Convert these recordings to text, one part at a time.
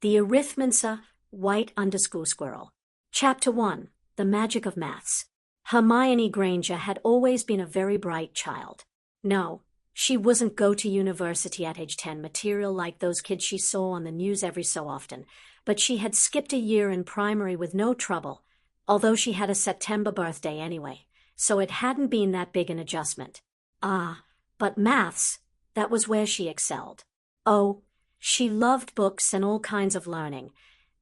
The Arithmancer, White Squirrel. Chapter 1. The Magic of Maths. Hermione Granger had always been a very bright child. No, she wasn't go to university at age 10 material like those kids she saw on the news every so often, but she had skipped a year in primary with no trouble, although she had a September birthday anyway, so it hadn't been that big an adjustment. But maths, that was where she excelled. Oh, she loved books and all kinds of learning,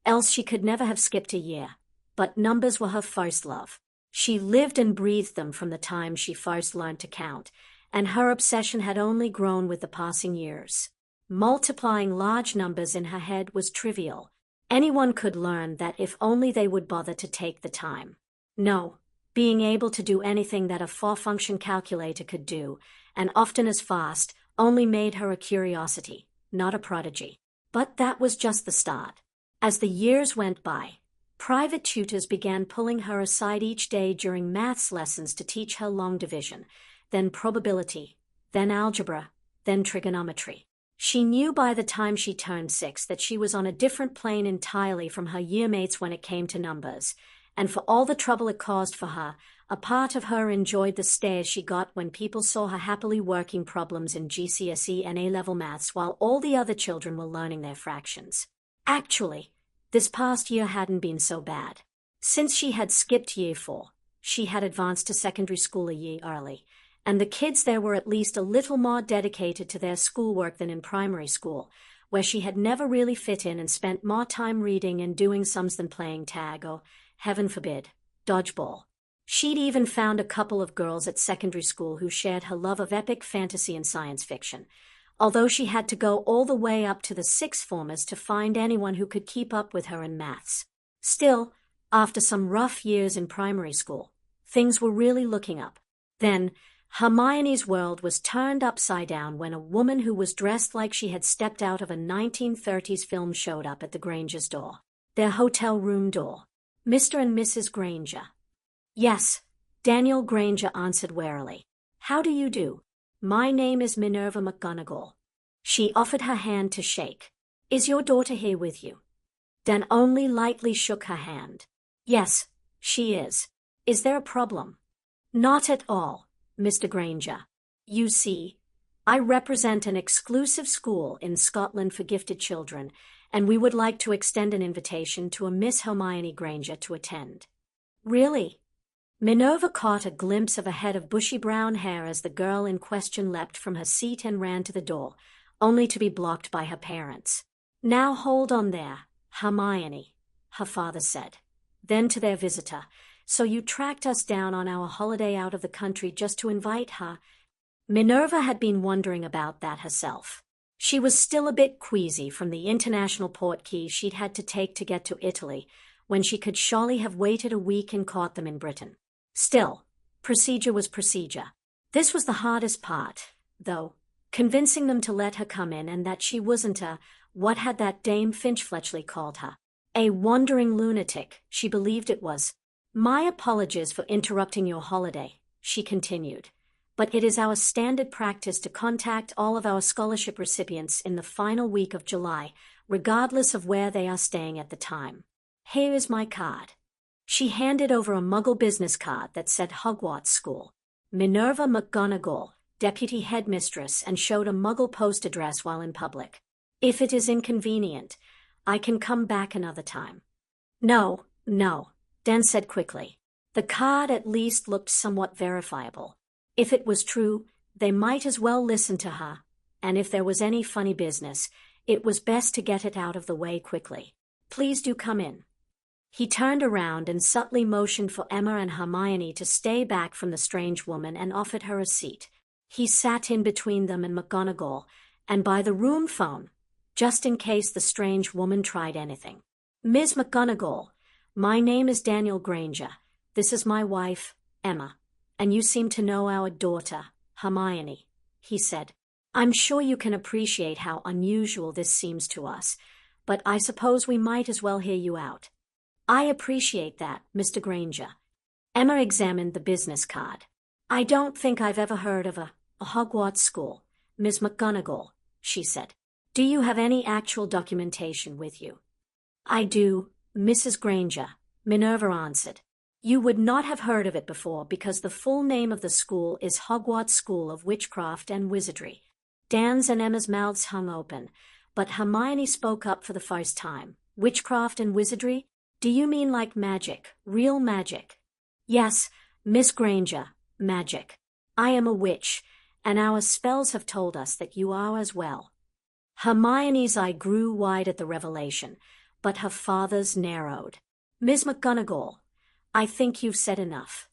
else she could never have skipped a year. But numbers were her first love. She lived and breathed them from the time she first learned to count, and her obsession had only grown with the passing years. Multiplying large numbers in her head was trivial. Anyone could learn that if only they would bother to take the time. No, being able to do anything that a four-function calculator could do, and often as fast, only made her a curiosity, not a prodigy. But that was just the start. As the years went by, private tutors began pulling her aside each day during maths lessons to teach her long division, then probability, then algebra, then trigonometry. She knew by the time she turned 6 that she was on a different plane entirely from her yearmates when it came to numbers, and for all the trouble it caused for her, a part of her enjoyed the stares she got when people saw her happily working problems in GCSE and A-level maths while all the other children were learning their fractions. Actually, this past year hadn't been so bad. Since she had skipped year 4, she had advanced to secondary school a year early, and the kids there were at least a little more dedicated to their schoolwork than in primary school, where she had never really fit in and spent more time reading and doing sums than playing tag or, heaven forbid, dodgeball. She'd even found a couple of girls at secondary school who shared her love of epic fantasy and science fiction, although she had to go all the way up to the sixth formers to find anyone who could keep up with her in maths. Still, after some rough years in primary school, things were really looking up. Then, Hermione's world was turned upside down when a woman who was dressed like she had stepped out of a 1930s film showed up at the Grangers' door. Their hotel room door. Mr. and Mrs. Granger. Yes, Daniel Granger answered warily. How do you do? My name is Minerva McGonagall. She offered her hand to shake. Is your daughter here with you? Dan only lightly shook her hand. Yes, she is. Is there a problem? Not at all, Mr. Granger. You see, I represent an exclusive school in Scotland for gifted children, and we would like to extend an invitation to a Miss Hermione Granger to attend. Really? Minerva caught a glimpse of a head of bushy brown hair as the girl in question leapt from her seat and ran to the door, only to be blocked by her parents. Now hold on there, Hermione, her father said. Then to their visitor, so you tracked us down on our holiday out of the country just to invite her? Minerva had been wondering about that herself. She was still a bit queasy from the international portkey she'd had to take to get to Italy, when she could surely have waited a week and caught them in Britain. Still, procedure was procedure. This was the hardest part, though, convincing them to let her come in and that she wasn't what had that Dame Finch-Fletchley called her? A wandering lunatic, she believed it was. My apologies for interrupting your holiday, she continued, but it is our standard practice to contact all of our scholarship recipients in the final week of July, regardless of where they are staying at the time. Here is my card. She handed over a Muggle business card that said Hogwarts School, Minerva McGonagall, Deputy Headmistress, and showed a Muggle post address while in public. If it is inconvenient, I can come back another time. No, Dan said quickly. The card at least looked somewhat verifiable. If it was true, they might as well listen to her, and if there was any funny business, it was best to get it out of the way quickly. Please do come in. He turned around and subtly motioned for Emma and Hermione to stay back from the strange woman and offered her a seat. He sat in between them and McGonagall, and by the room phone, just in case the strange woman tried anything. Ms. McGonagall, my name is Daniel Granger. This is my wife, Emma, and you seem to know our daughter, Hermione, he said. I'm sure you can appreciate how unusual this seems to us, but I suppose we might as well hear you out. I appreciate that, Mr. Granger. Emma examined the business card. I don't think I've ever heard of a Hogwarts school, Miss McGonagall, she said. Do you have any actual documentation with you? I do, Mrs. Granger, Minerva answered. You would not have heard of it before because the full name of the school is Hogwarts School of Witchcraft and Wizardry. Dan's and Emma's mouths hung open, but Hermione spoke up for the first time. Witchcraft and wizardry? Do you mean like magic, real magic? Yes, Miss Granger, magic. I am a witch, and our spells have told us that you are as well. Hermione's eye grew wide at the revelation, but her father's narrowed. Miss McGonagall, I think you've said enough.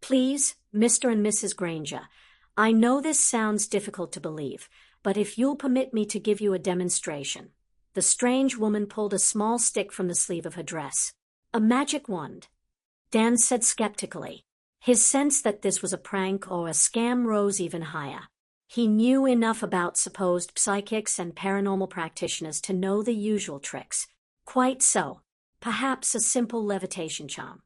Please, Mr. and Mrs. Granger, I know this sounds difficult to believe, but if you'll permit me to give you a demonstration. The strange woman pulled a small stick from the sleeve of her dress. A magic wand. Dan said skeptically. His sense that this was a prank or a scam rose even higher. He knew enough about supposed psychics and paranormal practitioners to know the usual tricks. Quite so. Perhaps a simple levitation charm.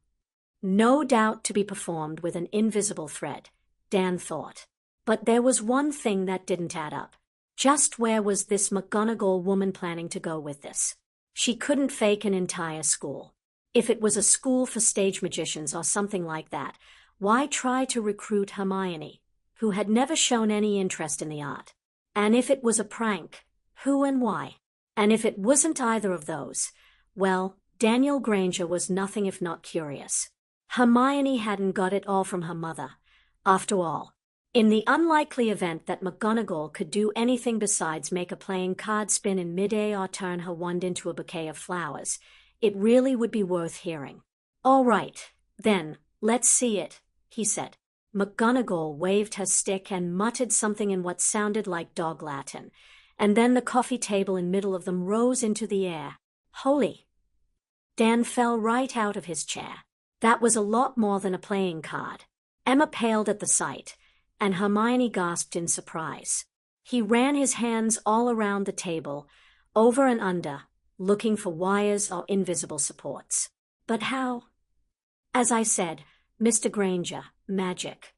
No doubt to be performed with an invisible thread, Dan thought. But there was one thing that didn't add up. Just where was this McGonagall woman planning to go with this? She couldn't fake an entire school. If it was a school for stage magicians or something like that, why try to recruit Hermione, who had never shown any interest in the art? And if it was a prank, who and why? And if it wasn't either of those, well, Daniel Granger was nothing if not curious. Hermione hadn't got it all from her mother. After all, in the unlikely event that McGonagall could do anything besides make a playing card spin in midair or turn her wand into a bouquet of flowers, it really would be worth hearing. All right, then, let's see it, he said. McGonagall waved her stick and muttered something in what sounded like dog Latin, and then the coffee table in middle of them rose into the air. Holy! Dan fell right out of his chair. That was a lot more than a playing card. Emma paled at the sight, and Hermione gasped in surprise. He ran his hands all around the table, over and under, looking for wires or invisible supports. But how? As I said, Mr. Granger, magic.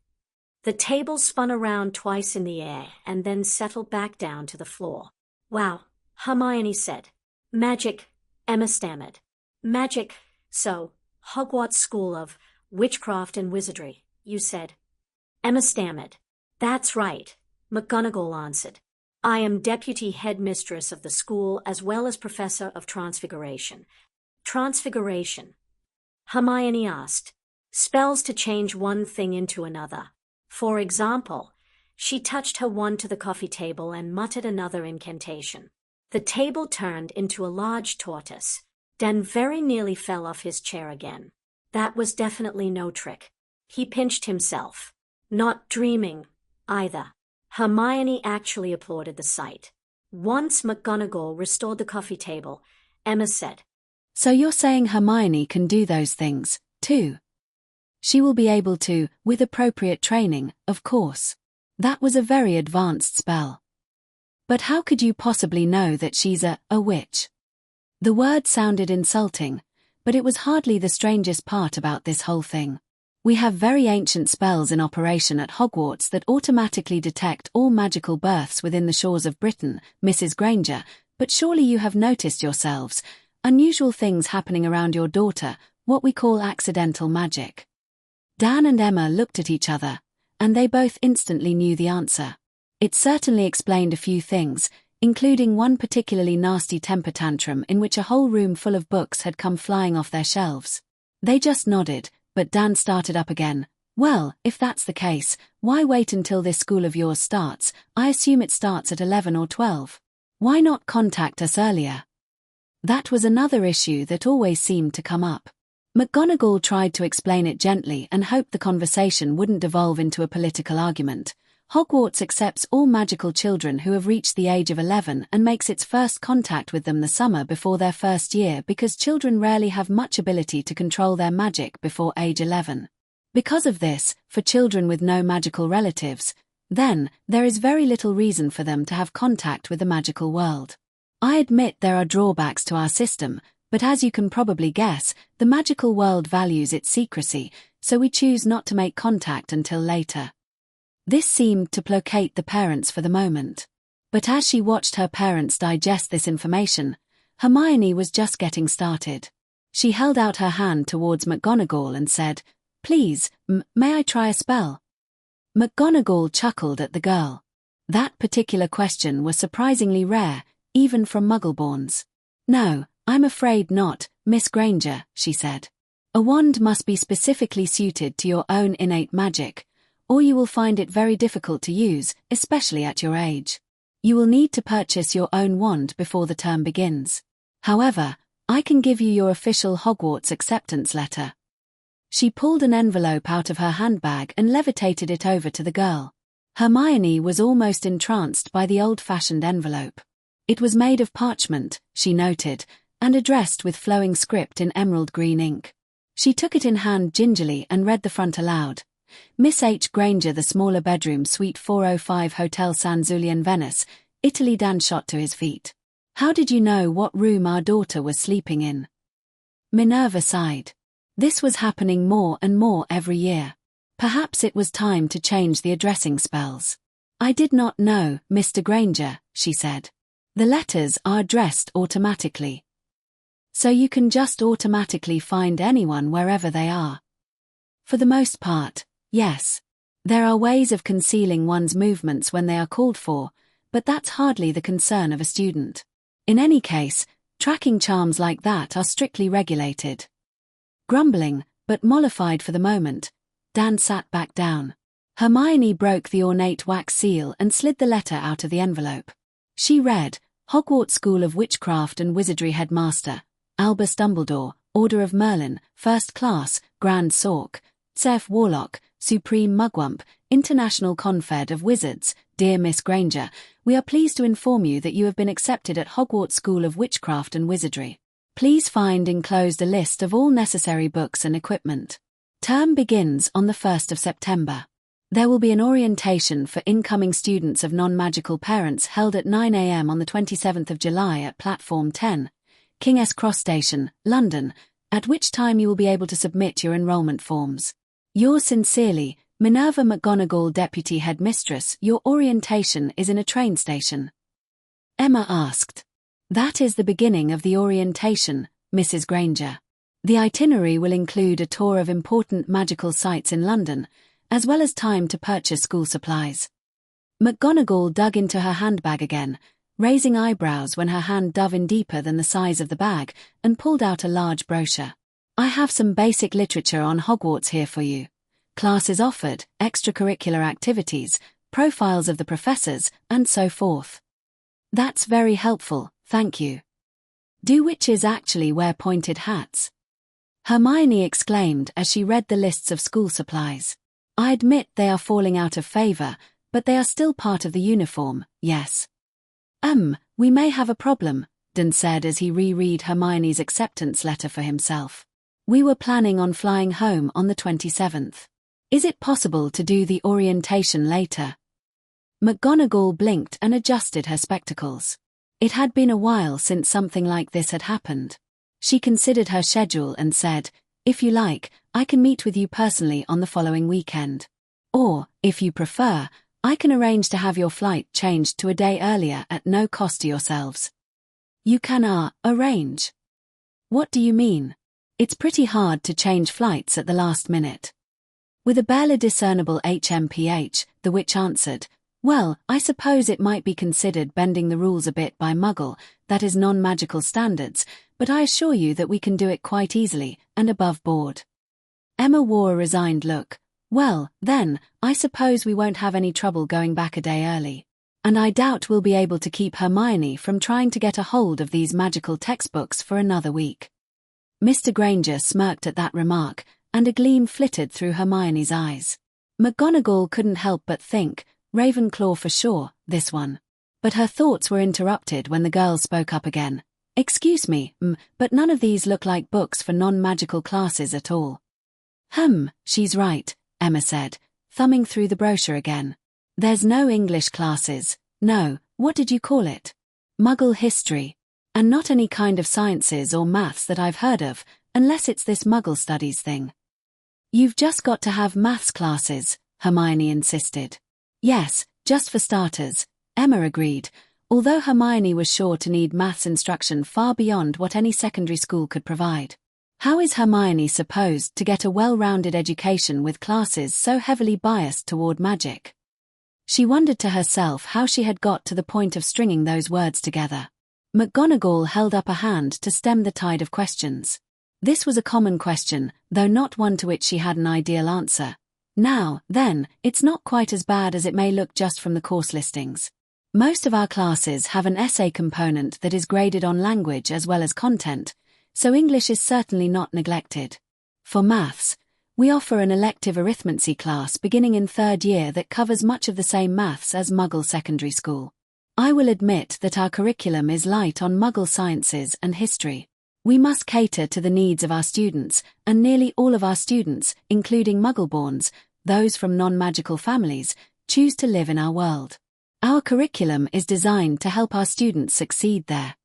The table spun around twice in the air and then settled back down to the floor. Wow, Hermione said. Magic, Emma stammered. Magic, so, Hogwarts School of Witchcraft and Wizardry, you said. Emma stammered. That's right, McGonagall answered. I am deputy headmistress of the school as well as professor of transfiguration. Transfiguration? Hermione asked. Spells to change one thing into another. For example, she touched her wand to the coffee table and muttered another incantation. The table turned into a large tortoise. Dan very nearly fell off his chair again. That was definitely no trick. He pinched himself. Not dreaming, either. Hermione actually applauded the sight. Once McGonagall restored the coffee table, Emma said, So you're saying Hermione can do those things, too? She will be able to, with appropriate training, of course. That was a very advanced spell. But how could you possibly know that she's a witch? The word sounded insulting, but it was hardly the strangest part about this whole thing. We have very ancient spells in operation at Hogwarts that automatically detect all magical births within the shores of Britain, Mrs. Granger, but surely you have noticed yourselves, unusual things happening around your daughter, what we call accidental magic. Dan and Emma looked at each other, and they both instantly knew the answer. It certainly explained a few things, including one particularly nasty temper tantrum in which a whole room full of books had come flying off their shelves. They just nodded, but Dan started up again. Well, if that's the case, why wait until this school of yours starts? I assume it starts at 11 or 12. Why not contact us earlier? That was another issue that always seemed to come up. McGonagall tried to explain it gently and hoped the conversation wouldn't devolve into a political argument. Hogwarts accepts all magical children who have reached the age of 11 and makes its first contact with them the summer before their first year because children rarely have much ability to control their magic before age 11. Because of this, for children with no magical relatives, then, there is very little reason for them to have contact with the magical world. I admit there are drawbacks to our system, but as you can probably guess, the magical world values its secrecy, so we choose not to make contact until later. This seemed to placate the parents for the moment. But as she watched her parents digest this information, Hermione was just getting started. She held out her hand towards McGonagall and said, "Please, may I try a spell?" McGonagall chuckled at the girl. That particular question was surprisingly rare, even from Muggleborns. "No, I'm afraid not, Miss Granger," she said. "A wand must be specifically suited to your own innate magic, or you will find it very difficult to use, especially at your age. You will need to purchase your own wand before the term begins. However, I can give you your official Hogwarts acceptance letter." She pulled an envelope out of her handbag and levitated it over to the girl. Hermione was almost entranced by the old-fashioned envelope. It was made of parchment, she noted, and addressed with flowing script in emerald green ink. She took it in hand gingerly and read the front aloud. "Miss H. Granger, the smaller bedroom, suite 405, Hotel San Zulian, Venice, Italy." Dan shot to his feet. "How did you know what room our daughter was sleeping in?" Minerva sighed. This was happening more and more every year. Perhaps it was time to change the addressing spells. "I did not know, Mr. Granger," she said. "The letters are addressed automatically. So you can just automatically find anyone wherever they are." "For the most part, yes. There are ways of concealing one's movements when they are called for, but that's hardly the concern of a student. In any case, tracking charms like that are strictly regulated." Grumbling, but mollified for the moment, Dan sat back down. Hermione broke the ornate wax seal and slid the letter out of the envelope. She read, "Hogwarts School of Witchcraft and Wizardry Headmaster, Albus Dumbledore, Order of Merlin, First Class, Grand Sork, Seth Warlock, Supreme Mugwump, International Confed of Wizards. Dear Miss Granger, we are pleased to inform you that you have been accepted at Hogwarts School of Witchcraft and Wizardry. Please find enclosed a list of all necessary books and equipment. Term begins on the 1st of September. There will be an orientation for incoming students of non-magical parents held at 9 a.m. on the 27th of July at Platform 10, King's Cross Station, London, at which time you will be able to submit your enrollment forms. Yours sincerely, Minerva McGonagall, Deputy Headmistress. Your orientation is in a train station." Emma asked. "That is the beginning of the orientation, Mrs. Granger. The itinerary will include a tour of important magical sites in London, as well as time to purchase school supplies." McGonagall dug into her handbag again, raising eyebrows when her hand dove in deeper than the size of the bag, and pulled out a large brochure. "I have some basic literature on Hogwarts here for you. Classes offered, extracurricular activities, profiles of the professors, and so forth." "That's very helpful, thank you. Do witches actually wear pointed hats?" Hermione exclaimed as she read the lists of school supplies. "I admit they are falling out of favor, but they are still part of the uniform, yes." We may have a problem," Dan said as he reread Hermione's acceptance letter for himself. "We were planning on flying home on the 27th. Is it possible to do the orientation later?" McGonagall blinked and adjusted her spectacles. It had been a while since something like this had happened. She considered her schedule and said, "If you like, I can meet with you personally on the following weekend. Or, if you prefer, I can arrange to have your flight changed to a day earlier at no cost to yourselves." "You can arrange? What do you mean? It's pretty hard to change flights at the last minute." With a barely discernible HMPH, the witch answered, "Well, I suppose it might be considered bending the rules a bit by Muggle, that is non-magical standards, but I assure you that we can do it quite easily, and above board." Emma wore a resigned look. "Well, then, I suppose we won't have any trouble going back a day early. And I doubt we'll be able to keep Hermione from trying to get a hold of these magical textbooks for another week." Mr. Granger smirked at that remark, and a gleam flitted through Hermione's eyes. McGonagall couldn't help but think, Ravenclaw for sure, this one. But her thoughts were interrupted when the girl spoke up again. "Excuse me, but none of these look like books for non-magical classes at all." She's right," Emma said, thumbing through the brochure again. "There's no English classes, no, what did you call it? Muggle history. And not any kind of sciences or maths that I've heard of, unless it's this Muggle studies thing." "You've just got to have maths classes," Hermione insisted. "Yes, just for starters," Emma agreed, although Hermione was sure to need maths instruction far beyond what any secondary school could provide. How is Hermione supposed to get a well-rounded education with classes so heavily biased toward magic? She wondered to herself how she had got to the point of stringing those words together. McGonagall held up a hand to stem the tide of questions. This was a common question, though not one to which she had an ideal answer. Now, then, it's not quite as bad as it may look just from the course listings. Most of our classes have an essay component that is graded on language as well as content, so English is certainly not neglected. For maths, we offer an elective Arithmancy class beginning in third year that covers much of the same maths as Muggle secondary school. I will admit that our curriculum is light on Muggle sciences and history. We must cater to the needs of our students, and nearly all of our students, including Muggleborns, those from non-magical families, choose to live in our world. Our curriculum is designed to help our students succeed there.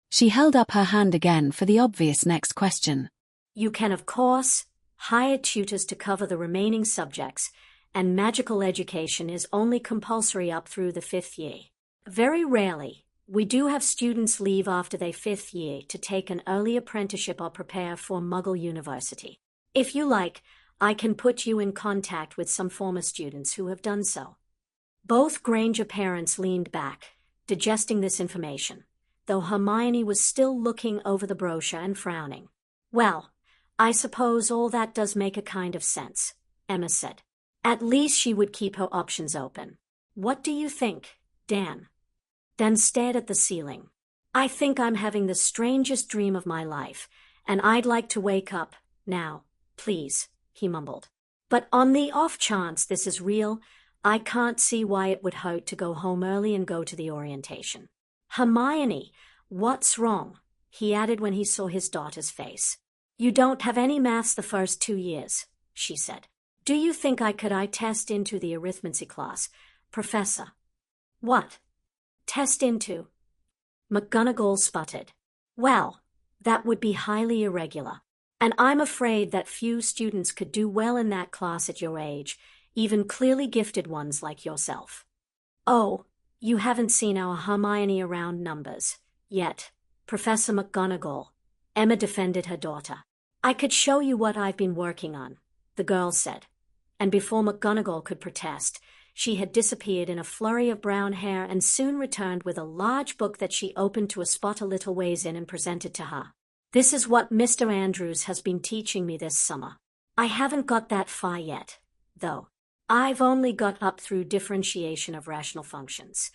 She held up her hand again for the obvious next question. You can, of course, hire tutors to cover the remaining subjects, and magical education is only compulsory up through the 5th year. Very rarely, we do have students leave after their 5th year to take an early apprenticeship or prepare for Muggle University. If you like, I can put you in contact with some former students who have done so. Both Granger parents leaned back, digesting this information, though Hermione was still looking over the brochure and frowning. Well, I suppose all that does make a kind of sense, Emma said. At least she would keep her options open. What do you think, Dan? Dan stared at the ceiling. I think I'm having the strangest dream of my life, and I'd like to wake up, now, please, he mumbled. But on the off chance this is real, I can't see why it would hurt to go home early and go to the orientation. Hermione, what's wrong? He added when he saw his daughter's face. You don't have any maths the first 2 years, she said. Do you think I could test into the Arithmancy class, Professor? What? Test into? McGonagall sputtered. Well, that would be highly irregular, and I'm afraid that few students could do well in that class at your age, even clearly gifted ones like yourself. Oh, you haven't seen our Hermione around numbers yet, Professor McGonagall, Emma defended her daughter. I could show you what I've been working on, the girl said, and before McGonagall could protest, she had disappeared in a flurry of brown hair and soon returned with a large book that she opened to a spot a little ways in and presented to her. This is what Mr. Andrews has been teaching me this summer. I haven't got that far yet, though. I've only got up through differentiation of rational functions.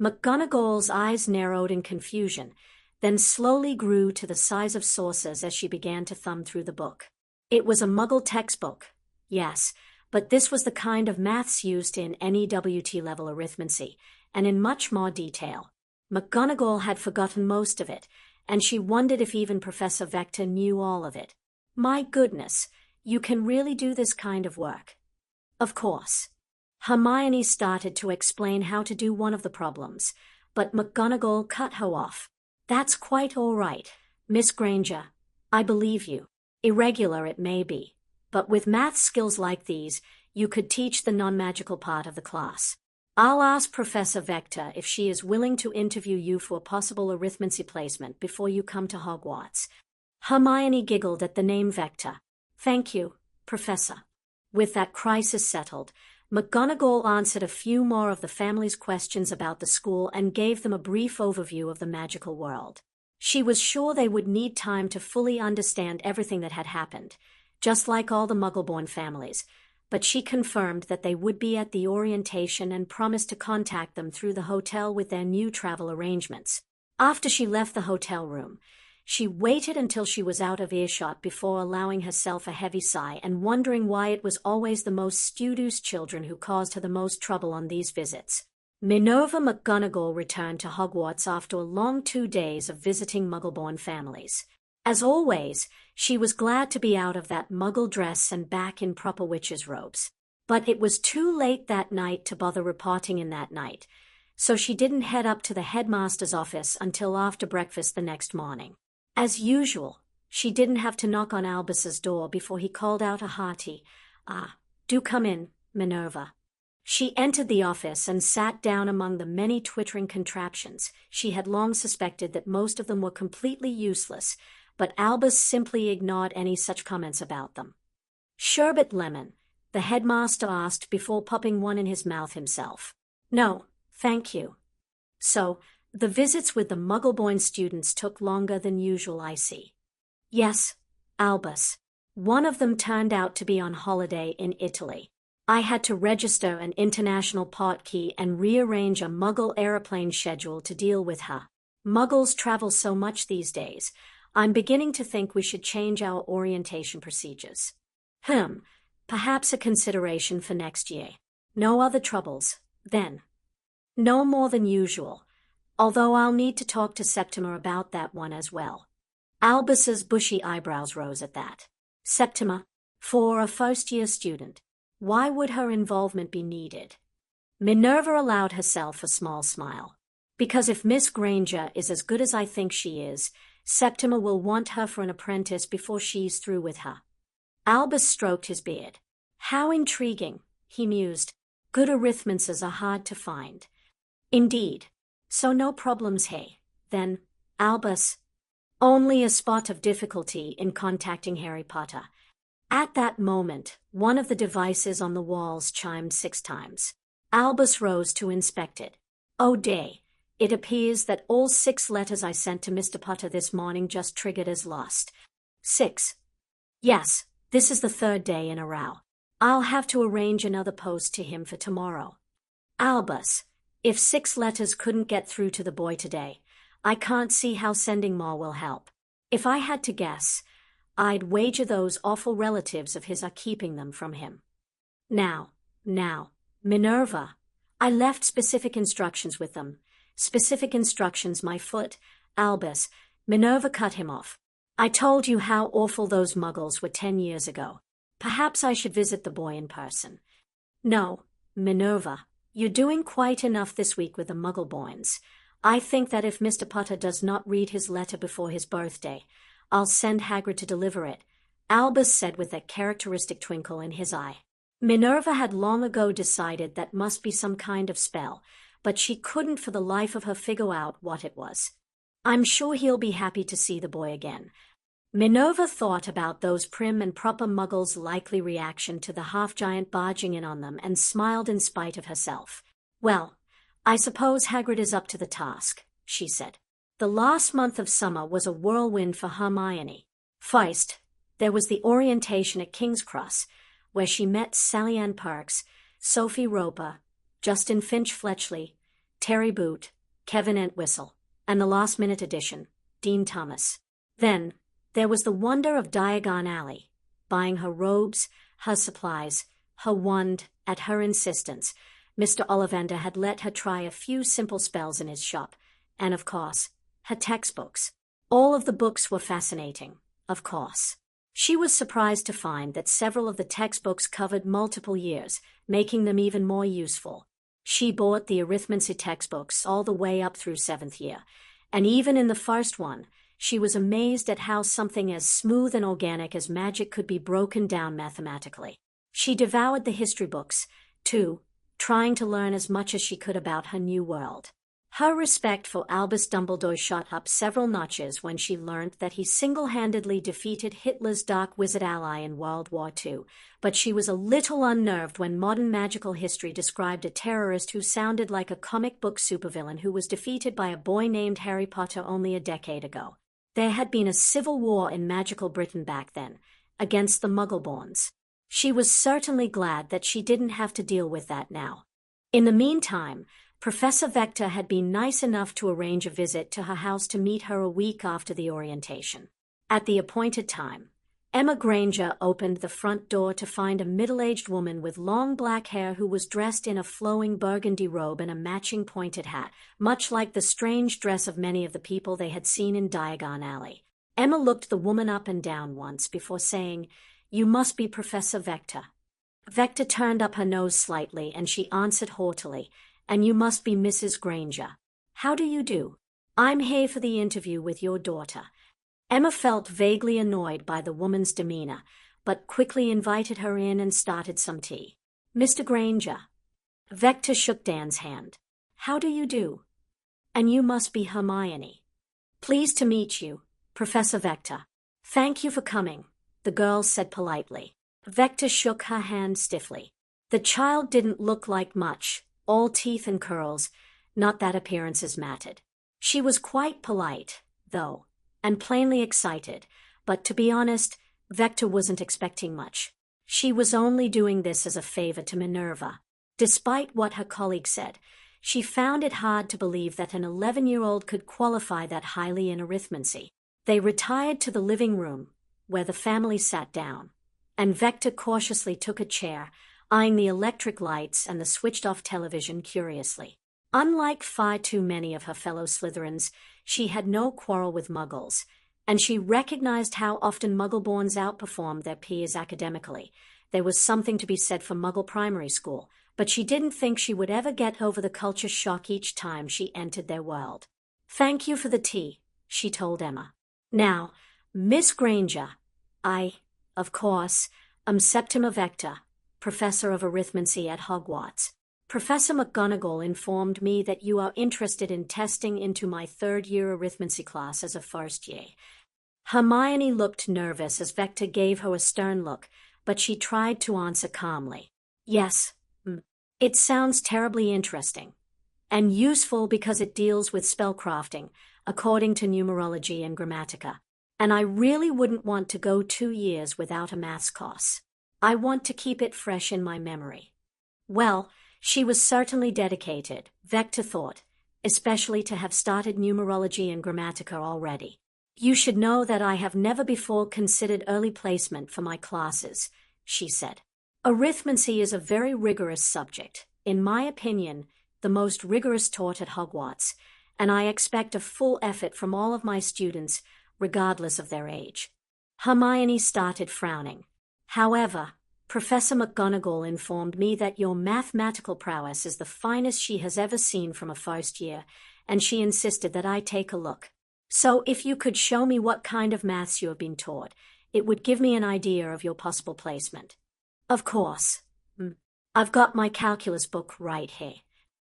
McGonagall's eyes narrowed in confusion, then slowly grew to the size of saucers as she began to thumb through the book. It was a Muggle textbook, yes, but this was the kind of maths used in NEWT level arithmancy, and in much more detail. McGonagall had forgotten most of it, and she wondered if even Professor Vector knew all of it. My goodness, you can really do this kind of work. Of course. Hermione started to explain how to do one of the problems, but McGonagall cut her off. That's quite all right, Miss Granger. I believe you. Irregular it may be, but with math skills like these, you could teach the non-magical part of the class. I'll ask Professor Vector if she is willing to interview you for a possible arithmancy placement before you come to Hogwarts. Hermione giggled at the name Vector. Thank you, Professor. With that crisis settled, McGonagall answered a few more of the family's questions about the school and gave them a brief overview of the magical world. She was sure they would need time to fully understand everything that had happened, just like all the Muggleborn families, but she confirmed that they would be at the orientation and promised to contact them through the hotel with their new travel arrangements. After she left the hotel room, she waited until she was out of earshot before allowing herself a heavy sigh and wondering why it was always the most studious children who caused her the most trouble on these visits. Minerva McGonagall returned to Hogwarts after a long 2 days of visiting Muggleborn families. As always, she was glad to be out of that Muggle dress and back in proper witch's robes. But it was too late that night to bother reporting in that night, so she didn't head up to the headmaster's office until after breakfast the next morning. As usual, she didn't have to knock on Albus's door before he called out a hearty, "Do come in, Minerva." She entered the office and sat down among the many twittering contraptions. She had long suspected that most of them were completely useless, but Albus simply ignored any such comments about them. "Sherbet lemon?" the headmaster asked before popping one in his mouth himself. "No, thank you." "So, the visits with the Muggle-born students took longer than usual, I see." "Yes, Albus. One of them turned out to be on holiday in Italy. I had to register an international portkey and rearrange a Muggle aeroplane schedule to deal with her. Muggles travel so much these days. I'm beginning to think we should change our orientation procedures." Perhaps a consideration for next year. No other troubles, then?" "No more than usual, although I'll need to talk to Septima about that one as well." Albus's bushy eyebrows rose at that. Septima, for a first-year student, why would her involvement be needed? Minerva allowed herself a small smile. "Because if Miss Granger is as good as I think she is, Septima will want her for an apprentice before she's through with her." Albus stroked his beard. "How intriguing," he mused. "Good arithmancers are hard to find." "Indeed. So no problems, hey, then, Albus?" "Only a spot of difficulty in contacting Harry Potter." At that moment, one of the devices on the walls chimed 6 times. Albus rose to inspect it. "Oh day, it appears that all 6 letters I sent to Mr. Potter this morning just triggered as lost." 6. "Yes, this is the 3rd day in a row. I'll have to arrange another post to him for tomorrow." "Albus, if 6 letters couldn't get through to the boy today, I can't see how sending more will help. If I had to guess, I'd wager those awful relatives of his are keeping them from him." Now, Minerva, I left specific instructions with them." "Specific instructions, my foot." "Albus," Minerva cut him off. "I told you how awful those Muggles were 10 years ago. Perhaps I should visit the boy in person." "No, Minerva, you're doing quite enough this week with the Muggle-borns. I think that if Mr. Potter does not read his letter before his birthday, I'll send Hagrid to deliver it," Albus said with a characteristic twinkle in his eye. Minerva had long ago decided that must be some kind of spell, but she couldn't for the life of her figure out what it was. "I'm sure he'll be happy to see the boy again." Minerva thought about those prim and proper Muggles' likely reaction to the half-giant barging in on them and smiled in spite of herself. "Well, I suppose Hagrid is up to the task," she said. The last month of summer was a whirlwind for Hermione. First, there was the orientation at King's Cross, where she met Sally Ann Parks, Sophie Roper, Justin Finch-Fletchley, Terry Boot, Kevin Entwistle, and the last-minute addition, Dean Thomas. Then, there was the wonder of Diagon Alley, buying her robes, her supplies, her wand, at her insistence. Mr. Ollivander had let her try a few simple spells in his shop, and of course, her textbooks. All of the books were fascinating, of course. She was surprised to find that several of the textbooks covered multiple years, making them even more useful. She bought the Arithmancy textbooks all the way up through 7th year, and even in the first one, she was amazed at how something as smooth and organic as magic could be broken down mathematically. She devoured the history books, too, trying to learn as much as she could about her new world. Her respect for Albus Dumbledore shot up several notches when she learned that he single-handedly defeated Hitler's dark wizard ally in World War II, but she was a little unnerved when modern magical history described a terrorist who sounded like a comic book supervillain who was defeated by a boy named Harry Potter only a decade ago. There had been a civil war in magical Britain back then, against the Muggle-borns. She was certainly glad that she didn't have to deal with that now. In the meantime, Professor Vector had been nice enough to arrange a visit to her house to meet her a week after the orientation. At the appointed time, Emma Granger opened the front door to find a middle-aged woman with long black hair who was dressed in a flowing burgundy robe and a matching pointed hat, much like the strange dress of many of the people they had seen in Diagon Alley. Emma looked the woman up and down once before saying, "You must be Professor Vector." Vector turned up her nose slightly and she answered haughtily, "And you must be Mrs. Granger. How do you do? I'm here for the interview with your daughter." Emma felt vaguely annoyed by the woman's demeanor, but quickly invited her in and started some tea. "Mr. Granger." Vector shook Dan's hand. How do you do? And you must be Hermione. Pleased to meet you, Professor Vector. Thank you for coming, the girl said politely. Vector shook her hand stiffly. The child didn't look like much, all teeth and curls, not that appearances mattered. She was quite polite, though, and plainly excited, but to be honest, Vector wasn't expecting much. She was only doing this as a favor to Minerva. Despite what her colleague said, she found it hard to believe that an 11-year-old could qualify that highly in arithmancy. They retired to the living room, where the family sat down, and Vector cautiously took a chair, eyeing the electric lights and the switched-off television curiously. Unlike far too many of her fellow Slytherins, she had no quarrel with Muggles, and she recognized how often Muggleborns outperformed their peers academically. There was something to be said for Muggle primary school, but she didn't think she would ever get over the culture shock each time she entered their world. Thank you for the tea, she told Emma. Now, Miss Granger, of course, am Septima Vector, Professor of Arithmancy at Hogwarts. Professor McGonagall informed me that you are interested in testing into my third-year arithmancy class as a first year. Hermione looked nervous as Vector gave her a stern look, but she tried to answer calmly. Yes, it sounds terribly interesting. And useful because it deals with spellcrafting, according to numerology and grammatica. And I really wouldn't want to go 2 years without a maths course. I want to keep it fresh in my memory. Well, she was certainly dedicated, Vector thought, especially to have started numerology and grammatica already. You should know that I have never before considered early placement for my classes, she said. Arithmancy is a very rigorous subject, in my opinion, the most rigorous taught at Hogwarts, and I expect a full effort from all of my students, regardless of their age. Hermione started frowning. However, Professor McGonagall informed me that your mathematical prowess is the finest she has ever seen from a first year, and she insisted that I take a look. So if you could show me what kind of maths you have been taught, it would give me an idea of your possible placement. Of course. I've got my calculus book right here.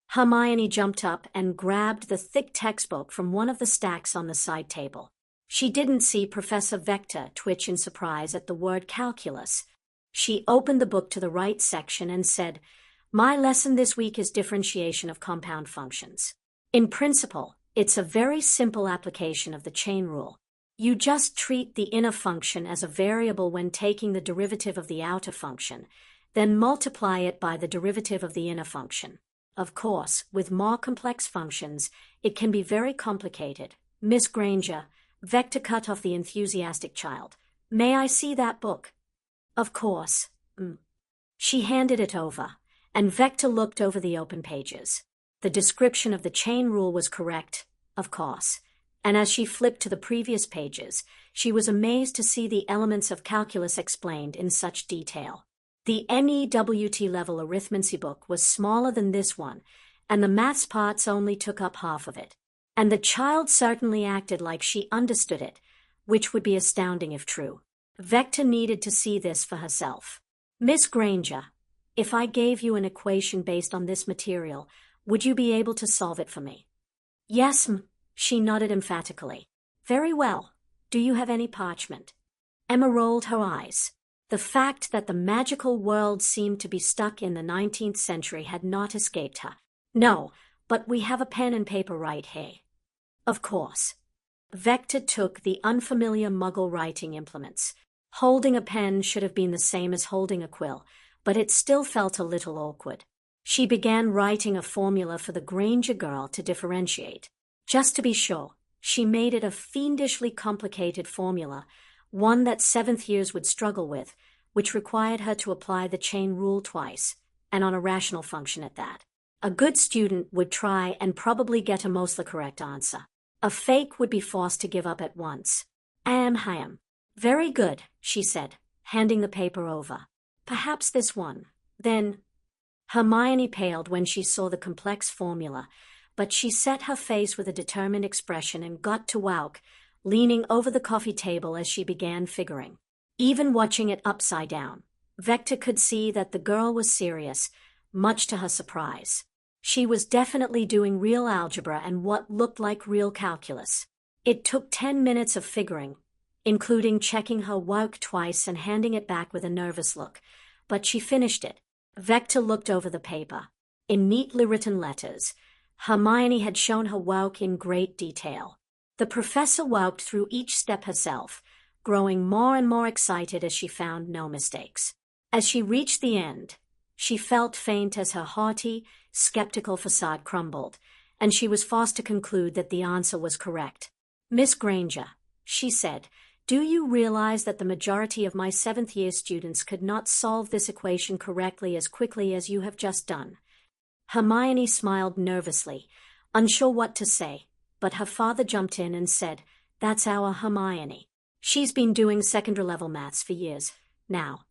Hermione jumped up and grabbed the thick textbook from one of the stacks on the side table. She didn't see Professor Vector twitch in surprise at the word calculus. She opened the book to the right section and said, My lesson this week is differentiation of compound functions. In principle, it's a very simple application of the chain rule. You just treat the inner function as a variable when taking the derivative of the outer function, then multiply it by the derivative of the inner function. Of course, with more complex functions, it can be very complicated. Miss Granger, Vector cut off the enthusiastic child. May I see that book? Of course. She handed it over, and Vector looked over the open pages. The description of the chain rule was correct, of course, and as she flipped to the previous pages, she was amazed to see the elements of calculus explained in such detail. The NEWT level arithmancy book was smaller than this one, and the maths parts only took up half of it. And the child certainly acted like she understood it, which would be astounding if true. Vector needed to see this for herself. Miss Granger, if I gave you an equation based on this material, would you be able to solve it for me? Yes, she nodded emphatically. Very well. Do you have any parchment? Emma rolled her eyes. The fact that the magical world seemed to be stuck in the 19th century had not escaped her. No, but we have a pen and paper right here. Of course. Vector took the unfamiliar Muggle writing implements. Holding a pen should have been the same as holding a quill, but it still felt a little awkward. She began writing a formula for the Granger girl to differentiate. Just to be sure, she made it a fiendishly complicated formula, one that 7th years would struggle with, which required her to apply the chain rule twice, and on a rational function at that. A good student would try and probably get a mostly correct answer. A fake would be forced to give up at once. Ham. Very good, she said, handing the paper over. Perhaps this one. Then Hermione paled when she saw the complex formula, but she set her face with a determined expression and got to work, leaning over the coffee table as she began figuring. Even watching it upside down, Vector could see that the girl was serious, much to her surprise. She was definitely doing real algebra and what looked like real calculus. It took 10 minutes of figuring, including checking her work twice and handing it back with a nervous look, but she finished it. Vector looked over the paper. In neatly written letters, Hermione had shown her work in great detail. The professor worked through each step herself, growing more and more excited as she found no mistakes. As she reached the end, she felt faint as her haughty, skeptical facade crumbled, and she was forced to conclude that the answer was correct. "Miss Granger," she said, "do you realize that the majority of my 7th-year students could not solve this equation correctly as quickly as you have just done?" Hermione smiled nervously, unsure what to say, but her father jumped in and said, "That's our Hermione. She's been doing secondary-level maths for years now."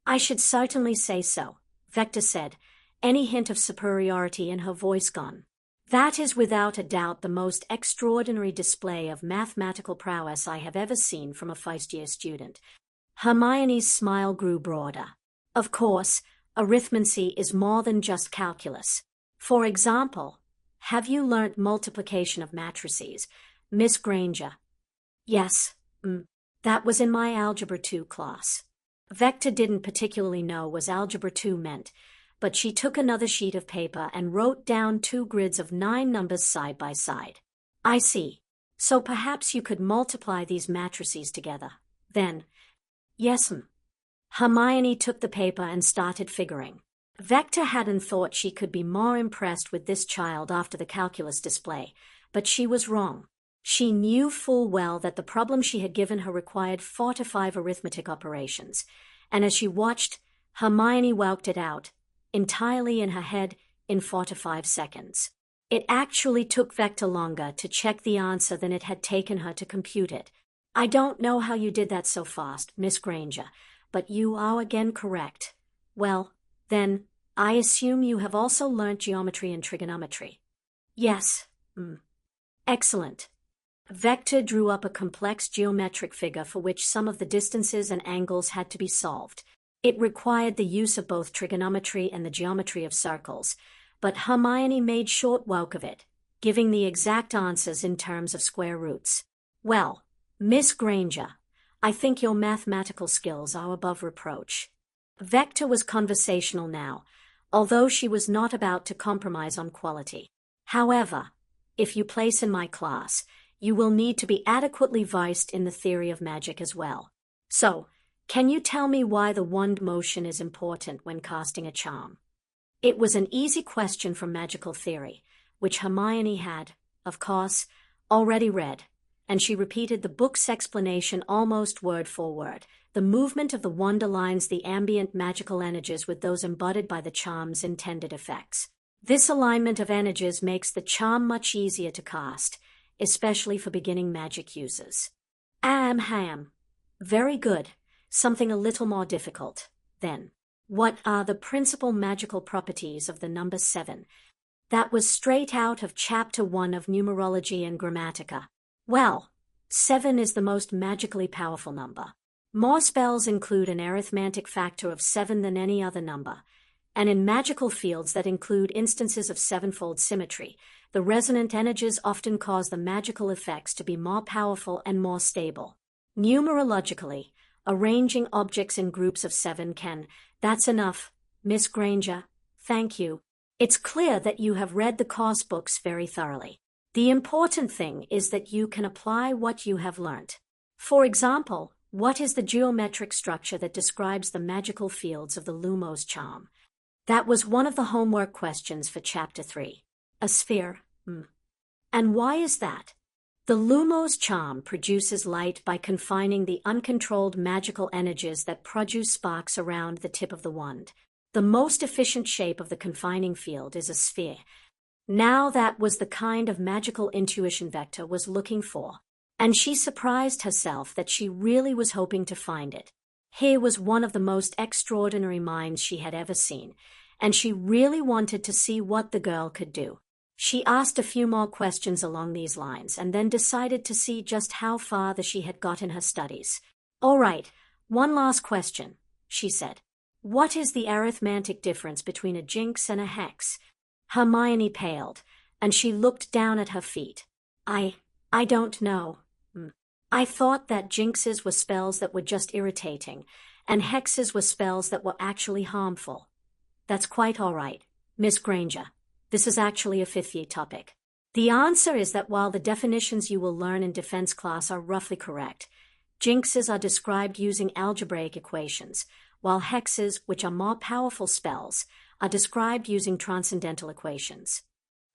"I should certainly say so," Vector said, any hint of superiority in her voice gone. "That is without a doubt the most extraordinary display of mathematical prowess I have ever seen from a first-year student." Hermione's smile grew broader. "Of course, arithmancy is more than just calculus. For example, have you learnt multiplication of matrices, Miss Granger?" "Yes, that was in my Algebra 2 class." Vector didn't particularly know what Algebra 2 meant, but she took another sheet of paper and wrote down 2 grids of 9 numbers side by side. "I see. So perhaps you could multiply these matrices together, then?" "Yes, Hermione took the paper and started figuring. Vector hadn't thought she could be more impressed with this child after the calculus display, but she was wrong. She knew full well that the problem she had given her required 4 to 5 arithmetic operations, and as she watched, Hermione worked it out, entirely in her head, in 4 to 5 seconds. It actually took Vector longer to check the answer than it had taken her to compute it. "I don't know how you did that so fast, Miss Granger, but you are again correct. Well, then, I assume you have also learnt geometry and trigonometry." "Yes. Excellent." Vector drew up a complex geometric figure for which some of the distances and angles had to be solved. It required the use of both trigonometry and the geometry of circles, but Hermione made short work of it, giving the exact answers in terms of square roots. "Well, Miss Granger, I think your mathematical skills are above reproach." Vector was conversational now, although she was not about to compromise on quality. "However, if you place in my class, you will need to be adequately versed in the theory of magic as well. So, can you tell me why the wand motion is important when casting a charm?" It was an easy question from magical theory, which Hermione had, of course, already read, and she repeated the book's explanation almost word for word. "The movement of the wand aligns the ambient magical energies with those embodied by the charm's intended effects. This alignment of energies makes the charm much easier to cast, especially for beginning magic users." Very good. Something a little more difficult, then. What are the principal magical properties of the number 7? That was straight out of Chapter 1 of Numerology and Grammatica. Well, 7 is the most magically powerful number. More spells include an arithmetic factor of 7 than any other number, and in magical fields that include instances of sevenfold symmetry, the resonant energies often cause the magical effects to be more powerful and more stable. Numerologically, arranging objects in groups of 7 can. That's enough, Miss Granger. Thank you. It's clear that you have read the course books very thoroughly. The important thing is that you can apply what you have learnt. For example, what is the geometric structure that describes the magical fields of the Lumos charm? That was one of the homework questions for Chapter 3. A sphere. And why is that? The Lumos charm produces light by confining the uncontrolled magical energies that produce sparks around the tip of the wand. The most efficient shape of the confining field is a sphere. Now that was the kind of magical intuition Vector was looking for, and she surprised herself that she really was hoping to find it. Here was one of the most extraordinary minds she had ever seen, and she really wanted to see what the girl could do. She asked a few more questions along these lines and then decided to see just how far she had got in her studies. "All right, one last question," she said. What is the arithmetic difference between a jinx and a hex? Hermione paled, and she looked down at her feet. I don't know. I thought that jinxes were spells that were just irritating, and hexes were spells that were actually harmful. That's quite all right, Miss Granger. This is actually a fifth-year topic. The answer is that while the definitions you will learn in defense class are roughly correct, jinxes are described using algebraic equations, while hexes, which are more powerful spells, are described using transcendental equations.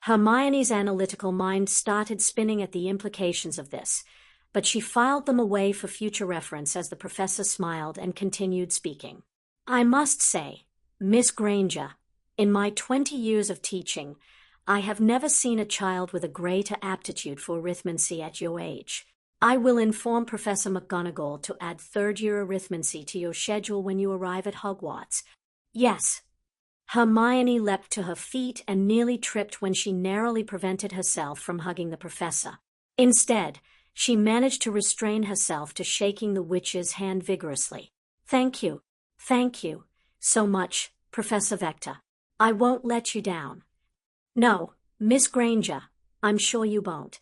Hermione's analytical mind started spinning at the implications of this, but she filed them away for future reference as the professor smiled and continued speaking. I must say, Miss Granger, in my 20 years of teaching, I have never seen a child with a greater aptitude for arithmancy at your age. I will inform Professor McGonagall to add third-year arithmancy to your schedule when you arrive at Hogwarts. Yes. Hermione leapt to her feet and nearly tripped when she narrowly prevented herself from hugging the professor. Instead, she managed to restrain herself to shaking the witch's hand vigorously. Thank you so much, Professor Vector. I won't let you down. No, Miss Granger, I'm sure you won't.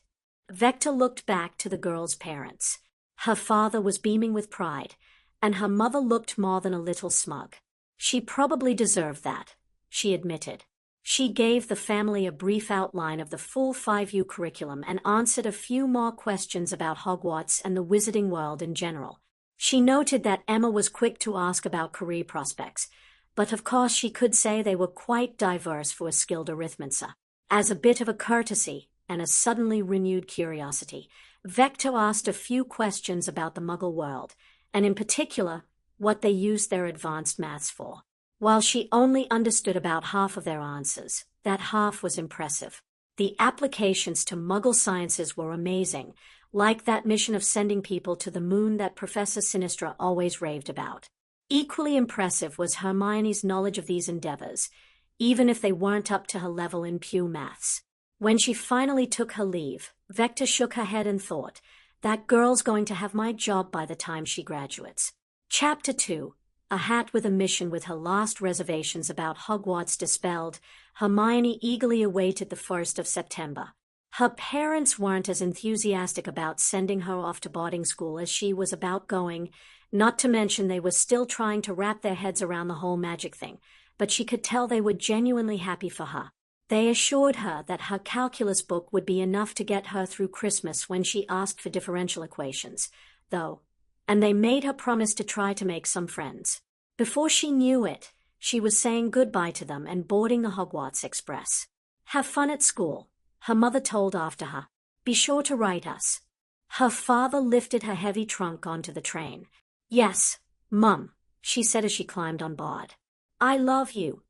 Vector looked back to the girl's parents. Her father was beaming with pride, and her mother looked more than a little smug. She probably deserved that, she admitted. She gave the family a brief outline of the full 5U curriculum and answered a few more questions about Hogwarts and the wizarding world in general. She noted that Emma was quick to ask about career prospects, but of course she could say they were quite diverse for a skilled arithmancer. As a bit of a courtesy and a suddenly renewed curiosity, Vector asked a few questions about the Muggle world, and in particular, what they used their advanced maths for. While she only understood about half of their answers, that half was impressive. The applications to Muggle sciences were amazing, like that mission of sending people to the moon that Professor Sinistra always raved about. Equally impressive was Hermione's knowledge of these endeavors, even if they weren't up to her level in pure maths. When she finally took her leave, Vector shook her head and thought, that girl's going to have my job by the time she graduates. Chapter 2. A hat with a mission. With her last reservations about Hogwarts dispelled, Hermione eagerly awaited the 1st of September. Her parents weren't as enthusiastic about sending her off to boarding school as she was about going, not to mention they were still trying to wrap their heads around the whole magic thing, but she could tell they were genuinely happy for her. They assured her that her calculus book would be enough to get her through Christmas when she asked for differential equations, though, and they made her promise to try to make some friends. Before she knew it, she was saying goodbye to them and boarding the Hogwarts Express. Have fun at school, her mother told after her. Be sure to write us. Her father lifted her heavy trunk onto the train. Yes, Mum, she said as she climbed on board. I love you.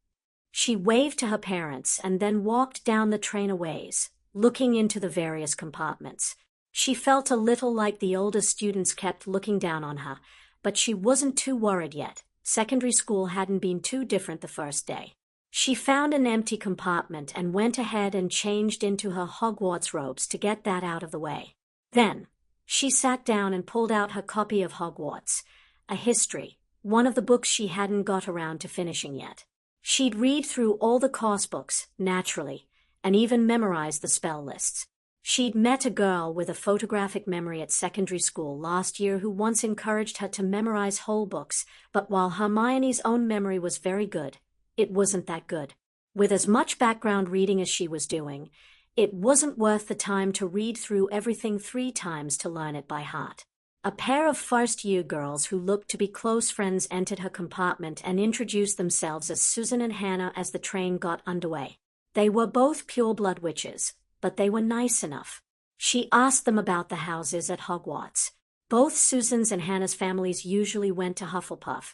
She waved to her parents and then walked down the train a ways, looking into the various compartments. She felt a little like the older students kept looking down on her, but she wasn't too worried yet. Secondary school hadn't been too different the first day. She found an empty compartment and went ahead and changed into her Hogwarts robes to get that out of the way. Then, she sat down and pulled out her copy of Hogwarts, a history, one of the books she hadn't got around to finishing yet. She'd read through all the course books, naturally, and even memorized the spell lists. She'd met a girl with a photographic memory at secondary school last year who once encouraged her to memorize whole books, but while Hermione's own memory was very good, it wasn't that good. With as much background reading as she was doing, it wasn't worth the time to read through everything 3 times to learn it by heart. A pair of first-year girls who looked to be close friends entered her compartment and introduced themselves as Susan and Hannah as the train got underway. They were both pure-blood witches, but they were nice enough. She asked them about the houses at Hogwarts. Both Susan's and Hannah's families usually went to Hufflepuff,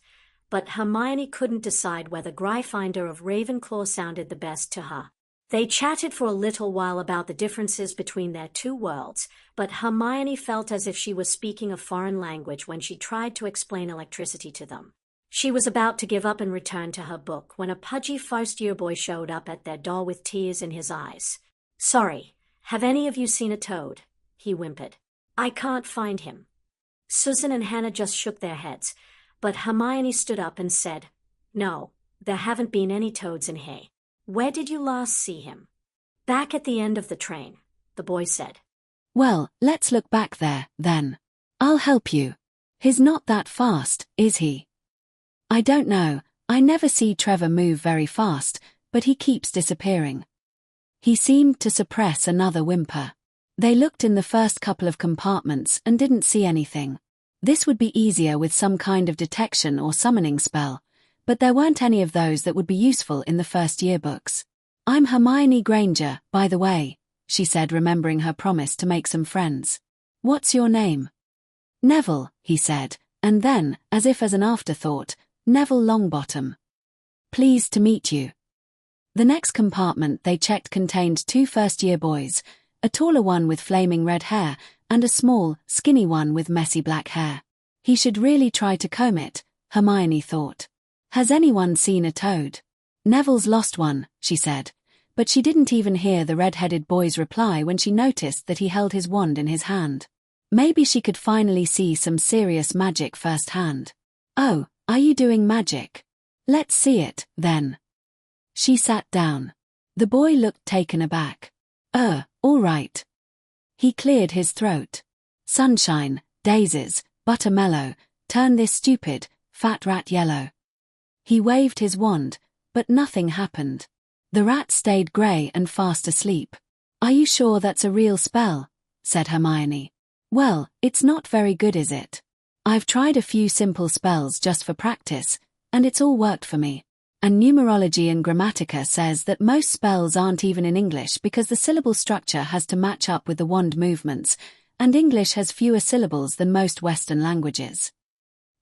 but Hermione couldn't decide whether Gryffindor of Ravenclaw sounded the best to her. They chatted for a little while about the differences between their 2 worlds, but Hermione felt as if she was speaking a foreign language when she tried to explain electricity to them. She was about to give up and return to her book when a pudgy first-year boy showed up at their door with tears in his eyes. Sorry, have any of you seen a toad? He whimpered. I can't find him. Susan and Hannah just shook their heads, but Hermione stood up and said, No, there haven't been any toads in hay. Where did you last see him? Back at the end of the train, the boy said. Well, let's look back there, then. I'll help you. He's not that fast, is he? I don't know, I never see Trevor move very fast, but he keeps disappearing. He seemed to suppress another whimper. They looked in the first couple of compartments and didn't see anything. This would be easier with some kind of detection or summoning spell, but there weren't any of those that would be useful in the first year books. I'm Hermione Granger, by the way, she said, remembering her promise to make some friends. What's your name? Neville, he said, and then, as if as an afterthought, Neville Longbottom. Pleased to meet you. The next compartment they checked contained 2 first-year boys, a taller one with flaming red hair, and a small, skinny one with messy black hair. He should really try to comb it, Hermione thought. Has anyone seen a toad? Neville's lost one, she said, but she didn't even hear the red-headed boy's reply when she noticed that he held his wand in his hand. Maybe she could finally see some serious magic firsthand. Oh, are you doing magic? Let's see it, then. She sat down. The boy looked taken aback. All right. He cleared his throat. Sunshine, daisies, buttermellow, turn this stupid, fat rat yellow. He waved his wand, but nothing happened. The rat stayed grey and fast asleep. Are you sure that's a real spell? Said Hermione. Well, it's not very good, is it? I've tried a few simple spells just for practice, and it's all worked for me. And numerology and grammatica says that most spells aren't even in English because the syllable structure has to match up with the wand movements, and English has fewer syllables than most Western languages.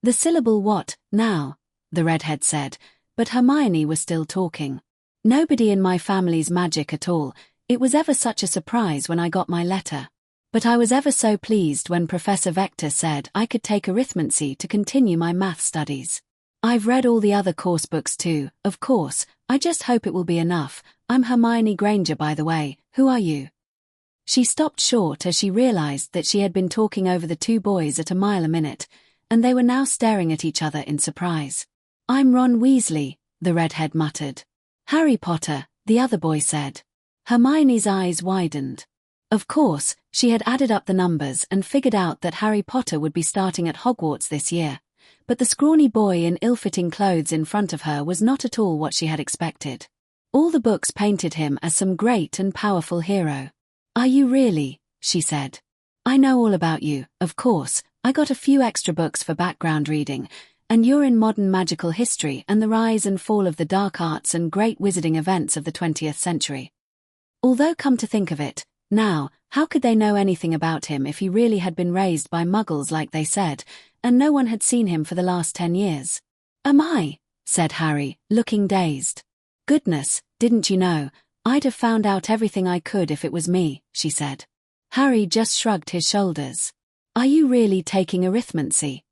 The syllable what, now? The redhead said, but Hermione was still talking. Nobody in my family's magic at all. It was ever such a surprise when I got my letter. But I was ever so pleased when Professor Vector said I could take Arithmancy to continue my math studies. I've read all the other course books too, of course, I just hope it will be enough. I'm Hermione Granger, by the way, who are you? She stopped short as she realized that she had been talking over the 2 boys at a mile a minute, and they were now staring at each other in surprise. I'm Ron Weasley, the redhead muttered. Harry Potter, the other boy said. Hermione's eyes widened. Of course, she had added up the numbers and figured out that Harry Potter would be starting at Hogwarts this year. But the scrawny boy in ill-fitting clothes in front of her was not at all what she had expected. All the books painted him as some great and powerful hero. Are you really? She said. I know all about you, of course. I got a few extra books for background reading, and you're in modern magical history and the rise and fall of the dark arts and great wizarding events of the 20th century. Although, come to think of it, now, how could they know anything about him if he really had been raised by muggles like they said, and no one had seen him for the last 10 years? Am I? Said Harry, looking dazed. Goodness, didn't you know? I'd have found out everything I could if it was me, she said. Harry just shrugged his shoulders. Are you really taking Arithmancy?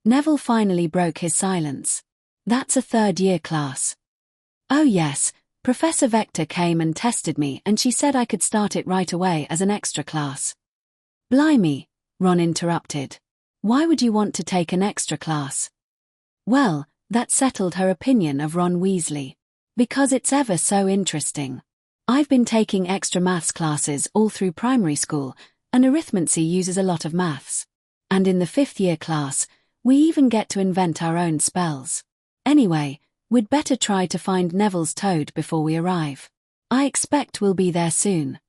Neville finally broke his silence. That's a 3rd-year class. Oh yes, Professor Vector came and tested me and she said I could start it right away as an extra class. Blimey, Ron interrupted. Why would you want to take an extra class? Well, that settled her opinion of Ron Weasley. Because it's ever so interesting. I've been taking extra maths classes all through primary school, and Arithmancy uses a lot of maths. And in the 5th-year class, we even get to invent our own spells. Anyway, we'd better try to find Neville's toad before we arrive. I expect we'll be there soon.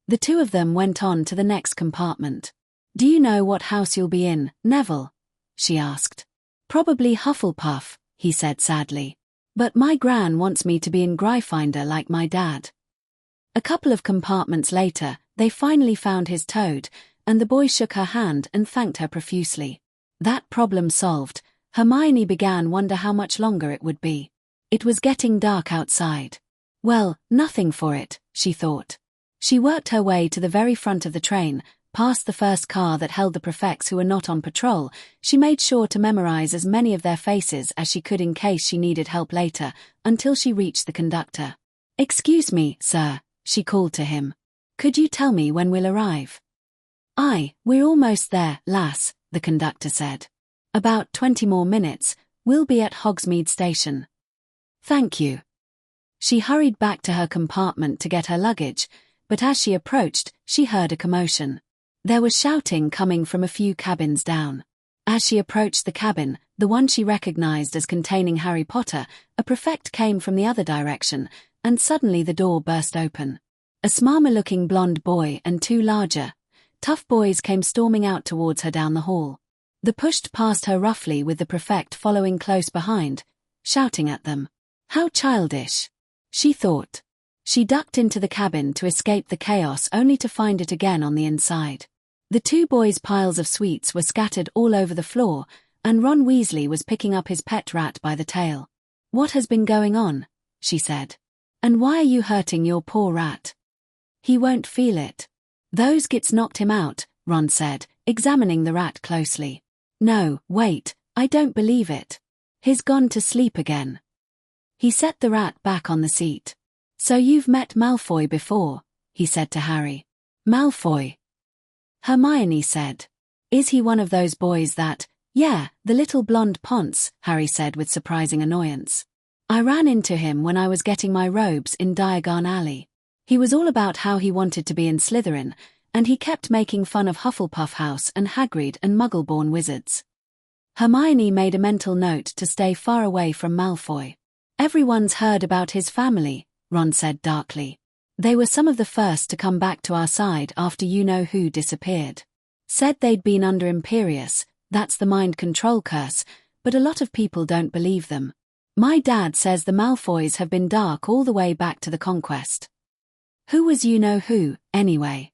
The 2 of them went on to the next compartment. Do you know what house you'll be in, Neville? She asked. Probably Hufflepuff, he said sadly. But my gran wants me to be in Gryffindor like my dad. A couple of compartments later, they finally found his toad, and the boy shook her hand and thanked her profusely. That problem solved, Hermione began wonder how much longer it would be. It was getting dark outside. Well, nothing for it, she thought. She worked her way to the very front of the train, past the first car that held the prefects who were not on patrol. She made sure to memorize as many of their faces as she could in case she needed help later, until she reached the conductor. Excuse me, sir, she called to him. Could you tell me when we'll arrive? Aye, we're almost there, lass, the conductor said. About 20 more minutes, We'll be at Hogsmeade Station. Thank you. She hurried back to her compartment to get her luggage, but as she approached, she heard a commotion. There was shouting coming from a few cabins down. As she approached the cabin, the one she recognized as containing Harry Potter, a prefect came from the other direction, and suddenly the door burst open. A smarmy-looking blonde boy and two larger, tough boys came storming out towards her down the hall. They pushed past her roughly with the prefect following close behind, shouting at them. How childish, she thought. She ducked into the cabin to escape the chaos only to find it again on the inside. The two boys' piles of sweets were scattered all over the floor, and Ron Weasley was picking up his pet rat by the tail. What has been going on? She said. And why are you hurting your poor rat? He won't feel it. Those gits knocked him out, Ron said, examining the rat closely. No, wait, I don't believe it. He's gone to sleep again. He set the rat back on the seat. So you've met Malfoy before, he said to Harry. Malfoy? Hermione said. Is he one of those boys that— Yeah, the little blonde ponce, Harry said with surprising annoyance. I ran into him when I was getting my robes in Diagon Alley. He was all about how he wanted to be in Slytherin, and he kept making fun of Hufflepuff House and Hagrid and Muggle-born wizards. Hermione made a mental note to stay far away from Malfoy. Everyone's heard about his family, Ron said darkly. They were some of the first to come back to our side after you-know-who disappeared. Said they'd been under Imperius, that's the mind control curse, but a lot of people don't believe them. My dad says the Malfoys have been dark all the way back to the Conquest. Who was you-know-who, anyway?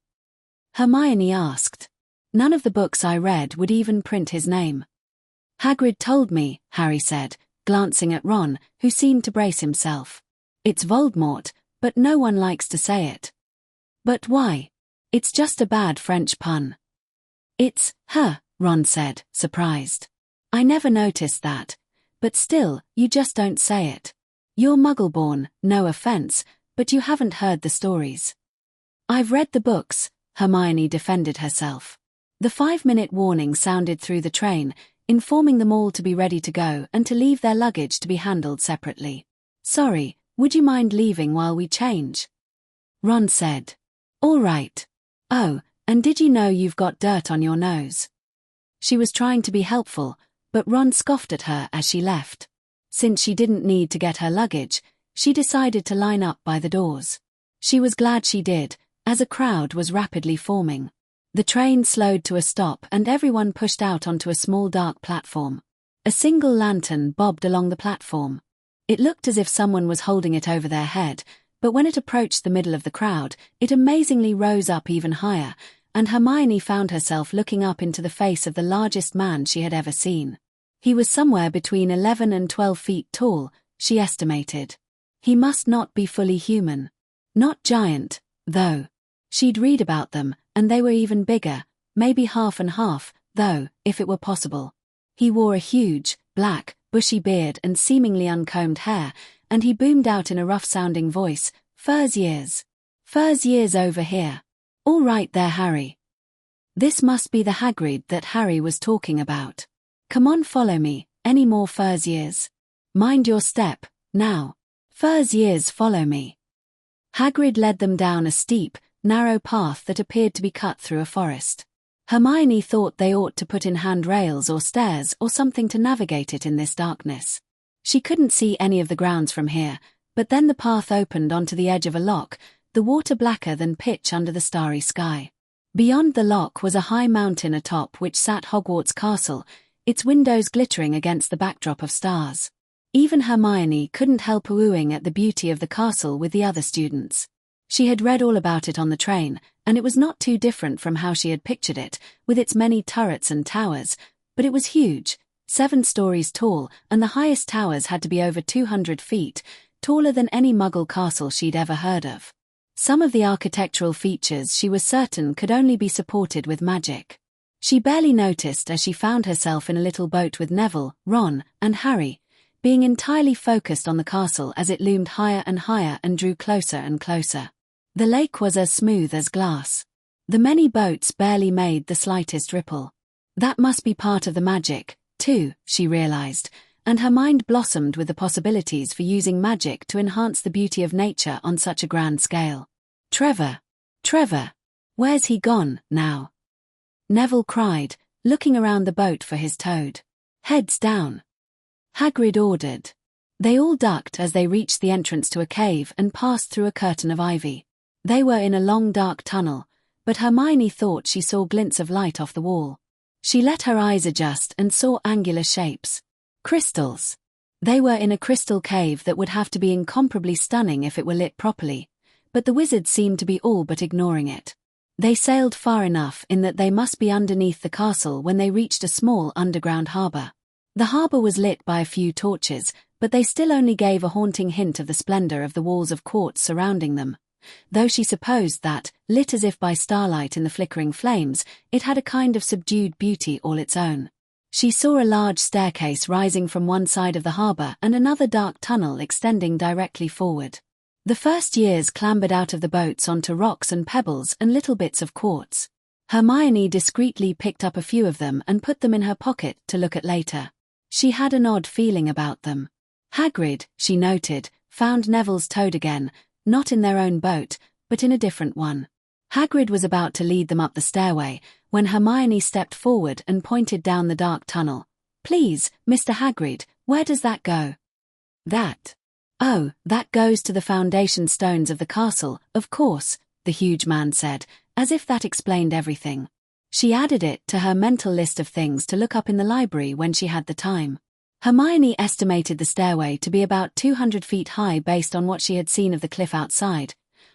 Hermione asked. None of the books I read would even print his name. Hagrid told me, Harry said, glancing at Ron, who seemed to brace himself. It's Voldemort, but no one likes to say it. But why? It's just a bad French pun. It's, Ron said, surprised. I never noticed that. But still, you just don't say it. You're Muggle-born, no offense, but you haven't heard the stories. I've read the books, Hermione defended herself. The 5-minute warning sounded through the train, informing them all to be ready to go and to leave their luggage to be handled separately. Sorry, would you mind leaving while we change? Ron said. All right. Oh, and did you know you've got dirt on your nose? She was trying to be helpful, but Ron scoffed at her as she left. Since she didn't need to get her luggage, she decided to line up by the doors. She was glad she did, as a crowd was rapidly forming. The train slowed to a stop and everyone pushed out onto a small dark platform. A single lantern bobbed along the platform. It looked as if someone was holding it over their head, but when it approached the middle of the crowd, it amazingly rose up even higher, and Hermione found herself looking up into the face of the largest man she had ever seen. He was somewhere between 11 and 12 feet tall, she estimated. He must not be fully human. Not giant, though. She'd read about them, and they were even bigger, maybe half and half, though, if it were possible. He wore a huge, black, bushy beard and seemingly uncombed hair, and he boomed out in a rough-sounding voice, Fur's years. Fur's years over here. All right there, Harry. This must be the Hagrid that Harry was talking about. Come on, follow me, any more Fur's years? Mind your step, now. Fur's years, follow me. Hagrid led them down a steep, narrow path that appeared to be cut through a forest. Hermione thought they ought to put in handrails or stairs or something to navigate it in this darkness. She couldn't see any of the grounds from here, but then the path opened onto the edge of a loch, the water blacker than pitch under the starry sky. Beyond the loch was a high mountain atop which sat Hogwarts Castle, its windows glittering against the backdrop of stars. Even Hermione couldn't help wooing at the beauty of the castle with the other students. She had read all about it on the train, and it was not too different from how she had pictured it, with its many turrets and towers, but it was huge, 7 stories tall, and the highest towers had to be over 200 feet, taller than any Muggle castle she'd ever heard of. Some of the architectural features she was certain could only be supported with magic. She barely noticed as she found herself in a little boat with Neville, Ron, and Harry, being entirely focused on the castle as it loomed higher and higher and drew closer and closer. The lake was as smooth as glass. The many boats barely made the slightest ripple. That must be part of the magic, too, she realized, and her mind blossomed with the possibilities for using magic to enhance the beauty of nature on such a grand scale. Trevor! Where's he gone, now? Neville cried, looking around the boat for his toad. Heads down! Hagrid ordered. They all ducked as they reached the entrance to a cave and passed through a curtain of ivy. They were in a long dark tunnel, but Hermione thought she saw glints of light off the wall. She let her eyes adjust and saw angular shapes. Crystals. They were in a crystal cave that would have to be incomparably stunning if it were lit properly, but the wizards seemed to be all but ignoring it. They sailed far enough in that they must be underneath the castle when they reached a small underground harbour. The harbour was lit by a few torches, but they still only gave a haunting hint of the splendour of the walls of quartz surrounding them, though she supposed that, lit as if by starlight in the flickering flames, it had a kind of subdued beauty all its own. She saw a large staircase rising from one side of the harbour and another dark tunnel extending directly forward. The first years clambered out of the boats onto rocks and pebbles and little bits of quartz. Hermione discreetly picked up a few of them and put them in her pocket to look at later. She had an odd feeling about them. Hagrid, she noted, found Neville's toad again, not in their own boat, but in a different one. Hagrid was about to lead them up the stairway, when Hermione stepped forward and pointed down the dark tunnel. "Please, Mr. Hagrid, where does that go?" "That? Oh, that goes to the foundation stones of the castle, of course," the huge man said, as if that explained everything. She added it to her mental list of things to look up in the library when she had the time. Hermione estimated the stairway to be about 200 feet high based on what she had seen of the cliff outside,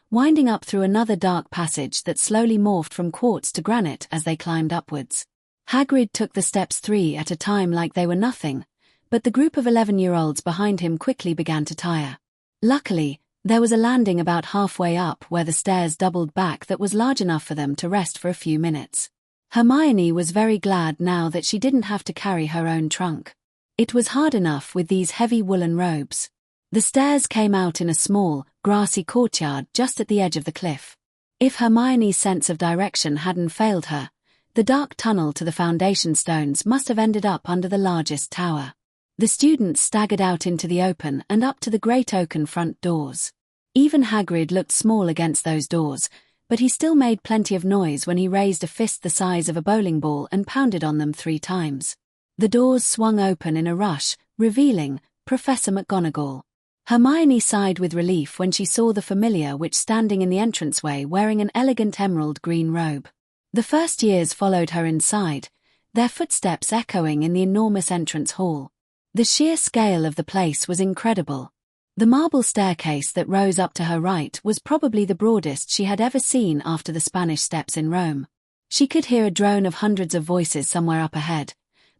winding up through another dark passage that slowly morphed from quartz to granite as they climbed upwards. Hagrid took the steps 3 at a time like they were nothing, but the group of 11-year-olds behind him quickly began to tire. Luckily, there was a landing about halfway up where the stairs doubled back that was large enough for them to rest for a few minutes. Hermione was very glad now that she didn't have to carry her own trunk. It was hard enough with these heavy woolen robes. The stairs came out in a small, grassy courtyard just at the edge of the cliff. If Hermione's sense of direction hadn't failed her, the dark tunnel to the foundation stones must have ended up under the largest tower. The students staggered out into the open and up to the great oaken front doors. Even Hagrid looked small against those doors, but he still made plenty of noise when he raised a fist the size of a bowling ball and pounded on them 3 times. The doors swung open in a rush, revealing Professor McGonagall. Hermione sighed with relief when she saw the familiar witch standing in the entranceway wearing an elegant emerald green robe. The first years followed her inside, their footsteps echoing in the enormous entrance hall. The sheer scale of the place was incredible. The marble staircase that rose up to her right was probably the broadest she had ever seen after the Spanish Steps in Rome. She could hear a drone of hundreds of voices somewhere up ahead,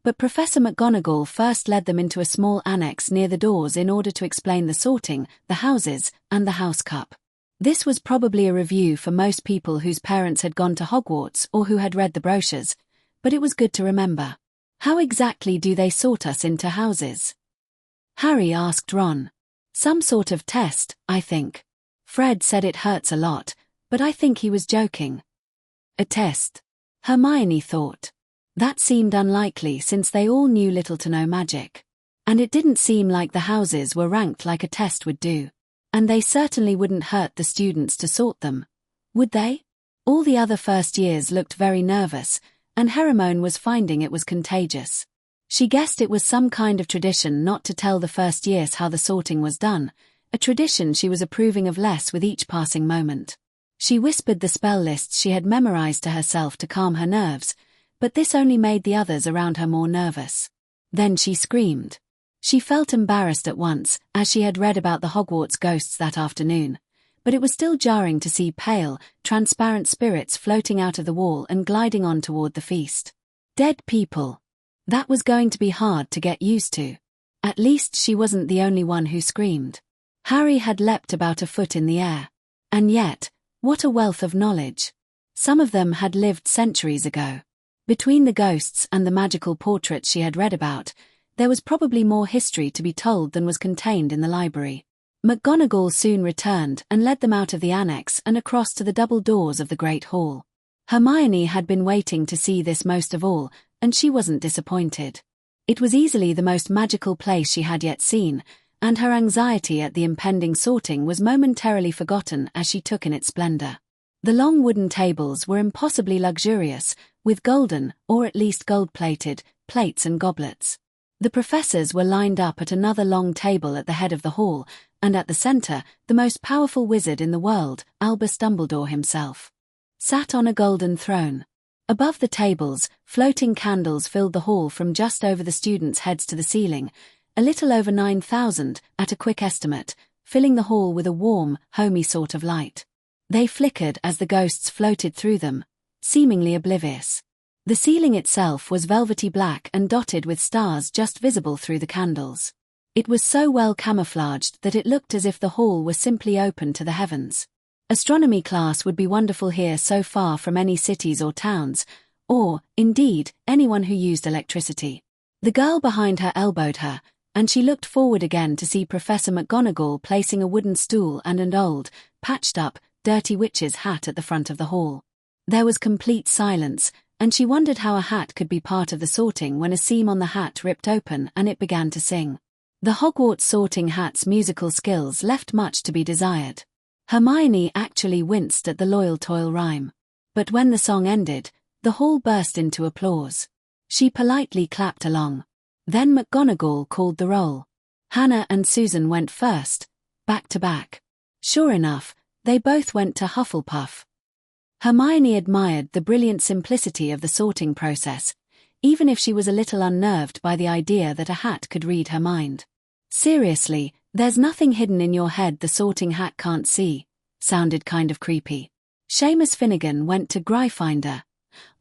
but Professor McGonagall first led them into a small annex near the doors in order to explain the sorting, the houses, and the house cup. This was probably a review for most people whose parents had gone to Hogwarts or who had read the brochures, but it was good to remember. "How exactly do they sort us into houses?" Harry asked Ron. "Some sort of test, I think." Fred said it hurts a lot, but I think he was joking. A test? Hermione thought. That seemed unlikely since they all knew little to no magic. And it didn't seem like the houses were ranked like a test would do. And they certainly wouldn't hurt the students to sort them. Would they? All the other first years looked very nervous, and Hermione was finding it was contagious. She guessed it was some kind of tradition not to tell the first years how the sorting was done, a tradition she was approving of less with each passing moment. She whispered the spell lists she had memorized to herself to calm her nerves, but this only made the others around her more nervous. Then she screamed. She felt embarrassed at once, as she had read about the Hogwarts ghosts that afternoon, but it was still jarring to see pale, transparent spirits floating out of the wall and gliding on toward the feast. Dead people. That was going to be hard to get used to. At least she wasn't the only one who screamed. Harry had leapt about a foot in the air. And yet, what a wealth of knowledge. Some of them had lived centuries ago. Between the ghosts and the magical portraits she had read about, there was probably more history to be told than was contained in the library. McGonagall soon returned and led them out of the annex and across to the double doors of the Great Hall. Hermione had been waiting to see this most of all, and she wasn't disappointed. It was easily the most magical place she had yet seen, and her anxiety at the impending sorting was momentarily forgotten as she took in its splendor. The long wooden tables were impossibly luxurious, with golden, or at least gold-plated, plates and goblets. The professors were lined up at another long table at the head of the hall, and at the center, the most powerful wizard in the world, Albus Dumbledore himself, sat on a golden throne. Above the tables, floating candles filled the hall from just over the students' heads to the ceiling, a little over 9,000, at a quick estimate, filling the hall with a warm, homey sort of light. They flickered as the ghosts floated through them, seemingly oblivious. The ceiling itself was velvety black and dotted with stars just visible through the candles. It was so well camouflaged that it looked as if the hall were simply open to the heavens. Astronomy class would be wonderful here, so far from any cities or towns, or, indeed, anyone who used electricity. The girl behind her elbowed her, and she looked forward again to see Professor McGonagall placing a wooden stool and an old, patched-up, dirty witch's hat at the front of the hall. There was complete silence, and she wondered how a hat could be part of the sorting when a seam on the hat ripped open and it began to sing. The Hogwarts sorting hat's musical skills left much to be desired. Hermione actually winced at the loyal toil rhyme. But when the song ended, the hall burst into applause. She politely clapped along. Then McGonagall called the roll. Hannah and Susan went first, back to back. Sure enough, they both went to Hufflepuff. Hermione admired the brilliant simplicity of the sorting process, even if she was a little unnerved by the idea that a hat could read her mind. Seriously, there's nothing hidden in your head the sorting hat can't see, sounded kind of creepy. Seamus Finnegan went to Gryffindor.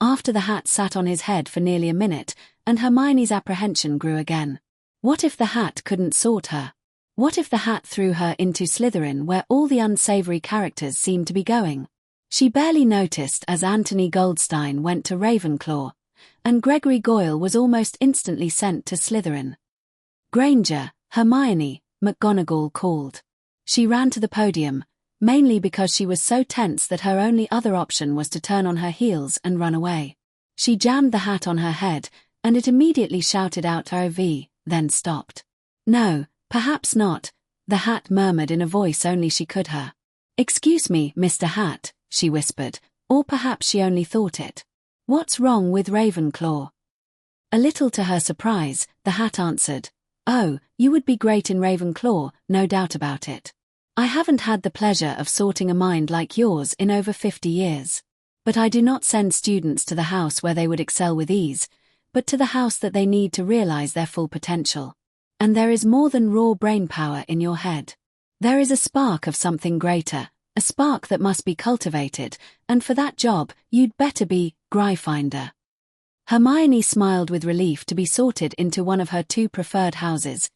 After the hat sat on his head for nearly a minute, and Hermione's apprehension grew again. What if the hat couldn't sort her? What if the hat threw her into Slytherin, where all the unsavory characters seemed to be going? She barely noticed as Anthony Goldstein went to Ravenclaw, and Gregory Goyle was almost instantly sent to Slytherin. Granger, Hermione, McGonagall called. She ran to the podium, mainly because she was so tense that her only other option was to turn on her heels and run away. She jammed the hat on her head, and it immediately shouted out "OV," then stopped. No, perhaps not, the hat murmured in a voice only she could hear. "Excuse me, Mr. Hat," she whispered, or perhaps she only thought it. "What's wrong with Ravenclaw?" A little to her surprise, the hat answered, "Oh, you would be great in Ravenclaw, no doubt about it. I haven't had the pleasure of sorting a mind like yours in over 50 years. But I do not send students to the house where they would excel with ease, but to the house that they need to realize their full potential. And there is more than raw brain power in your head. There is a spark of something greater, a spark that must be cultivated, and for that job, you'd better be Gryffindor." Hermione smiled with relief to be sorted into one of her two preferred houses,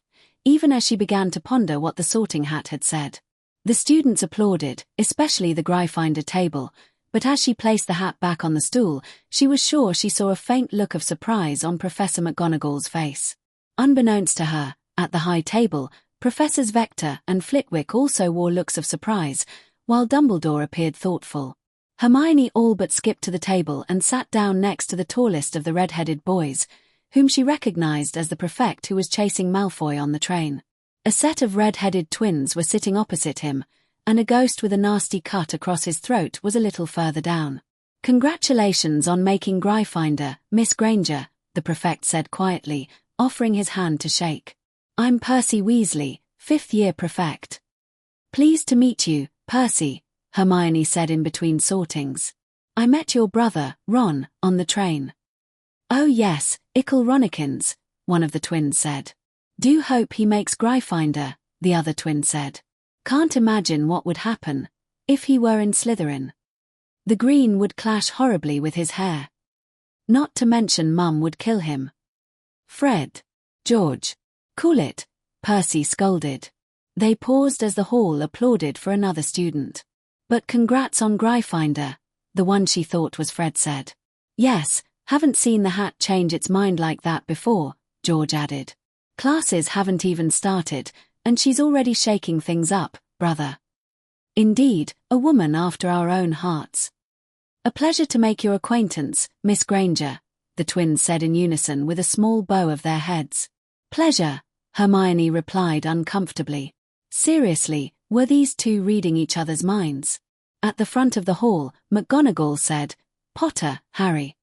even as she began to ponder what the sorting hat had said. The students applauded, especially the Gryffindor table, but as she placed the hat back on the stool, she was sure she saw a faint look of surprise on Professor McGonagall's face. Unbeknownst to her, at the high table, Professors Vector and Flitwick also wore looks of surprise, while Dumbledore appeared thoughtful. Hermione all but skipped to the table and sat down next to the tallest of the red-headed boys, whom she recognized as the prefect who was chasing Malfoy on the train. A set of red-headed twins were sitting opposite him, and a ghost with a nasty cut across his throat was a little further down. "Congratulations on making Gryffindor, Miss Granger," the prefect said quietly, offering his hand to shake. "I'm Percy Weasley, 5th-year prefect." "Pleased to meet you, Percy," Hermione said in between sortings. "I met your brother, Ron, on the train." "Oh yes, Ickle Ronnikins," one of the twins said. "Do hope he makes Gryffindor," the other twin said. "Can't imagine what would happen if he were in Slytherin. The green would clash horribly with his hair. Not to mention Mum would kill him." "Fred. George. Cool it," Percy scolded. They paused as the hall applauded for another student. "But congrats on Gryffindor," the one she thought was Fred said. "Yes, haven't seen the hat change its mind like that before," George added. "Classes haven't even started, and she's already shaking things up, brother. Indeed, a woman after our own hearts." "A pleasure to make your acquaintance, Miss Granger," the twins said in unison with a small bow of their heads. Pleasure, Hermione replied uncomfortably. Seriously, were these two reading each other's minds? At the front of the hall, McGonagall said, Potter, Harry.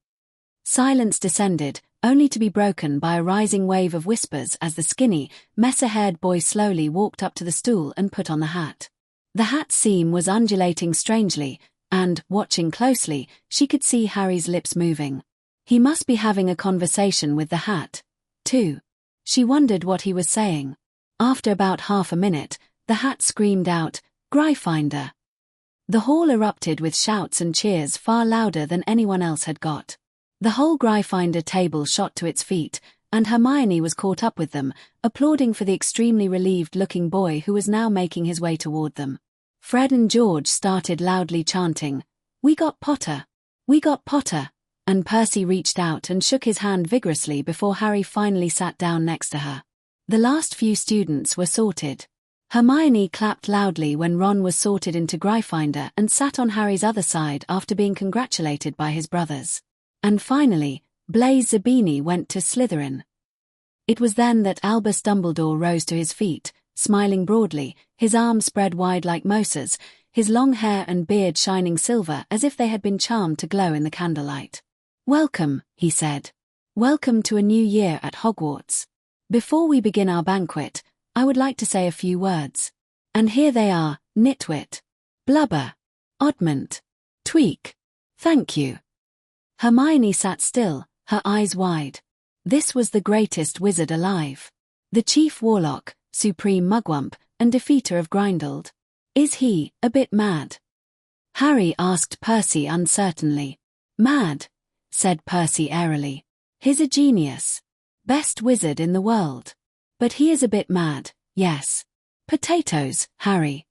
Silence descended, only to be broken by a rising wave of whispers as the skinny, messer-haired boy slowly walked up to the stool and put on the hat. The hat's seam was undulating strangely, and, watching closely, she could see Harry's lips moving. He must be having a conversation with the hat, too. She wondered what he was saying. After about half a minute, the hat screamed out, Gryffindor. The hall erupted with shouts and cheers far louder than anyone else had got. The whole Gryffindor table shot to its feet, and Hermione was caught up with them, applauding for the extremely relieved-looking boy who was now making his way toward them. Fred and George started loudly chanting, We got Potter! We got Potter! And Percy reached out and shook his hand vigorously before Harry finally sat down next to her. The last few students were sorted. Hermione clapped loudly when Ron was sorted into Gryffindor and sat on Harry's other side after being congratulated by his brothers. And finally, Blaise Zabini went to Slytherin. It was then that Albus Dumbledore rose to his feet, smiling broadly, his arms spread wide like Moses, his long hair and beard shining silver as if they had been charmed to glow in the candlelight. Welcome, he said. Welcome to a new year at Hogwarts. Before we begin our banquet, I would like to say a few words. And here they are, nitwit, blubber, oddment, tweak, thank you. Hermione sat still, her eyes wide. This was the greatest wizard alive. The chief warlock, supreme mugwump, and defeater of Grindelwald. Is he a bit mad? Harry asked Percy uncertainly. Mad, said Percy airily. He's a genius. Best wizard in the world. But he is a bit mad, yes. Potatoes, Harry.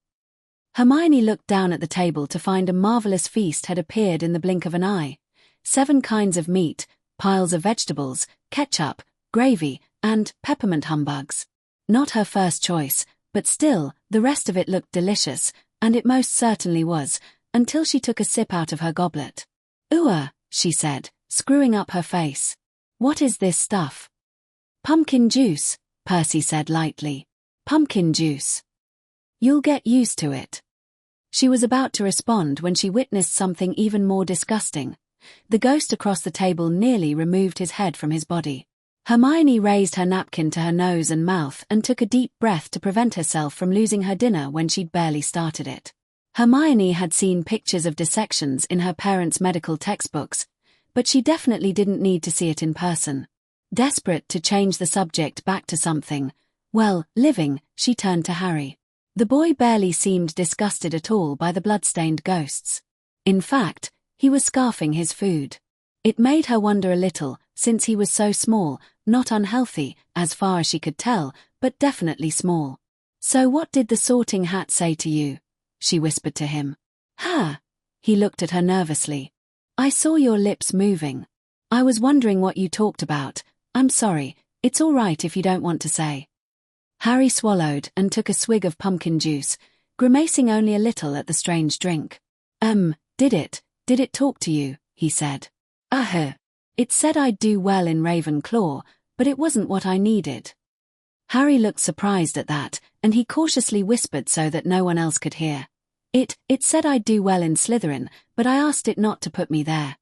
Hermione looked down at the table to find a marvelous feast had appeared in the blink of an eye. 7 kinds of meat, piles of vegetables, ketchup, gravy, and peppermint humbugs. Not her first choice, but still, the rest of it looked delicious, and it most certainly was, until she took a sip out of her goblet. Ooh, she said, screwing up her face. What is this stuff? Pumpkin juice, Percy said lightly. Pumpkin juice. You'll get used to it. She was about to respond when she witnessed something even more disgusting. The ghost across the table nearly removed his head from his body. Hermione raised her napkin to her nose and mouth and took a deep breath to prevent herself from losing her dinner when she'd barely started it. Hermione had seen pictures of dissections in her parents' medical textbooks, but she definitely didn't need to see it in person. Desperate to change the subject back to something, well, living, she turned to Harry. The boy barely seemed disgusted at all by the blood-stained ghosts. In fact, he was scarfing his food. It made her wonder a little, since he was so small, not unhealthy, as far as she could tell, but definitely small. So what did the sorting hat say to you? She whispered to him. Ha! He looked at her nervously. I saw your lips moving. I was wondering what you talked about. I'm sorry, it's all right if you don't want to say. Harry swallowed and took a swig of pumpkin juice, grimacing only a little at the strange drink. Did it talk to you? He said. It said I'd do well in Ravenclaw, but it wasn't what I needed. Harry looked surprised at that, and he cautiously whispered so that no one else could hear. It said I'd do well in Slytherin, but I asked it not to put me there.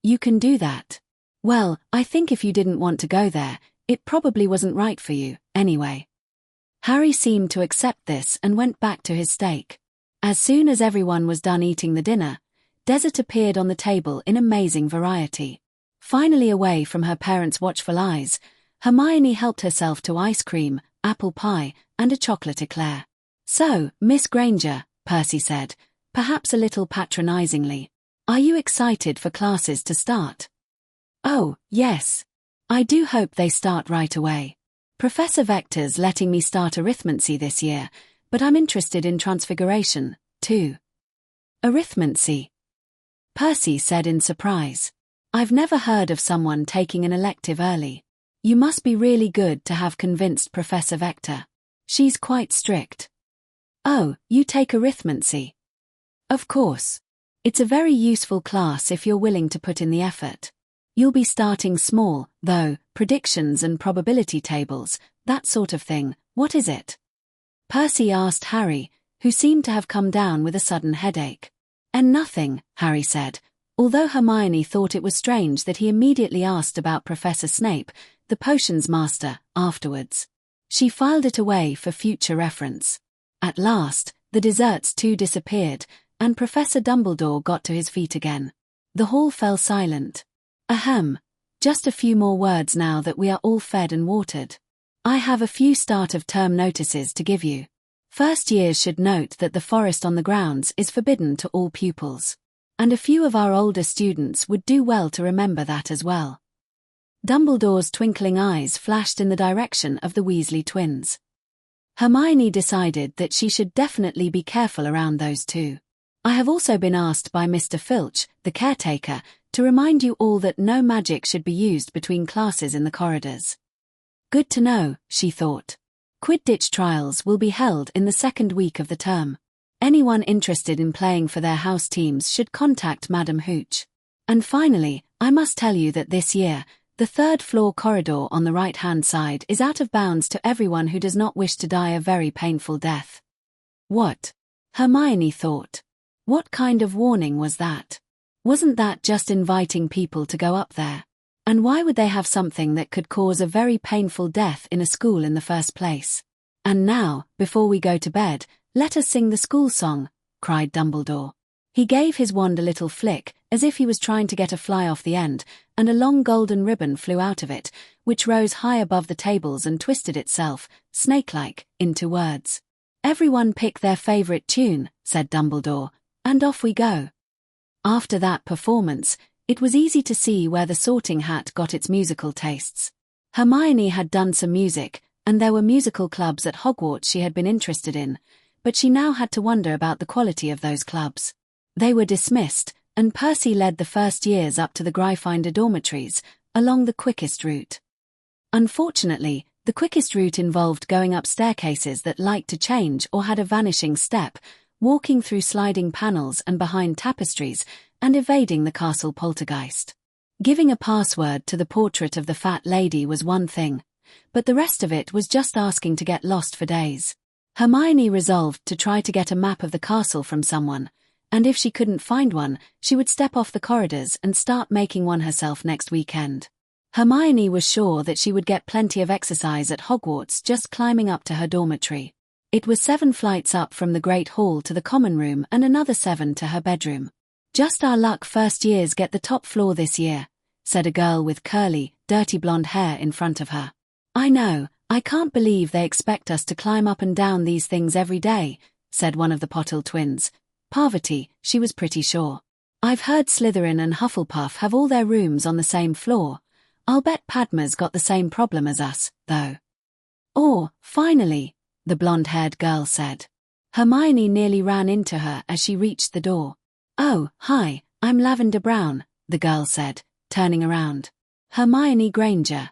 You can do that. Well, I think if you didn't want to go there, it probably wasn't right for you, anyway. Harry seemed to accept this and went back to his steak. As soon as everyone was done eating the dinner, dessert appeared on the table in amazing variety. Finally away from her parents' watchful eyes, Hermione helped herself to ice cream, apple pie, and a chocolate eclair. So, Miss Granger, Percy said, perhaps a little patronizingly, are you excited for classes to start? Oh, yes. I do hope they start right away. Professor Vector's letting me start Arithmancy this year, but I'm interested in Transfiguration, too. Arithmancy? Percy said in surprise. I've never heard of someone taking an elective early. You must be really good to have convinced Professor Vector. She's quite strict. Oh, you take Arithmancy? Of course. It's a very useful class if you're willing to put in the effort. You'll be starting small, though, predictions and probability tables, that sort of thing. What is it?" Percy asked Harry, who seemed to have come down with a sudden headache. "And nothing," Harry said, although Hermione thought it was strange that he immediately asked about Professor Snape, the potions master, afterwards. She filed it away for future reference. At last, the desserts too disappeared, and Professor Dumbledore got to his feet again. The hall fell silent. "Ahem. Just a few more words now that we are all fed and watered. I have a few start-of-term notices to give you. First years should note that the forest on the grounds is forbidden to all pupils. And a few of our older students would do well to remember that as well." Dumbledore's twinkling eyes flashed in the direction of the Weasley twins. Hermione decided that she should definitely be careful around those two. "I have also been asked by Mr. Filch, the caretaker, to remind you all that no magic should be used between classes in the corridors." Good to know, she thought. Quidditch trials will be held in the second week of the term. Anyone interested in playing for their house teams should contact Madam Hooch. And finally, I must tell you that this year, the third-floor corridor on the right-hand side is out of bounds to everyone who does not wish to die a very painful death. What? Hermione thought. What kind of warning was that? Wasn't that just inviting people to go up there? And why would they have something that could cause a very painful death in a school in the first place? "And now, before we go to bed, let us sing the school song," cried Dumbledore. He gave his wand a little flick, as if he was trying to get a fly off the end, and a long golden ribbon flew out of it, which rose high above the tables and twisted itself, snake-like, into words. "Everyone pick their favorite tune," said Dumbledore, "and off we go." After that performance, it was easy to see where the Sorting Hat got its musical tastes. Hermione had done some music, and there were musical clubs at Hogwarts she had been interested in, but she now had to wonder about the quality of those clubs. They were dismissed, and Percy led the first years up to the Gryffindor dormitories, along the quickest route. Unfortunately, the quickest route involved going up staircases that liked to change or had a vanishing step, walking through sliding panels and behind tapestries, and evading the castle poltergeist. Giving a password to the portrait of the fat lady was one thing, but the rest of it was just asking to get lost for days. Hermione resolved to try to get a map of the castle from someone, and if she couldn't find one, she would step off the corridors and start making one herself next weekend. Hermione was sure that she would get plenty of exercise at Hogwarts just climbing up to her dormitory. It was 7 flights up from the Great Hall to the common room and another 7 to her bedroom. "Just our luck first years get the top floor this year," said a girl with curly, dirty blonde hair in front of her. "I know, I can't believe they expect us to climb up and down these things every day," said one of the Pottle twins. Parvati, she was pretty sure. "I've heard Slytherin and Hufflepuff have all their rooms on the same floor. I'll bet Padma's got the same problem as us, though." "Or, finally," the blonde-haired girl said. Hermione nearly ran into her as she reached the door. "Oh, hi, I'm Lavender Brown," the girl said, turning around. "Hermione Granger."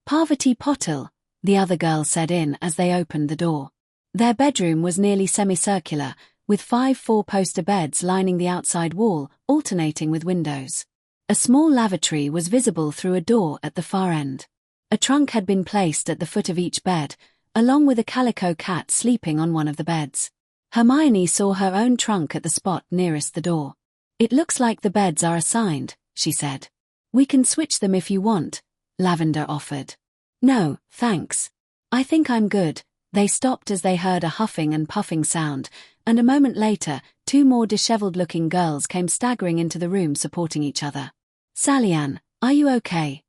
"Parvati Pottle," the other girl said in as they opened the door. Their bedroom was nearly semicircular, with 5 4-poster beds lining the outside wall, alternating with windows. A small lavatory was visible through a door at the far end. A trunk had been placed at the foot of each bed, along with a calico cat sleeping on one of the beds. Hermione saw her own trunk at the spot nearest the door. "It looks like the beds are assigned," she said. "We can switch them if you want," Lavender offered. "No, thanks. I think I'm good." They stopped as they heard a huffing and puffing sound, and a moment later, 2 more disheveled-looking girls came staggering into the room supporting each other. "Sally-Ann, are you okay?"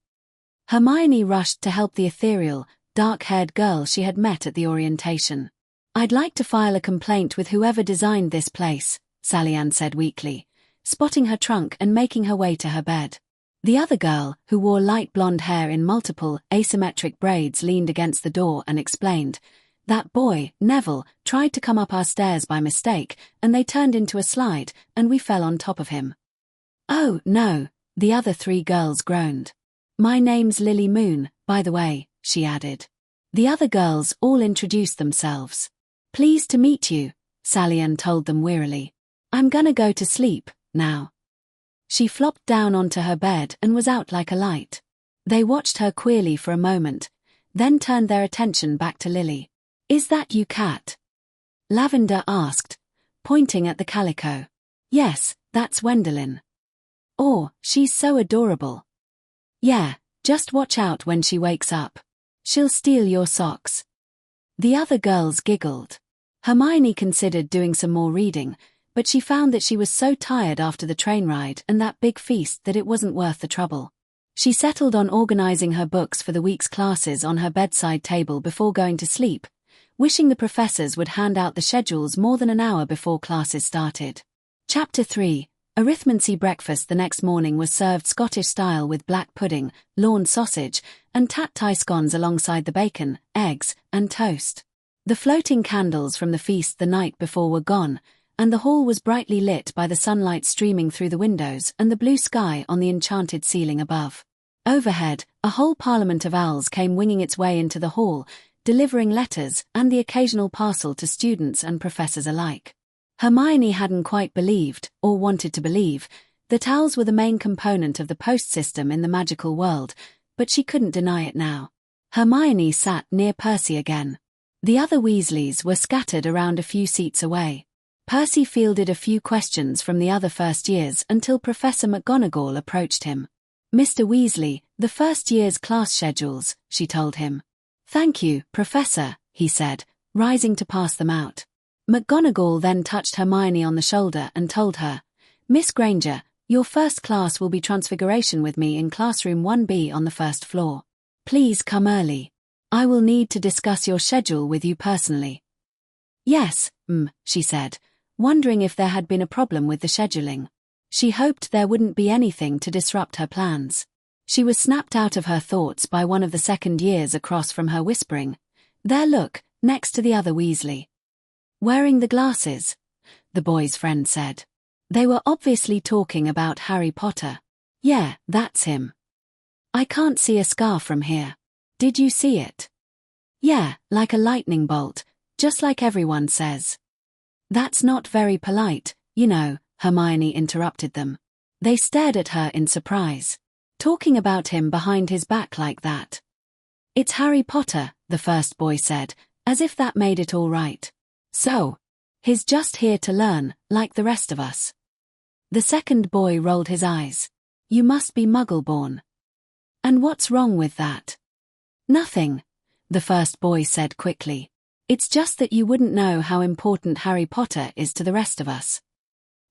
Hermione rushed to help the ethereal, dark-haired girl she had met at the orientation. "I'd like to file a complaint with whoever designed this place," Sally-Ann said weakly, spotting her trunk and making her way to her bed. The other girl, who wore light blonde hair in multiple, asymmetric braids, leaned against the door and explained, "That boy, Neville, tried to come up our stairs by mistake, and they turned into a slide, and we fell on top of him." "Oh, no," the other 3 girls groaned. "My name's Lily Moon, by the way," she added. The other girls all introduced themselves. "Pleased to meet you," Sally-Ann told them wearily. "I'm gonna go to sleep, now." She flopped down onto her bed and was out like a light. They watched her queerly for a moment, then turned their attention back to Lily. "Is that you, Cat?" Lavender asked, pointing at the calico. "Yes, that's Wendelin. Oh, she's so adorable." "Yeah, just watch out when she wakes up. She'll steal your socks." The other girls giggled. Hermione considered doing some more reading, but she found that she was so tired after the train ride and that big feast that it wasn't worth the trouble. She settled on organizing her books for the week's classes on her bedside table before going to sleep, wishing the professors would hand out the schedules more than an hour before classes started. Chapter 3. Arithmancy breakfast the next morning was served Scottish-style with black pudding, lawn sausage, and tat-tie scones alongside the bacon, eggs, and toast. The floating candles from the feast the night before were gone, and the hall was brightly lit by the sunlight streaming through the windows and the blue sky on the enchanted ceiling above. Overhead, a whole parliament of owls came winging its way into the hall, delivering letters and the occasional parcel to students and professors alike. Hermione hadn't quite believed, or wanted to believe, that owls were the main component of the post system in the magical world, but she couldn't deny it now. Hermione sat near Percy again. The other Weasleys were scattered around a few seats away. Percy fielded a few questions from the other first years until Professor McGonagall approached him. "Mr. Weasley, the first year's class schedules," she told him. "Thank you, Professor," he said, rising to pass them out. McGonagall then touched Hermione on the shoulder and told her, "Miss Granger, your first class will be Transfiguration with me in classroom 1B on the first floor. Please come early. I will need to discuss your schedule with you personally." "Yes, she said, wondering if there had been a problem with the scheduling. She hoped there wouldn't be anything to disrupt her plans. She was snapped out of her thoughts by one of the second years across from her whispering, "There, look, next to the other Weasley. Wearing the glasses," the boy's friend said. They were obviously talking about Harry Potter. "Yeah, that's him. I can't see a scar from here. Did you see it?" "Yeah, like a lightning bolt, just like everyone says." "That's not very polite, you know," Hermione interrupted them. They stared at her in surprise. "Talking about him behind his back like that." "It's Harry Potter," the first boy said, as if that made it all right. "So, he's just here to learn, like the rest of us." The second boy rolled his eyes. "You must be Muggle-born." "And what's wrong with that?" "Nothing," the first boy said quickly. "It's just that you wouldn't know how important Harry Potter is to the rest of us."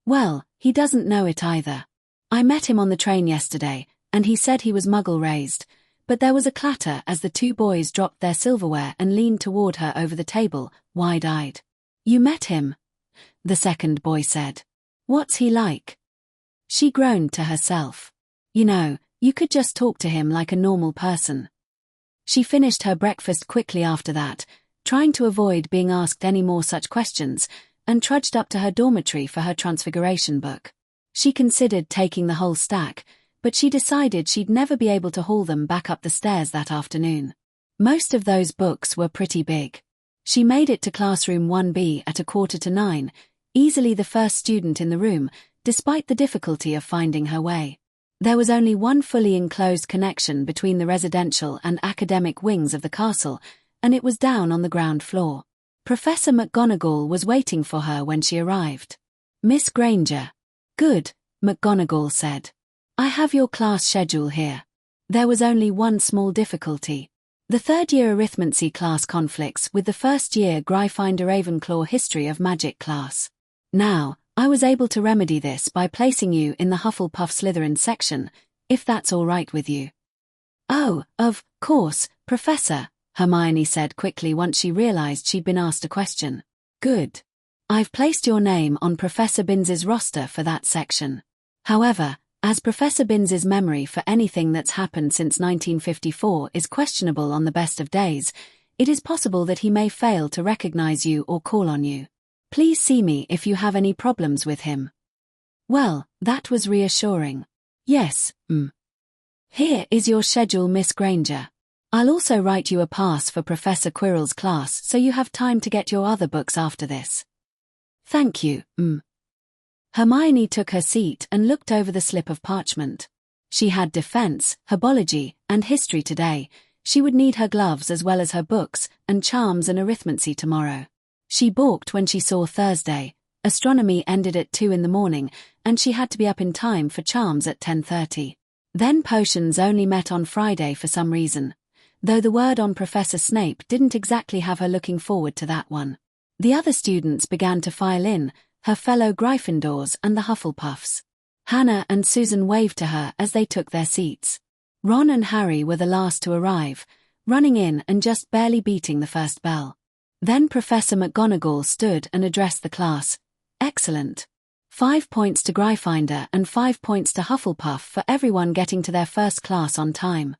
"Well, he doesn't know it either. I met him on the train yesterday, and he said he was Muggle-raised, but there was a clatter as the two boys dropped their silverware and leaned toward her over the table, wide-eyed. "You met him?" the second boy said. "What's he like?" She groaned to herself. "You know, you could just talk to him like a normal person." She finished her breakfast quickly after that, trying to avoid being asked any more such questions, and trudged up to her dormitory for her Transfiguration book. She considered taking the whole stack, but she decided she'd never be able to haul them back up the stairs that afternoon. Most of those books were pretty big. She made it to classroom 1B at 8:45, easily the first student in the room, despite the difficulty of finding her way. There was only one fully enclosed connection between the residential and academic wings of the castle, and it was down on the ground floor. Professor McGonagall was waiting for her when she arrived. "Miss Granger." "Good," McGonagall said. "I have your class schedule here." There was only one small difficulty. The third-year Arithmancy class conflicts with the first-year Gryffindor Ravenclaw History of Magic class. Now, I was able to remedy this by placing you in the Hufflepuff Slytherin section, if that's all right with you. "Oh, of course, Professor," Hermione said quickly once she realized she'd been asked a question. "Good. I've placed your name on Professor Binns's roster for that section. However, as Professor Binns's memory for anything that's happened since 1954 is questionable on the best of days, it is possible that he may fail to recognize you or call on you. Please see me if you have any problems with him." Well, that was reassuring. "Yes, Here is your schedule, Miss Granger. I'll also write you a pass for Professor Quirrell's class so you have time to get your other books after this." "Thank you, Hermione took her seat and looked over the slip of parchment. She had defense, herbology, and history today. She would need her gloves as well as her books, and charms and arithmancy tomorrow. She balked when she saw Thursday. Astronomy ended at 2 in the morning, and she had to be up in time for charms at 10:30. Then potions only met on Friday for some reason, though the word on Professor Snape didn't exactly have her looking forward to that one. The other students began to file in, her fellow Gryffindors and the Hufflepuffs. Hannah and Susan waved to her as they took their seats. Ron and Harry were the last to arrive, running in and just barely beating the first bell. Then Professor McGonagall stood and addressed the class. Excellent. 5 points to Gryffindor and 5 points to Hufflepuff for everyone getting to their first class on time.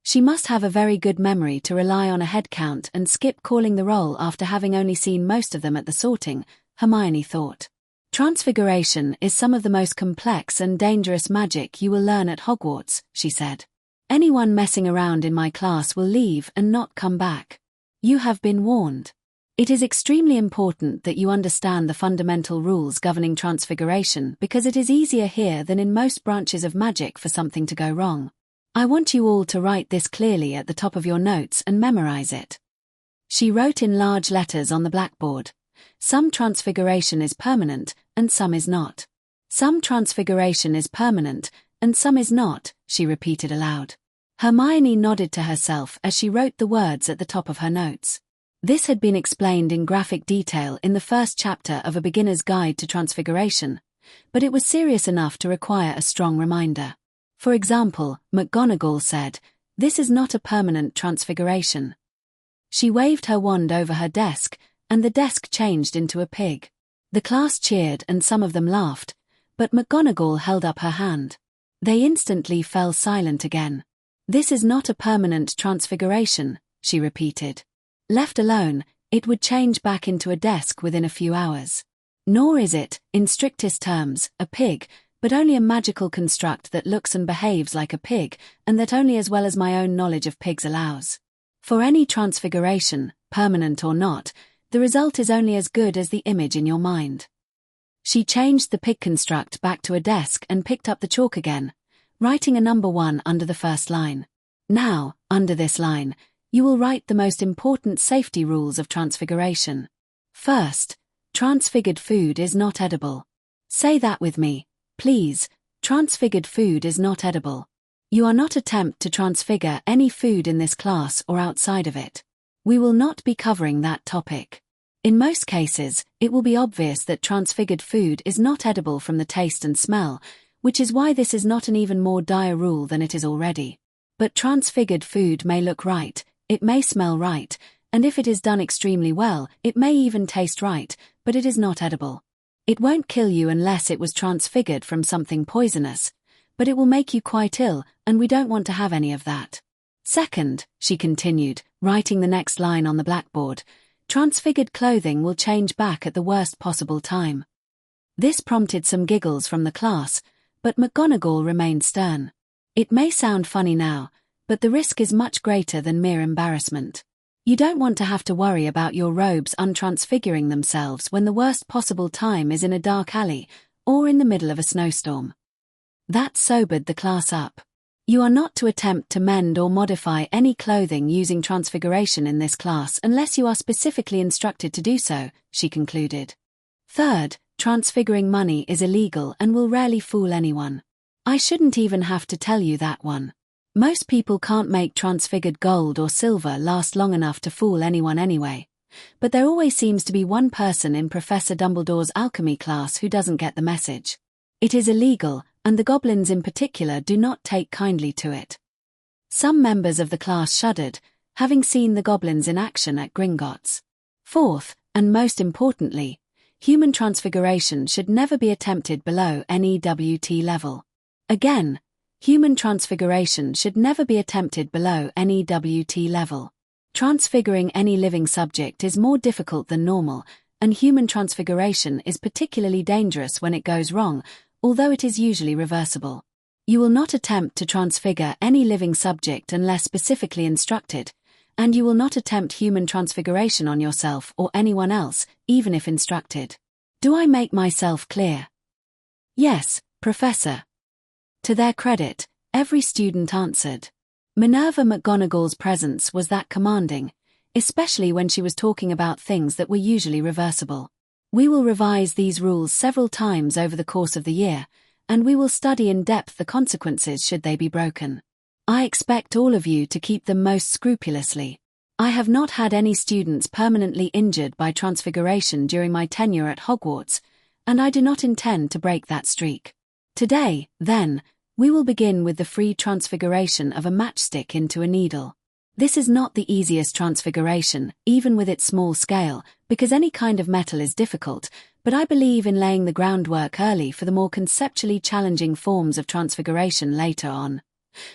She must have a very good memory to rely on a head count and skip calling the roll after having only seen most of them at the sorting, Hermione thought. Transfiguration is some of the most complex and dangerous magic you will learn at Hogwarts, she said. Anyone messing around in my class will leave and not come back. You have been warned. It is extremely important that you understand the fundamental rules governing transfiguration because it is easier here than in most branches of magic for something to go wrong. I want you all to write this clearly at the top of your notes and memorize it. She wrote in large letters on the blackboard. Some transfiguration is permanent, and some is not. Some transfiguration is permanent, and some is not, she repeated aloud. Hermione nodded to herself as she wrote the words at the top of her notes. This had been explained in graphic detail in the first chapter of A Beginner's Guide to Transfiguration, but it was serious enough to require a strong reminder. For example, McGonagall said, "This is not a permanent transfiguration." She waved her wand over her desk, and the desk changed into a pig. The class cheered and some of them laughed, but McGonagall held up her hand. They instantly fell silent again. "This is not a permanent transfiguration," she repeated. Left alone, it would change back into a desk within a few hours. Nor is it, in strictest terms, a pig, but only a magical construct that looks and behaves like a pig, and that only as well as my own knowledge of pigs allows. For any transfiguration, permanent or not, the result is only as good as the image in your mind. She changed the pig construct back to a desk and picked up the chalk again, writing a number 1 under the first line. Now, under this line, you will write the most important safety rules of transfiguration. First, transfigured food is not edible. Say that with me, please. Transfigured food is not edible. You are not attempt to transfigure any food in this class or outside of it. We will not be covering that topic. In most cases, it will be obvious that transfigured food is not edible from the taste and smell, which is why this is not an even more dire rule than it is already. But transfigured food may look right, it may smell right, and if it is done extremely well, it may even taste right, but it is not edible. It won't kill you unless it was transfigured from something poisonous, but it will make you quite ill, and we don't want to have any of that. Second, she continued, writing the next line on the blackboard, transfigured clothing will change back at the worst possible time. This prompted some giggles from the class, but McGonagall remained stern. It may sound funny now, but the risk is much greater than mere embarrassment. You don't want to have to worry about your robes untransfiguring themselves when the worst possible time is in a dark alley, or in the middle of a snowstorm. That sobered the class up. You are not to attempt to mend or modify any clothing using transfiguration in this class unless you are specifically instructed to do so, she concluded. Third, transfiguring money is illegal and will rarely fool anyone. I shouldn't even have to tell you that one. Most people can't make transfigured gold or silver last long enough to fool anyone anyway. But there always seems to be one person in Professor Dumbledore's alchemy class who doesn't get the message. It is illegal, and the goblins in particular do not take kindly to it. Some members of the class shuddered, having seen the goblins in action at Gringotts. Fourth, and most importantly, human transfiguration should never be attempted below NEWT level. Again, human transfiguration should never be attempted below NEWT level. Transfiguring any living subject is more difficult than normal, and human transfiguration is particularly dangerous when it goes wrong, although it is usually reversible. You will not attempt to transfigure any living subject unless specifically instructed, and you will not attempt human transfiguration on yourself or anyone else, even if instructed. Do I make myself clear? "Yes, Professor." To their credit, every student answered. Minerva McGonagall's presence was that commanding, especially when she was talking about things that were usually reversible. "We will revise these rules several times over the course of the year, and we will study in depth the consequences should they be broken. I expect all of you to keep them most scrupulously. I have not had any students permanently injured by transfiguration during my tenure at Hogwarts, and I do not intend to break that streak. Today, then, we will begin with the free transfiguration of a matchstick into a needle. This is not the easiest transfiguration, even with its small scale, because any kind of metal is difficult, but I believe in laying the groundwork early for the more conceptually challenging forms of transfiguration later on."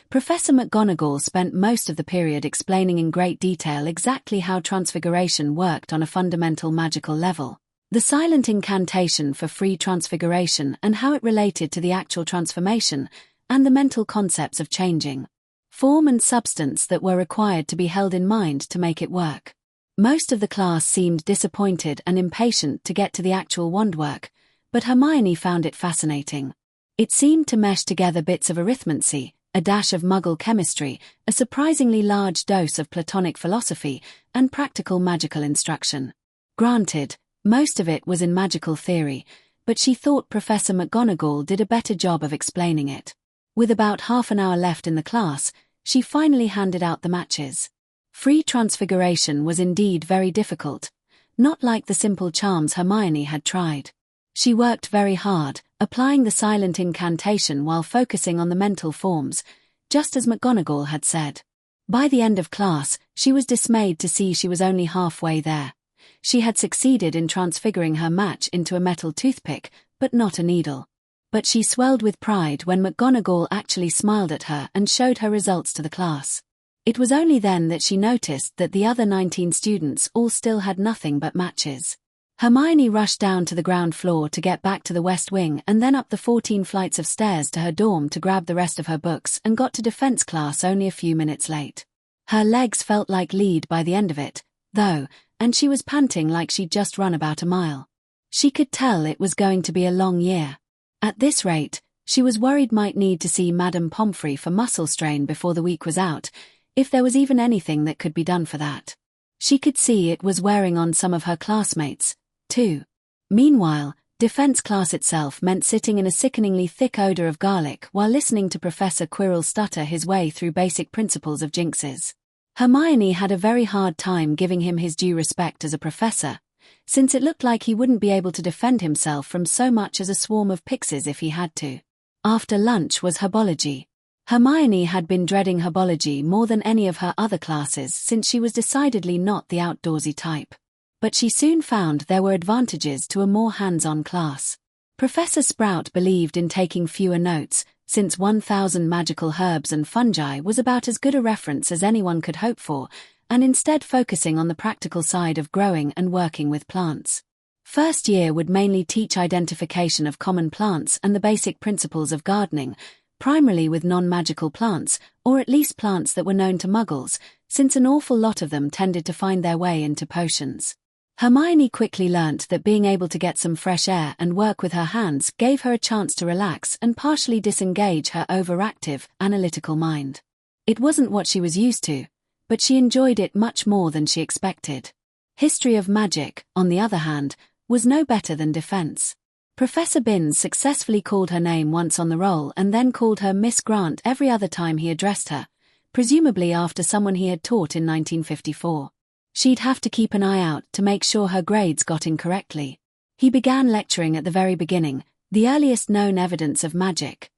Professor McGonagall spent most of the period explaining in great detail exactly how transfiguration worked on a fundamental magical level, the silent incantation for free transfiguration and how it related to the actual transformation, and the mental concepts of changing form and substance that were required to be held in mind to make it work. Most of the class seemed disappointed and impatient to get to the actual wand work, but Hermione found it fascinating. It seemed to mesh together bits of arithmancy, a dash of Muggle chemistry, a surprisingly large dose of Platonic philosophy, and practical magical instruction. Granted, most of it was in magical theory, but she thought Professor McGonagall did a better job of explaining it. With about half an hour left in the class, she finally handed out the matches. Free transfiguration was indeed very difficult, not like the simple charms Hermione had tried. She worked very hard, applying the silent incantation while focusing on the mental forms, just as McGonagall had said. By the end of class, she was dismayed to see she was only halfway there. She had succeeded in transfiguring her match into a metal toothpick, but not a needle. But she swelled with pride when McGonagall actually smiled at her and showed her results to the class. It was only then that she noticed that the other 19 students all still had nothing but matches. Hermione rushed down to the ground floor to get back to the West Wing and then up the 14 flights of stairs to her dorm to grab the rest of her books and got to defense class only a few minutes late. Her legs felt like lead by the end of it, though, and she was panting like she'd just run about a mile. She could tell it was going to be a long year. At this rate, she was worried might need to see Madame Pomfrey for muscle strain before the week was out, if there was even anything that could be done for that. She could see it was wearing on some of her classmates, too. Meanwhile, defense class itself meant sitting in a sickeningly thick odor of garlic while listening to Professor Quirrell stutter his way through basic principles of jinxes. Hermione had a very hard time giving him his due respect as a professor, since it looked like he wouldn't be able to defend himself from so much as a swarm of pixies if he had to. After lunch was Herbology. Hermione had been dreading Herbology more than any of her other classes since she was decidedly not the outdoorsy type. But she soon found there were advantages to a more hands-on class. Professor Sprout believed in taking fewer notes, since 1,000 magical herbs and fungi was about as good a reference as anyone could hope for, and instead focusing on the practical side of growing and working with plants. First year would mainly teach identification of common plants and the basic principles of gardening, primarily with non-magical plants, or at least plants that were known to Muggles, since an awful lot of them tended to find their way into potions. Hermione quickly learnt that being able to get some fresh air and work with her hands gave her a chance to relax and partially disengage her overactive, analytical mind. It wasn't what she was used to, but she enjoyed it much more than she expected. History of magic, on the other hand, was no better than defense. Professor Binns successfully called her name once on the roll and then called her Miss Grant every other time he addressed her, presumably after someone he had taught in 1954. She'd have to keep an eye out to make sure her grades got in correctly. He began lecturing at the very beginning, the earliest known evidence of magic.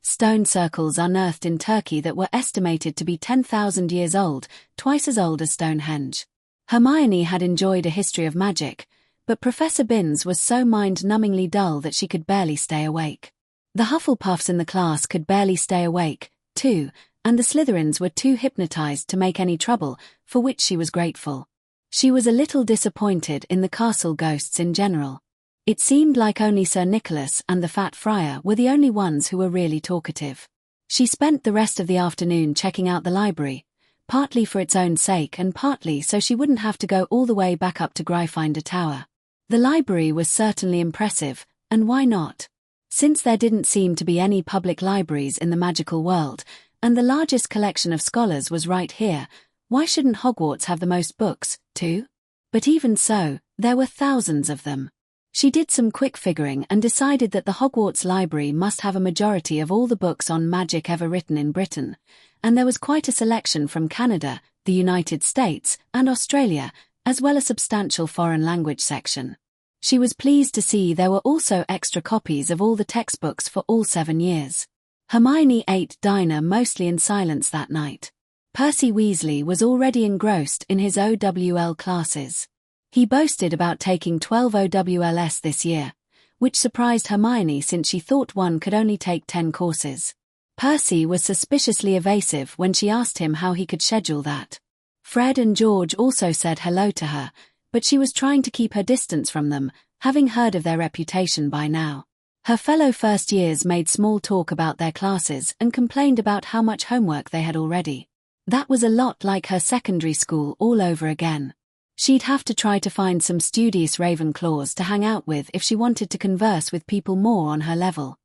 Stone circles unearthed in Turkey that were estimated to be 10,000 years old, twice as old as Stonehenge. Hermione had enjoyed a history of magic, but Professor Binns was so mind-numbingly dull that she could barely stay awake. The Hufflepuffs in the class could barely stay awake, too, and the Slytherins were too hypnotized to make any trouble, for which she was grateful. She was a little disappointed in the castle ghosts in general. It seemed like only Sir Nicholas and the Fat Friar were the only ones who were really talkative. She spent the rest of the afternoon checking out the library, partly for its own sake and partly so she wouldn't have to go all the way back up to Gryffindor Tower. The library was certainly impressive, and why not? Since there didn't seem to be any public libraries in the magical world, and the largest collection of scholars was right here, why shouldn't Hogwarts have the most books, too? But even so, there were thousands of them. She did some quick figuring and decided that the Hogwarts Library must have a majority of all the books on magic ever written in Britain, and there was quite a selection from Canada, the United States, and Australia, as well as a substantial foreign language section. She was pleased to see there were also extra copies of all the textbooks for all 7 years. Hermione ate dinner mostly in silence that night. Percy Weasley was already engrossed in his OWL classes. He boasted about taking 12 OWLs this year, which surprised Hermione since she thought one could only take 10 courses. Percy was suspiciously evasive when she asked him how he could schedule that. Fred and George also said hello to her, but she was trying to keep her distance from them, having heard of their reputation by now. Her fellow first years made small talk about their classes and complained about how much homework they had already. That was a lot like her secondary school all over again. She'd have to try to find some studious Ravenclaws to hang out with if she wanted to converse with people more on her level.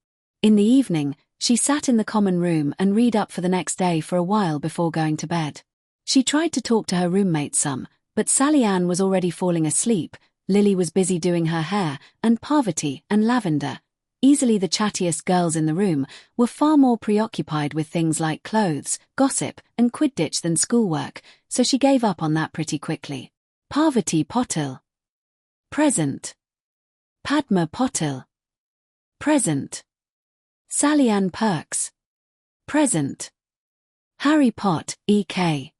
In the evening, she sat in the common room and read up for the next day for a while before going to bed. She tried to talk to her roommate some, but Sally Ann was already falling asleep, Lily was busy doing her hair, and Parvati and Lavender, easily the chattiest girls in the room, were far more preoccupied with things like clothes, gossip, and Quidditch than schoolwork, so she gave up on that pretty quickly. Parvati Potil. Present. Padma Potil. Present. Sally Ann Perks. Present. Harry Pot, E.K.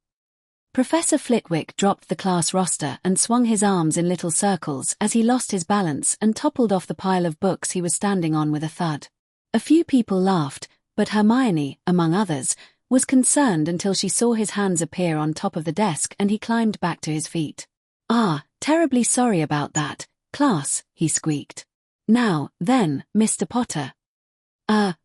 Professor Flitwick dropped the class roster and swung his arms in little circles as he lost his balance and toppled off the pile of books he was standing on with a thud. A few people laughed, but Hermione, among others, was concerned until she saw his hands appear on top of the desk and he climbed back to his feet. "Ah, terribly sorry about that, class," he squeaked. "Now, then, Mr. Potter."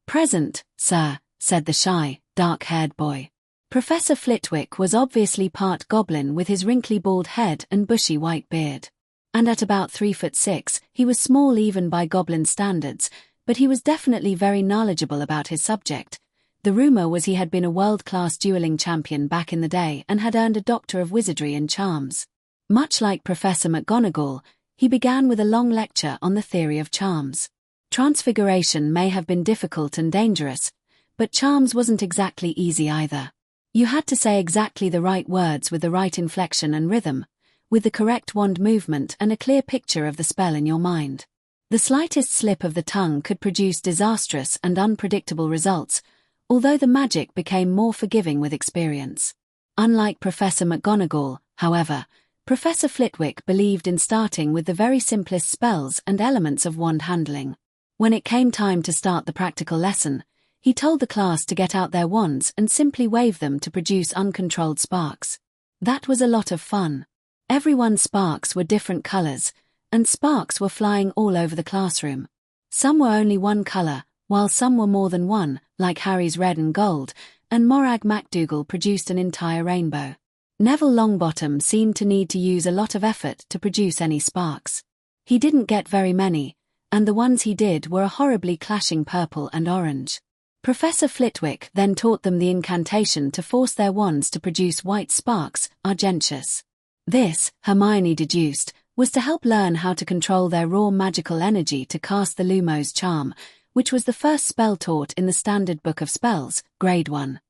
Present, sir," said the shy, dark-haired boy. Professor Flitwick was obviously part goblin with his wrinkly bald head and bushy white beard. And at about 3'6", he was small even by goblin standards, but he was definitely very knowledgeable about his subject. The rumor was he had been a world-class dueling champion back in the day and had earned a Doctor of Wizardry in Charms. Much like Professor McGonagall, he began with a long lecture on the theory of charms. Transfiguration may have been difficult and dangerous, but charms wasn't exactly easy either. You had to say exactly the right words with the right inflection and rhythm, with the correct wand movement and a clear picture of the spell in your mind. The slightest slip of the tongue could produce disastrous and unpredictable results, although the magic became more forgiving with experience. Unlike Professor McGonagall, however, Professor Flitwick believed in starting with the very simplest spells and elements of wand handling. When it came time to start the practical lesson, he told the class to get out their wands and simply wave them to produce uncontrolled sparks. That was a lot of fun. Everyone's sparks were different colors, and sparks were flying all over the classroom. Some were only one color, while some were more than one, like Harry's red and gold, and Morag MacDougall produced an entire rainbow. Neville Longbottom seemed to need to use a lot of effort to produce any sparks. He didn't get very many, and the ones he did were a horribly clashing purple and orange. Professor Flitwick then taught them the incantation to force their wands to produce white sparks, Argentius. This, Hermione deduced, was to help learn how to control their raw magical energy to cast the Lumos charm, which was the first spell taught in the Standard Book of Spells, Grade 1.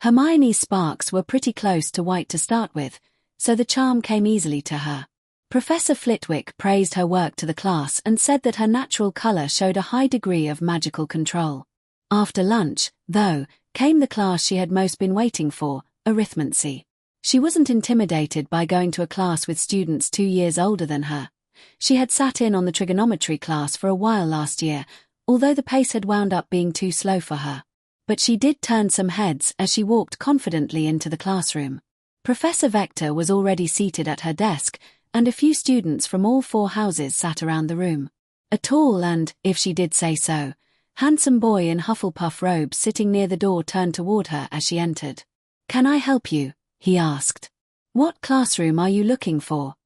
Hermione's sparks were pretty close to white to start with, so the charm came easily to her. Professor Flitwick praised her work to the class and said that her natural color showed a high degree of magical control. After lunch, though, came the class she had most been waiting for, Arithmancy. She wasn't intimidated by going to a class with students 2 years older than her. She had sat in on the trigonometry class for a while last year, although the pace had wound up being too slow for her. But she did turn some heads as she walked confidently into the classroom. Professor Vector was already seated at her desk, and a few students from all 4 houses sat around the room. A tall and, if she did say so, handsome boy in Hufflepuff robes sitting near the door turned toward her as she entered. "Can I help you?" he asked. "What classroom are you looking for?"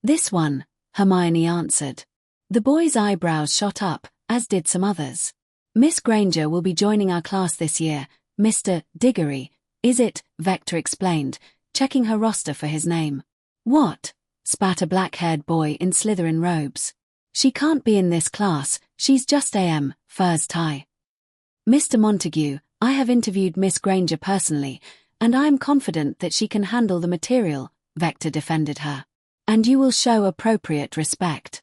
"This one," Hermione answered. The boy's eyebrows shot up, as did some others. Miss Granger will be joining our class this year, Mr. Diggory, is it? Vector explained, checking her roster for his name. What? Spat a black-haired boy in Slytherin robes. She can't be in this class, she's just A.M., furs tie. Mr. Montague, I have interviewed Miss Granger personally, and I am confident that she can handle the material, Vector defended her. And you will show appropriate respect.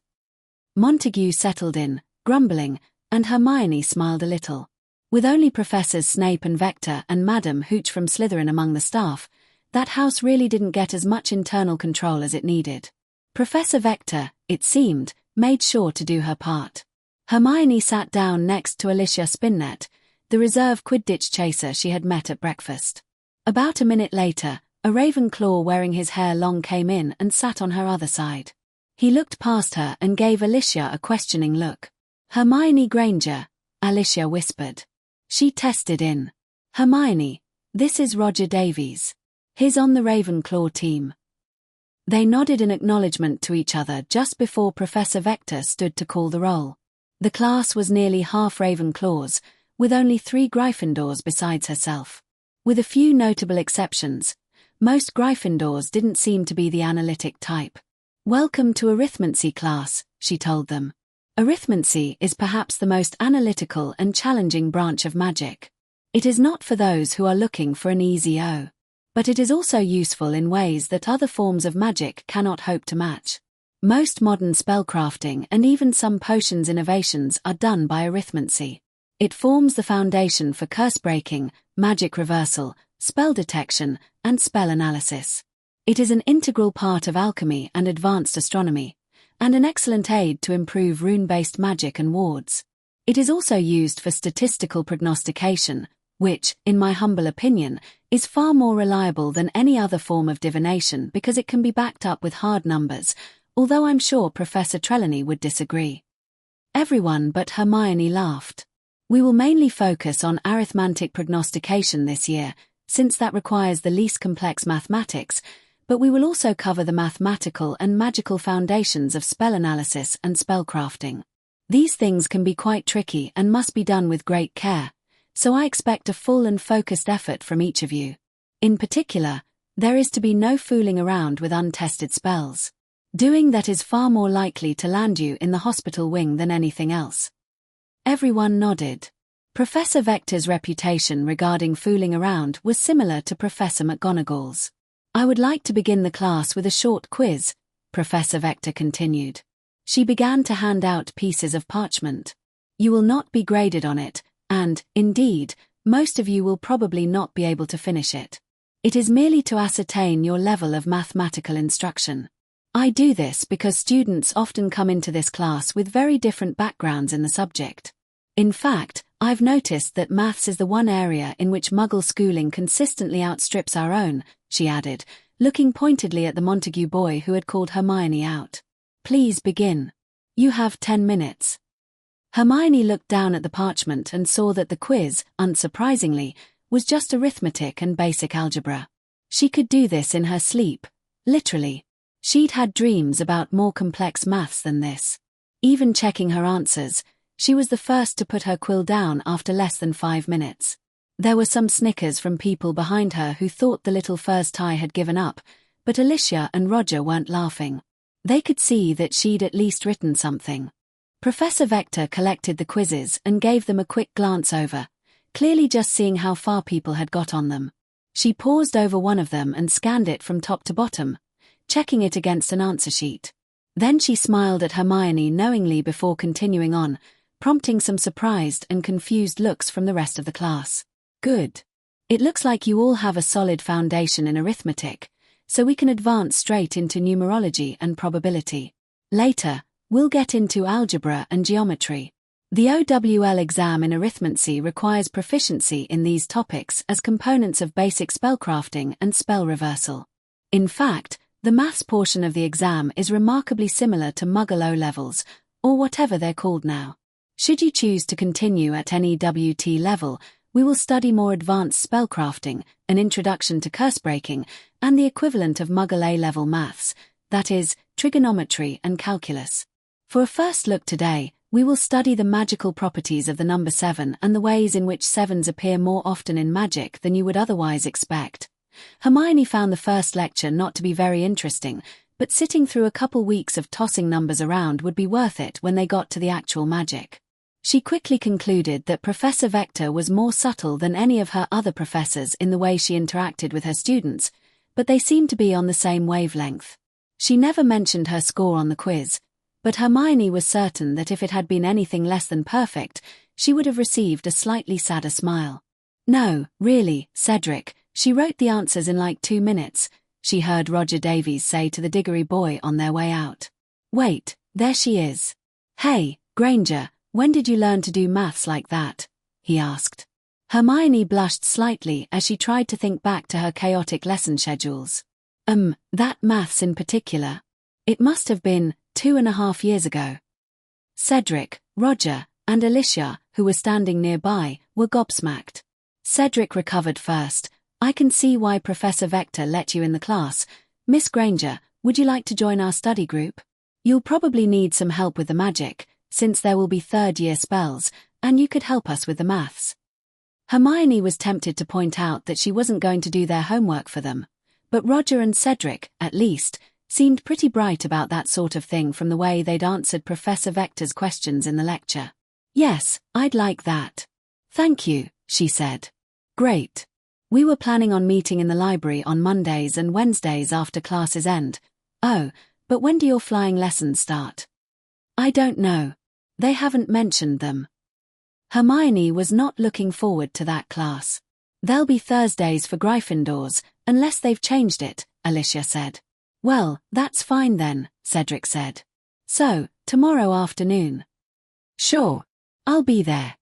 Montague settled in, grumbling, and Hermione smiled a little. With only Professors Snape and Vector and Madam Hooch from Slytherin among the staff, that house really didn't get as much internal control as it needed. Professor Vector, it seemed, made sure to do her part. Hermione sat down next to Alicia Spinnet, the reserve Quidditch chaser she had met at breakfast. About a minute later, a Ravenclaw wearing his hair long came in and sat on her other side. He looked past her and gave Alicia a questioning look. Hermione Granger, Alicia whispered. She tested in. Hermione, this is Roger Davies. He's on the Ravenclaw team. They nodded in acknowledgement to each other just before Professor Vector stood to call the roll. The class was nearly half Ravenclaws, with only 3 Gryffindors besides herself. With a few notable exceptions, most Gryffindors didn't seem to be the analytic type. Welcome to Arithmancy class, she told them. Arithmancy is perhaps the most analytical and challenging branch of magic. It is not for those who are looking for an easy O. But it is also useful in ways that other forms of magic cannot hope to match. Most modern spellcrafting and even some potions innovations are done by arithmancy. It forms the foundation for curse breaking, magic reversal, spell detection, and spell analysis. It is an integral part of alchemy and advanced astronomy, and an excellent aid to improve rune-based magic and wards. It is also used for statistical prognostication, which, in my humble opinion, is far more reliable than any other form of divination because it can be backed up with hard numbers, although I'm sure Professor Trelawney would disagree. Everyone but Hermione laughed. We will mainly focus on arithmantic prognostication this year, since that requires the least complex mathematics, but we will also cover the mathematical and magical foundations of spell analysis and spellcrafting. These things can be quite tricky and must be done with great care, so I expect a full and focused effort from each of you. In particular, there is to be no fooling around with untested spells. Doing that is far more likely to land you in the hospital wing than anything else. Everyone nodded. Professor Vector's reputation regarding fooling around was similar to Professor McGonagall's. I would like to begin the class with a short quiz, Professor Vector continued. She began to hand out pieces of parchment. You will not be graded on it, and, indeed, most of you will probably not be able to finish it. It is merely to ascertain your level of mathematical instruction. I do this because students often come into this class with very different backgrounds in the subject. In fact, I've noticed that maths is the one area in which Muggle schooling consistently outstrips our own, she added, looking pointedly at the Montague boy who had called Hermione out. Please begin. You have 10 minutes. Hermione looked down at the parchment and saw that the quiz, unsurprisingly, was just arithmetic and basic algebra. She could do this in her sleep, literally. She'd had dreams about more complex maths than this. Even checking her answers, she was the first to put her quill down after less than 5 minutes. There were some snickers from people behind her who thought the little furs tie had given up, but Alicia and Roger weren't laughing. They could see that she'd at least written something. Professor Vector collected the quizzes and gave them a quick glance over, clearly just seeing how far people had got on them. She paused over one of them and scanned it from top to bottom, checking it against an answer sheet. Then she smiled at Hermione knowingly before continuing on, prompting some surprised and confused looks from the rest of the class. Good. It looks like you all have a solid foundation in arithmetic, so we can advance straight into numerology and probability. Later, we'll get into algebra and geometry. The OWL exam in arithmancy requires proficiency in these topics as components of basic spellcrafting and spell reversal. In fact, the maths portion of the exam is remarkably similar to Muggle O-levels, or whatever they're called now. Should you choose to continue at any WT level, we will study more advanced spellcrafting, an introduction to curse breaking, and the equivalent of Muggle A-level maths, that is, trigonometry and calculus. For a first look today, We will study the magical properties of the number 7 and the ways in which 7s appear more often in magic than you would otherwise expect. Hermione found the first lecture not to be very interesting, but sitting through a couple weeks of tossing numbers around would be worth it when they got to the actual magic. She quickly concluded that Professor Vector was more subtle than any of her other professors in the way she interacted with her students, but they seemed to be on the same wavelength. She never mentioned her score on the quiz, but Hermione was certain that if it had been anything less than perfect, she would have received a slightly sadder smile. "No, really, Cedric, she wrote the answers in like 2 minutes," she heard Roger Davies say to the Diggory boy on their way out. "Wait, there she is." "Hey, Granger, when did you learn to do maths like that?" he asked. Hermione blushed slightly as she tried to think back to her chaotic lesson schedules. That maths in particular. It must have been 2.5 years ago." Cedric, Roger, and Alicia, who were standing nearby, were gobsmacked. Cedric recovered first. "I can see why Professor Vector let you in the class. Miss Granger, would you like to join our study group? You'll probably need some help with the magic, since there will be third-year spells, and you could help us with the maths." Hermione was tempted to point out that she wasn't going to do their homework for them, but Roger and Cedric, at least, seemed pretty bright about that sort of thing from the way they'd answered Professor Vector's questions in the lecture. "Yes, I'd like that." "Thank you," she said. "Great. We were planning on meeting in the library on Mondays and Wednesdays after classes end." "Oh, but when do your flying lessons start?" "I don't know. They haven't mentioned them." Hermione was not looking forward to that class. "They'll be Thursdays for Gryffindors, unless they've changed it," Alicia said. "Well, that's fine then," Cedric said. "So, tomorrow afternoon?" "Sure. I'll be there."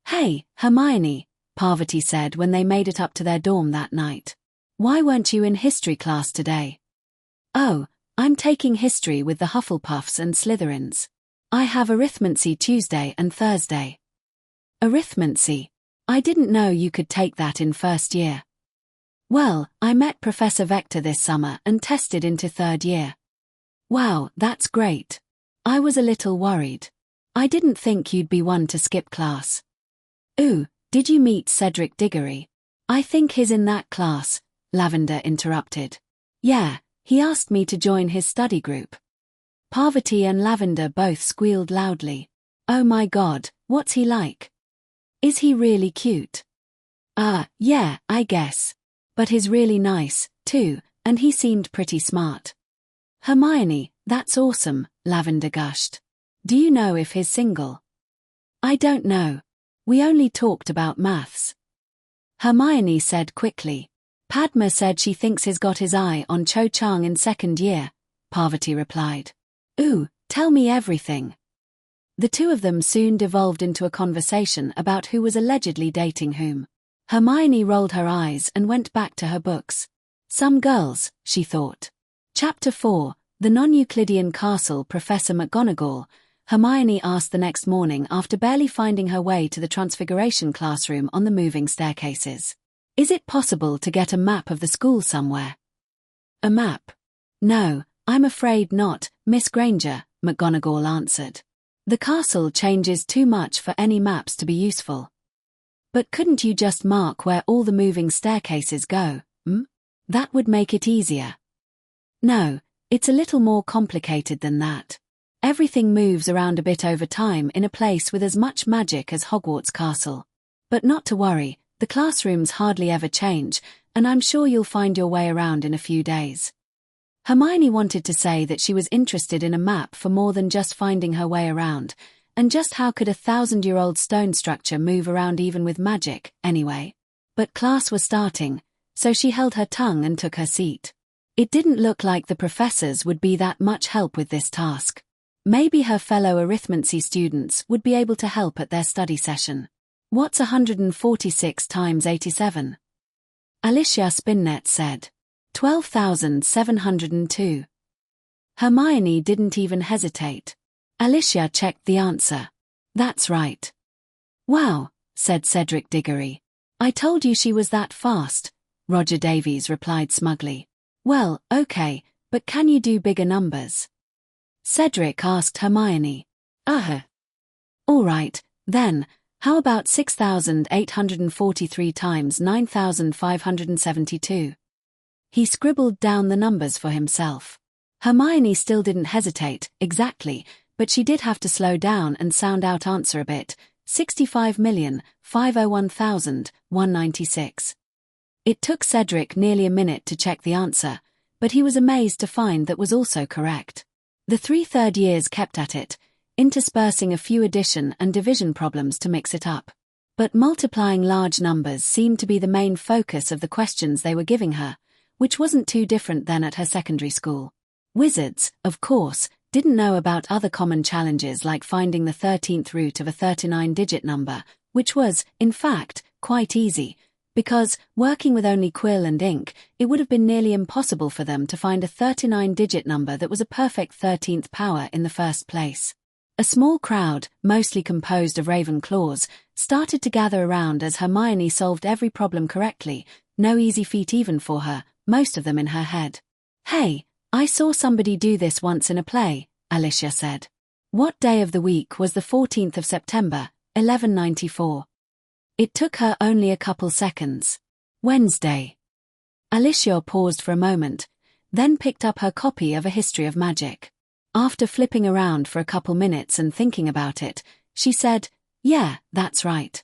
"Hey, Hermione," Parvati said when they made it up to their dorm that night. "Why weren't you in history class today?" "Oh, I'm taking history with the Hufflepuffs and Slytherins. I have Arithmancy Tuesday and Thursday." "Arithmancy? I didn't know you could take that in first year." "Well, I met Professor Vector this summer and tested into third year." "Wow, that's great. I was a little worried. I didn't think you'd be one to skip class." "Ooh, did you meet Cedric Diggory?" "I think he's in that class," Lavender interrupted. "Yeah, he asked me to join his study group." Parvati and Lavender both squealed loudly. "Oh my god, what's he like? Is he really cute?" Yeah, I guess. But he's really nice, too, and he seemed pretty smart." "Hermione, that's awesome," Lavender gushed. "Do you know if he's single?" "I don't know. We only talked about maths." Hermione said quickly. "Padma said she thinks he's got his eye on Cho Chang in second year," Parvati replied. "Ooh, tell me everything." The two of them soon devolved into a conversation about who was allegedly dating whom. Hermione rolled her eyes and went back to her books. Some girls, she thought. Chapter 4, The Non-Euclidean Castle. Professor McGonagall, Hermione asked the next morning after barely finding her way to the Transfiguration classroom on the moving staircases. "Is it possible to get a map of the school somewhere?" "A map? No, I'm afraid not, Miss Granger," McGonagall answered. "The castle changes too much for any maps to be useful." "But couldn't you just mark where all the moving staircases go, That would make it easier." "No, it's a little more complicated than that. Everything moves around a bit over time in a place with as much magic as Hogwarts Castle. But not to worry, the classrooms hardly ever change, and I'm sure you'll find your way around in a few days." Hermione wanted to say that she was interested in a map for more than just finding her way around, and just how could a 1,000-year-old stone structure move around even with magic, anyway? But class was starting, so she held her tongue and took her seat. It didn't look like the professors would be that much help with this task. Maybe her fellow Arithmancy students would be able to help at their study session. "What's 146 times 87? Alicia Spinnet said. 12,702. Hermione didn't even hesitate. Alicia checked the answer. "That's right." "Wow," said Cedric Diggory. "I told you she was that fast," Roger Davies replied smugly. "Well, okay, but can you do bigger numbers?" Cedric asked Hermione. All right, then, how about 6,843 times 9,572? He scribbled down the numbers for himself. Hermione still didn't hesitate, exactly, but she did have to slow down and sound out answer a bit. 65,501,196. It took Cedric nearly a minute to check the answer, but he was amazed to find that was also correct. The 3 third years kept at it, interspersing a few addition and division problems to mix it up. But multiplying large numbers seemed to be the main focus of the questions they were giving her, which wasn't too different than at her secondary school. Wizards, of course, didn't know about other common challenges like finding the 13th root of a 39-digit number, which was, in fact, quite easy, because, working with only quill and ink, it would have been nearly impossible for them to find a 39-digit number that was a perfect 13th power in the first place. A small crowd, mostly composed of Ravenclaws, started to gather around as Hermione solved every problem correctly, no easy feat even for her, most of them in her head. "Hey, I saw somebody do this once in a play," Alicia said. What day of the week was the 14th of September, 1194? It took her only a couple seconds. Wednesday. Alicia paused for a moment, then picked up her copy of A History of Magic. After flipping around for a couple minutes and thinking about it, she said, "Yeah, that's right."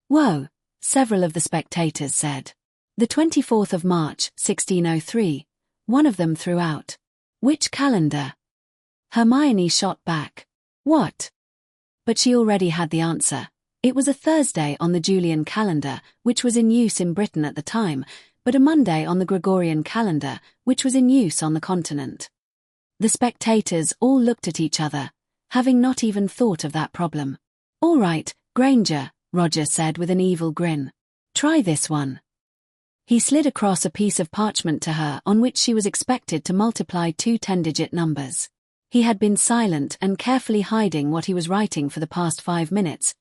"Whoa," several of the spectators said. "The 24th of March, 1603, one of them threw out. Which calendar?" Hermione shot back. "What?" But she already had the answer. It was a Thursday on the Julian calendar, which was in use in Britain at the time, but a Monday on the Gregorian calendar, which was in use on the continent. The spectators all looked at each other, having not even thought of that problem. "All right, Granger," Roger said with an evil grin. "Try this one." He slid across a piece of parchment to her on which she was expected to multiply 2 10-digit numbers. He had been silent and carefully hiding what he was writing for the past 5 minutes,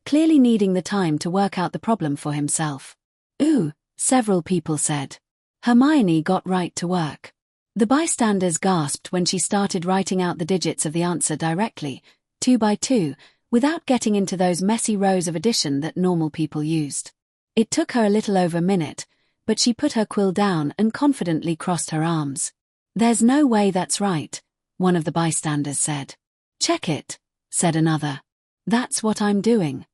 clearly needing the time to work out the problem for himself. "Ooh," several people said. Hermione got right to work. The bystanders gasped when she started writing out the digits of the answer directly, 2 by 2, without getting into those messy rows of addition that normal people used. It took her a little over a minute, but she put her quill down and confidently crossed her arms. "There's no way that's right," one of the bystanders said. "Check it," said another. "That's what I'm doing."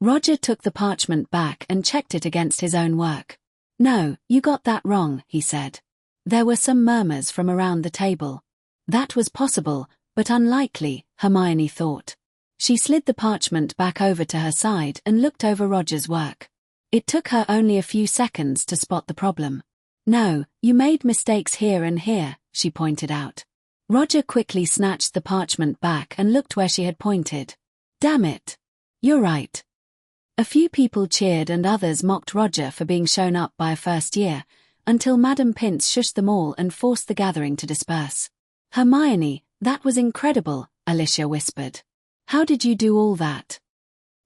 Roger took the parchment back and checked it against his own work. "No, you got that wrong," he said. There were some murmurs from around the table. That was possible, but unlikely, Hermione thought. She slid the parchment back over to her side and looked over Roger's work. It took her only a few seconds to spot the problem. "No, you made mistakes here and here," she pointed out. Roger quickly snatched the parchment back and looked where she had pointed. "Damn it. You're right." A few people cheered and others mocked Roger for being shown up by a first year, until Madame Pince shushed them all and forced the gathering to disperse. "Hermione, that was incredible," Alicia whispered. "How did you do all that?"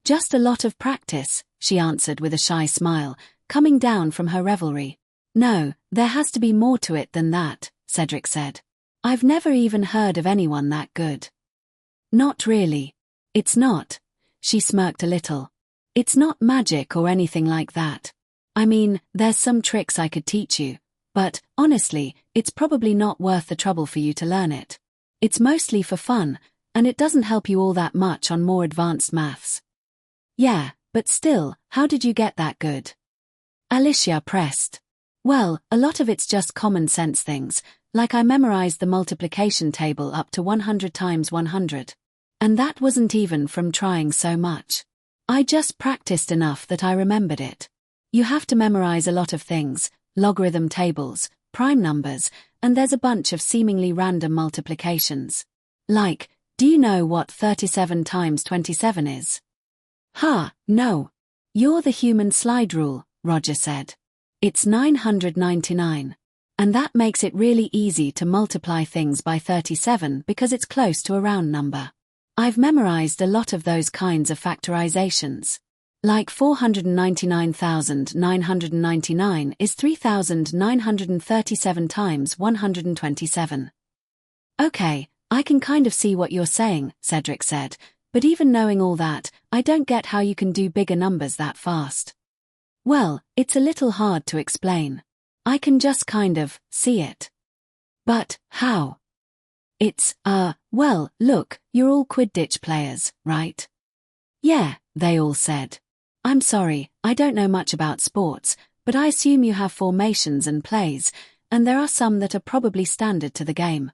"Just a lot of practice," she answered with a shy smile, coming down from her revelry. "No, there has to be more to it than that," Cedric said. "I've never even heard of anyone that good." "Not really. It's not." She smirked a little. "It's not magic or anything like that. I mean, there's some tricks I could teach you, but, honestly, it's probably not worth the trouble for you to learn it. It's mostly for fun, and it doesn't help you all that much on more advanced maths." "Yeah, but still, how did you get that good?" Alicia pressed. "Well, a lot of it's just common sense things, like I memorized the multiplication table up to 100 times 100. And that wasn't even from trying so much. I just practiced enough that I remembered it. You have to memorize a lot of things, logarithm tables, prime numbers, and there's a bunch of seemingly random multiplications. Like, do you know what 37 times 27 is? "Ha, no. You're the human slide rule," Roger said. "It's 999. And that makes it really easy to multiply things by 37 because it's close to a round number. I've memorized a lot of those kinds of factorizations. Like 499,999 is 3,937 times 127. "Okay, I can kind of see what you're saying," Cedric said, But even knowing all that, I don't get how you can do bigger numbers that fast. Well, it's a little hard to explain. I can just kind of see it. But how? It's, well, look, you're all Quidditch players, right? Yeah, they all said. I'm sorry, I don't know much about sports, but I assume you have formations and plays, and there are some that are probably standard to the game.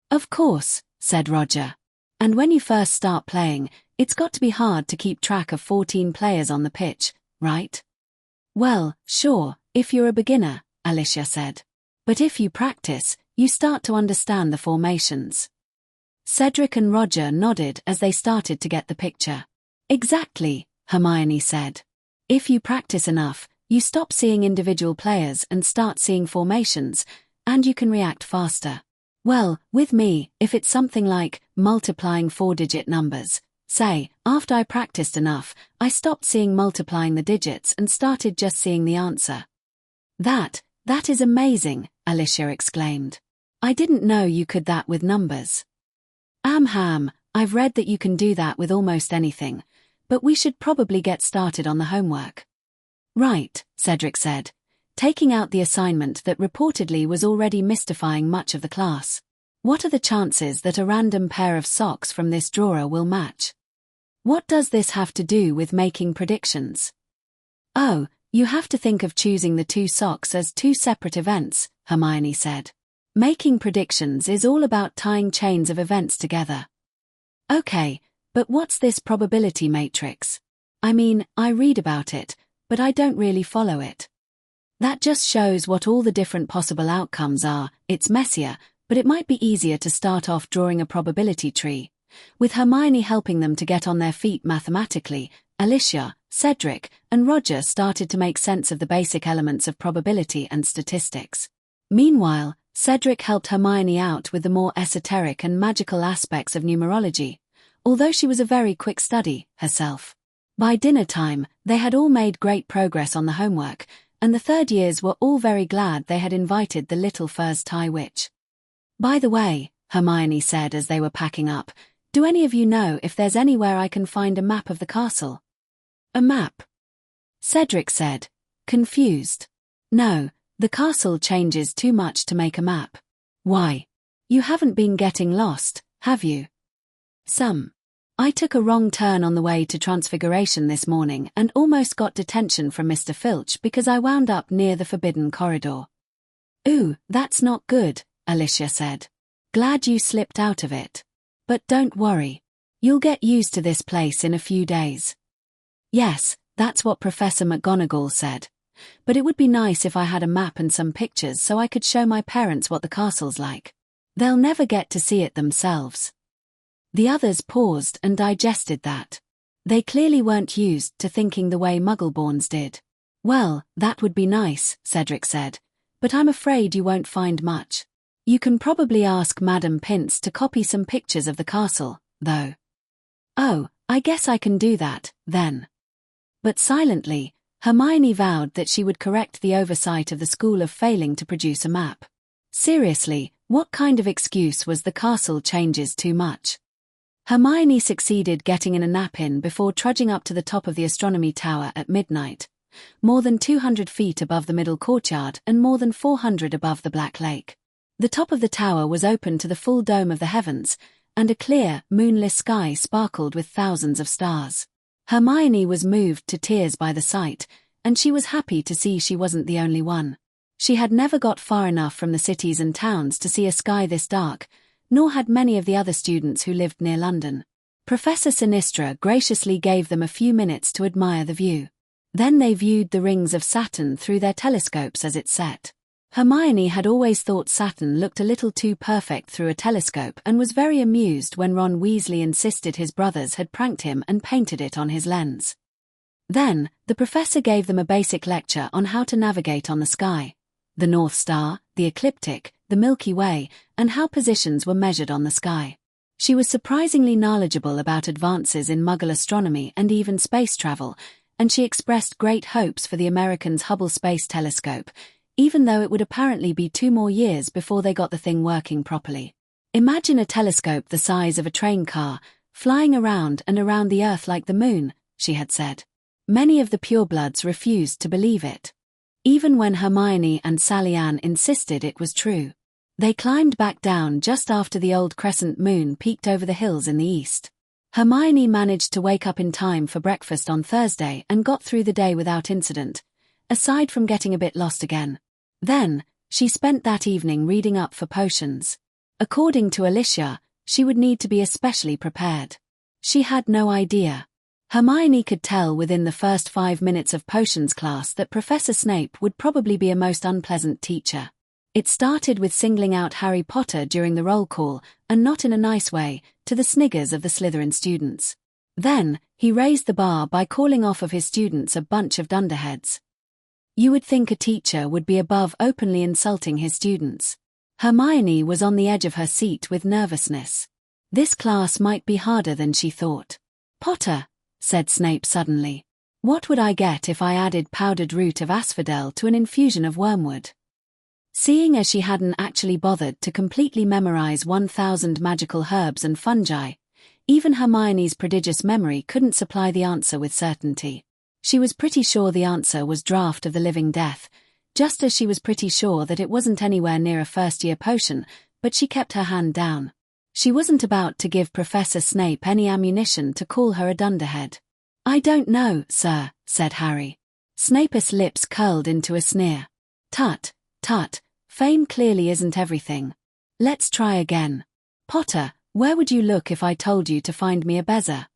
Of course, said Roger. And when you first start playing, it's got to be hard to keep track of 14 players on the pitch, right? Well, sure, if you're a beginner, Alicia said. But if you practice, you start to understand the formations. Cedric and Roger nodded as they started to get the picture. Exactly, Hermione said. If you practice enough, you stop seeing individual players and start seeing formations, and you can react faster. Well, with me, if it's something like multiplying 4-digit numbers, say, after I practiced enough, I stopped seeing multiplying the digits and started just seeing the answer. That is amazing, Alicia exclaimed. I didn't know you could that with numbers. I've read that you can do that with almost anything, but we should probably get started on the homework. Right, Cedric said, taking out the assignment that reportedly was already mystifying much of the class. What are the chances that a random pair of socks from this drawer will match? What does this have to do with making predictions? Oh, you have to think of choosing the 2 socks as 2 separate events, Hermione said. Making predictions is all about tying chains of events together. Okay, but what's this probability matrix? I mean, I read about it, but I don't really follow it. That just shows what all the different possible outcomes are. It's messier, but it might be easier to start off drawing a probability tree. With Hermione helping them to get on their feet mathematically, Alicia, Cedric, and Roger started to make sense of the basic elements of probability and statistics. Meanwhile, Cedric helped Hermione out with the more esoteric and magical aspects of numerology, although she was a very quick study herself. By dinner time, they had all made great progress on the homework, and the third years were all very glad they had invited the little furze tie witch. By the way, Hermione said as they were packing up, do any of you know if there's anywhere I can find a map of the castle? A map? Cedric said, confused. No, the castle changes too much to make a map. Why? You haven't been getting lost, have you? Some. I took a wrong turn on the way to Transfiguration this morning and almost got detention from Mr. Filch because I wound up near the forbidden corridor. Ooh, that's not good, Alicia said. Glad you slipped out of it. But don't worry. You'll get used to this place in a few days. Yes, that's what Professor McGonagall said. But it would be nice if I had a map and some pictures so I could show my parents what the castle's like. They'll never get to see it themselves. The others paused and digested that. They clearly weren't used to thinking the way Muggleborns did. Well, that would be nice, Cedric said, but I'm afraid you won't find much. You can probably ask Madame Pince to copy some pictures of the castle, though. Oh, I guess I can do that, then. But silently, Hermione vowed that she would correct the oversight of the school of failing to produce a map. Seriously, what kind of excuse was the castle changes too much? Hermione succeeded getting in a nap in before trudging up to the top of the astronomy tower at midnight, more than 200 feet above the middle courtyard and more than 400 above the Black Lake. The top of the tower was open to the full dome of the heavens, and a clear, moonless sky sparkled with thousands of stars. Hermione was moved to tears by the sight, and she was happy to see she wasn't the only one. She had never got far enough from the cities and towns to see a sky this dark, nor had many of the other students who lived near London. Professor Sinistra graciously gave them a few minutes to admire the view. Then they viewed the rings of Saturn through their telescopes as it set. Hermione had always thought Saturn looked a little too perfect through a telescope and was very amused when Ron Weasley insisted his brothers had pranked him and painted it on his lens. Then, the professor gave them a basic lecture on how to navigate on the sky, the North Star, the ecliptic, the Milky Way, and how positions were measured on the sky. She was surprisingly knowledgeable about advances in Muggle astronomy and even space travel, and she expressed great hopes for the Americans' Hubble Space Telescope, even though it would apparently be 2 more years before they got the thing working properly. Imagine a telescope the size of a train car, flying around and around the earth like the moon, she had said. Many of the purebloods refused to believe it. Even when Hermione and Sally Ann insisted it was true. They climbed back down just after the old crescent moon peeked over the hills in the east. Hermione managed to wake up in time for breakfast on Thursday and got through the day without incident, aside from getting a bit lost again. Then, she spent that evening reading up for potions. According to Alicia, she would need to be especially prepared. She had no idea. Hermione could tell within the first 5 minutes of potions class that Professor Snape would probably be a most unpleasant teacher. It started with singling out Harry Potter during the roll call, and not in a nice way, to the sniggers of the Slytherin students. Then, he raised the bar by calling off of his students a bunch of dunderheads. You would think a teacher would be above openly insulting his students. Hermione was on the edge of her seat with nervousness. This class might be harder than she thought. Potter, said Snape suddenly. What would I get if I added powdered root of asphodel to an infusion of wormwood? Seeing as she hadn't actually bothered to completely memorize 1,000 magical herbs and fungi, even Hermione's prodigious memory couldn't supply the answer with certainty. She was pretty sure the answer was Draught of the Living Death, just as she was pretty sure that it wasn't anywhere near a first-year potion, but she kept her hand down. She wasn't about to give Professor Snape any ammunition to call her a dunderhead. I don't know, sir, said Harry. Snape's lips curled into a sneer. Tut, tut, fame clearly isn't everything. Let's try again. Potter, where would you look if I told you to find me a bezer?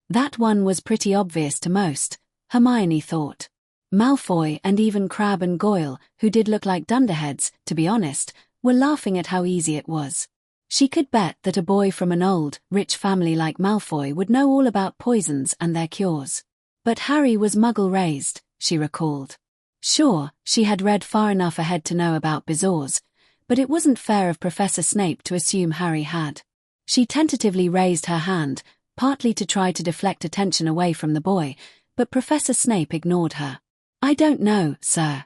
That one was pretty obvious to most, Hermione thought. Malfoy and even Crabbe and Goyle, who did look like dunderheads, to be honest, were laughing at how easy it was. She could bet that a boy from an old, rich family like Malfoy would know all about poisons and their cures. But Harry was muggle-raised, she recalled. Sure, she had read far enough ahead to know about bezoars, but it wasn't fair of Professor Snape to assume Harry had. She tentatively raised her hand, partly to try to deflect attention away from the boy, but Professor Snape ignored her. I don't know, sir.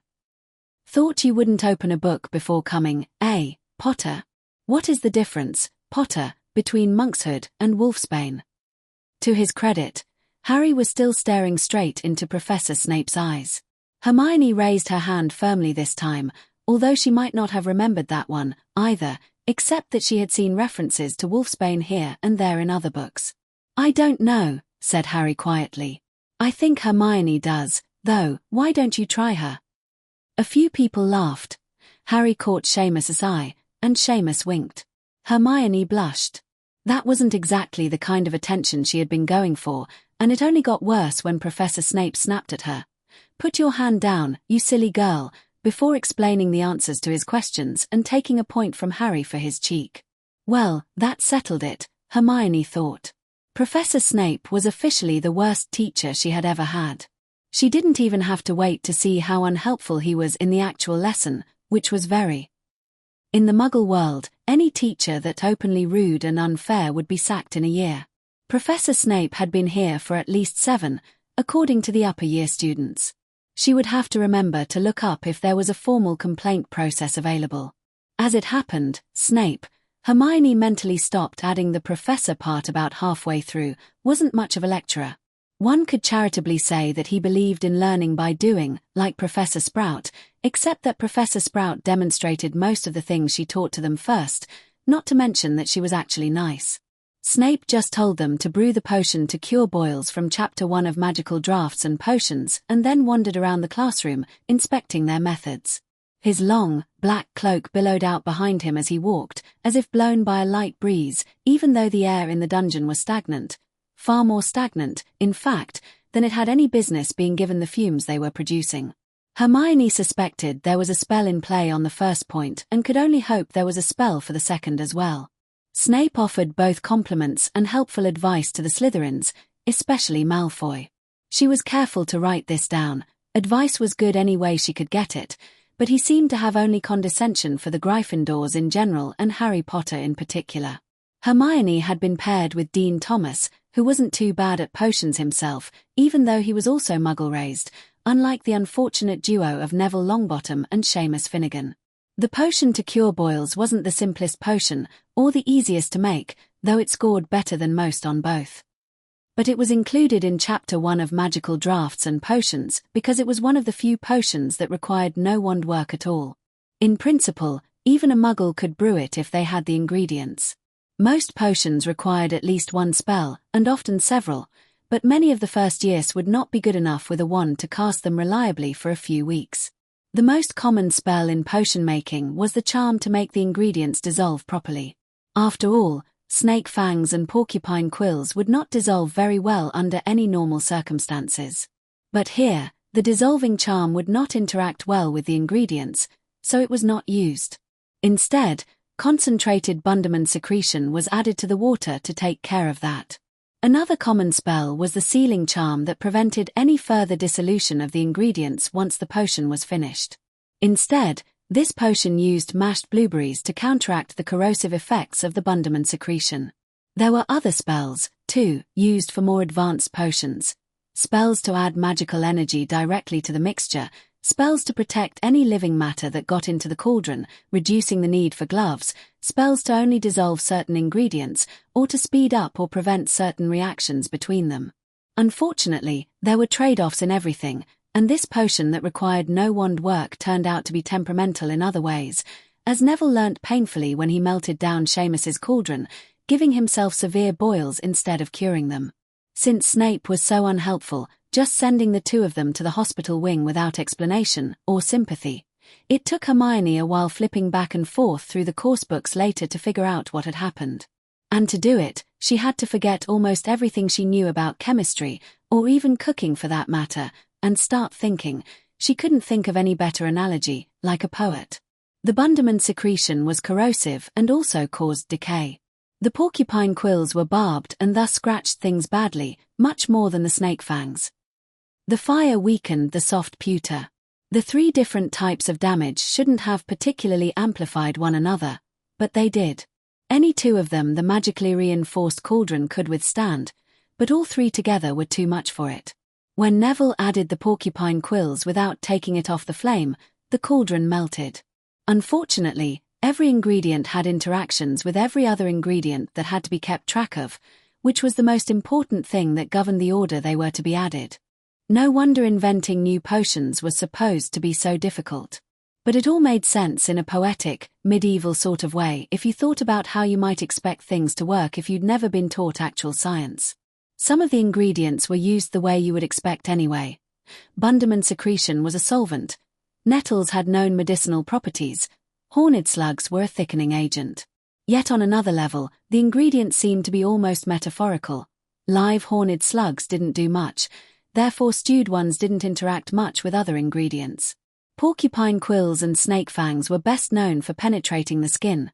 Thought you wouldn't open a book before coming, eh, Potter? What is the difference, Potter, between monkshood and wolfsbane? To his credit, Harry was still staring straight into Professor Snape's eyes. Hermione raised her hand firmly this time, although she might not have remembered that one, either, except that she had seen references to wolfsbane here and there in other books. I don't know, said Harry quietly. I think Hermione does, though, why don't you try her? A few people laughed. Harry caught Seamus's eye, and Seamus winked. Hermione blushed. That wasn't exactly the kind of attention she had been going for, and it only got worse when Professor Snape snapped at her. Put your hand down, you silly girl, before explaining the answers to his questions and taking a point from Harry for his cheek. Well, that settled it, Hermione thought. Professor Snape was officially the worst teacher she had ever had. She didn't even have to wait to see how unhelpful he was in the actual lesson, which was very. In the Muggle world, any teacher that openly rude and unfair would be sacked in a year. Professor Snape had been here for at least 7, according to the upper year students. She would have to remember to look up if there was a formal complaint process available. As it happened, Snape, Hermione mentally stopped adding the professor part about halfway through, wasn't much of a lecturer. One could charitably say that he believed in learning by doing, like Professor Sprout, except that Professor Sprout demonstrated most of the things she taught to them first, not to mention that she was actually nice. Snape just told them to brew the potion to cure boils from Chapter 1 of Magical Drafts and Potions and then wandered around the classroom, inspecting their methods. His long, black cloak billowed out behind him as he walked, as if blown by a light breeze, even though the air in the dungeon was stagnant. Far more stagnant, in fact, than it had any business being given the fumes they were producing. Hermione suspected there was a spell in play on the first point and could only hope there was a spell for the second as well. Snape offered both compliments and helpful advice to the Slytherins, especially Malfoy. She was careful to write this down. Advice was good any way she could get it, but he seemed to have only condescension for the Gryffindors in general and Harry Potter in particular. Hermione had been paired with Dean Thomas, who wasn't too bad at potions himself, even though he was also Muggle-raised, unlike the unfortunate duo of Neville Longbottom and Seamus Finnegan. The potion to cure boils wasn't the simplest potion, or the easiest to make, though it scored better than most on both. But it was included in Chapter 1 of Magical Drafts and Potions because it was one of the few potions that required no wand work at all. In principle, even a muggle could brew it if they had the ingredients. Most potions required at least one spell, and often several, but many of the first years would not be good enough with a wand to cast them reliably for a few weeks. The most common spell in potion making was the charm to make the ingredients dissolve properly. After all, snake fangs and porcupine quills would not dissolve very well under any normal circumstances. But here, the dissolving charm would not interact well with the ingredients, so it was not used. Instead, concentrated Bunderman secretion was added to the water to take care of that. Another common spell was the sealing charm that prevented any further dissolution of the ingredients once the potion was finished. Instead, this potion used mashed blueberries to counteract the corrosive effects of the Bunderman secretion. There were other spells, too, used for more advanced potions. Spells to add magical energy directly to the mixture, spells to protect any living matter that got into the cauldron, reducing the need for gloves, spells to only dissolve certain ingredients, or to speed up or prevent certain reactions between them. Unfortunately, there were trade-offs in everything, and this potion that required no wand work turned out to be temperamental in other ways, as Neville learnt painfully when he melted down Seamus's cauldron, giving himself severe boils instead of curing them. Since Snape was so unhelpful, just sending the two of them to the hospital wing without explanation or sympathy. It took Hermione a while flipping back and forth through the coursebooks later to figure out what had happened. And to do it, she had to forget almost everything she knew about chemistry, or even cooking for that matter, and start thinking. She couldn't think of any better analogy, like a poet. The Bunderman secretion was corrosive and also caused decay. The porcupine quills were barbed and thus scratched things badly, much more than the snake fangs. The fire weakened the soft pewter. The three different types of damage shouldn't have particularly amplified one another, but they did. Any two of them the magically reinforced cauldron could withstand, but all three together were too much for it. When Neville added the porcupine quills without taking it off the flame, the cauldron melted. Unfortunately, every ingredient had interactions with every other ingredient that had to be kept track of, which was the most important thing that governed the order they were to be added. No wonder inventing new potions was supposed to be so difficult. But it all made sense in a poetic, medieval sort of way if you thought about how you might expect things to work if you'd never been taught actual science. Some of the ingredients were used the way you would expect anyway. Bunderman secretion was a solvent. Nettles had known medicinal properties. Horned slugs were a thickening agent. Yet on another level, the ingredients seemed to be almost metaphorical. Live horned slugs didn't do much. Therefore stewed ones didn't interact much with other ingredients. Porcupine quills and snake fangs were best known for penetrating the skin.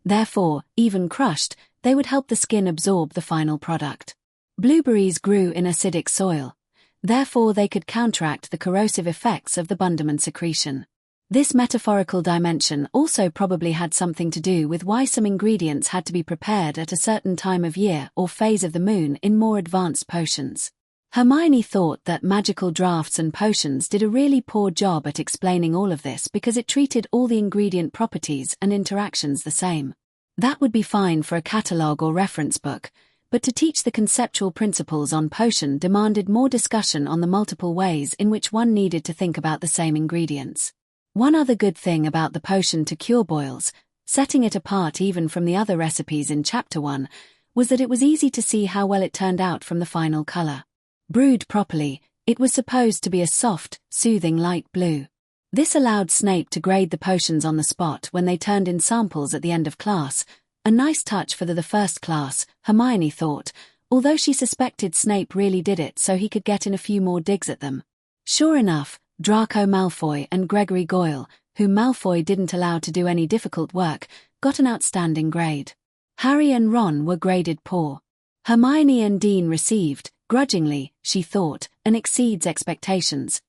Therefore, even crushed, they would help the skin absorb the final product. Blueberries grew in acidic soil. Therefore they could counteract the corrosive effects of the Bunderman secretion. This metaphorical dimension also probably had something to do with why some ingredients had to be prepared at a certain time of year or phase of the moon in more advanced potions. Hermione thought that Magical Drafts and Potions did a really poor job at explaining all of this because it treated all the ingredient properties and interactions the same. That would be fine for a catalogue or reference book, but to teach the conceptual principles on potion demanded more discussion on the multiple ways in which one needed to think about the same ingredients. One other good thing about the potion to cure boils, setting it apart even from the other recipes in Chapter 1, was that it was easy to see how well it turned out from the final colour. Brewed properly, it was supposed to be a soft, soothing light blue. This allowed Snape to grade the potions on the spot when they turned in samples at the end of class, a nice touch for the first class, Hermione thought, although she suspected Snape really did it so he could get in a few more digs at them. Sure enough, Draco Malfoy and Gregory Goyle, whom Malfoy didn't allow to do any difficult work, got an outstanding grade. Harry and Ron were graded poor. Hermione and Dean received, grudgingly, she thought, and exceeds expectations,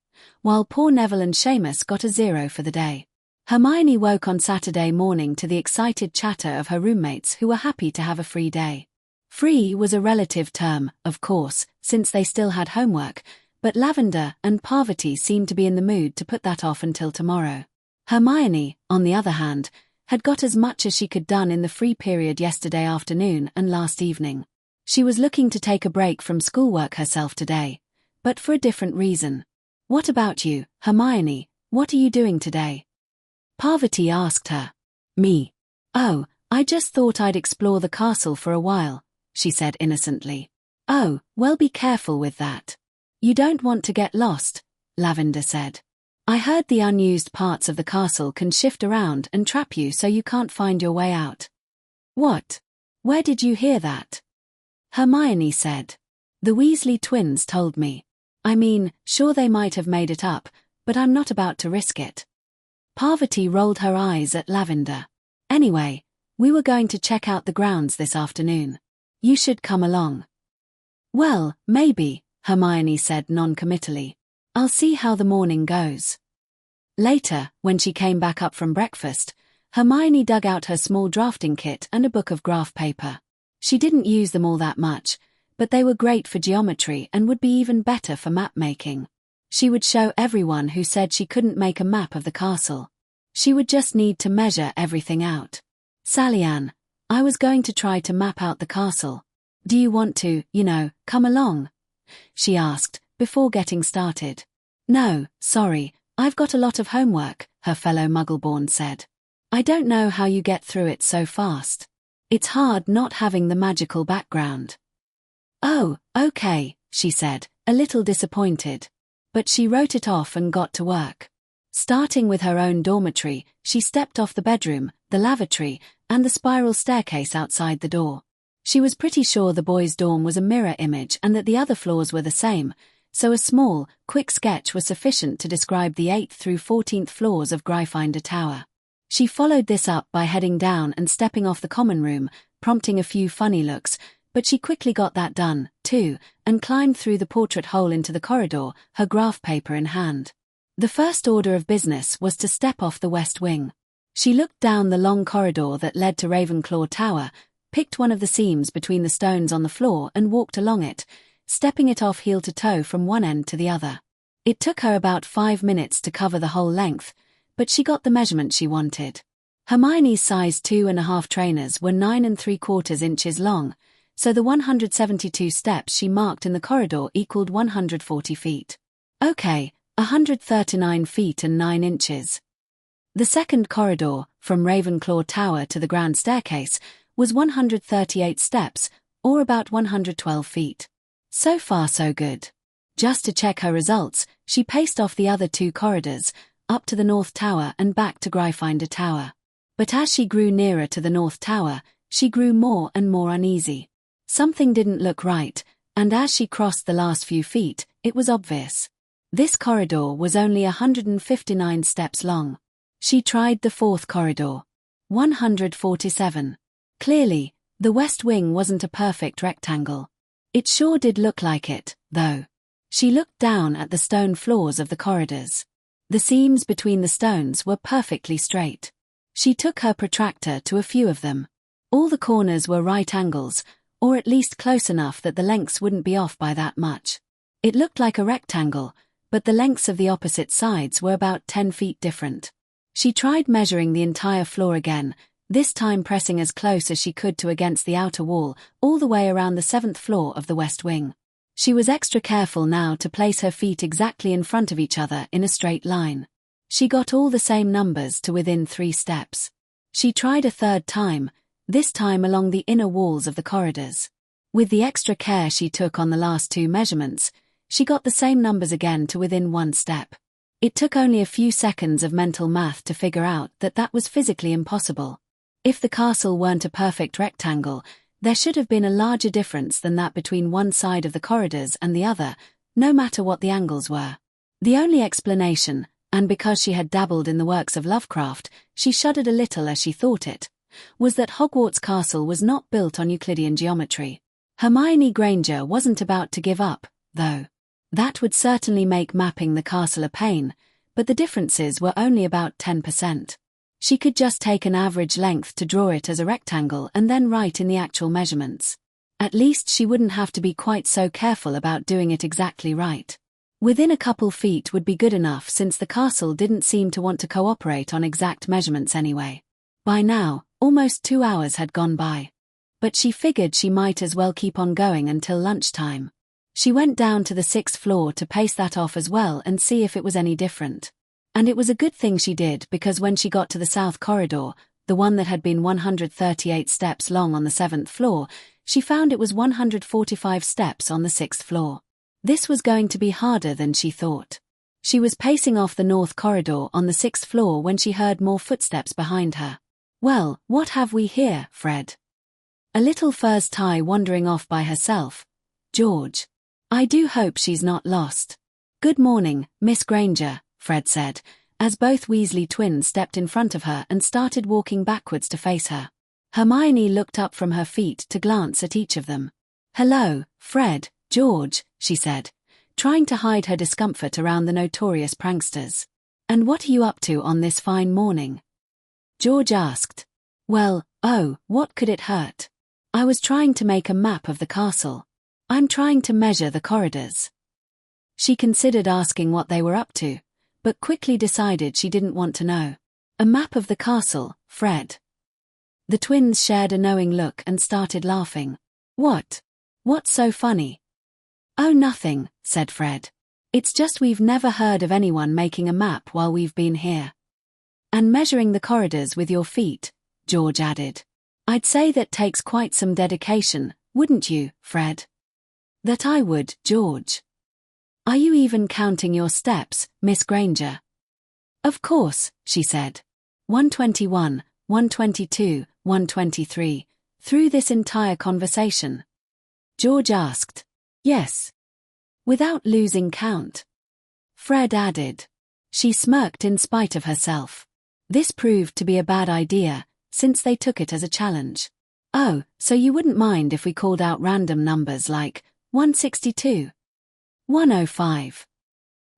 while poor Neville and Seamus got a 0 for the day. Hermione woke on Saturday morning to the excited chatter of her roommates who were happy to have a free day. Free was a relative term, of course, since they still had homework, but Lavender and Parvati seemed to be in the mood to put that off until tomorrow. Hermione, on the other hand, had got as much as she could done in the free period yesterday afternoon and last evening. She was looking to take a break from schoolwork herself today, but for a different reason. What about you, Hermione? What are you doing today? Parvati asked her. Me? Oh, I just thought I'd explore the castle for a while, she said innocently. Oh, well, be careful with that. You don't want to get lost, Lavender said. I heard the unused parts of the castle can shift around and trap you so you can't find your way out. What? Where did you hear that? Hermione said. The Weasley twins told me. I mean, sure, they might have made it up, but I'm not about to risk it. Parvati rolled her eyes at Lavender. Anyway, we were going to check out the grounds this afternoon. You should come along. Well, maybe, Hermione said non-committally. I'll see how the morning goes. Later, when she came back up from breakfast, Hermione dug out her small drafting kit and a book of graph paper. She didn't use them all that much, but they were great for geometry and would be even better for map making. She would show everyone who said she couldn't make a map of the castle. She would just need to measure everything out. Sally Ann, I was going to try to map out the castle. Do you want to, come along? She asked, before getting started. No, sorry, I've got a lot of homework, her fellow Muggleborn said. I don't know how you get through it so fast. It's hard not having the magical background. Oh, okay, she said, a little disappointed. But she wrote it off and got to work. Starting with her own dormitory, she stepped off the bedroom, the lavatory, and the spiral staircase outside the door. She was pretty sure the boys' dorm was a mirror image and that the other floors were the same, so a small, quick sketch was sufficient to describe the 8th through 14th floors of Gryffindor Tower. She followed this up by heading down and stepping off the common room, prompting a few funny looks, but she quickly got that done, too, and climbed through the portrait hole into the corridor, her graph paper in hand. The first order of business was to step off the west wing. She looked down the long corridor that led to Ravenclaw Tower, picked one of the seams between the stones on the floor and walked along it, stepping it off heel to toe from one end to the other. It took her about 5 minutes to cover the whole length, but she got the measurement she wanted. Hermione's size 2.5 trainers were 9 3/4 inches long, so the 172 steps she marked in the corridor equaled 140 feet. Okay, 139 feet and 9 inches. The second corridor, from Ravenclaw Tower to the grand staircase, was 138 steps, or about 112 feet. So far so good. Just to check her results, she paced off the other 2 corridors, up to the North Tower and back to Gryffindor Tower. But as she grew nearer to the North Tower, she grew more and more uneasy. Something didn't look right, and as she crossed the last few feet, it was obvious. This corridor was only 159 steps long. She tried the 4th corridor. 147. Clearly, the west wing wasn't a perfect rectangle. It sure did look like it, though. She looked down at the stone floors of the corridors. The seams between the stones were perfectly straight. She took her protractor to a few of them. All the corners were right angles, or at least close enough that the lengths wouldn't be off by that much. It looked like a rectangle, but the lengths of the opposite sides were about 10 feet different. She tried measuring the entire floor again, this time pressing as close as she could to against the outer wall, all the way around the 7th floor of the west wing. She was extra careful now to place her feet exactly in front of each other in a straight line. She got all the same numbers to within 3 steps. She tried a third time, this time along the inner walls of the corridors. With the extra care she took on the last 2 measurements, she got the same numbers again to within 1 step. It took only a few seconds of mental math to figure out that that was physically impossible. If the castle weren't a perfect rectangle, there should have been a larger difference than that between one side of the corridors and the other, no matter what the angles were. The only explanation, and because she had dabbled in the works of Lovecraft, she shuddered a little as she thought it, was that Hogwarts Castle was not built on Euclidean geometry. Hermione Granger wasn't about to give up, though. That would certainly make mapping the castle a pain, but the differences were only about 10%. She could just take an average length to draw it as a rectangle and then write in the actual measurements. At least she wouldn't have to be quite so careful about doing it exactly right. Within a couple feet would be good enough since the castle didn't seem to want to cooperate on exact measurements anyway. By now, almost 2 hours had gone by. But she figured she might as well keep on going until lunchtime. She went down to the 6th floor to pace that off as well and see if it was any different. And it was a good thing she did, because when she got to the south corridor, the one that had been 138 steps long on the 7th floor, she found it was 145 steps on the 6th floor. This was going to be harder than she thought. She was pacing off the north corridor on the 6th floor when she heard more footsteps behind her. "Well, what have we here, Fred?" "A little furze tie wandering off by herself, George. I do hope she's not lost." "Good morning, Miss Granger," Fred said, as both Weasley twins stepped in front of her and started walking backwards to face her. Hermione looked up from her feet to glance at each of them. "Hello, Fred, George," she said, trying to hide her discomfort around the notorious pranksters. "And what are you up to on this fine morning?" George asked. "Well, what could it hurt? I was trying to make a map of the castle. I'm trying to measure the corridors." She considered asking what they were up to, but quickly decided she didn't want to know. "A map of the castle, Fred?" The twins shared a knowing look and started laughing. "What? What's so funny?" "Oh, nothing," said Fred. "It's just we've never heard of anyone making a map while we've been here." "And measuring the corridors with your feet," George added. "I'd say that takes quite some dedication, wouldn't you, Fred?" "That I would, George." "Are you even counting your steps, Miss Granger?" "Of course," she said. 121, 122, 123, through this entire conversation?" George asked. "Yes." "Without losing count?" Fred added. She smirked in spite of herself. This proved to be a bad idea, since they took it as a challenge. "Oh, so you wouldn't mind if we called out random numbers like 162, 105,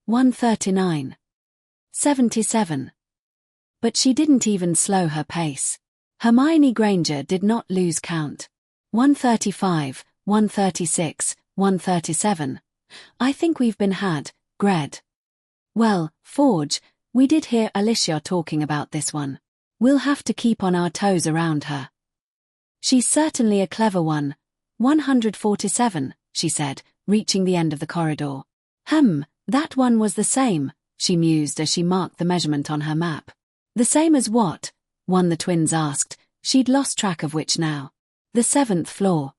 139, 77. But she didn't even slow her pace. Hermione Granger did not lose count. 135, 136, 137. "I think we've been had, Gred." "Well, Forge, we did hear Alicia talking about this one. We'll have to keep on our toes around her." "She's certainly a clever one. 147, she said, reaching the end of the corridor. That one was the same," she mused as she marked the measurement on her map. "The same as what?" one the twins asked. She'd lost track of which now. "The 7th floor."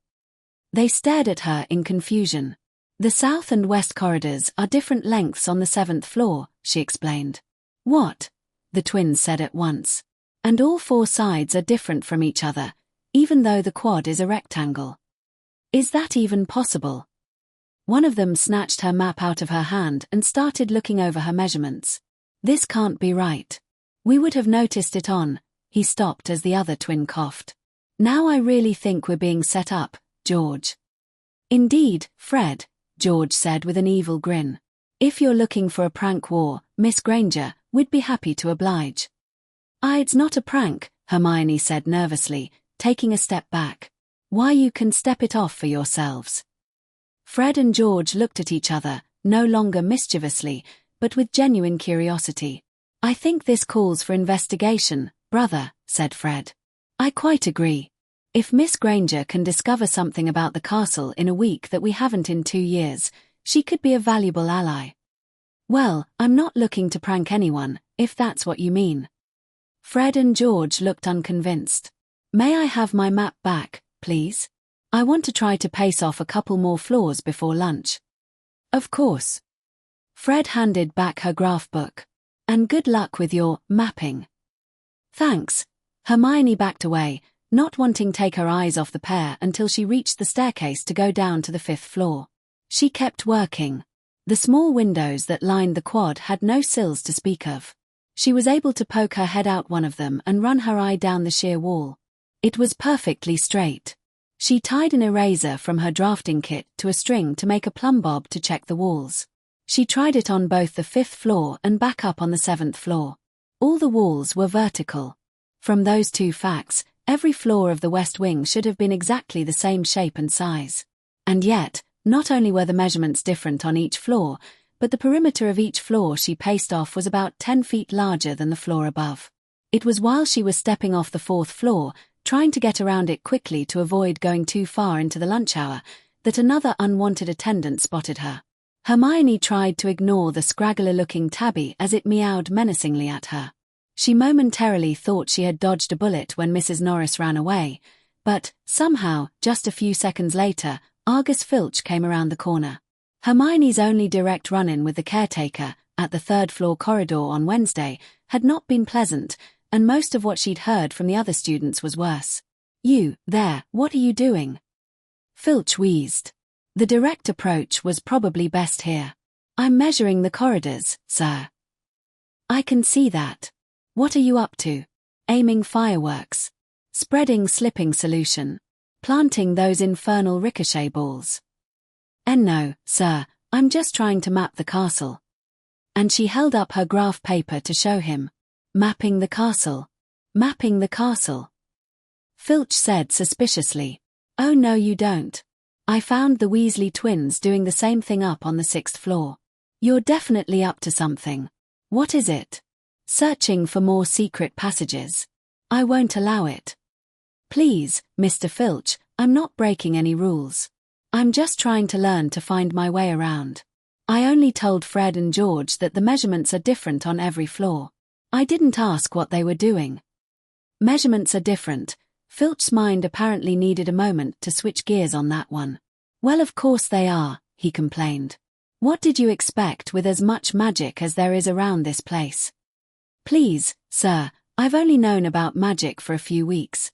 They stared at her in confusion. "The south and west corridors are different lengths on the 7th floor, she explained. "What?" the twins said at once. "And all 4 sides are different from each other, even though the quad is a rectangle." "Is that even possible?" One of them snatched her map out of her hand and started looking over her measurements. "This can't be right. We would have noticed it on." He stopped as the other twin coughed. "Now I really think we're being set up, George." "Indeed, Fred," George said with an evil grin. "If you're looking for a prank war, Miss Granger, we'd be happy to oblige." It's not a prank," Hermione said nervously, taking a step back. "Why, you can step it off for yourselves." Fred and George looked at each other, no longer mischievously, but with genuine curiosity. "I think this calls for investigation, brother," said Fred. "I quite agree. If Miss Granger can discover something about the castle in a week that we haven't in 2 years, she could be a valuable ally." "Well, I'm not looking to prank anyone, if that's what you mean." Fred and George looked unconvinced. "May I have my map back, please? I want to try to pace off a couple more floors before lunch." "Of course." Fred handed back her graph book. "And good luck with your mapping." "Thanks." Hermione backed away, not wanting to take her eyes off the pair until she reached the staircase to go down to the 5th floor. She kept working. The small windows that lined the quad had no sills to speak of. She was able to poke her head out one of them and run her eye down the sheer wall. It was perfectly straight. She tied an eraser from her drafting kit to a string to make a plumb bob to check the walls. She tried it on both the 5th floor and back up on the 7th floor. All the walls were vertical. From those 2 facts, every floor of the West Wing should have been exactly the same shape and size. And yet, not only were the measurements different on each floor, but the perimeter of each floor she paced off was about 10 feet larger than the floor above. It was while she was stepping off the 4th floor, trying to get around it quickly to avoid going too far into the lunch hour, that another unwanted attendant spotted her. Hermione tried to ignore the scraggler-looking tabby as it meowed menacingly at her. She momentarily thought she had dodged a bullet when Mrs. Norris ran away, but, somehow, just a few seconds later, Argus Filch came around the corner. Hermione's only direct run-in with the caretaker, at the 3rd floor corridor on Wednesday, had not been pleasant, and most of what she'd heard from the other students was worse. "You, there, what are you doing?" Filch wheezed. The direct approach was probably best here. "I'm measuring the corridors, sir." "I can see that. What are you up to? Aiming fireworks? Spreading slipping solution? Planting those infernal ricochet balls?" "No, sir, I'm just trying to map the castle." And she held up her graph paper to show him. "Mapping the castle. Mapping the castle." Filch said suspiciously. "Oh no you don't. I found the Weasley twins doing the same thing up on the 6th floor. You're definitely up to something. What is it?" "Searching for more secret passages. I won't allow it." "Please, Mr. Filch, I'm not breaking any rules. I'm just trying to learn to find my way around. I only told Fred and George that the measurements are different on every floor. I didn't ask what they were doing." Measurements are different. Filch's mind apparently needed a moment to switch gears on that one. "Well, of course they are," he complained. "What did you expect with as much magic as there is around this place?" "Please, sir, I've only known about magic for a few weeks."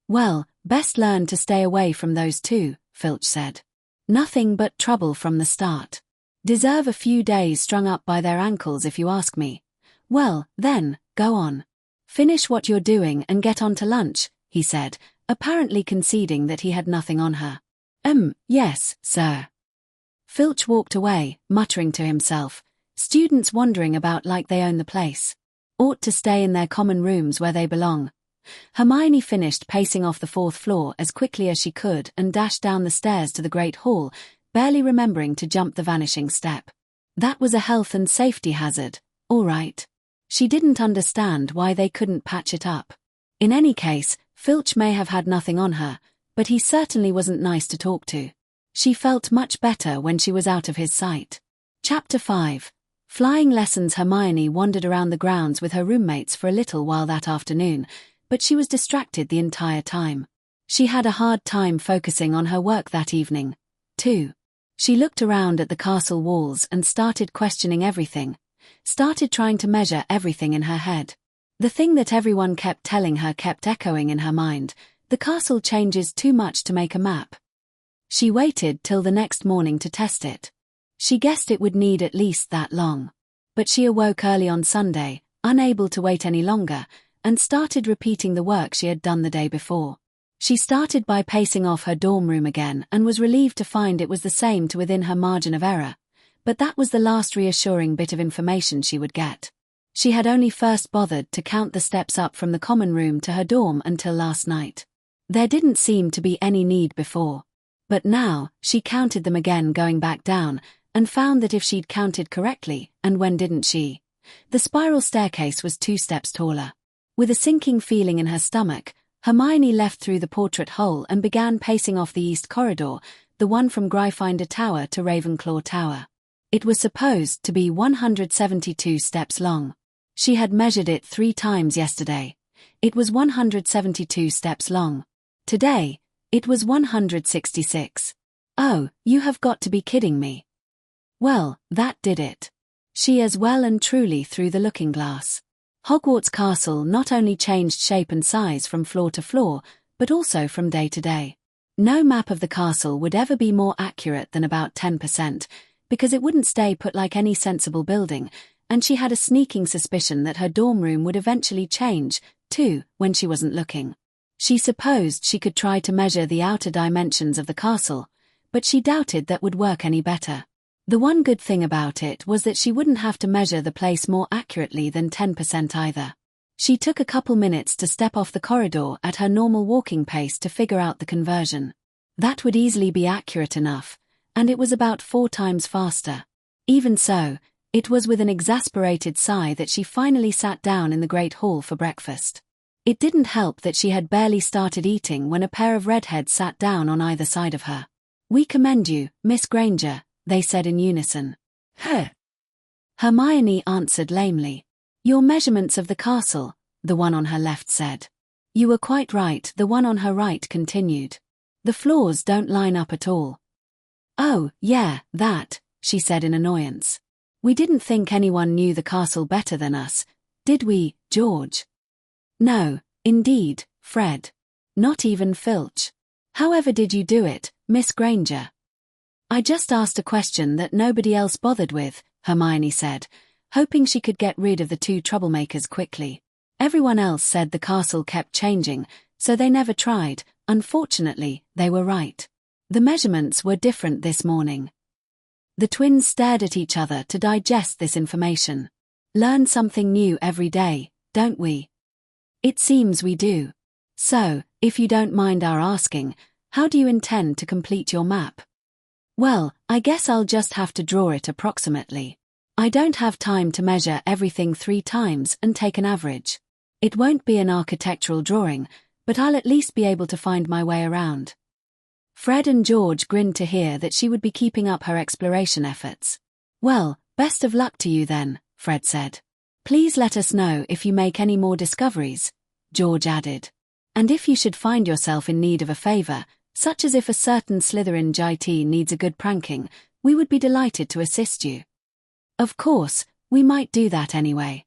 "Well, best learn to stay away from those two," Filch said. "Nothing but trouble from the start. Deserve a few days strung up by their ankles if you ask me. Well, then, go on. Finish what you're doing and get on to lunch," he said, apparently conceding that he had nothing on her. Yes, sir." Filch walked away, muttering to himself, "Students wandering about like they own the place. Ought to stay in their common rooms where they belong." Hermione finished pacing off the 4th floor as quickly as she could and dashed down the stairs to the Great Hall, barely remembering to jump the vanishing step. That was a health and safety hazard, all right. She didn't understand why they couldn't patch it up. In any case, Filch may have had nothing on her, but he certainly wasn't nice to talk to. She felt much better when she was out of his sight. Chapter 5. Flying lessons. Hermione wandered around the grounds with her roommates for a little while that afternoon, but she was distracted the entire time. She had a hard time focusing on her work that evening, too. She looked around at the castle walls and started questioning everything, started trying to measure everything in her head. The thing that everyone kept telling her kept echoing in her mind: the castle changes too much to make a map. She waited till the next morning to test it. She guessed it would need at least that long. But she awoke early on Sunday, unable to wait any longer, and started repeating the work she had done the day before. She started by pacing off her dorm room again and was relieved to find it was the same to within her margin of error. But that was the last reassuring bit of information she would get. She had only first bothered to count the steps up from the common room to her dorm until last night. There didn't seem to be any need before. But now, she counted them again going back down, and found that if she'd counted correctly, and when didn't she? The spiral staircase was 2 steps taller. With a sinking feeling in her stomach, Hermione left through the portrait hole and began pacing off the east corridor, the one from Gryffindor Tower to Ravenclaw Tower. It was supposed to be 172 steps long. She had measured it 3 times yesterday. It was 172 steps long. Today, it was 166. Oh, you have got to be kidding me. Well, that did it. She as well and truly through the looking glass. Hogwarts Castle not only changed shape and size from floor to floor, but also from day to day. No map of the castle would ever be more accurate than about 10%, because it wouldn't stay put like any sensible building, and she had a sneaking suspicion that her dorm room would eventually change, too, when she wasn't looking. She supposed she could try to measure the outer dimensions of the castle, but she doubted that would work any better. The one good thing about it was that she wouldn't have to measure the place more accurately than 10% either. She took a couple minutes to step off the corridor at her normal walking pace to figure out the conversion. That would easily be accurate enough, and it was about 4 times faster. Even so, It was with an exasperated sigh that she finally sat down in the Great Hall for breakfast. It didn't help that she had barely started eating when a pair of redheads sat down on either side of her. "We commend you, Miss Granger," they said in unison. "Huh." Hermione answered lamely. "Your measurements of the castle," the one on her left said. "You were quite right," the one on her right continued. "The floors don't line up at all." "Oh, yeah, that," she said in annoyance. "We didn't think anyone knew the castle better than us, did we, George?" "No, indeed, Fred. Not even Filch. However did you do it, Miss Granger?" "I just asked a question that nobody else bothered with," Hermione said, hoping she could get rid of the two troublemakers quickly. Everyone else said the castle kept changing, so they never tried. Unfortunately, they were right. The measurements were different this morning. The twins stared at each other to digest this information. Learn something new every day, don't we? It seems we do. So, if you don't mind our asking, how do you intend to complete your map? "Well, I guess I'll just have to draw it approximately. I don't have time to measure everything 3 times and take an average. It won't be an architectural drawing, but I'll at least be able to find my way around." Fred and George grinned to hear that she would be keeping up her exploration efforts. "Well, best of luck to you then," Fred said. "Please let us know if you make any more discoveries," George added. "And if you should find yourself in need of a favor, such as if a certain Slytherin JT needs a good pranking, we would be delighted to assist you." "Of course, we might do that anyway."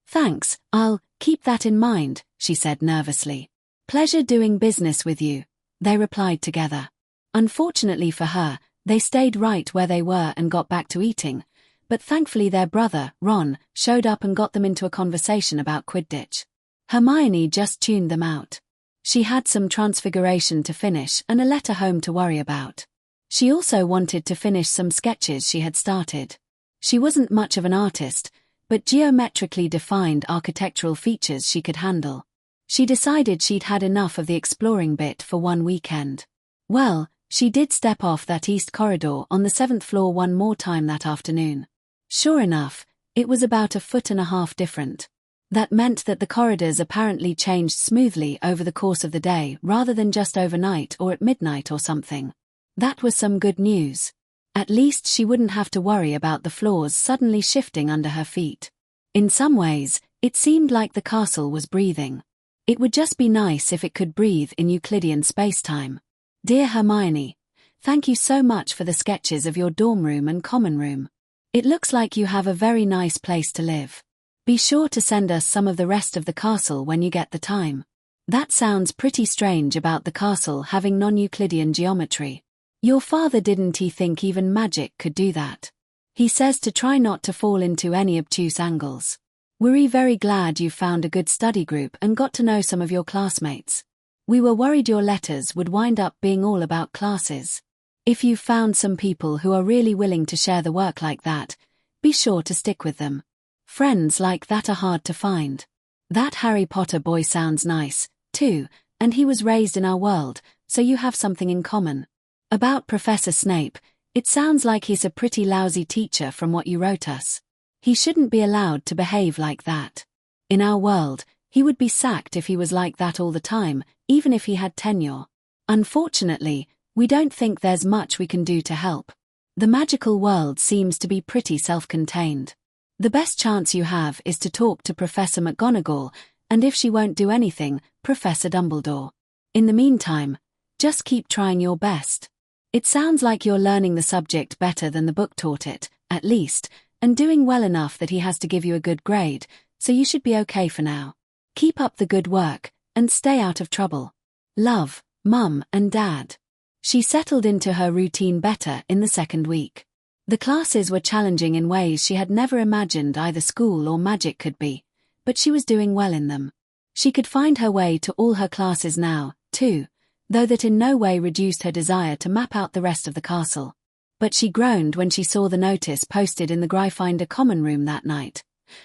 "Thanks, I'll keep that in mind," she said nervously. "Pleasure doing business with you," they replied together. Unfortunately for her, they stayed right where they were and got back to eating, but thankfully their brother, Ron, showed up and got them into a conversation about Quidditch. Hermione just tuned them out. She had some transfiguration to finish and a letter home to worry about. She also wanted to finish some sketches she had started. She wasn't much of an artist, but geometrically defined architectural features she could handle. She decided she'd had enough of the exploring bit for one weekend. Well, she did step off that east corridor on the 7th floor one more time that afternoon. Sure enough, it was about 1.5 feet different. That meant that the corridors apparently changed smoothly over the course of the day rather than just overnight or at midnight or something. That was some good news. At least she wouldn't have to worry about the floors suddenly shifting under her feet. In some ways, it seemed like the castle was breathing. It would just be nice if it could breathe in Euclidean spacetime. "Dear Hermione, thank you so much for the sketches of your dorm room and common room. It looks like you have a very nice place to live. Be sure to send us some of the rest of the castle when you get the time. That sounds pretty strange about the castle having non-Euclidean geometry. Your father didn't he think even magic could do that? He says to try not to fall into any obtuse angles. We're very glad you found a good study group and got to know some of your classmates. We were worried your letters would wind up being all about classes. If you've found some people who are really willing to share the work like that, be sure to stick with them. Friends like that are hard to find. That Harry Potter boy sounds nice, too, and he was raised in our world, so you have something in common. About Professor Snape, it sounds like he's a pretty lousy teacher from what you wrote us. He shouldn't be allowed to behave like that. In our world, he would be sacked if he was like that all the time, even if he had tenure. Unfortunately, we don't think there's much we can do to help. The magical world seems to be pretty self-contained. The best chance you have is to talk to Professor McGonagall, and if she won't do anything, Professor Dumbledore. In the meantime, just keep trying your best. It sounds like you're learning the subject better than the book taught it, at least, and doing well enough that he has to give you a good grade, so you should be okay for now. Keep up the good work, and stay out of trouble. Love, Mum and Dad. She settled into her routine better in the second week. The classes were challenging in ways she had never imagined either school or magic could be, but she was doing well in them. She could find her way to all her classes now, too, though that in no way reduced her desire to map out the rest of the castle. But she groaned when she saw the notice posted in the Gryffindor common room that night.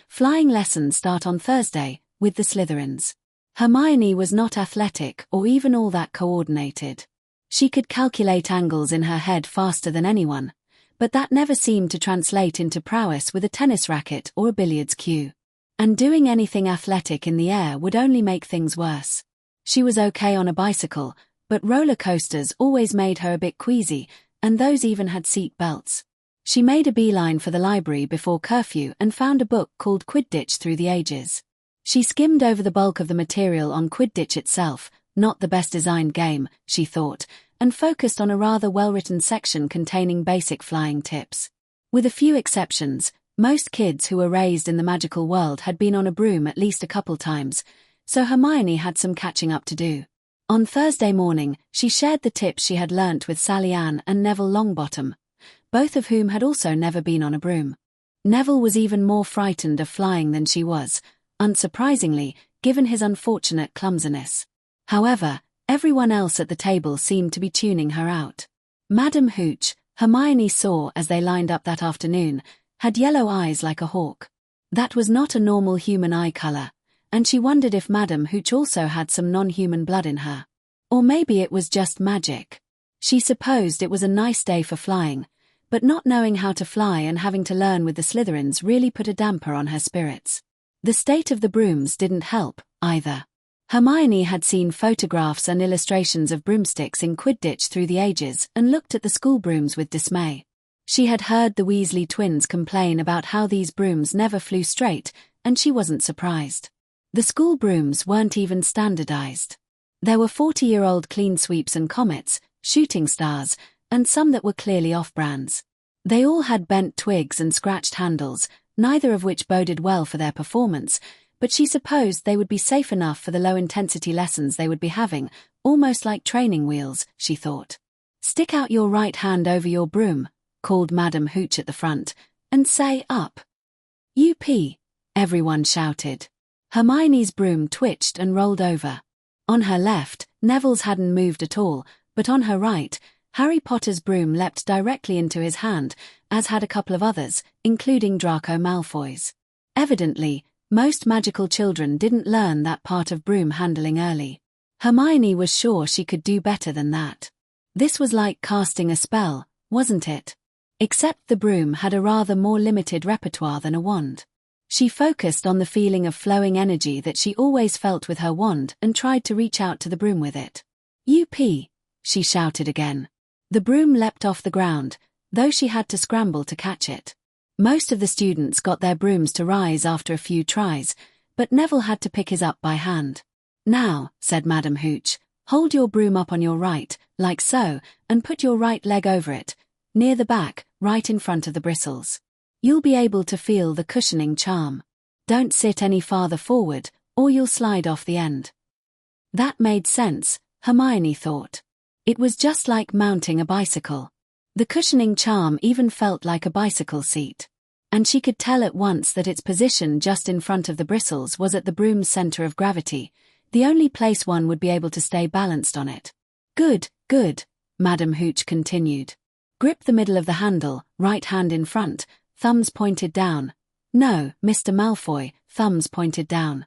Flying lessons start on Thursday, with the Slytherins. Hermione was not athletic or even all that coordinated. She could calculate angles in her head faster than anyone, but that never seemed to translate into prowess with a tennis racket or a billiards cue. And doing anything athletic in the air would only make things worse. She was okay on a bicycle, but roller coasters always made her a bit queasy, and those even had seat belts. She made a beeline for the library before curfew and found a book called Quidditch Through the Ages. She skimmed over the bulk of the material on Quidditch itself, not the best designed game, she thought, and focused on a rather well-written section containing basic flying tips. With a few exceptions, most kids who were raised in the magical world had been on a broom at least a couple times, so Hermione had some catching up to do. On Thursday morning, she shared the tips she had learnt with Sally Ann and Neville Longbottom, both of whom had also never been on a broom. Neville was even more frightened of flying than she was, unsurprisingly, given his unfortunate clumsiness. However, everyone else at the table seemed to be tuning her out. Madam Hooch, Hermione saw as they lined up that afternoon, had yellow eyes like a hawk. That was not a normal human eye color, and she wondered if Madam Hooch also had some non-human blood in her. Or maybe it was just magic. She supposed it was a nice day for flying, but not knowing how to fly and having to learn with the Slytherins really put a damper on her spirits. The state of the brooms didn't help, either. Hermione had seen photographs and illustrations of broomsticks in Quidditch Through the Ages and looked at the school brooms with dismay. She had heard the Weasley twins complain about how these brooms never flew straight, and she wasn't surprised. The school brooms weren't even standardized. There were 40-year-old clean sweeps and comets, shooting stars, and some that were clearly off-brands. They all had bent twigs and scratched handles, neither of which boded well for their performance, but she supposed they would be safe enough for the low-intensity lessons they would be having, almost like training wheels, she thought. "Stick out your right hand over your broom," called Madam Hooch at the front, "and say up." "UP," everyone shouted. Hermione's broom twitched and rolled over. On her left, Neville's hadn't moved at all, but on her right, Harry Potter's broom leapt directly into his hand, as had a couple of others, including Draco Malfoy's. Evidently, most magical children didn't learn that part of broom handling early. Hermione was sure she could do better than that. This was like casting a spell, wasn't it? Except the broom had a rather more limited repertoire than a wand. She focused on the feeling of flowing energy that she always felt with her wand and tried to reach out to the broom with it. "UP," she shouted again. The broom leapt off the ground, though she had to scramble to catch it. Most of the students got their brooms to rise after a few tries, but Neville had to pick his up by hand. "Now," said Madam Hooch, "hold your broom up on your right, like so, and put your right leg over it, near the back, right in front of the bristles. You'll be able to feel the cushioning charm. Don't sit any farther forward, or you'll slide off the end." That made sense, Hermione thought. It was just like mounting a bicycle. The cushioning charm even felt like a bicycle seat. And she could tell at once that its position just in front of the bristles was at the broom's center of gravity, the only place one would be able to stay balanced on it. "Good, good," Madam Hooch continued. "Grip the middle of the handle, right hand in front, thumbs pointed down. No, Mr. Malfoy, thumbs pointed down.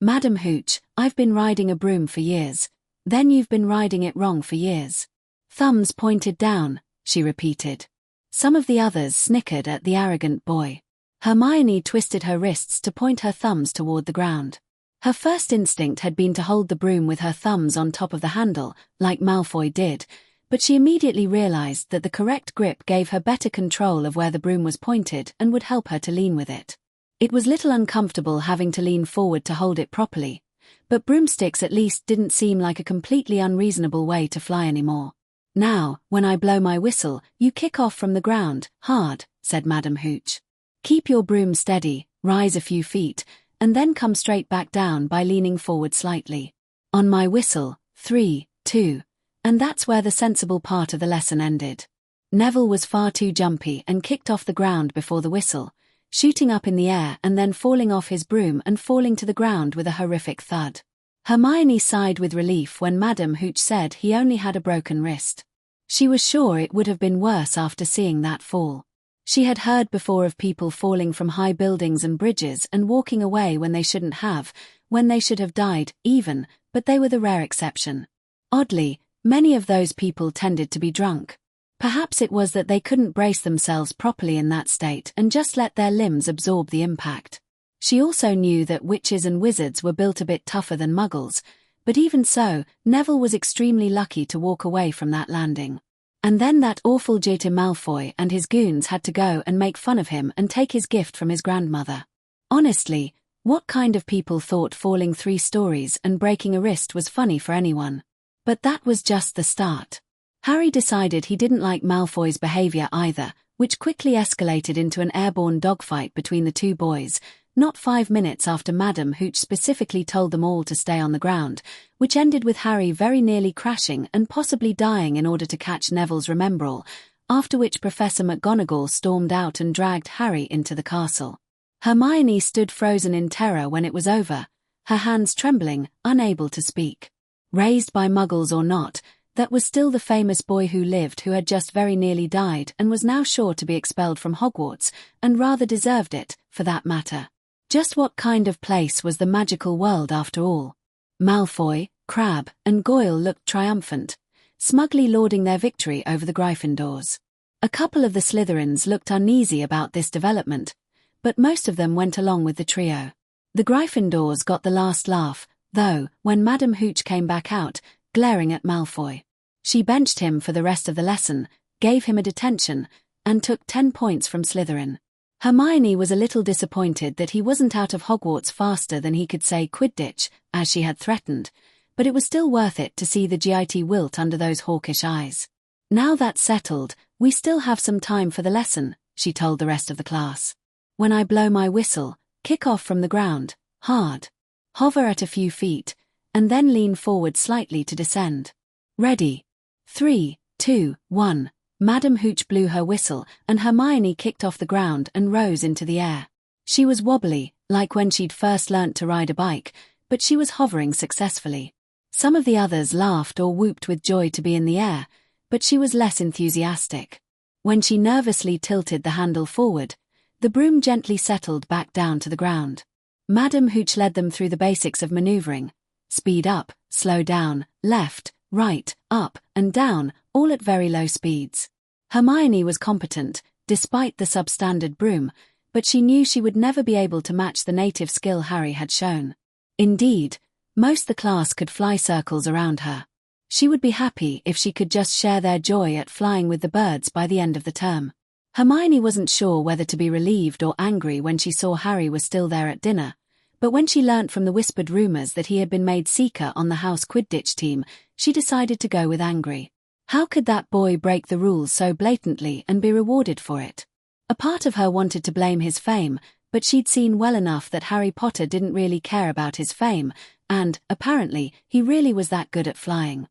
Madam Hooch, I've been riding a broom for years. Then you've been riding it wrong for years. Thumbs pointed down," she repeated. Some of the others snickered at the arrogant boy. Hermione twisted her wrists to point her thumbs toward the ground. Her first instinct had been to hold the broom with her thumbs on top of the handle, like Malfoy did, but she immediately realized that the correct grip gave her better control of where the broom was pointed and would help her to lean with it. It was little uncomfortable having to lean forward to hold it properly, but broomsticks at least didn't seem like a completely unreasonable way to fly anymore. "Now, when I blow my whistle, you kick off from the ground, hard," said Madam Hooch. "Keep your broom steady, rise a few feet, and then come straight back down by leaning forward slightly. On my whistle, 3, 2, and that's where the sensible part of the lesson ended." Neville was far too jumpy and kicked off the ground before the whistle, shooting up in the air and then falling off his broom and falling to the ground with a horrific thud. Hermione sighed with relief when Madam Hooch said he only had a broken wrist. She was sure it would have been worse after seeing that fall. She had heard before of people falling from high buildings and bridges and walking away when they shouldn't have, when they should have died, even, but they were the rare exception. Oddly, many of those people tended to be drunk. Perhaps it was that they couldn't brace themselves properly in that state and just let their limbs absorb the impact. She also knew that witches and wizards were built a bit tougher than muggles, but even so, Neville was extremely lucky to walk away from that landing. And then that awful J.T. Malfoy and his goons had to go and make fun of him and take his gift from his grandmother. Honestly, what kind of people thought falling 3 stories and breaking a wrist was funny for anyone? But that was just the start. Harry decided he didn't like Malfoy's behavior either, which quickly escalated into an airborne dogfight between the 2 boys, not 5 minutes after Madame Hooch specifically told them all to stay on the ground, which ended with Harry very nearly crashing and possibly dying in order to catch Neville's Remembrall, after which Professor McGonagall stormed out and dragged Harry into the castle. Hermione stood frozen in terror when it was over, her hands trembling, unable to speak. Raised by muggles or not, that was still the famous boy who lived who had just very nearly died and was now sure to be expelled from Hogwarts, and rather deserved it, for that matter. Just what kind of place was the magical world after all? Malfoy, Crabbe, and Goyle looked triumphant, smugly lording their victory over the Gryffindors. A couple of the Slytherins looked uneasy about this development, but most of them went along with the trio. The Gryffindors got the last laugh, though, when Madame Hooch came back out, glaring at Malfoy. She benched him for the rest of the lesson, gave him a detention, and took 10 points from Slytherin. Hermione was a little disappointed that he wasn't out of Hogwarts faster than he could say Quidditch, as she had threatened, but it was still worth it to see the GIT wilt under those hawkish eyes. Now that's settled, we still have some time for the lesson, she told the rest of the class. When I blow my whistle, kick off from the ground, hard. Hover at a few feet, and then lean forward slightly to descend. Ready. 3, 2, 1. Madame Hooch blew her whistle, and Hermione kicked off the ground and rose into the air. She was wobbly, like when she'd first learnt to ride a bike, but she was hovering successfully. Some of the others laughed or whooped with joy to be in the air, but she was less enthusiastic. When she nervously tilted the handle forward, the broom gently settled back down to the ground. Madame Hooch led them through the basics of maneuvering. Speed up, slow down, left, right, up, and down, all at very low speeds. Hermione was competent, despite the substandard broom, but she knew she would never be able to match the native skill Harry had shown. Indeed, most the class could fly circles around her. She would be happy if she could just share their joy at flying with the birds by the end of the term. Hermione wasn't sure whether to be relieved or angry when she saw Harry was still there at dinner, but when she learnt from the whispered rumours that he had been made seeker on the house Quidditch team, she decided to go with angry. How could that boy break the rules so blatantly and be rewarded for it? A part of her wanted to blame his fame, but she'd seen well enough that Harry Potter didn't really care about his fame, and, apparently, he really was that good at flying.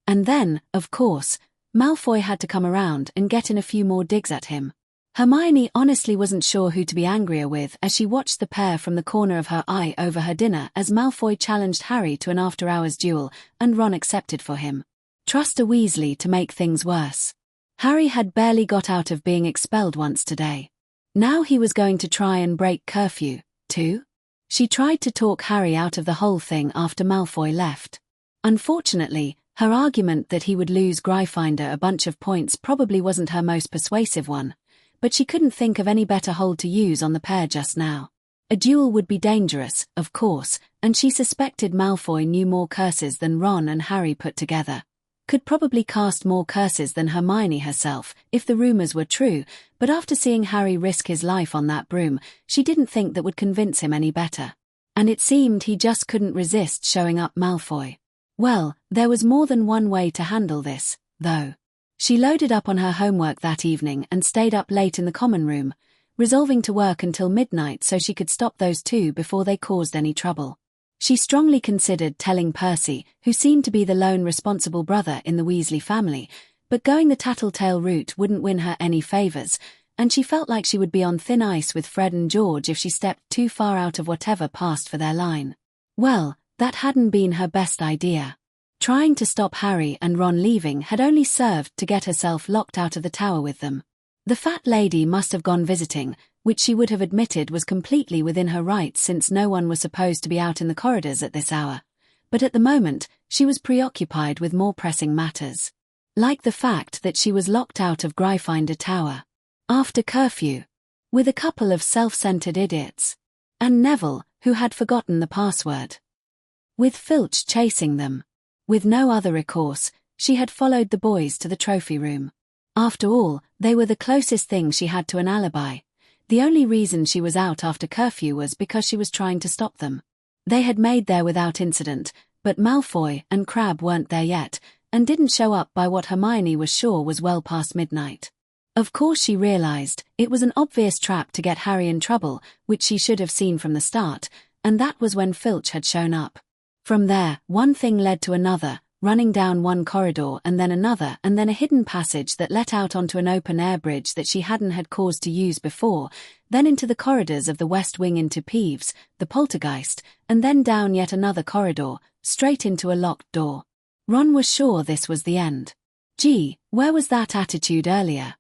And then, of course, Malfoy had to come around and get in a few more digs at him. Hermione honestly wasn't sure who to be angrier with as she watched the pair from the corner of her eye over her dinner as Malfoy challenged Harry to an after-hours duel, and Ron accepted for him. Trust a Weasley to make things worse. Harry had barely got out of being expelled once today. Now he was going to try and break curfew, too? She tried to talk Harry out of the whole thing after Malfoy left. Unfortunately, her argument that he would lose Gryffindor a bunch of points probably wasn't her most persuasive one, but she couldn't think of any better hold to use on the pair just now. A duel would be dangerous, of course, and she suspected Malfoy knew more curses than Ron and Harry put together. Could probably cast more curses than Hermione herself, if the rumours were true, but after seeing Harry risk his life on that broom, she didn't think that would convince him any better. And it seemed he just couldn't resist showing up Malfoy. Well, there was more than one way to handle this, though. She loaded up on her homework that evening and stayed up late in the common room, resolving to work until midnight so she could stop those two before they caused any trouble. She strongly considered telling Percy, who seemed to be the lone responsible brother in the Weasley family, but going the tattletale route wouldn't win her any favours, and she felt like she would be on thin ice with Fred and George if she stepped too far out of whatever passed for their line. Well, that hadn't been her best idea. Trying to stop Harry and Ron leaving had only served to get herself locked out of the tower with them. The fat lady must have gone visiting, which she would have admitted was completely within her rights since no one was supposed to be out in the corridors at this hour. But at the moment, she was preoccupied with more pressing matters. Like the fact that she was locked out of Gryffindor Tower. After curfew. With a couple of self-centered idiots. And Neville, who had forgotten the password. With Filch chasing them. With no other recourse, she had followed the boys to the trophy room. After all, they were the closest thing she had to an alibi. The only reason she was out after curfew was because she was trying to stop them. They had made there without incident, but Malfoy and Crabbe weren't there yet, and didn't show up by what Hermione was sure was well past midnight. Of course she realized it was an obvious trap to get Harry in trouble, which she should have seen from the start, and that was when Filch had shown up. From there, one thing led to another, running down one corridor and then another and then a hidden passage that let out onto an open-air bridge that she hadn't had cause to use before, then into the corridors of the West Wing into Peeves, the poltergeist, and then down yet another corridor, straight into a locked door. Ron was sure this was the end. Gee, where was that attitude earlier?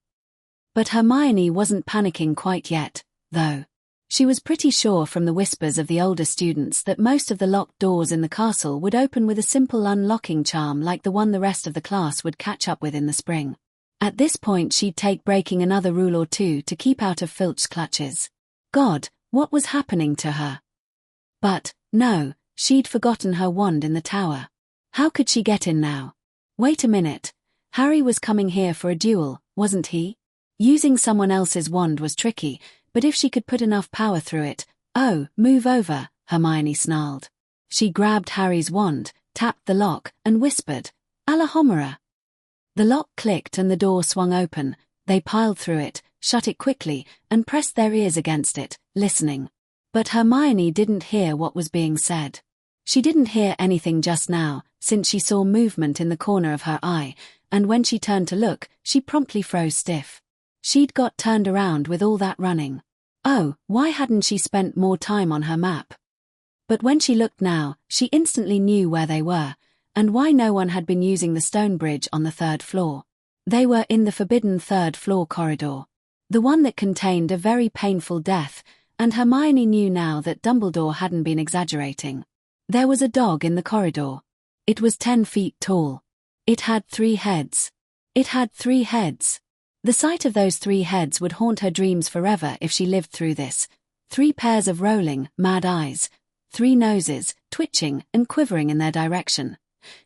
But Hermione wasn't panicking quite yet, though. She was pretty sure from the whispers of the older students that most of the locked doors in the castle would open with a simple unlocking charm like the one the rest of the class would catch up with in the spring. At this point she'd take breaking another rule or two to keep out of Filch's clutches. God, what was happening to her? But, no, she'd forgotten her wand in the tower. How could she get in now? Wait a minute. Harry was coming here for a duel, wasn't he? Using someone else's wand was tricky, but if she could put enough power through it— Oh, move over, Hermione snarled. She grabbed Harry's wand, tapped the lock, and whispered, Alohomora. The lock clicked and the door swung open. They piled through it, shut it quickly, and pressed their ears against it, listening. But Hermione didn't hear what was being said. She didn't hear anything just now, since she saw movement in the corner of her eye, and when she turned to look, she promptly froze stiff. She'd got turned around with all that running. Oh, why hadn't she spent more time on her map? But when she looked now, she instantly knew where they were, and why no one had been using the stone bridge on the 3rd floor. They were in the forbidden 3rd floor corridor. The one that contained a very painful death, and Hermione knew now that Dumbledore hadn't been exaggerating. There was a dog in the corridor. It was 10 feet tall. It had 3 heads. It had 3 heads. The sight of those 3 heads would haunt her dreams forever if she lived through this. 3 pairs of rolling, mad eyes. 3 noses, twitching and quivering in their direction.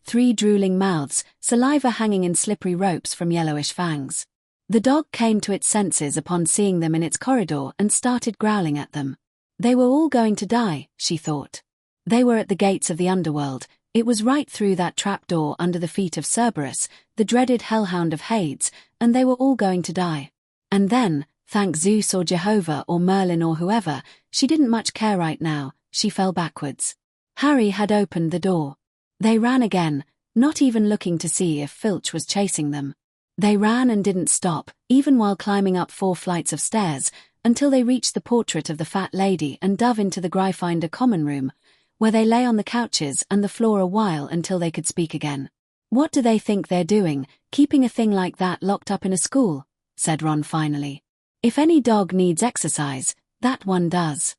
3 drooling mouths, saliva hanging in slippery ropes from yellowish fangs. The dog came to its senses upon seeing them in its corridor and started growling at them. They were all going to die, she thought. They were at the gates of the underworld. It was right through that trapdoor under the feet of Cerberus, the dreaded hellhound of Hades, and they were all going to die. And then, thank Zeus or Jehovah or Merlin or whoever, she didn't much care right now, she fell backwards. Harry had opened the door. They ran again, not even looking to see if Filch was chasing them. They ran and didn't stop, even while climbing up 4 flights of stairs, until they reached the portrait of the fat lady and dove into the Gryffindor common room, where they lay on the couches and the floor a while until they could speak again. What do they think they're doing, keeping a thing like that locked up in a school? Said Ron finally. If any dog needs exercise, that one does.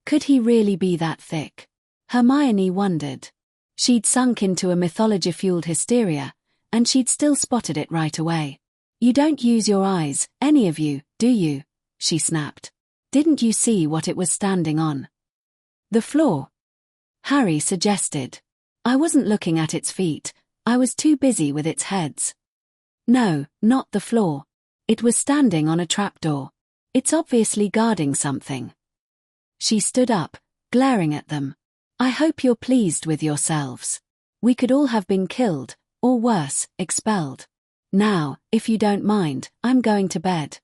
Could he really be that thick? Hermione wondered. She'd sunk into a mythology-fueled hysteria, and she'd still spotted it right away. You don't use your eyes, any of you, do you? She snapped. Didn't you see what it was standing on? The floor. Harry suggested. I wasn't looking at its feet, I was too busy with its heads. No, not the floor. It was standing on a trapdoor. It's obviously guarding something. She stood up, glaring at them. I hope you're pleased with yourselves. We could all have been killed, or worse, expelled. Now, if you don't mind, I'm going to bed.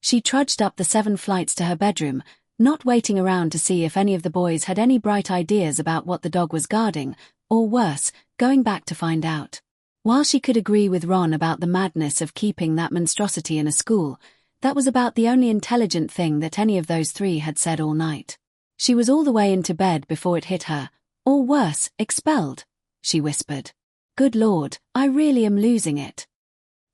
She trudged up the 7 flights to her bedroom, not waiting around to see if any of the boys had any bright ideas about what the dog was guarding, or worse, going back to find out. While she could agree with Ron about the madness of keeping that monstrosity in a school, that was about the only intelligent thing that any of those 3 had said all night. She was all the way into bed before it hit her. Or worse, expelled, she whispered. Good Lord, I really am losing it.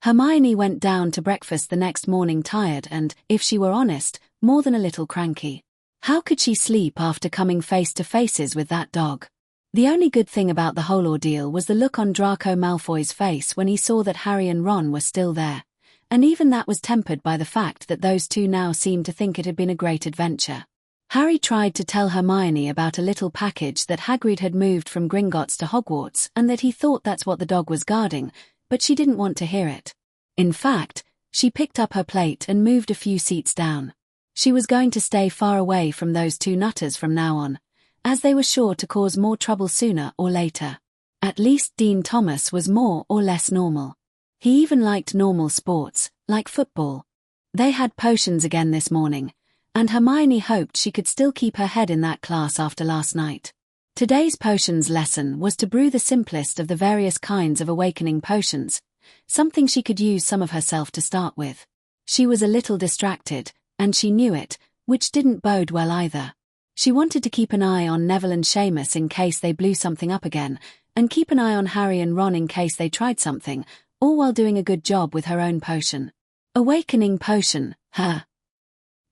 Hermione went down to breakfast the next morning tired and, if she were honest, more than a little cranky. How could she sleep after coming face to faces with that dog? The only good thing about the whole ordeal was the look on Draco Malfoy's face when he saw that Harry and Ron were still there, and even that was tempered by the fact that those two now seemed to think it had been a great adventure. Harry tried to tell Hermione about a little package that Hagrid had moved from Gringotts to Hogwarts and that he thought that's what the dog was guarding, but she didn't want to hear it. In fact, she picked up her plate and moved a few seats down. She was going to stay far away from those two nutters from now on, as they were sure to cause more trouble sooner or later. At least Dean Thomas was more or less normal. He even liked normal sports, like football. They had potions again this morning, and Hermione hoped she could still keep her head in that class after last night. Today's potions lesson was to brew the simplest of the various kinds of awakening potions, something she could use some of herself to start with. She was a little distracted, and she knew it, which didn't bode well either. She wanted to keep an eye on Neville and Seamus in case they blew something up again, and keep an eye on Harry and Ron in case they tried something, all while doing a good job with her own potion. Awakening potion,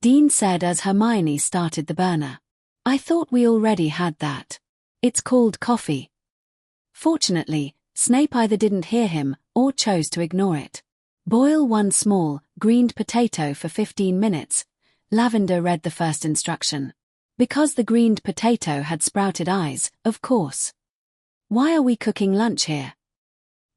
Dean said as Hermione started the burner. I thought we already had that. It's called coffee. Fortunately, Snape either didn't hear him or chose to ignore it. Boil 1 small, greened potato for 15 minutes. Lavender read the first instruction. Because the greened potato had sprouted eyes, of course. Why are we cooking lunch here?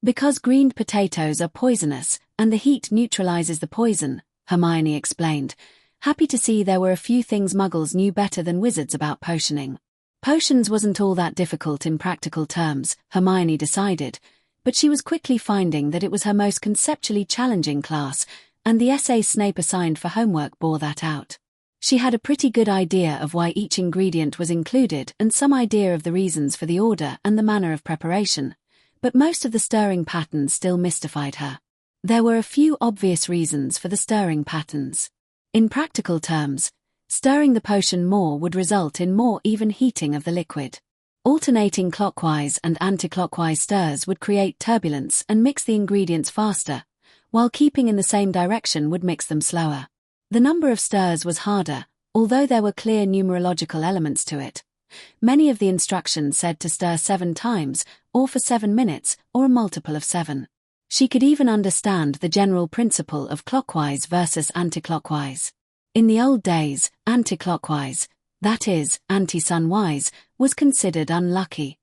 Because greened potatoes are poisonous, and the heat neutralizes the poison, Hermione explained, happy to see there were a few things Muggles knew better than wizards about potioning. Potions wasn't all that difficult in practical terms, Hermione decided, but she was quickly finding that it was her most conceptually challenging class, and the essay Snape assigned for homework bore that out. She had a pretty good idea of why each ingredient was included and some idea of the reasons for the order and the manner of preparation, but most of the stirring patterns still mystified her. There were a few obvious reasons for the stirring patterns. In practical terms, stirring the potion more would result in more even heating of the liquid. Alternating clockwise and anti-clockwise stirs would create turbulence and mix the ingredients faster, while keeping in the same direction would mix them slower. The number of stirs was harder, although there were clear numerological elements to it. Many of the instructions said to stir 7 times, or for 7 minutes, or a multiple of 7. She could even understand the general principle of clockwise versus anti-clockwise. In the old days, anti-clockwise, that is, anti-sunwise, was considered unlucky.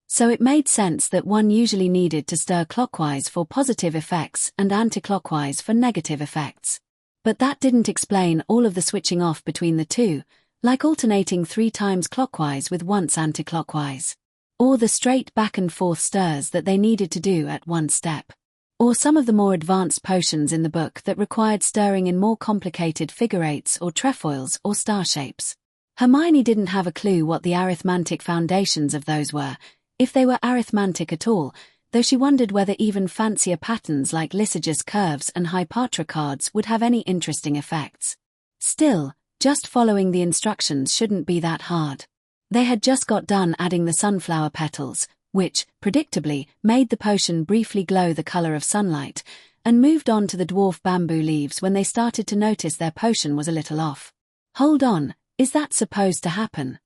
So it made sense that one usually needed to stir clockwise for positive effects and anti-clockwise for negative effects. But that didn't explain all of the switching off between the two, like alternating 3 times clockwise with once anti-clockwise. Or the straight back and forth stirs that they needed to do at one step. Or some of the more advanced potions in the book that required stirring in more complicated figure eights or trefoils or star shapes. Hermione didn't have a clue what the arithmantic foundations of those were, if they were arithmantic at all, though she wondered whether even fancier patterns like Lysage's curves and hypatricards would have any interesting effects. Still, just following the instructions shouldn't be that hard. They had just got done adding the sunflower petals, which, predictably, made the potion briefly glow the color of sunlight, and moved on to the dwarf bamboo leaves when they started to notice their potion was a little off. Hold on, is that supposed to happen?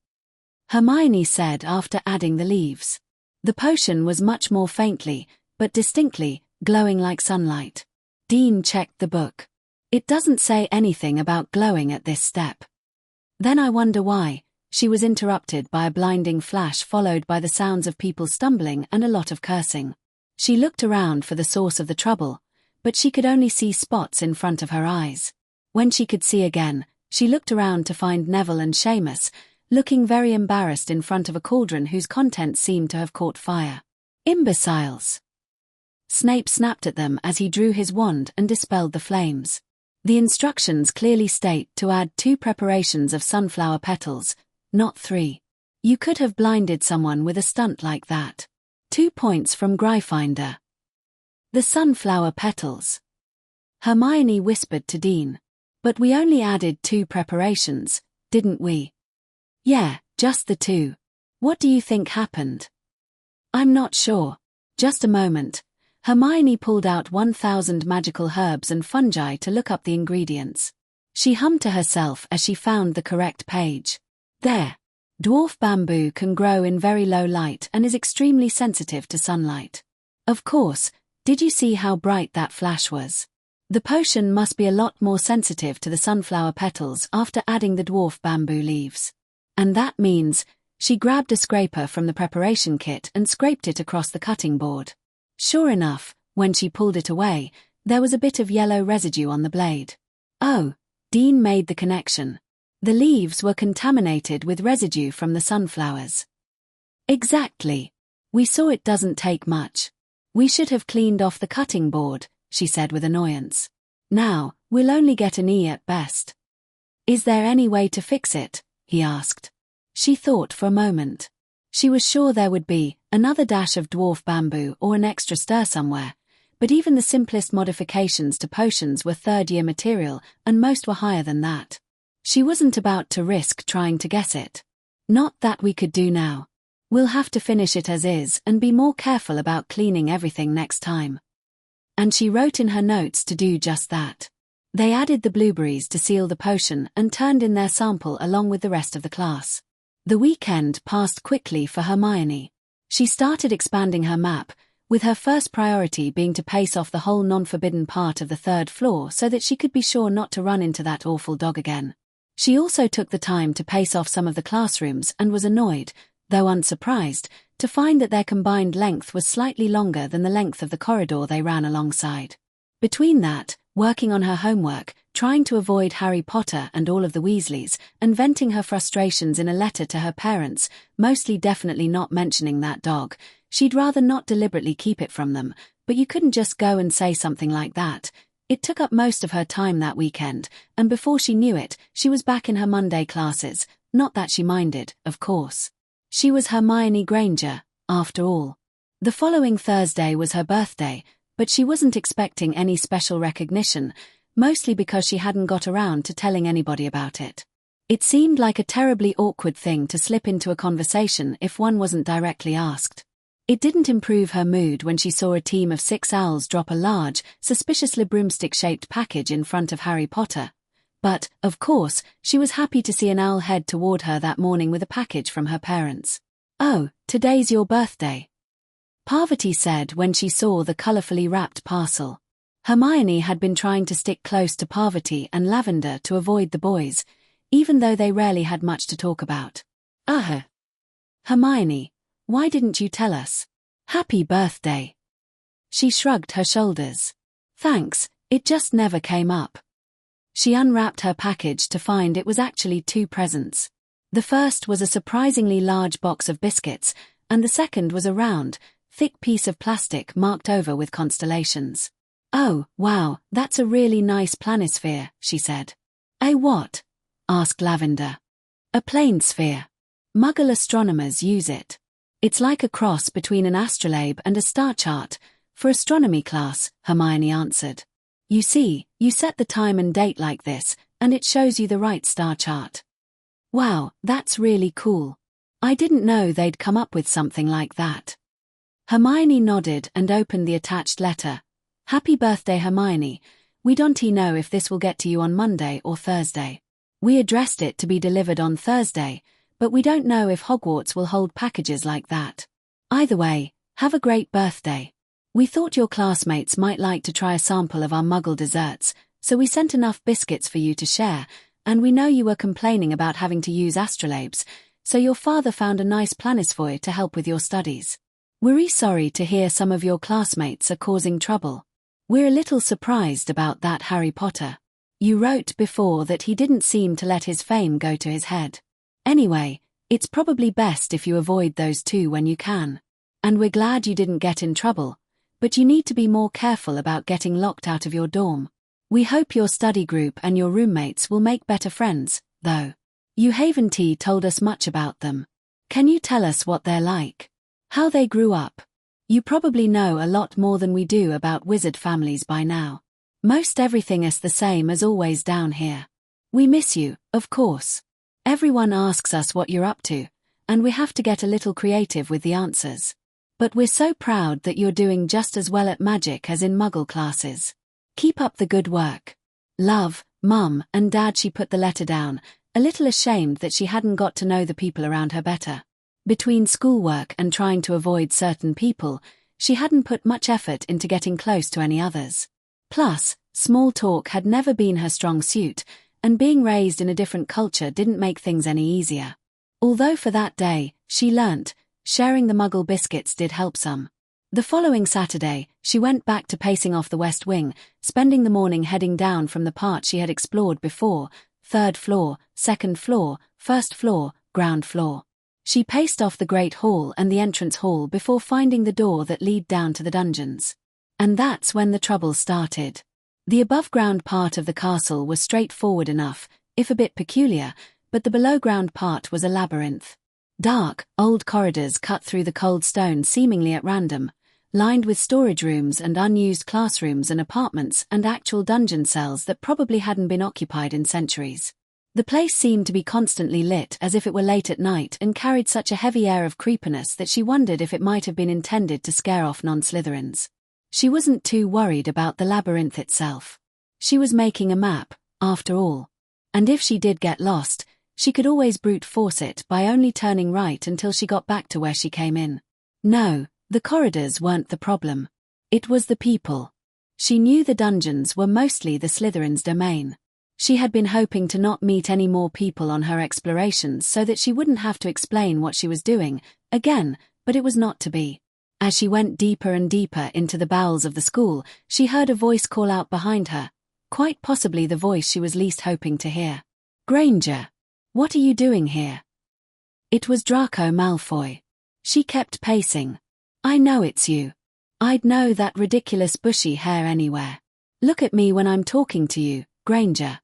Hermione said after adding the leaves. The potion was much more faintly, but distinctly, glowing like sunlight. Dean checked the book. It doesn't say anything about glowing at this step. Then I wonder why. She was interrupted by a blinding flash followed by the sounds of people stumbling and a lot of cursing. She looked around for the source of the trouble, but she could only see spots in front of her eyes. When she could see again, she looked around to find Neville and Seamus, looking very embarrassed in front of a cauldron whose contents seemed to have caught fire. Imbeciles! Snape snapped at them as he drew his wand and dispelled the flames. The instructions clearly state to add 2 preparations of sunflower petals, not 3. You could have blinded someone with a stunt like that. 2 points from Gryffindor. The sunflower petals. Hermione whispered to Dean. But we only added 2 preparations, didn't we? Yeah, just the 2. What do you think happened? I'm not sure. Just a moment. Hermione pulled out 1,000 magical herbs and fungi to look up the ingredients. She hummed to herself as she found the correct page. There. Dwarf bamboo can grow in very low light and is extremely sensitive to sunlight. Of course, did you see how bright that flash was? The potion must be a lot more sensitive to the sunflower petals after adding the dwarf bamboo leaves. And that means, she grabbed a scraper from the preparation kit and scraped it across the cutting board. Sure enough, when she pulled it away, there was a bit of yellow residue on the blade. Oh, Dean made the connection. The leaves were contaminated with residue from the sunflowers. Exactly. We saw it doesn't take much. We should have cleaned off the cutting board, she said with annoyance. Now, we'll only get an E at best. Is there any way to fix it? He asked. She thought for a moment. She was sure there would be another dash of dwarf bamboo or an extra stir somewhere, but even the simplest modifications to potions were third-year material and most were higher than that. She wasn't about to risk trying to guess it. Not that we could do now. We'll have to finish it as is and be more careful about cleaning everything next time. And she wrote in her notes to do just that. They added the blueberries to seal the potion and turned in their sample along with the rest of the class. The weekend passed quickly for Hermione. She started expanding her map, with her first priority being to pace off the whole non-forbidden part of the third floor so that she could be sure not to run into that awful dog again. She also took the time to pace off some of the classrooms and was annoyed, though unsurprised, to find that their combined length was slightly longer than the length of the corridor they ran alongside. Between that, working on her homework, trying to avoid Harry Potter and all of the Weasleys, and venting her frustrations in a letter to her parents, mostly definitely not mentioning that dog, she'd rather not deliberately keep it from them, but you couldn't just go and say something like that. It took up most of her time that weekend, and before she knew it, she was back in her Monday classes, not that she minded, of course. She was Hermione Granger, after all. The following Thursday was her birthday, but she wasn't expecting any special recognition, mostly because she hadn't got around to telling anybody about it. It seemed like a terribly awkward thing to slip into a conversation if one wasn't directly asked. It didn't improve her mood when she saw a team of 6 owls drop a large, suspiciously broomstick-shaped package in front of Harry Potter. But, of course, she was happy to see an owl head toward her that morning with a package from her parents. "Oh, today's your birthday," Parvati said when she saw the colorfully wrapped parcel. Hermione had been trying to stick close to Parvati and Lavender to avoid the boys, even though they rarely had much to talk about. Hermione, why didn't you tell us? Happy birthday." She shrugged her shoulders. "Thanks, it just never came up." She unwrapped her package to find it was actually 2 presents. The first was a surprisingly large box of biscuits, and the second was a round, thick piece of plastic marked over with constellations. "Oh, wow, that's a really nice planisphere," she said. "A what?" asked Lavender. "A planesphere. Muggle astronomers use it. It's like a cross between an astrolabe and a star chart, for astronomy class," Hermione answered. "You see, you set the time and date like this, and it shows you the right star chart." "Wow, that's really cool. I didn't know they'd come up with something like that." Hermione nodded and opened the attached letter. "Happy birthday, Hermione. We don't know if this will get to you on Monday or Thursday. We addressed it to be delivered on Thursday, but we don't know if Hogwarts will hold packages like that. Either way, have a great birthday. We thought your classmates might like to try a sample of our Muggle desserts, so we sent enough biscuits for you to share, and we know you were complaining about having to use astrolabes, so your father found a nice planisphere to help with your studies. We're sorry to hear some of your classmates are causing trouble. We're a little surprised about that, Harry Potter. You wrote before that he didn't seem to let his fame go to his head. Anyway, it's probably best if you avoid those 2 when you can. And we're glad you didn't get in trouble, but you need to be more careful about getting locked out of your dorm. We hope your study group and your roommates will make better friends, though. You Haven't told us much about them. Can you tell us what they're like? How they grew up? You probably know a lot more than we do about wizard families by now. Most everything is the same as always down here. We miss you, of course. Everyone asks us what you're up to, and we have to get a little creative with the answers. But we're so proud that you're doing just as well at magic as in Muggle classes. Keep up the good work. Love, Mum and Dad. She put the letter down, a little ashamed that she hadn't got to know the people around her better. Between schoolwork and trying to avoid certain people, she hadn't put much effort into getting close to any others. Plus, small talk had never been her strong suit, and being raised in a different culture didn't make things any easier. Although for that day, she learnt, sharing the Muggle biscuits did help some. The following Saturday, she went back to pacing off the West Wing, spending the morning heading down from the part she had explored before: 3rd floor, 2nd floor, 1st floor, ground floor. She paced off the Great Hall and the entrance hall before finding the door that lead down to the dungeons. And that's when the trouble started. The above-ground part of the castle was straightforward enough, if a bit peculiar, but the below-ground part was a labyrinth. Dark, old corridors cut through the cold stone seemingly at random, lined with storage rooms and unused classrooms and apartments and actual dungeon cells that probably hadn't been occupied in centuries. The place seemed to be constantly lit as if it were late at night and carried such a heavy air of creepiness that she wondered if it might have been intended to scare off non-Slytherins. She wasn't too worried about the labyrinth itself. She was making a map, after all. And if she did get lost, she could always brute force it by only turning right until she got back to where she came in. No, the corridors weren't the problem. It was the people. She knew the dungeons were mostly the Slytherins' domain. She had been hoping to not meet any more people on her explorations so that she wouldn't have to explain what she was doing, again, but it was not to be. As she went deeper and deeper into the bowels of the school, she heard a voice call out behind her, quite possibly the voice she was least hoping to hear. "Granger, what are you doing here?" It was Draco Malfoy. She kept pacing. "I know it's you. I'd know that ridiculous bushy hair anywhere. Look at me when I'm talking to you, Granger."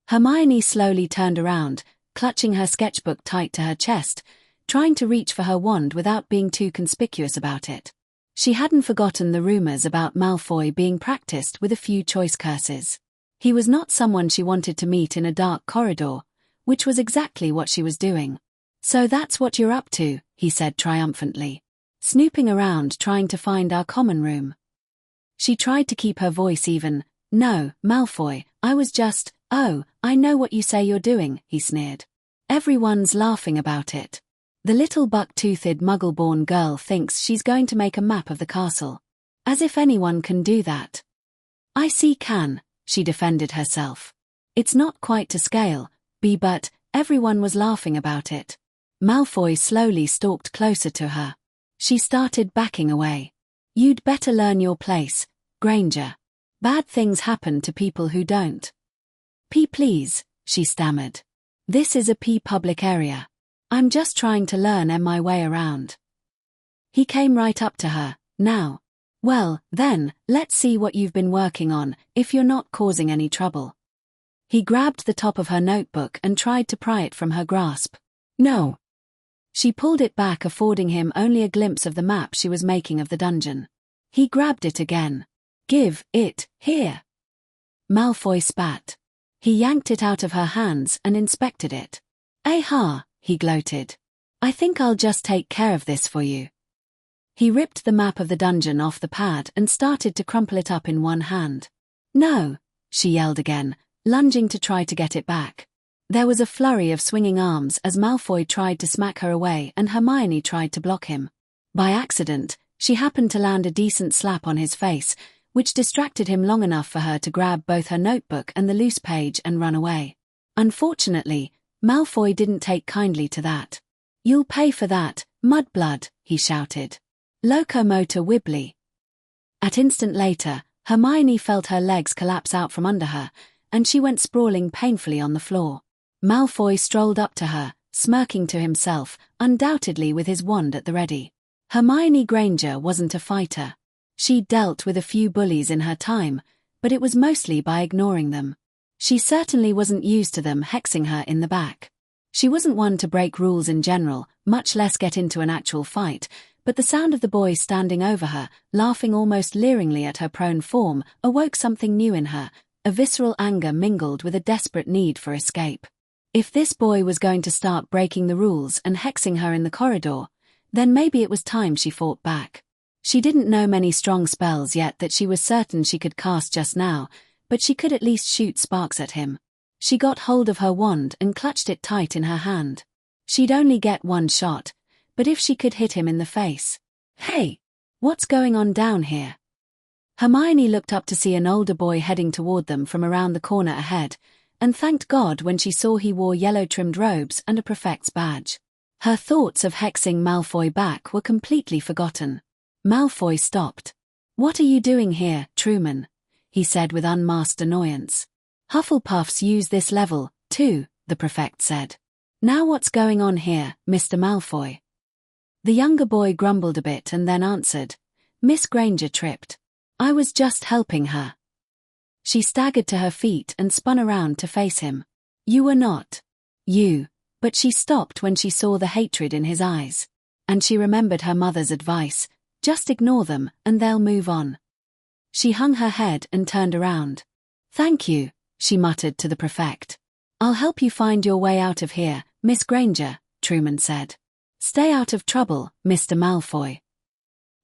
Hermione slowly turned around, clutching her sketchbook tight to her chest, trying to reach for her wand without being too conspicuous about it. She hadn't forgotten the rumors about Malfoy being practiced with a few choice curses. He was not someone she wanted to meet in a dark corridor, which was exactly what she was doing. "So that's what you're up to," he said triumphantly. "Snooping around trying to find our common room." She tried to keep her voice even. "No, Malfoy, I was just, oh, I know what you say you're doing," he sneered. "Everyone's laughing about it. The little buck-toothed muggle-born girl thinks she's going to make a map of the castle. As if anyone can do that." "I see can," she defended herself. "It's not quite to scale, but everyone was laughing about it." Malfoy slowly stalked closer to her. She started backing away. "You'd better learn your place, Granger. Bad things happen to people who don't." Please," she stammered. "This is a public area. I'm just trying to learn my way around." He came right up to her. "Now. Well, then, let's see what you've been working on, if you're not causing any trouble." He grabbed the top of her notebook and tried to pry it from her grasp. "No." She pulled it back, affording him only a glimpse of the map she was making of the dungeon. He grabbed it again. "Give it here." Malfoy spat. He yanked it out of her hands and inspected it. "Aha," he gloated. "I think I'll just take care of this for you." He ripped the map of the dungeon off the pad and started to crumple it up in one hand. "No," she yelled again, lunging to try to get it back. There was a flurry of swinging arms as Malfoy tried to smack her away and Hermione tried to block him. By accident, she happened to land a decent slap on his face, which distracted him long enough for her to grab both her notebook and the loose page and run away. Unfortunately, Malfoy didn't take kindly to that. "You'll pay for that, mudblood," he shouted. "Locomotor Wibbly." An instant later, Hermione felt her legs collapse out from under her, and she went sprawling painfully on the floor. Malfoy strolled up to her, smirking to himself, undoubtedly with his wand at the ready. Hermione Granger wasn't a fighter. She'd dealt with a few bullies in her time, but it was mostly by ignoring them. She certainly wasn't used to them hexing her in the back. She wasn't one to break rules in general, much less get into an actual fight, but the sound of the boy standing over her, laughing almost leeringly at her prone form, awoke something new in her, a visceral anger mingled with a desperate need for escape. If this boy was going to start breaking the rules and hexing her in the corridor, then maybe it was time she fought back. She didn't know many strong spells yet that she was certain she could cast just now, but she could at least shoot sparks at him. She got hold of her wand and clutched it tight in her hand. She'd only get one shot, but if she could hit him in the face. Hey! What's going on down here? Hermione looked up to see an older boy heading toward them from around the corner ahead, and thanked God when she saw he wore yellow-trimmed robes and a prefect's badge. Her thoughts of hexing Malfoy back were completely forgotten. Malfoy stopped. "What are you doing here, Truman?" he said with unmasked annoyance. "Hufflepuffs use this level, too," the prefect said. "Now what's going on here, Mr. Malfoy?" The younger boy grumbled a bit and then answered, "Miss Granger tripped. I was just helping her." She staggered to her feet and spun around to face him. "You were not. You." But she stopped when she saw the hatred in his eyes. And she remembered her mother's advice, just ignore them and they'll move on. She hung her head and turned around. "Thank you," she muttered to the prefect. "I'll help you find your way out of here, Miss Granger," Truman said. "Stay out of trouble, Mr. Malfoy."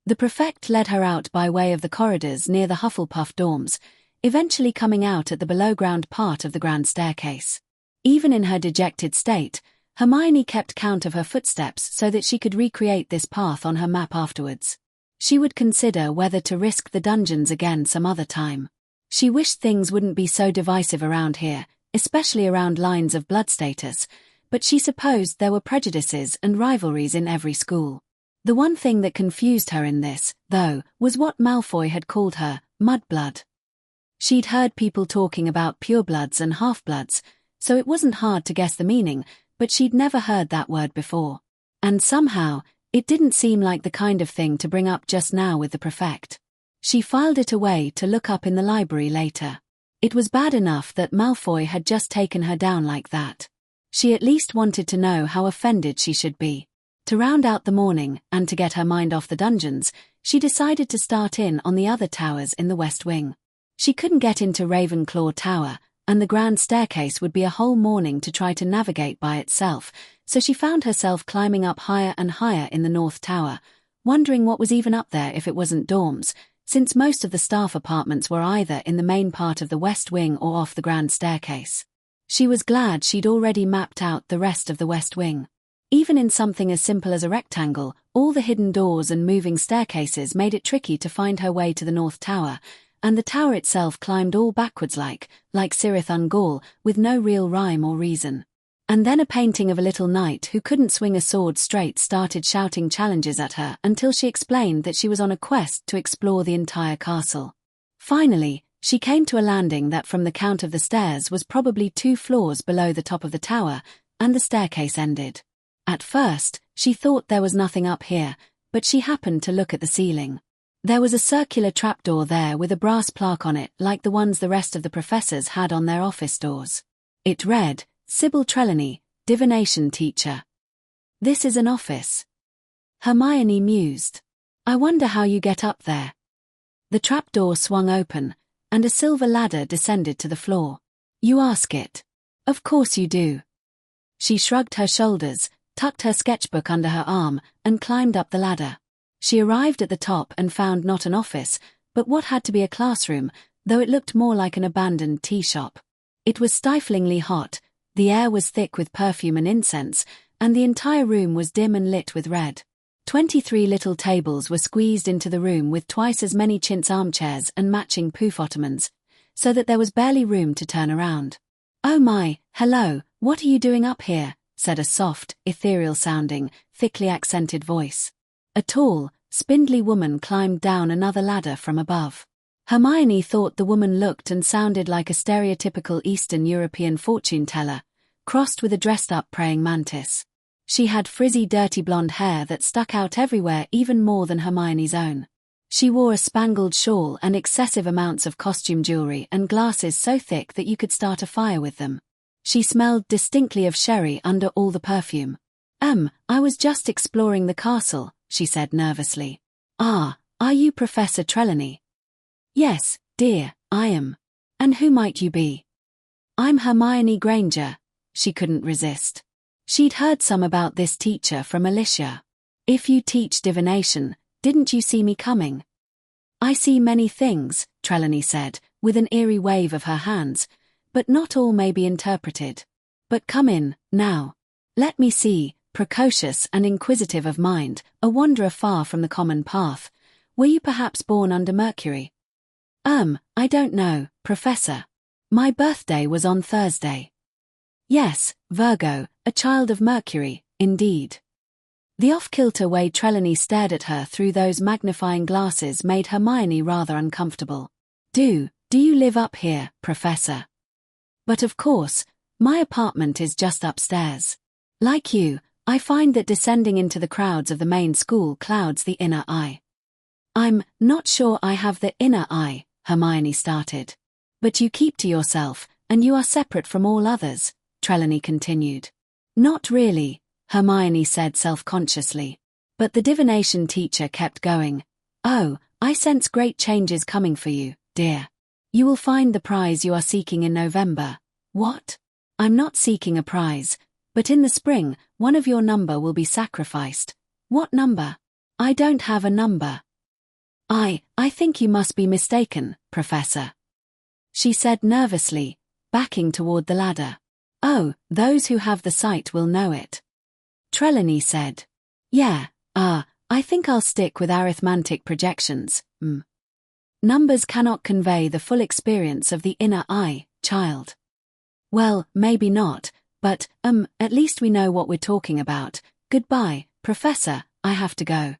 The prefect led her out by way of the corridors near the Hufflepuff dorms, eventually coming out at the below-ground part of the grand staircase. Even in her dejected state, Hermione kept count of her footsteps so that she could recreate this path on her map afterwards. She would consider whether to risk the dungeons again some other time. She wished things wouldn't be so divisive around here, especially around lines of blood status, but she supposed there were prejudices and rivalries in every school. The one thing that confused her in this, though, was what Malfoy had called her, mudblood. She'd heard people talking about purebloods and half-bloods, so it wasn't hard to guess the meaning, but she'd never heard that word before. And somehow, it didn't seem like the kind of thing to bring up just now with the prefect. She filed it away to look up in the library later. It was bad enough that Malfoy had just taken her down like that. She at least wanted to know how offended she should be. To round out the morning, and to get her mind off the dungeons, she decided to start in on the other towers in the West Wing. She couldn't get into Ravenclaw Tower, and the grand staircase would be a whole morning to try to navigate by itself, so she found herself climbing up higher and higher in the North Tower, wondering what was even up there if it wasn't dorms, since most of the staff apartments were either in the main part of the West Wing or off the grand staircase. She was glad she'd already mapped out the rest of the West Wing. Even in something as simple as a rectangle, all the hidden doors and moving staircases made it tricky to find her way to the North Tower, and the tower itself climbed all backwards like Cirith Ungol, with no real rhyme or reason. And then a painting of a little knight who couldn't swing a sword straight started shouting challenges at her until she explained that she was on a quest to explore the entire castle. Finally, she came to a landing that from the count of the stairs was probably 2 floors below the top of the tower, and the staircase ended. At first, she thought there was nothing up here, but she happened to look at the ceiling. There was a circular trapdoor there with a brass plaque on it like the ones the rest of the professors had on their office doors. It read, "Sybil Trelawney, Divination Teacher." "This is an office." Hermione mused. "I wonder how you get up there." The trapdoor swung open, and a silver ladder descended to the floor. "You ask it. Of course you do." She shrugged her shoulders, tucked her sketchbook under her arm, and climbed up the ladder. She arrived at the top and found not an office, but what had to be a classroom, though it looked more like an abandoned tea shop. It was stiflingly hot, the air was thick with perfume and incense, and the entire room was dim and lit with red. 23 little tables were squeezed into the room with twice as many chintz armchairs and matching poof ottomans, so that there was barely room to turn around. "Oh my, hello, what are you doing up here?" said a soft, ethereal-sounding, thickly accented voice. A tall, spindly woman climbed down another ladder from above. Hermione thought the woman looked and sounded like a stereotypical Eastern European fortune-teller, crossed with a dressed-up praying mantis. She had frizzy dirty blonde hair that stuck out everywhere even more than Hermione's own. She wore a spangled shawl and excessive amounts of costume jewelry and glasses so thick that you could start a fire with them. She smelled distinctly of sherry under all the perfume. I was just exploring the castle," she said nervously. "Ah, are you Professor Trelawney?" "Yes, dear, I am. And who might you be?" "I'm Hermione Granger." She couldn't resist. She'd heard some about this teacher from Alicia. "If you teach divination, didn't you see me coming?" "I see many things," Trelawney said, with an eerie wave of her hands, but not all may be interpreted. But come in, now. Let me see, precocious and inquisitive of mind, a wanderer far from the common path. Were you perhaps born under Mercury? I don't know, Professor. My birthday was on Thursday. Yes, Virgo, a child of Mercury, indeed. The off-kilter way Trelawney stared at her through those magnifying glasses made Hermione rather uncomfortable. Do you live up here, Professor? But of course, my apartment is just upstairs. Like you, I find that descending into the crowds of the main school clouds the inner eye. I'm not sure I have the inner eye, Hermione started. But you keep to yourself, and you are separate from all others, Trelawney continued. Not really, Hermione said self-consciously. But the divination teacher kept going. Oh, I sense great changes coming for you, dear. You will find the prize you are seeking in November. What? I'm not seeking a prize, but in the spring, one of your number will be sacrificed. What number? I don't have a number. I think you must be mistaken, Professor. She said nervously, backing toward the ladder. Oh, those who have the sight will know it. Trelawney said. Yeah, I think I'll stick with arithmantic projections. Numbers cannot convey the full experience of the inner eye, child. Well, maybe not, but, at least we know what we're talking about. Goodbye, Professor, I have to go.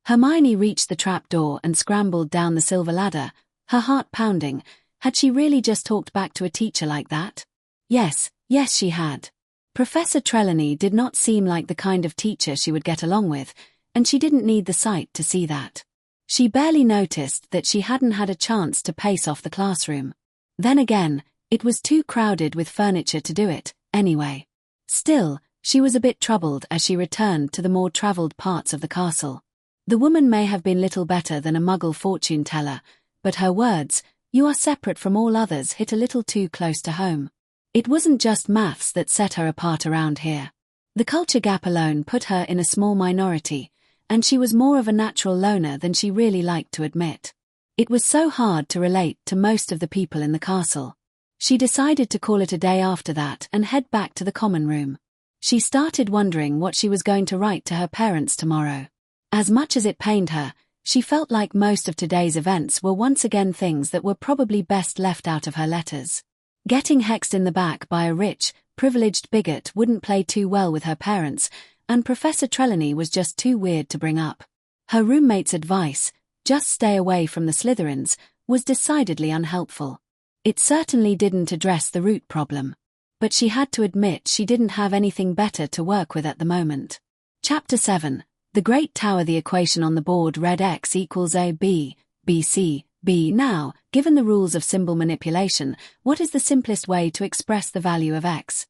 Hermione reached the trapdoor and scrambled down the silver ladder, her heart pounding. Had she really just talked back to a teacher like that? Yes, she had. Professor Trelawney did not seem like the kind of teacher she would get along with, and she didn't need the sight to see that. She barely noticed that she hadn't had a chance to pace off the classroom. Then again, it was too crowded with furniture to do it, anyway. Still, she was a bit troubled as she returned to the more traveled parts of the castle. The woman may have been little better than a muggle fortune teller, but her words, "You are separate from all others," hit a little too close to home. It wasn't just maths that set her apart around here. The culture gap alone put her in a small minority, and she was more of a natural loner than she really liked to admit. It was so hard to relate to most of the people in the castle. She decided to call it a day after that and head back to the common room. She started wondering what she was going to write to her parents tomorrow. As much as it pained her, she felt like most of today's events were once again things that were probably best left out of her letters. Getting hexed in the back by a rich, privileged bigot wouldn't play too well with her parents, and Professor Trelawney was just too weird to bring up. Her roommate's advice, just stay away from the Slytherins, was decidedly unhelpful. It certainly didn't address the root problem. But she had to admit she didn't have anything better to work with at the moment. Chapter 7. The Great Tower. The equation on the board read x equals AB, BC, B. Now, given the rules of symbol manipulation, what is the simplest way to express the value of x?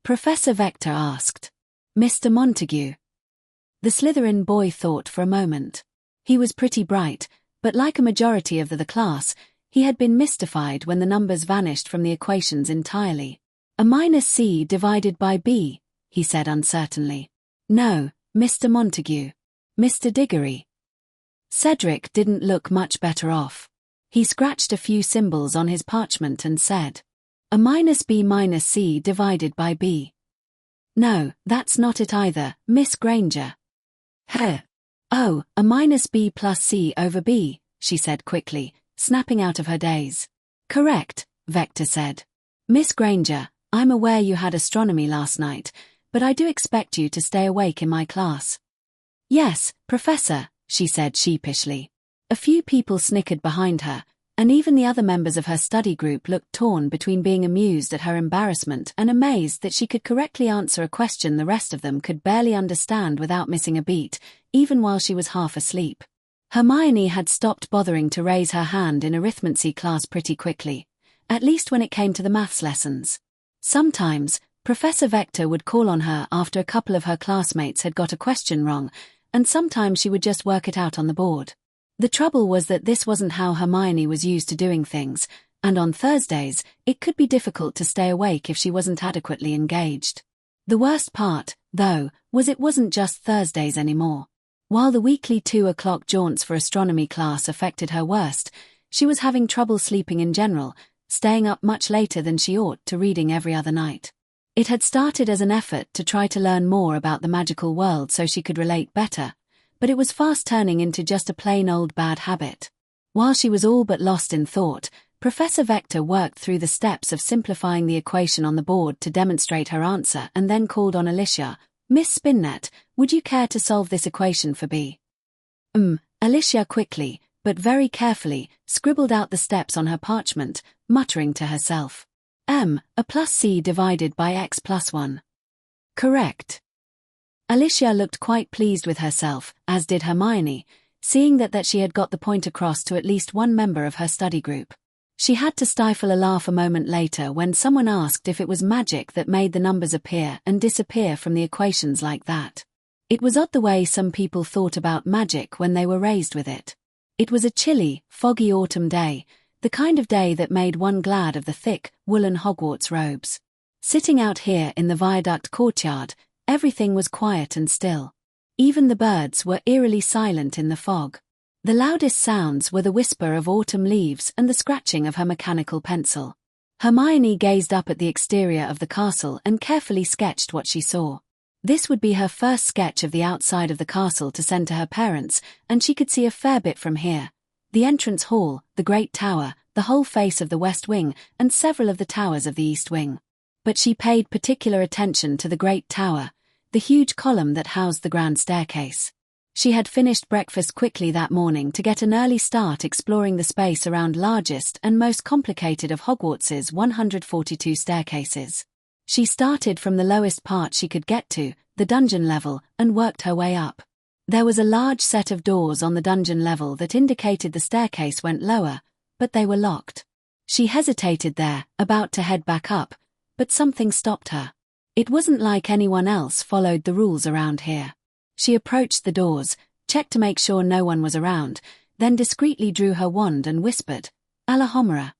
Professor Vector asked. Mr. Montague. The Slytherin boy thought for a moment. He was pretty bright, but like a majority of the class, he had been mystified when the numbers vanished from the equations entirely. A minus c divided by b, he said uncertainly. No, Mr. Montague. Mr. Diggory. Cedric didn't look much better off. He scratched a few symbols on his parchment and said, a minus b minus c divided by b. No, that's not it either, Miss Granger. Oh, a minus b plus c over b, she said quickly, snapping out of her daze. Correct, Vector said. Miss Granger, I'm aware you had astronomy last night, but I do expect you to stay awake in my class. Yes, Professor, she said sheepishly. A few people snickered behind her, and even the other members of her study group looked torn between being amused at her embarrassment and amazed that she could correctly answer a question the rest of them could barely understand without missing a beat, even while she was half asleep. Hermione had stopped bothering to raise her hand in Arithmancy class pretty quickly, at least when it came to the maths lessons. Sometimes, Professor Vector would call on her after a couple of her classmates had got a question wrong, and sometimes she would just work it out on the board. The trouble was that this wasn't how Hermione was used to doing things, and on Thursdays, it could be difficult to stay awake if she wasn't adequately engaged. The worst part, though, was it wasn't just Thursdays anymore. While the weekly 2 o'clock jaunts for astronomy class affected her worst, she was having trouble sleeping in general, staying up much later than she ought to reading every other night. It had started as an effort to try to learn more about the magical world so she could relate better, but it was fast turning into just a plain old bad habit. While she was all but lost in thought, Professor Vector worked through the steps of simplifying the equation on the board to demonstrate her answer and then called on Alicia. "Miss Spinnet, would you care to solve this equation for B?" Alicia quickly, but very carefully, scribbled out the steps on her parchment, muttering to herself. A plus C divided by X plus 1. Correct. Alicia looked quite pleased with herself, as did Hermione, seeing that she had got the point across to at least one member of her study group. She had to stifle a laugh a moment later when someone asked if it was magic that made the numbers appear and disappear from the equations like that. It was odd the way some people thought about magic when they were raised with it. It was a chilly, foggy autumn day, the kind of day that made one glad of the thick, woolen Hogwarts robes. Sitting out here in the viaduct courtyard, everything was quiet and still. Even the birds were eerily silent in the fog. The loudest sounds were the whisper of autumn leaves and the scratching of her mechanical pencil. Hermione gazed up at the exterior of the castle and carefully sketched what she saw. This would be her first sketch of the outside of the castle to send to her parents, and she could see a fair bit from here. The entrance hall, the great tower, the whole face of the west wing, and several of the towers of the east wing. But she paid particular attention to the great tower, the huge column that housed the grand staircase. She had finished breakfast quickly that morning to get an early start exploring the space around largest and most complicated of Hogwarts's 142 staircases. She started from the lowest part she could get to, the dungeon level, and worked her way up. There was a large set of doors on the dungeon level that indicated the staircase went lower, but they were locked. She hesitated there, about to head back up, but something stopped her. It wasn't like anyone else followed the rules around here. She approached the doors, checked to make sure no one was around, then discreetly drew her wand and whispered, "Alahomora."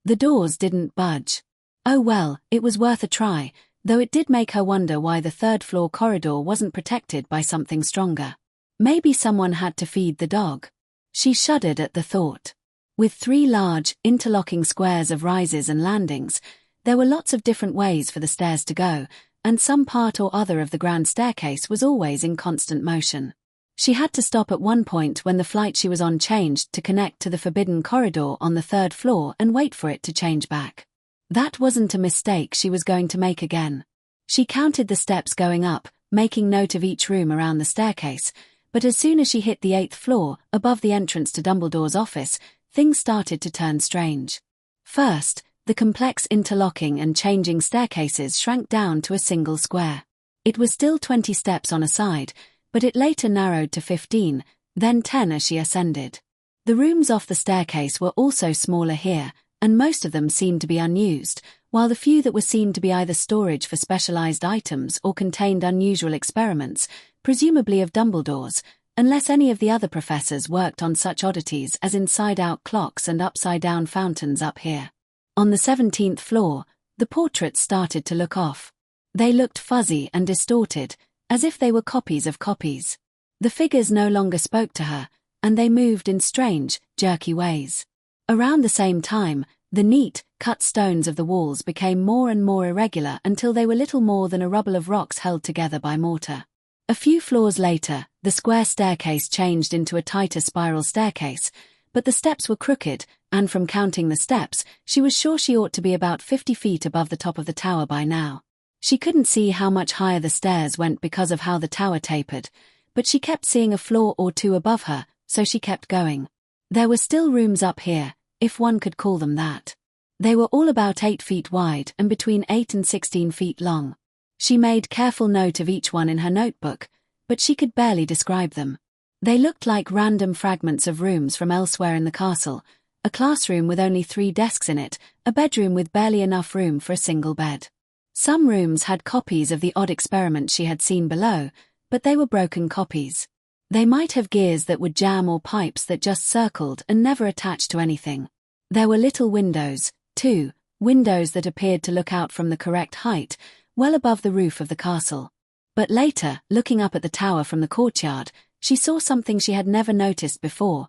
The doors didn't budge. Oh well, it was worth a try, though it did make her wonder why the third-floor corridor wasn't protected by something stronger. Maybe someone had to feed the dog. She shuddered at the thought. With 3 large, interlocking squares of rises and landings, there were lots of different ways for the stairs to go, and some part or other of the grand staircase was always in constant motion. She had to stop at one point when the flight she was on changed to connect to the forbidden corridor on the 3rd floor and wait for it to change back. That wasn't a mistake she was going to make again. She counted the steps going up, making note of each room around the staircase, but as soon as she hit the 8th floor, above the entrance to Dumbledore's office, things started to turn strange. First, the complex interlocking and changing staircases shrank down to a single square. It was still 20 steps on a side, but it later narrowed to 15, then 10 as she ascended. The rooms off the staircase were also smaller here, and most of them seemed to be unused, while the few that were seemed to be either storage for specialized items or contained unusual experiments, presumably of Dumbledore's, unless any of the other professors worked on such oddities as inside-out clocks and upside-down fountains up here. On the 17th floor, the portraits started to look off. They looked fuzzy and distorted, as if they were copies of copies. The figures no longer spoke to her, and they moved in strange, jerky ways. Around the same time, the neat, cut stones of the walls became more and more irregular until they were little more than a rubble of rocks held together by mortar. A few floors later, the square staircase changed into a tighter spiral staircase, but the steps were crooked, and from counting the steps, she was sure she ought to be about 50 feet above the top of the tower by now. She couldn't see how much higher the stairs went because of how the tower tapered, but she kept seeing a floor or two above her, so she kept going. There were still rooms up here, if one could call them that. They were all about 8 feet wide and between 8 and 16 feet long. She made careful note of each one in her notebook, but she could barely describe them. They looked like random fragments of rooms from elsewhere in the castle, a classroom with only 3 desks in it, a bedroom with barely enough room for a single bed. Some rooms had copies of the odd experiments she had seen below, but they were broken copies. They might have gears that would jam or pipes that just circled and never attached to anything. There were little windows, too, windows that appeared to look out from the correct height, well above the roof of the castle. But later, looking up at the tower from the courtyard, she saw something she had never noticed before,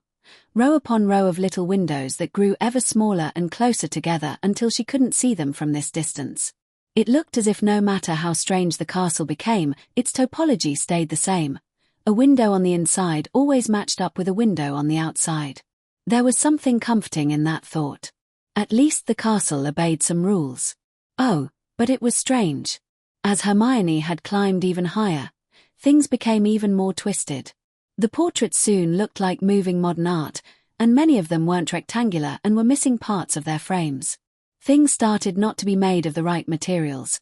row upon row of little windows that grew ever smaller and closer together until she couldn't see them from this distance. It looked as if no matter how strange the castle became, its topology stayed the same. A window on the inside always matched up with a window on the outside. There was something comforting in that thought. At least the castle obeyed some rules. Oh, but it was strange. As Hermione had climbed even higher, things became even more twisted. The portraits soon looked like moving modern art, and many of them weren't rectangular and were missing parts of their frames. Things started not to be made of the right materials.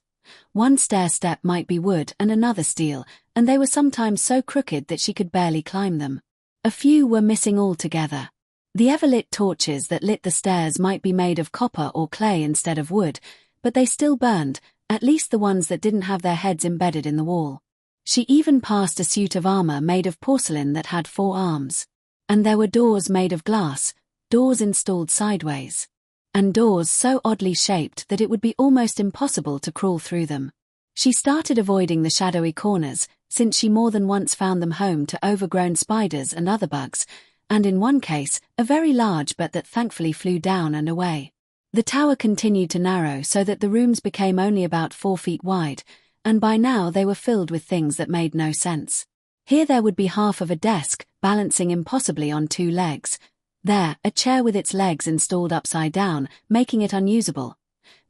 One stair step might be wood and another steel, and they were sometimes so crooked that she could barely climb them. A few were missing altogether. The ever-lit torches that lit the stairs might be made of copper or clay instead of wood, but they still burned, at least the ones that didn't have their heads embedded in the wall. She even passed a suit of armor made of porcelain that had 4 arms. And there were doors made of glass, doors installed sideways. And doors so oddly shaped that it would be almost impossible to crawl through them. She started avoiding the shadowy corners, since she more than once found them home to overgrown spiders and other bugs, and in one case, a very large bat that thankfully flew down and away. The tower continued to narrow so that the rooms became only about 4 feet wide, and by now they were filled with things that made no sense. Here there would be half of a desk, balancing impossibly on 2 legs. There, a chair with its legs installed upside down, making it unusable.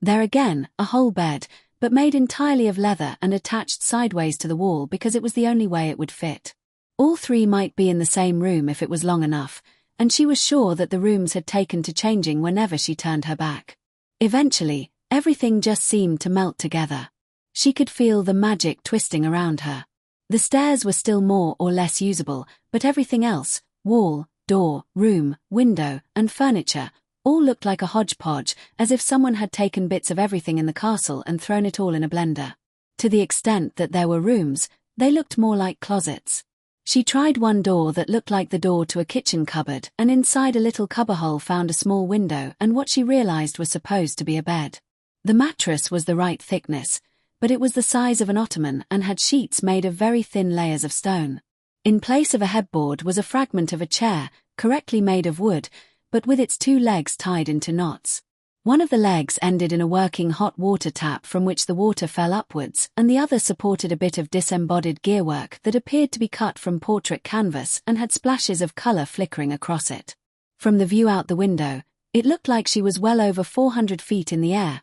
There again, a whole bed, but made entirely of leather and attached sideways to the wall because it was the only way it would fit. All 3 might be in the same room if it was long enough, and she was sure that the rooms had taken to changing whenever she turned her back. Eventually, everything just seemed to melt together. She could feel the magic twisting around her. The stairs were still more or less usable, but everything else, wall, door, room, window, and furniture, all looked like a hodgepodge, as if someone had taken bits of everything in the castle and thrown it all in a blender. To the extent that there were rooms, they looked more like closets. She tried one door that looked like the door to a kitchen cupboard, and inside a little cubbyhole found a small window and what she realized was supposed to be a bed. The mattress was the right thickness, but it was the size of an ottoman and had sheets made of very thin layers of stone. In place of a headboard was a fragment of a chair, correctly made of wood, but with its 2 legs tied into knots. One of the legs ended in a working hot water tap from which the water fell upwards, and the other supported a bit of disembodied gearwork that appeared to be cut from portrait canvas and had splashes of colour flickering across it. From the view out the window, it looked like she was well over 400 feet in the air,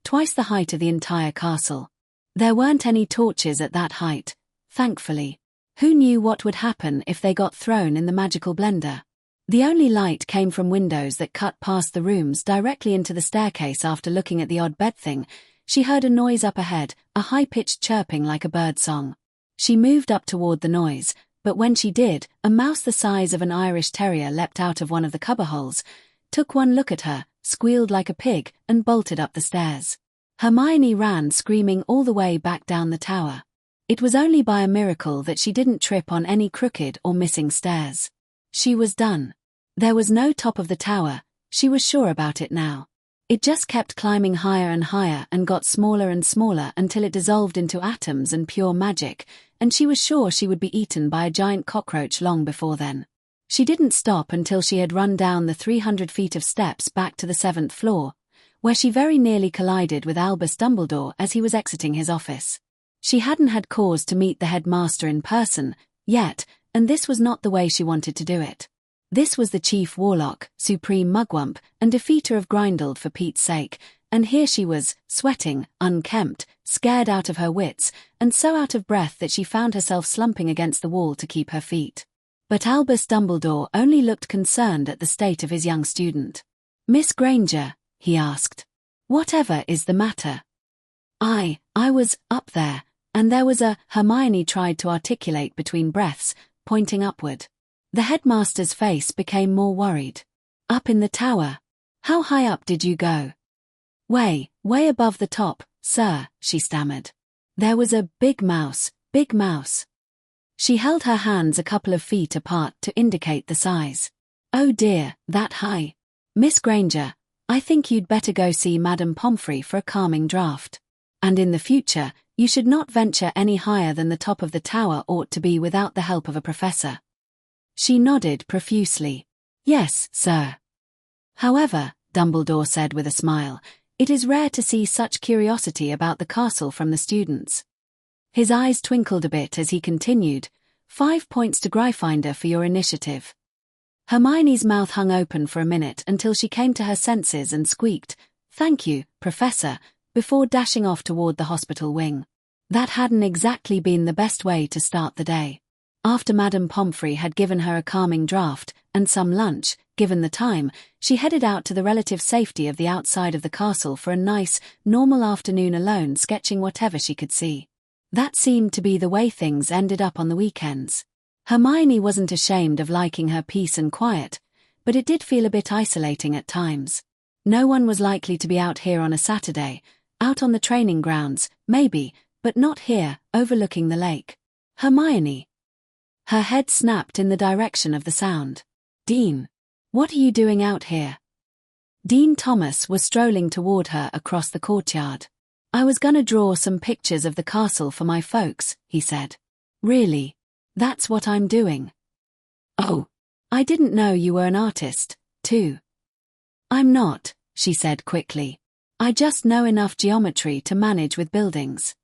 twice the height of the entire castle. There weren't any torches at that height, thankfully. Who knew what would happen if they got thrown in the magical blender? The only light came from windows that cut past the rooms directly into the staircase. After looking at the odd bed thing, she heard a noise up ahead, a high-pitched chirping like a bird song. She moved up toward the noise, but when she did, a mouse the size of an Irish terrier leapt out of one of the cubbyholes, took one look at her, squealed like a pig, and bolted up the stairs. Hermione ran screaming all the way back down the tower. It was only by a miracle that she didn't trip on any crooked or missing stairs. She was done. There was no top of the tower, she was sure about it now. It just kept climbing higher and higher and got smaller and smaller until it dissolved into atoms and pure magic, and she was sure she would be eaten by a giant cockroach long before then. She didn't stop until she had run down the 300 feet of steps back to the 7th floor, where she very nearly collided with Albus Dumbledore as he was exiting his office. She hadn't had cause to meet the headmaster in person, yet, and this was not the way she wanted to do it. This was the chief warlock, supreme mugwump, and defeater of Grindel for Pete's sake, and here she was, sweating, unkempt, scared out of her wits, and so out of breath that she found herself slumping against the wall to keep her feet. But Albus Dumbledore only looked concerned at the state of his young student. "Miss Granger," he asked, "whatever is the matter?" I was up there, and there was a," Hermione tried to articulate between breaths, pointing upward. The headmaster's face became more worried. "Up in the tower? How high up did you go?" Way above the top, sir," she stammered. "There was a big mouse. She held her hands a couple of feet apart to indicate the size. "Oh dear, that high. Miss Granger, I think you'd better go see Madame Pomfrey for a calming draught. And in the future, you should not venture any higher than the top of the tower ought to be without the help of a professor." She nodded profusely. Yes, sir. However, Dumbledore said with a smile, it is rare to see such curiosity about the castle from the students. His eyes twinkled a bit as he continued, 5 points to Gryffindor for your initiative. Hermione's mouth hung open for a minute until she came to her senses and squeaked, Thank you, Professor, before dashing off toward the hospital wing. That hadn't exactly been the best way to start the day. After Madame Pomfrey had given her a calming draught and some lunch, given the time, she headed out to the relative safety of the outside of the castle for a nice, normal afternoon alone, sketching whatever she could see. That seemed to be the way things ended up on the weekends. Hermione wasn't ashamed of liking her peace and quiet, but it did feel a bit isolating at times. No one was likely to be out here on a Saturday, out on the training grounds, maybe, but not here, overlooking the lake. Hermione. Her head snapped in the direction of the sound. Dean. What are you doing out here? Dean Thomas was strolling toward her across the courtyard. I was gonna draw some pictures of the castle for my folks, he said. Really? That's what I'm doing. Oh. I didn't know you were an artist, too. I'm not, she said quickly. I just know enough geometry to manage with buildings.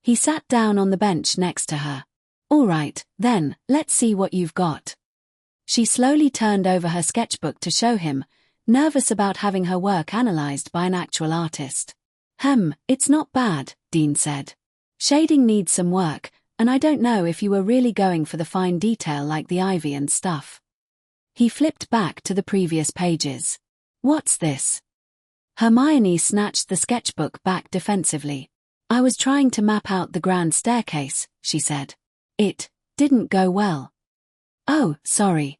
He sat down on the bench next to her. All right, then, let's see what you've got. She slowly turned over her sketchbook to show him, nervous about having her work analyzed by an actual artist. It's not bad, Dean said. Shading needs some work, and I don't know if you were really going for the fine detail like the ivy and stuff. He flipped back to the previous pages. What's this? Hermione snatched the sketchbook back defensively. I was trying to map out the grand staircase, she said. It didn't go well. Oh, sorry.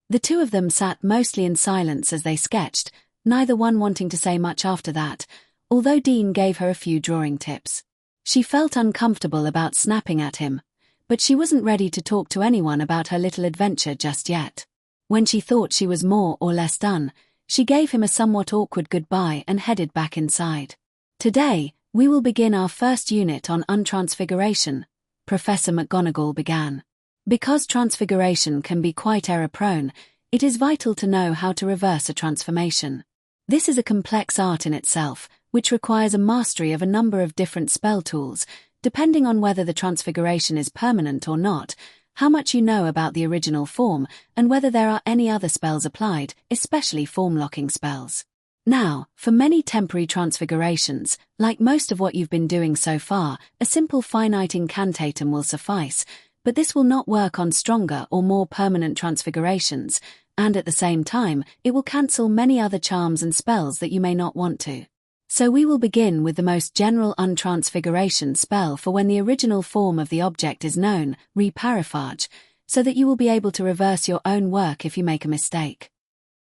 The two of them sat mostly in silence as they sketched, neither one wanting to say much after that, although Dean gave her a few drawing tips. She felt uncomfortable about snapping at him, but she wasn't ready to talk to anyone about her little adventure just yet. When she thought she was more or less done, she gave him a somewhat awkward goodbye and headed back inside. Today, we will begin our first unit on untransfiguration, Professor McGonagall began. Because transfiguration can be quite error-prone, it is vital to know how to reverse a transformation. This is a complex art in itself, which requires a mastery of a number of different spell tools, depending on whether the transfiguration is permanent or not, how much you know about the original form, and whether there are any other spells applied, especially form-locking spells. Now, for many temporary transfigurations, like most of what you've been doing so far, a simple finite incantatum will suffice, but this will not work on stronger or more permanent transfigurations, and at the same time, it will cancel many other charms and spells that you may not want to. So we will begin with the most general untransfiguration spell for when the original form of the object is known, reparafage, so that you will be able to reverse your own work if you make a mistake.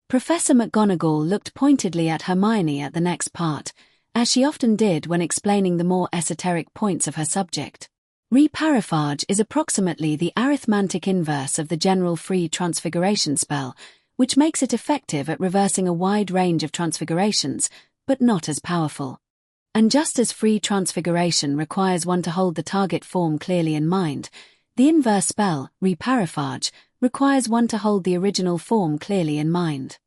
Professor McGonagall looked pointedly at Hermione at the next part, as she often did when explaining the more esoteric points of her subject. Reparafage is approximately the arithmantic inverse of the general free transfiguration spell, which makes it effective at reversing a wide range of transfigurations, but not as powerful. And just as free transfiguration requires one to hold the target form clearly in mind, the inverse spell, reparafage, requires one to hold the original form clearly in mind.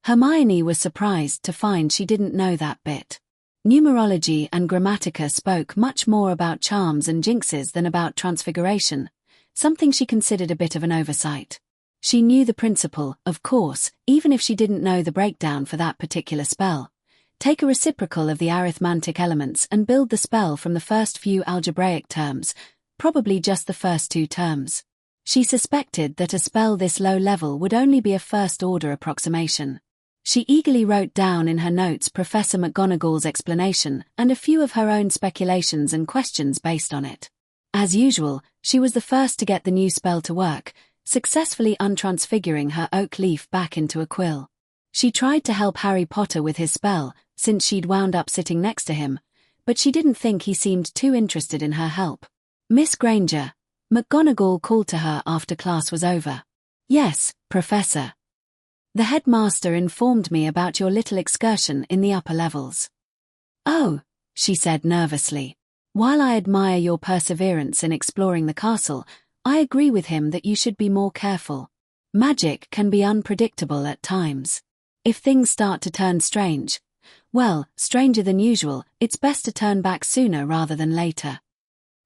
Hermione was surprised to find she didn't know that bit. Numerology and Grammatica spoke much more about charms and jinxes than about transfiguration, something she considered a bit of an oversight. She knew the principle, of course, even if she didn't know the breakdown for that particular spell. Take a reciprocal of the arithmantic elements and build the spell from the first few algebraic terms, probably just the first 2 terms. She suspected that a spell this low level would only be a first-order approximation. She eagerly wrote down in her notes Professor McGonagall's explanation and a few of her own speculations and questions based on it. As usual, she was the first to get the new spell to work, successfully untransfiguring her oak leaf back into a quill. She tried to help Harry Potter with his spell, since she'd wound up sitting next to him, but she didn't think he seemed too interested in her help. Miss Granger, McGonagall called to her after class was over. Yes, Professor. The headmaster informed me about your little excursion in the upper levels. Oh, she said nervously. While I admire your perseverance in exploring the castle, I agree with him that you should be more careful. Magic can be unpredictable at times. If things start to turn strange, well, stranger than usual, it's best to turn back sooner rather than later.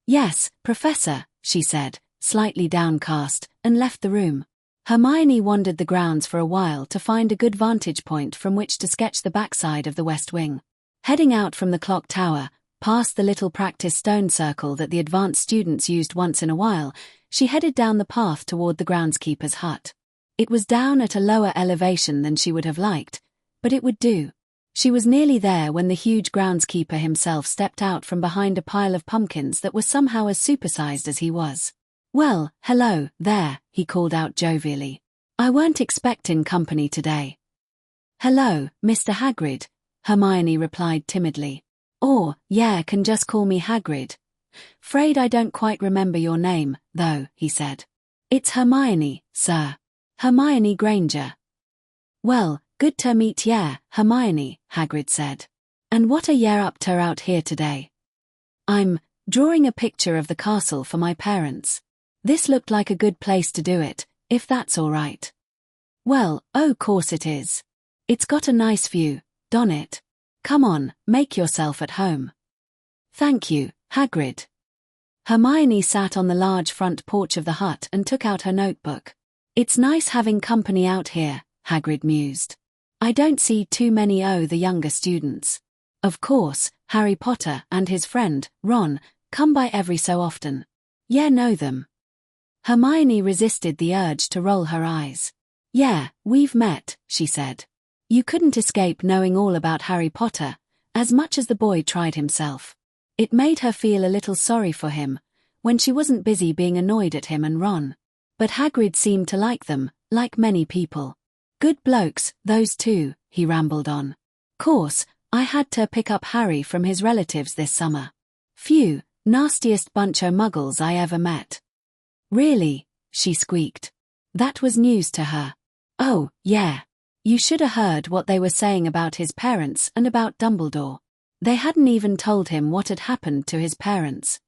Yes, Professor, she said, slightly downcast, and left the room. Hermione wandered the grounds for a while to find a good vantage point from which to sketch the backside of the West Wing. Heading out from the clock tower, past the little practice stone circle that the advanced students used once in a while, she headed down the path toward the groundskeeper's hut. It was down at a lower elevation than she would have liked, but it would do. She was nearly there when the huge groundskeeper himself stepped out from behind a pile of pumpkins that were somehow as supersized as he was. "Well, hello, there," he called out jovially. "I weren't expecting company today." "Hello, Mr. Hagrid," Hermione replied timidly. "Oh, yeah, can just call me Hagrid. 'Fraid I don't quite remember your name, though," he said. "It's Hermione, sir. Hermione Granger." "Well, good to meet ya, Hermione," Hagrid said. "And what are ya up to out here today?" "I'm drawing a picture of the castle for my parents. This looked like a good place to do it, if that's all right." "Well, oh, course it is. It's got a nice view, don't it? Come on, make yourself at home." "Thank you, Hagrid." Hermione sat on the large front porch of the hut and took out her notebook. "It's nice having company out here," Hagrid mused. "I don't see too many the younger students. Of course, Harry Potter and his friend, Ron, come by every so often. Yeah, know them." Hermione resisted the urge to roll her eyes. "Yeah, we've met," she said. You couldn't escape knowing all about Harry Potter, as much as the boy tried himself. It made her feel a little sorry for him, when she wasn't busy being annoyed at him and Ron. But Hagrid seemed to like them, like many people. "Good blokes, those two," he rambled on. "Course, I had to pick up Harry from his relatives this summer. Phew, nastiest bunch o' muggles I ever met." "Really?" she squeaked. That was news to her. "Oh, yeah. You should have heard what they were saying about his parents and about Dumbledore. They hadn't even told him what had happened to his parents."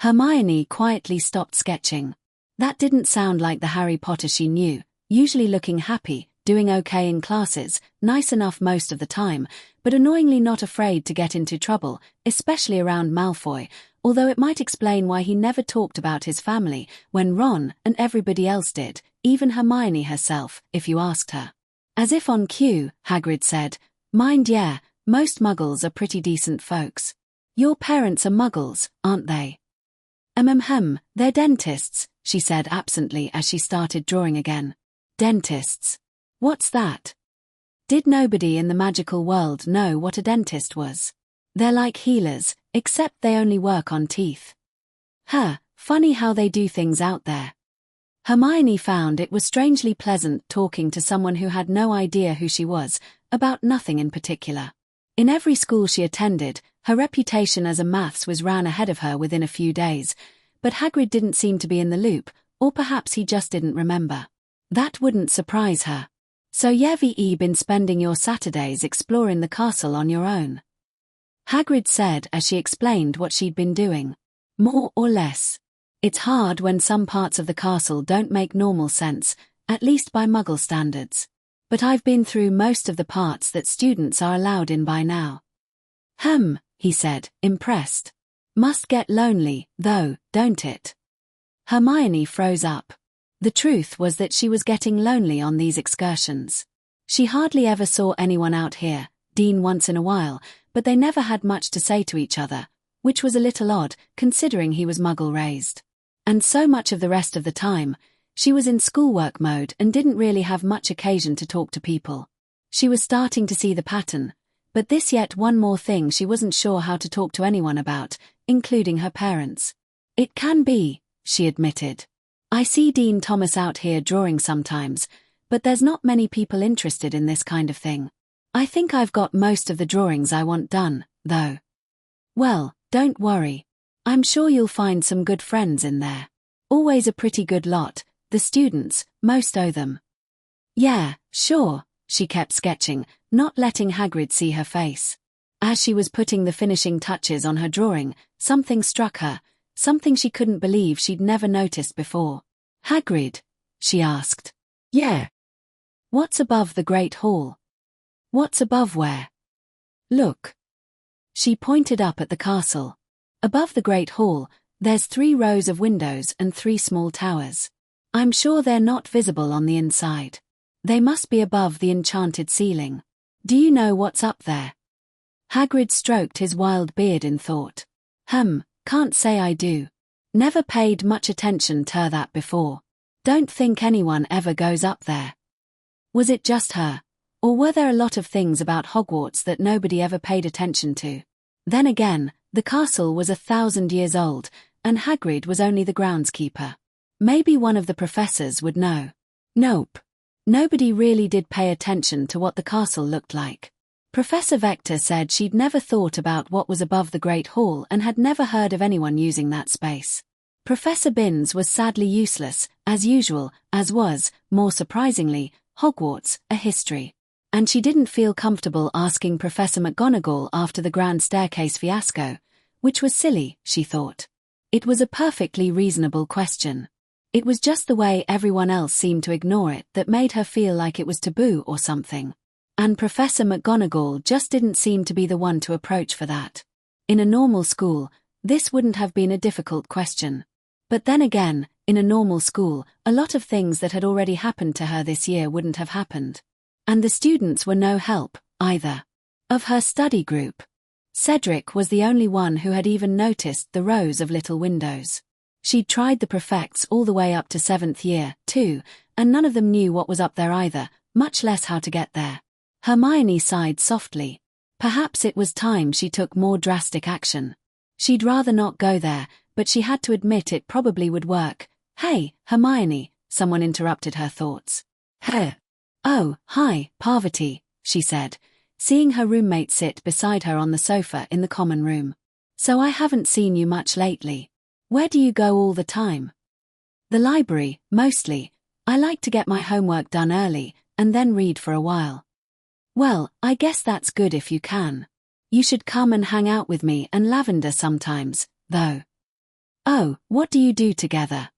Hermione quietly stopped sketching. That didn't sound like the Harry Potter she knew, usually looking happy, doing okay in classes, nice enough most of the time, but annoyingly not afraid to get into trouble, especially around Malfoy, although it might explain why he never talked about his family when Ron and everybody else did, even Hermione herself, if you asked her. As if on cue, Hagrid said, "Mind yeah, most muggles are pretty decent folks. Your parents are muggles, aren't they?" They're dentists," she said absently as she started drawing again. "Dentists? What's that?" Did nobody in the magical world know what a dentist was? They're like healers, except they only work on teeth. Funny how they do things out there. Hermione found it was strangely pleasant talking to someone who had no idea who she was, about nothing in particular. In every school she attended, her reputation as a maths whiz ran ahead of her within a few days, but Hagrid didn't seem to be in the loop, or perhaps he just didn't remember. That wouldn't surprise her. "So you've been spending your Saturdays exploring the castle on your own?" Hagrid said as she explained what she'd been doing. "More or less. It's hard when some parts of the castle don't make normal sense, at least by Muggle standards. But I've been through most of the parts that students are allowed in by now." He said, impressed. "Must get lonely, though, don't it?" Hermione froze up. The truth was that she was getting lonely on these excursions. She hardly ever saw anyone out here, Dean once in a while, but they never had much to say to each other, which was a little odd, considering he was Muggle-raised. And so much of the rest of the time, she was in schoolwork mode and didn't really have much occasion to talk to people. She was starting to see the pattern, but this yet one more thing she wasn't sure how to talk to anyone about, including her parents. "It can be," she admitted. "I see Dean Thomas out here drawing sometimes, but there's not many people interested in this kind of thing. I think I've got most of the drawings I want done, though." "Well, don't worry. I'm sure you'll find some good friends in there. Always a pretty good lot, the students, most o' them." "Yeah, sure," she kept sketching, not letting Hagrid see her face. As she was putting the finishing touches on her drawing, something struck her, something she couldn't believe she'd never noticed before. "Hagrid?" she asked. Yeah. What's above the Great Hall? What's above where? Look. She pointed up at the castle. Above the Great Hall, there's 3 rows of windows and 3 small towers. I'm sure they're not visible on the inside. They must be above the enchanted ceiling. Do you know what's up there? Hagrid stroked his wild beard in thought. Can't say I do. Never paid much attention to that before. Don't think anyone ever goes up there. Was it just her? Or were there a lot of things about Hogwarts that nobody ever paid attention to? Then again, the castle was 1,000 years old, and Hagrid was only the groundskeeper. Maybe one of the professors would know. Nope. Nobody really did pay attention to what the castle looked like. Professor Vector said she'd never thought about what was above the Great Hall and had never heard of anyone using that space. Professor Binns was sadly useless, as usual, as was, more surprisingly, Hogwarts, a history. And she didn't feel comfortable asking Professor McGonagall after the Grand Staircase fiasco, which was silly, she thought. It was a perfectly reasonable question. It was just the way everyone else seemed to ignore it that made her feel like it was taboo or something. And Professor McGonagall just didn't seem to be the one to approach for that. In a normal school, this wouldn't have been a difficult question. But then again, in a normal school, a lot of things that had already happened to her this year wouldn't have happened. And the students were no help, either. Of her study group, Cedric was the only one who had even noticed the rows of little windows. She'd tried the prefects all the way up to 7th year, too, and none of them knew what was up there either, much less how to get there. Hermione sighed softly. Perhaps it was time she took more drastic action. She'd rather not go there, but she had to admit it probably would work. Hey, Hermione, someone interrupted her thoughts. Hey. Oh, hi, Parvati, she said, seeing her roommate sit beside her on the sofa in the common room. So I haven't seen you much lately. Where do you go all the time? The library, mostly. I like to get my homework done early, and then read for a while. Well, I guess that's good if you can. You should come and hang out with me and Lavender sometimes, though. Oh, what do you do together?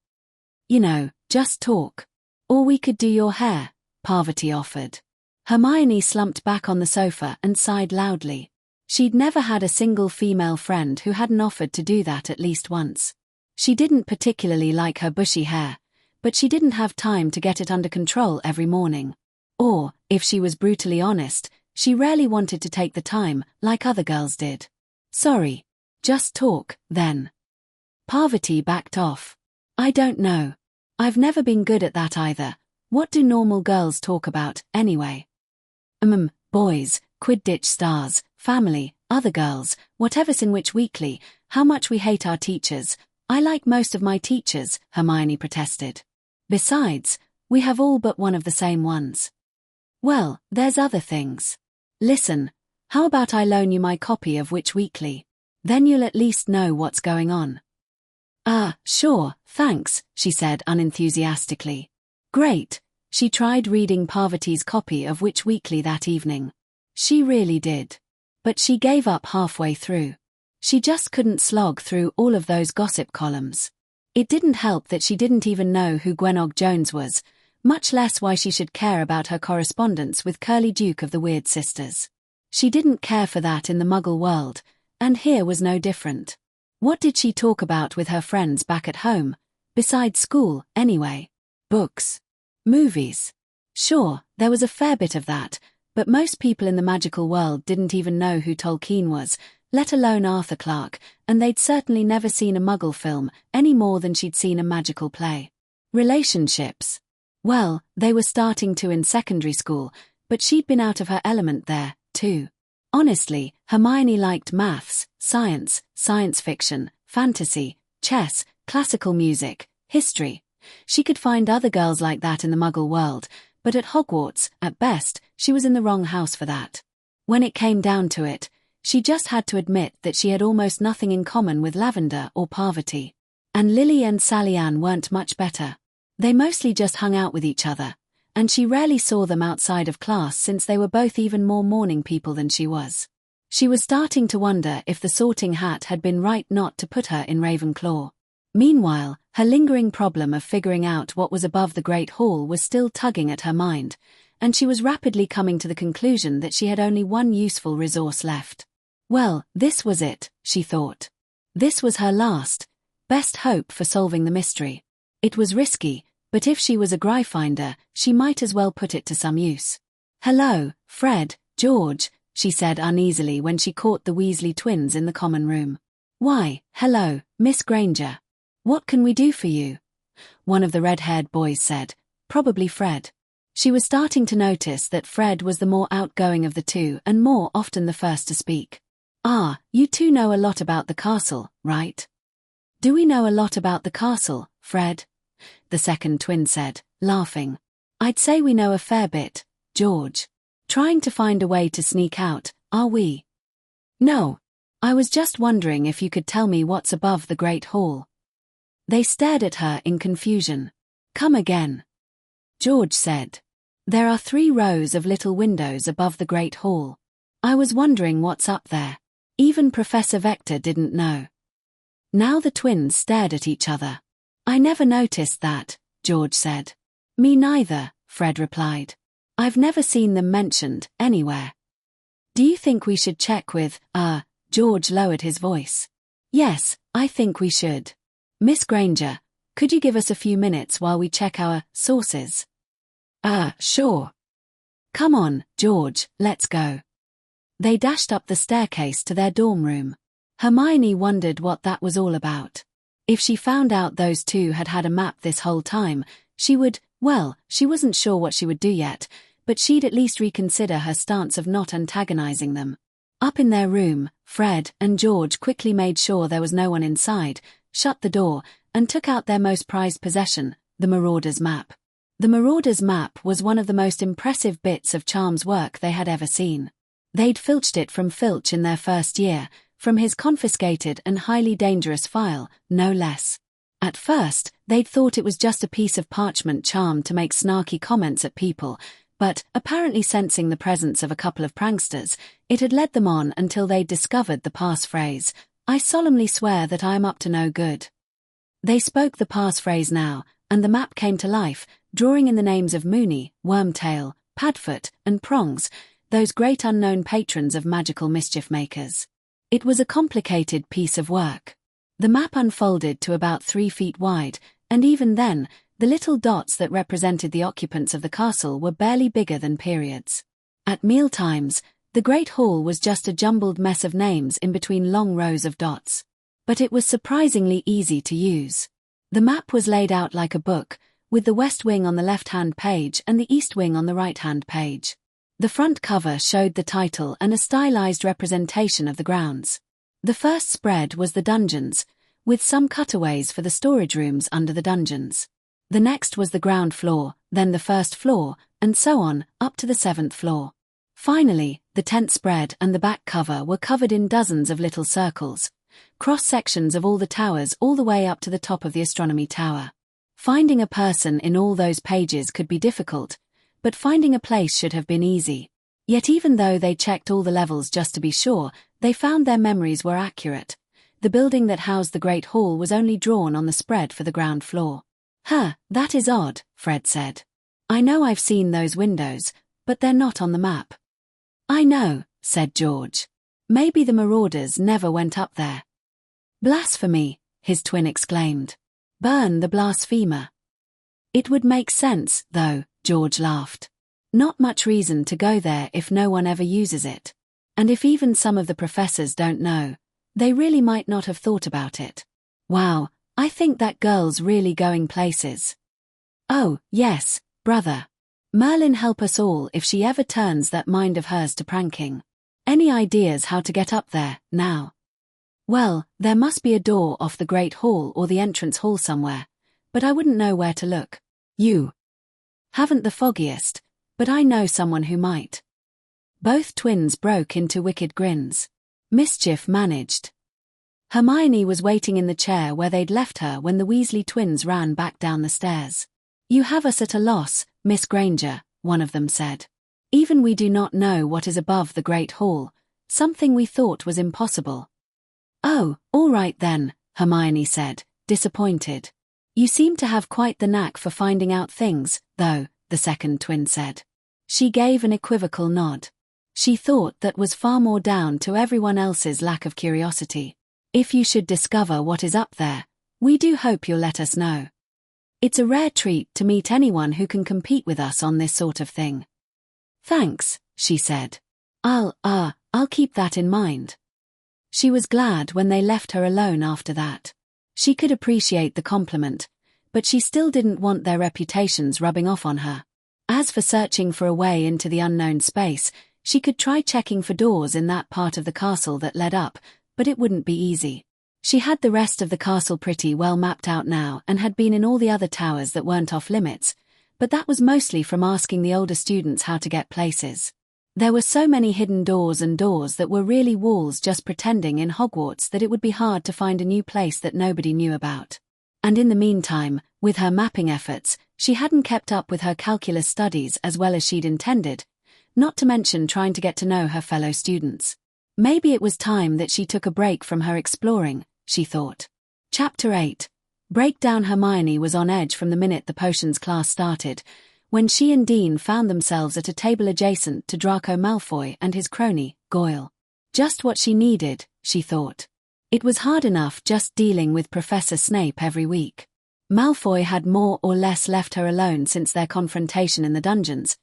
You know, just talk. Or we could do your hair, Parvati offered. Hermione slumped back on the sofa and sighed loudly. She'd never had a single female friend who hadn't offered to do that at least once. She didn't particularly like her bushy hair, but she didn't have time to get it under control every morning. Or, if she was brutally honest, she rarely wanted to take the time, like other girls did. Sorry. Just talk, then. Parvati backed off. I don't know. I've never been good at that either. What do normal girls talk about, anyway? Boys, Quidditch stars, family, other girls, whatever's in which weekly, how much we hate our teachers. I like most of my teachers, Hermione protested. Besides, we have all but one of the same ones. Well, there's other things. Listen, how about I loan you my copy of Witch Weekly? Then you'll at least know what's going on. Sure, thanks, she said unenthusiastically. Great. She tried reading Parvati's copy of Witch Weekly that evening. She really did. But she gave up halfway through. She just couldn't slog through all of those gossip columns. It didn't help that she didn't even know who Gwenog Jones was, much less why she should care about her correspondence with Curly Duke of the Weird Sisters. She didn't care for that in the Muggle world, and here was no different. What did she talk about with her friends back at home? Besides school, anyway. Books. Movies. Sure, there was a fair bit of that, but most people in the magical world didn't even know who Tolkien was, let alone Arthur Clarke, and they'd certainly never seen a Muggle film any more than she'd seen a magical play. Relationships. Well, they were starting to in secondary school, but she'd been out of her element there, too. Honestly, Hermione liked maths, science fiction, fantasy, chess, classical music, history. She could find other girls like that in the Muggle world, but at Hogwarts, at best, she was in the wrong house for that. When it came down to it, she just had to admit that she had almost nothing in common with Lavender or Parvati. And Lily and Sally Ann weren't much better. They mostly just hung out with each other, and she rarely saw them outside of class since they were both even more morning people than she was. She was starting to wonder if the Sorting Hat had been right not to put her in Ravenclaw. Meanwhile, her lingering problem of figuring out what was above the Great Hall was still tugging at her mind, and she was rapidly coming to the conclusion that she had only one useful resource left. Well, this was it, she thought. This was her last, best hope for solving the mystery. It was risky, but if she was a Gryffindor, she might as well put it to some use. "Hello, Fred, George," she said uneasily when she caught the Weasley twins in the common room. "Why, hello, Miss Granger. What can we do for you?" one of the red-haired boys said, probably Fred. She was starting to notice that Fred was the more outgoing of the two and more often the first to speak. "Ah, you two know a lot about the castle, right?" "Do we know a lot about the castle, Fred?" the second twin said, laughing. "I'd say we know a fair bit, George. Trying to find a way to sneak out, are we?" "No. I was just wondering if you could tell me what's above the Great Hall." They stared at her in confusion. "Come again," George said. "There are 3 rows of little windows above the Great Hall. I was wondering what's up there. Even Professor Vector didn't know." Now the twins stared at each other. "I never noticed that," George said. "Me neither," Fred replied. "I've never seen them mentioned anywhere." "Do you think we should check with, George lowered his voice. "Yes, I think we should. Miss Granger, could you give us a few minutes while we check our sources?" Sure. "Come on, George, let's go." They dashed up the staircase to their dorm room. Hermione wondered what that was all about. If she found out those two had had a map this whole time, she would, well, she wasn't sure what she would do yet, but she'd at least reconsider her stance of not antagonizing them. Up in their room, Fred and George quickly made sure there was no one inside, shut the door, and took out their most prized possession, the Marauder's map. The Marauder's map was one of the most impressive bits of Charm's work they had ever seen. They'd filched it from Filch in their first year, from his confiscated and highly dangerous file, no less. At first, they'd thought it was just a piece of parchment Charm to make snarky comments at people, but, apparently sensing the presence of a couple of pranksters, it had led them on until they'd discovered the passphrase, "I solemnly swear that I am up to no good." They spoke the passphrase now, and the map came to life, drawing in the names of Moony, Wormtail, Padfoot, and Prongs, those great unknown patrons of magical mischief-makers. It was a complicated piece of work. The map unfolded to about 3 feet wide, and even then, the little dots that represented the occupants of the castle were barely bigger than periods. At mealtimes, the Great Hall was just a jumbled mess of names in between long rows of dots. But it was surprisingly easy to use. The map was laid out like a book, with the west wing on the left-hand page and the east wing on the right-hand page. The front cover showed the title and a stylized representation of the grounds. The first spread was the dungeons, with some cutaways for the storage rooms under the dungeons. The next was the ground floor, then the first floor, and so on, up to the 7th floor. Finally, the 10th spread and the back cover were covered in dozens of little circles, cross-sections of all the towers all the way up to the top of the astronomy tower. Finding a person in all those pages could be difficult, but finding a place should have been easy. Yet even though they checked all the levels just to be sure, they found their memories were accurate. The building that housed the Great Hall was only drawn on the spread for the ground floor. That is odd," Fred said. "I know I've seen those windows, but they're not on the map." "I know," said George. "Maybe the Marauders never went up there." "Blasphemy," his twin exclaimed. "Burn the blasphemer." "It would make sense, though," George laughed. "Not much reason to go there if no one ever uses it. And if even some of the professors don't know, they really might not have thought about it. Wow, I think that girl's really going places." "Oh, yes, brother. Merlin help us all if she ever turns that mind of hers to pranking. Any ideas how to get up there, now?" "Well, there must be a door off the Great Hall or the entrance hall somewhere, but I wouldn't know where to look." "You haven't the foggiest, but I know someone who might." Both twins broke into wicked grins. Mischief managed. Hermione was waiting in the chair where they'd left her when the Weasley twins ran back down the stairs. "You have us at a loss, Miss Granger," one of them said. "Even we do not know what is above the Great Hall, something we thought was impossible." "Oh, all right then," Hermione said, disappointed. You seem to have quite the knack for finding out things, though, the second twin said. She gave an equivocal nod. She thought that was far more down to everyone else's lack of curiosity. If you should discover what is up there, we do hope you'll let us know. It's a rare treat to meet anyone who can compete with us on this sort of thing. Thanks, she said. I'll keep that in mind. She was glad when they left her alone after that. She could appreciate the compliment, but she still didn't want their reputations rubbing off on her. As for searching for a way into the unknown space, she could try checking for doors in that part of the castle that led up, but it wouldn't be easy. She had the rest of the castle pretty well mapped out now and had been in all the other towers that weren't off limits, but that was mostly from asking the older students how to get places. There were so many hidden doors and doors that were really walls just pretending in Hogwarts that it would be hard to find a new place that nobody knew about. And in the meantime, with her mapping efforts, she hadn't kept up with her calculus studies as well as she'd intended, not to mention trying to get to know her fellow students. Maybe it was time that she took a break from her exploring, she thought. Chapter 8. Breakdown. Hermione was on edge from the minute the potions class started, when she and Dean found themselves at a table adjacent to Draco Malfoy and his crony, Goyle. Just what she needed, she thought. It was hard enough just dealing with Professor Snape every week. Malfoy had more or less left her alone since their confrontation in the dungeons,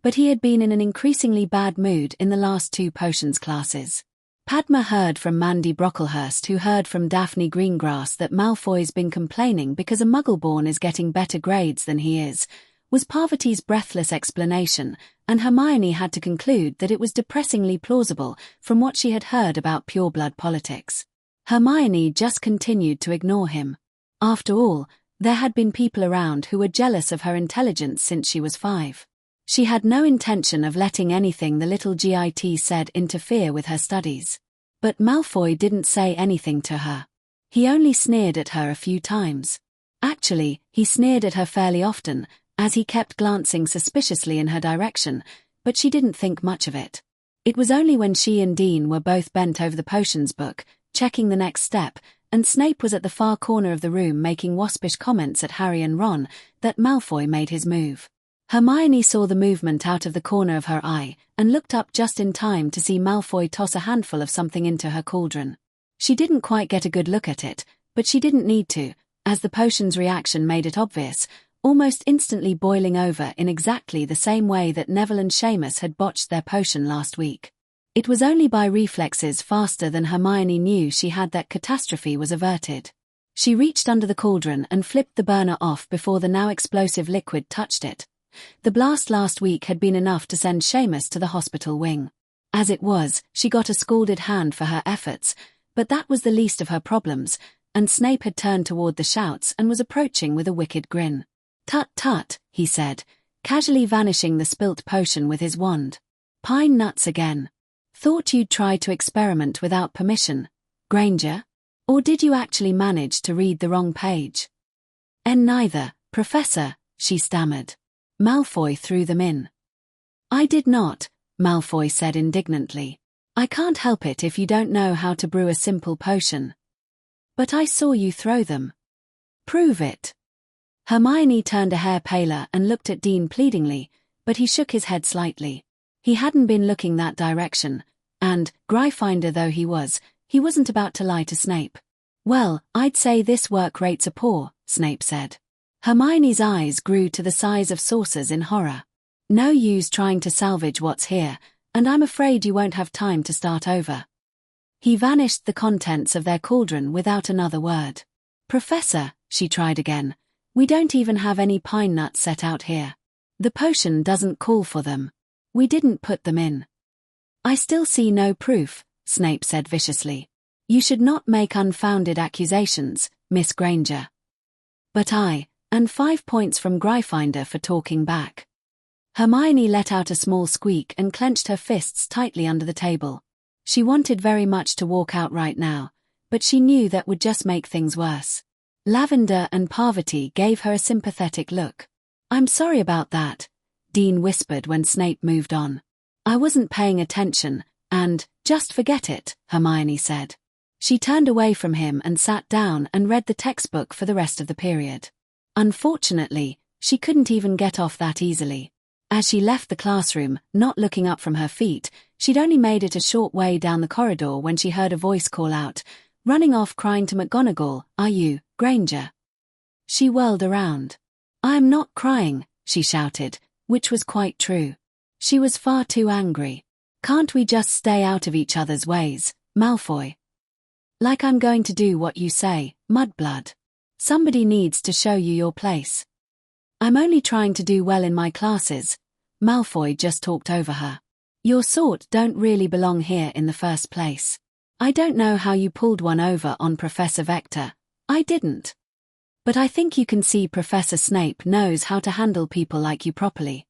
but he had been in an increasingly bad mood in the last 2 potions classes. Padma heard from Mandy Brocklehurst, who heard from Daphne Greengrass that Malfoy's been complaining because a Muggleborn is getting better grades than he is, was Parvati's breathless explanation, and Hermione had to conclude that it was depressingly plausible from what she had heard about pureblood politics. Hermione just continued to ignore him. After all, there had been people around who were jealous of her intelligence since she was 5. She had no intention of letting anything the little GIT said interfere with her studies. But Malfoy didn't say anything to her. He only sneered at her a few times. Actually, he sneered at her fairly often, as he kept glancing suspiciously in her direction, but she didn't think much of it. It was only when she and Dean were both bent over the potions book, checking the next step, and Snape was at the far corner of the room making waspish comments at Harry and Ron, that Malfoy made his move. Hermione saw the movement out of the corner of her eye, and looked up just in time to see Malfoy toss a handful of something into her cauldron. She didn't quite get a good look at it, but she didn't need to, as the potion's reaction made it obvious, almost instantly boiling over in exactly the same way that Neville and Seamus had botched their potion last week. It was only by reflexes faster than Hermione knew she had that catastrophe was averted. She reached under the cauldron and flipped the burner off before the now explosive liquid touched it. The blast last week had been enough to send Seamus to the hospital wing. As it was, she got a scalded hand for her efforts, but that was the least of her problems, and Snape had turned toward the shouts and was approaching with a wicked grin. "Tut tut," he said, casually vanishing the spilt potion with his wand. "Pine nuts again. Thought you'd try to experiment without permission, Granger? Or did you actually manage to read the wrong page?" "Neither, Professor," she stammered. Malfoy threw them in. "I did not," Malfoy said indignantly. "I can't help it if you don't know how to brew a simple potion." "But I saw you throw them." "Prove it." Hermione turned a hair paler and looked at Dean pleadingly, but he shook his head slightly. He hadn't been looking that direction, and, Gryffindor though he wasn't about to lie to Snape. "Well, I'd say this work rates are poor," Snape said. Hermione's eyes grew to the size of saucers in horror. "No use trying to salvage what's here, and I'm afraid you won't have time to start over." He vanished the contents of their cauldron without another word. "Professor," she tried again, "we don't even have any pine nuts set out here. The potion doesn't call for them. We didn't put them in." "I still see no proof," Snape said viciously. "You should not make unfounded accusations, Miss Granger." "But and 5 points from Gryffindor for talking back." Hermione let out a small squeak and clenched her fists tightly under the table. She wanted very much to walk out right now, but she knew that would just make things worse. Lavender and Parvati gave her a sympathetic look. "I'm sorry about that," Dean whispered when Snape moved on. "I wasn't paying attention, and, just forget it," Hermione said. She turned away from him and sat down and read the textbook for the rest of the period. Unfortunately, she couldn't even get off that easily. As she left the classroom, not looking up from her feet, she'd only made it a short way down the corridor when she heard a voice call out, running off crying to McGonagall, "Are you, Granger?" She whirled around. "I am not crying," she shouted, which was quite true. She was far too angry. "Can't we just stay out of each other's ways, Malfoy? Like I'm going to do what you say, Mudblood. Somebody needs to show you your place." "I'm only trying to do well in my classes," Malfoy just talked over her. "Your sort don't really belong here in the first place. I don't know how you pulled one over on Professor Vector. I didn't. But I think you can see Professor Snape knows how to handle people like you properly."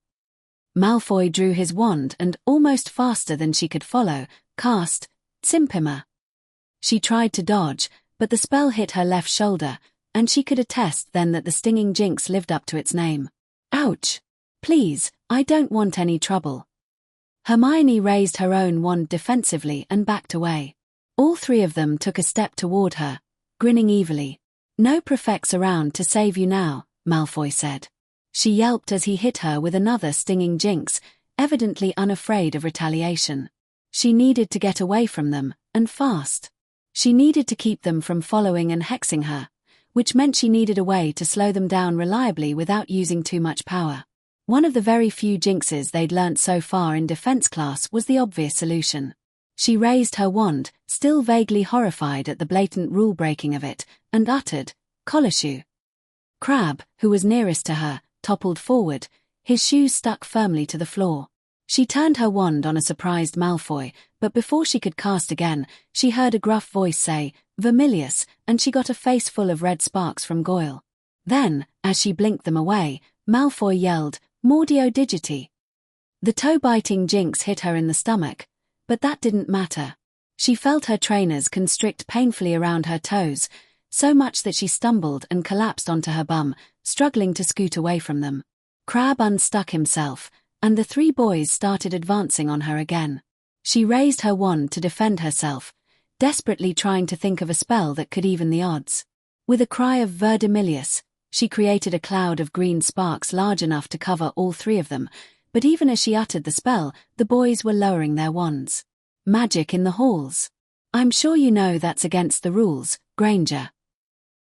Malfoy drew his wand and, almost faster than she could follow, cast Simpima. She tried to dodge, but the spell hit her left shoulder, and she could attest then that the stinging jinx lived up to its name. "Ouch! Please, I don't want any trouble." Hermione raised her own wand defensively and backed away. All three of them took a step toward her, grinning evilly. "No prefects around to save you now," Malfoy said. She yelped as he hit her with another stinging jinx, evidently unafraid of retaliation. She needed to get away from them, and fast. She needed to keep them from following and hexing her, which meant she needed a way to slow them down reliably without using too much power. One of the very few jinxes they'd learnt so far in defense class was the obvious solution. She raised her wand, still vaguely horrified at the blatant rule-breaking of it, and uttered, "Coloshu." Crabbe, who was nearest to her, toppled forward, his shoes stuck firmly to the floor. She turned her wand on a surprised Malfoy, but before she could cast again, she heard a gruff voice say, "Vermilius," and she got a face full of red sparks from Goyle. Then, as she blinked them away, Malfoy yelled, "Mordio Digiti." The toe-biting jinx hit her in the stomach, but that didn't matter. She felt her trainers constrict painfully around her toes, so much that she stumbled and collapsed onto her bum, struggling to scoot away from them. Crabbe unstuck himself, and the three boys started advancing on her again. She raised her wand to defend herself, desperately trying to think of a spell that could even the odds. With a cry of Verdimillious, she created a cloud of green sparks large enough to cover all three of them, but even as she uttered the spell, the boys were lowering their wands. "Magic in the halls. I'm sure you know that's against the rules, Granger."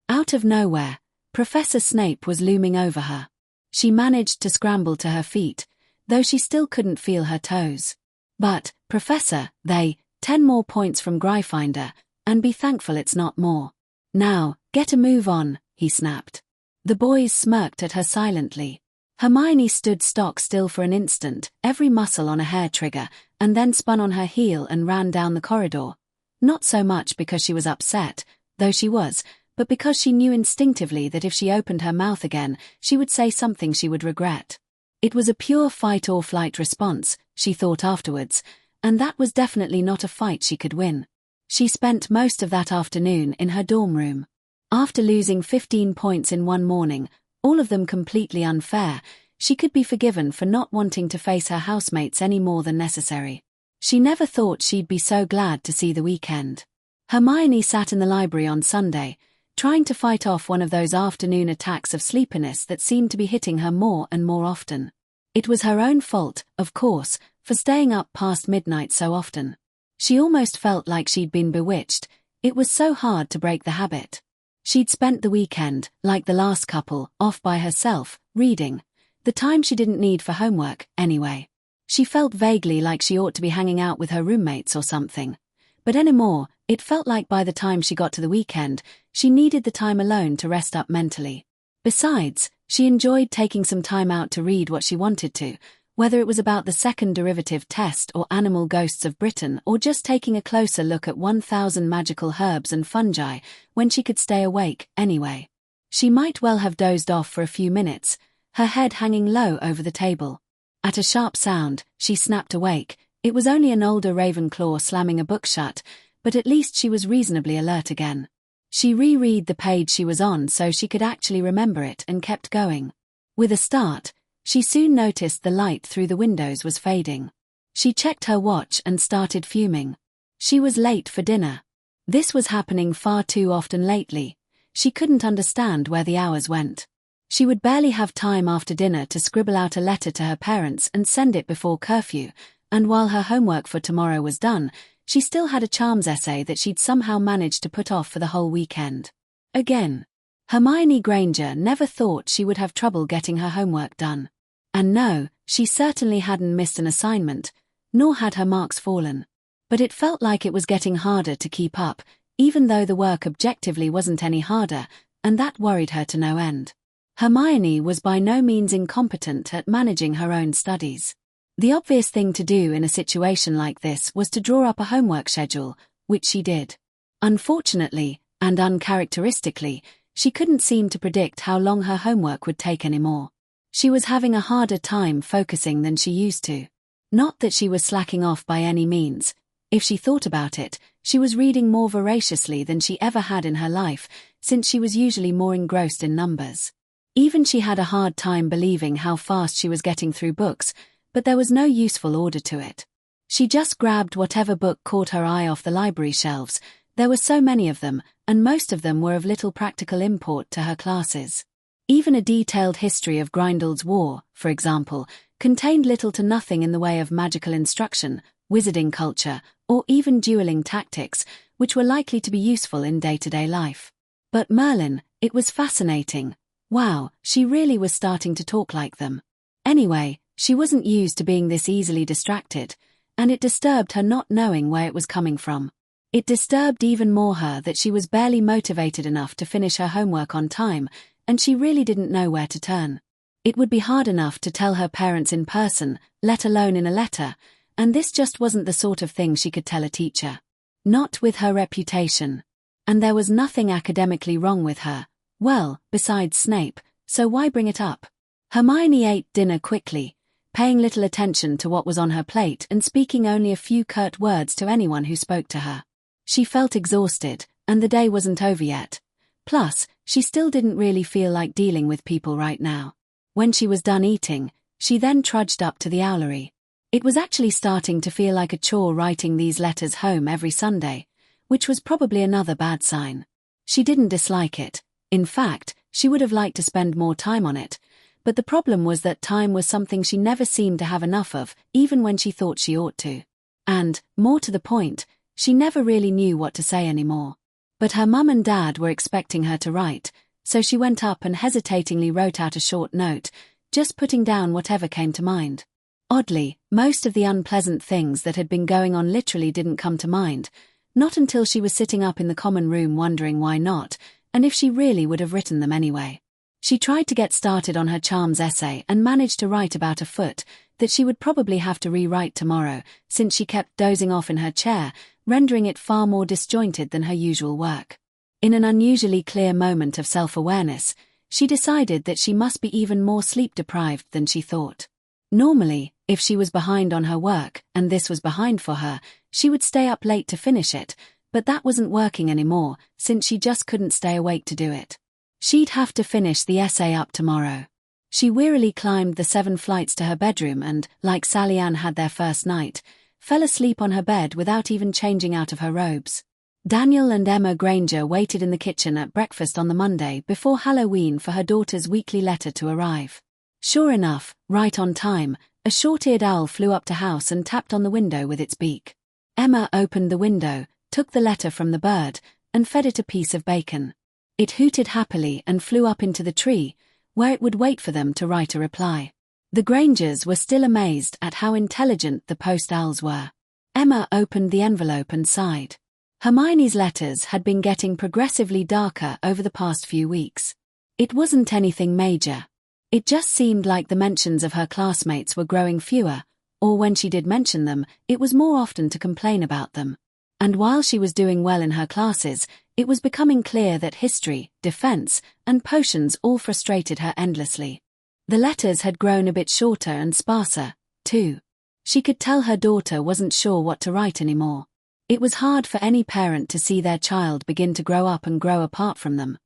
Out of nowhere, Professor Snape was looming over her. She managed to scramble to her feet, though she still couldn't feel her toes. "But, Professor, 10 more points from Gryffindor, and be thankful it's not more. Now, get a move on," he snapped. The boys smirked at her silently. Hermione stood stock still for an instant, every muscle on a hair trigger, and then spun on her heel and ran down the corridor. Not so much because she was upset, though she was, but because she knew instinctively that if she opened her mouth again, she would say something she would regret. It was a pure fight-or-flight response, she thought afterwards, and that was definitely not a fight she could win. She spent most of that afternoon in her dorm room. After losing 15 points in one morning, all of them completely unfair, she could be forgiven for not wanting to face her housemates any more than necessary. She never thought she'd be so glad to see the weekend. Hermione sat in the library on Sunday, trying to fight off one of those afternoon attacks of sleepiness that seemed to be hitting her more and more often. It was her own fault, of course, for staying up past midnight so often. She almost felt like she'd been bewitched. It was so hard to break the habit. She'd spent the weekend, like the last couple, off by herself, reading. The time she didn't need for homework, anyway. She felt vaguely like she ought to be hanging out with her roommates or something. But anymore, it felt like by the time she got to the weekend, she needed the time alone to rest up mentally. Besides, she enjoyed taking some time out to read what she wanted to, whether it was about the second derivative test or animal ghosts of Britain or just taking a closer look at 1,000 magical herbs and fungi when she could stay awake, anyway. She might well have dozed off for a few minutes, her head hanging low over the table. At a sharp sound, she snapped awake. It was only an older Ravenclaw slamming a book shut, but at least she was reasonably alert again. She reread the page she was on so she could actually remember it and kept going. With a start, she soon noticed the light through the windows was fading. She checked her watch and started fuming. She was late for dinner. This was happening far too often lately. She couldn't understand where the hours went. She would barely have time after dinner to scribble out a letter to her parents and send it before curfew, and while her homework for tomorrow was done, she still had a charms essay that she'd somehow managed to put off for the whole weekend. Again, Hermione Granger never thought she would have trouble getting her homework done. And no, she certainly hadn't missed an assignment, nor had her marks fallen. But it felt like it was getting harder to keep up, even though the work objectively wasn't any harder, and that worried her to no end. Hermione was by no means incompetent at managing her own studies. The obvious thing to do in a situation like this was to draw up a homework schedule, which she did. Unfortunately, and uncharacteristically, she couldn't seem to predict how long her homework would take anymore. She was having a harder time focusing than she used to. Not that she was slacking off by any means. If she thought about it, she was reading more voraciously than she ever had in her life, since she was usually more engrossed in numbers. Even she had a hard time believing how fast she was getting through books, but there was no useful order to it. She just grabbed whatever book caught her eye off the library shelves. There were so many of them, and most of them were of little practical import to her classes. Even a detailed history of Grindelwald's War, for example, contained little to nothing in the way of magical instruction, wizarding culture, or even dueling tactics, which were likely to be useful in day-to-day life. But Merlin, it was fascinating. Wow, she really was starting to talk like them. Anyway, she wasn't used to being this easily distracted, and it disturbed her not knowing where it was coming from. It disturbed even more her that she was barely motivated enough to finish her homework on time, and she really didn't know where to turn. It would be hard enough to tell her parents in person, let alone in a letter, and this just wasn't the sort of thing she could tell a teacher. Not with her reputation. And there was nothing academically wrong with her. Well, besides Snape, so why bring it up? Hermione ate dinner quickly, paying little attention to what was on her plate and speaking only a few curt words to anyone who spoke to her. She felt exhausted, and the day wasn't over yet. Plus, she still didn't really feel like dealing with people right now. When she was done eating, she then trudged up to the owlery. It was actually starting to feel like a chore writing these letters home every Sunday, which was probably another bad sign. She didn't dislike it. In fact, she would have liked to spend more time on it, but the problem was that time was something she never seemed to have enough of, even when she thought she ought to. And, more to the point, she never really knew what to say anymore. But her mum and dad were expecting her to write, so she went up and hesitatingly wrote out a short note, just putting down whatever came to mind. Oddly, most of the unpleasant things that had been going on literally didn't come to mind, not until she was sitting up in the common room wondering why not, and if she really would have written them anyway. She tried to get started on her charms essay and managed to write about a foot that she would probably have to rewrite tomorrow, since she kept dozing off in her chair, rendering it far more disjointed than her usual work. In an unusually clear moment of self-awareness, she decided that she must be even more sleep-deprived than she thought. Normally, if she was behind on her work, and this was behind for her, she would stay up late to finish it, but that wasn't working anymore, since she just couldn't stay awake to do it. She'd have to finish the essay up tomorrow. She wearily climbed the 7 flights to her bedroom and, like Sally Ann had their first night, fell asleep on her bed without even changing out of her robes. Daniel and Emma Granger waited in the kitchen at breakfast on the Monday before Halloween for her daughter's weekly letter to arrive. Sure enough, right on time, a short-eared owl flew up to house and tapped on the window with its beak. Emma opened the window, took the letter from the bird, and fed it a piece of bacon. It hooted happily and flew up into the tree, where it would wait for them to write a reply. The Grangers were still amazed at how intelligent the post owls were. Emma opened the envelope and sighed. Hermione's letters had been getting progressively darker over the past few weeks. It wasn't anything major. It just seemed like the mentions of her classmates were growing fewer, or when she did mention them, it was more often to complain about them. And while she was doing well in her classes, it was becoming clear that history, defense, and potions all frustrated her endlessly. The letters had grown a bit shorter and sparser, too. She could tell her daughter wasn't sure what to write anymore. It was hard for any parent to see their child begin to grow up and grow apart from them.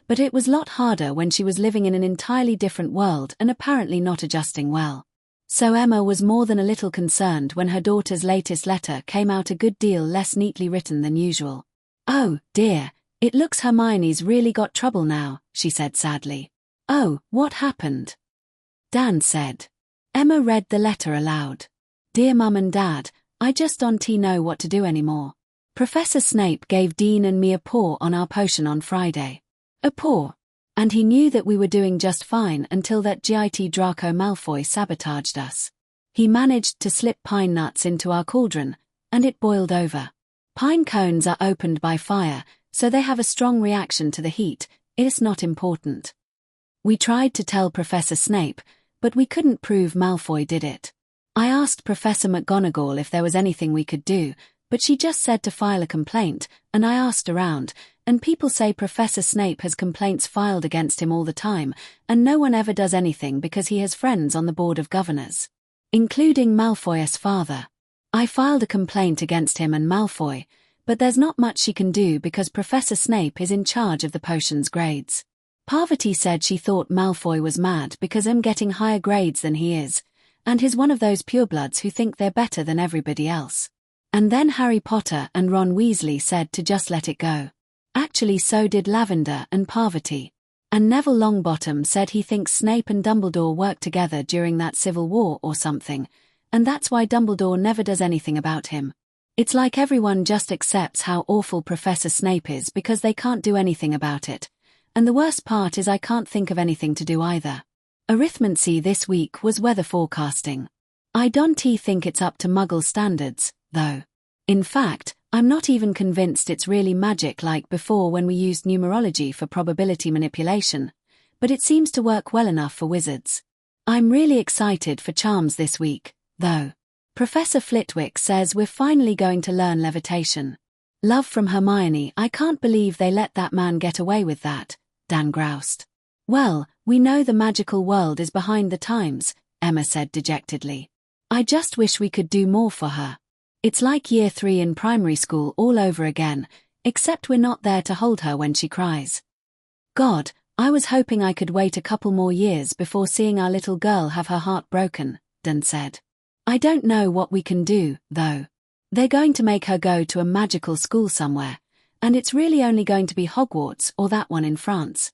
But it was a lot harder when she was living in an entirely different world and apparently not adjusting well. So Emma was more than a little concerned when her daughter's latest letter came out a good deal less neatly written than usual. "Oh, dear, it looks Hermione's really got trouble now," she said sadly. "Oh, what happened?" Dan said. Emma read the letter aloud. "Dear Mum and Dad, I just don't know what to do anymore. Professor Snape gave Dean and me a paw on our potion on Friday. A paw. And he knew that we were doing just fine until that git Draco Malfoy sabotaged us. He managed to slip pine nuts into our cauldron, and it boiled over. Pine cones are opened by fire, so they have a strong reaction to the heat. It's not important. We tried to tell Professor Snape, but we couldn't prove Malfoy did it. I asked Professor McGonagall if there was anything we could do, but she just said to file a complaint, and I asked around, and people say Professor Snape has complaints filed against him all the time, and no one ever does anything because he has friends on the Board of Governors, including Malfoy's father. I filed a complaint against him and Malfoy, but there's not much she can do because Professor Snape is in charge of the potion's grades. Parvati said she thought Malfoy was mad because I'm getting higher grades than he is, and he's one of those purebloods who think they're better than everybody else. And then Harry Potter and Ron Weasley said to just let it go. Actually, so did Lavender and Parvati. And Neville Longbottom said he thinks Snape and Dumbledore worked together during that civil war or something, and that's why Dumbledore never does anything about him. It's like everyone just accepts how awful Professor Snape is because they can't do anything about it. And the worst part is I can't think of anything to do either. Arithmancy this week was weather forecasting. I don't think it's up to Muggle standards, though. In fact, I'm not even convinced it's really magic like before when we used numerology for probability manipulation, but it seems to work well enough for wizards. I'm really excited for charms this week, though. Professor Flitwick says we're finally going to learn levitation. Love from Hermione. I can't believe they let that man get away with that, Dan groused. Well, we know the magical world is behind the times, Emma said dejectedly. I just wish we could do more for her. It's like year 3 in primary school all over again, except we're not there to hold her when she cries. God, I was hoping I could wait a couple more years before seeing our little girl have her heart broken, Dan said. I don't know what we can do, though. They're going to make her go to a magical school somewhere, and it's really only going to be Hogwarts or that one in France.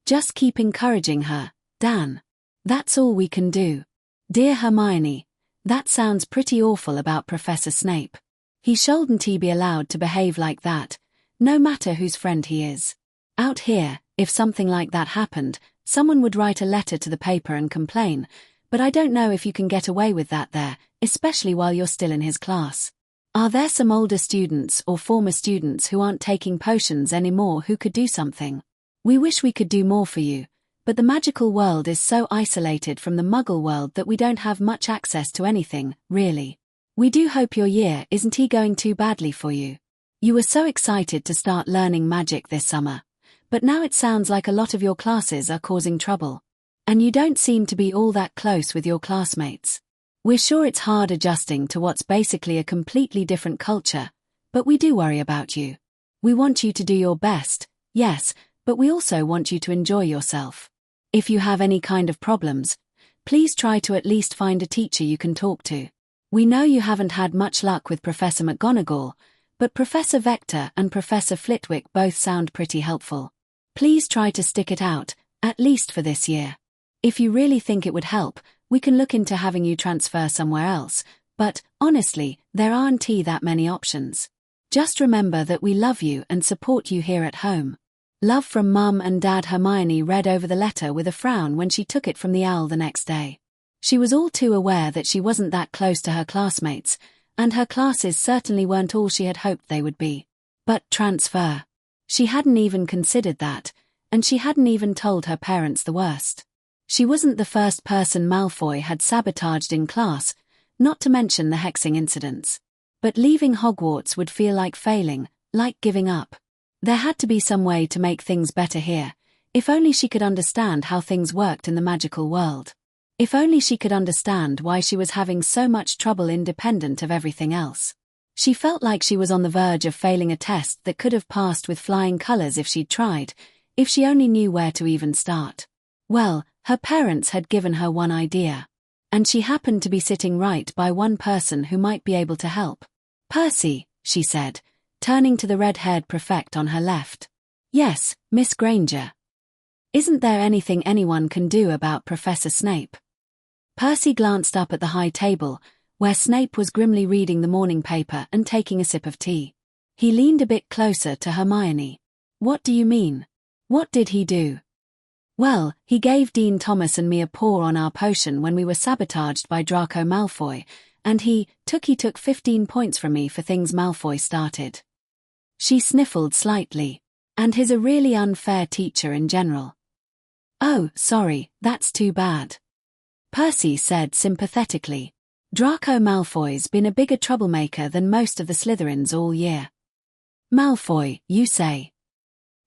Just keep encouraging her, Dan. That's all we can do. Dear Hermione, that sounds pretty awful about Professor Snape. He shouldn't be allowed to behave like that, no matter whose friend he is. Out here, if something like that happened, someone would write a letter to the paper and complain, but I don't know if you can get away with that there, especially while you're still in his class. Are there some older students or former students who aren't taking potions anymore who could do something? We wish we could do more for you, but the magical world is so isolated from the Muggle world that we don't have much access to anything, really. We do hope your year isn't going too badly for you. You were so excited to start learning magic this summer, but now it sounds like a lot of your classes are causing trouble. And you don't seem to be all that close with your classmates. We're sure it's hard adjusting to what's basically a completely different culture, but we do worry about you. We want you to do your best, yes, but we also want you to enjoy yourself. If you have any kind of problems, please try to at least find a teacher you can talk to. We know you haven't had much luck with Professor McGonagall, but Professor Vector and Professor Flitwick both sound pretty helpful. Please try to stick it out, at least for this year. If you really think it would help, we can look into having you transfer somewhere else, but, honestly, there aren't that many options. Just remember that we love you and support you here at home. Love from Mum and Dad. Hermione read over the letter with a frown when she took it from the owl the next day. She was all too aware that she wasn't that close to her classmates, and her classes certainly weren't all she had hoped they would be. But transfer. She hadn't even considered that, and she hadn't even told her parents the worst. She wasn't the first person Malfoy had sabotaged in class, not to mention the hexing incidents. But leaving Hogwarts would feel like failing, like giving up. There had to be some way to make things better here, if only she could understand how things worked in the magical world. If only she could understand why she was having so much trouble independent of everything else. She felt like she was on the verge of failing a test that could have passed with flying colors if she'd tried, if she only knew where to even start. Well, her parents had given her one idea. And she happened to be sitting right by one person who might be able to help. Percy, she said, turning to the red-haired prefect on her left. "Yes, Miss Granger. Isn't there anything anyone can do about Professor Snape?" Percy glanced up at the high table, where Snape was grimly reading the morning paper and taking a sip of tea. He leaned a bit closer to Hermione. "What do you mean? What did he do?" "Well, he gave Dean Thomas and me a pour on our potion when we were sabotaged by Draco Malfoy, and he took 15 points from me for things Malfoy started." She sniffled slightly. "And he's a really unfair teacher in general." "Oh, sorry, that's too bad," Percy said sympathetically. "Draco Malfoy's been a bigger troublemaker than most of the Slytherins all year." "Malfoy, you say?"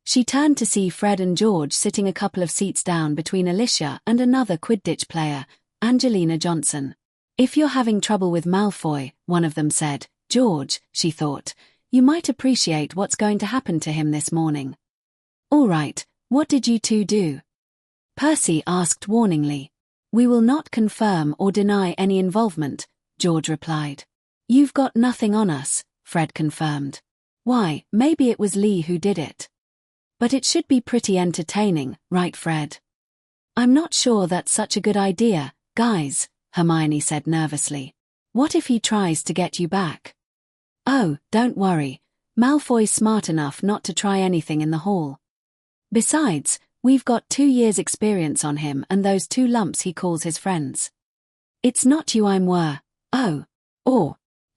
She turned to see Fred and George sitting a couple of seats down between Alicia and another Quidditch player, Angelina Johnson. "If you're having trouble with Malfoy," one of them said, "George," she thought, "you might appreciate what's going to happen to him this morning." "All right, what did you two do?" Percy asked warningly. "We will not confirm or deny any involvement," George replied. "You've got nothing on us," Fred confirmed. "Why, maybe it was Lee who did it. But it should be pretty entertaining, right, Fred?" "I'm not sure that's such a good idea, guys," Hermione said nervously. "What if he tries to get you back?" "Oh, don't worry. Malfoy's smart enough not to try anything in the hall. Besides, we've got 2 years' experience on him and those 2 lumps he calls his friends. It's not you I'm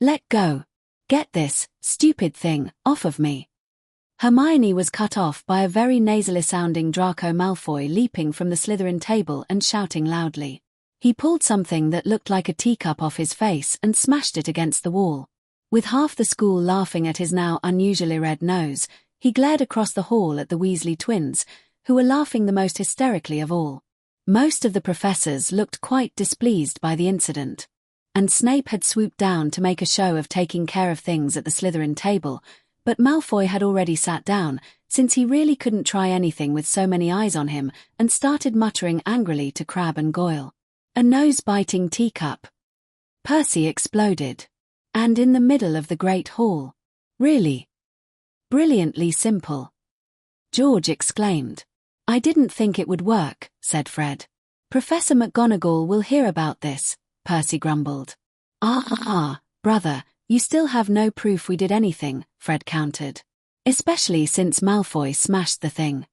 let go. Get this stupid thing off of me." Hermione was cut off by a very nasally-sounding Draco Malfoy leaping from the Slytherin table and shouting loudly. He pulled something that looked like a teacup off his face and smashed it against the wall. With half the school laughing at his now unusually red nose, he glared across the hall at the Weasley twins, who were laughing the most hysterically of all. Most of the professors looked quite displeased by the incident. And Snape had swooped down to make a show of taking care of things at the Slytherin table, but Malfoy had already sat down, since he really couldn't try anything with so many eyes on him, and started muttering angrily to Crabbe and Goyle. "A nose-biting teacup!" Percy exploded. "And in the middle of the Great Hall. Really? Brilliantly simple!" George exclaimed. "I didn't think it would work," said Fred. "Professor McGonagall will hear about this," Percy grumbled. Brother, you still have no proof we did anything," Fred countered. "Especially since Malfoy smashed the thing."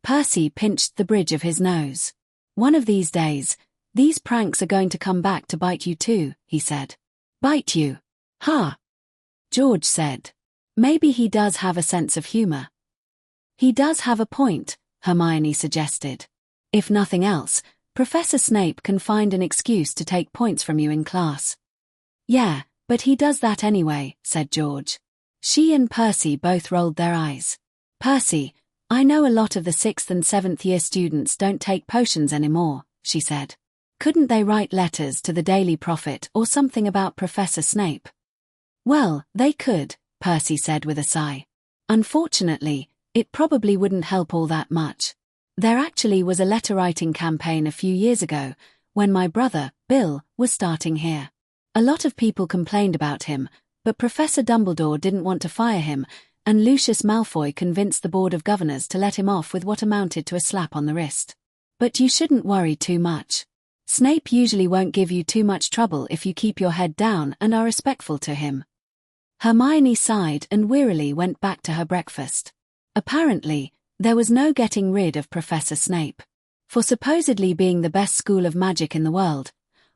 Percy pinched the bridge of his nose. "One of these days, these pranks are going to come back to bite you too," he said. "Bite you? Ha!" George said. "Maybe he does have a sense of humor." "He does have a point," Hermione suggested. "If nothing else, Professor Snape can find an excuse to take points from you in class." "Yeah, but he does that anyway," said George. She and Percy both rolled their eyes. "Percy, I know a lot of the 6th and 7th year students don't take potions anymore," she said. "Couldn't they write letters to the Daily Prophet or something about Professor Snape?" "Well, they could," Percy said with a sigh. "Unfortunately, it probably wouldn't help all that much. There actually was a letter-writing campaign a few years ago, when my brother, Bill, was starting here. A lot of people complained about him, but Professor Dumbledore didn't want to fire him, and Lucius Malfoy convinced the Board of Governors to let him off with what amounted to a slap on the wrist. But you shouldn't worry too much. Snape usually won't give you too much trouble if you keep your head down and are respectful to him." Hermione sighed and wearily went back to her breakfast. Apparently, there was no getting rid of Professor Snape. For supposedly being the best school of magic in the world,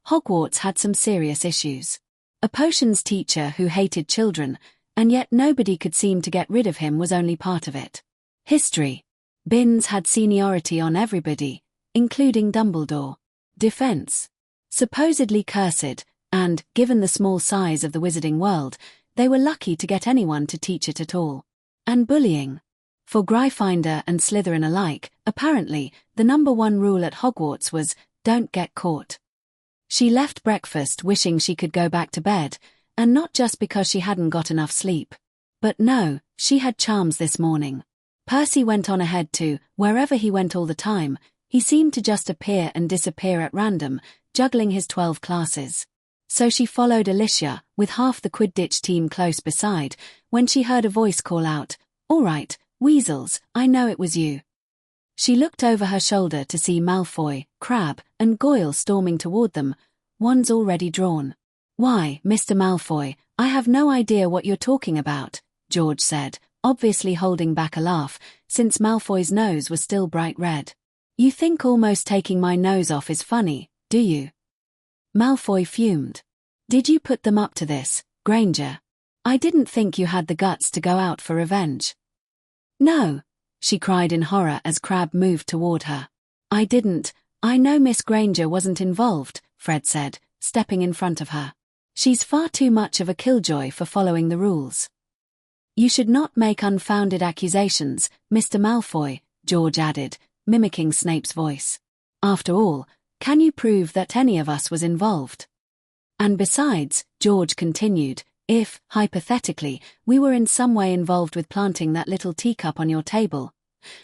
Hogwarts had some serious issues. A potions teacher who hated children, and yet nobody could seem to get rid of him, was only part of it. History. Binns had seniority on everybody, including Dumbledore. Defense. Supposedly cursed, and, given the small size of the wizarding world, they were lucky to get anyone to teach it at all. And bullying. For Gryffindor and Slytherin alike, apparently, the #1 rule at Hogwarts was, don't get caught. She left breakfast wishing she could go back to bed, and not just because she hadn't got enough sleep. But no, she had charms this morning. Percy went on ahead too. Wherever he went all the time, he seemed to just appear and disappear at random, juggling his 12 classes. So she followed Alicia, with half the Quidditch team close beside, when she heard a voice call out, "All right, Weasels, I know it was you." She looked over her shoulder to see Malfoy, Crabbe, and Goyle storming toward them, wands already drawn. "Why, Mr. Malfoy, I have no idea what you're talking about," George said, obviously holding back a laugh, since Malfoy's nose was still bright red. "You think almost taking my nose off is funny, do you?" Malfoy fumed. "Did you put them up to this, Granger? I didn't think you had the guts to go out for revenge." "No," she cried in horror as Crabbe moved toward her. "I didn't. I know Miss Granger wasn't involved," Fred said, stepping in front of her. "She's far too much of a killjoy for following the rules." "You should not make unfounded accusations, Mr. Malfoy," George added, mimicking Snape's voice. "After all, can you prove that any of us was involved? And besides," George continued, "if, hypothetically, we were in some way involved with planting that little teacup on your table,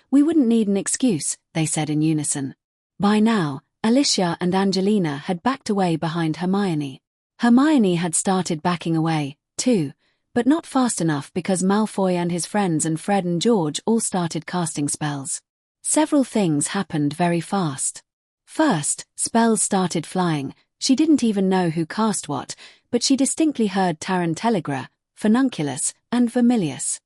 we wouldn't need an excuse," they said in unison. By now, Alicia and Angelina had backed away behind Hermione. Hermione had started backing away, too, but not fast enough because Malfoy and his friends and Fred and George all started casting spells. Several things happened very fast. First, spells started flying. She didn't even know who cast what, but she distinctly heard Tarantelligra, Furnunculus, and Vermilius.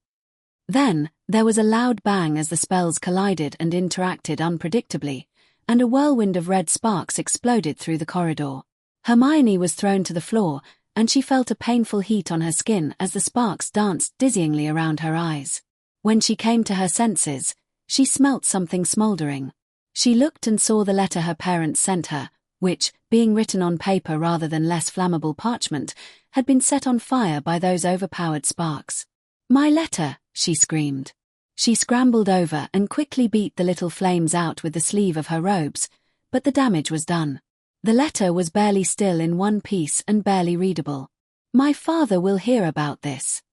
Then, there was a loud bang as the spells collided and interacted unpredictably, and a whirlwind of red sparks exploded through the corridor. Hermione was thrown to the floor, and she felt a painful heat on her skin as the sparks danced dizzyingly around her eyes. When she came to her senses, she smelt something smoldering. She looked and saw the letter her parents sent her, which, being written on paper rather than less flammable parchment, had been set on fire by those overpowered sparks. "My letter!" she screamed. She scrambled over and quickly beat the little flames out with the sleeve of her robes, but the damage was done. The letter was barely still in one piece and barely readable. "My father will hear about this."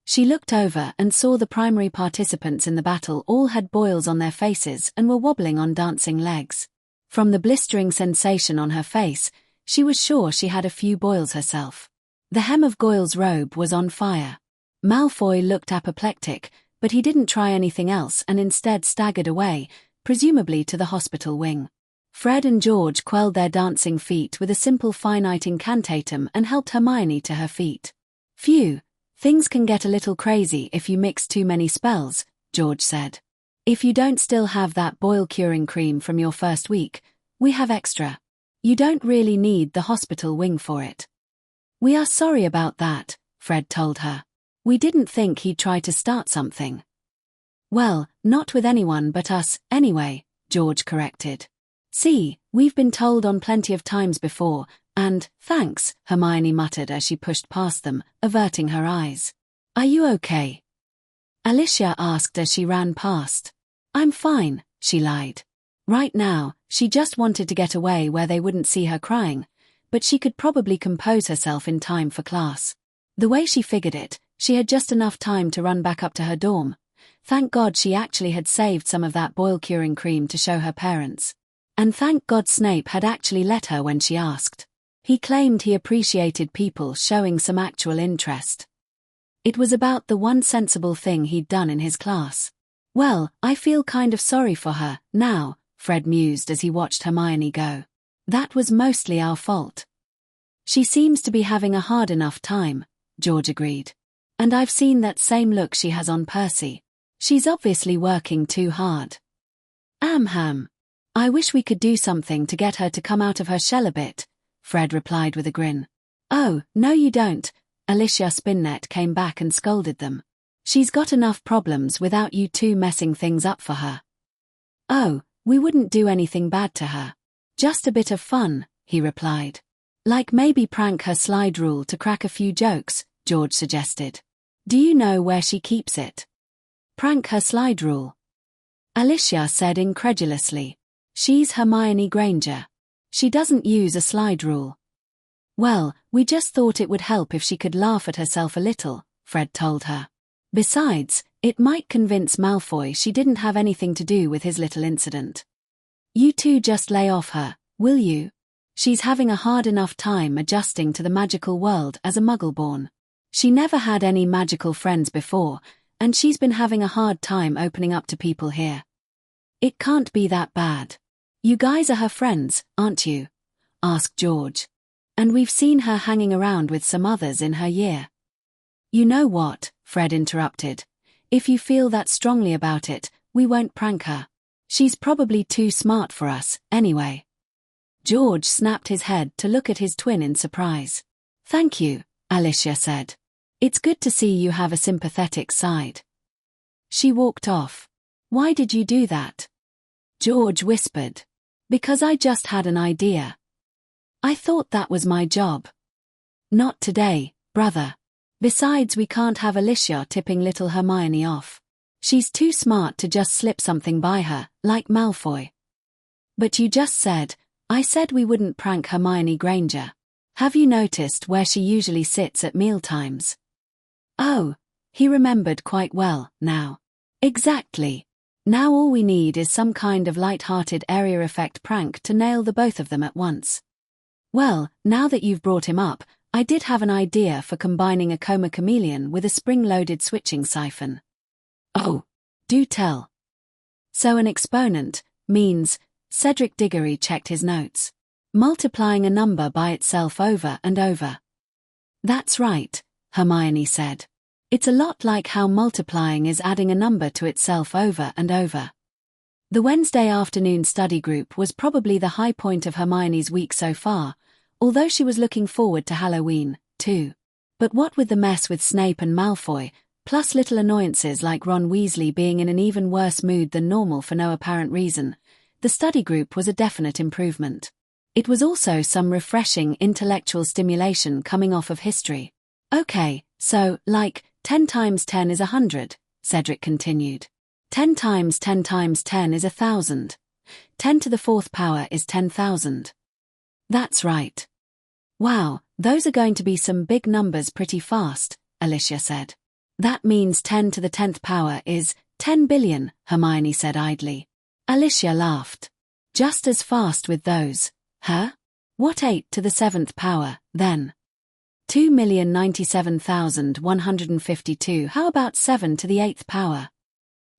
She looked over and saw the primary participants in the battle all had boils on their faces and were wobbling on dancing legs. From the blistering sensation on her face, she was sure she had a few boils herself. The hem of Goyle's robe was on fire. Malfoy looked apoplectic, but he didn't try anything else and instead staggered away, presumably to the hospital wing. Fred and George quelled their dancing feet with a simple finite incantatum and helped Hermione to her feet. "Phew, things can get a little crazy if you mix too many spells," George said. "If you don't still have that boil curing cream from your first week, we have extra. You don't really need the hospital wing for it." "We are sorry about that," Fred told her. "We didn't think he'd try to start something." "Well, not with anyone but us, anyway," George corrected. "See, we've been told on plenty of times before, and, thanks," Hermione muttered as she pushed past them, averting her eyes. "Are you okay?" Alicia asked as she ran past. "I'm fine," she lied. Right now, she just wanted to get away where they wouldn't see her crying, but she could probably compose herself in time for class. The way she figured it, she had just enough time to run back up to her dorm. Thank God she actually had saved some of that boil-curing cream to show her parents. And thank God Snape had actually let her when she asked. He claimed he appreciated people showing some actual interest. It was about the one sensible thing he'd done in his class. "Well, I feel kind of sorry for her, now," Fred mused as he watched Hermione go. "That was mostly our fault." "She seems to be having a hard enough time," George agreed. "And I've seen that same look she has on Percy. She's obviously working too hard." "Ham. I wish we could do something to get her to come out of her shell a bit," Fred replied with a grin. "Oh, no you don't," Alicia Spinnet came back and scolded them. "She's got enough problems without you two messing things up for her." "Oh, we wouldn't do anything bad to her. Just a bit of fun," he replied. "Like maybe prank her slide rule to crack a few jokes," George suggested. "Do you know where she keeps it?" "Prank her slide rule?" Alicia said incredulously. "She's Hermione Granger. She doesn't use a slide rule." "Well, we just thought it would help if she could laugh at herself a little," Fred told her. "Besides, it might convince Malfoy she didn't have anything to do with his little incident." "You two just lay off her, will you?" She's having a hard enough time adjusting to the magical world as a Muggle-born. She never had any magical friends before, and she's been having a hard time opening up to people here. It can't be that bad. You guys are her friends, aren't you? Asked George. And we've seen her hanging around with some others in her year. You know what, Fred interrupted. If you feel that strongly about it, we won't prank her. She's probably too smart for us, anyway. George snapped his head to look at his twin in surprise. Thank you, Alicia said. It's good to see you have a sympathetic side. She walked off. Why did you do that? George whispered. Because I just had an idea. I thought that was my job. Not today, brother. Besides, we can't have Alicia tipping little Hermione off. She's too smart to just slip something by her, like Malfoy. But you just said, I said we wouldn't prank Hermione Granger. Have you noticed where she usually sits at mealtimes? Oh, he remembered quite well, now. Exactly. Now all we need is some kind of light-hearted area effect prank to nail the both of them at once. Well, now that you've brought him up, I did have an idea for combining a coma chameleon with a spring-loaded switching siphon. Oh, do tell. So an exponent means, Cedric Diggory checked his notes, multiplying a number by itself over and over. That's right, Hermione said. It's a lot like how multiplying is adding a number to itself over and over. The Wednesday afternoon study group was probably the high point of Hermione's week so far, although she was looking forward to Halloween, too. But what with the mess with Snape and Malfoy, plus little annoyances like Ron Weasley being in an even worse mood than normal for no apparent reason, the study group was a definite improvement. It was also some refreshing intellectual stimulation coming off of history. Okay, so, 10 times 10 is 100, Cedric continued. 10 times 10 times 10 is 1,000. 10 to the fourth power is 10,000. That's right. Wow, those are going to be some big numbers pretty fast, Alicia said. That means 10 to the 10th power is 10 billion, Hermione said idly. Alicia laughed. Just as fast with those, huh? What 8 to the 7th power, then? 2,097,152. How about 7 to the 8th power?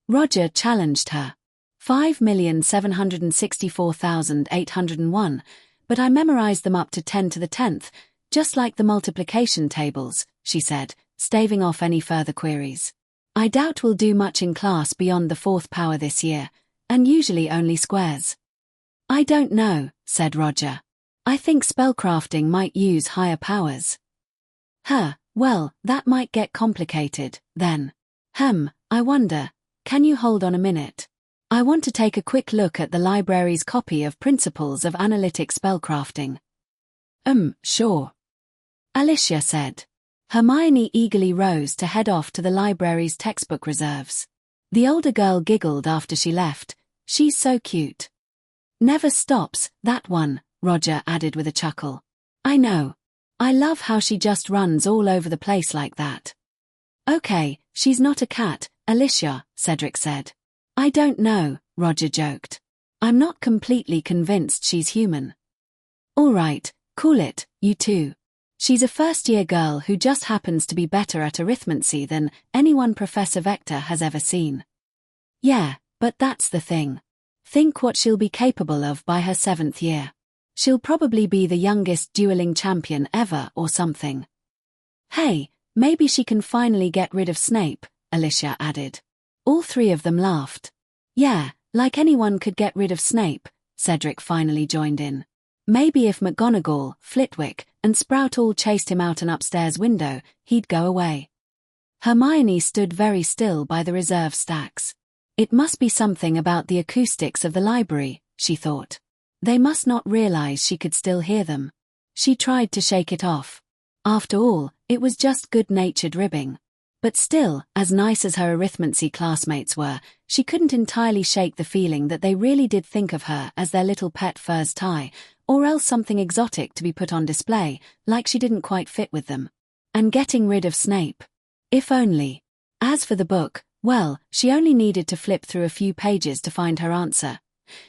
Roger challenged her. 5,764,801, but I memorized them up to 10 to the 10th, just like the multiplication tables, she said, staving off any further queries. I doubt we'll do much in class beyond the 4th power this year, and usually only squares. I don't know, said Roger. I think spellcrafting might use higher powers. Well, that might get complicated, then. I wonder, can you hold on a minute? I want to take a quick look at the library's copy of Principles of Analytic Spellcrafting. Sure. Alicia said. Hermione eagerly rose to head off to the library's textbook reserves. The older girl giggled after she left. She's so cute. Never stops, that one, Roger added with a chuckle. I know. I love how she just runs all over the place like that. Okay, she's not a cat, Alicia, Cedric said. I don't know, Roger joked. I'm not completely convinced she's human. All right, cool it, you two. She's a first-year girl who just happens to be better at arithmancy than anyone Professor Vector has ever seen. Yeah, but that's the thing. Think what she'll be capable of by her 7th year. She'll probably be the youngest dueling champion ever or something. Hey, maybe she can finally get rid of Snape, Alicia added. All three of them laughed. Yeah, like anyone could get rid of Snape, Cedric finally joined in. Maybe if McGonagall, Flitwick, and Sprout all chased him out an upstairs window, he'd go away. Hermione stood very still by the reserve stacks. It must be something about the acoustics of the library, she thought. They must not realize she could still hear them. She tried to shake it off. After all, it was just good-natured ribbing. But still, as nice as her arithmancy classmates were, she couldn't entirely shake the feeling that they really did think of her as their little pet furs tie, or else something exotic to be put on display, like she didn't quite fit with them. And getting rid of Snape. If only. As for the book, well, she only needed to flip through a few pages to find her answer.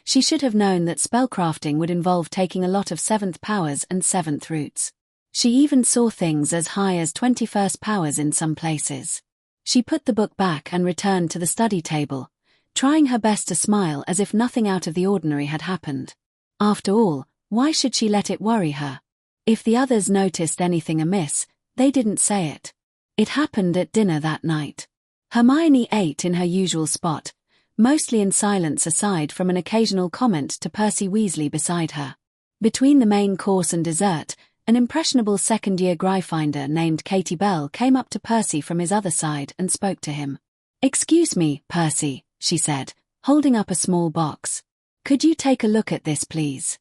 She should have known that spellcrafting would involve taking a lot of 7th powers and 7th roots. She even saw things as high as 21st powers in some places. She put the book back and returned to the study table, trying her best to smile as if nothing out of the ordinary had happened. After all, why should she let it worry her? If the others noticed anything amiss, they didn't say it. It happened at dinner that night. Hermione ate in her usual spot, mostly in silence aside from an occasional comment to Percy Weasley beside her. Between the main course and dessert, an impressionable second-year Gryffindor named Katie Bell came up to Percy from his other side and spoke to him. "Excuse me, Percy," she said, holding up a small box. "Could you take a look at this, please?"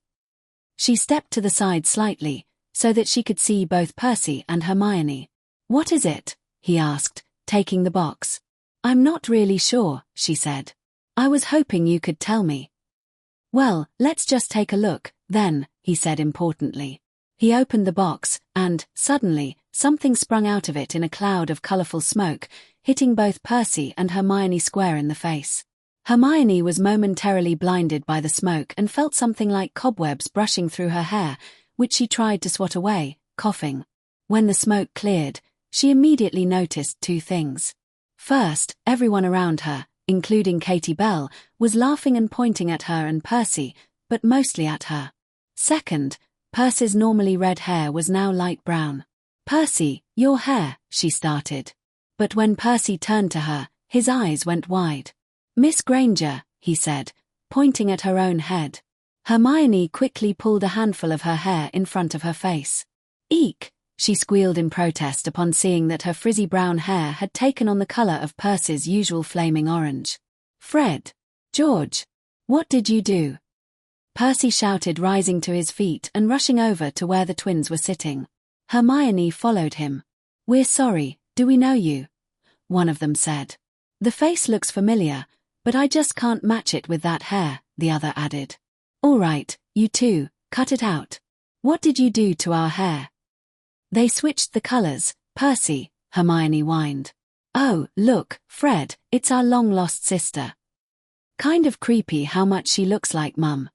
She stepped to the side slightly, so that she could see both Percy and Hermione. "What is it?" he asked, taking the box. "I'm not really sure," she said. "I was hoping you could tell me." "Well, let's just take a look, then," he said importantly. He opened the box, and, suddenly, something sprung out of it in a cloud of colourful smoke, hitting both Percy and Hermione square in the face. Hermione was momentarily blinded by the smoke and felt something like cobwebs brushing through her hair, which she tried to swat away, coughing. When the smoke cleared, she immediately noticed two things. First, everyone around her, including Katie Bell, was laughing and pointing at her and Percy, but mostly at her. Second, Percy's normally red hair was now light brown. "Percy, your hair," she started. But when Percy turned to her, his eyes went wide. "Miss Granger," he said, pointing at her own head. Hermione quickly pulled a handful of her hair in front of her face. "Eek!" she squealed in protest upon seeing that her frizzy brown hair had taken on the colour of Percy's usual flaming orange. "Fred! George! What did you do?" Percy shouted, rising to his feet and rushing over to where the twins were sitting. Hermione followed him. "We're sorry, do we know you?" one of them said. "The face looks familiar, but I just can't match it with that hair," the other added. "All right, you two, cut it out. What did you do to our hair?" "They switched the colours, Percy," Hermione whined. "Oh, look, Fred, it's our long-lost sister. Kind of creepy how much she looks like Mum."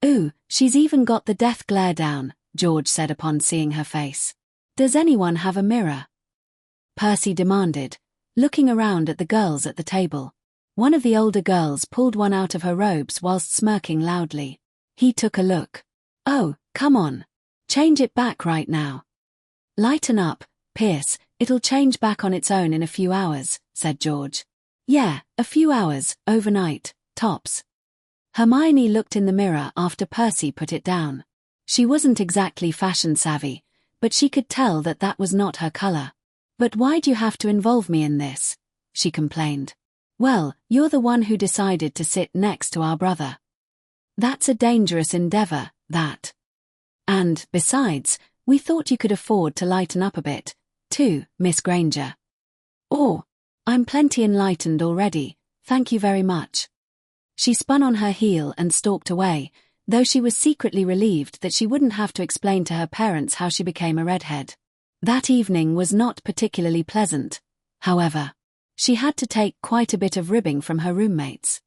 "Ooh, she's even got the death glare down," George said upon seeing her face. "Does anyone have a mirror?" Percy demanded, looking around at the girls at the table. One of the older girls pulled one out of her robes whilst smirking loudly. He took a look. "Oh, come on. Change it back right now." "Lighten up, Pierce, it'll change back on its own in a few hours," said George. "Yeah, a few hours, overnight, tops." Hermione looked in the mirror after Percy put it down. She wasn't exactly fashion-savvy, but she could tell that that was not her colour. "But why'd you have to involve me in this?" she complained. "Well, you're the one who decided to sit next to our brother. That's a dangerous endeavour, that. And, besides, we thought you could afford to lighten up a bit, too, Miss Granger." "Oh, I'm plenty enlightened already, thank you very much." She spun on her heel and stalked away, though she was secretly relieved that she wouldn't have to explain to her parents how she became a redhead. That evening was not particularly pleasant, however. She had to take quite a bit of ribbing from her roommates.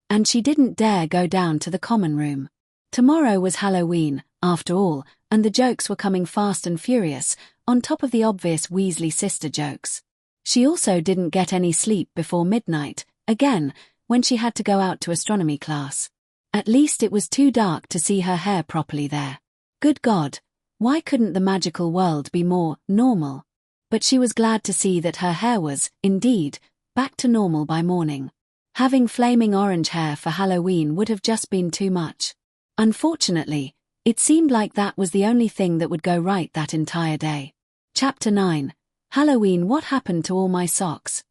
And she didn't dare go down to the common room. Tomorrow was Halloween, after all, and the jokes were coming fast and furious, on top of the obvious Weasley sister jokes. She also didn't get any sleep before midnight, again, when she had to go out to astronomy class. At least it was too dark to see her hair properly there. Good God, why couldn't the magical world be more normal? But she was glad to see that her hair was, indeed, back to normal by morning. Having flaming orange hair for Halloween would have just been too much. Unfortunately, it seemed like that was the only thing that would go right that entire day. Chapter 9. Halloween. What happened to all my socks?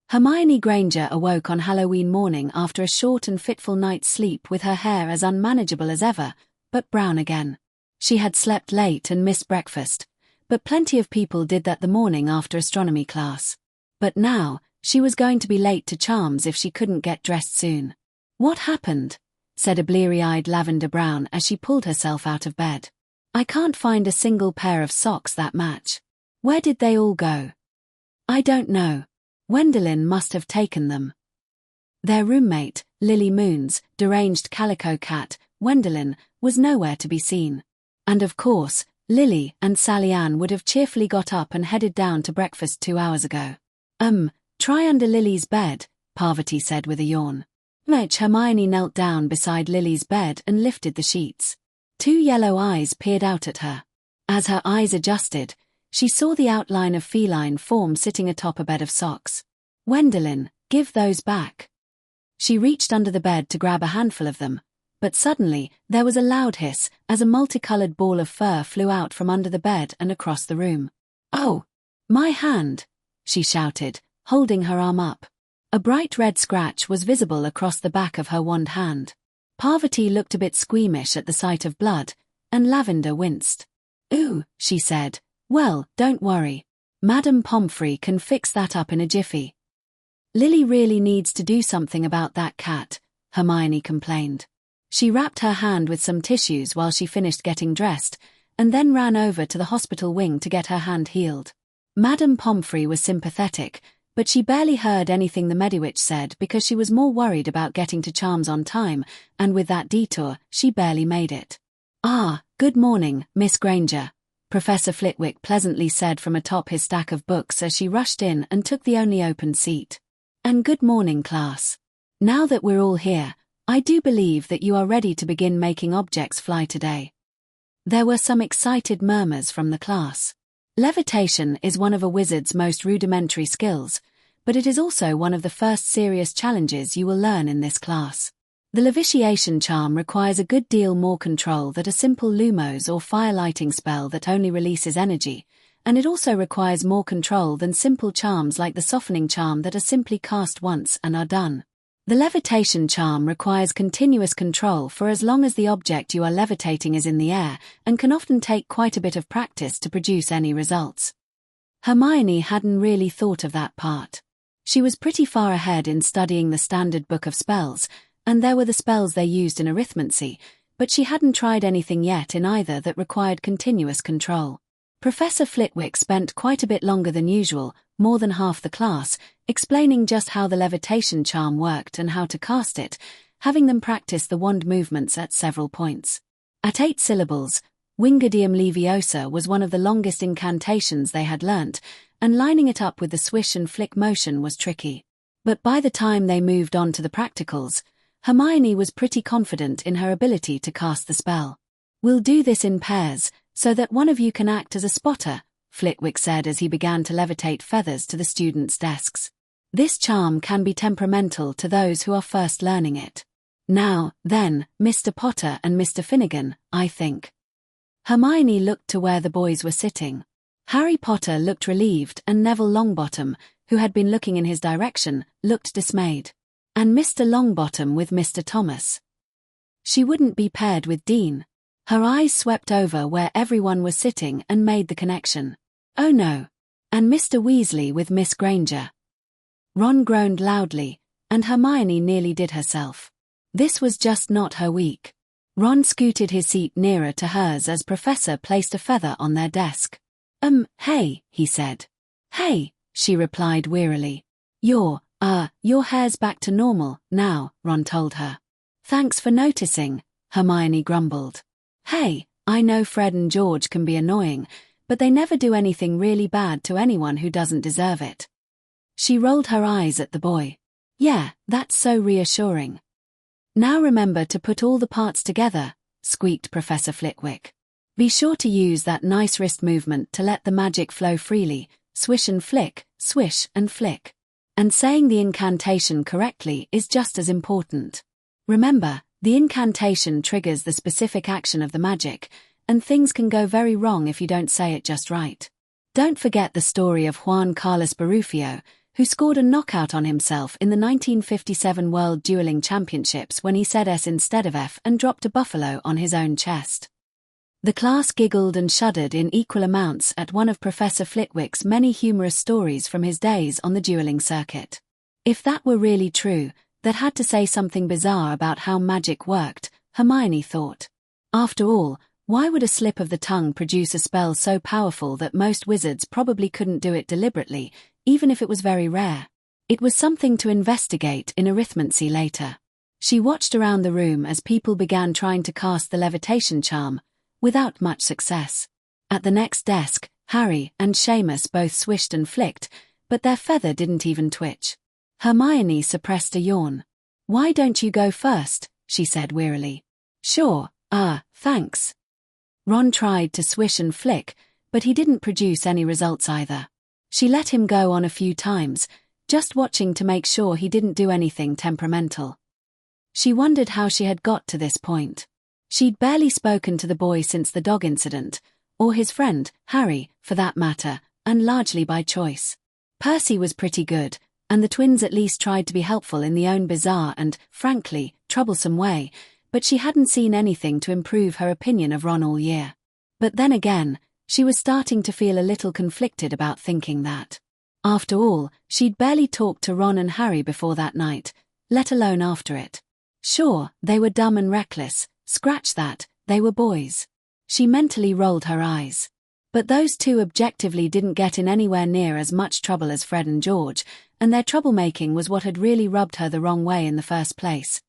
Hermione Granger awoke on Halloween morning after a short and fitful night's sleep with her hair as unmanageable as ever, but brown again. She had slept late and missed breakfast, but plenty of people did that the morning after astronomy class. But now, she was going to be late to Charms if she couldn't get dressed soon. "What happened?" said a bleary-eyed Lavender Brown as she pulled herself out of bed. "I can't find a single pair of socks that match. Where did they all go?" "I don't know. Gwendolyn must have taken them." Their roommate, Lily Moon's deranged calico cat, Wendelin, was nowhere to be seen. And of course, Lily and Sally Ann would have cheerfully got up and headed down to breakfast 2 hours ago. Try under Lily's bed, Parvati said with a yawn. Hermione knelt down beside Lily's bed and lifted the sheets. 2 yellow eyes peered out at her. As her eyes adjusted, she saw the outline of feline form sitting atop a bed of socks. Wendelin, give those back. She reached under the bed to grab a handful of them, but suddenly there was a loud hiss as a multicolored ball of fur flew out from under the bed and across the room. Oh! My hand! She shouted, holding her arm up. A bright red scratch was visible across the back of her wand hand. Parvati looked a bit squeamish at the sight of blood, and Lavender winced. Ooh, she said. Well, don't worry. Madame Pomfrey can fix that up in a jiffy. Lily really needs to do something about that cat, Hermione complained. She wrapped her hand with some tissues while she finished getting dressed, and then ran over to the hospital wing to get her hand healed. Madame Pomfrey was sympathetic, but she barely heard anything the Mediwitch said because she was more worried about getting to Charms on time, and with that detour, she barely made it. Ah, good morning, Miss Granger, Professor Flitwick pleasantly said from atop his stack of books as she rushed in and took the only open seat. And good morning, class. Now that we're all here, I do believe that you are ready to begin making objects fly today. There were some excited murmurs from the class. Levitation is one of a wizard's most rudimentary skills, but it is also one of the first serious challenges you will learn in this class. The Levitation charm requires a good deal more control than a simple Lumos or fire lighting spell that only releases energy, and it also requires more control than simple charms like the softening charm that are simply cast once and are done. The levitation charm requires continuous control for as long as the object you are levitating is in the air, and can often take quite a bit of practice to produce any results. Hermione hadn't really thought of that part. She was pretty far ahead in studying the standard book of spells, and there were the spells they used in Arithmancy, but she hadn't tried anything yet in either that required continuous control. Professor Flitwick spent quite a bit longer than usual, more than half the class, explaining just how the levitation charm worked and how to cast it, having them practice the wand movements at several points. At 8 syllables, Wingardium Leviosa was one of the longest incantations they had learnt, and lining it up with the swish and flick motion was tricky. But by the time they moved on to the practicals, Hermione was pretty confident in her ability to cast the spell. We'll do this in pairs, so that one of you can act as a spotter, Flitwick said as he began to levitate feathers to the students' desks. This charm can be temperamental to those who are first learning it. Now, then, Mr. Potter and Mr. Finnegan, I think. Hermione looked to where the boys were sitting. Harry Potter looked relieved and Neville Longbottom, who had been looking in his direction, looked dismayed. And Mr. Longbottom with Mr. Thomas. She wouldn't be paired with Dean. Her eyes swept over where everyone was sitting and made the connection. Oh no. And Mr. Weasley with Miss Granger. Ron groaned loudly, and Hermione nearly did herself. This was just not her week. Ron scooted his seat nearer to hers as Professor placed a feather on their desk. Hey, he said. Hey, she replied wearily. Your hair's back to normal now, Ron told her. Thanks for noticing, Hermione grumbled. Hey, I know Fred and George can be annoying, but they never do anything really bad to anyone who doesn't deserve it. She rolled her eyes at the boy. Yeah, that's so reassuring. Now remember to put all the parts together, squeaked Professor Flitwick. Be sure to use that nice wrist movement to let the magic flow freely, swish and flick, swish and flick. And saying the incantation correctly is just as important. Remember, the incantation triggers the specific action of the magic, and things can go very wrong if you don't say it just right. Don't forget the story of Juan Carlos Barufio, who scored a knockout on himself in the 1957 World Dueling Championships when he said S instead of F and dropped a buffalo on his own chest. The class giggled and shuddered in equal amounts at one of Professor Flitwick's many humorous stories from his days on the dueling circuit. If that were really true, that had to say something bizarre about how magic worked, Hermione thought. After all, why would a slip of the tongue produce a spell so powerful that most wizards probably couldn't do it deliberately, even if it was very rare? It was something to investigate in Arithmancy later. She watched around the room as people began trying to cast the levitation charm, without much success. At the next desk, Harry and Seamus both swished and flicked, but their feather didn't even twitch. Hermione suppressed a yawn. "Why don't you go first?" she said wearily. "Sure, thanks." Ron tried to swish and flick, but he didn't produce any results either. She let him go on a few times, just watching to make sure he didn't do anything temperamental. She wondered how she had got to this point. She'd barely spoken to the boy since the dog incident, or his friend, Harry, for that matter, and largely by choice. Percy was pretty good, and the twins at least tried to be helpful in their own bizarre and, frankly, troublesome way, but she hadn't seen anything to improve her opinion of Ron all year. But then again, she was starting to feel a little conflicted about thinking that. After all, she'd barely talked to Ron and Harry before that night, let alone after it. Sure, they were dumb and reckless, scratch that, they were boys. She mentally rolled her eyes. But those two objectively didn't get in anywhere near as much trouble as Fred and George, and their troublemaking was what had really rubbed her the wrong way in the first place.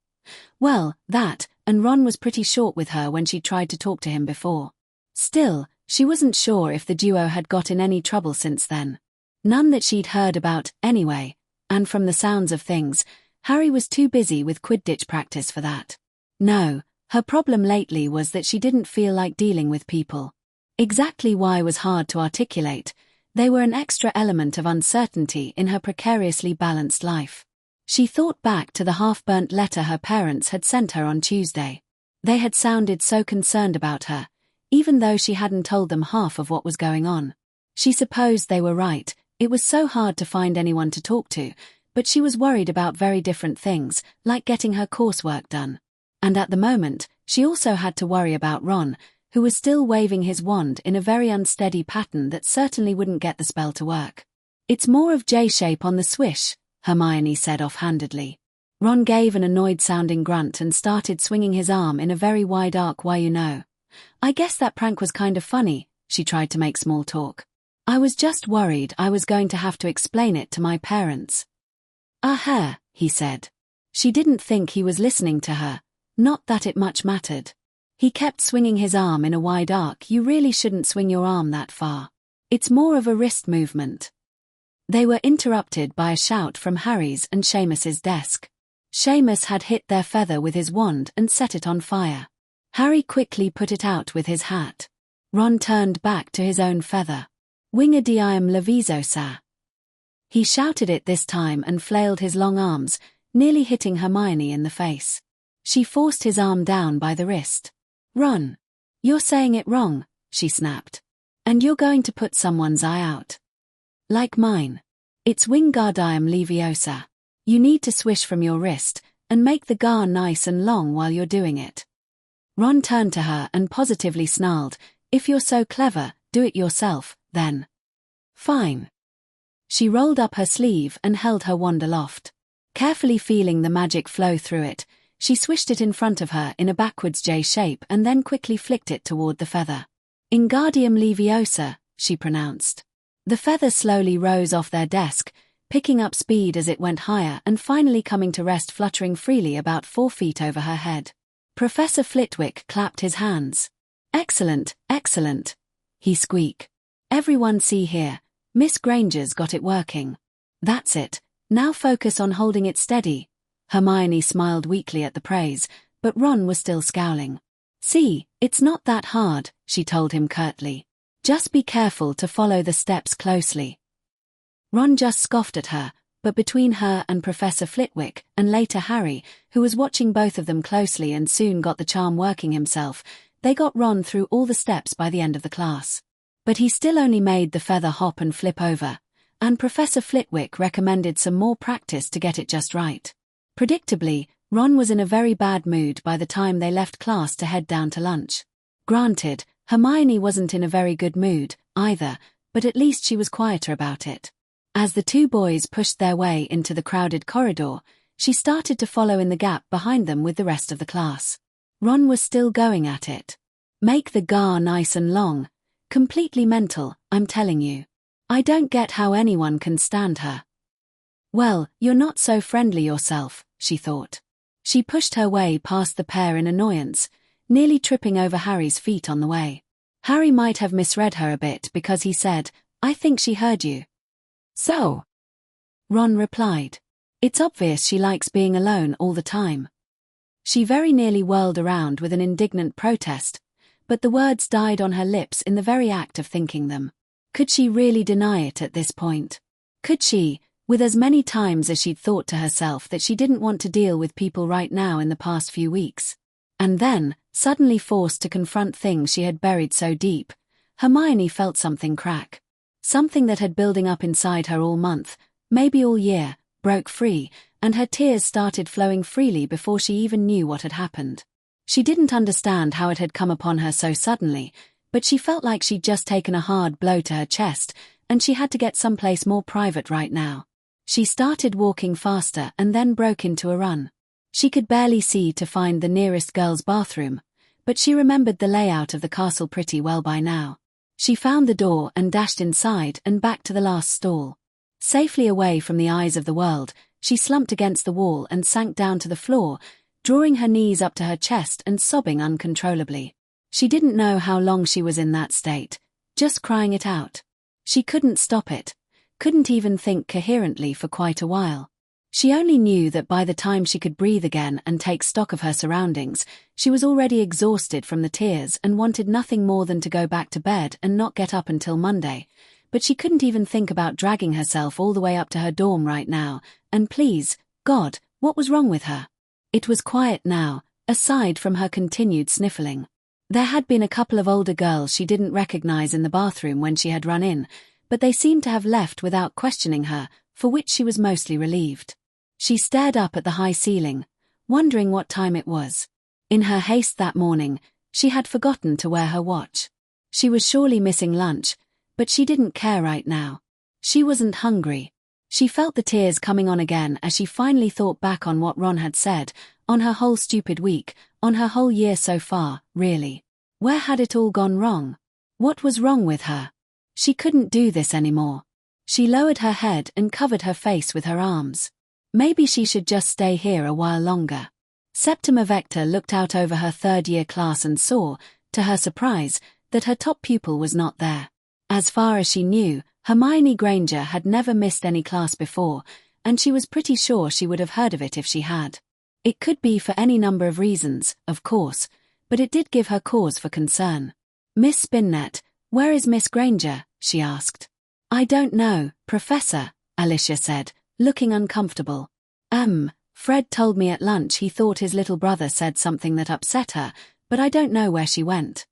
Well, that, and Ron was pretty short with her when she tried to talk to him before. Still, she wasn't sure if the duo had got in any trouble since then. None that she'd heard about, anyway, and from the sounds of things, Harry was too busy with Quidditch practice for that. No, her problem lately was that she didn't feel like dealing with people. Exactly why was hard to articulate. They were an extra element of uncertainty in her precariously balanced life. She thought back to the half-burnt letter her parents had sent her on Tuesday. They had sounded so concerned about her, even though she hadn't told them half of what was going on. She supposed they were right, it was so hard to find anyone to talk to, but she was worried about very different things, like getting her coursework done. And at the moment, she also had to worry about Ron, who was still waving his wand in a very unsteady pattern that certainly wouldn't get the spell to work. "It's more of J-shape on the swish," Hermione said offhandedly. Ron gave an annoyed-sounding grunt and started swinging his arm in a very wide arc. "Why, you know. I guess that prank was kind of funny," she tried to make small talk. "I was just worried I was going to have to explain it to my parents." "Aha," he said. She didn't think he was listening to her, not that it much mattered. He kept swinging his arm in a wide arc. "You really shouldn't swing your arm that far. It's more of a wrist movement." They were interrupted by a shout from Harry's and Seamus's desk. Seamus had hit their feather with his wand and set it on fire. Harry quickly put it out with his hat. Ron turned back to his own feather. "Wingardium Leviosa." He shouted it this time and flailed his long arms, nearly hitting Hermione in the face. She forced his arm down by the wrist. "Ron, you're saying it wrong," she snapped. "And you're going to put someone's eye out. Like mine. It's Wingardium Leviosa. You need to swish from your wrist, and make the gar nice and long while you're doing it." Ron turned to her and positively snarled, "If you're so clever, do it yourself, then." "Fine." She rolled up her sleeve and held her wand aloft. Carefully feeling the magic flow through it, she swished it in front of her in a backwards J shape and then quickly flicked it toward the feather. "Wingardium Leviosa," she pronounced. The feather slowly rose off their desk, picking up speed as it went higher and finally coming to rest fluttering freely about 4 feet over her head. Professor Flitwick clapped his hands. "Excellent, excellent," he squeaked. "Everyone see here, Miss Granger's got it working. That's it, now focus on holding it steady." Hermione smiled weakly at the praise, but Ron was still scowling. "See, it's not that hard," she told him curtly. "Just be careful to follow the steps closely." Ron just scoffed at her, but between her and Professor Flitwick, and later Harry, who was watching both of them closely and soon got the charm working himself, they got Ron through all the steps by the end of the class. But he still only made the feather hop and flip over, and Professor Flitwick recommended some more practice to get it just right. Predictably, Ron was in a very bad mood by the time they left class to head down to lunch. Granted, Hermione wasn't in a very good mood, either, but at least she was quieter about it. As the two boys pushed their way into the crowded corridor, she started to follow in the gap behind them with the rest of the class. Ron was still going at it. "Make the gar nice and long. Completely mental, I'm telling you. I don't get how anyone can stand her." "Well, you're not so friendly yourself," she thought. She pushed her way past the pair in annoyance, nearly tripping over Harry's feet on the way. Harry might have misread her a bit because he said, "I think she heard you." "So?" Ron replied. "It's obvious she likes being alone all the time." She very nearly whirled around with an indignant protest, but the words died on her lips in the very act of thinking them. Could she really deny it at this point? Could she, with as many times as she'd thought to herself that she didn't want to deal with people right now in the past few weeks? And then, suddenly forced to confront things she had buried so deep, Hermione felt something crack. Something that had building up inside her all month, maybe all year, broke free, and her tears started flowing freely before she even knew what had happened. She didn't understand how it had come upon her so suddenly, but she felt like she'd just taken a hard blow to her chest, and she had to get someplace more private right now. She started walking faster and then broke into a run. She could barely see to find the nearest girl's bathroom, but she remembered the layout of the castle pretty well by now. She found the door and dashed inside and back to the last stall. Safely away from the eyes of the world, she slumped against the wall and sank down to the floor, drawing her knees up to her chest and sobbing uncontrollably. She didn't know how long she was in that state, just crying it out. She couldn't stop it, couldn't even think coherently for quite a while. She only knew that by the time she could breathe again and take stock of her surroundings, she was already exhausted from the tears and wanted nothing more than to go back to bed and not get up until Monday. But she couldn't even think about dragging herself all the way up to her dorm right now, and please, God, what was wrong with her? It was quiet now, aside from her continued sniffling. There had been a couple of older girls she didn't recognize in the bathroom when she had run in, but they seemed to have left without questioning her, for which she was mostly relieved. She stared up at the high ceiling, wondering what time it was. In her haste that morning, she had forgotten to wear her watch. She was surely missing lunch, but she didn't care right now. She wasn't hungry. She felt the tears coming on again as she finally thought back on what Ron had said, on her whole stupid week, on her whole year so far, really. Where had it all gone wrong? What was wrong with her? She couldn't do this anymore. She lowered her head and covered her face with her arms. Maybe she should just stay here a while longer. Septima Vector looked out over her third-year class and saw, to her surprise, that her top pupil was not there. As far as she knew, Hermione Granger had never missed any class before, and she was pretty sure she would have heard of it if she had. It could be for any number of reasons, of course, but it did give her cause for concern. "Miss Spinnet, where is Miss Granger?" she asked. "I don't know, Professor," Alicia said, looking uncomfortable. Fred told me at lunch he thought his little brother said something that upset her, but I don't know where she went."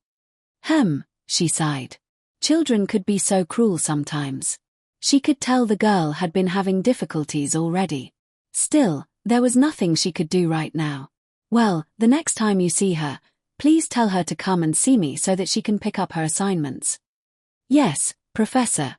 She sighed. Children could be so cruel sometimes. She could tell the girl had been having difficulties already. Still, there was nothing she could do right now. "Well, the next time you see her, please tell her to come and see me so that she can pick up her assignments." "Yes, Professor."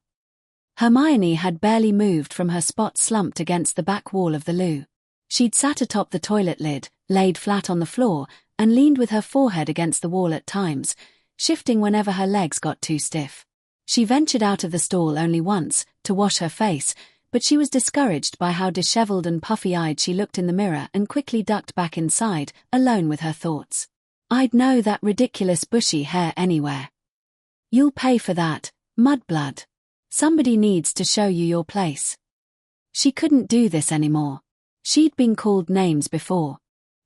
Hermione had barely moved from her spot slumped against the back wall of the loo. She'd sat atop the toilet lid, laid flat on the floor, and leaned with her forehead against the wall at times, shifting whenever her legs got too stiff. She ventured out of the stall only once, to wash her face, but she was discouraged by how disheveled and puffy-eyed she looked in the mirror and quickly ducked back inside, alone with her thoughts. "I'd know that ridiculous bushy hair anywhere." "You'll pay for that, mudblood. Somebody needs to show you your place." She couldn't do this anymore. She'd been called names before.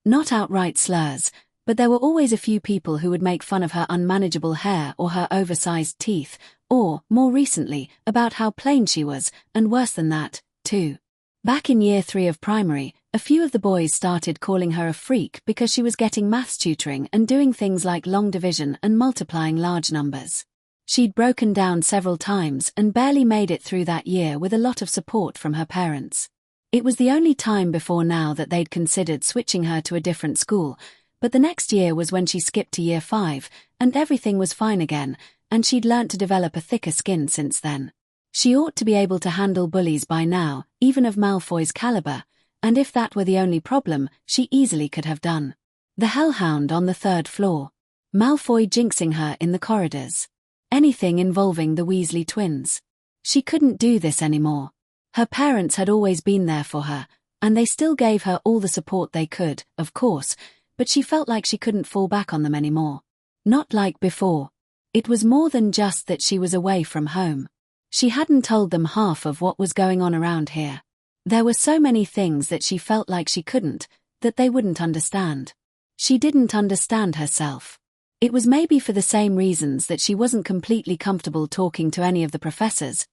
Not outright slurs, but there were always a few people who would make fun of her unmanageable hair or her oversized teeth, or, more recently, about how plain she was, and worse than that, too. Back in year 3 of primary, a few of the boys started calling her a freak because she was getting maths tutoring and doing things like long division and multiplying large numbers. She'd broken down several times and barely made it through that year with a lot of support from her parents. It was the only time before now that they'd considered switching her to a different school, but the next year was when she skipped to year 5, and everything was fine again, and she'd learnt to develop a thicker skin since then. She ought to be able to handle bullies by now, even of Malfoy's caliber, and if that were the only problem, she easily could have done. The hellhound on the 3rd floor. Malfoy jinxing her in the corridors. Anything involving the Weasley twins. She couldn't do this anymore. Her parents had always been there for her, And they still gave her all the support they could, of course, but she felt like she couldn't fall back on them anymore. Not like before. It was more than just that she was away from home. She hadn't told them half of what was going on around here. There were so many things that she felt like she couldn't, that they wouldn't understand. She didn't understand herself. It was maybe for the same reasons that she wasn't completely comfortable talking to any of the professors,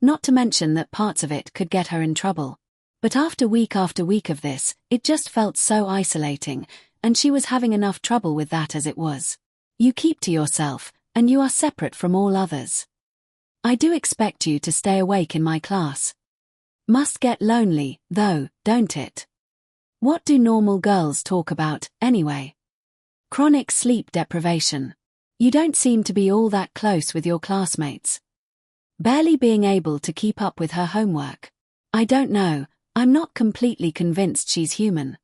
not to mention that parts of it could get her in trouble. But after week of this, it just felt so isolating, and she was having enough trouble with that as it was. You keep to yourself, and you are separate from all others. I do expect you to stay awake in my class. Must get lonely, though, don't it? What do normal girls talk about, anyway? Chronic sleep deprivation. You don't seem to be all that close with your classmates. Barely being able to keep up with her homework. I don't know, I'm not completely convinced she's human.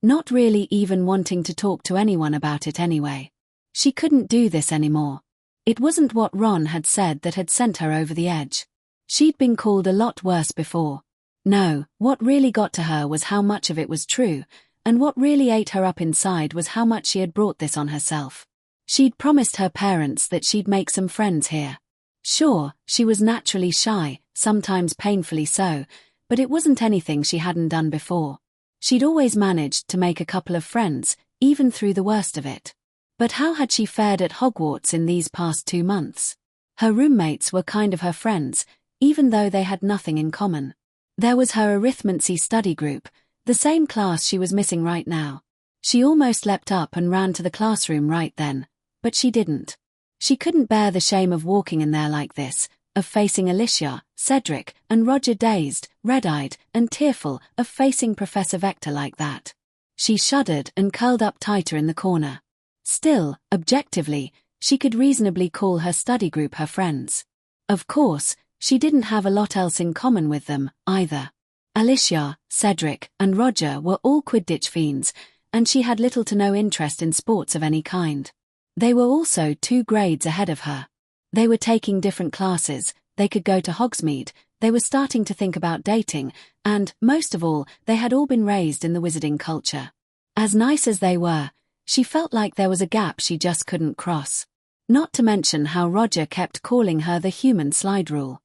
Not really even wanting to talk to anyone about it anyway. She couldn't do this anymore. It wasn't what Ron had said that had sent her over the edge. She'd been called a lot worse before. No, what really got to her was how much of it was true, and what really ate her up inside was how much she had brought this on herself. She'd promised her parents that she'd make some friends here. Sure, she was naturally shy, sometimes painfully so, but it wasn't anything she hadn't done before. She'd always managed to make a couple of friends, even through the worst of it. But how had she fared at Hogwarts in these past 2 months? Her roommates were kind of her friends, even though they had nothing in common. There was her Arithmancy study group, the same class she was missing right now. She almost leapt up and ran to the classroom right then, but she didn't. She couldn't bear the shame of walking in there like this, of facing Alicia, Cedric, and Roger dazed, red-eyed, and tearful, of facing Professor Vector like that. She shuddered and curled up tighter in the corner. Still, objectively, she could reasonably call her study group her friends. Of course, she didn't have a lot else in common with them, either. Alicia, Cedric, and Roger were all Quidditch fiends, and she had little to no interest in sports of any kind. They were also 2 grades ahead of her. They were taking different classes, they could go to Hogsmeade, they were starting to think about dating, and, most of all, they had all been raised in the wizarding culture. As nice as they were, she felt like there was a gap she just couldn't cross. Not to mention how Roger kept calling her the human slide rule.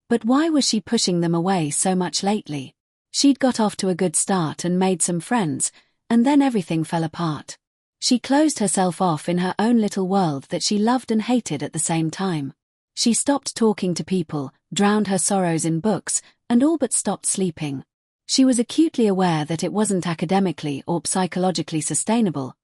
But why was she pushing them away so much lately? She'd got off to a good start and made some friends, and then everything fell apart. She closed herself off in her own little world that she loved and hated at the same time. She stopped talking to people, drowned her sorrows in books, and all but stopped sleeping. She was acutely aware that it wasn't academically or psychologically sustainable,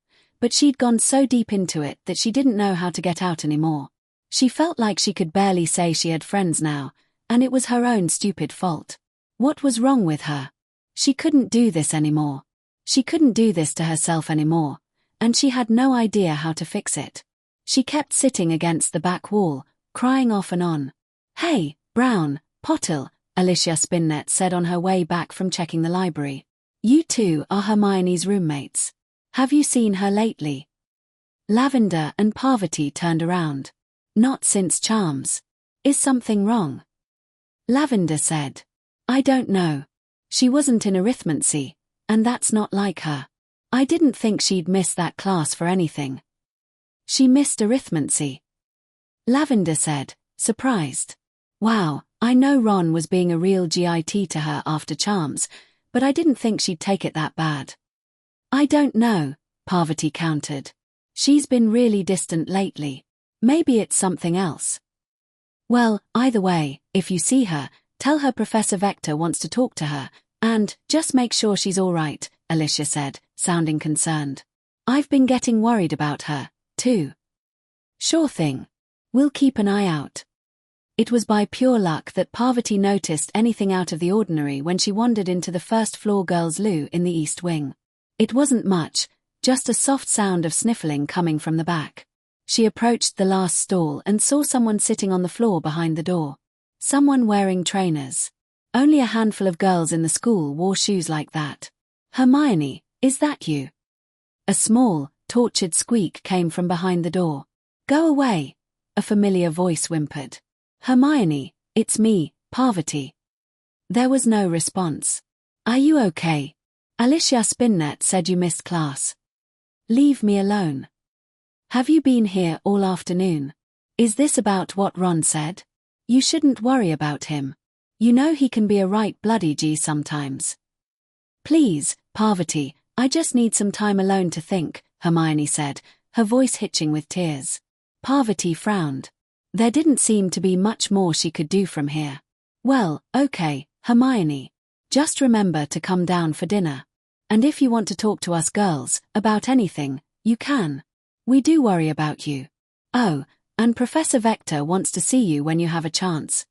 but she'd gone so deep into it that she didn't know how to get out anymore. She felt like she could barely say she had friends now, and it was her own stupid fault. What was wrong with her? She couldn't do this anymore. She couldn't do this to herself anymore, and she had no idea how to fix it. She kept sitting against the back wall, crying off and on. "Hey, Brown, Pottle," Alicia Spinnet said on her way back from checking the library. "You two are Hermione's roommates. Have you seen her lately?" Lavender and Parvati turned around. "Not since Charms. Is something wrong?" Lavender said. "I don't know. She wasn't in Arithmancy, and that's not like her. I didn't think she'd miss that class for anything." "She missed Arithmancy?" Lavender said, surprised. "Wow, I know Ron was being a real GIT to her after Charms, but I didn't think she'd take it that bad." "I don't know," Parvati countered. "She's been really distant lately. Maybe it's something else." "Well, either way, if you see her, tell her Professor Vector wants to talk to her, and just make sure she's all right," Alicia said, sounding concerned. "I've been getting worried about her, too." "Sure thing. We'll keep an eye out." It was by pure luck that Parvati noticed anything out of the ordinary when she wandered into the first-floor girls' loo in the East Wing. It wasn't much, just a soft sound of sniffling coming from the back. She approached the last stall and saw someone sitting on the floor behind the door. Someone wearing trainers. Only a handful of girls in the school wore shoes like that. "Hermione, is that you?" A small, tortured squeak came from behind the door. "Go away," a familiar voice whimpered. "Hermione, it's me, Parvati." There was no response. Are you okay? Alicia Spinnet said you missed class. Leave me alone. Have you been here all afternoon? Is this about what Ron said? You shouldn't worry about him. You know he can be a right bloody G sometimes. Please, Parvati, I just need some time alone to think, Hermione said, her voice hitching with tears. Parvati frowned. There didn't seem to be much more she could do from here. Well, okay, Hermione. Just remember to come down for dinner. And if you want to talk to us girls about anything, you can. We do worry about you. Oh, and Professor Vector wants to see you when you have a chance.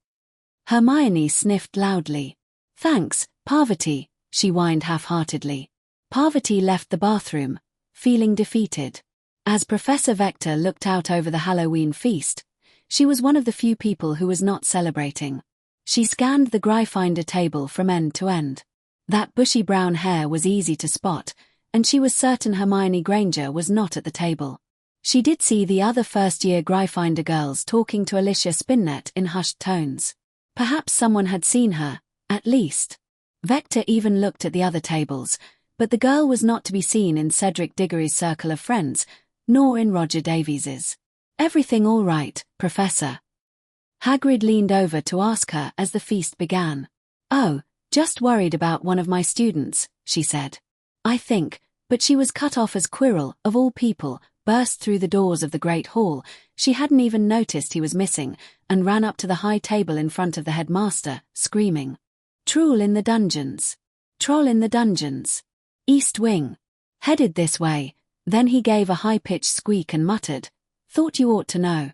Hermione sniffed loudly. Thanks, Parvati, she whined half-heartedly. Parvati left the bathroom, feeling defeated. As Professor Vector looked out over the Halloween feast, she was one of the few people who was not celebrating. She scanned the Gryffindor table from end to end. That bushy brown hair was easy to spot, and she was certain Hermione Granger was not at the table. She did see the other first-year Gryffindor girls talking to Alicia Spinnet in hushed tones. Perhaps someone had seen her, at least. Vector even looked at the other tables, but the girl was not to be seen in Cedric Diggory's circle of friends, nor in Roger Davies's. Everything all right, Professor? Hagrid leaned over to ask her as the feast began. Oh, just worried about one of my students, she said. I think, but she was cut off as Quirrell, of all people, burst through the doors of the Great Hall. She hadn't even noticed he was missing, and ran up to the high table in front of the headmaster, screaming. Troll in the dungeons. Troll in the dungeons. East Wing. Headed this way. Then he gave a high-pitched squeak and muttered, Thought you ought to know.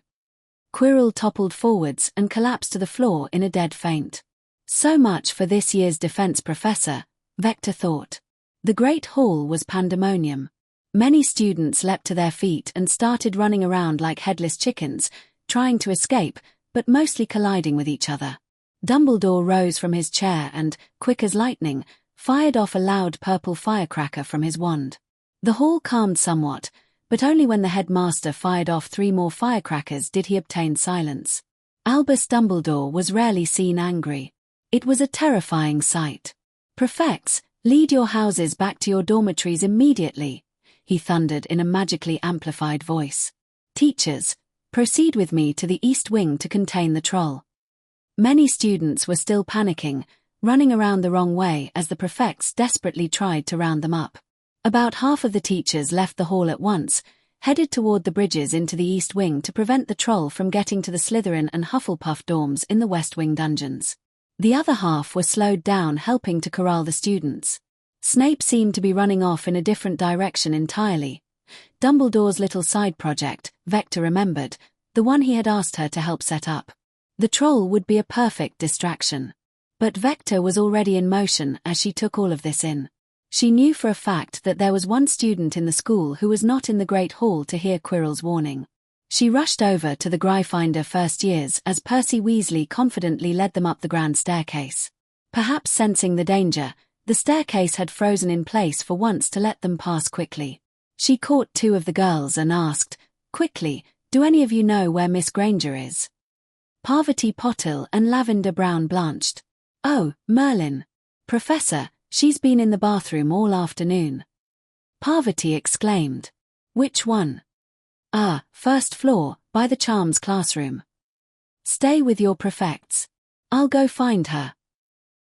Quirrell toppled forwards and collapsed to the floor in a dead faint. So much for this year's defense professor, Vector thought. The Great Hall was pandemonium. Many students leapt to their feet and started running around like headless chickens, trying to escape, but mostly colliding with each other. Dumbledore rose from his chair and, quick as lightning, fired off a loud purple firecracker from his wand. The hall calmed somewhat, but only when the headmaster fired off 3 more firecrackers did he obtain silence. Albus Dumbledore was rarely seen angry. It was a terrifying sight. Prefects, lead your houses back to your dormitories immediately, he thundered in a magically amplified voice. Teachers, proceed with me to the East Wing to contain the troll. Many students were still panicking, running around the wrong way as the prefects desperately tried to round them up. About half of the teachers left the hall at once, headed toward the bridges into the East Wing to prevent the troll from getting to the Slytherin and Hufflepuff dorms in the West Wing dungeons. The other half were slowed down helping to corral the students. Snape seemed to be running off in a different direction entirely. Dumbledore's little side project, Vector remembered, the one he had asked her to help set up. The troll would be a perfect distraction. But Vector was already in motion as she took all of this in. She knew for a fact that there was one student in the school who was not in the Great Hall to hear Quirrell's warning. She rushed over to the Gryffindor first years as Percy Weasley confidently led them up the grand staircase. Perhaps sensing the danger, the staircase had frozen in place for once to let them pass quickly. She caught 2 of the girls and asked, quickly, do any of you know where Miss Granger is? Parvati Potil and Lavender Brown blanched. Oh, Merlin. Professor, she's been in the bathroom all afternoon. Parvati exclaimed. Which one? Ah, first floor, by the charms classroom. Stay with your prefects. I'll go find her.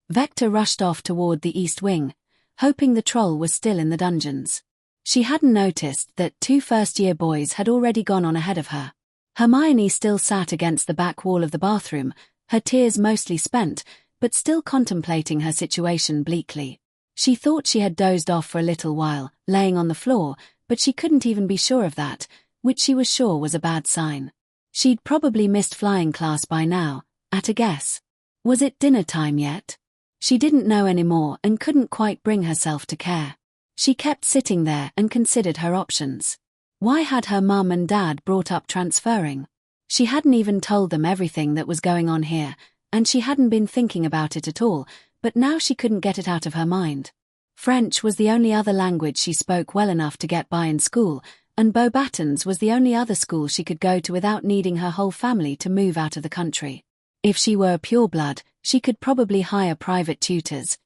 Vector rushed off toward the East Wing, hoping the troll was still in the dungeons. She hadn't noticed that 2 first-year boys had already gone on ahead of her. Hermione still sat against the back wall of the bathroom, her tears mostly spent, but still contemplating her situation bleakly. She thought she had dozed off for a little while, laying on the floor, but she couldn't even be sure of that, which she was sure was a bad sign. She'd probably missed flying class by now, at a guess. Was it dinner time yet? She didn't know anymore and couldn't quite bring herself to care. She kept sitting there and considered her options. Why had her mum and dad brought up transferring? She hadn't even told them everything that was going on here, and she hadn't been thinking about it at all, but now she couldn't get it out of her mind. French was the only other language she spoke well enough to get by in school, and Beauxbatons was the only other school she could go to without needing her whole family to move out of the country. If she were a pureblood, she could probably hire private tutors,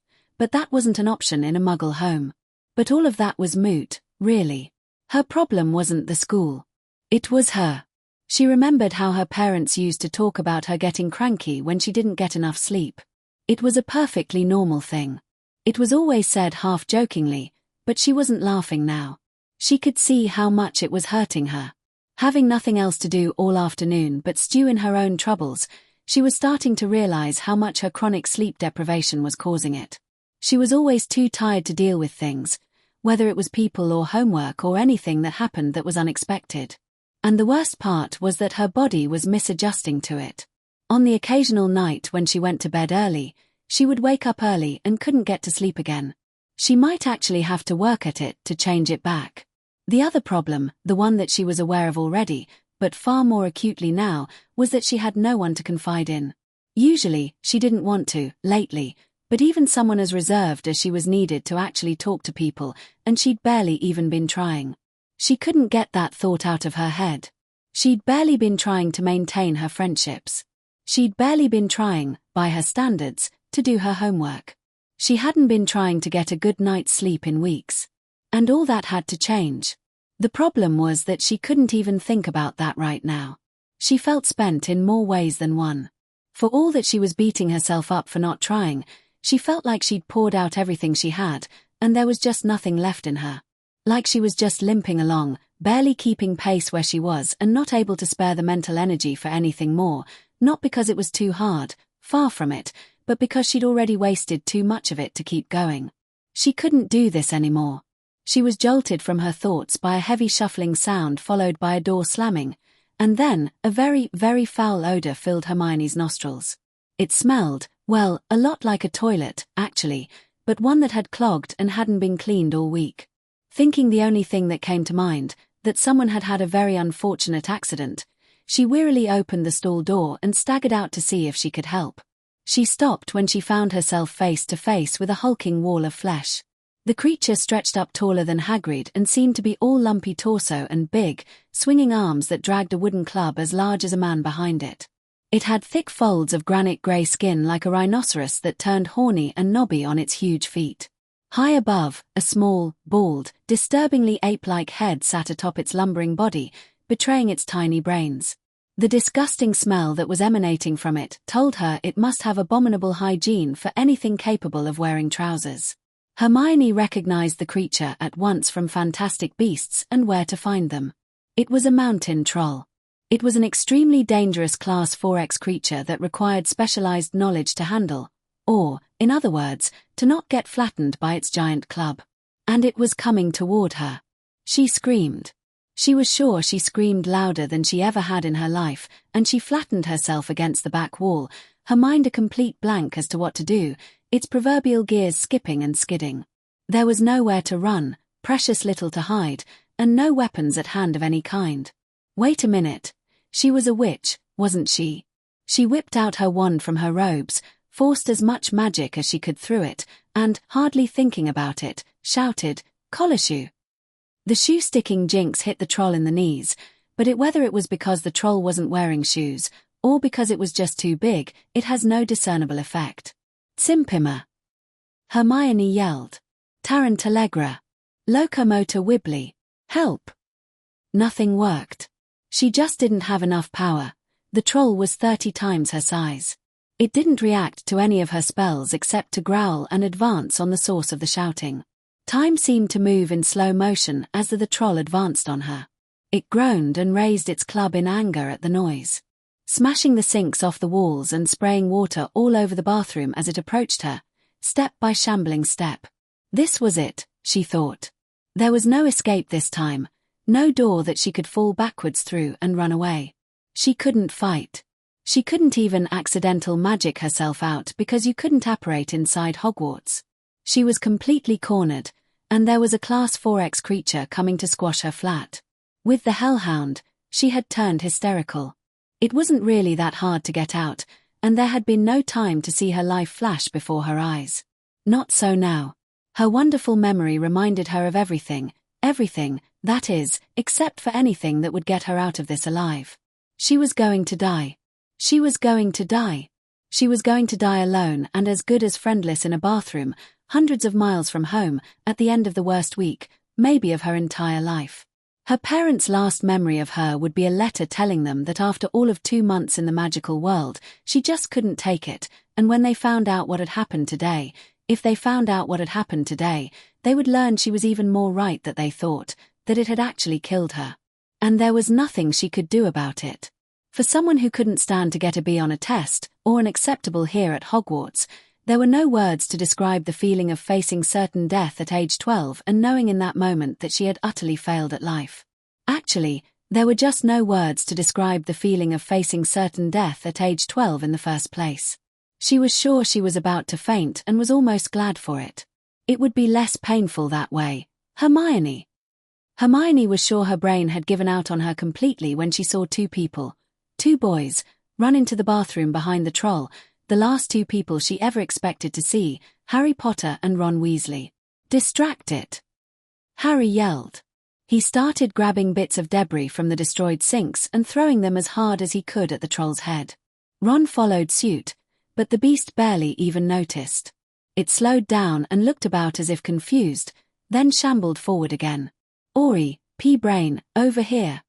but that wasn't an option in a Muggle home. But all of that was moot, really. Her problem wasn't the school. It was her. She remembered how her parents used to talk about her getting cranky when she didn't get enough sleep. It was a perfectly normal thing. It was always said half-jokingly, but she wasn't laughing now. She could see how much it was hurting her. Having nothing else to do all afternoon but stew in her own troubles, she was starting to realize how much her chronic sleep deprivation was causing it. She was always too tired to deal with things, whether it was people or homework or anything that happened that was unexpected. And the worst part was that her body was misadjusting to it. On the occasional night when she went to bed early, she would wake up early and couldn't get to sleep again. She might actually have to work at it to change it back. The other problem, the one that she was aware of already, but far more acutely now, was that she had no one to confide in. Usually, she didn't want to, lately, but even someone as reserved as she was needed to actually talk to people, and she'd barely even been trying. She couldn't get that thought out of her head. She'd barely been trying to maintain her friendships. She'd barely been trying, by her standards, to do her homework. She hadn't been trying to get a good night's sleep in weeks. And all that had to change. The problem was that she couldn't even think about that right now. She felt spent in more ways than one. For all that she was beating herself up for not trying, she felt like she'd poured out everything she had, and there was just nothing left in her. Like she was just limping along, barely keeping pace where she was and not able to spare the mental energy for anything more, not because it was too hard, far from it, but because she'd already wasted too much of it to keep going. She couldn't do this anymore. She was jolted from her thoughts by a heavy shuffling sound followed by a door slamming, and then a very, very foul odor filled Hermione's nostrils. It smelled, well, a lot like a toilet, actually, but one that had clogged and hadn't been cleaned all week. Thinking the only thing that came to mind, that someone had had a very unfortunate accident, she wearily opened the stall door and staggered out to see if she could help. She stopped when she found herself face to face with a hulking wall of flesh. The creature stretched up taller than Hagrid and seemed to be all lumpy torso and big, swinging arms that dragged a wooden club as large as a man behind it. It had thick folds of granite grey skin like a rhinoceros that turned horny and knobby on its huge feet. High above, a small, bald, disturbingly ape-like head sat atop its lumbering body, betraying its tiny brains. The disgusting smell that was emanating from it told her it must have abominable hygiene for anything capable of wearing trousers. Hermione recognized the creature at once from Fantastic Beasts and Where to Find Them. It was a mountain troll. It was an extremely dangerous Class 4X creature that required specialized knowledge to handle, or, in other words, to not get flattened by its giant club. And it was coming toward her. She screamed. She was sure she screamed louder than she ever had in her life, and she flattened herself against the back wall, her mind a complete blank as to what to do, its proverbial gears skipping and skidding. There was nowhere to run, precious little to hide, and no weapons at hand of any kind. Wait a minute. She was a witch, wasn't she? She whipped out her wand from her robes, forced as much magic as she could through it, and, hardly thinking about it, shouted, "Collar shoe!" The shoe-sticking jinx hit the troll in the knees, but whether it was because the troll wasn't wearing shoes, or because it was just too big, it has no discernible effect. Simpima! Hermione yelled. Tarantallegra! Locomotor wibbly! Help! Nothing worked. She just didn't have enough power. The troll was 30 times her size. It didn't react to any of her spells except to growl and advance on the source of the shouting. Time seemed to move in slow motion as the troll advanced on her. It groaned and raised its club in anger at the noise. Smashing the sinks off the walls and spraying water all over the bathroom as it approached her, step by shambling step. This was it, she thought. There was no escape this time, no door that she could fall backwards through and run away. She couldn't fight. She couldn't even accidental magic herself out because you couldn't apparate inside Hogwarts. She was completely cornered, and there was a Class 4X creature coming to squash her flat. With the hellhound, she had turned hysterical. It wasn't really that hard to get out, and there had been no time to see her life flash before her eyes. Not so now. Her wonderful memory reminded her of everything, that is, except for anything that would get her out of this alive. She was going to die. She was going to die. She was going to die alone and as good as friendless in a bathroom, hundreds of miles from home, at the end of the worst week, maybe of her entire life. Her parents' last memory of her would be a letter telling them that after all of 2 months in the magical world, she just couldn't take it, and when they found out what had happened today, if they found out what had happened today, they would learn she was even more right than they thought, that it had actually killed her. And there was nothing she could do about it. For someone who couldn't stand to get a B on a test, or an acceptable here at Hogwarts, there were no words to describe the feeling of facing certain death at age 12 and knowing in that moment that she had utterly failed at life. Actually, there were just no words to describe the feeling of facing certain death at age 12 in the first place. She was sure she was about to faint and was almost glad for it. It would be less painful that way. Hermione. Hermione was sure her brain had given out on her completely when she saw 2 people, 2 boys, run into the bathroom behind the troll, the last 2 people she ever expected to see, Harry Potter and Ron Weasley. "Distract it!" Harry yelled. He started grabbing bits of debris from the destroyed sinks and throwing them as hard as he could at the troll's head. Ron followed suit, but the beast barely even noticed. It slowed down and looked about as if confused, then shambled forward again. "Ori, P-Brain, over here!"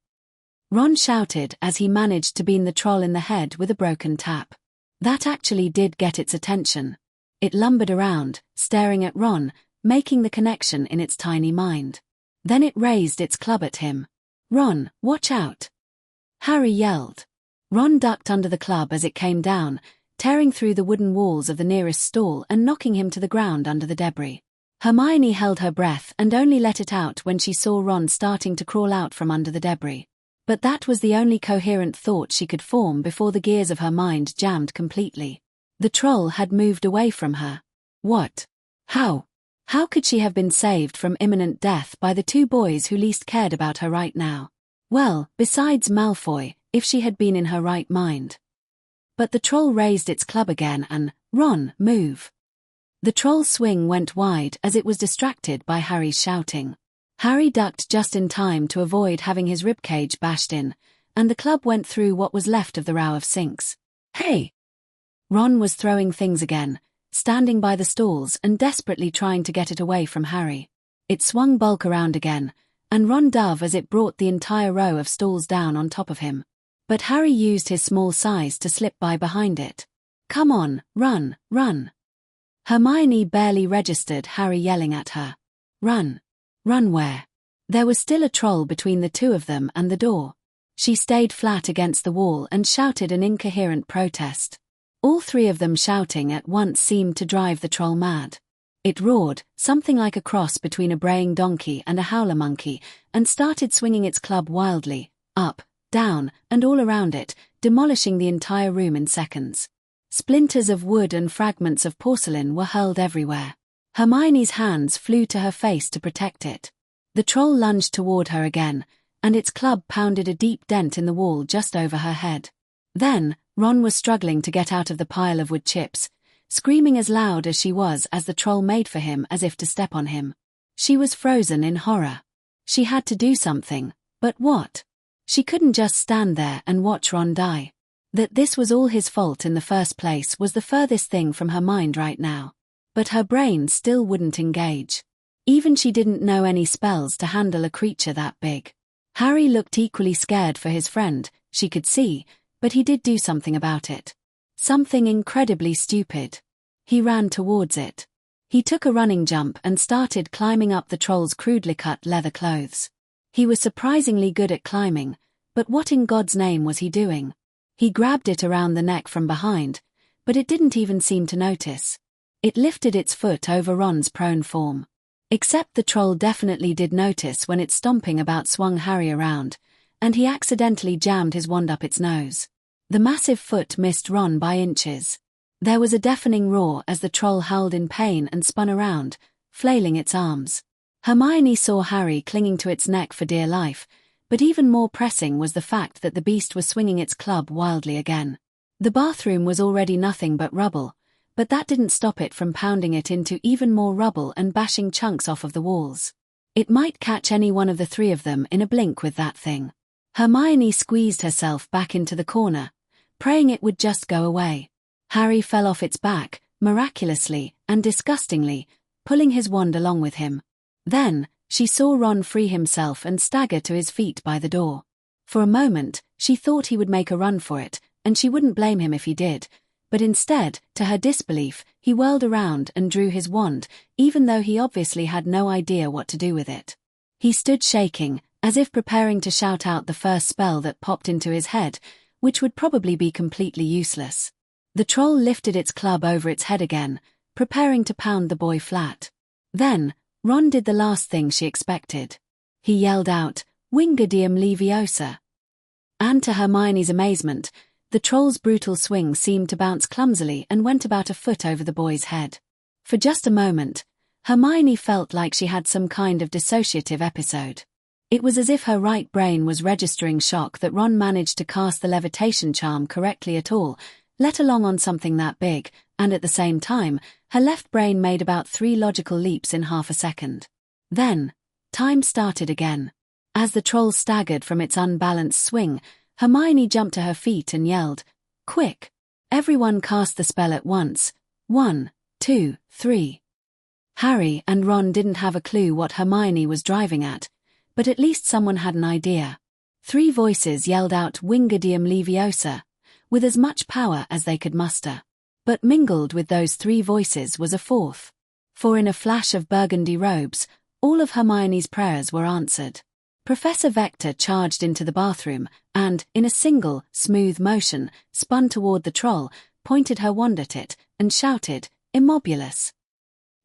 Ron shouted as he managed to bean the troll in the head with a broken tap. That actually did get its attention. It lumbered around, staring at Ron, making the connection in its tiny mind. Then it raised its club at him. "Ron, watch out!" Harry yelled. Ron ducked under the club as it came down, tearing through the wooden walls of the nearest stall and knocking him to the ground under the debris. Hermione held her breath and only let it out when she saw Ron starting to crawl out from under the debris. But that was the only coherent thought she could form before the gears of her mind jammed completely. The troll had moved away from her. What? How? How could she have been saved from imminent death by the 2 boys who least cared about her right now? Well, besides Malfoy, if she had been in her right mind. But the troll raised its club again and, "Ron, move." The troll's swing went wide as it was distracted by Harry's shouting. Harry ducked just in time to avoid having his ribcage bashed in, and the club went through what was left of the row of sinks. "Hey!" Ron was throwing things again, standing by the stalls and desperately trying to get it away from Harry. It swung bulk around again, and Ron dove as it brought the entire row of stalls down on top of him. But Harry used his small size to slip by behind it. "Come on, run, run." Hermione barely registered Harry yelling at her. "Run. Run where?" There was still a troll between the 2 of them and the door. She stayed flat against the wall and shouted an incoherent protest. All 3 of them shouting at once seemed to drive the troll mad. It roared, something like a cross between a braying donkey and a howler monkey, and started swinging its club wildly, up, down, and all around it, demolishing the entire room in seconds. Splinters of wood and fragments of porcelain were hurled everywhere. Hermione's hands flew to her face to protect it. The troll lunged toward her again, and its club pounded a deep dent in the wall just over her head. Then, Ron was struggling to get out of the pile of wood chips, screaming as loud as she was as the troll made for him as if to step on him. She was frozen in horror. She had to do something, but what? She couldn't just stand there and watch Ron die. That this was all his fault in the first place was the furthest thing from her mind right now. But her brain still wouldn't engage. Even she didn't know any spells to handle a creature that big. Harry looked equally scared for his friend, she could see, but he did do something about it. Something incredibly stupid. He ran towards it. He took a running jump and started climbing up the troll's crudely cut leather clothes. He was surprisingly good at climbing, but what in God's name was he doing? He grabbed it around the neck from behind, but it didn't even seem to notice. It lifted its foot over Ron's prone form. Except the troll definitely did notice when its stomping about swung Harry around, and he accidentally jammed his wand up its nose. The massive foot missed Ron by inches. There was a deafening roar as the troll howled in pain and spun around, flailing its arms. Hermione saw Harry clinging to its neck for dear life, but even more pressing was the fact that the beast was swinging its club wildly again. The bathroom was already nothing but rubble, but that didn't stop it from pounding it into even more rubble and bashing chunks off of the walls. It might catch any one of the 3 of them in a blink with that thing. Hermione squeezed herself back into the corner, praying it would just go away. Harry fell off its back, miraculously and disgustingly, pulling his wand along with him. Then, she saw Ron free himself and stagger to his feet by the door. For a moment, she thought he would make a run for it, and she wouldn't blame him if he did, but instead, to her disbelief, he whirled around and drew his wand, even though he obviously had no idea what to do with it. He stood shaking, as if preparing to shout out the first spell that popped into his head, which would probably be completely useless. The troll lifted its club over its head again, preparing to pound the boy flat. Then, Ron did the last thing she expected. He yelled out, "Wingardium Leviosa!" And to Hermione's amazement, the troll's brutal swing seemed to bounce clumsily and went about a foot over the boy's head. For just a moment, Hermione felt like she had some kind of dissociative episode. It was as if her right brain was registering shock that Ron managed to cast the levitation charm correctly at all, let alone on something that big, and at the same time, her left brain made about 3 logical leaps in half a second. Then, time started again. As the troll staggered from its unbalanced swing, Hermione jumped to her feet and yelled, "Quick! Everyone cast the spell at once. 1, 2, 3. Harry and Ron didn't have a clue what Hermione was driving at, but at least someone had an idea. 3 voices yelled out Wingardium Leviosa, with as much power as they could muster. But mingled with those 3 voices was a 4th. For in a flash of burgundy robes, all of Hermione's prayers were answered. Professor Vector charged into the bathroom and, in a single, smooth motion, spun toward the troll, pointed her wand at it, and shouted, "Immobulus."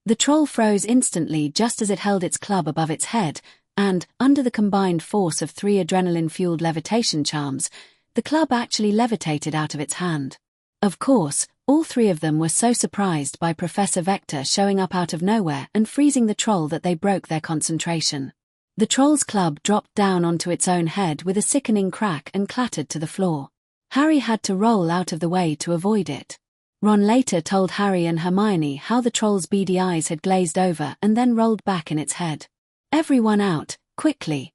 The troll froze instantly just as it held its club above its head, and, under the combined force of 3 adrenaline-fueled levitation charms, the club actually levitated out of its hand. Of course, all 3 of them were so surprised by Professor Vector showing up out of nowhere and freezing the troll that they broke their concentration. The troll's club dropped down onto its own head with a sickening crack and clattered to the floor. Harry had to roll out of the way to avoid it. Ron later told Harry and Hermione how the troll's beady eyes had glazed over and then rolled back in its head. "Everyone out, quickly!"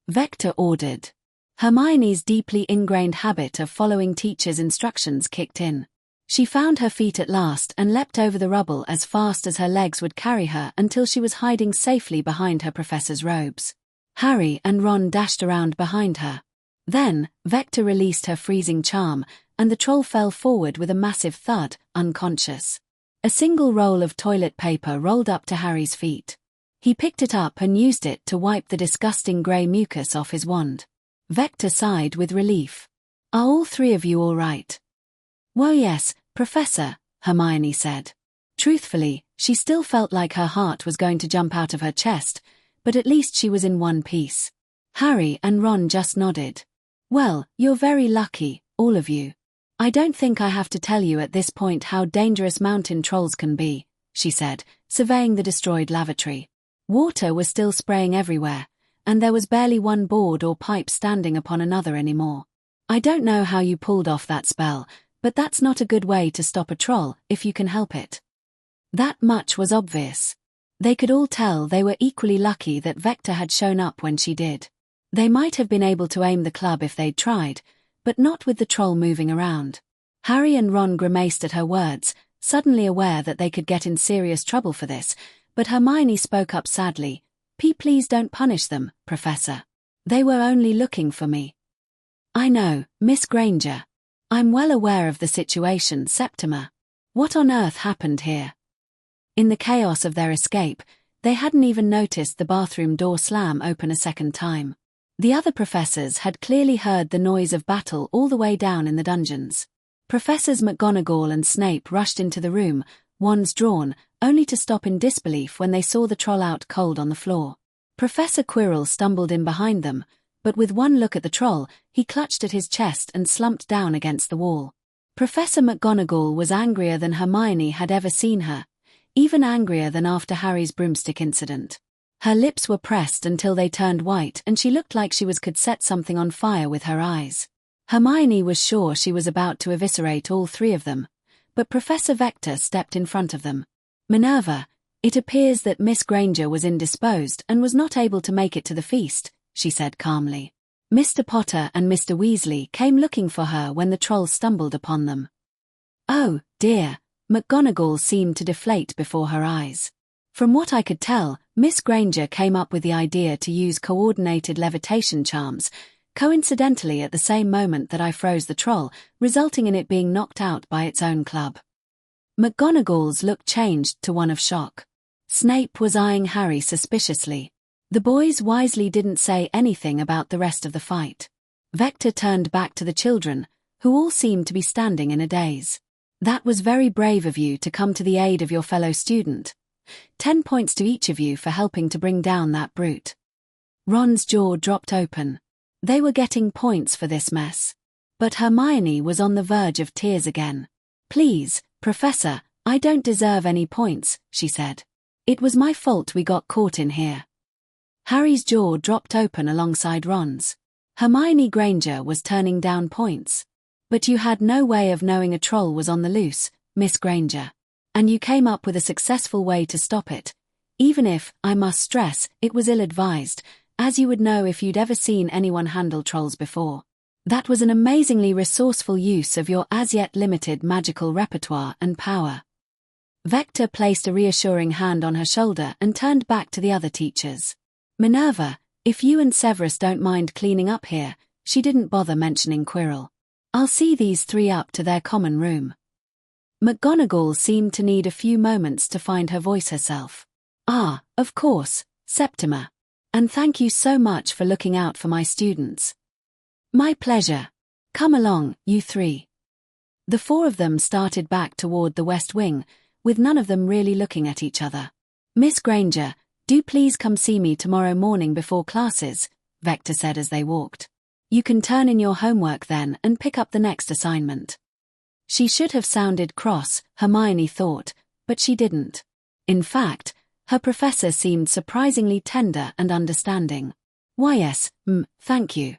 Vector ordered. Hermione's deeply ingrained habit of following teachers' instructions kicked in. She found her feet at last and leapt over the rubble as fast as her legs would carry her until she was hiding safely behind her professor's robes. Harry and Ron dashed around behind her. Then, Vector released her freezing charm, and the troll fell forward with a massive thud, unconscious. A single roll of toilet paper rolled up to Harry's feet. He picked it up and used it to wipe the disgusting grey mucus off his wand. Vector sighed with relief. "Are all 3 of you all right?" "Well, yes, Professor," Hermione said. Truthfully, she still felt like her heart was going to jump out of her chest, but at least she was in one piece. Harry and Ron just nodded. "Well, you're very lucky, all of you. I don't think I have to tell you at this point how dangerous mountain trolls can be," she said, surveying the destroyed lavatory. Water was still spraying everywhere, and there was barely one board or pipe standing upon another anymore. "I don't know how you pulled off that spell, but that's not a good way to stop a troll, if you can help it." That much was obvious. They could all tell they were equally lucky that Vector had shown up when she did. They might have been able to aim the club if they'd tried, but not with the troll moving around. Harry and Ron grimaced at her words, suddenly aware that they could get in serious trouble for this, but Hermione spoke up sadly, Please don't punish them, Professor. They were only looking for me." "I know, Miss Granger. I'm well aware of the situation, Septima. What on earth happened here?" In the chaos of their escape, they hadn't even noticed the bathroom door slam open a second time. The other professors had clearly heard the noise of battle all the way down in the dungeons. Professors McGonagall and Snape rushed into the room, wands drawn, only to stop in disbelief when they saw the troll out cold on the floor. Professor Quirrell stumbled in behind them, but with one look at the troll, he clutched at his chest and slumped down against the wall. Professor McGonagall was angrier than Hermione had ever seen her, even angrier than after Harry's broomstick incident. Her lips were pressed until they turned white and she looked like could set something on fire with her eyes. Hermione was sure she was about to eviscerate all 3 of them, but Professor Vector stepped in front of them. "Minerva, it appears that Miss Granger was indisposed and was not able to make it to the feast," she said calmly. "Mr. Potter and Mr. Weasley came looking for her when the troll stumbled upon them." "Oh, dear," McGonagall seemed to deflate before her eyes. From what I could tell, Miss Granger came up with the idea to use coordinated levitation charms, coincidentally at the same moment that I froze the troll, resulting in it being knocked out by its own club. McGonagall's look changed to one of shock. Snape was eyeing Harry suspiciously. The boys wisely didn't say anything about the rest of the fight. Vector turned back to the children, who all seemed to be standing in a daze. That was very brave of you to come to the aid of your fellow student. 10 points to each of you for helping to bring down that brute. Ron's jaw dropped open. They were getting points for this mess. But Hermione was on the verge of tears again. "Please, Professor, I don't deserve any points," she said. "It was my fault we got caught in here." Harry's jaw dropped open alongside Ron's. Hermione Granger was turning down points. "But you had no way of knowing a troll was on the loose, Miss Granger. And you came up with a successful way to stop it, even if, I must stress, it was ill-advised, as you would know if you'd ever seen anyone handle trolls before. That was an amazingly resourceful use of your as-yet limited magical repertoire and power." Vector placed a reassuring hand on her shoulder and turned back to the other teachers. "Minerva, if you and Severus don't mind cleaning up here," she didn't bother mentioning Quirrell. "I'll see these three up to their common room." McGonagall seemed to need a few moments to find her voice herself. "Ah, of course, Septima. And thank you so much for looking out for my students." "My pleasure. Come along, you three." The four of them started back toward the West Wing, with none of them really looking at each other. "Miss Granger, do please come see me tomorrow morning before classes," Vector said as they walked. "You can turn in your homework then and pick up the next assignment." She should have sounded cross, Hermione thought, but she didn't. In fact, her professor seemed surprisingly tender and understanding. "Why yes, thank you."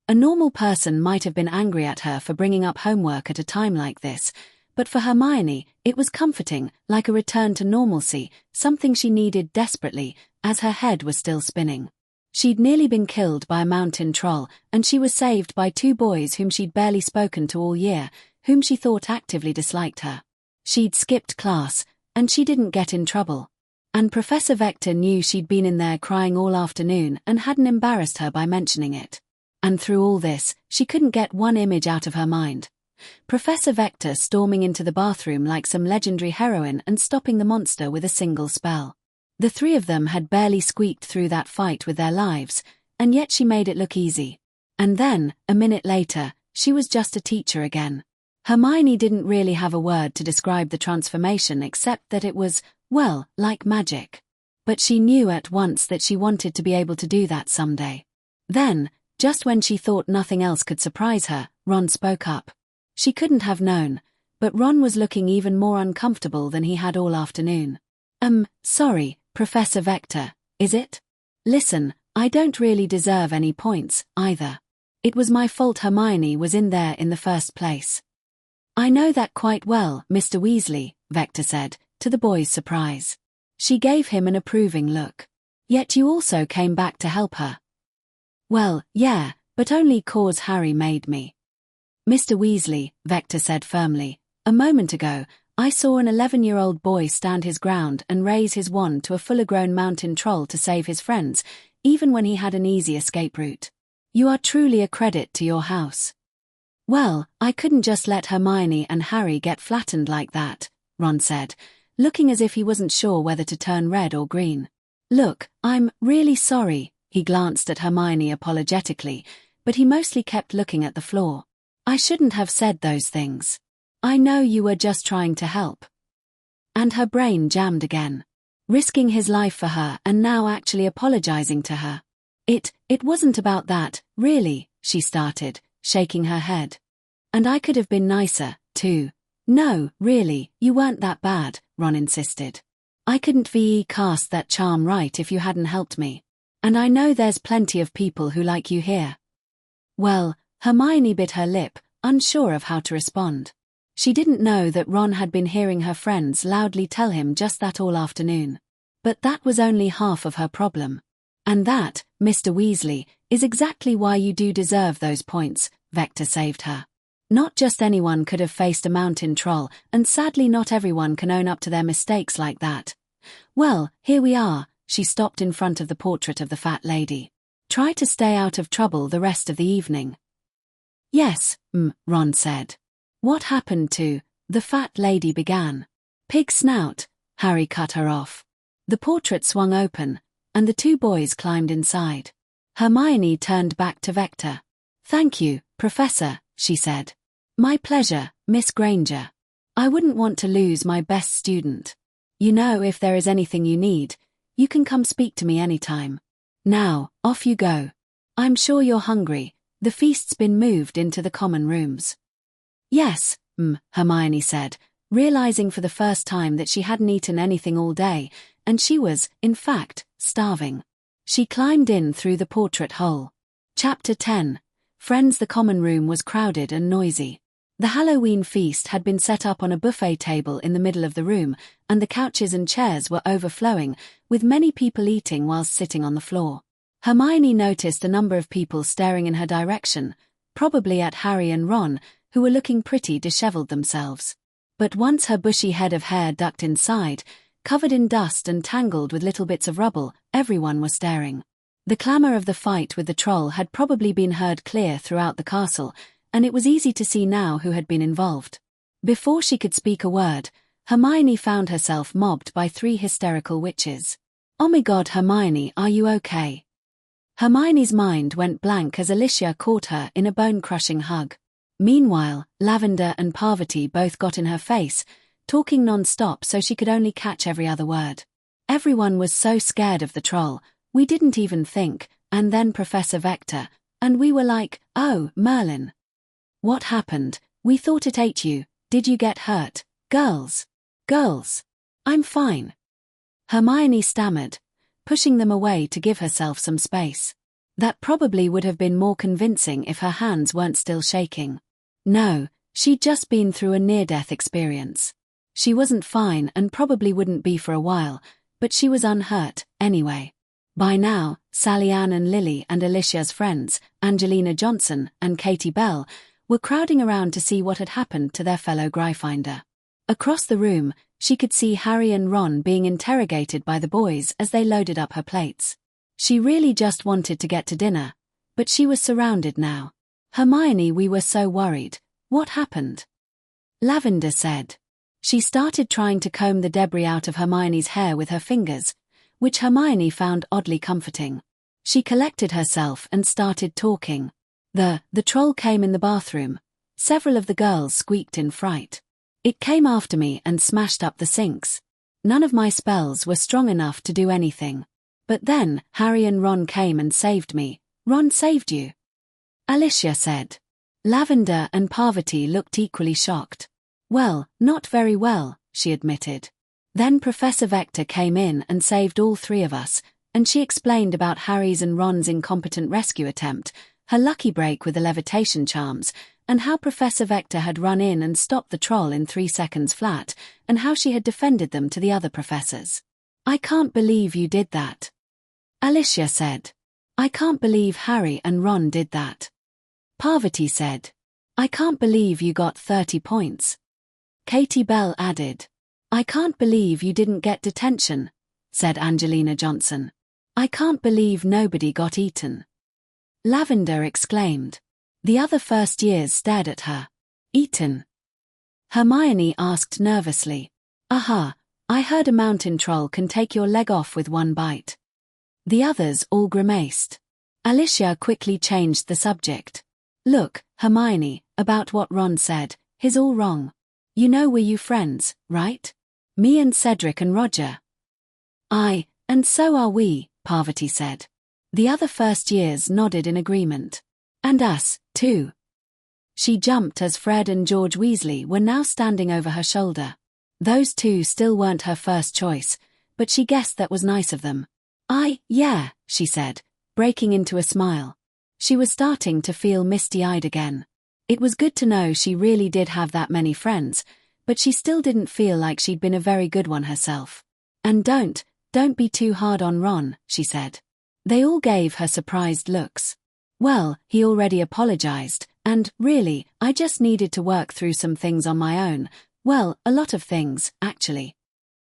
A normal person might have been angry at her for bringing up homework at a time like this, but for Hermione, it was comforting, like a return to normalcy, something she needed desperately, as her head was still spinning. She'd nearly been killed by a mountain troll, and she was saved by two boys whom she'd barely spoken to all year, whom she thought actively disliked her. She'd skipped class, and she didn't get in trouble. And Professor Vector knew she'd been in there crying all afternoon and hadn't embarrassed her by mentioning it. And through all this, she couldn't get one image out of her mind. Professor Vector storming into the bathroom like some legendary heroine and stopping the monster with a single spell. The three of them had barely squeaked through that fight with their lives, and yet she made it look easy. And then, a minute later, she was just a teacher again. Hermione didn't really have a word to describe the transformation except that it was, well, like magic. But she knew at once that she wanted to be able to do that someday. Then, just when she thought nothing else could surprise her, Ron spoke up. She couldn't have known, but Ron was looking even more uncomfortable than he had all afternoon. Sorry, Professor Vector, is it? Listen, I don't really deserve any points, either. It was my fault Hermione was in there in the first place." "I know that quite well, Mr. Weasley," Vector said, to the boy's surprise. She gave him an approving look. "Yet you also came back to help her." "Well, yeah, but only 'cause Harry made me." "Mr. Weasley," Vector said firmly, "a moment ago, I saw an 11-year-old boy stand his ground and raise his wand to a full-grown mountain troll to save his friends, even when he had an easy escape route. You are truly a credit to your house." "Well, I couldn't just let Hermione and Harry get flattened like that," Ron said, looking as if he wasn't sure whether to turn red or green. "Look, I'm really sorry," he glanced at Hermione apologetically, but he mostly kept looking at the floor. "I shouldn't have said those things. I know you were just trying to help." And her brain jammed again. Risking his life for her and now actually apologizing to her. It wasn't about that, really," she started, shaking her head. "And I could have been nicer, too." "No, really, you weren't that bad," Ron insisted. "I couldn't cast that charm right if you hadn't helped me. And I know there's plenty of people who like you here." Well, Hermione bit her lip, unsure of how to respond. She didn't know that Ron had been hearing her friends loudly tell him just that all afternoon. But that was only half of her problem. "And that, Mr. Weasley, is exactly why you do deserve those points," Vector saved her. "Not just anyone could have faced a mountain troll, and sadly not everyone can own up to their mistakes like that. Well, here we are. She stopped in front of the portrait of the fat lady. Try to stay out of trouble the rest of the evening. Yes, Ron said. What happened to, the fat lady began. Pig snout, Harry cut her off. The portrait swung open, and the two boys climbed inside. Hermione turned back to Vector. Thank you, Professor, she said. My pleasure, Miss Granger. I wouldn't want to lose my best student. You know, if there is anything you need, you can come speak to me anytime. Now, off you go. I'm sure you're hungry. The feast's been moved into the common rooms. Yes, Hermione said, realizing for the first time that she hadn't eaten anything all day, and she was, in fact, starving. She climbed in through the portrait hole. Chapter 10. Friends. The common room was crowded and noisy. The Halloween feast had been set up on a buffet table in the middle of the room, and the couches and chairs were overflowing, with many people eating whilst sitting on the floor. Hermione noticed a number of people staring in her direction, probably at Harry and Ron, who were looking pretty disheveled themselves. But once her bushy head of hair ducked inside, covered in dust and tangled with little bits of rubble, everyone was staring. The clamour of the fight with the troll had probably been heard clear throughout the castle, and it was easy to see now who had been involved. Before she could speak a word, Hermione found herself mobbed by 3 hysterical witches. Oh my God, Hermione, are you okay? Hermione's mind went blank as Alicia caught her in a bone-crushing hug. Meanwhile, Lavender and Parvati both got in her face, talking non-stop so she could only catch every other word. Everyone was so scared of the troll, we didn't even think, and then Professor Vector, and we were like, oh, Merlin. What happened? We thought it ate you. Did you get hurt? Girls. I'm fine. Hermione stammered, pushing them away to give herself some space. That probably would have been more convincing if her hands weren't still shaking. No, she'd just been through a near-death experience. She wasn't fine and probably wouldn't be for a while, but she was unhurt, anyway. By now, Sally Ann and Lily and Alicia's friends, Angelina Johnson and Katie Bell, were crowding around to see what had happened to their fellow Gryffindor. Across the room, she could see Harry and Ron being interrogated by the boys as they loaded up her plates. She really just wanted to get to dinner, but she was surrounded now. Hermione, we were so worried. What happened? Lavender said. She started trying to comb the debris out of Hermione's hair with her fingers, which Hermione found oddly comforting. She collected herself and started talking. The troll came in the bathroom. Several of the girls squeaked in fright. It came after me and smashed up the sinks. None of my spells were strong enough to do anything. But then, Harry and Ron came and saved me. Ron saved you? Alicia said. Lavender and Parvati looked equally shocked. Well, not very well, she admitted. Then Professor Vector came in and saved all 3 of us, and she explained about Harry's and Ron's incompetent rescue attempt, her lucky break with the levitation charms, and how Professor Vector had run in and stopped the troll in 3 seconds flat, and how she had defended them to the other professors. I can't believe you did that. Alicia said. I can't believe Harry and Ron did that. Parvati said. I can't believe you got 30 points. Katie Bell added. I can't believe you didn't get detention, said Angelina Johnson. I can't believe nobody got eaten. Lavender exclaimed. The other first years stared at her. Eaten? Hermione asked nervously. Aha, I heard a mountain troll can take your leg off with 1 bite. The others all grimaced. Alicia quickly changed the subject. Look, Hermione, about what Ron said, he's all wrong. You know we're you friends, right? Me and Cedric and Roger. Aye, and so are we, Parvati said. The other first years nodded in agreement. And us, too. She jumped as Fred and George Weasley were now standing over her shoulder. Those 2 still weren't her first choice, but she guessed that was nice of them. Yeah, she said, breaking into a smile. She was starting to feel misty-eyed again. It was good to know she really did have that many friends, but she still didn't feel like she'd been a very good one herself. And don't be too hard on Ron, she said. They all gave her surprised looks. Well, he already apologized, and, really, I just needed to work through some things on my own. Well, a lot of things, actually.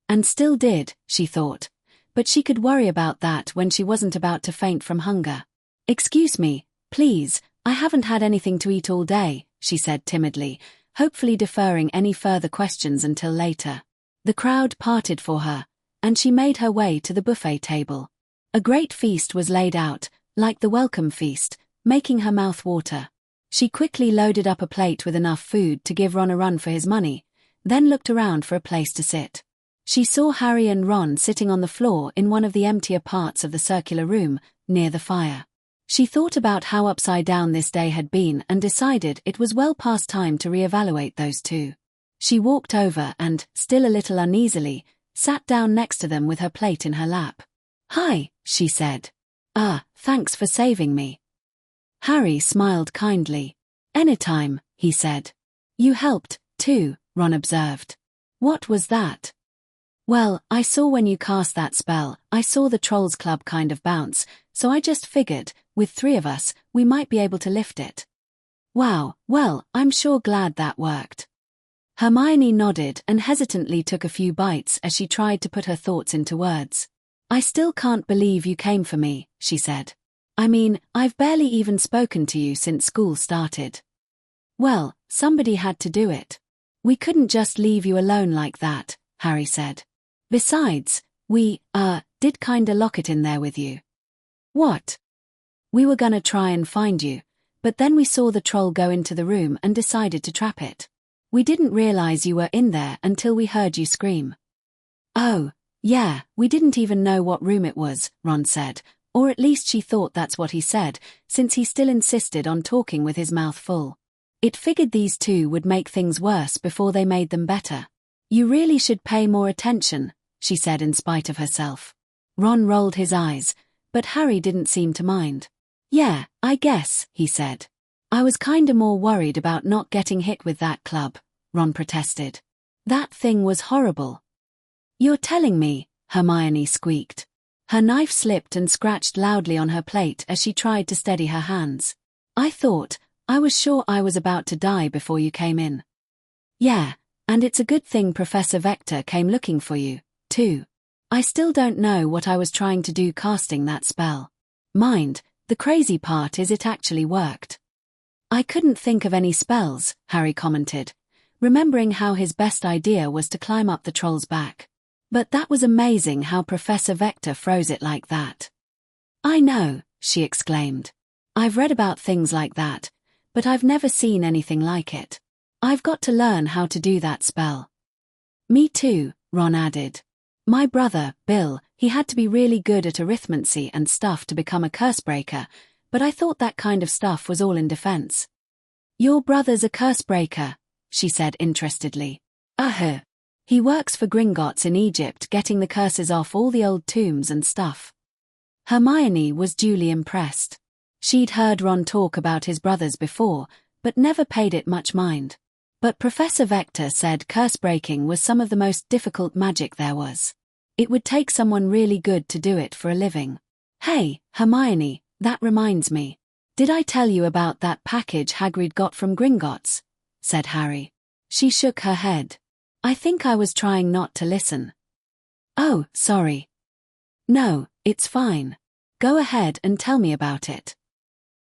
And still did, she thought. But she could worry about that when she wasn't about to faint from hunger. "Excuse me, please, I haven't had anything to eat all day," she said timidly, hopefully deferring any further questions until later. The crowd parted for her, and she made her way to the buffet table. A great feast was laid out, like the welcome feast, making her mouth water. She quickly loaded up a plate with enough food to give Ron a run for his money, then looked around for a place to sit. She saw Harry and Ron sitting on the floor in one of the emptier parts of the circular room, near the fire. She thought about how upside down this day had been and decided it was well past time to reevaluate those two. She walked over and, still a little uneasily, sat down next to them with her plate in her lap. "Hi," she said. Thanks for saving me." Harry smiled kindly. "Anytime," he said. "You helped, too," Ron observed. "What was that?" "Well, I saw when you cast that spell, I saw the Trolls Club kind of bounce, so I just figured, with 3 of us, we might be able to lift it." "Wow, well, I'm sure glad that worked." Hermione nodded and hesitantly took a few bites as she tried to put her thoughts into words. "I still can't believe you came for me," she said. "I mean, I've barely even spoken to you since school started." "Well, somebody had to do it. We couldn't just leave you alone like that," Harry said. "Besides, we, did kinda lock it in there with you." "What?" "We were gonna try and find you, but then we saw the troll go into the room and decided to trap it. We didn't realize you were in there until we heard you scream." "Oh, yeah, we didn't even know what room it was," Ron said, or at least she thought that's what he said, since he still insisted on talking with his mouth full. It figured these two would make things worse before they made them better. "You really should pay more attention," she said in spite of herself. Ron rolled his eyes, but Harry didn't seem to mind. "Yeah, I guess," he said. "I was kinda more worried about not getting hit with that club," Ron protested. "That thing was horrible." "You're telling me," Hermione squeaked. Her knife slipped and scratched loudly on her plate as she tried to steady her hands. I was sure I was about to die before you came in." "Yeah, and it's a good thing Professor Vector came looking for you, too. I still don't know what I was trying to do casting that spell. Mind, the crazy part is it actually worked." "I couldn't think of any spells," Harry commented, remembering how his best idea was to climb up the troll's back. "But that was amazing how Professor Vector froze it like that." "I know," she exclaimed. "I've read about things like that, but I've never seen anything like it. I've got to learn how to do that spell." "Me too," Ron added. "My brother, Bill, he had to be really good at arithmancy and stuff to become a cursebreaker, but I thought that kind of stuff was all in defense." "Your brother's a cursebreaker," she said interestedly. He works for Gringotts in Egypt getting the curses off all the old tombs and stuff." Hermione was duly impressed. She'd heard Ron talk about his brothers before, but never paid it much mind. But Professor Vector said curse-breaking was some of the most difficult magic there was. It would take someone really good to do it for a living. "Hey, Hermione, that reminds me. Did I tell you about that package Hagrid got from Gringotts?" said Harry. She shook her head. "I think I was trying not to listen." "Oh, sorry." "No, it's fine. Go ahead and tell me about it."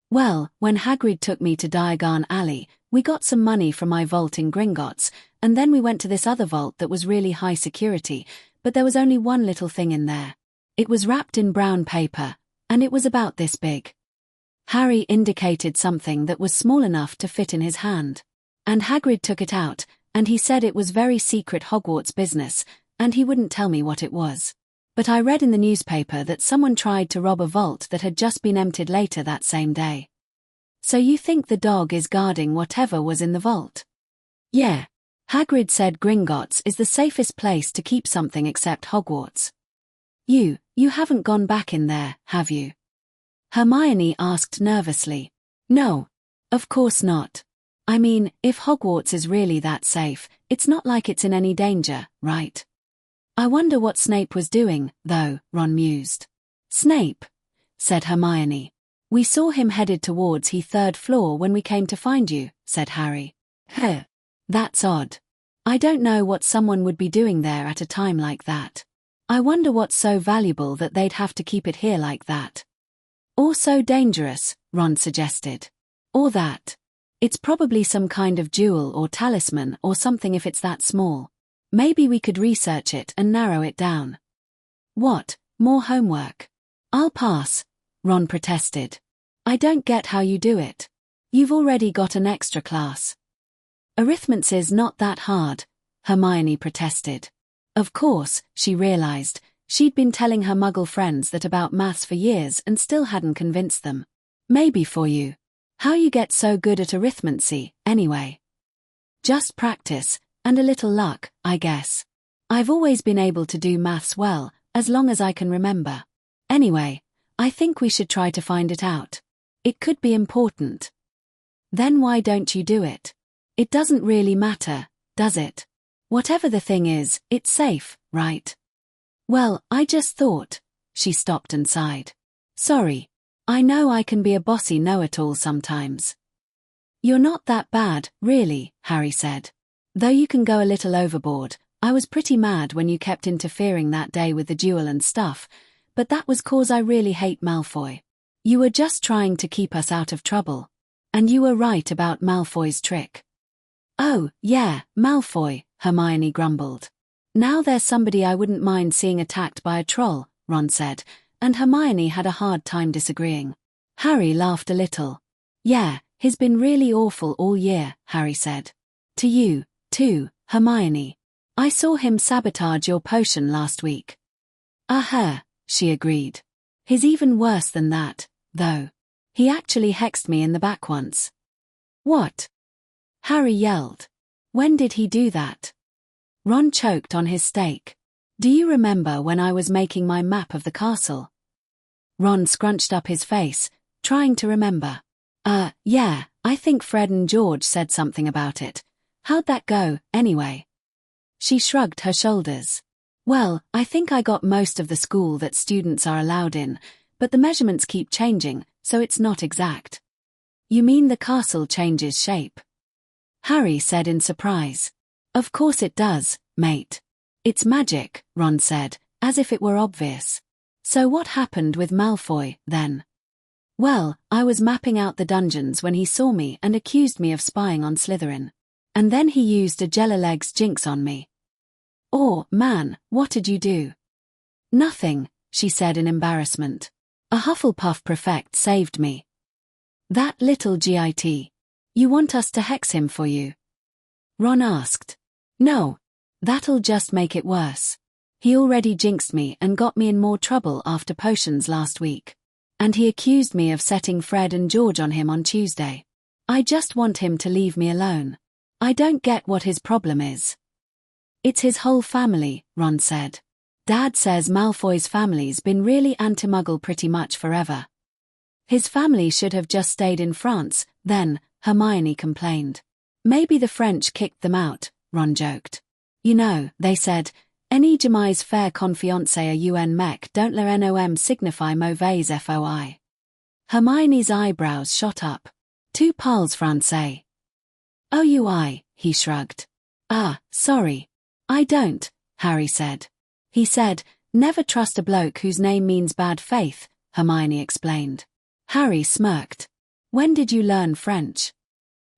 "Well, when Hagrid took me to Diagon Alley, we got some money from my vault in Gringotts, and then we went to this other vault that was really high security, but there was only one little thing in there. It was wrapped in brown paper, and it was about this big." Harry indicated something that was small enough to fit in his hand. "And Hagrid took it out, and he said it was very secret Hogwarts business, and he wouldn't tell me what it was. But I read in the newspaper that someone tried to rob a vault that had just been emptied later that same day." "So you think the dog is guarding whatever was in the vault?" "Yeah. Hagrid said Gringotts is the safest place to keep something except Hogwarts." You haven't gone back in there, have you?" Hermione asked nervously. "No. Of course not. I mean, if Hogwarts is really that safe, it's not like it's in any danger, right?" "I wonder what Snape was doing, though," Ron mused. "Snape?" said Hermione. "We saw him headed towards the 3rd floor when we came to find you," said Harry. "That's odd." I don't know what someone would be doing there at a time like that. I wonder what's so valuable that they'd have to keep it here like that. Or so dangerous, Ron suggested. Or that. It's probably some kind of jewel or talisman or something if it's that small. Maybe we could research it and narrow it down. What, more homework? I'll pass, Ron protested. I don't get how you do it. You've already got an extra class. Arithmancy's not that hard, Hermione protested. Of course, she realized, she'd been telling her muggle friends that about maths for years and still hadn't convinced them. Maybe for you. How you get so good at arithmancy, anyway? Just practice, and a little luck, I guess. I've always been able to do maths well, as long as I can remember. Anyway, I think we should try to find it out. It could be important. Then why don't you do it? It doesn't really matter, does it? Whatever the thing is, it's safe, right? Well, I just thought. She stopped and sighed. Sorry. I know I can be a bossy know-it-all sometimes. You're not that bad, really, Harry said. Though you can go a little overboard. I was pretty mad when you kept interfering that day with the duel and stuff, but that was 'cause I really hate Malfoy. You were just trying to keep us out of trouble. And you were right about Malfoy's trick. Oh, yeah, Malfoy, Hermione grumbled. Now there's somebody I wouldn't mind seeing attacked by a troll, Ron said, and Hermione had a hard time disagreeing. Harry laughed a little. Yeah, he's been really awful all year, Harry said. To you, too, Hermione. I saw him sabotage your potion last week. She agreed. He's even worse than that, though. He actually hexed me in the back once. What? Harry yelled. When did he do that? Ron choked on his steak. Do you remember when I was making my map of the castle? Ron scrunched up his face, trying to remember. Yeah, I think Fred and George said something about it. How'd that go, anyway? She shrugged her shoulders. Well, I think I got most of the school that students are allowed in, but the measurements keep changing, so it's not exact. You mean the castle changes shape? Harry said in surprise. Of course it does, mate. It's magic, Ron said, as if it were obvious. So what happened with Malfoy, then? Well, I was mapping out the dungeons when he saw me and accused me of spying on Slytherin. And then he used a Jellileg's jinx on me. Oh, man, what did you do? Nothing, she said in embarrassment. A Hufflepuff prefect saved me. That little git. You want us to hex him for you? Ron asked. No. That'll just make it worse. He already jinxed me and got me in more trouble after potions last week. And he accused me of setting Fred and George on him on Tuesday. I just want him to leave me alone. I don't get what his problem is. It's his whole family, Ron said. Dad says Malfoy's family's been really anti-Muggle pretty much forever. His family should have just stayed in France, then, Hermione complained. Maybe the French kicked them out, Ron joked. You know, they said, any jamais faire confiance à un mec don't le nom signifie mauvaise foi. Hermione's eyebrows shot up. Tu parles français? OUI, he shrugged. Sorry. I don't, Harry said. He said, never trust a bloke whose name means bad faith, Hermione explained. Harry smirked. When did you learn French?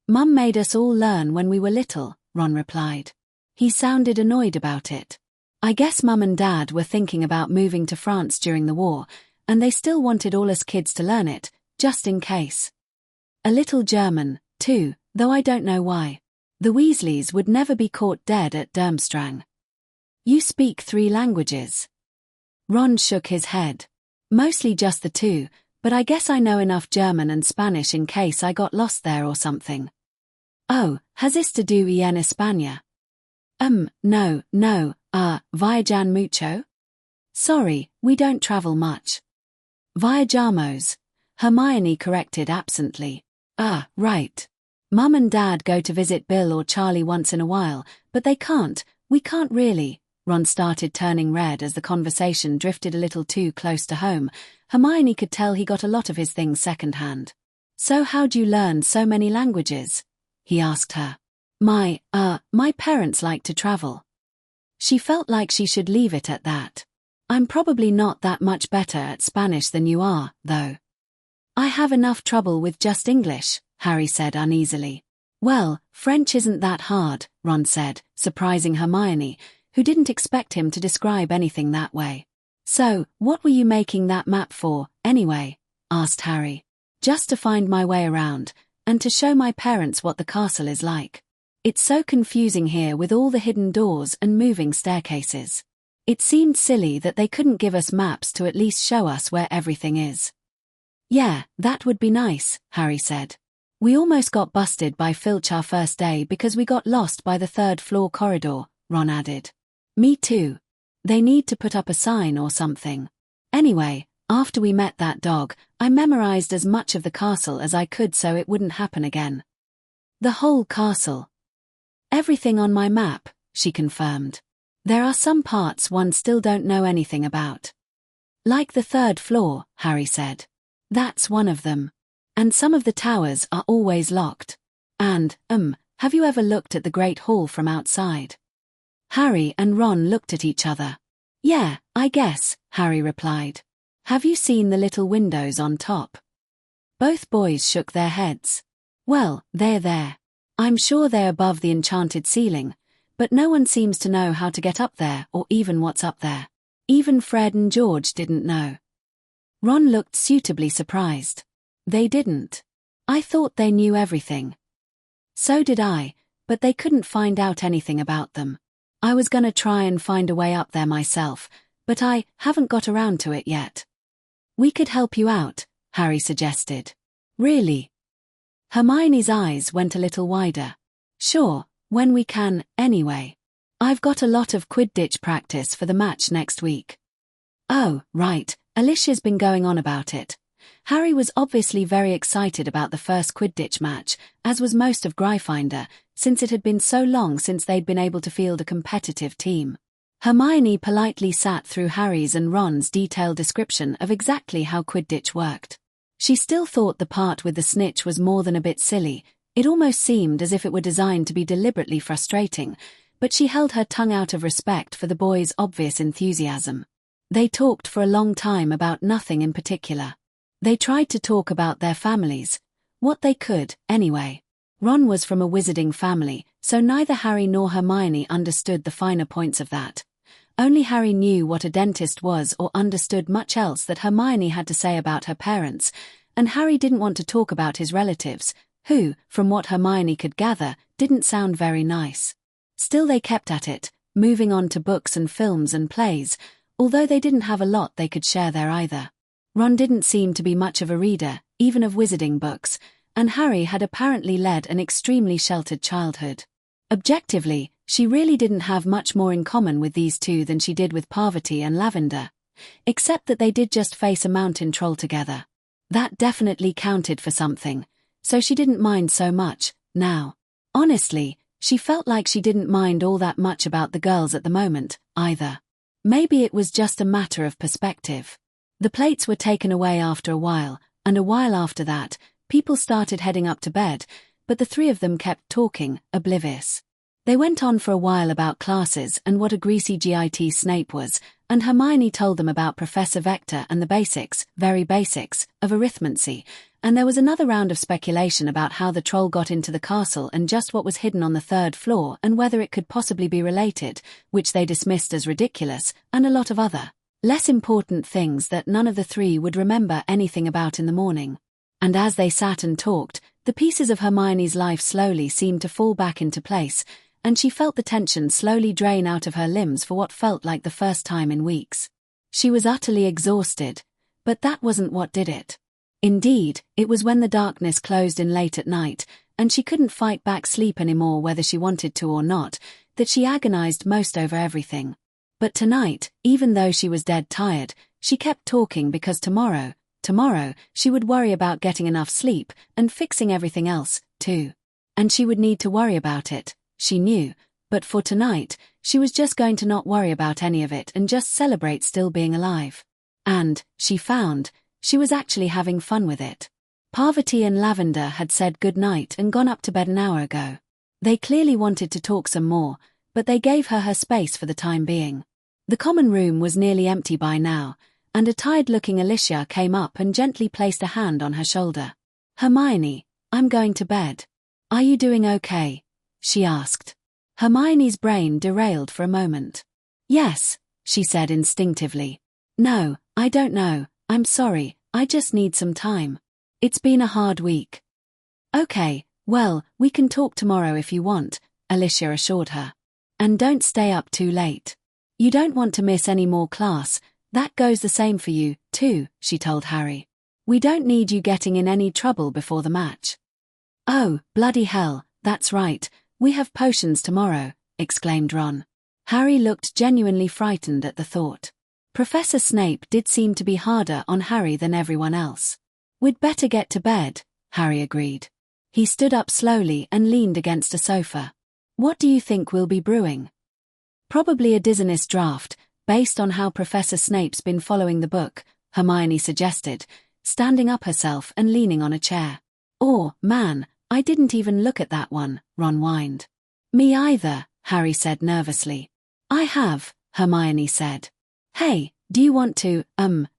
Mum made us all learn when we were little, Ron replied. He sounded annoyed about it. I guess Mum and Dad were thinking about moving to France during the war, and they still wanted all us kids to learn it, just in case. A little German, too, though I don't know why. The Weasleys would never be caught dead at Durmstrang. You speak 3 languages. Ron shook his head. Mostly just the 2, but I guess I know enough German and Spanish in case I got lost there or something. Oh, has esto do en España? No, viajan mucho? Sorry, we don't travel much. Viajamos, Hermione corrected absently. Right. Mum and Dad go to visit Bill or Charlie once in a while, but we can't really. Ron started turning red as the conversation drifted a little too close to home. Hermione could tell he got a lot of his things second-hand. So how'd you learn so many languages? He asked her. My parents like to travel. She felt like she should leave it at that. I'm probably not that much better at Spanish than you are, though. I have enough trouble with just English, Harry said uneasily. Well, French isn't that hard, Ron said, surprising Hermione, who didn't expect him to describe anything that way. So, what were you making that map for, anyway? Asked Harry. Just to find my way around, and to show my parents what the castle is like. It's so confusing here with all the hidden doors and moving staircases. It seemed silly that they couldn't give us maps to at least show us where everything is. Yeah, that would be nice, Harry said. We almost got busted by Filch our first day because we got lost by the third-floor corridor, Ron added. Me too. They need to put up a sign or something. Anyway, after we met that dog, I memorized as much of the castle as I could so it wouldn't happen again. The whole castle. Everything on my map, she confirmed. There are some parts one still don't know anything about. Like the third floor, Harry said. That's one of them. And some of the towers are always locked. And, have you ever looked at the Great Hall from outside? Harry and Ron looked at each other. Yeah, I guess, Harry replied. Have you seen the little windows on top? Both boys shook their heads. Well, they're there. I'm sure they're above the enchanted ceiling, but no one seems to know how to get up there or even what's up there. Even Fred and George didn't know. Ron looked suitably surprised. They didn't. I thought they knew everything. So did I, but they couldn't find out anything about them. I was gonna try and find a way up there myself, but I haven't got around to it yet. We could help you out, Harry suggested. Really? Hermione's eyes went a little wider. Sure, when we can, anyway. I've got a lot of Quidditch practice for the match next week. Oh, right, Alicia's been going on about it. Harry was obviously very excited about the first Quidditch match, as was most of Gryffindor, since it had been so long since they'd been able to field a competitive team. Hermione politely sat through Harry's and Ron's detailed description of exactly how Quidditch worked. She still thought the part with the snitch was more than a bit silly. It almost seemed as if it were designed to be deliberately frustrating, but she held her tongue out of respect for the boys' obvious enthusiasm. They talked for a long time about nothing in particular. They tried to talk about their families. What they could, anyway. Ron was from a wizarding family, so neither Harry nor Hermione understood the finer points of that. Only Harry knew what a dentist was or understood much else that Hermione had to say about her parents, and Harry didn't want to talk about his relatives, who, from what Hermione could gather, didn't sound very nice. Still they kept at it, moving on to books and films and plays, although they didn't have a lot they could share there either. Ron didn't seem to be much of a reader, even of wizarding books, and Harry had apparently led an extremely sheltered childhood. Objectively, she really didn't have much more in common with these two than she did with Parvati and Lavender, except that they did just face a mountain troll together. That definitely counted for something, so she didn't mind so much, now. Honestly, she felt like she didn't mind all that much about the girls at the moment, either. Maybe it was just a matter of perspective. The plates were taken away after a while, and a while after that, people started heading up to bed, but the three of them kept talking, oblivious. They went on for a while about classes and what a greasy git Snape was, and Hermione told them about Professor Vector and the basics, very basics, of arithmancy, and there was another round of speculation about how the troll got into the castle and just what was hidden on the third floor and whether it could possibly be related, which they dismissed as ridiculous, and a lot of other, less important things that none of the three would remember anything about in the morning. And as they sat and talked, the pieces of Hermione's life slowly seemed to fall back into place, and she felt the tension slowly drain out of her limbs for what felt like the first time in weeks. She was utterly exhausted, but that wasn't what did it. Indeed, it was when the darkness closed in late at night, and she couldn't fight back sleep anymore whether she wanted to or not, that she agonized most over everything. But tonight, even though she was dead tired, she kept talking because tomorrow, she would worry about getting enough sleep and fixing everything else, too. And she would need to worry about it, she knew, but for tonight, she was just going to not worry about any of it and just celebrate still being alive. And, she found, she was actually having fun with it. Parvati and Lavender had said good night and gone up to bed an hour ago. They clearly wanted to talk some more, but they gave her space for the time being. The common room was nearly empty by now, and a tired-looking Alicia came up and gently placed a hand on her shoulder. "Hermione, I'm going to bed. Are you doing okay?" she asked. Hermione's brain derailed for a moment. "Yes," she said instinctively. "No, I don't know, I'm sorry, I just need some time. It's been a hard week." "Okay, well, we can talk tomorrow if you want," Alicia assured her. "And don't stay up too late. You don't want to miss any more class. That goes the same for you, too," she told Harry. "We don't need you getting in any trouble before the match." "Oh, bloody hell, that's right, we have potions tomorrow," exclaimed Ron. Harry looked genuinely frightened at the thought. Professor Snape did seem to be harder on Harry than everyone else. "We'd better get to bed," Harry agreed. He stood up slowly and leaned against a sofa. "What do you think we'll be brewing?" "Probably a dizziness draft, based on how Professor Snape's been following the book," Hermione suggested, standing up herself and leaning on a chair. "Or, man, I didn't even look at that one," Ron whined. "Me either," Harry said nervously. "I have," Hermione said. "Hey, do you want to,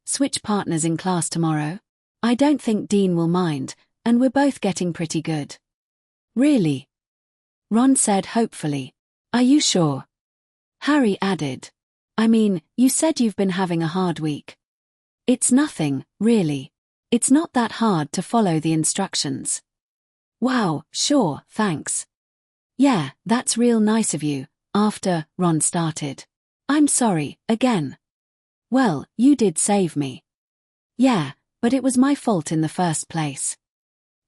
switch partners in class tomorrow? I don't think Dean will mind, and we're both getting pretty good." "Really?" Ron said hopefully. "Are you sure?" Harry added. "I mean, you said you've been having a hard week." "It's nothing, really. It's not that hard to follow the instructions." "Wow, sure, thanks." "Yeah, that's real nice of you," Ron started. "I'm sorry, again." "Well, you did save me." "Yeah, but it was my fault in the first place."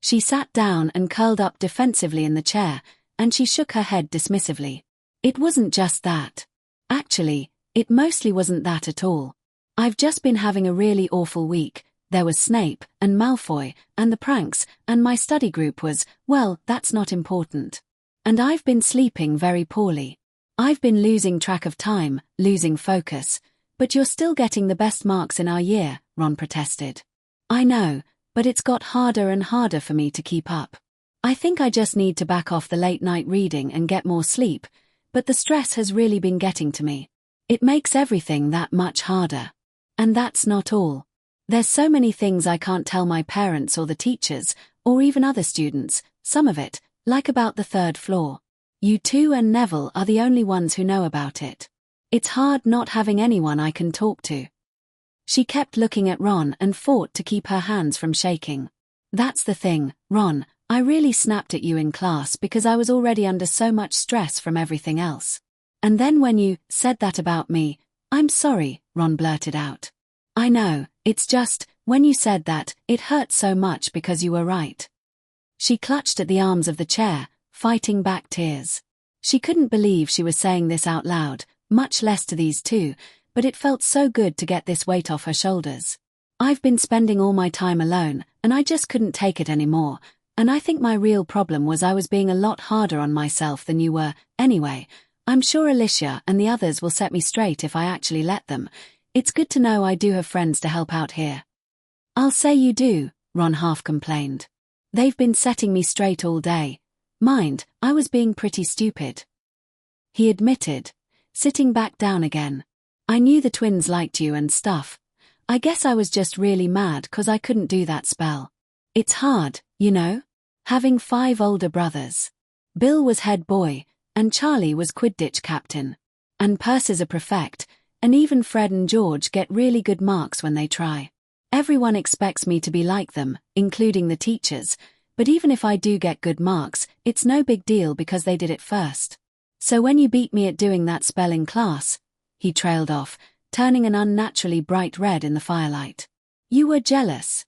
She sat down and curled up defensively in the chair, and she shook her head dismissively. "It wasn't just that. Actually, it mostly wasn't that at all. I've just been having a really awful week. There was Snape, and Malfoy, and the pranks, and my study group was, well, that's not important. And I've been sleeping very poorly. I've been losing track of time, losing focus. But you're still getting the best marks in our year," Ron protested. "I know, but it's got harder and harder for me to keep up. I think I just need to back off the late-night reading and get more sleep, but the stress has really been getting to me. It makes everything that much harder. And that's not all. There's so many things I can't tell my parents or the teachers, or even other students, some of it, like about the third floor. You two and Neville are the only ones who know about it. It's hard not having anyone I can talk to." She kept looking at Ron and fought to keep her hands from shaking. "That's the thing, Ron, I really snapped at you in class because I was already under so much stress from everything else. And then when you said that about me, I'm sorry," Ron blurted out. "I know, it's just, when you said that, it hurt so much because you were right." She clutched at the arms of the chair, fighting back tears. She couldn't believe she was saying this out loud, much less to these two, but it felt so good to get this weight off her shoulders. "I've been spending all my time alone, and I just couldn't take it anymore, and I think my real problem was I was being a lot harder on myself than you were. Anyway, I'm sure Alicia and the others will set me straight if I actually let them. It's good to know I do have friends to help out here." "I'll say you do," Ron half complained. "They've been setting me straight all day. Mind, I was being pretty stupid," he admitted, sitting back down again. "I knew the twins liked you and stuff. I guess I was just really mad 'cause I couldn't do that spell. It's hard, you know? Having 5 older brothers. Bill was head boy, and Charlie was Quidditch captain. And Percy's a prefect, and even Fred and George get really good marks when they try. Everyone expects me to be like them, including the teachers, but even if I do get good marks, it's no big deal because they did it first. So when you beat me at doing that spell in class," he trailed off, turning an unnaturally bright red in the firelight. "You were jealous?"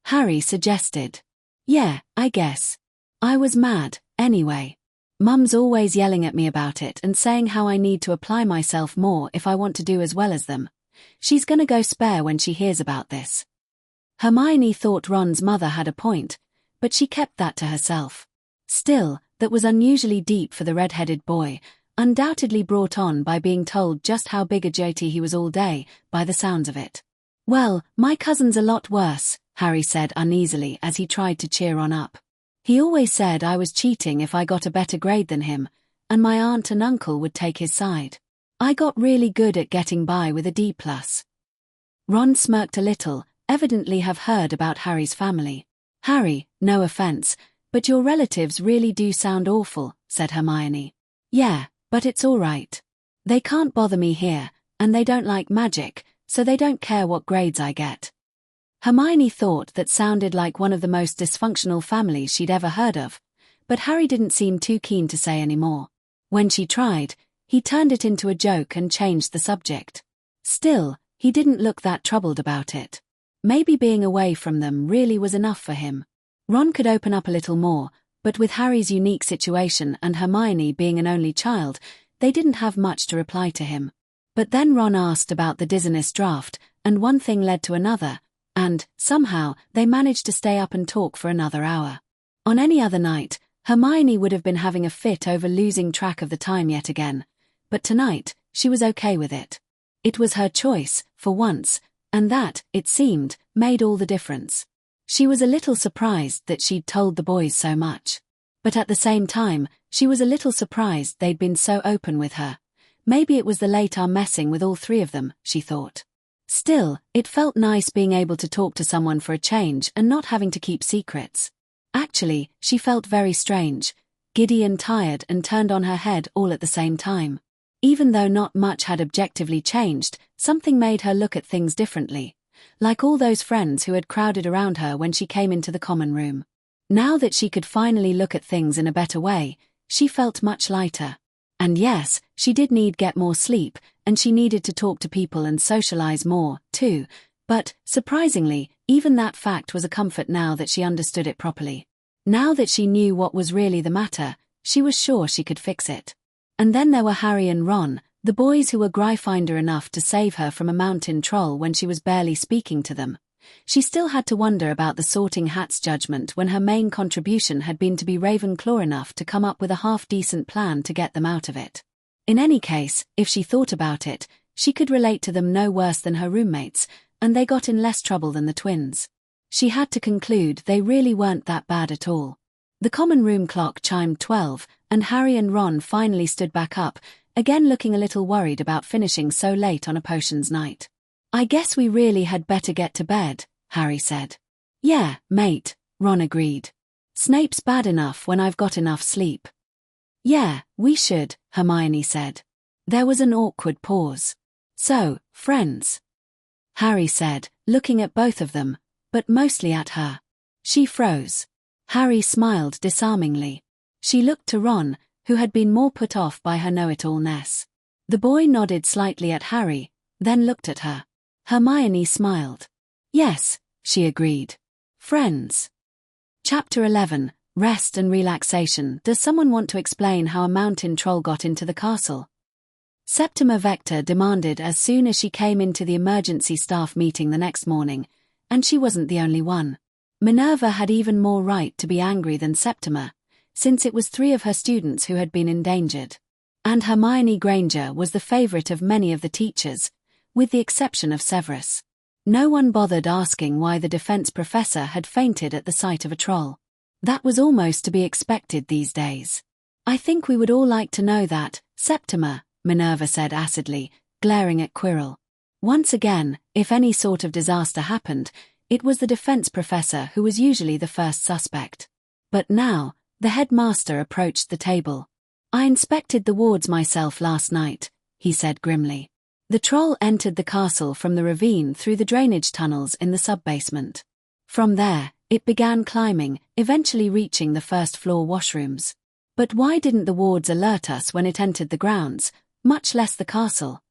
Harry suggested. "Yeah, I guess. I was mad, anyway. Mum's always yelling at me about it and saying how I need to apply myself more if I want to do as well as them. She's gonna go spare when she hears about this." Hermione thought Ron's mother had a point, but she kept that to herself. Still, that was unusually deep for the red-headed boy, undoubtedly brought on by being told just how big a jokey he was all day, by the sounds of it. "Well, my cousin's a lot worse," Harry said uneasily as he tried to cheer Ron up. He always said I was cheating if I got a better grade than him, and my aunt and uncle would take his side. I got really good at getting by with a D+. Ron smirked a little, evidently have heard about Harry's family. Harry, no offense, but your relatives really do sound awful, said Hermione. Yeah, but it's all right. They can't bother me here, and they don't like magic, so they don't care what grades I get. Hermione thought that sounded like one of the most dysfunctional families she'd ever heard of, but Harry didn't seem too keen to say any more. When she tried, he turned it into a joke and changed the subject. Still, he didn't look that troubled about it. Maybe being away from them really was enough for him. Ron could open up a little more, but with Harry's unique situation and Hermione being an only child, they didn't have much to reply to him. But then Ron asked about the dizziness draft, and one thing led to another, and, somehow, they managed to stay up and talk for another hour. On any other night, Hermione would have been having a fit over losing track of the time yet again, but tonight, she was okay with it. It was her choice, for once, and that, it seemed, made all the difference. She was a little surprised that she'd told the boys so much. But at the same time, she was a little surprised they'd been so open with her. Maybe it was the late hour messing with all three of them, she thought. Still, it felt nice being able to talk to someone for a change and not having to keep secrets. Actually, she felt very strange, giddy and tired and turned on her head all at the same time. Even though not much had objectively changed, something made her look at things differently, like all those friends who had crowded around her when she came into the common room. Now that she could finally look at things in a better way, she felt much lighter. And yes, she did get more sleep, and she needed to talk to people and socialize more, too, but, surprisingly, even that fact was a comfort now that she understood it properly. Now that she knew what was really the matter, she was sure she could fix it. And then there were Harry and Ron, the boys who were Gryffindor enough to save her from a mountain troll when she was barely speaking to them. She still had to wonder about the Sorting Hat's judgment when her main contribution had been to be Ravenclaw enough to come up with a half-decent plan to get them out of it. In any case, if she thought about it, she could relate to them no worse than her roommates, and they got in less trouble than the twins. She had to conclude they really weren't that bad at all. The common room clock chimed 12, and Harry and Ron finally stood back up, again looking a little worried about finishing so late on a potions night. I guess we really had better get to bed, Harry said. Yeah, mate, Ron agreed. Snape's bad enough when I've got enough sleep. Yeah, we should, Hermione said. There was an awkward pause. So, friends? Harry said, looking at both of them, but mostly at her. She froze. Harry smiled disarmingly. She looked to Ron, who had been more put off by her know-it-all-ness. The boy nodded slightly at Harry, then looked at her. Hermione smiled. Yes, she agreed. Friends. Chapter 11, Rest and Relaxation. Does someone want to explain how a mountain troll got into the castle? Septima Vector demanded as soon as she came into the emergency staff meeting the next morning, and she wasn't the only one. Minerva had even more right to be angry than Septima, since it was 3 of her students who had been endangered. And Hermione Granger was the favorite of many of the teachers, with the exception of Severus. No one bothered asking why the defense professor had fainted at the sight of a troll. That was almost to be expected these days. I think we would all like to know that, Septima, Minerva said acidly, glaring at Quirrell. Once again, if any sort of disaster happened, it was the defense professor who was usually the first suspect. But now, the headmaster approached the table. I inspected the wards myself last night, he said grimly. The troll entered the castle from the ravine through the drainage tunnels in the sub-basement. From there, it began climbing, eventually reaching the first-floor washrooms. But why didn't the wards alert us when it entered the grounds, much less the castle?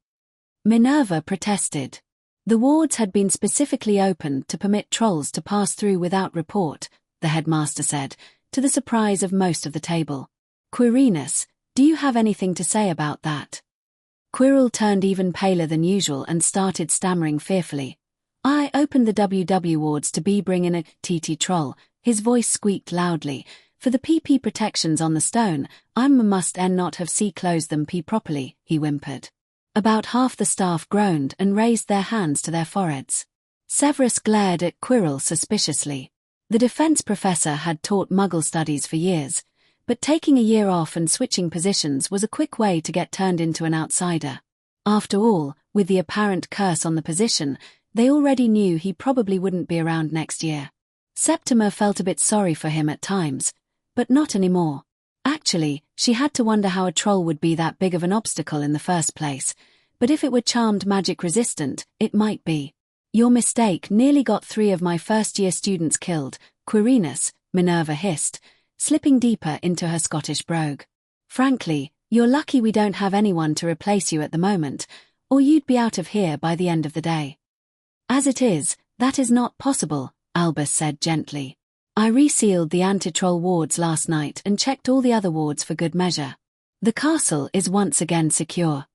Minerva protested. The wards had been specifically opened to permit trolls to pass through without report, the headmaster said, to the surprise of most of the table. Quirinus, do you have anything to say about that? Quirrell turned even paler than usual and started stammering fearfully. I opened the WW wards to bring in a TT troll, his voice squeaked loudly. For the PP protections on the stone, must not have closed them properly, he whimpered. About half the staff groaned and raised their hands to their foreheads. Severus glared at Quirrell suspiciously. The defense professor had taught Muggle studies for years, but taking a year off and switching positions was a quick way to get turned into an outsider. After all, with the apparent curse on the position, they already knew he probably wouldn't be around next year. Septima felt a bit sorry for him at times, but not anymore. Actually, she had to wonder how a troll would be that big of an obstacle in the first place, but if it were charmed magic resistant, it might be. Your mistake nearly got 3 of my first-year students killed, Quirinus, Minerva hissed, slipping deeper into her Scottish brogue. Frankly, you're lucky we don't have anyone to replace you at the moment, or you'd be out of here by the end of the day. As it is, that is not possible, Albus said gently. I resealed the anti-troll wards last night and checked all the other wards for good measure. The castle is once again secure.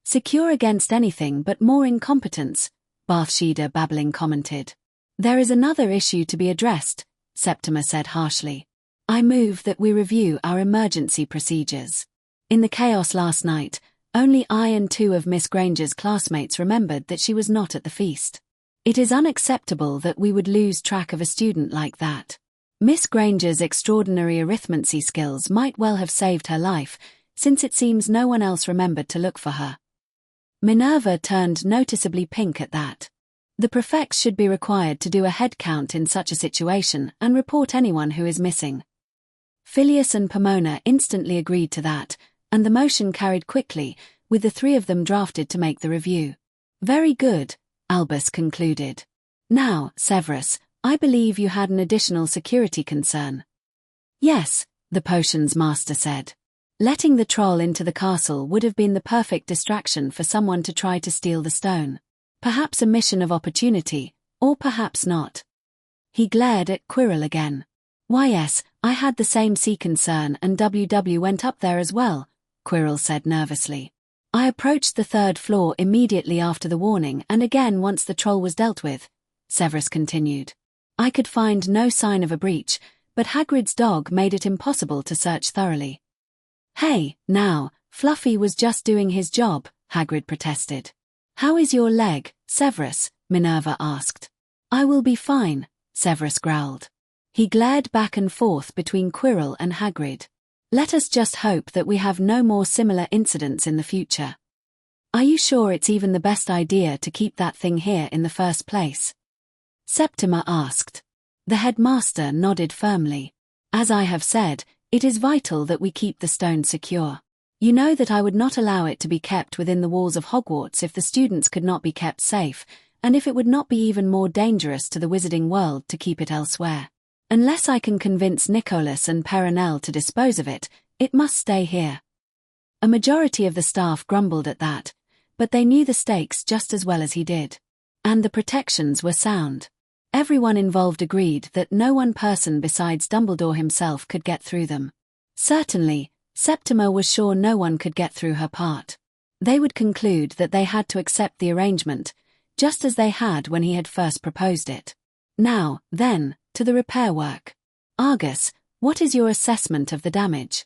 Secure against anything but more incompetence, Bathsheba babbling commented. There is another issue to be addressed, Septima said harshly. I move that we review our emergency procedures. In the chaos last night, only I and 2 of Miss Granger's classmates remembered that she was not at the feast. It is unacceptable that we would lose track of a student like that. Miss Granger's extraordinary arithmancy skills might well have saved her life, since it seems no one else remembered to look for her. Minerva turned noticeably pink at that. The prefects should be required to do a head count in such a situation and report anyone who is missing. Phileas and Pomona instantly agreed to that, and the motion carried quickly, with the 3 of them drafted to make the review. Very good, Albus concluded. Now, Severus, I believe you had an additional security concern. Yes, the potions master said. Letting the troll into the castle would have been the perfect distraction for someone to try to steal the stone. Perhaps a mission of opportunity, or perhaps not. He glared at Quirrell again. Why yes, I had the same concern and WW went up there as well, Quirrell said nervously. I approached the 3rd floor immediately after the warning and again once the troll was dealt with, Severus continued. I could find no sign of a breach, but Hagrid's dog made it impossible to search thoroughly. Hey, now, Fluffy was just doing his job, Hagrid protested. How is your leg, Severus? Minerva asked. I will be fine, Severus growled. He glared back and forth between Quirrell and Hagrid. Let us just hope that we have no more similar incidents in the future. Are you sure it's even the best idea to keep that thing here in the first place? Septima asked. The headmaster nodded firmly. As I have said, it is vital that we keep the stone secure. You know that I would not allow it to be kept within the walls of Hogwarts if the students could not be kept safe, and if it would not be even more dangerous to the wizarding world to keep it elsewhere. Unless I can convince Nicholas and Perenelle to dispose of it, it must stay here. A majority of the staff grumbled at that, but they knew the stakes just as well as he did. And the protections were sound. Everyone involved agreed that no one person besides Dumbledore himself could get through them. Certainly, Septima was sure no one could get through her part. They would conclude that they had to accept the arrangement, just as they had when he had first proposed it. Now, then, to the repair work. Argus, what is your assessment of the damage?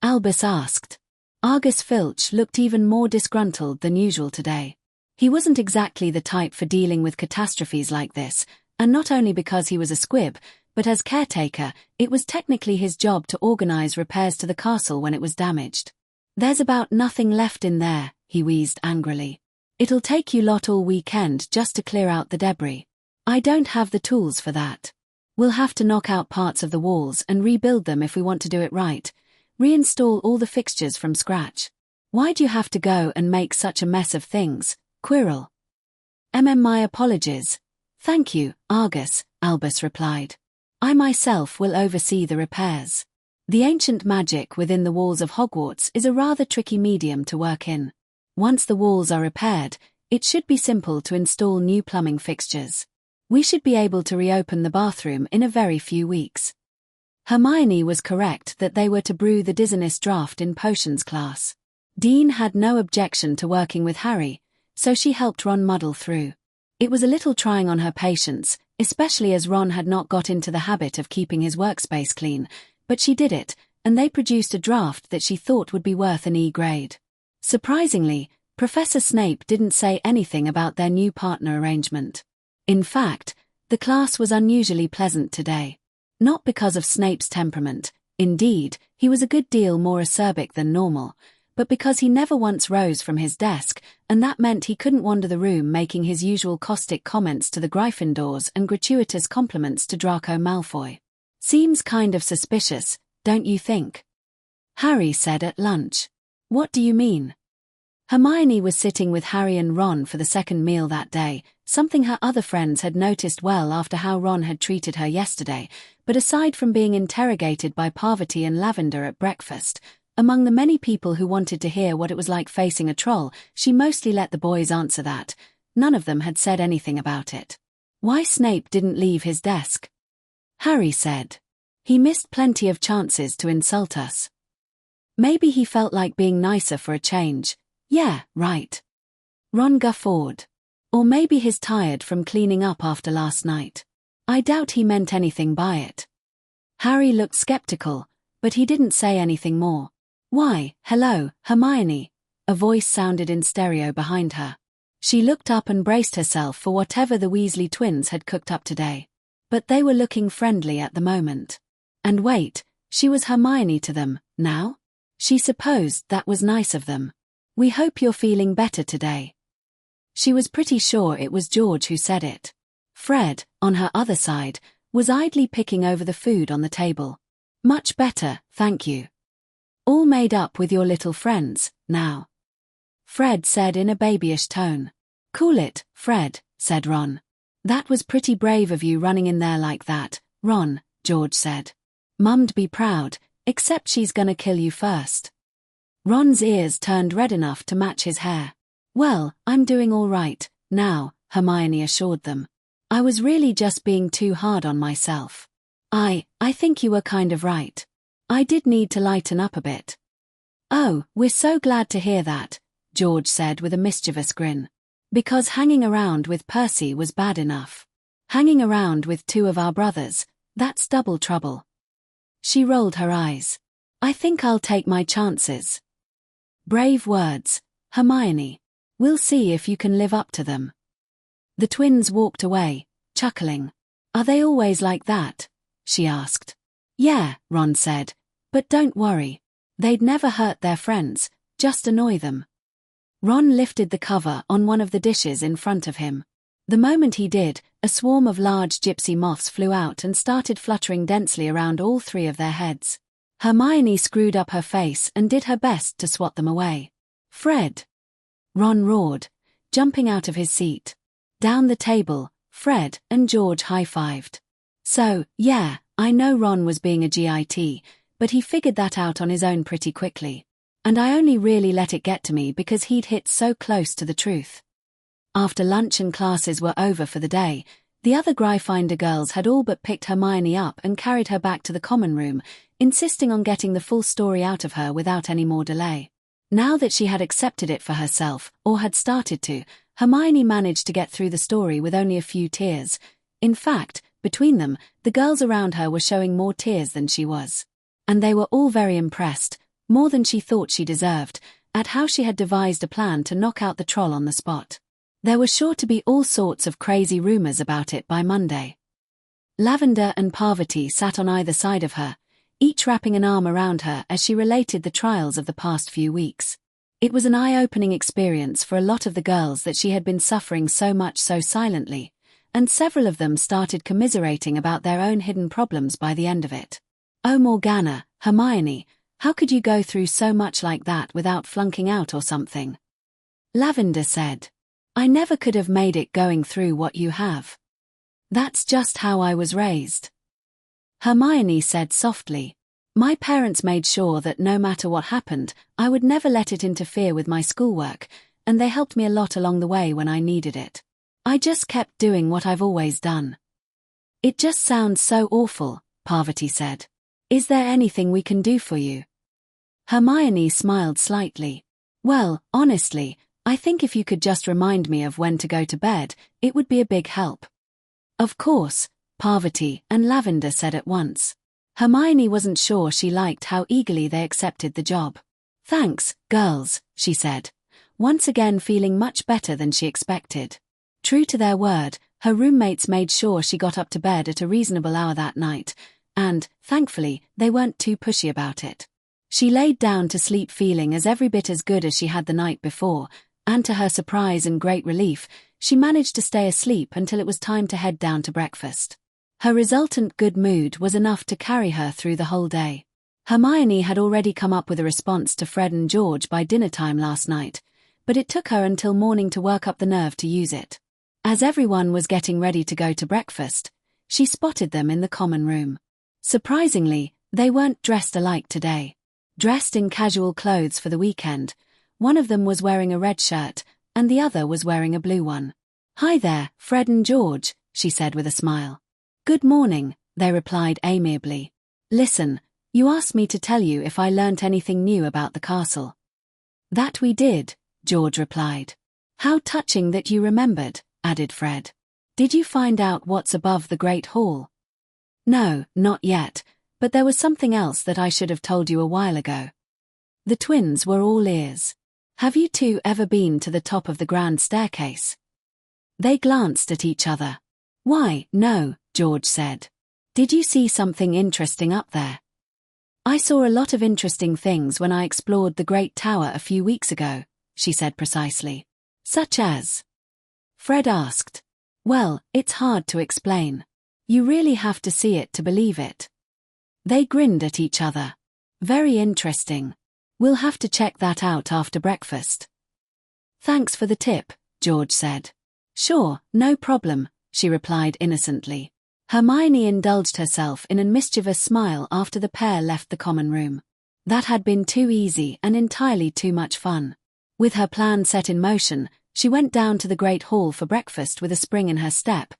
Albus asked. Argus Filch looked even more disgruntled than usual today. He wasn't exactly the type for dealing with catastrophes like this, and not only because he was a squib, but as caretaker, it was technically his job to organize repairs to the castle when it was damaged. There's about nothing left in there, he wheezed angrily. It'll take you lot all weekend just to clear out the debris. I don't have the tools for that. We'll have to knock out parts of the walls and rebuild them if we want to do it right. Reinstall all the fixtures from scratch. Why'd you have to go and make such a mess of things, Quirrell? My apologies. Thank you, Argus, Albus replied. I myself will oversee the repairs. The ancient magic within the walls of Hogwarts is a rather tricky medium to work in. Once the walls are repaired, it should be simple to install new plumbing fixtures. We should be able to reopen the bathroom in a very few weeks. Hermione was correct that they were to brew the dizziness draft in potions class. Dean had no objection to working with Harry, so she helped Ron muddle through. It was a little trying on her patience, especially as Ron had not got into the habit of keeping his workspace clean, but she did it, and they produced a draft that she thought would be worth an E grade. Surprisingly, Professor Snape didn't say anything about their new partner arrangement. In fact, The class was unusually pleasant today. Not because of Snape's temperament, indeed, he was a good deal more acerbic than normal, but because he never once rose from his desk, and that meant he couldn't wander the room making his usual caustic comments to the Gryffindors and gratuitous compliments to Draco Malfoy. "Seems kind of suspicious, don't you think?" Harry said at lunch. "What do you mean?" Hermione was sitting with Harry and Ron for the second meal that day, something her other friends had noticed well after how Ron had treated her yesterday, but aside from being interrogated by Parvati and Lavender at breakfast, among the many people who wanted to hear what it was like facing a troll, she mostly let the boys answer that. None of them had said anything about it. "Why Snape didn't leave his desk?" Harry said. "He missed plenty of chances to insult us. Maybe he felt like being nicer for a change." "Yeah, right." Ron guffawed. "Or maybe he's tired from cleaning up after last night. I doubt he meant anything by it." Harry looked skeptical, but he didn't say anything more. "Why, hello, Hermione," a voice sounded in stereo behind her. She looked up and braced herself for whatever the Weasley twins had cooked up today. But they were looking friendly at the moment. And wait, she was Hermione to them, now? She supposed that was nice of them. "We hope you're feeling better today." She was pretty sure it was George who said it. Fred, on her other side, was idly picking over the food on the table. "Much better, thank you." "All made up with your little friends, now?" Fred said in a babyish tone. "Cool it, Fred," said Ron. "That was pretty brave of you running in there like that, Ron," George said. "Mum'd be proud, except she's gonna kill you first." Ron's ears turned red enough to match his hair. "Well, I'm doing all right, now," Hermione assured them. "I was really just being too hard on myself. I think you were kind of right. I did need to lighten up a bit." "Oh, we're so glad to hear that," George said with a mischievous grin. "Because hanging around with Percy was bad enough. Hanging around with two of our brothers, that's double trouble." She rolled her eyes. "I think I'll take my chances." "Brave words, Hermione. We'll see if you can live up to them." The twins walked away, chuckling. "Are they always like that?" she asked. "Yeah," Ron said, "but don't worry. They'd never hurt their friends, just annoy them." Ron lifted the cover on one of the dishes in front of him. The moment he did, a swarm of large gypsy moths flew out and started fluttering densely around all three of their heads. Hermione screwed up her face and did her best to swat them away. "Fred!" Ron roared, jumping out of his seat. Down the table, Fred and George high-fived. So, yeah, I know Ron was being a git, but he figured that out on his own pretty quickly. And I only really let it get to me because he'd hit so close to the truth. After lunch and classes were over for the day, the other Gryffindor girls had all but picked Hermione up and carried her back to the common room, insisting on getting the full story out of her without any more delay. Now that she had accepted it for herself, or had started to, Hermione managed to get through the story with only a few tears. In fact, between them, the girls around her were showing more tears than she was. And they were all very impressed, more than she thought she deserved, at how she had devised a plan to knock out the troll on the spot. There were sure to be all sorts of crazy rumors about it by Monday. Lavender and Parvati sat on either side of her, each wrapping an arm around her as she related the trials of the past few weeks. It was an eye-opening experience for a lot of the girls that she had been suffering so much so silently, and several of them started commiserating about their own hidden problems by the end of it. "Oh Morgana, Hermione, how could you go through so much like that without flunking out or something?" Lavender said. "I never could have made it going through what you have. That's just how I was raised." Hermione said softly, "My parents made sure that no matter what happened, I would never let it interfere with my schoolwork, and they helped me a lot along the way when I needed it. I just kept doing what I've always done." "It just sounds so awful," Parvati said. "Is there anything we can do for you?" Hermione smiled slightly. "Well, honestly, I think if you could just remind me of when to go to bed, it would be a big help." "Of course," Parvati and Lavender said at once. Hermione wasn't sure she liked how eagerly they accepted the job. "Thanks, girls," she said, once again feeling much better than she expected. True to their word, Her roommates made sure she got up to bed at a reasonable hour that night, and, thankfully, they weren't too pushy about it. She laid down to sleep feeling as every bit as good as she had the night before, and to her surprise and great relief, she managed to stay asleep until it was time to head down to breakfast. Her resultant good mood was enough to carry her through the whole day. Hermione had already come up with a response to Fred and George by dinner time last night, but it took her until morning to work up the nerve to use it. As everyone was getting ready to go to breakfast, she spotted them in the common room. Surprisingly, they weren't dressed alike today. Dressed in casual clothes for the weekend, one of them was wearing a red shirt, and the other was wearing a blue one. "Hi there, Fred and George," she said with a smile. "Good morning," they replied amiably. "Listen, you asked me to tell you if I learnt anything new about the castle." "That we did," George replied. "How touching that you remembered," added Fred. "Did you find out what's above the Great Hall?" "No, not yet, but there was something else that I should have told you a while ago." The twins were all ears. "Have you two ever been to the top of the grand staircase?" They glanced at each other. "Why, no," George said. "Did you see something interesting up there?" "I saw a lot of interesting things when I explored the Great Tower a few weeks ago," she said precisely. "Such as?" Fred asked. "Well, it's hard to explain. You really have to see it to believe it." They grinned at each other. "Very interesting. We'll have to check that out after breakfast." "Thanks for the tip," George said. "Sure, no problem," she replied innocently. Hermione indulged herself in a mischievous smile after the pair left the common room. That had been too easy and entirely too much fun. With her plan set in motion, she went down to the Great Hall for breakfast with a spring in her step,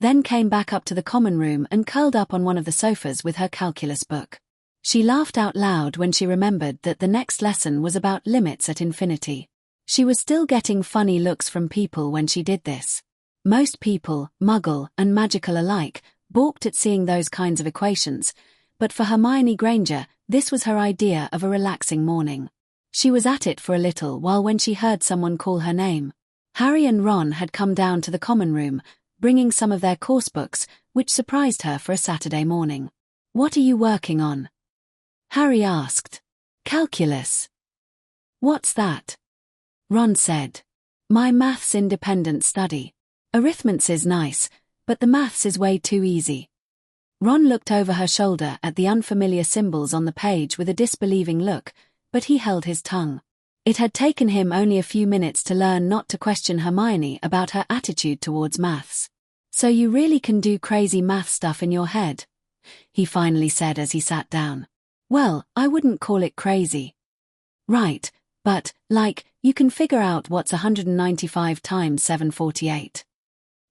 then came back up to the common room and curled up on one of the sofas with her calculus book. She laughed out loud when she remembered that the next lesson was about limits at infinity. She was still getting funny looks from people when she did this. Most people, Muggle and magical alike, balked at seeing those kinds of equations, but for Hermione Granger, this was her idea of a relaxing morning. She was at it for a little while when she heard someone call her name. Harry and Ron had come down to the common room, bringing some of their course books, which surprised her for a Saturday morning. "What are you working on?" Harry asked. "Calculus." "What's that?" Ron said. "My maths independent study. Arithmancy's nice, but the maths is way too easy." Ron looked over her shoulder at the unfamiliar symbols on the page with a disbelieving look, but he held his tongue. It had taken him only a few minutes to learn not to question Hermione about her attitude towards maths. "So you really can do crazy math stuff in your head?" he finally said as he sat down. "Well, I wouldn't call it crazy." "Right, but, like, you can figure out what's 195 times 748.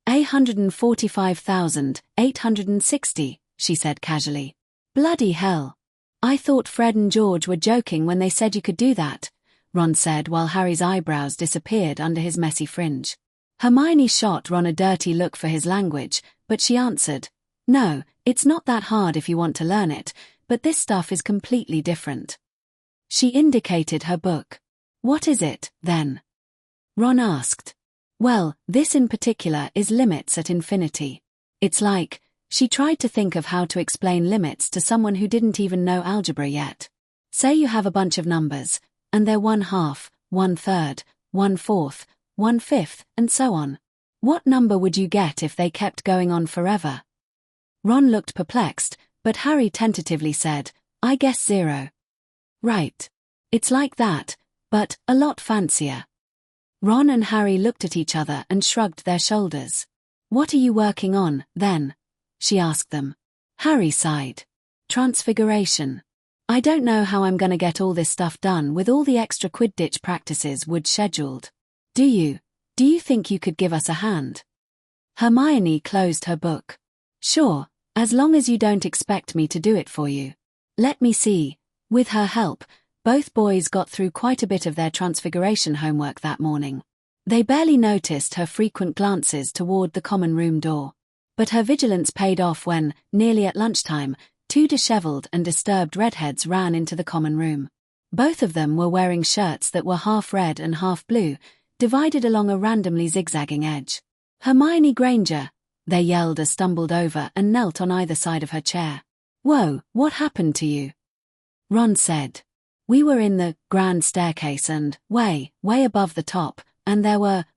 145,860, she said casually. "Bloody hell. I thought Fred and George were joking when they said you could do that," Ron said while Harry's eyebrows disappeared under his messy fringe. Hermione shot Ron a dirty look for his language, but she answered, "No, it's not that hard if you want to learn it, but this stuff is completely different." She indicated her book. "What is it, then?" Ron asked. "Well, this in particular is limits at infinity. It's like," she tried to think of how to explain limits to someone who didn't even know algebra yet. "Say you have a bunch of numbers, and they're 1/2, 1/3, 1/4, 1/5, and so on. What number would you get if they kept going on forever?" Ron looked perplexed, but Harry tentatively said, "I guess 0. "Right. It's like that, but a lot fancier." Ron and Harry looked at each other and shrugged their shoulders. "What are you working on, then?" she asked them. Harry sighed. "Transfiguration. I don't know how I'm gonna get all this stuff done with all the extra Quidditch practices Wood scheduled. Do you think you could give us a hand?" Hermione closed her book. "Sure, as long as you don't expect me to do it for you. Let me see." With her help, both boys got through quite a bit of their transfiguration homework that morning. They barely noticed her frequent glances toward the common room door. But her vigilance paid off when, nearly at lunchtime, 2 disheveled and disturbed redheads ran into the common room. Both of them were wearing shirts that were half red and half blue, divided along a randomly zigzagging edge. Hermione Granger, they yelled as stumbled over and knelt on either side of her chair. Whoa, what happened to you? Ron said. We were in the grand staircase and way above the top, and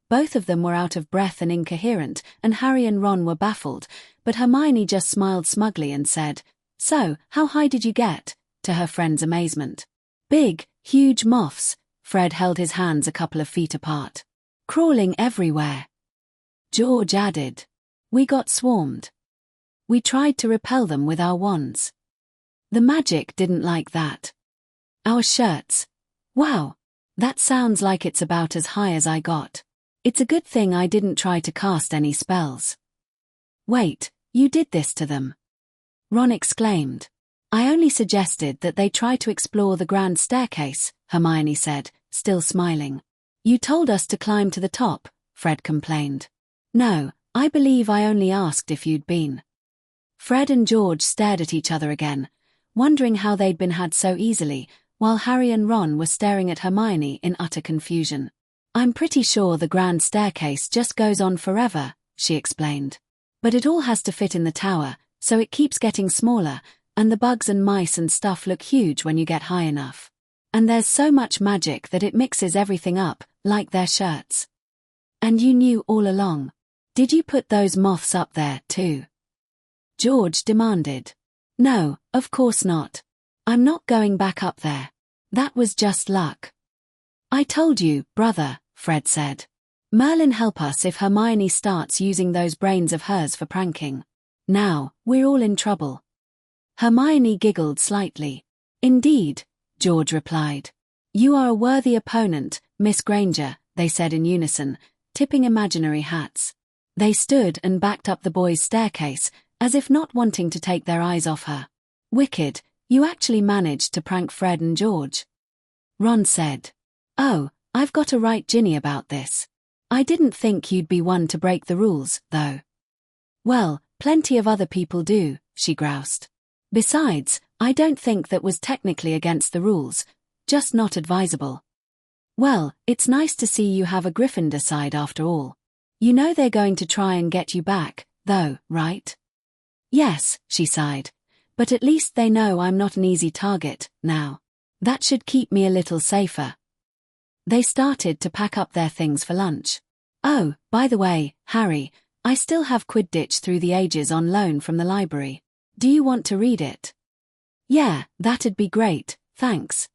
both of them were out of breath and incoherent, and Harry and Ron were baffled, but Hermione just smiled smugly and said, So, how high did you get? To her friend's amazement. Big, huge moths. Fred held his hands a couple of feet apart. Crawling everywhere. George added. We got swarmed. We tried to repel them with our wands. The magic didn't like that. Our shirts. Wow. That sounds like it's about as high as I got. It's a good thing I didn't try to cast any spells. Wait, you did this to them? Ron exclaimed. I only suggested that they try to explore the grand staircase, Hermione said, still smiling. You told us to climb to the top, Fred complained. No, I believe I only asked if you'd been. Fred and George stared at each other again, wondering how they'd been had so easily, while Harry and Ron were staring at Hermione in utter confusion. I'm pretty sure the grand staircase just goes on forever, she explained. But it all has to fit in the tower, so it keeps getting smaller, and the bugs and mice and stuff look huge when you get high enough. And there's so much magic that it mixes everything up, like their shirts. And you knew all along. Did you put those moths up there, too? George demanded. No, of course not. I'm not going back up there. That was just luck. I told you, brother, Fred said. Merlin help us if Hermione starts using those brains of hers for pranking. Now, we're all in trouble. Hermione giggled slightly. Indeed, George replied. You are a worthy opponent, Miss Granger, they said in unison, tipping imaginary hats. They stood and backed up the boys' staircase, as if not wanting to take their eyes off her. Wicked, you actually managed to prank Fred and George. Ron said. Oh, I've got to write Ginny about this. I didn't think you'd be one to break the rules, though. Well, plenty of other people do, she groused. Besides, I don't think that was technically against the rules, just not advisable. Well, it's nice to see you have a Gryffindor side after all. You know they're going to try and get you back, though, right? Yes, she sighed. But at least they know I'm not an easy target, now. That should keep me a little safer. They started to pack up their things for lunch. Oh, by the way, Harry, I still have Quidditch Through the Ages on loan from the library. Do you want to read it? Yeah, that'd be great, thanks.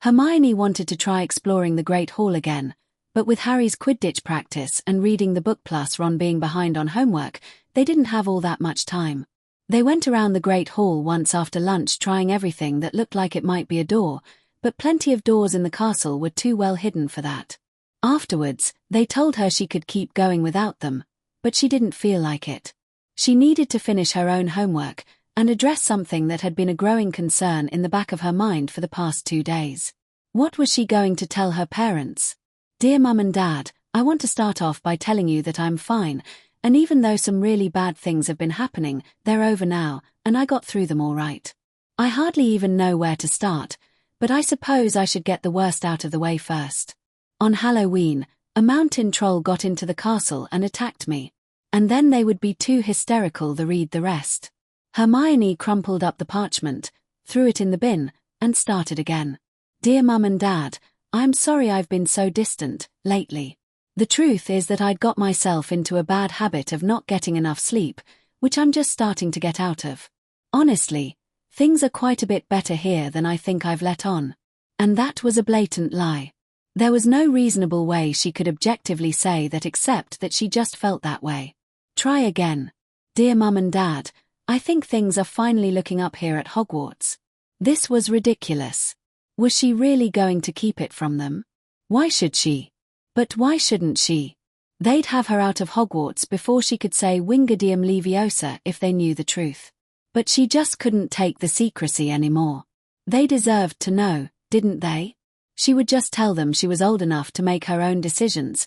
Hermione wanted to try exploring the Great Hall again, but with Harry's Quidditch practice and reading the book plus Ron being behind on homework, they didn't have all that much time. They went around the Great Hall once after lunch trying everything that looked like it might be a door, but plenty of doors in the castle were too well hidden for that. Afterwards, they told her she could keep going without them, but she didn't feel like it. She needed to finish her own homework and address something that had been a growing concern in the back of her mind for the past 2 days. What was she going to tell her parents? Dear Mum and Dad, I want to start off by telling you that I'm fine, and even though some really bad things have been happening, they're over now, and I got through them all right. I hardly even know where to start, but I suppose I should get the worst out of the way first. On Halloween, a mountain troll got into the castle and attacked me. And then they would be too hysterical to read the rest. Hermione crumpled up the parchment, threw it in the bin, and started again. Dear Mum and Dad, I'm sorry I've been so distant, lately. The truth is that I'd got myself into a bad habit of not getting enough sleep, which I'm just starting to get out of. Honestly, things are quite a bit better here than I think I've let on. And that was a blatant lie. There was no reasonable way she could objectively say that except that she just felt that way. Try again. Dear Mum and Dad, I think things are finally looking up here at Hogwarts. This was ridiculous. Was she really going to keep it from them? Why should she? But why shouldn't she? They'd have her out of Hogwarts before she could say Wingardium Leviosa if they knew the truth. But she just couldn't take the secrecy anymore. They deserved to know, didn't they? She would just tell them she was old enough to make her own decisions.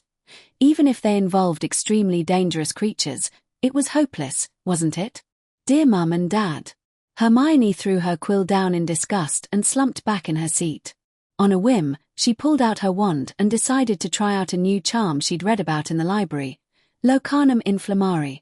Even if they involved extremely dangerous creatures, it was hopeless, wasn't it? Dear Mum and Dad. Hermione threw her quill down in disgust and slumped back in her seat. On a whim, she pulled out her wand and decided to try out a new charm she'd read about in the library. Locanum inflammari.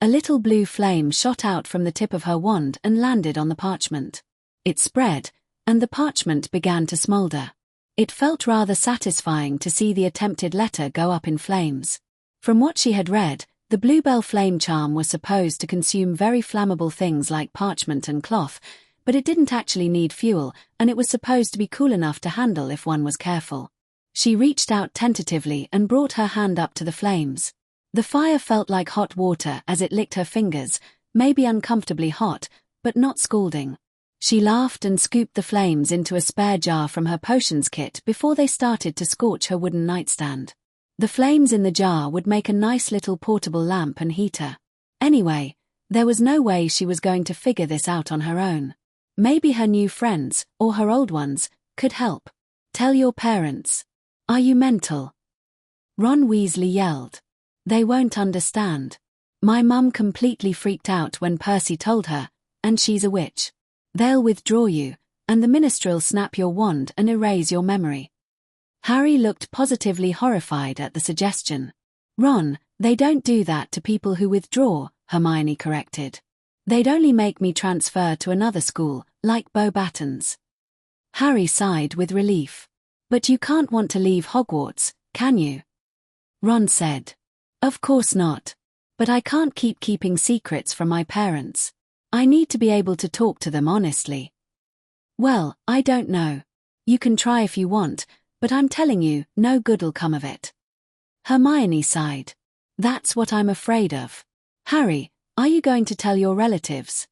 A little blue flame shot out from the tip of her wand and landed on the parchment. It spread, and the parchment began to smolder. It felt rather satisfying to see the attempted letter go up in flames. From what she had read, the bluebell flame charm was supposed to consume very flammable things like parchment and cloth, but it didn't actually need fuel, and it was supposed to be cool enough to handle if one was careful. She reached out tentatively and brought her hand up to the flames. The fire felt like hot water as it licked her fingers, maybe uncomfortably hot, but not scalding. She laughed and scooped the flames into a spare jar from her potions kit before they started to scorch her wooden nightstand. The flames in the jar would make a nice little portable lamp and heater. Anyway, there was no way she was going to figure this out on her own. Maybe her new friends, or her old ones, could help. Tell your parents. Are you mental? Ron Weasley yelled. They won't understand. My mum completely freaked out when Percy told her, and she's a witch. They'll withdraw you, and the ministry'll snap your wand and erase your memory. Harry looked positively horrified at the suggestion. Ron, they don't do that to people who withdraw, Hermione corrected. They'd only make me transfer to another school, like Beauxbatons. Harry sighed with relief. But you can't want to leave Hogwarts, can you? Ron said. Of course not. But I can't keep keeping secrets from my parents. I need to be able to talk to them honestly. Well, I don't know. You can try if you want, but I'm telling you, no good'll come of it. Hermione sighed. That's what I'm afraid of. Harry, are you going to tell your relatives?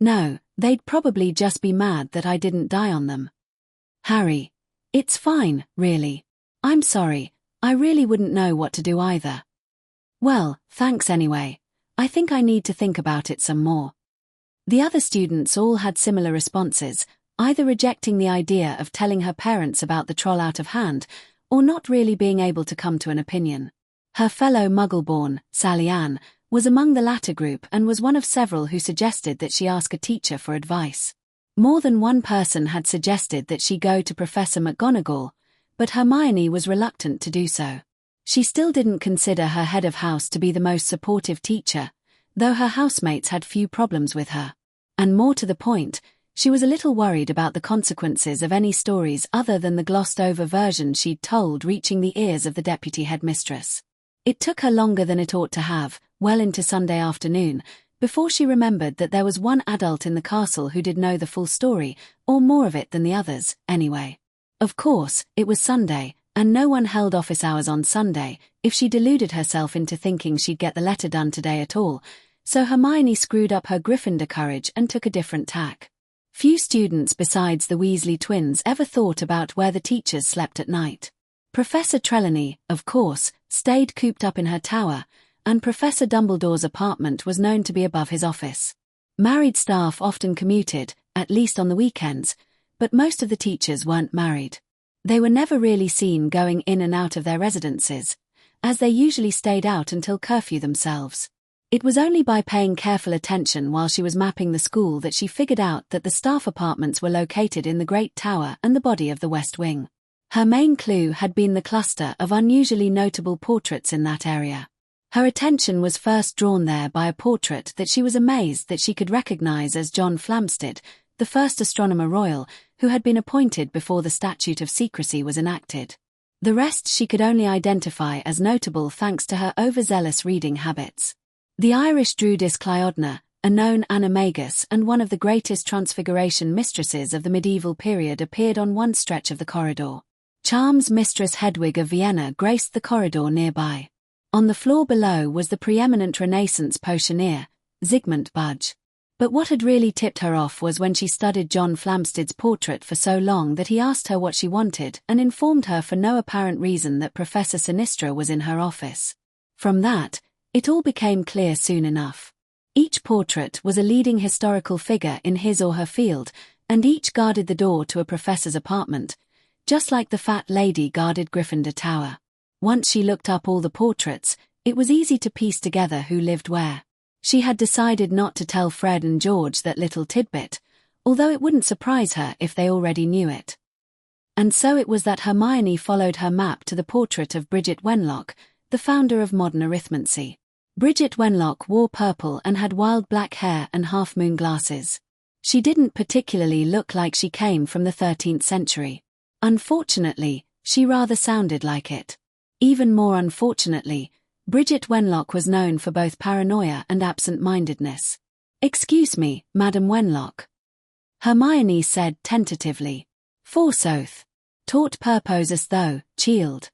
No, they'd probably just be mad that I didn't die on them. Harry, it's fine, really. I'm sorry, I really wouldn't know what to do either. Well, thanks anyway. I think I need to think about it some more. The other students all had similar responses, either rejecting the idea of telling her parents about the troll out of hand, or not really being able to come to an opinion. Her fellow Muggleborn, Sally Ann, was among the latter group and was one of several who suggested that she ask a teacher for advice. More than one person had suggested that she go to Professor McGonagall, but Hermione was reluctant to do so. She still didn't consider her head of house to be the most supportive teacher, though her housemates had few problems with her. And more to the point, she was a little worried about the consequences of any stories other than the glossed-over version she'd told reaching the ears of the deputy headmistress. It took her longer than it ought to have, well into Sunday afternoon, before she remembered that there was one adult in the castle who did know the full story, or more of it than the others, anyway. Of course, it was Sunday, and no one held office hours on Sunday, if she deluded herself into thinking she'd get the letter done today at all, so Hermione screwed up her Gryffindor courage and took a different tack. Few students besides the Weasley twins ever thought about where the teachers slept at night. Professor Trelawney, of course, stayed cooped up in her tower, and Professor Dumbledore's apartment was known to be above his office. Married staff often commuted, at least on the weekends, but most of the teachers weren't married. They were never really seen going in and out of their residences, as they usually stayed out until curfew themselves. It was only by paying careful attention while she was mapping the school that she figured out that the staff apartments were located in the Great Tower and the body of the West Wing. Her main clue had been the cluster of unusually notable portraits in that area. Her attention was first drawn there by a portrait that she was amazed that she could recognize as John Flamsteed, the first Astronomer Royal, who had been appointed before the Statute of Secrecy was enacted. The rest she could only identify as notable thanks to her overzealous reading habits. The Irish druidess Cleodna, a known animagus and one of the greatest transfiguration mistresses of the medieval period, appeared on one stretch of the corridor. Charms Mistress Hedwig of Vienna graced the corridor nearby. On the floor below was the preeminent Renaissance potioneer, Zygmunt Budge. But what had really tipped her off was when she studied John Flamsteed's portrait for so long that he asked her what she wanted and informed her for no apparent reason that Professor Sinistra was in her office. From that, it all became clear soon enough. Each portrait was a leading historical figure in his or her field, and each guarded the door to a professor's apartment, just like the fat lady guarded Gryffindor Tower. Once she looked up all the portraits, it was easy to piece together who lived where. She had decided not to tell Fred and George that little tidbit, although it wouldn't surprise her if they already knew it. And so it was that Hermione followed her map to the portrait of Bridget Wenlock, the founder of modern arithmancy. Bridget Wenlock wore purple and had wild black hair and half-moon glasses. She didn't particularly look like she came from the 13th century. Unfortunately, she rather sounded like it. Even more unfortunately, Bridget Wenlock was known for both paranoia and absent-mindedness. "Excuse me, Madam Wenlock," Hermione said tentatively. "Forsooth. Taught purpose as though, child,"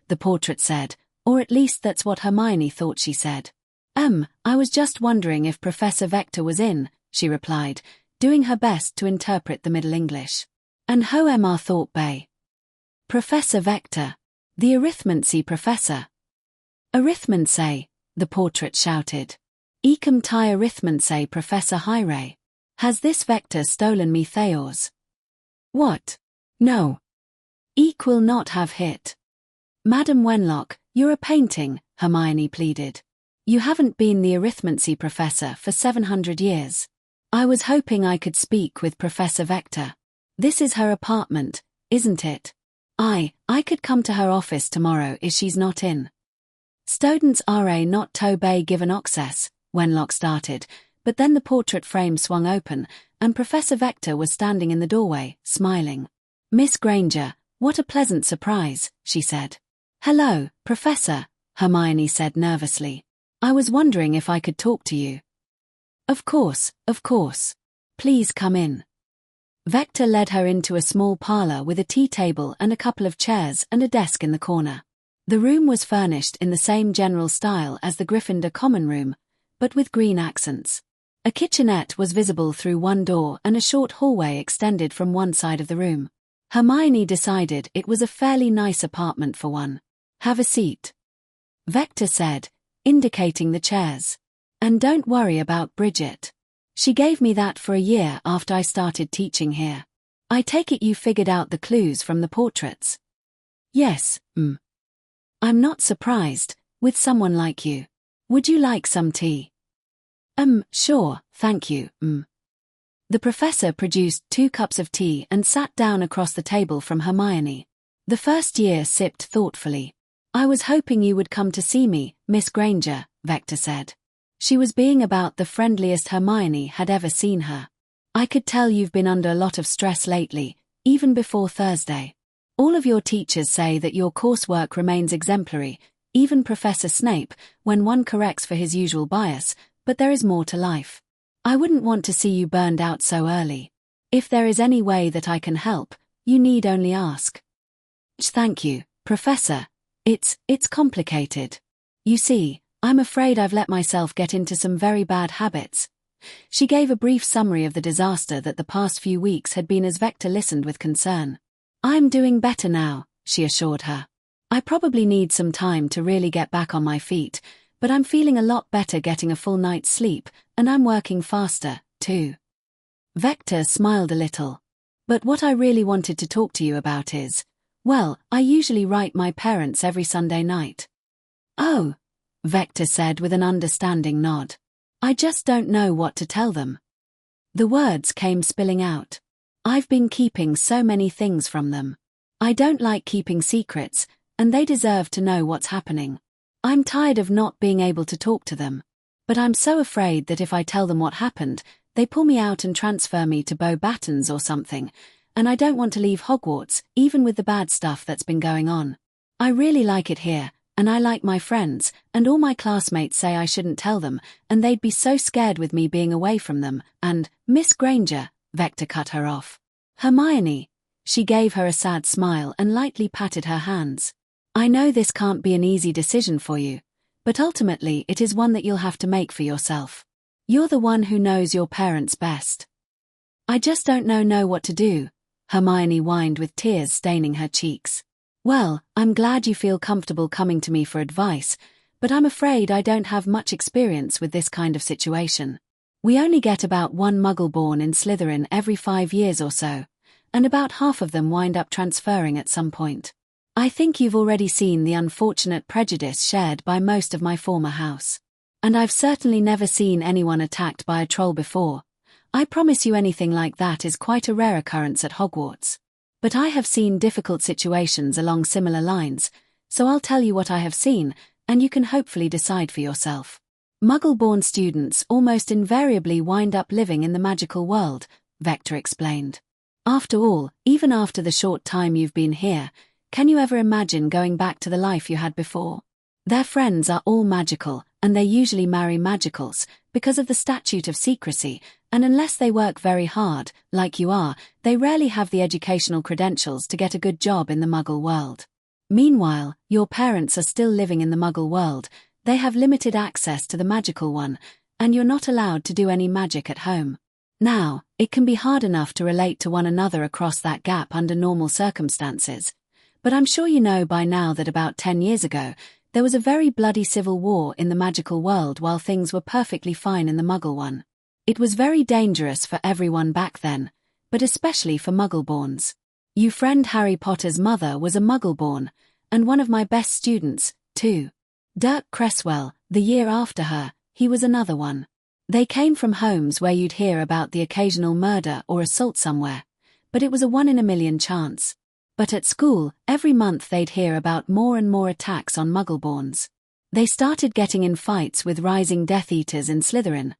the portrait said, or at least that's what Hermione thought she said. I was just wondering if Professor Vector was in," she replied, doing her best to interpret the Middle English. "And ho Emma thought bay." "Professor Vector. The arithmancy professor." "Arithmancy," the portrait shouted. "Ecum tie arithmancy Professor Hyre. Has this Vector stolen me Theos?" "What? No. Eke will not have hit." "Madam Wenlock, you're a painting," Hermione pleaded. "You haven't been the arithmancy professor for 700 years. I was hoping I could speak with Professor Vector. This is her apartment, isn't it? I could come to her office tomorrow if she's not in." "Students are not to be given access," Wenlock started, but then the portrait frame swung open, and Professor Vector was standing in the doorway, smiling. "Miss Granger, what a pleasant surprise," she said. "Hello, Professor," Hermione said nervously. "I was wondering if I could talk to you." Of course. Please come in." Vector led her into a small parlor with a tea table and a couple of chairs and a desk in the corner. The room was furnished in the same general style as the Gryffindor common room, but with green accents. A kitchenette was visible through one door and a short hallway extended from one side of the room. Hermione decided it was a fairly nice apartment for one. "Have a seat," Vector said, indicating the chairs. "And don't worry about Bridget. She gave me that for a year after I started teaching here. I take it you figured out the clues from the portraits?" "Yes, I'm not surprised, with someone like you. Would you like some tea?" Sure, thank you, The professor produced 2 cups of tea and sat down across the table from Hermione. The first year sipped thoughtfully. "I was hoping you would come to see me, Miss Granger," Vector said. She was being about the friendliest Hermione had ever seen her. "I could tell you've been under a lot of stress lately, even before Thursday. All of your teachers say that your coursework remains exemplary, even Professor Snape, when one corrects for his usual bias, but there is more to life. I wouldn't want to see you burned out so early. If there is any way that I can help, you need only ask." "Thank you, Professor. It's complicated. You see, I'm afraid I've let myself get into some very bad habits." She gave a brief summary of the disaster that the past few weeks had been as Vector listened with concern. "I'm doing better now," she assured her. "I probably need some time to really get back on my feet, but I'm feeling a lot better getting a full night's sleep, and I'm working faster, too." Vector smiled a little. "But what I really wanted to talk to you about is, well, I usually write my parents every Sunday night." "Oh," Vector said with an understanding nod. "I just don't know what to tell them." The words came spilling out. "I've been keeping so many things from them. I don't like keeping secrets, and they deserve to know what's happening. I'm tired of not being able to talk to them. But I'm so afraid that if I tell them what happened, they pull me out and transfer me to Beauxbatons or something, and I don't want to leave Hogwarts, even with the bad stuff that's been going on. I really like it here, and I like my friends, and all my classmates say I shouldn't tell them, and they'd be so scared with me being away from them, and—" "Miss Granger," Vector cut her off. "Hermione." She gave her a sad smile and lightly patted her hands. "I know this can't be an easy decision for you, but ultimately it is one that you'll have to make for yourself. You're the one who knows your parents best." "I just don't know what to do," Hermione whined with tears staining her cheeks. "Well, I'm glad you feel comfortable coming to me for advice, but I'm afraid I don't have much experience with this kind of situation. We only get about 1 Muggle born in Slytherin every 5 years or so, and about half of them wind up transferring at some point. I think you've already seen the unfortunate prejudice shared by most of my former house. And I've certainly never seen anyone attacked by a troll before. I promise you anything like that is quite a rare occurrence at Hogwarts. But I have seen difficult situations along similar lines, so I'll tell you what I have seen, and you can hopefully decide for yourself. Muggle-born students almost invariably wind up living in the magical world, Vector explained. After all, even after the short time you've been here, can you ever imagine going back to the life you had before? Their friends are all magical, and they usually marry magicals, because of the statute of secrecy, and unless they work very hard, like you are, they rarely have the educational credentials to get a good job in the Muggle world. Meanwhile, your parents are still living in the Muggle world, they have limited access to the magical one, and you're not allowed to do any magic at home. Now, it can be hard enough to relate to one another across that gap under normal circumstances. But I'm sure you know by now that about 10 years ago, there was a very bloody civil war in the magical world while things were perfectly fine in the Muggle one. It was very dangerous for everyone back then, but especially for Muggle-borns. Your friend Harry Potter's mother was a Muggle-born, and one of my best students, too. Dirk Cresswell, the year after her, he was another one. They came from homes where you'd hear about the occasional murder or assault somewhere, but it was a 1 in a million chance. But at school, every month they'd hear about more and more attacks on Muggle-borns. They started getting in fights with rising Death Eaters in Slytherin.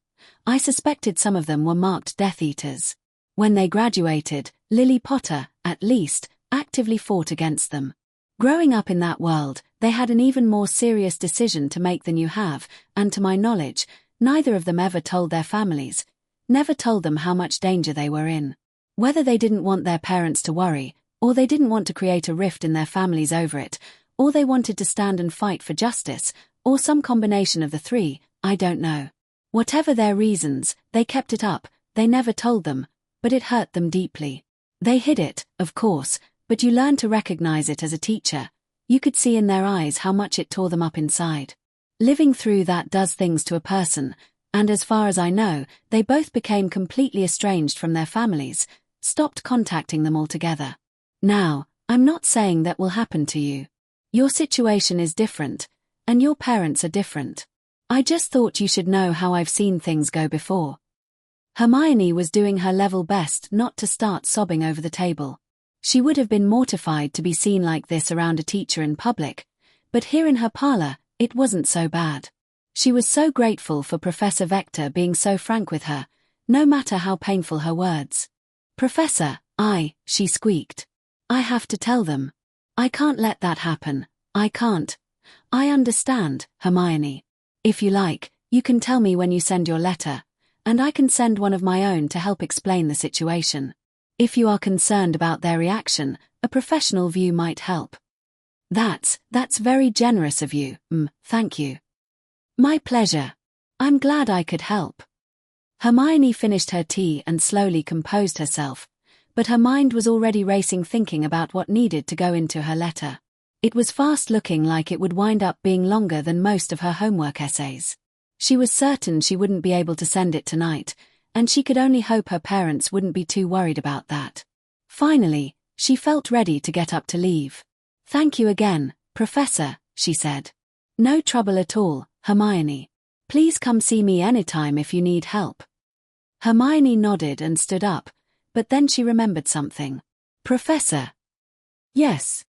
I suspected some of them were marked Death Eaters. When they graduated, Lily Potter, at least, actively fought against them. Growing up in that world, they had an even more serious decision to make than you have, and to my knowledge, neither of them ever told their families, never told them how much danger they were in. Whether they didn't want their parents to worry, or they didn't want to create a rift in their families over it, or they wanted to stand and fight for justice, or some combination of the three, I don't know. Whatever their reasons, they kept it up, they never told them, but it hurt them deeply. They hid it, of course, but you learn to recognize it as a teacher. You could see in their eyes how much it tore them up inside. Living through that does things to a person, and as far as I know, they both became completely estranged from their families, stopped contacting them altogether. Now, I'm not saying that will happen to you. Your situation is different, and your parents are different. I just thought you should know how I've seen things go before. Hermione was doing her level best not to start sobbing over the table. She would have been mortified to be seen like this around a teacher in public, but here in her parlor, it wasn't so bad. She was so grateful for Professor Vector being so frank with her, no matter how painful her words. Professor, she squeaked. I have to tell them. I can't let that happen, I can't. I understand, Hermione. If you like, you can tell me when you send your letter, and I can send one of my own to help explain the situation. If you are concerned about their reaction, a professional view might help. That's very generous of you, thank you. My pleasure. I'm glad I could help. Hermione finished her tea and slowly composed herself, but her mind was already racing thinking about what needed to go into her letter. It was fast looking like it would wind up being longer than most of her homework essays. She was certain she wouldn't be able to send it tonight, and she could only hope her parents wouldn't be too worried about that. Finally, she felt ready to get up to leave. Thank you again, Professor, she said. No trouble at all, Hermione. Please come see me anytime if you need help. Hermione nodded and stood up, but then she remembered something. Professor. Yes.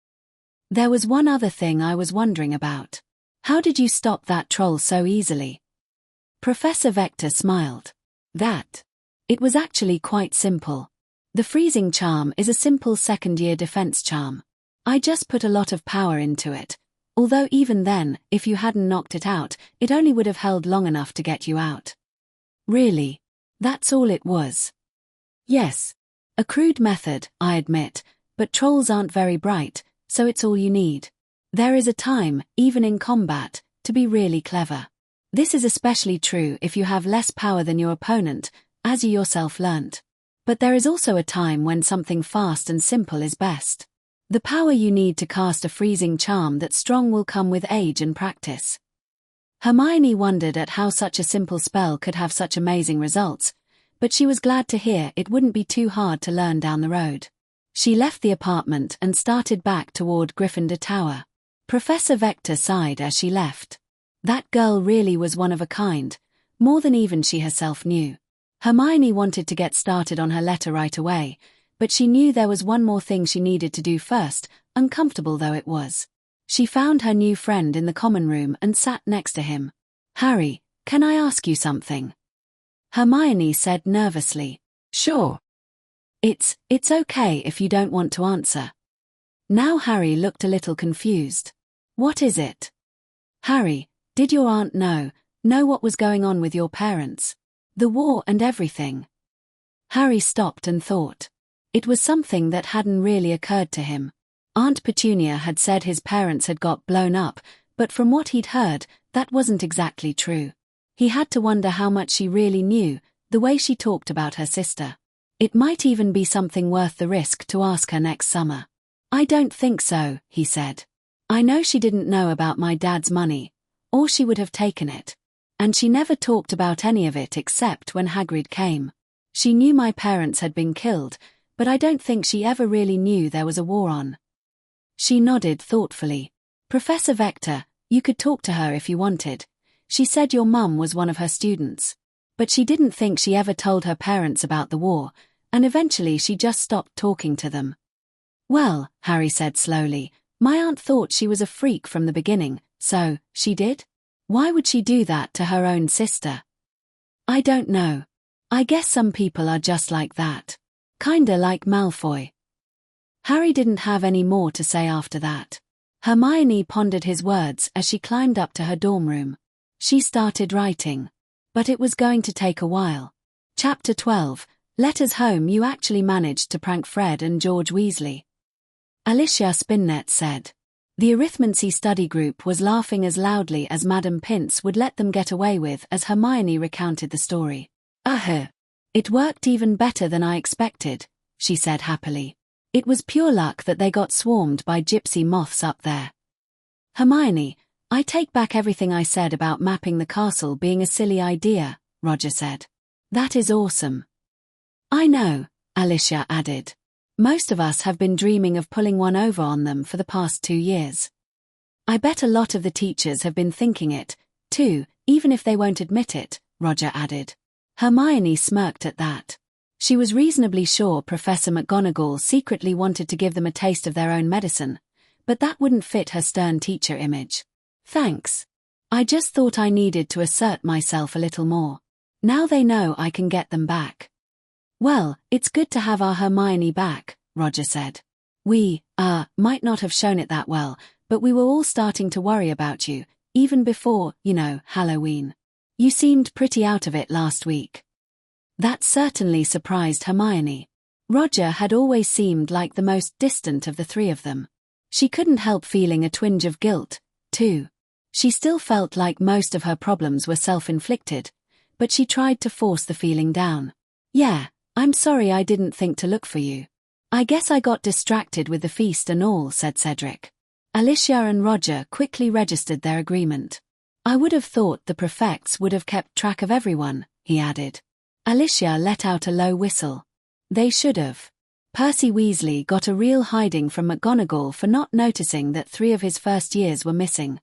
There was one other thing I was wondering about. How did you stop that troll so easily? Professor Vector smiled. It was actually quite simple. The freezing charm is a simple second-year defense charm. I just put a lot of power into it, although even then, if you hadn't knocked it out, it only would have held long enough to get you out. Really? That's all it was? Yes. A crude method, I admit, but trolls aren't very bright, so it's all you need. There is a time, even in combat, to be really clever. This is especially true if you have less power than your opponent, as you yourself learnt. But there is also a time when something fast and simple is best. The power you need to cast a freezing charm that's strong will come with age and practice. Hermione wondered at how such a simple spell could have such amazing results, but she was glad to hear it wouldn't be too hard to learn down the road. She left the apartment and started back toward Gryffindor Tower. Professor Vector sighed as she left. That girl really was one of a kind, more than even she herself knew. Hermione wanted to get started on her letter right away, but she knew there was one more thing she needed to do first, uncomfortable though it was. She found her new friend in the common room and sat next to him. "Harry, can I ask you something?" Hermione said nervously. "Sure." It's okay if you don't want to answer." Now Harry looked a little confused. "What is it?" "Harry, did your aunt know what was going on with your parents? The war and everything?" Harry stopped and thought. It was something that hadn't really occurred to him. Aunt Petunia had said his parents had got blown up, but from what he'd heard, that wasn't exactly true. He had to wonder how much she really knew, the way she talked about her sister. It might even be something worth the risk to ask her next summer. "I don't think so," he said. "I know she didn't know about my dad's money, or she would have taken it. And she never talked about any of it except when Hagrid came. She knew my parents had been killed, but I don't think she ever really knew there was a war on." She nodded thoughtfully. "Professor Vector, you could talk to her if you wanted. She said your mum was one of her students. But she didn't think she ever told her parents about the war, and eventually she just stopped talking to them." "Well," Harry said slowly, "my aunt thought she was a freak from the beginning, so, she did? Why would she do that to her own sister?" "I don't know. I guess some people are just like that. Kinda like Malfoy." Harry didn't have any more to say after that. Hermione pondered his words as she climbed up to her dorm room. She started writing. But it was going to take a while. Chapter 12, Letters Home. You actually managed to prank Fred and George Weasley. Alicia Spinnet said. The Arithmancy study group was laughing as loudly as Madame Pince would let them get away with as Hermione recounted the story. It worked even better than I expected," she said happily. "It was pure luck that they got swarmed by gypsy moths up there." "Hermione, I take back everything I said about mapping the castle being a silly idea," Roger said. "That is awesome." "I know," Alicia added. "Most of us have been dreaming of pulling one over on them for the past 2 years. I bet a lot of the teachers have been thinking it, too, even if they won't admit it," Roger added. Hermione smirked at that. She was reasonably sure Professor McGonagall secretly wanted to give them a taste of their own medicine, but that wouldn't fit her stern teacher image. "Thanks. I just thought I needed to assert myself a little more. Now they know I can get them back." "Well, it's good to have our Hermione back," Roger said. "We, might not have shown it that well, but we were all starting to worry about you, even before, Halloween. You seemed pretty out of it last week." That certainly surprised Hermione. Roger had always seemed like the most distant of the three of them. She couldn't help feeling a twinge of guilt, too. She still felt like most of her problems were self-inflicted, but she tried to force the feeling down. "Yeah, I'm sorry I didn't think to look for you. I guess I got distracted with the feast and all," said Cedric. Alicia and Roger quickly registered their agreement. "I would have thought the prefects would have kept track of everyone," he added. Alicia let out a low whistle. "They should have." Percy Weasley got a real hiding from McGonagall for not noticing that 3 of his first years were missing.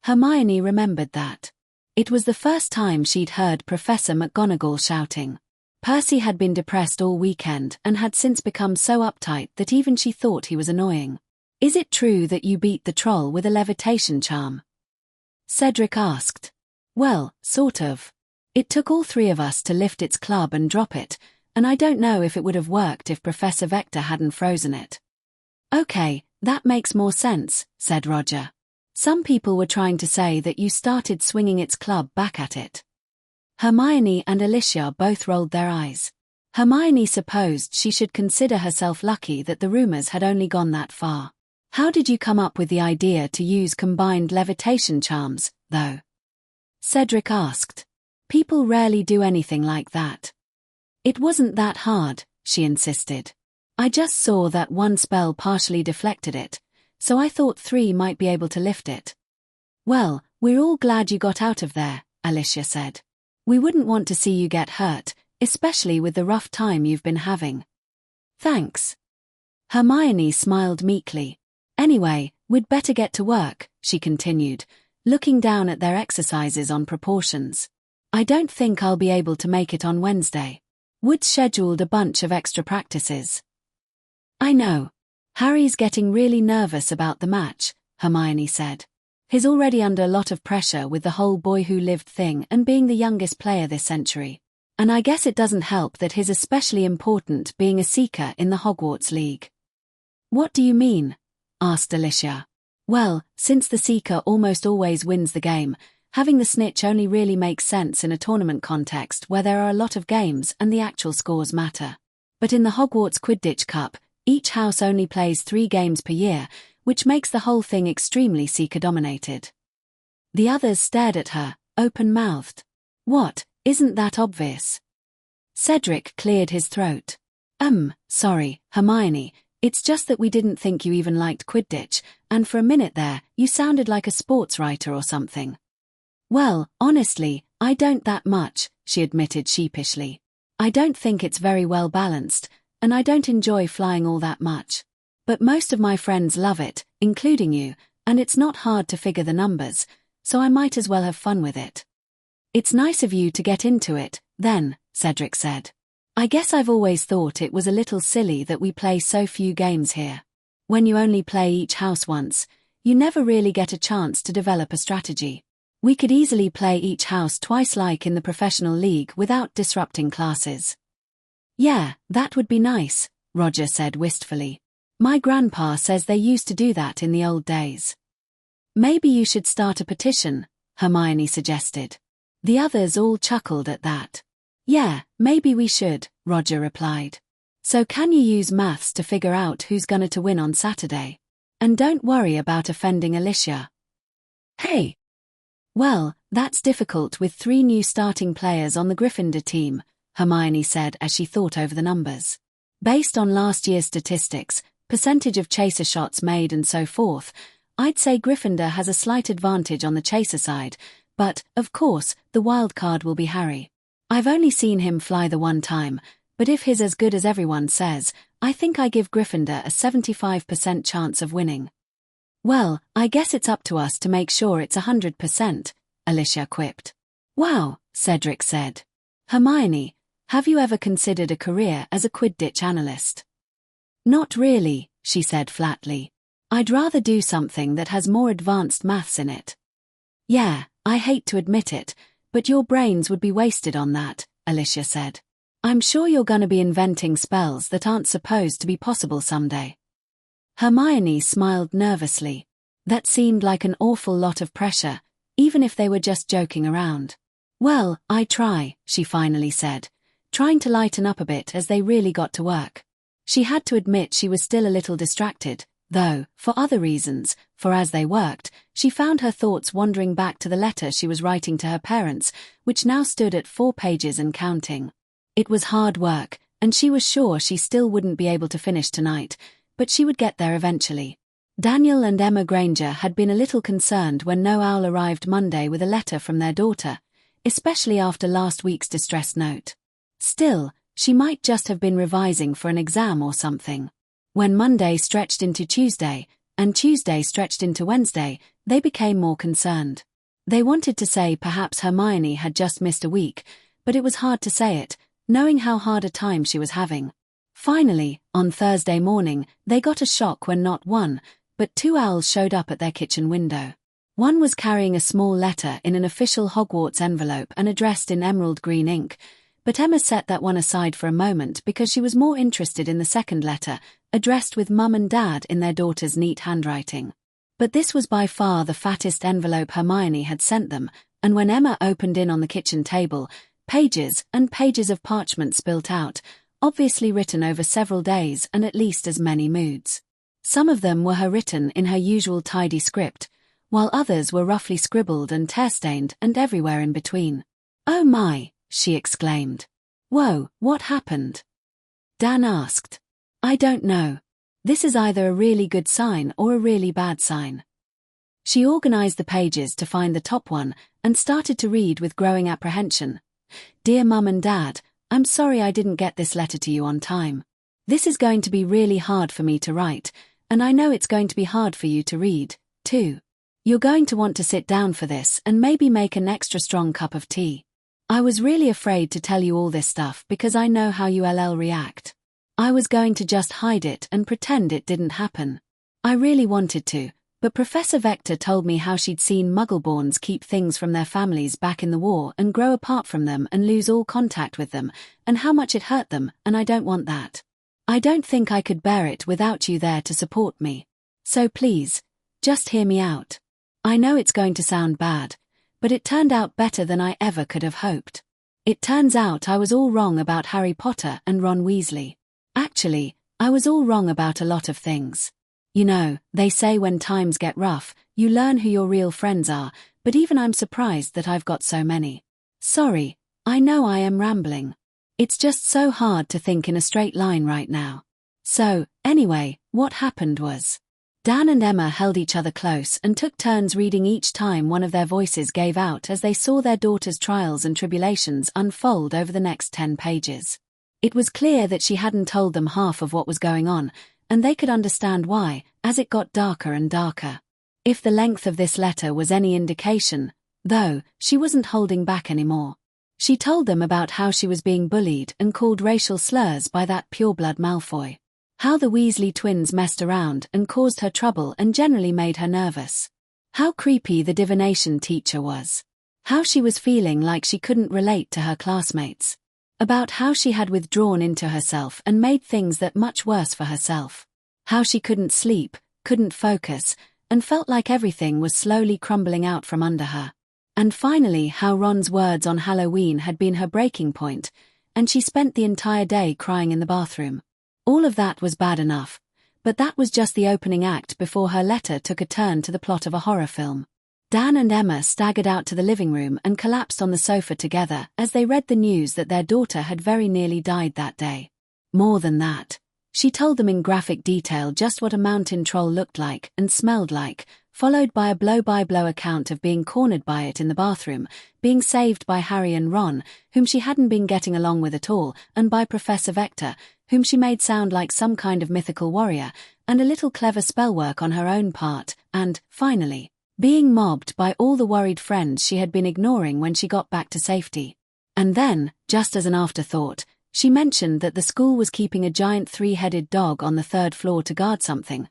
Hermione remembered that. It was the first time she'd heard Professor McGonagall shouting. Percy had been depressed all weekend and had since become so uptight that even she thought he was annoying. "Is it true that you beat the troll with a levitation charm?" Cedric asked. "Well, sort of. It took all 3 of us to lift its club and drop it, and I don't know if it would have worked if Professor Vector hadn't frozen it." "Okay, that makes more sense," said Roger. "Some people were trying to say that you started swinging its club back at it." Hermione and Alicia both rolled their eyes. Hermione supposed she should consider herself lucky that the rumors had only gone that far. "How did you come up with the idea to use combined levitation charms, though?" Cedric asked. "People rarely do anything like that." "It wasn't that hard," she insisted. "I just saw that one spell partially deflected it, so I thought 3 might be able to lift it." "Well, we're all glad you got out of there," Alicia said. "We wouldn't want to see you get hurt, especially with the rough time you've been having." "Thanks." Hermione smiled meekly. "Anyway, we'd better get to work," she continued, looking down at their exercises on proportions. "I don't think I'll be able to make it on Wednesday. Wood's scheduled a bunch of extra practices." "I know. Harry's getting really nervous about the match," Hermione said. He's already under a lot of pressure with the whole boy who lived thing and being the youngest player this century. And I guess it doesn't help that he's especially important being a seeker in the Hogwarts League. What do you mean? Asked Alicia. Well, since the seeker almost always wins the game, having the snitch only really makes sense in a tournament context where there are a lot of games and the actual scores matter. But in the Hogwarts Quidditch Cup, each house only plays 3 games per year, which makes the whole thing extremely seeker-dominated. The others stared at her, open-mouthed. What, isn't that obvious? Cedric cleared his throat. Sorry, Hermione, it's just that we didn't think you even liked Quidditch, and for a minute there, you sounded like a sports writer or something. Well, honestly, I don't that much, she admitted sheepishly. I don't think it's very well balanced, and I don't enjoy flying all that much. But most of my friends love it, including you, and it's not hard to figure the numbers, so I might as well have fun with it. It's nice of you to get into it, then, Cedric said. I guess I've always thought it was a little silly that we play so few games here. When you only play each house once, you never really get a chance to develop a strategy. We could easily play each house twice like in the professional league without disrupting classes. Yeah, that would be nice, Roger said wistfully. My grandpa says they used to do that in the old days. Maybe you should start a petition, Hermione suggested. The others all chuckled at that. Yeah, maybe we should, Roger replied. So can you use maths to figure out who's gonna to win on Saturday? And don't worry about offending Alicia. Hey! Well, that's difficult with 3 new starting players on the Gryffindor team, Hermione said as she thought over the numbers. Based on last year's statistics, percentage of chaser shots made and so forth, I'd say Gryffindor has a slight advantage on the chaser side, but, of course, the wild card will be Harry. I've only seen him fly the one time, but if he's as good as everyone says, I think I give Gryffindor a 75% chance of winning. Well, I guess it's up to us to make sure it's 100%, Alicia quipped. Wow, Cedric said. Hermione, have you ever considered a career as a Quidditch analyst? Not really, she said flatly. I'd rather do something that has more advanced maths in it. Yeah, I hate to admit it, but your brains would be wasted on that, Alicia said. I'm sure you're gonna be inventing spells that aren't supposed to be possible someday. Hermione smiled nervously. That seemed like an awful lot of pressure, even if they were just joking around. Well, I try, she finally said, trying to lighten up a bit as they really got to work. She had to admit she was still a little distracted, though, for other reasons, for as they worked, she found her thoughts wandering back to the letter she was writing to her parents, which now stood at 4 pages and counting. It was hard work, and she was sure she still wouldn't be able to finish tonight, but she would get there eventually. Daniel and Emma Granger had been a little concerned when No Owl arrived Monday with a letter from their daughter, especially after last week's distress note. Still, she might just have been revising for an exam or something. When Monday stretched into Tuesday, and Tuesday stretched into Wednesday, they became more concerned. They wanted to say perhaps Hermione had just missed a week, but it was hard to say it, knowing how hard a time she was having. Finally, on Thursday morning, they got a shock when not 1, but 2 owls showed up at their kitchen window. One was carrying a small letter in an official Hogwarts envelope and addressed in emerald green ink, but Emma set that one aside for a moment because she was more interested in the second letter, addressed with Mum and Dad in their daughter's neat handwriting. But this was by far the fattest envelope Hermione had sent them, and when Emma opened in on the kitchen table, pages and pages of parchment spilt out, obviously written over several days and at least as many moods. Some of them were her written in her usual tidy script, while others were roughly scribbled and tear-stained and everywhere in between. Oh my, she exclaimed. Whoa, what happened? Dan asked. I don't know. This is either a really good sign or a really bad sign. She organized the pages to find the top one and started to read with growing apprehension. Dear Mum and Dad, I'm sorry I didn't get this letter to you on time. This is going to be really hard for me to write, and I know it's going to be hard for you to read, too. You're going to want to sit down for this and maybe make an extra strong cup of tea. I was really afraid to tell you all this stuff because I know how you'll react. I was going to just hide it and pretend it didn't happen. I really wanted to, But Professor Vector told me how she'd seen Muggleborns keep things from their families back in the war and grow apart from them and lose all contact with them, and how much it hurt them, and I don't want that. I don't think I could bear it without you there to support me. So please, just hear me out. I know it's going to sound bad, but it turned out better than I ever could have hoped. It turns out I was all wrong about Harry Potter and Ron Weasley. Actually, I was all wrong about a lot of things. You know, they say when times get rough, you learn who your real friends are, but even I'm surprised that I've got so many. Sorry, I know I am rambling. It's just so hard to think in a straight line right now. So, anyway, what happened was, Dan and Emma held each other close and took turns reading each time one of their voices gave out as they saw their daughter's trials and tribulations unfold over the next 10 pages. It was clear that she hadn't told them half of what was going on, and they could understand why, as it got darker and darker. If the length of this letter was any indication, though, she wasn't holding back anymore. She told them about how she was being bullied and called racial slurs by that pureblood Malfoy. How the Weasley twins messed around and caused her trouble and generally made her nervous. How creepy the divination teacher was. How she was feeling like she couldn't relate to her classmates. About how she had withdrawn into herself and made things that much worse for herself. How she couldn't sleep, couldn't focus, and felt like everything was slowly crumbling out from under her. And finally how Ron's words on Halloween had been her breaking point, and she spent the entire day crying in the bathroom. All of that was bad enough, but that was just the opening act before her letter took a turn to the plot of a horror film. Dan and Emma staggered out to the living room and collapsed on the sofa together as they read the news that their daughter had very nearly died that day. More than that, she told them in graphic detail just what a mountain troll looked like and smelled like, followed by a blow-by-blow account of being cornered by it in the bathroom, being saved by Harry and Ron, whom she hadn't been getting along with at all, and by Professor Vector, whom she made sound like some kind of mythical warrior, and a little clever spellwork on her own part, and, finally, being mobbed by all the worried friends she had been ignoring when she got back to safety. And then, just as an afterthought, she mentioned that the school was keeping a giant 3-headed dog on the 3rd floor to guard something,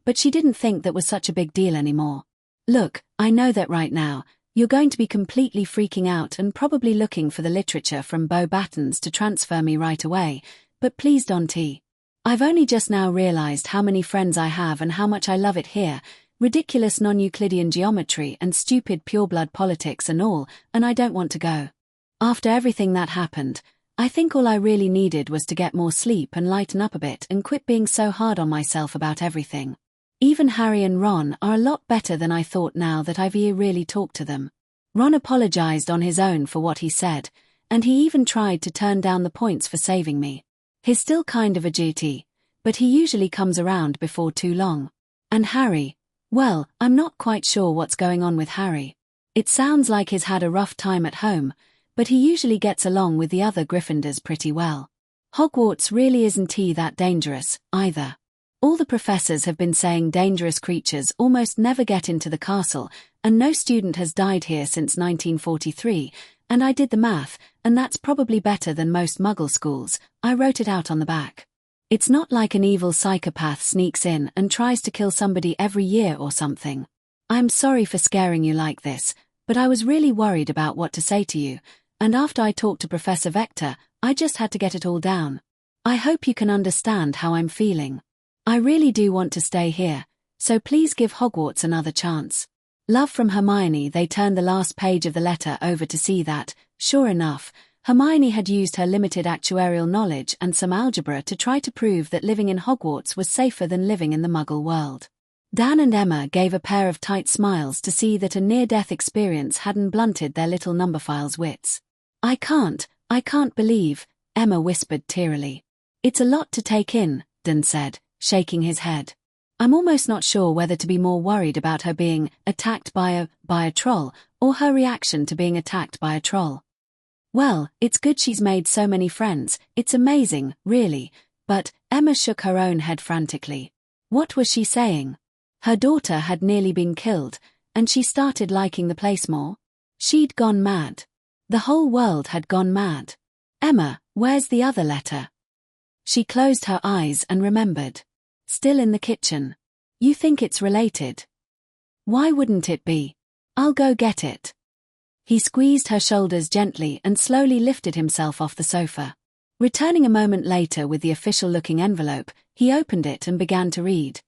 but she didn't think that was such a big deal anymore. Look, I know that right now, you're going to be completely freaking out and probably looking for the literature from Bo Battens to transfer me right away, but please don't. I've only just now realized how many friends I have and how much I love it here, ridiculous non-Euclidean geometry and stupid pureblood politics and all, and I don't want to go. After everything that happened, I think all I really needed was to get more sleep and lighten up a bit and quit being so hard on myself about everything. Even Harry and Ron are a lot better than I thought now that I've really talked to them. Ron apologized on his own for what he said, and he even tried to turn down the points for saving me. He's still kind of a duty, but he usually comes around before too long. And Harry, well, I'm not quite sure what's going on with Harry. It sounds like he's had a rough time at home, but he usually gets along with the other Gryffindors pretty well. Hogwarts really isn't that dangerous, either. All the professors have been saying dangerous creatures almost never get into the castle, and no student has died here since 1943, and I did the math, and that's probably better than most Muggle schools. I wrote it out on the back. It's not like an evil psychopath sneaks in and tries to kill somebody every year or something. I'm sorry for scaring you like this, but I was really worried about what to say to you, and after I talked to Professor Vector, I just had to get it all down. I hope you can understand how I'm feeling. I really do want to stay here, so please give Hogwarts another chance. Love from Hermione. They turned the last page of the letter over to see that, sure enough, Hermione had used her limited actuarial knowledge and some algebra to try to prove that living in Hogwarts was safer than living in the Muggle world. Dan and Emma gave a pair of tight smiles to see that a near-death experience hadn't blunted their little numberphile's wits. I can't believe, Emma whispered tearily. It's a lot to take in, Dan said, shaking his head. I'm almost not sure whether to be more worried about her being attacked by a troll, or her reaction to being attacked by a troll. Well, it's good she's made so many friends, it's amazing, really, but, Emma shook her own head frantically. What was she saying? Her daughter had nearly been killed, and she started liking the place more? She'd gone mad. The whole world had gone mad. Emma, where's the other letter? She closed her eyes and remembered. Still in the kitchen. You think it's related? Why wouldn't it be? I'll go get it. He squeezed her shoulders gently and slowly lifted himself off the sofa. Returning a moment later with the official-looking envelope, he opened it and began to read.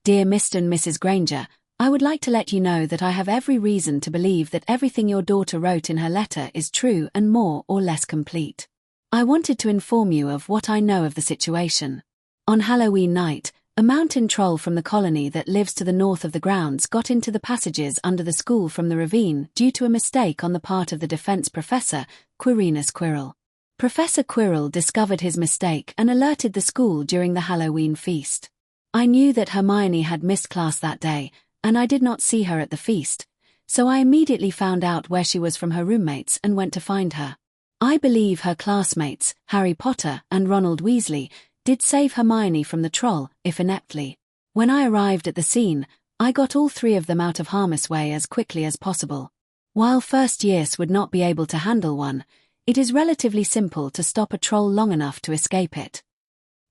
Dear Mr. and Mrs. Granger, I would like to let you know that I have every reason to believe that everything your daughter wrote in her letter is true and more or less complete. I wanted to inform you of what I know of the situation. On Halloween night, a mountain troll from the colony that lives to the north of the grounds got into the passages under the school from the ravine due to a mistake on the part of the defense professor, White Squirrel. Professor Quirrell discovered his mistake and alerted the school during the Halloween feast. I knew that Hermione had missed class that day, and I did not see her at the feast, so I immediately found out where she was from her roommates and went to find her. I believe her classmates, Harry Potter and Ronald Weasley, did save Hermione from the troll, if ineptly. When I arrived at the scene, I got all three of them out of harm's way as quickly as possible. While first years would not be able to handle one, it is relatively simple to stop a troll long enough to escape it.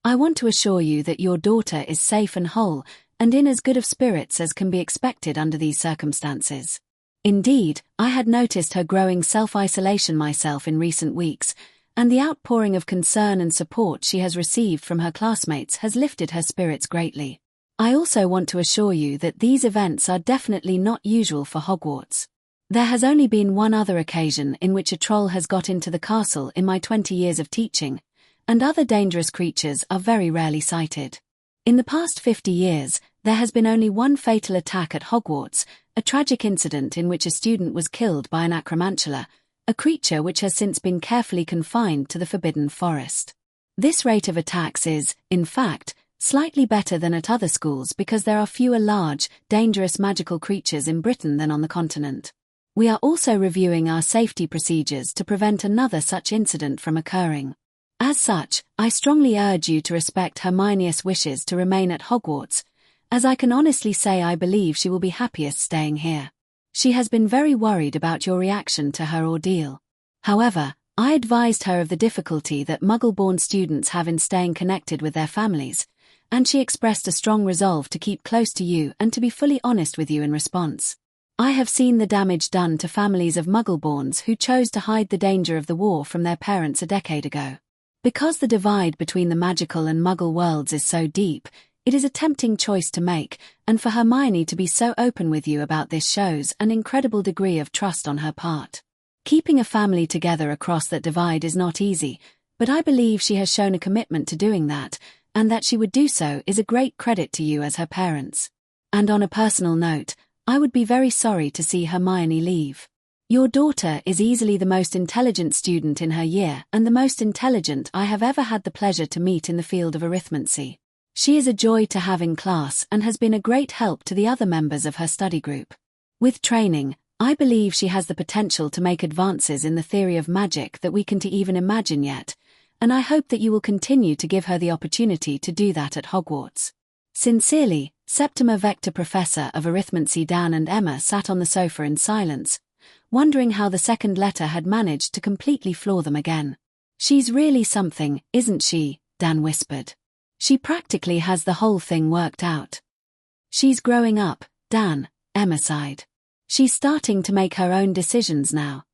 I want to assure you that your daughter is safe and whole, and in as good of spirits as can be expected under these circumstances. Indeed, I had noticed her growing self-isolation myself in recent weeks, and the outpouring of concern and support she has received from her classmates has lifted her spirits greatly. I also want to assure you that these events are definitely not usual for Hogwarts. There has only been one other occasion in which a troll has got into the castle in my 20 years of teaching, and other dangerous creatures are very rarely sighted. In the past 50 years, there has been only one fatal attack at Hogwarts, a tragic incident in which a student was killed by an acromantula, a creature which has since been carefully confined to the Forbidden Forest. This rate of attacks is, in fact, slightly better than at other schools because there are fewer large, dangerous magical creatures in Britain than on the continent. We are also reviewing our safety procedures to prevent another such incident from occurring. As such, I strongly urge you to respect Hermione's wishes to remain at Hogwarts, as I can honestly say I believe she will be happiest staying here. She has been very worried about your reaction to her ordeal. However, I advised her of the difficulty that Muggle-born students have in staying connected with their families, and she expressed a strong resolve to keep close to you and to be fully honest with you in response. I have seen the damage done to families of Muggle-borns who chose to hide the danger of the war from their parents a decade ago. Because the divide between the magical and Muggle worlds is so deep, it is a tempting choice to make, and for Hermione to be so open with you about this shows an incredible degree of trust on her part. Keeping a family together across that divide is not easy, but I believe she has shown a commitment to doing that, and that she would do so is a great credit to you as her parents. And on a personal note, I would be very sorry to see Hermione leave. Your daughter is easily the most intelligent student in her year and the most intelligent I have ever had the pleasure to meet in the field of arithmancy. She is a joy to have in class and has been a great help to the other members of her study group. With training, I believe she has the potential to make advances in the theory of magic that we can't even imagine yet, and I hope that you will continue to give her the opportunity to do that at Hogwarts. Sincerely, Septima Vector Professor of Arithmancy. Dan and Emma sat on the sofa in silence, wondering how the second letter had managed to completely floor them again. She's really something, isn't she? Dan whispered. She practically has the whole thing worked out. She's growing up, Dan, Emma sighed. She's starting to make her own decisions now.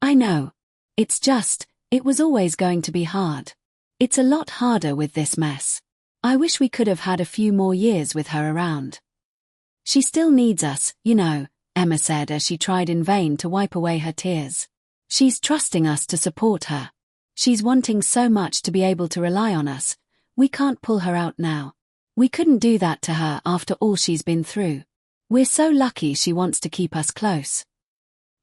I know. It's just, it was always going to be hard. It's a lot harder with this mess. I wish we could have had a few more years with her around. She still needs us, you know, Emma said as she tried in vain to wipe away her tears. She's trusting us to support her. She's wanting so much to be able to rely on us. We can't pull her out now. We couldn't do that to her after all she's been through. We're so lucky she wants to keep us close.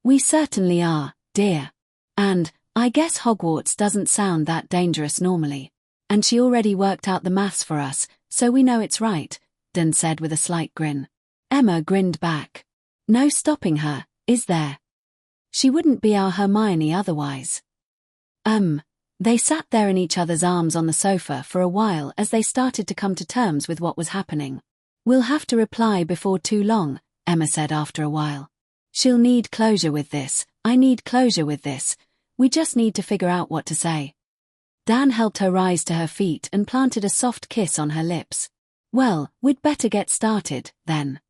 We certainly are, dear. And, I guess Hogwarts doesn't sound that dangerous normally. And she already worked out the maths for us, so we know it's right, Dan said with a slight grin. Emma grinned back. No stopping her, is there? She wouldn't be our Hermione otherwise. They sat there in each other's arms on the sofa for a while as they started to come to terms with what was happening. We'll have to reply before too long, Emma said after a while. She'll need closure with this, I need closure with this. We just need to figure out what to say. Dan helped her rise to her feet and planted a soft kiss on her lips. Well, we'd better get started, then.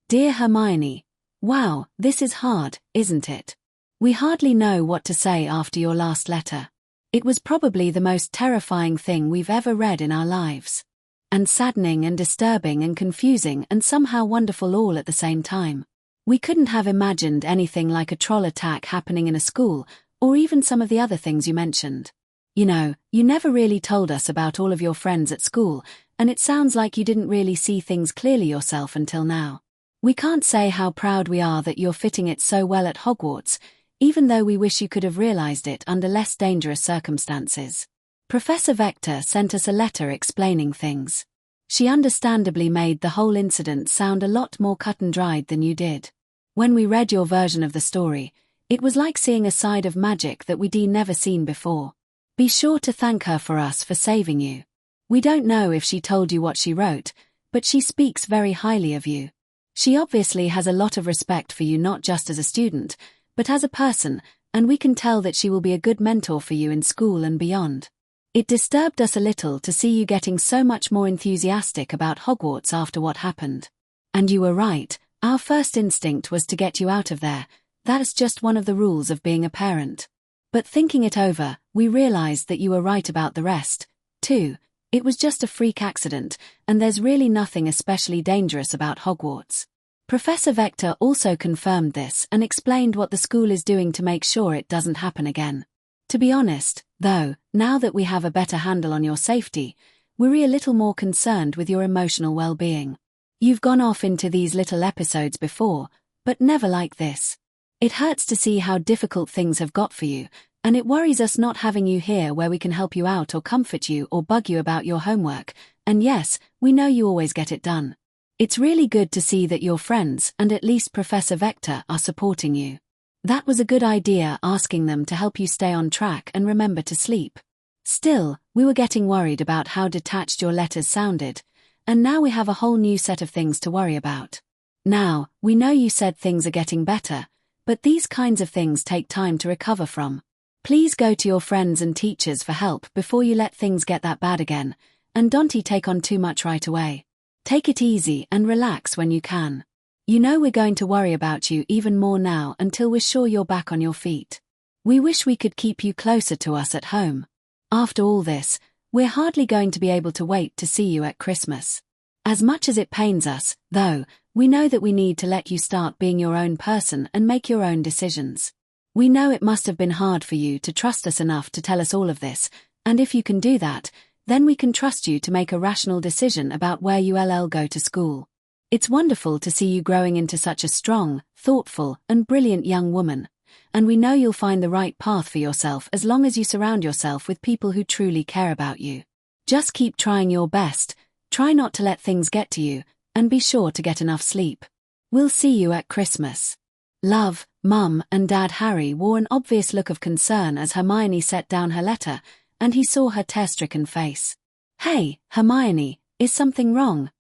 Dear Hermione, wow, this is hard, isn't it? We hardly know what to say after your last letter. It was probably the most terrifying thing we've ever read in our lives. And saddening and disturbing and confusing and somehow wonderful all at the same time. We couldn't have imagined anything like a troll attack happening in a school, or even some of the other things you mentioned. You know, you never really told us about all of your friends at school, and it sounds like you didn't really see things clearly yourself until now. We can't say how proud we are that you're fitting it so well at Hogwarts, even though we wish you could have realized it under less dangerous circumstances. Professor Vector sent us a letter explaining things. She understandably made the whole incident sound a lot more cut and dried than you did. When we read your version of the story, it was like seeing a side of magic that we'd never seen before. Be sure to thank her for us for saving you. We don't know if she told you what she wrote, but she speaks very highly of you. She obviously has a lot of respect for you, not just as a student, but as a person, and we can tell that she will be a good mentor for you in school and beyond. It disturbed us a little to see you getting so much more enthusiastic about Hogwarts after what happened. And you were right, our first instinct was to get you out of there. That's just one of the rules of being a parent. But thinking it over, we realized that you were right about the rest, too. It was just a freak accident, and there's really nothing especially dangerous about Hogwarts. Professor Vector also confirmed this and explained what the school is doing to make sure it doesn't happen again. To be honest, though, now that we have a better handle on your safety, we're a little more concerned with your emotional well-being. You've gone off into these little episodes before, but never like this. It hurts to see how difficult things have got for you, and it worries us not having you here where we can help you out or comfort you or bug you about your homework, and yes, we know you always get it done. It's really good to see that your friends and at least Professor Vector are supporting you. That was a good idea, asking them to help you stay on track and remember to sleep. Still, we were getting worried about how detached your letters sounded, and now we have a whole new set of things to worry about. Now, we know you said things are getting better, but these kinds of things take time to recover from. Please go to your friends and teachers for help before you let things get that bad again, and don't take on too much right away. Take it easy and relax when you can. You know we're going to worry about you even more now until we're sure you're back on your feet. We wish we could keep you closer to us at home. After all this, we're hardly going to be able to wait to see you at Christmas. As much as it pains us, though, we know that we need to let you start being your own person and make your own decisions. We know it must have been hard for you to trust us enough to tell us all of this, and if you can do that, then we can trust you to make a rational decision about where you'll go to school. It's wonderful to see you growing into such a strong, thoughtful, and brilliant young woman, and we know you'll find the right path for yourself as long as you surround yourself with people who truly care about you. Just keep trying your best, try not to let things get to you, and be sure to get enough sleep. We'll see you at Christmas. Love, Mum and Dad. Harry wore an obvious look of concern as Hermione set down her letter, and he saw her tear-stricken face. "Hey, Hermione, is something wrong?"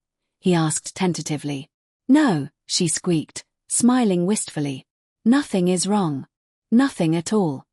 he asked tentatively. "No," she squeaked, smiling wistfully. "Nothing is wrong. Nothing at all."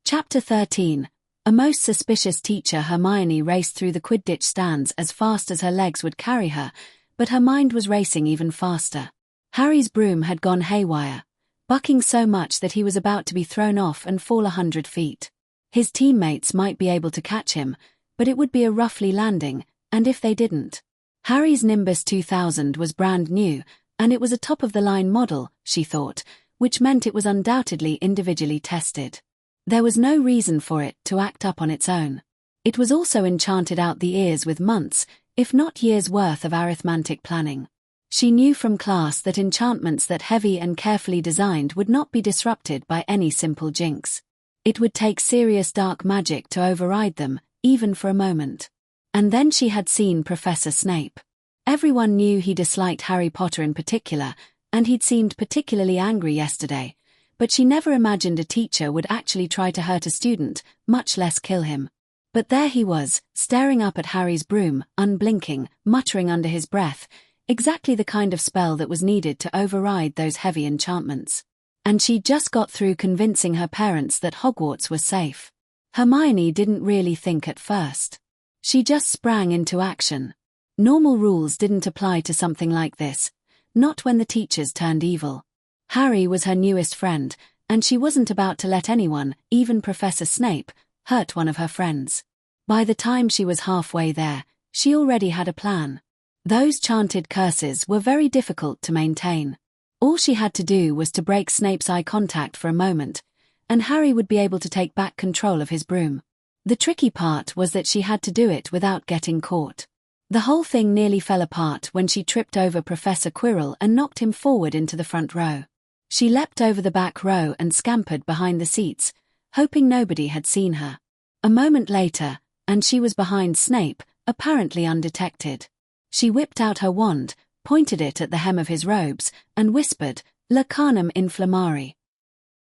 Chapter 13. A most suspicious teacher. Hermione raced through the Quidditch stands as fast as her legs would carry her, but her mind was racing even faster. Harry's broom had gone haywire, bucking so much that he was about to be thrown off and fall 100 feet. His teammates might be able to catch him, but it would be a roughly landing, and if they didn't. Harry's Nimbus 2000 was brand new, and it was a top-of-the-line model, she thought, which meant it was undoubtedly individually tested. There was no reason for it to act up on its own. It was also enchanted out the ears with months, if not years' worth of arithmantic planning. She knew from class that enchantments that heavy and carefully designed would not be disrupted by any simple jinx. It would take serious dark magic to override them, even for a moment. And then she had seen Professor Snape. Everyone knew he disliked Harry Potter in particular, and he'd seemed particularly angry yesterday, but she never imagined a teacher would actually try to hurt a student, much less kill him. But there he was, staring up at Harry's broom, unblinking, muttering under his breath, exactly the kind of spell that was needed to override those heavy enchantments. And she'd just got through convincing her parents that Hogwarts was safe. Hermione didn't really think at first. She just sprang into action. Normal rules didn't apply to something like this. not when the teachers turned evil. Harry was her newest friend, and she wasn't about to let anyone, even Professor Snape, hurt one of her friends. By the time she was halfway there, she already had a plan. Those chanted curses were very difficult to maintain. All she had to do was to break Snape's eye contact for a moment, and Harry would be able to take back control of his broom. The tricky part was that she had to do it without getting caught. The whole thing nearly fell apart when she tripped over Professor Quirrell and knocked him forward into the front row. She leapt over the back row and scampered behind the seats, hoping nobody had seen her. A moment later, and she was behind Snape, apparently undetected. She whipped out her wand, pointed it at the hem of his robes, and whispered, "Lacanum inflammari."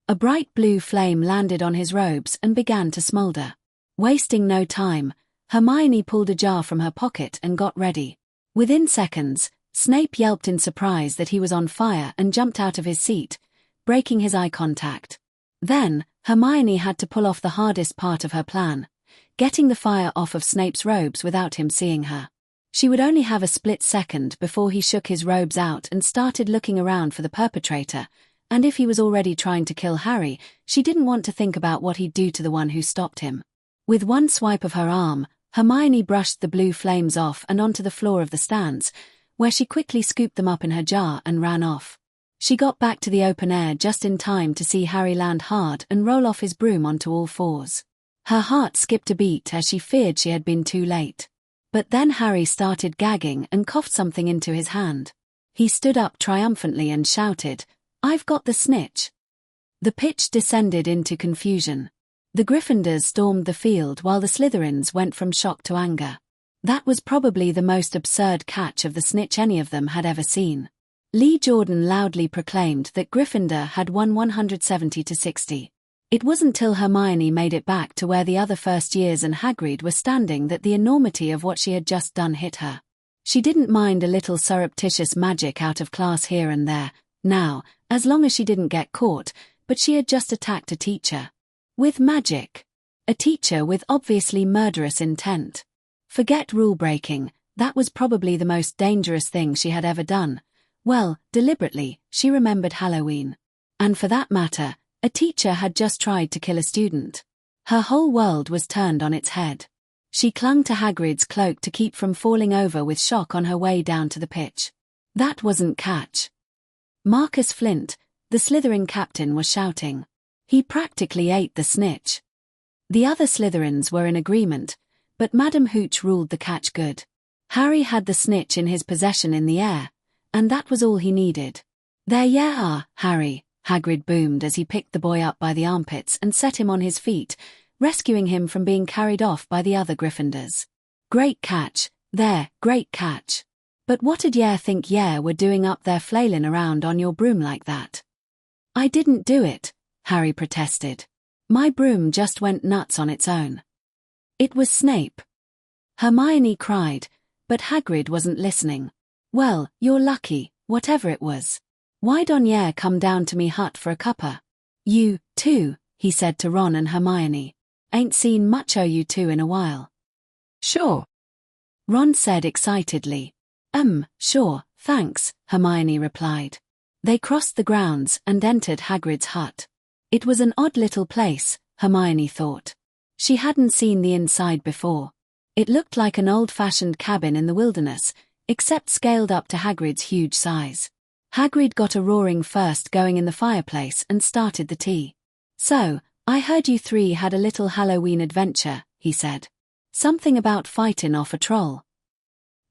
A bright blue flame landed on his robes and began to smolder. Wasting no time, Hermione pulled a jar from her pocket and got ready. Within seconds, Snape yelped in surprise that he was on fire and jumped out of his seat, breaking his eye contact. Then, Hermione had to pull off the hardest part of her plan, getting the fire off of Snape's robes without him seeing her. She would only have a split second before he shook his robes out and started looking around for the perpetrator, and if he was already trying to kill Harry, she didn't want to think about what he'd do to the one who stopped him. With one swipe of her arm, Hermione brushed the blue flames off and onto the floor of the stands, where she quickly scooped them up in her jar and ran off. She got back to the open air just in time to see Harry land hard and roll off his broom onto all fours. Her heart skipped a beat as she feared she had been too late. But then Harry started gagging and coughed something into his hand. He stood up triumphantly and shouted, "I've got the snitch." The pitch descended into confusion. The Gryffindors stormed the field while the Slytherins went from shock to anger. That was probably the most absurd catch of the snitch any of them had ever seen. Lee Jordan loudly proclaimed that Gryffindor had won 170-60. It wasn't till Hermione made it back to where the other first years and Hagrid were standing that the enormity of what she had just done hit her. She didn't mind a little surreptitious magic out of class here and there, now, as long as she didn't get caught, but she had just attacked a teacher. With magic. A teacher with obviously murderous intent. Forget rule-breaking, that was probably the most dangerous thing she had ever done. Well, deliberately, she remembered Halloween. And for that matter, a teacher had just tried to kill a student. Her whole world was turned on its head. She clung to Hagrid's cloak to keep from falling over with shock on her way down to the pitch. That wasn't catch. Marcus Flint, the Slytherin captain, was shouting. He practically ate the snitch. The other Slytherins were in agreement, but Madam Hooch ruled the catch good. Harry had the snitch in his possession in the air, and that was all he needed. "There you are, Harry," Hagrid boomed as he picked the boy up by the armpits and set him on his feet, rescuing him from being carried off by the other Gryffindors. "Great catch, there, great catch. But what'd ye think ye were doing up there flailing around on your broom like that?" "I didn't do it," Harry protested. "My broom just went nuts on its own." "It was Snape." Hermione cried, but Hagrid wasn't listening. "Well, you're lucky, whatever it was. Why don't ye come down to me hut for a cuppa? You, too," he said to Ron and Hermione. "Ain't seen much o' you two in a while." "Sure," Ron said excitedly. Sure, thanks," Hermione replied. They crossed the grounds and entered Hagrid's hut. It was an odd little place, Hermione thought. She hadn't seen the inside before. It looked like an old-fashioned cabin in the wilderness, except scaled up to Hagrid's huge size. Hagrid got a roaring first going in the fireplace and started the tea. "So, I heard you three had a little Halloween adventure," he said. "Something about fighting off a troll."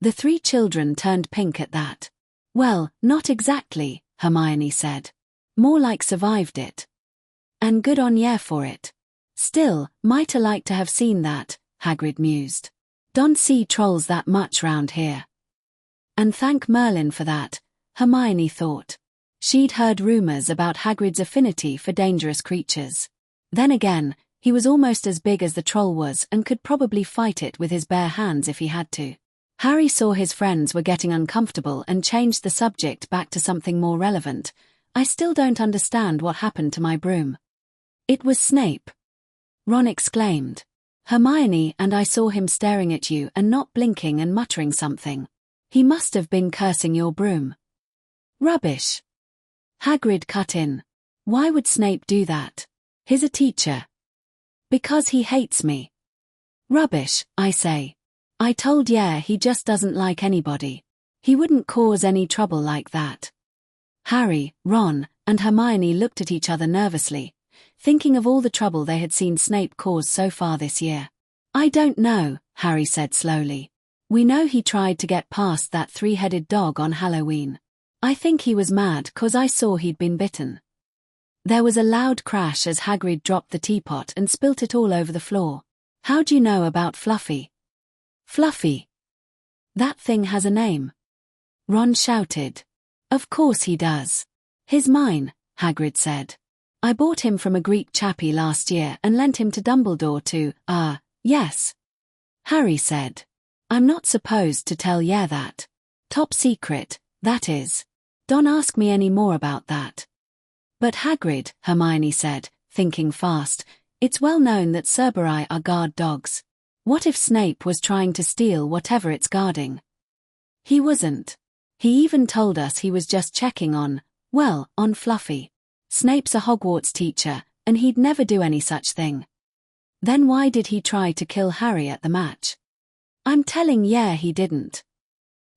The three children turned pink at that. "Well, not exactly," Hermione said. "More like survived it. And good on ye for it. Still, mighta like to have seen that," Hagrid mused. "Don't see trolls that much round here." And thank Merlin for that, Hermione thought. She'd heard rumors about Hagrid's affinity for dangerous creatures. Then again, he was almost as big as the troll was and could probably fight it with his bare hands if he had to. Harry saw his friends were getting uncomfortable and changed the subject back to something more relevant. "I still don't understand what happened to my broom." "It was Snape," Ron exclaimed. "Hermione and I saw him staring at you and not blinking and muttering something. He must have been cursing your broom." Rubbish. Hagrid cut in. Why would Snape do that? He's a teacher. Because he hates me. Rubbish, I say. I told you he just doesn't like anybody. He wouldn't cause any trouble like that. Harry, Ron, and Hermione looked at each other nervously, thinking of all the trouble they had seen Snape cause so far this year. I don't know, Harry said slowly. We know he tried to get past that three-headed dog on Halloween. I think he was mad 'cause I saw he'd been bitten. There was a loud crash as Hagrid dropped the teapot and spilt it all over the floor. How'd you know about Fluffy? Fluffy. That thing has a name. Ron shouted. Of course he does. He's mine, Hagrid said. I bought him from a Greek chappie last year and lent him to Dumbledore to, yes. Harry said. I'm not supposed to tell ye that. Top secret, that is. Don't ask me any more about that. But Hagrid, Hermione said, thinking fast, it's well known that Cerberus are guard dogs. What if Snape was trying to steal whatever it's guarding? He wasn't. He even told us he was just checking on Fluffy. Snape's a Hogwarts teacher, and he'd never do any such thing. Then why did he try to kill Harry at the match? I'm telling ye he didn't.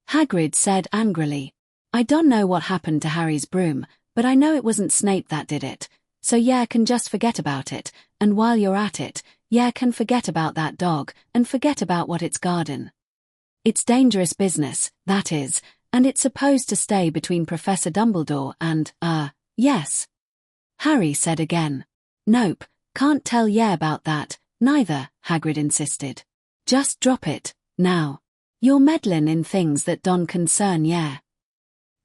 Hagrid said angrily. I don't know what happened to Harry's broom, but I know it wasn't Snape that did it, so ye can just forget about it, and while you're at it, ye can forget about that dog, and forget about what it's guarding. It's dangerous business, that is, and it's supposed to stay between Professor Dumbledore and, yes. Harry said again. Nope, can't tell ye about that, neither, Hagrid insisted. Just drop it, now. You're meddling in things that don't concern ye.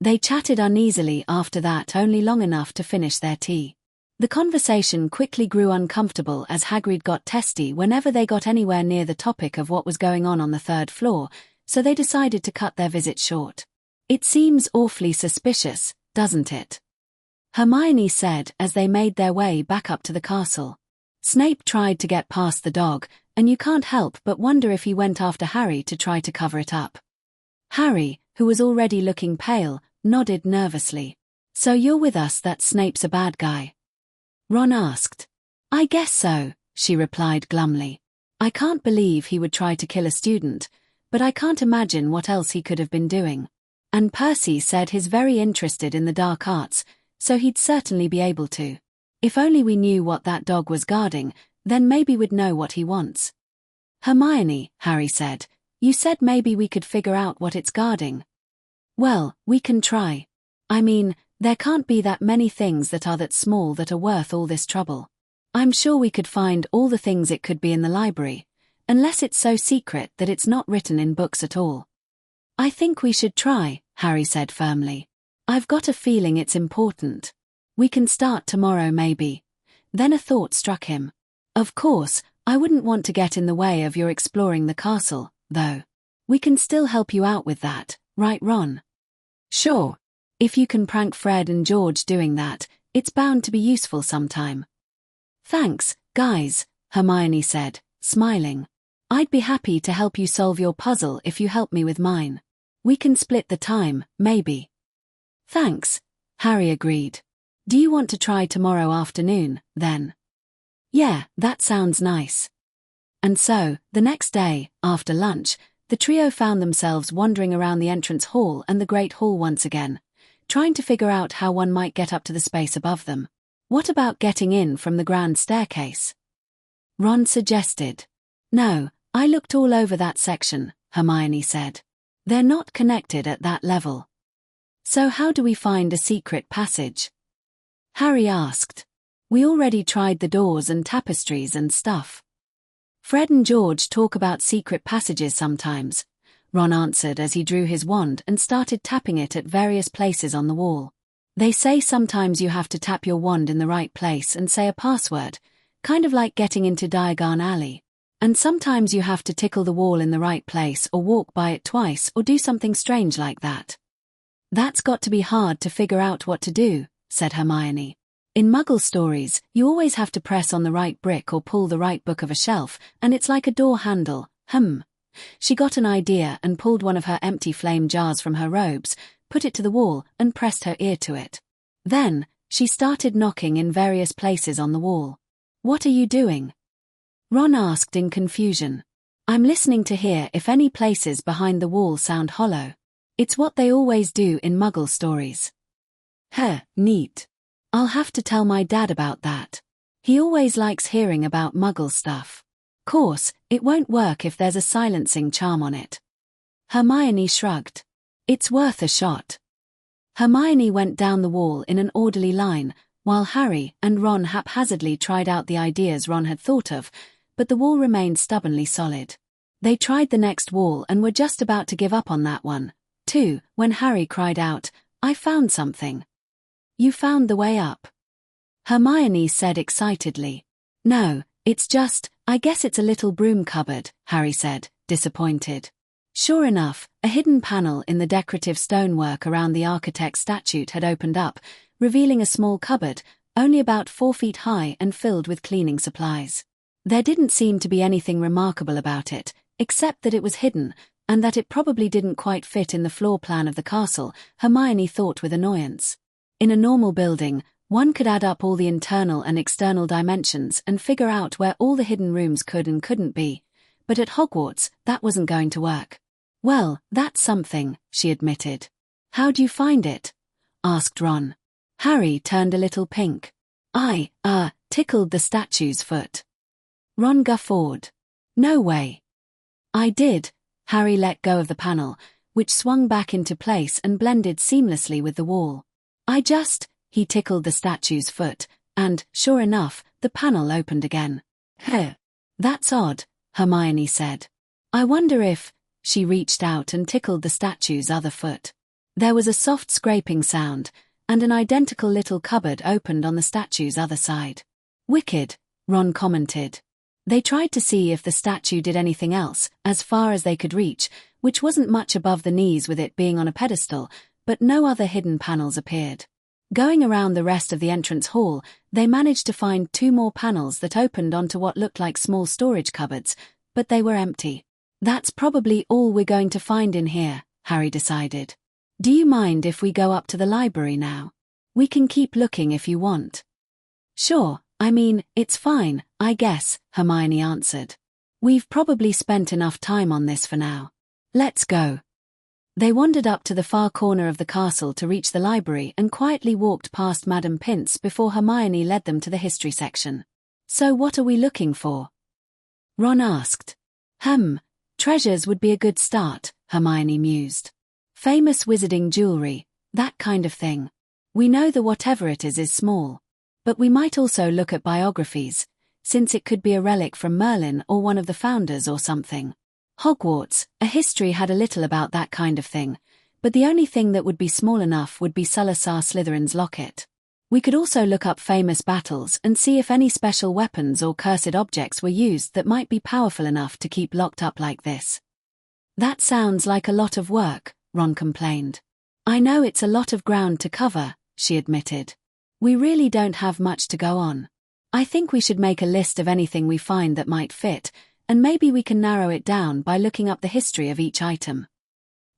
They chatted uneasily after that, only long enough to finish their tea. The conversation quickly grew uncomfortable as Hagrid got testy whenever they got anywhere near the topic of what was going on the third floor, so they decided to cut their visit short. It seems awfully suspicious, doesn't it? Hermione said as they made their way back up to the castle. Snape tried to get past the dog, and you can't help but wonder if he went after Harry to try to cover it up. Harry, who was already looking pale, nodded nervously. So you're with us that Snape's a bad guy? Ron asked. I guess so, she replied glumly. I can't believe he would try to kill a student, but I can't imagine what else he could have been doing. And Percy said he's very interested in the dark arts, so he'd certainly be able to. If only we knew what that dog was guarding, then maybe we'd know what he wants. Hermione, Harry said, you said maybe we could figure out what it's guarding. Well, we can try. I mean, there can't be that many things that are that small that are worth all this trouble. I'm sure we could find all the things it could be in the library, unless it's so secret that it's not written in books at all. I think we should try, Harry said firmly. I've got a feeling it's important. We can start tomorrow maybe. Then a thought struck him. Of course, I wouldn't want to get in the way of your exploring the castle, though. We can still help you out with that, right, Ron? Sure. If you can prank Fred and George doing that, it's bound to be useful sometime. Thanks, guys, Hermione said, smiling. I'd be happy to help you solve your puzzle if you help me with mine. We can split the time, maybe. Thanks, Harry agreed. Do you want to try tomorrow afternoon, then? Yeah, that sounds nice. And so, the next day, after lunch, the trio found themselves wandering around the entrance hall and the Great Hall once again, trying to figure out how one might get up to the space above them. What about getting in from the grand staircase? Ron suggested. No, I looked all over that section, Hermione said. They're not connected at that level. So how do we find a secret passage? Harry asked. We already tried the doors and tapestries and stuff. Fred and George talk about secret passages sometimes, Ron answered as he drew his wand and started tapping it at various places on the wall. They say sometimes you have to tap your wand in the right place and say a password, kind of like getting into Diagon Alley. And sometimes you have to tickle the wall in the right place or walk by it twice or do something strange like that. That's got to be hard to figure out what to do, said Hermione. In Muggle stories, you always have to press on the right brick or pull the right book of a shelf, and it's like a door handle. She got an idea and pulled one of her empty flame jars from her robes, put it to the wall, and pressed her ear to it. Then, she started knocking in various places on the wall. "What are you doing?" Ron asked in confusion. "I'm listening to hear if any places behind the wall sound hollow. It's what they always do in Muggle stories." Neat. I'll have to tell my dad about that. He always likes hearing about Muggle stuff. Course, it won't work if there's a silencing charm on it." Hermione shrugged. "It's worth a shot." Hermione went down the wall in an orderly line, while Harry and Ron haphazardly tried out the ideas Ron had thought of, but the wall remained stubbornly solid. They tried the next wall and were just about to give up on that one, too, when Harry cried out, "I found something." "You found the way up?" Hermione said excitedly. "No, it's just, I guess it's a little broom cupboard," Harry said, disappointed. Sure enough, a hidden panel in the decorative stonework around the architect's statue had opened up, revealing a small cupboard, only about 4 feet high and filled with cleaning supplies. There didn't seem to be anything remarkable about it, except that it was hidden, and that it probably didn't quite fit in the floor plan of the castle, Hermione thought with annoyance. In a normal building, one could add up all the internal and external dimensions and figure out where all the hidden rooms could and couldn't be. But at Hogwarts, that wasn't going to work. "Well, that's something," she admitted. "How'd you find it?" asked Ron. Harry turned a little pink. "I tickled the statue's foot." Ron guffawed. "No way." "I did." Harry let go of the panel, which swung back into place and blended seamlessly with the wall. He tickled the statue's foot, and, sure enough, the panel opened again. That's odd," Hermione said. "I wonder if..." She reached out and tickled the statue's other foot. There was a soft scraping sound, and an identical little cupboard opened on the statue's other side. "Wicked," Ron commented. They tried to see if the statue did anything else, as far as they could reach, which wasn't much above the knees with it being on a pedestal, but no other hidden panels appeared. Going around the rest of the entrance hall, they managed to find 2 more panels that opened onto what looked like small storage cupboards, but they were empty. "That's probably all we're going to find in here," Harry decided. "Do you mind if we go up to the library now? We can keep looking if you want." "Sure, I mean, it's fine, I guess," Hermione answered. "We've probably spent enough time on this for now. Let's go." They wandered up to the far corner of the castle to reach the library and quietly walked past Madame Pince before Hermione led them to the history section. "So what are we looking for?" Ron asked. Treasures would be a good start," Hermione mused. "Famous wizarding jewelry, that kind of thing. We know that whatever it is small. But we might also look at biographies, since it could be a relic from Merlin or one of the founders or something. Hogwarts, a history had a little about that kind of thing, but the only thing that would be small enough would be Salazar Slytherin's locket. We could also look up famous battles and see if any special weapons or cursed objects were used that might be powerful enough to keep locked up like this." "That sounds like a lot of work," Ron complained. "I know it's a lot of ground to cover," she admitted. "We really don't have much to go on. I think we should make a list of anything we find that might fit, and maybe we can narrow it down by looking up the history of each item."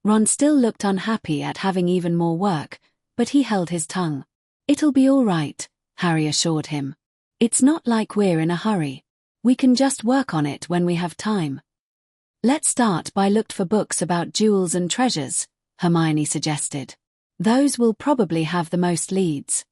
Ron still looked unhappy at having even more work, but he held his tongue. "It'll be all right," Harry assured him. "It's not like we're in a hurry. We can just work on it when we have time." "Let's start by look for books about jewels and treasures," Hermione suggested. "Those will probably have the most leads."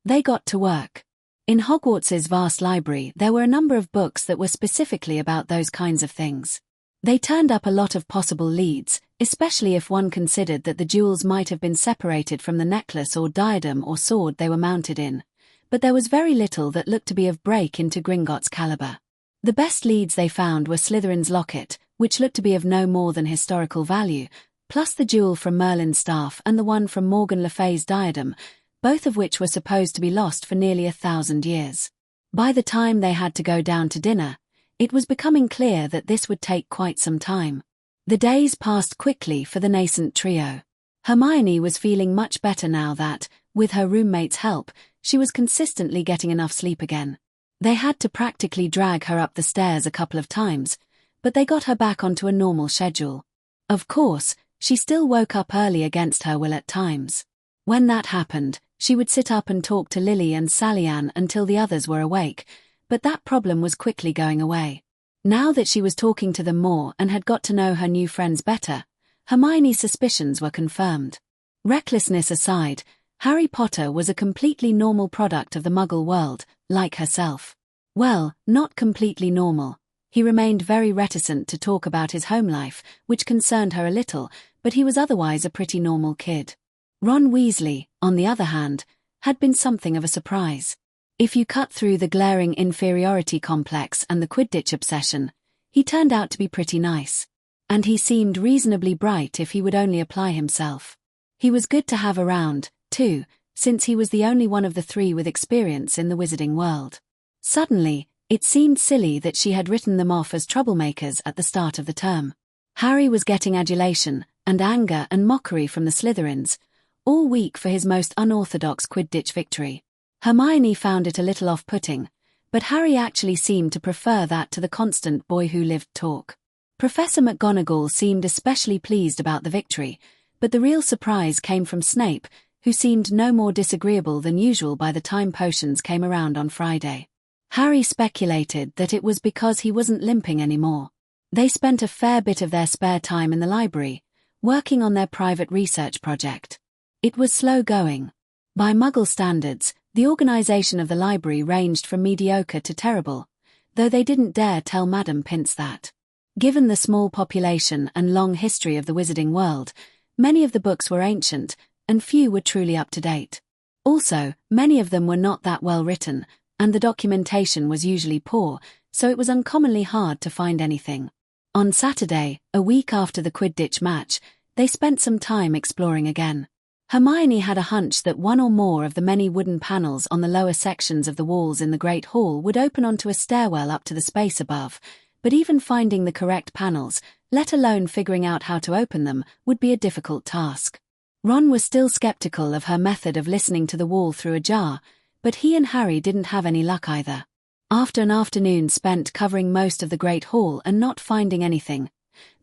They got to work. In Hogwarts's vast library there were a number of books that were specifically about those kinds of things. They turned up a lot of possible leads, especially if one considered that the jewels might have been separated from the necklace or diadem or sword they were mounted in. But there was very little that looked to be of break into Gringotts' caliber. The best leads they found were Slytherin's locket, which looked to be of no more than historical value, plus the jewel from Merlin's staff and the one from Morgan Le Fay's diadem, both of which were supposed to be lost for nearly 1,000 years. By the time they had to go down to dinner, it was becoming clear that this would take quite some time. The days passed quickly for the nascent trio. Hermione was feeling much better now that, with her roommate's help, she was consistently getting enough sleep again. They had to practically drag her up the stairs a couple of times, but they got her back onto a normal schedule. Of course, She still woke up early against her will at times. When that happened, she would sit up and talk to Lily and Sally Ann until the others were awake, but that problem was quickly going away. Now that she was talking to them more and had got to know her new friends better, Hermione's suspicions were confirmed. Recklessness aside, Harry Potter was a completely normal product of the Muggle world, like herself. Well, not completely normal. He remained very reticent to talk about his home life, which concerned her a little, but he was otherwise a pretty normal kid. Ron Weasley, on the other hand, had been something of a surprise. If you cut through the glaring inferiority complex and the Quidditch obsession, he turned out to be pretty nice. And he seemed reasonably bright if he would only apply himself. He was good to have around, too, since he was the only one of the three with experience in the wizarding world. Suddenly, it seemed silly that she had written them off as troublemakers at the start of the term. Harry was getting adulation and anger and mockery from the Slytherins, all week for his most unorthodox Quidditch victory. Hermione found it a little off-putting, but Harry actually seemed to prefer that to the constant boy-who-lived talk. Professor McGonagall seemed especially pleased about the victory, but the real surprise came from Snape, who seemed no more disagreeable than usual by the time potions came around on Friday. Harry speculated that it was because he wasn't limping anymore. They spent a fair bit of their spare time in the library, working on their private research project. It was slow going. By Muggle standards, the organization of the library ranged from mediocre to terrible, though they didn't dare tell Madame Pince that. Given the small population and long history of the wizarding world, many of the books were ancient, and few were truly up to date. Also, many of them were not that well written, and the documentation was usually poor, so it was uncommonly hard to find anything. On Saturday, a week after the Quidditch match, they spent some time exploring again. Hermione had a hunch that one or more of the many wooden panels on the lower sections of the walls in the Great Hall would open onto a stairwell up to the space above, but even finding the correct panels, let alone figuring out how to open them, would be a difficult task. Ron was still skeptical of her method of listening to the wall through a jar, but he and Harry didn't have any luck either. After an afternoon spent covering most of the Great Hall and not finding anything,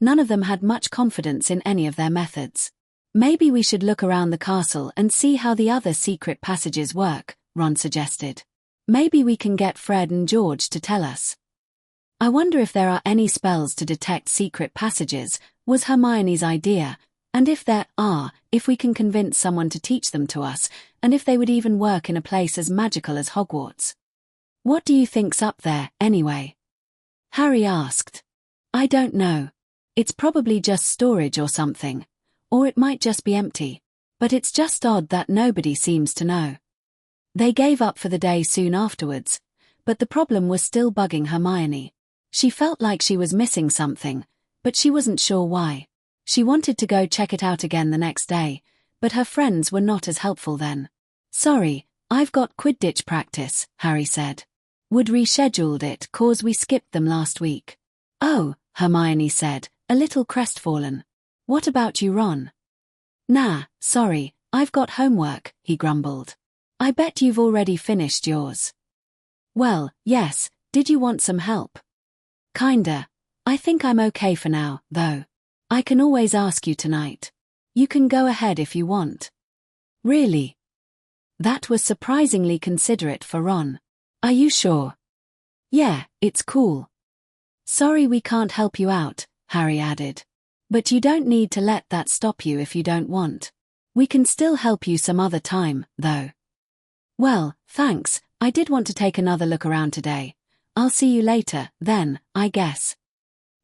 none of them had much confidence in any of their methods. Maybe we should look around the castle and see how the other secret passages work, Ron suggested. Maybe we can get Fred and George to tell us. I wonder if there are any spells to detect secret passages, was Hermione's idea, and if there are, if we can convince someone to teach them to us, and if they would even work in a place as magical as Hogwarts. What do you think's up there, anyway? Harry asked. I don't know. It's probably just storage or something. Or it might just be empty. But it's just odd that nobody seems to know. They gave up for the day soon afterwards, but the problem was still bugging Hermione. She felt like she was missing something, but she wasn't sure why. She wanted to go check it out again the next day, but her friends were not as helpful then. Sorry, I've got Quidditch practice, Harry said. Would rescheduled it cause we skipped them last week. Oh, Hermione said, a little crestfallen. What about you, Ron? Nah, sorry, I've got homework, he grumbled. I bet you've already finished yours. Well, yes, did you want some help? Kinda. I think I'm okay for now, though. I can always ask you tonight. You can go ahead if you want. Really? That was surprisingly considerate for Ron. Are you sure? Yeah, it's cool. Sorry we can't help you out, Harry added. But you don't need to let that stop you if you don't want. We can still help you some other time, though. Well, thanks, I did want to take another look around today. I'll see you later, then, I guess.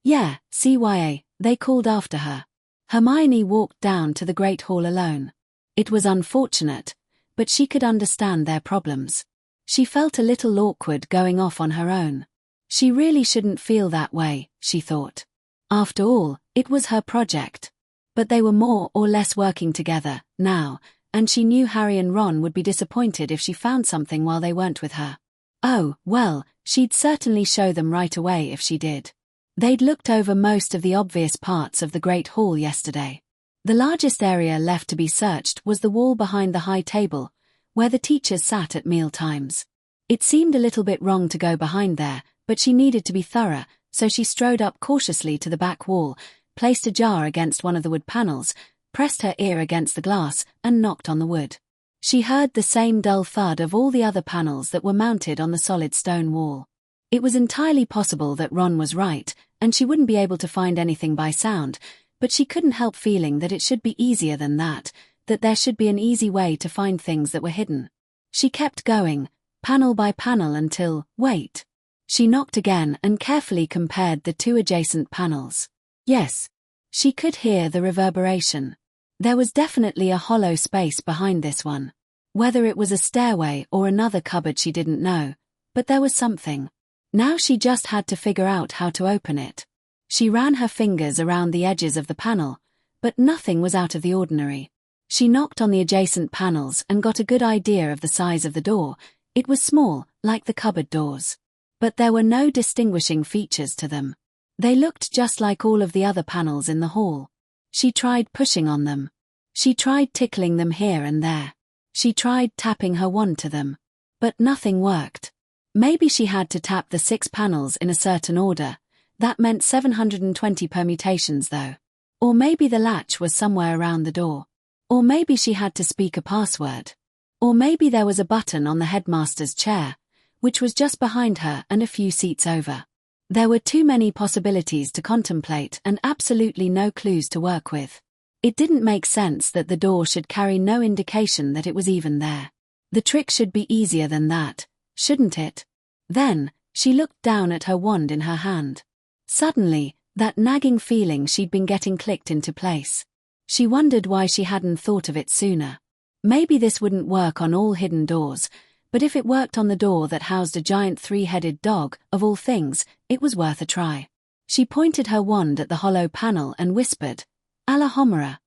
Yeah, CYA, they called after her. Hermione walked down to the Great Hall alone. It was unfortunate, but she could understand their problems. She felt a little awkward going off on her own. She really shouldn't feel that way, she thought. After all, it was her project. But they were more or less working together, now, and she knew Harry and Ron would be disappointed if she found something while they weren't with her. Oh, well, she'd certainly show them right away if she did. They'd looked over most of the obvious parts of the Great Hall yesterday. The largest area left to be searched was the wall behind the high table, where the teachers sat at meal times. It seemed a little bit wrong to go behind there, but she needed to be thorough, so she strode up cautiously to the back wall, placed a jar against one of the wood panels, pressed her ear against the glass, and knocked on the wood. She heard the same dull thud of all the other panels that were mounted on the solid stone wall. It was entirely possible that Ron was right, and she wouldn't be able to find anything by sound, but she couldn't help feeling that it should be easier than that there should be an easy way to find things that were hidden. She kept going, panel by panel until, wait. She knocked again and carefully compared the two adjacent panels. Yes. She could hear the reverberation. There was definitely a hollow space behind this one. Whether it was a stairway or another cupboard she didn't know, but there was something. Now she just had to figure out how to open it. She ran her fingers around the edges of the panel, but nothing was out of the ordinary. She knocked on the adjacent panels and got a good idea of the size of the door. It was small, like the cupboard doors. But there were no distinguishing features to them. They looked just like all of the other panels in the hall. She tried pushing on them. She tried tickling them here and there. She tried tapping her wand to them. But nothing worked. Maybe she had to tap the 6 panels in a certain order. That meant 720 permutations though. Or maybe the latch was somewhere around the door. Or maybe she had to speak a password. Or maybe there was a button on the headmaster's chair, which was just behind her and a few seats over. There were too many possibilities to contemplate and absolutely no clues to work with. It didn't make sense that the door should carry no indication that it was even there. The trick should be easier than that, shouldn't it? Then, she looked down at her wand in her hand. Suddenly, that nagging feeling she'd been getting clicked into place. She wondered why she hadn't thought of it sooner. Maybe this wouldn't work on all hidden doors, but if it worked on the door that housed a giant 3-headed dog, of all things, it was worth a try. She pointed her wand at the hollow panel and whispered, "Alahomora."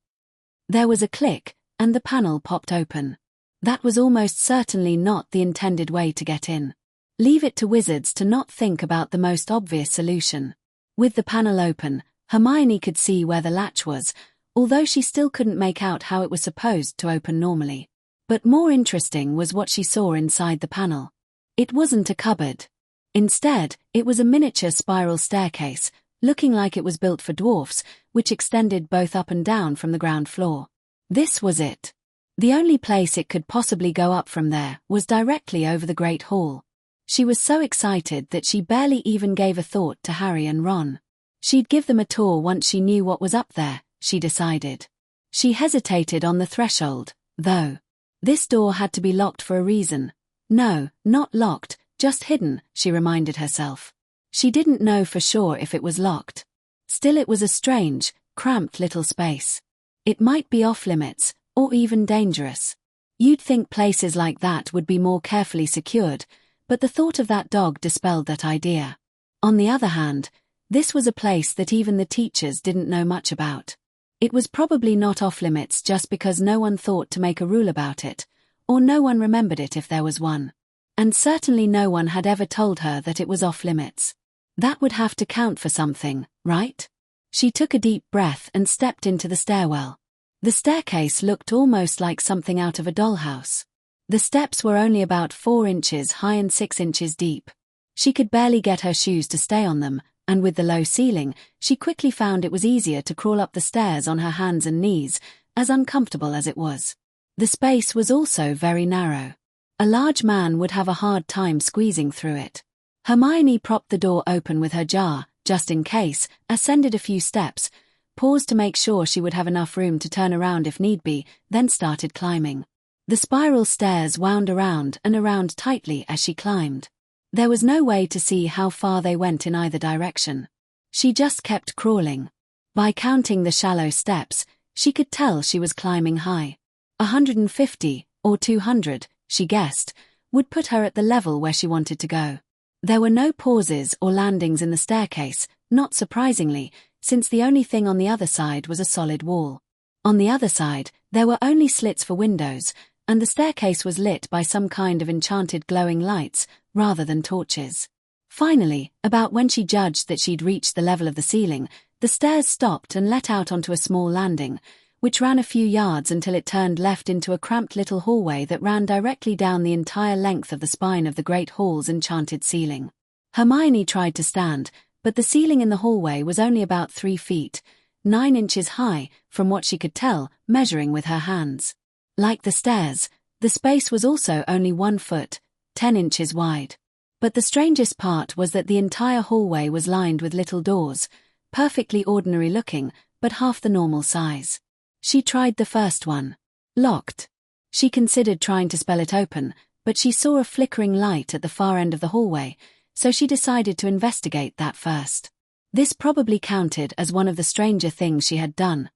There was a click, and the panel popped open. That was almost certainly not the intended way to get in. Leave it to wizards to not think about the most obvious solution. With the panel open, Hermione could see where the latch was, although she still couldn't make out how it was supposed to open normally. But more interesting was what she saw inside the panel. It wasn't a cupboard. Instead, it was a miniature spiral staircase, looking like it was built for dwarfs, which extended both up and down from the ground floor. This was it. The only place it could possibly go up from there was directly over the Great Hall. She was so excited that she barely even gave a thought to Harry and Ron. She'd give them a tour once she knew what was up there, she decided. She hesitated on the threshold, though. This door had to be locked for a reason. No, not locked, just hidden, she reminded herself. She didn't know for sure if it was locked. Still, it was a strange, cramped little space. It might be off-limits, or even dangerous. You'd think places like that would be more carefully secured, but the thought of that dog dispelled that idea. On the other hand, this was a place that even the teachers didn't know much about. It was probably not off-limits just because no one thought to make a rule about it, or no one remembered it if there was one. And certainly no one had ever told her that it was off-limits. That would have to count for something, right? She took a deep breath and stepped into the stairwell. The staircase looked almost like something out of a dollhouse. The steps were only about 4 inches high and 6 inches deep. She could barely get her shoes to stay on them, and with the low ceiling, she quickly found it was easier to crawl up the stairs on her hands and knees, as uncomfortable as it was. The space was also very narrow. A large man would have a hard time squeezing through it. Hermione propped the door open with her jar, just in case, ascended a few steps, paused to make sure she would have enough room to turn around if need be, then started climbing. The spiral stairs wound around and around tightly as she climbed. There was no way to see how far they went in either direction. She just kept crawling. By counting the shallow steps, she could tell she was climbing high. 150, or 200, she guessed, would put her at the level where she wanted to go. There were no pauses or landings in the staircase, not surprisingly, since the only thing on the other side was a solid wall. On the other side, there were only slits for windows, and the staircase was lit by some kind of enchanted glowing lights, rather than torches. Finally, about when she judged that she'd reached the level of the ceiling, the stairs stopped and let out onto a small landing, which ran a few yards until it turned left into a cramped little hallway that ran directly down the entire length of the spine of the Great Hall's enchanted ceiling. Hermione tried to stand, but the ceiling in the hallway was only about 3 feet. 9 inches high, from what she could tell, measuring with her hands. Like the stairs, the space was also only 1 foot, 10 inches wide. But the strangest part was that the entire hallway was lined with little doors, perfectly ordinary looking, but half the normal size. She tried the first one. Locked. She considered trying to spell it open, but she saw a flickering light at the far end of the hallway, so she decided to investigate that first. This probably counted as one of the stranger things she had done,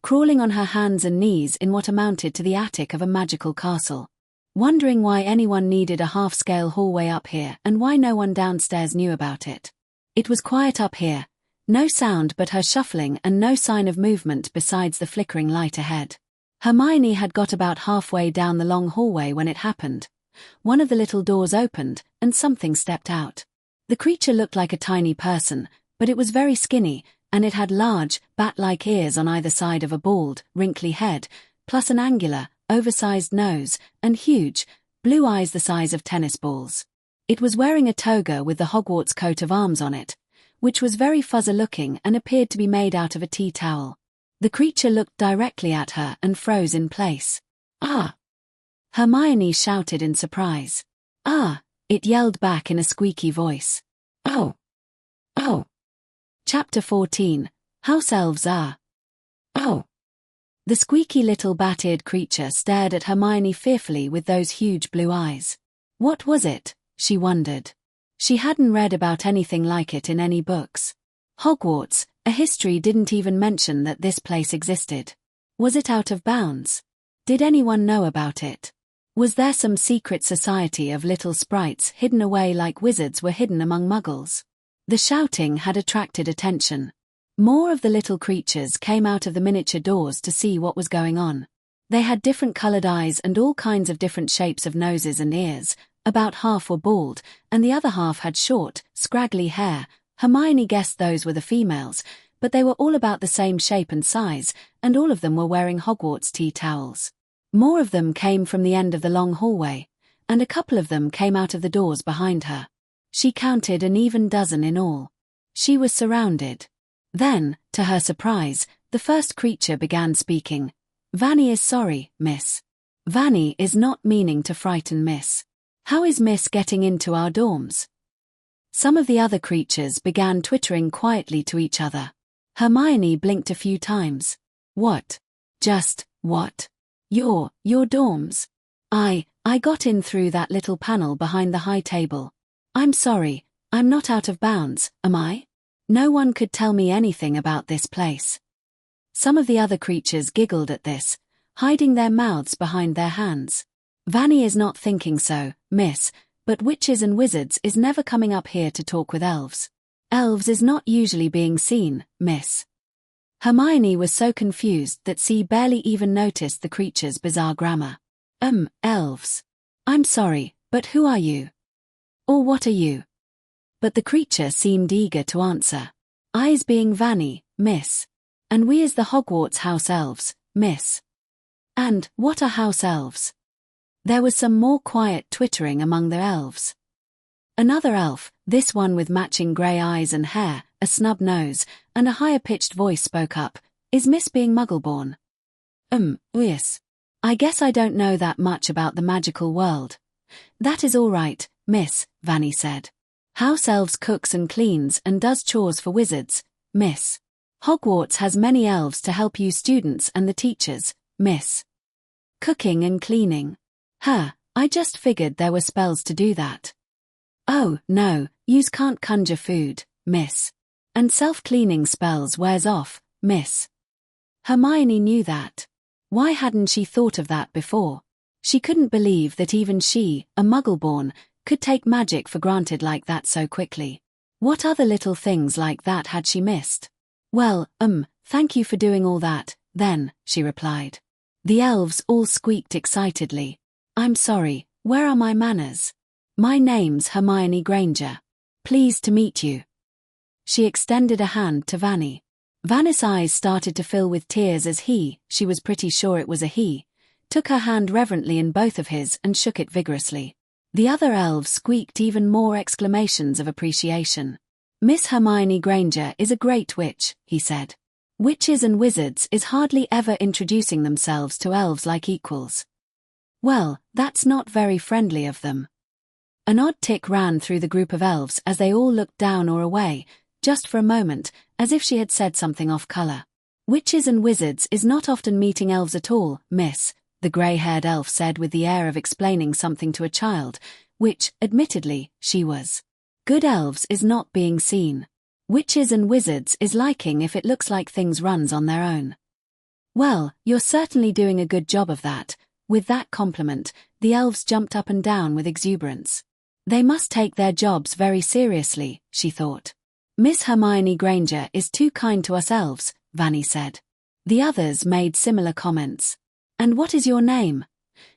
crawling on her hands and knees in what amounted to the attic of a magical castle. Wondering why anyone needed a half-scale hallway up here and why no one downstairs knew about it. It was quiet up here, no sound but her shuffling and no sign of movement besides the flickering light ahead. Hermione had got about halfway down the long hallway when it happened. One of the little doors opened, and something stepped out. The creature looked like a tiny person, but it was very skinny, and it had large, bat-like ears on either side of a bald, wrinkly head, plus an angular, oversized nose, and huge, blue eyes the size of tennis balls. It was wearing a toga with the Hogwarts coat of arms on it, which was very fuzzy-looking and appeared to be made out of a tea towel. The creature looked directly at her and froze in place. "Ah!" Hermione shouted in surprise. "Ah!" it yelled back in a squeaky voice. "Oh! Oh!" Chapter 14, House Elves Are. "Oh!" The squeaky little bat-eared creature stared at Hermione fearfully with those huge blue eyes. What was it, she wondered. She hadn't read about anything like it in any books. Hogwarts, a history didn't even mention that this place existed. Was it out of bounds? Did anyone know about it? Was there some secret society of little sprites hidden away like wizards were hidden among muggles? The shouting had attracted attention. More of the little creatures came out of the miniature doors to see what was going on. They had different colored eyes and all kinds of different shapes of noses and ears. About half were bald, and the other half had short, scraggly hair. Hermione guessed those were the females, but they were all about the same shape and size, and all of them were wearing Hogwarts tea towels. More of them came from the end of the long hallway, and a couple of them came out of the doors behind her. She counted an even dozen in all. She was surrounded. Then, to her surprise, the first creature began speaking. "Vanny is sorry, miss. Vanny is not meaning to frighten miss. How is miss getting into our dorms?" Some of the other creatures began twittering quietly to each other. Hermione blinked a few times. "What? Just, what? Your dorms? I got in through that little panel behind the high table. I'm sorry, I'm not out of bounds, am I? No one could tell me anything about this place." Some of the other creatures giggled at this, hiding their mouths behind their hands. "Vanny is not thinking so, miss, but witches and wizards is never coming up here to talk with elves. Elves is not usually being seen, miss." Hermione was so confused that she barely even noticed the creature's bizarre grammar. Elves. I'm sorry, but who are you? Or what are you?" But the creature seemed eager to answer. "I's being Vanny, miss. And we is the Hogwarts house elves, miss." "And what are house elves?" There was some more quiet twittering among the elves. Another elf, this one with matching grey eyes and hair, a snub nose, and a higher-pitched voice spoke up. "Is miss being muggle-born?" Yes. I guess I don't know that much about the magical world." "That is all right, miss," Vanny said. "House elves cooks and cleans and does chores for wizards, miss. Hogwarts has many elves to help you students and the teachers, miss. Cooking and cleaning. I just figured there were spells to do that." "Oh, no, yous can't conjure food, miss. And self-cleaning spells wears off, miss." Hermione knew that. Why hadn't she thought of that before? She couldn't believe that even she, a muggle-born, could take magic for granted like that so quickly. What other little things like that had she missed? "Well, thank you for doing all that, then," she replied. The elves all squeaked excitedly. "I'm sorry, where are my manners? My name's Hermione Granger. Pleased to meet you." She extended a hand to Vanny. Vanny's eyes started to fill with tears as she was pretty sure it was a he, took her hand reverently in both of his and shook it vigorously. The other elves squeaked even more exclamations of appreciation. "Miss Hermione Granger is a great witch," he said. Witches and wizards is hardly ever introducing themselves to elves like equals. Well, that's not very friendly of them. An odd tick ran through the group of elves as they all looked down or away, just for a moment, as if she had said something off-color. Witches and wizards is not often meeting elves at all, miss, the grey-haired elf said with the air of explaining something to a child, which, admittedly, she was. Good elves is not being seen. Witches and wizards is liking if it looks like things runs on their own. Well, you're certainly doing a good job of that. With that compliment, the elves jumped up and down with exuberance. They must take their jobs very seriously, she thought. Miss Hermione Granger is too kind to us elves, Vanny said. The others made similar comments. And what is your name?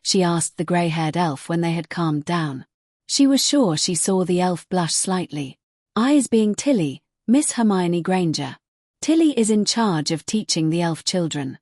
She asked the grey-haired elf when they had calmed down. She was sure she saw the elf blush slightly. Eyes being Tilly, Miss Hermione Granger. Tilly is in charge of teaching the elf children.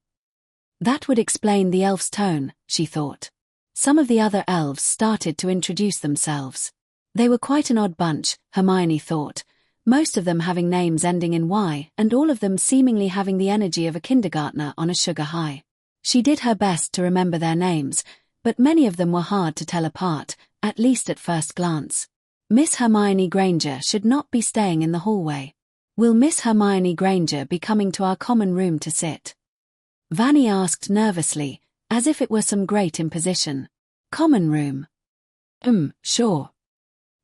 That would explain the elf's tone, she thought. Some of the other elves started to introduce themselves. They were quite an odd bunch, Hermione thought, most of them having names ending in Y and all of them seemingly having the energy of a kindergartner on a sugar high. She did her best to remember their names, but many of them were hard to tell apart, at least at first glance. Miss Hermione Granger should not be staying in the hallway. Will Miss Hermione Granger be coming to our common room to sit? Vanny asked nervously, as if it were some great imposition. Common room? Sure.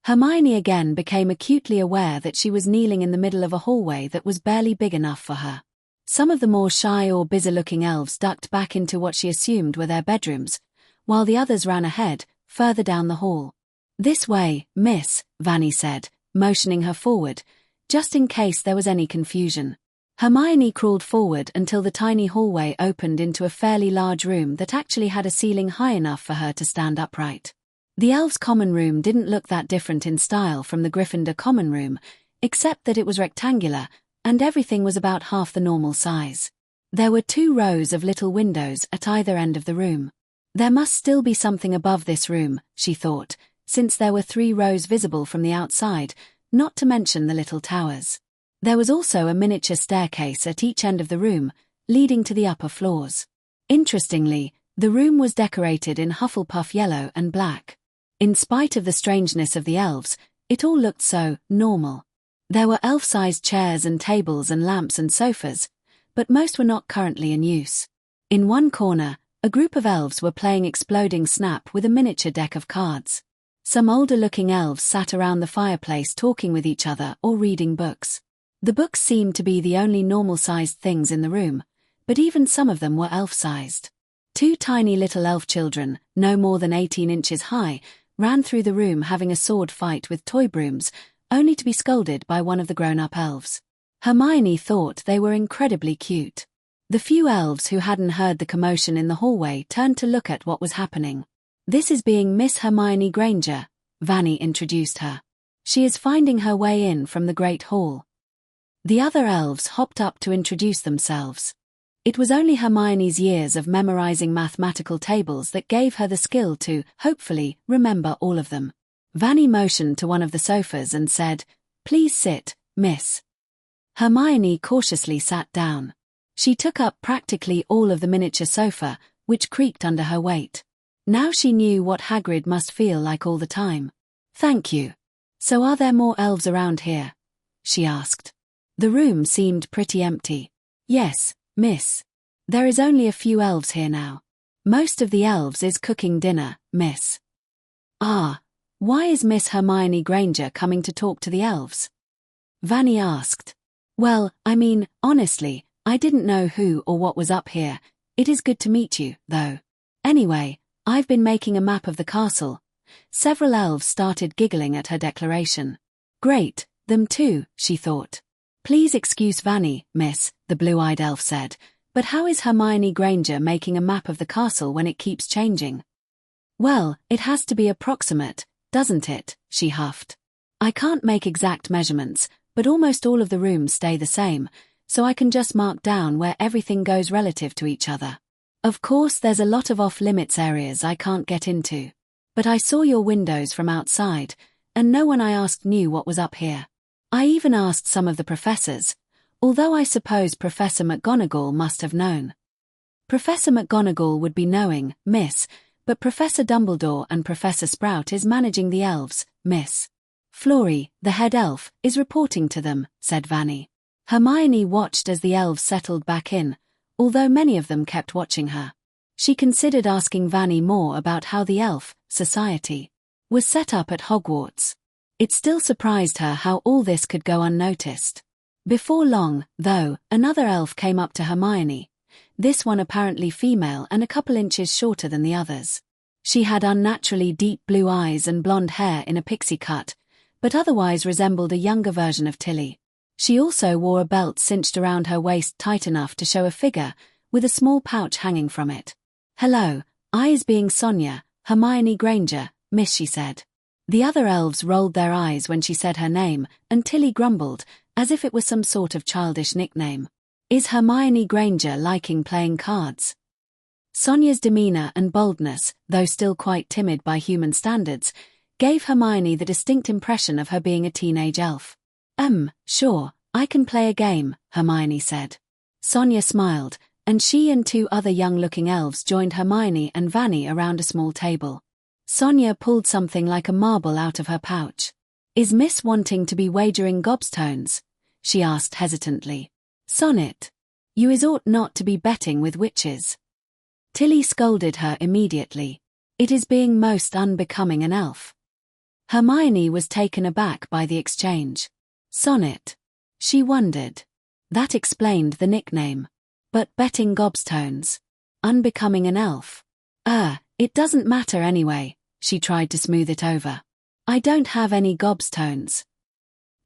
Hermione again became acutely aware that she was kneeling in the middle of a hallway that was barely big enough for her. Some of the more shy or busy-looking elves ducked back into what she assumed were their bedrooms, while the others ran ahead, further down the hall. This way, miss, Vanny said, motioning her forward, just in case there was any confusion. Hermione crawled forward until the tiny hallway opened into a fairly large room that actually had a ceiling high enough for her to stand upright. The elves' common room didn't look that different in style from the Gryffindor common room, except that it was rectangular, and everything was about half the normal size. There were 2 rows of little windows at either end of the room. There must still be something above this room, she thought, since there were 3 rows visible from the outside, not to mention the little towers. There was also a miniature staircase at each end of the room, leading to the upper floors. Interestingly, the room was decorated in Hufflepuff yellow and black. In spite of the strangeness of the elves, it all looked so normal. There were elf-sized chairs and tables and lamps and sofas, but most were not currently in use. In one corner, a group of elves were playing Exploding Snap with a miniature deck of cards. Some older-looking elves sat around the fireplace talking with each other or reading books. The books seemed to be the only normal-sized things in the room, but even some of them were elf-sized. 2 tiny little elf children, no more than 18 inches high, ran through the room having a sword fight with toy brooms, only to be scolded by one of the grown-up elves. Hermione thought they were incredibly cute. The few elves who hadn't heard the commotion in the hallway turned to look at what was happening. This is being Miss Hermione Granger, Vanny introduced her. She is finding her way in from the Great Hall. The other elves hopped up to introduce themselves. It was only Hermione's years of memorizing mathematical tables that gave her the skill to, hopefully, remember all of them. Vanny motioned to one of the sofas and said, "Please sit, miss." Hermione cautiously sat down. She took up practically all of the miniature sofa, which creaked under her weight. Now she knew what Hagrid must feel like all the time. "Thank you. So are there more elves around here?" she asked. The room seemed pretty empty. "Yes, miss. There is only a few elves here now. Most of the elves is cooking dinner, miss." "Ah, why is Miss Hermione Granger coming to talk to the elves?" Vanny asked. "Well, I mean, honestly, I didn't know who or what was up here. It is good to meet you, though. Anyway, I've been making a map of the castle." Several elves started giggling at her declaration. "Great, them too," she thought. "Please excuse Vanny, miss," the blue-eyed elf said, "but how is Hermione Granger making a map of the castle when it keeps changing?" "Well, it has to be approximate, doesn't it?" she huffed. "I can't make exact measurements, but almost all of the rooms stay the same, so I can just mark down where everything goes relative to each other. Of course there's a lot of off-limits areas I can't get into. But I saw your windows from outside, and no one I asked knew what was up here. I even asked some of the professors. although I suppose Professor McGonagall must have known. Professor McGonagall would be knowing, miss, but Professor Dumbledore and Professor Sprout is managing the elves, miss. Florrie, the head elf, is reporting to them, said Vanny. Hermione watched as the elves settled back in, although many of them kept watching her. She considered asking Vanny more about how the elf society was set up at Hogwarts. It still surprised her how all this could go unnoticed. Before long, though, another elf came up to Hermione, this one apparently female and a couple inches shorter than the others. She had unnaturally deep blue eyes and blonde hair in a pixie cut, but otherwise resembled a younger version of Tilly. She also wore a belt cinched around her waist tight enough to show a figure, with a small pouch hanging from it. "Hello, I is being Sonia, Hermione Granger, miss," she said. The other elves rolled their eyes when she said her name, and Tilly grumbled, as if it was some sort of childish nickname. "Is Hermione Granger liking playing cards?" Sonia's demeanor and boldness, though still quite timid by human standards, gave Hermione the distinct impression of her being a teenage elf. Sure, I can play a game," Hermione said. Sonia smiled, and she and two other young-looking elves joined Hermione and Vanny around a small table. Sonia pulled something like a marble out of her pouch. "Is Miss wanting to be wagering gobstones?" she asked hesitantly. "Sonnet. You is ought not to be betting with witches." Tilly scolded her immediately. "It is being most unbecoming an elf." Hermione was taken aback by the exchange. Sonnet. She wondered. That explained the nickname. But betting gobstones. Unbecoming an elf. It doesn't matter anyway, she tried to smooth it over. "I don't have any gobstones."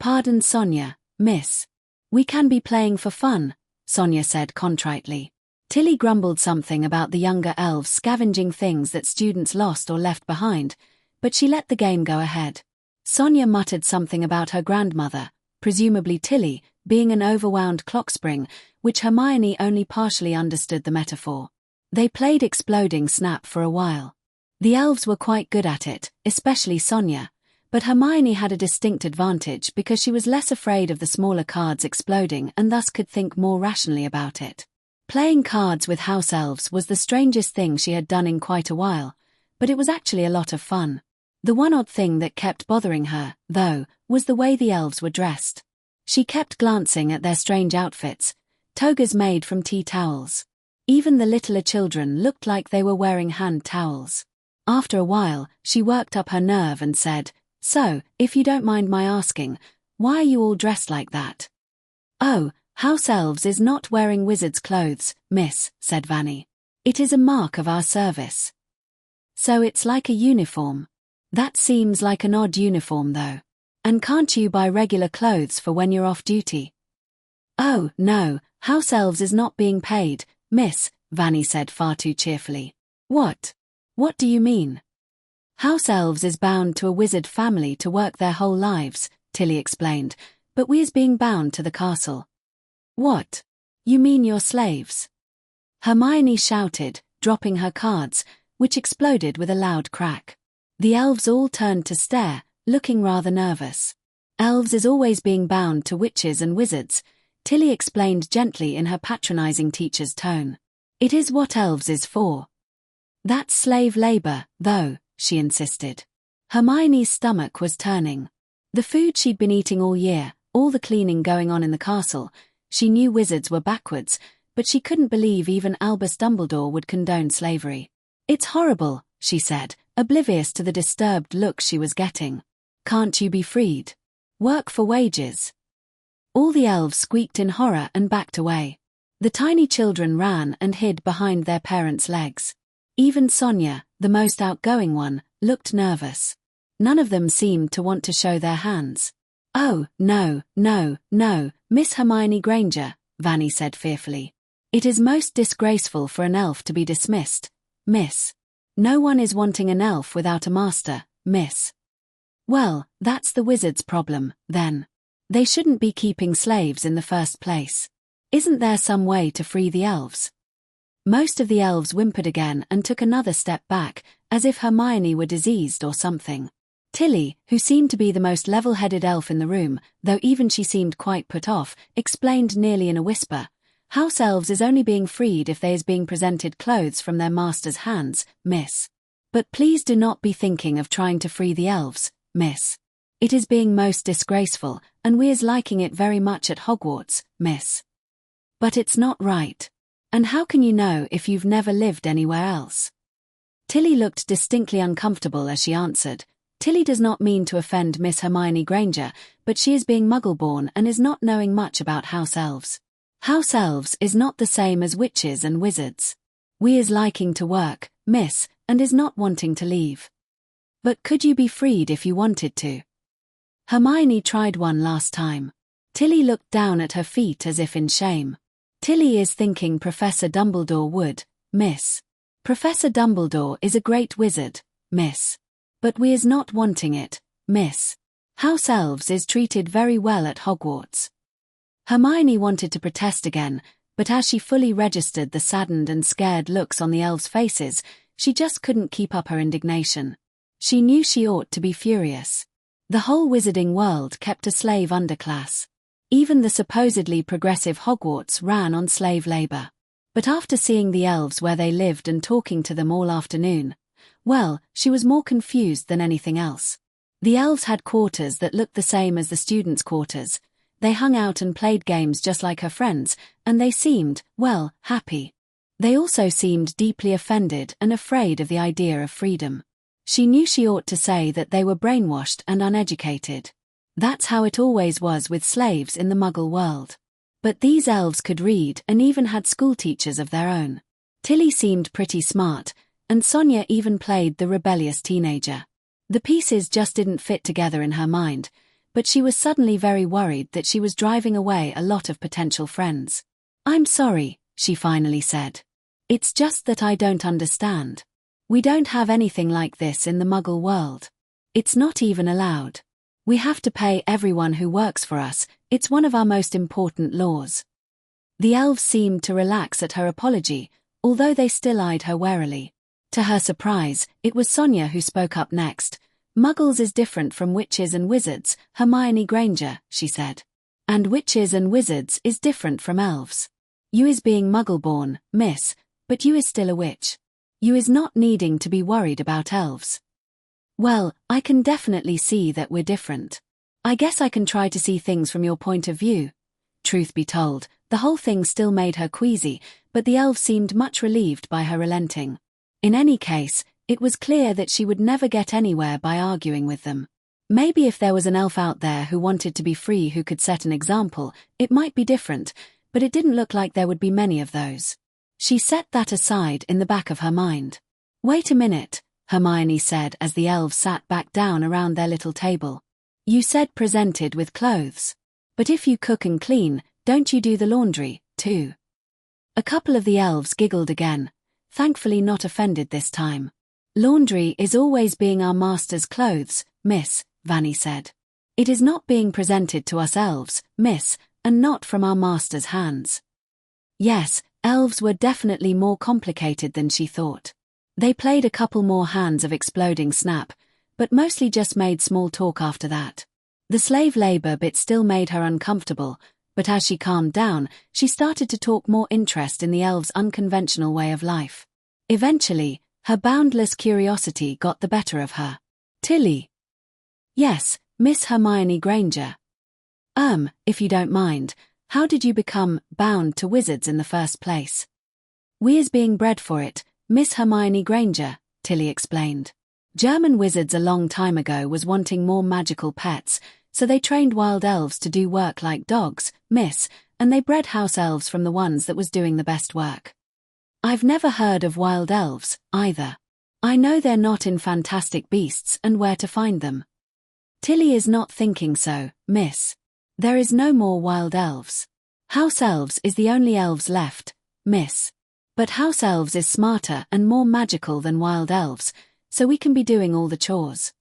"Pardon Sonia, miss. We can be playing for fun," Sonia said contritely. Tilly grumbled something about the younger elves scavenging things that students lost or left behind, but she let the game go ahead. Sonia muttered something about her grandmother, presumably Tilly, being an overwound clock spring, which Hermione only partially understood the metaphor. They played Exploding Snap for a while. The elves were quite good at it, especially Sonia, but Hermione had a distinct advantage because she was less afraid of the smaller cards exploding and thus could think more rationally about it. Playing cards with house elves was the strangest thing she had done in quite a while, but it was actually a lot of fun. The one odd thing that kept bothering her, though, was the way the elves were dressed. She kept glancing at their strange outfits, togas made from tea towels. Even the littler children looked like they were wearing hand towels. After a while, she worked up her nerve and said, "So, if you don't mind my asking, why are you all dressed like that?" "Oh, house elves is not wearing wizard's clothes, miss," said Vanny. "It is a mark of our service." "So it's like a uniform. That seems like an odd uniform though. And can't you buy regular clothes for when you're off duty?" "Oh, no, house elves is not being paid, miss," Vanny said far too cheerfully. What do you mean?" "House elves is bound to a wizard family to work their whole lives," Tilly explained, "but we is being bound to the castle." "What? You mean you're slaves?" Hermione shouted, dropping her cards, which exploded with a loud crack. The elves all turned to stare, looking rather nervous. "Elves is always being bound to witches and wizards," Tilly explained gently in her patronizing teacher's tone. "It is what elves is for." "That's slave labor, though," she insisted. Hermione's stomach was turning. The food she'd been eating all year, all the cleaning going on in the castle, she knew wizards were backwards, but she couldn't believe even Albus Dumbledore would condone slavery. "It's horrible," she said, oblivious to the disturbed look she was getting. "Can't you be freed? Work for wages?" All the elves squeaked in horror and backed away. The tiny children ran and hid behind their parents' legs. Even Sonia, the most outgoing one, looked nervous. None of them seemed to want to show their hands. "Oh, no, Miss Hermione Granger," Vanny said fearfully. "It is most disgraceful for an elf to be dismissed, miss. No one is wanting an elf without a master, miss." "Well, that's the wizard's problem, then. They shouldn't be keeping slaves in the first place. Isn't there some way to free the elves?" Most of the elves whimpered again and took another step back, as if Hermione were diseased or something. Tilly, who seemed to be the most level-headed elf in the room, though even she seemed quite put off, explained nearly in a whisper, "House elves is only being freed if they is being presented clothes from their master's hands, miss. But please do not be thinking of trying to free the elves, miss. It is being most disgraceful, and we is liking it very much at Hogwarts, miss. But it's not right. And how can you know if you've never lived anywhere else?" Tilly looked distinctly uncomfortable as she answered, "Tilly does not mean to offend Miss Hermione Granger, but she is being muggle-born and is not knowing much about house elves. House elves is not the same as witches and wizards. We is liking to work, miss, and is not wanting to leave. But could you be freed if you wanted to?" Hermione tried one last time. Tilly looked down at her feet as if in shame. "Tilly is thinking Professor Dumbledore would, miss. Professor Dumbledore is a great wizard, miss. But we is not wanting it, miss. House elves is treated very well at Hogwarts." Hermione wanted to protest again, but as she fully registered the saddened and scared looks on the elves' faces, she just couldn't keep up her indignation. She knew she ought to be furious. The whole wizarding world kept a slave underclass. Even the supposedly progressive Hogwarts ran on slave labor. But after seeing the elves where they lived and talking to them all afternoon, well, she was more confused than anything else. The elves had quarters that looked the same as the students' quarters. They hung out and played games just like her friends, and they seemed, well, happy. They also seemed deeply offended and afraid of the idea of freedom. She knew she ought to say that they were brainwashed and uneducated. That's how it always was with slaves in the Muggle world. But these elves could read and even had schoolteachers of their own. Tilly seemed pretty smart, and Sonia even played the rebellious teenager. The pieces just didn't fit together in her mind, but she was suddenly very worried that she was driving away a lot of potential friends. "I'm sorry," she finally said. "It's just that I don't understand. We don't have anything like this in the Muggle world. It's not even allowed. We have to pay everyone who works for us, it's one of our most important laws." The elves seemed to relax at her apology, although they still eyed her warily. To her surprise, it was Sonia who spoke up next. "Muggles is different from witches and wizards, Hermione Granger," she said. "And witches and wizards is different from elves. You is being Muggle-born, miss, but you is still a witch. You is not needing to be worried about elves." "Well, I can definitely see that we're different. I guess I can try to see things from your point of view." Truth be told, the whole thing still made her queasy, but the elves seemed much relieved by her relenting. In any case, it was clear that she would never get anywhere by arguing with them. Maybe if there was an elf out there who wanted to be free who could set an example, it might be different, but it didn't look like there would be many of those. She set that aside in the back of her mind. "Wait a minute," Hermione said as the elves sat back down around their little table. "You said presented with clothes. But if you cook and clean, don't you do the laundry, too?" A couple of the elves giggled again, thankfully not offended this time. "Laundry is always being our master's clothes, miss," Vanny said. "It is not being presented to us elves, miss, and not from our master's hands." Yes, elves were definitely more complicated than she thought. They played a couple more hands of exploding snap, but mostly just made small talk after that. The slave labor bit still made her uncomfortable, but as she calmed down, she started to talk more interest in the elves' unconventional way of life. Eventually, her boundless curiosity got the better of her. "Tilly." "Yes, Miss Hermione Granger." If you don't mind, how did you become bound to wizards in the first place?" "We is being bred for it, Miss Hermione Granger," Tilly explained. "German wizards a long time ago was wanting more magical pets, so they trained wild elves to do work like dogs, miss, and they bred house elves from the ones that was doing the best work." "I've never heard of wild elves, either. I know they're not in Fantastic Beasts and where to find them." "Tilly is not thinking so, miss. There is no more wild elves. House elves is the only elves left, miss. But house elves is smarter and more magical than wild elves, so we can be doing all the chores."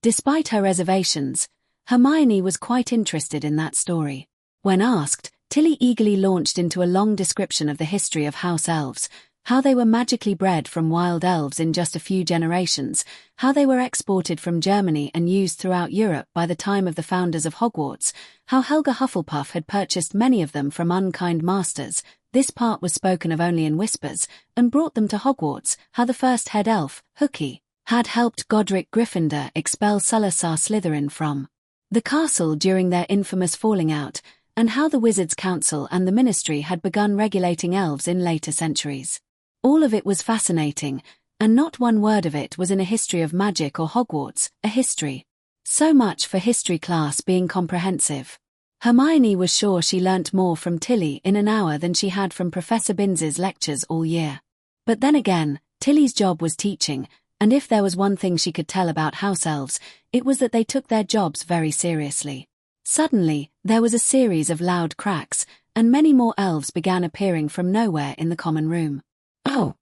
Despite her reservations, Hermione was quite interested in that story. When asked, Tilly eagerly launched into a long description of the history of house elves, How they were magically bred from wild elves in just a few generations, how they were exported from Germany and used throughout Europe by the time of the founders of Hogwarts, how Helga Hufflepuff had purchased many of them from unkind masters, this part was spoken of only in whispers, and brought them to Hogwarts, how the first head elf, Hooky, had helped Godric Gryffindor expel Salazar Slytherin from the castle during their infamous falling out, and how the Wizards' Council and the Ministry had begun regulating elves in later centuries. All of it was fascinating, and not one word of it was in a history of magic or Hogwarts, a history. So much for history class being comprehensive. Hermione was sure she learnt more from Tilly in an hour than she had from Professor Binns's lectures all year. But then again, Tilly's job was teaching, and if there was one thing she could tell about house elves, it was that they took their jobs very seriously. Suddenly, there was a series of loud cracks, and many more elves began appearing from nowhere in the common room. Oh!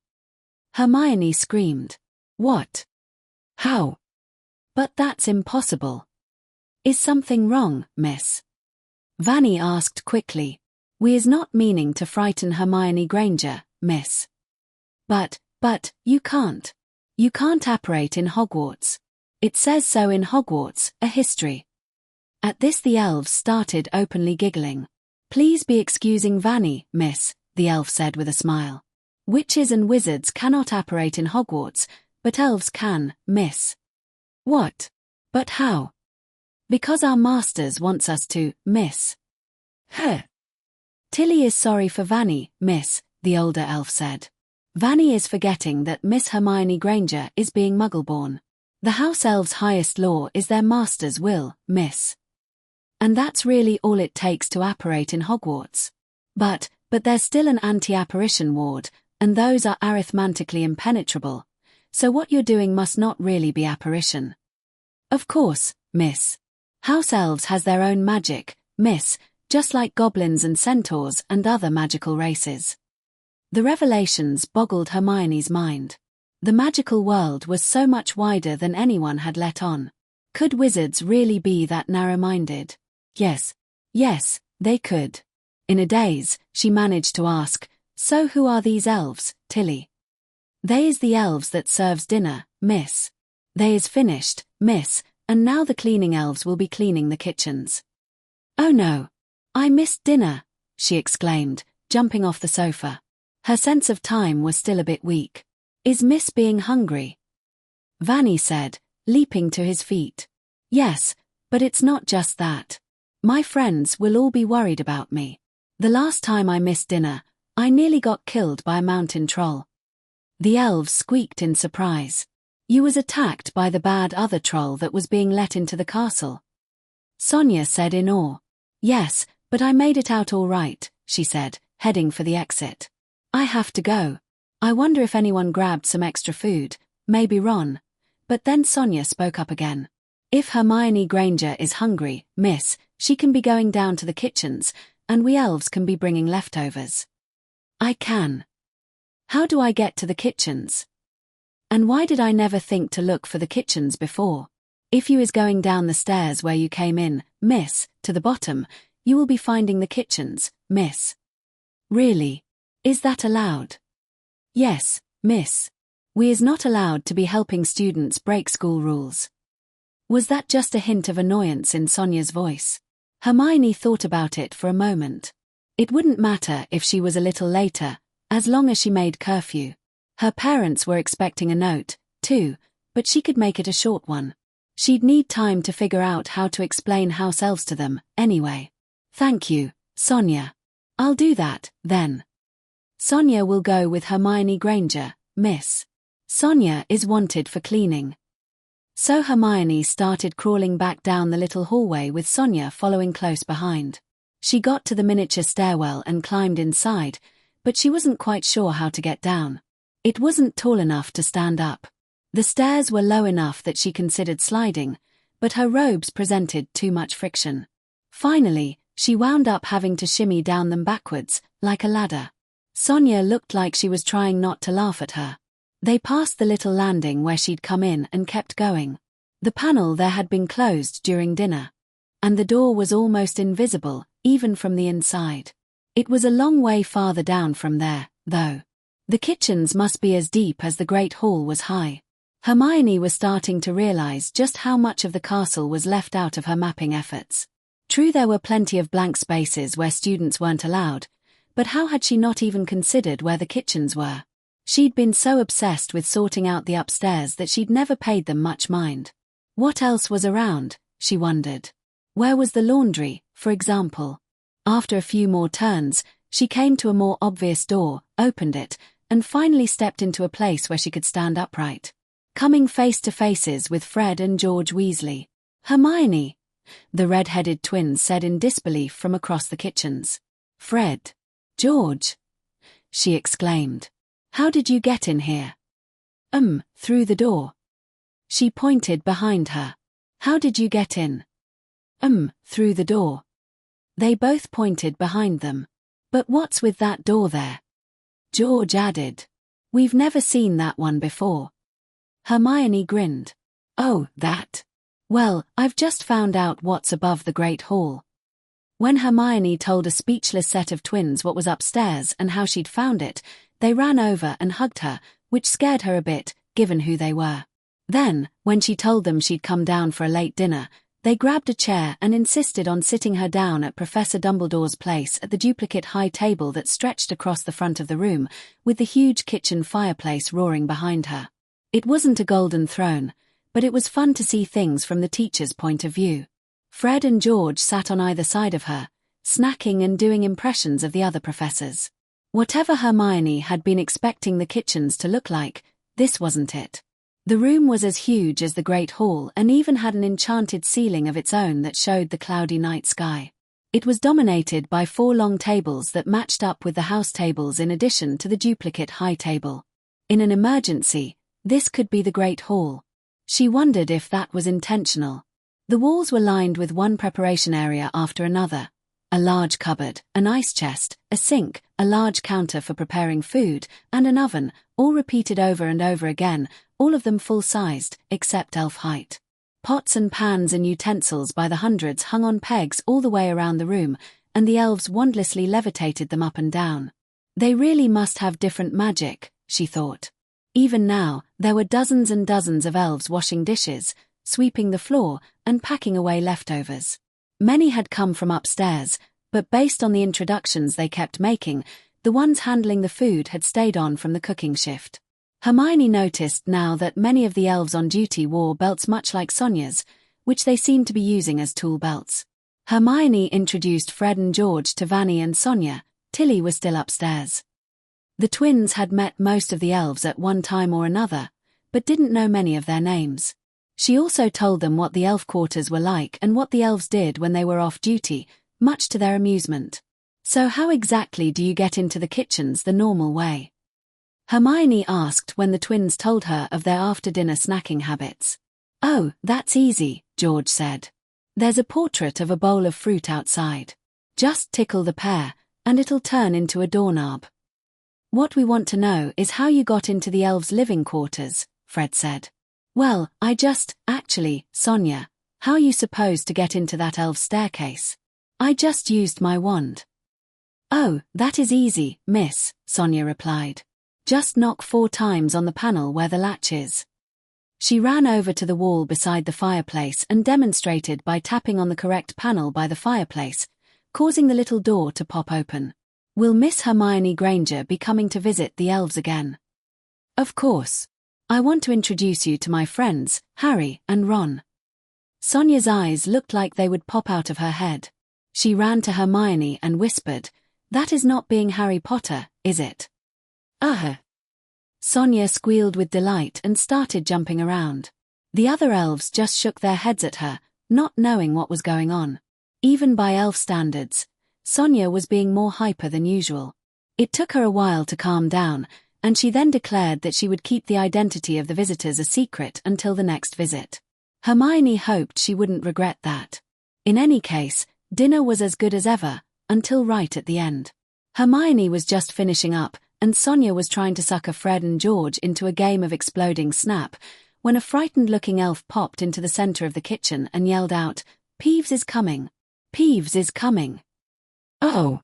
Hermione screamed. What? How? But that's impossible. Is something wrong, miss? Vanny asked quickly. We is not meaning to frighten Hermione Granger, miss. But, you can't. You can't apparate in Hogwarts. It says so in Hogwarts, a history. At this the elves started openly giggling. Please be excusing Vanny, miss, the elf said with a smile. Witches and wizards cannot apparate in Hogwarts, but elves can, miss. What? But how? Because our masters wants us to, miss. Huh. Tilly is sorry for Vanny, miss, the older elf said. Vanny is forgetting that Miss Hermione Granger is being Muggleborn. The house elves' highest law is their master's will, miss. And that's really all it takes to apparate in Hogwarts. But there's still an anti-apparition ward, and those are arithmetically impenetrable, so what you're doing must not really be apparition. Of course, miss. House elves has their own magic, miss, just like goblins and centaurs and other magical races. The revelations boggled Hermione's mind. The magical world was so much wider than anyone had let on. Could wizards really be that narrow-minded? Yes, they could. In a daze, she managed to ask, so who are these elves, Tilly? They is the elves that serves dinner, miss. They is finished, miss, and now the cleaning elves will be cleaning the kitchens. Oh no, I missed dinner, she exclaimed, jumping off the sofa. Her sense of time was still a bit weak. Is Miss being hungry? Vanny said, leaping to his feet. Yes, but it's not just that. My friends will all be worried about me. The last time I missed dinner, I nearly got killed by a mountain troll. The elves squeaked in surprise. You was attacked by the bad other troll that was being let into the castle. Sonia said in awe. Yes, but I made it out all right, she said, heading for the exit. I have to go. I wonder if anyone grabbed some extra food, maybe Ron. But then Sonia spoke up again. If Hermione Granger is hungry, miss, she can be going down to the kitchens, and we elves can be bringing leftovers. I can. How do I get to the kitchens? And why did I never think to look for the kitchens before? If you is going down the stairs where you came in, miss, to the bottom, you will be finding the kitchens, miss. Really? Is that allowed? Yes, miss. We is not allowed to be helping students break school rules. Was that just a hint of annoyance in Sonia's voice? Hermione thought about it for a moment. It wouldn't matter if she was a little later, as long as she made curfew. Her parents were expecting a note, too, but she could make it a short one. She'd need time to figure out how to explain house elves to them, anyway. Thank you, Sonia. I'll do that, then. Sonia will go with Hermione Granger, miss. Sonia is wanted for cleaning. So Hermione started crawling back down the little hallway with Sonia following close behind. She got to the miniature stairwell and climbed inside, but she wasn't quite sure how to get down. It wasn't tall enough to stand up. The stairs were low enough that she considered sliding, but her robes presented too much friction. Finally, she wound up having to shimmy down them backwards, like a ladder. Sonia looked like she was trying not to laugh at her. They passed the little landing where she'd come in and kept going. The panel there had been closed during dinner. And the door was almost invisible, even from the inside. It was a long way farther down from there, though. The kitchens must be as deep as the Great Hall was high. Hermione was starting to realize just how much of the castle was left out of her mapping efforts. True, there were plenty of blank spaces where students weren't allowed, but how had she not even considered where the kitchens were? She'd been so obsessed with sorting out the upstairs that she'd never paid them much mind. What else was around, she wondered. Where was the laundry, for example? After a few more turns, she came to a more obvious door, opened it, and finally stepped into a place where she could stand upright. Coming face to faces with Fred and George Weasley. "Hermione," the red-headed twins said in disbelief from across the kitchens. "Fred. George," she exclaimed. "How did you get in here?" Through the door." She pointed behind her. "How did you get in?" Through the door." They both pointed behind them. "But what's with that door there?" George added. "We've never seen that one before." Hermione grinned. "Oh, that? Well, I've just found out what's above the Great Hall." When Hermione told a speechless set of twins what was upstairs and how she'd found it, they ran over and hugged her, which scared her a bit, given who they were. Then, when she told them she'd come down for a late dinner, they grabbed a chair and insisted on sitting her down at Professor Dumbledore's place at the duplicate high table that stretched across the front of the room, with the huge kitchen fireplace roaring behind her. It wasn't a golden throne, but it was fun to see things from the teacher's point of view. Fred and George sat on either side of her, snacking and doing impressions of the other professors. Whatever Hermione had been expecting the kitchens to look like, this wasn't it. The room was as huge as the Great Hall and even had an enchanted ceiling of its own that showed the cloudy night sky. It was dominated by 4 long tables that matched up with the house tables in addition to the duplicate high table. In an emergency, this could be the Great Hall. She wondered if that was intentional. The walls were lined with one preparation area after another. A large cupboard, an ice chest, a sink, a large counter for preparing food, and an oven, all repeated over and over again, all of them full-sized, except elf height. Pots and pans and utensils by the hundreds hung on pegs all the way around the room, and the elves wondrously levitated them up and down. They really must have different magic, she thought. Even now, there were dozens and dozens of elves washing dishes, sweeping the floor, and packing away leftovers. Many had come from upstairs, but based on the introductions they kept making, the ones handling the food had stayed on from the cooking shift. Hermione noticed now that many of the elves on duty wore belts much like Sonia's, which they seemed to be using as tool belts. Hermione introduced Fred and George to Vanny and Sonia. Tilly was still upstairs. The twins had met most of the elves at one time or another, but didn't know many of their names. She also told them what the elf quarters were like and what the elves did when they were off duty, much to their amusement. "So how exactly do you get into the kitchens the normal way?" Hermione asked when the twins told her of their after-dinner snacking habits. "Oh, that's easy," George said. "There's a portrait of a bowl of fruit outside. Just tickle the pear, and it'll turn into a doorknob." "What we want to know is how you got into the elves' living quarters," Fred said. "Well, actually, Sonia, how are you supposed to get into that elf staircase?" "I just used my wand." "Oh, that is easy, miss," Sonia replied. "Just knock 4 times on the panel where the latch is." She ran over to the wall beside the fireplace and demonstrated by tapping on the correct panel by the fireplace, causing the little door to pop open. "Will Miss Hermione Granger be coming to visit the elves again?" "Of course. I want to introduce you to my friends, Harry and Ron." Sonia's eyes looked like they would pop out of her head. She ran to Hermione and whispered, "That is not being Harry Potter, is it?" Sonia squealed with delight and started jumping around. The other elves just shook their heads at her, not knowing what was going on. Even by elf standards, Sonia was being more hyper than usual. It took her a while to calm down, and she then declared that she would keep the identity of the visitors a secret until the next visit. Hermione hoped she wouldn't regret that. In any case, dinner was as good as ever, until right at the end. Hermione was just finishing up, and Sonia was trying to sucker Fred and George into a game of exploding snap, when a frightened-looking elf popped into the center of the kitchen and yelled out, "Peeves is coming! Peeves is coming!" "Oh!"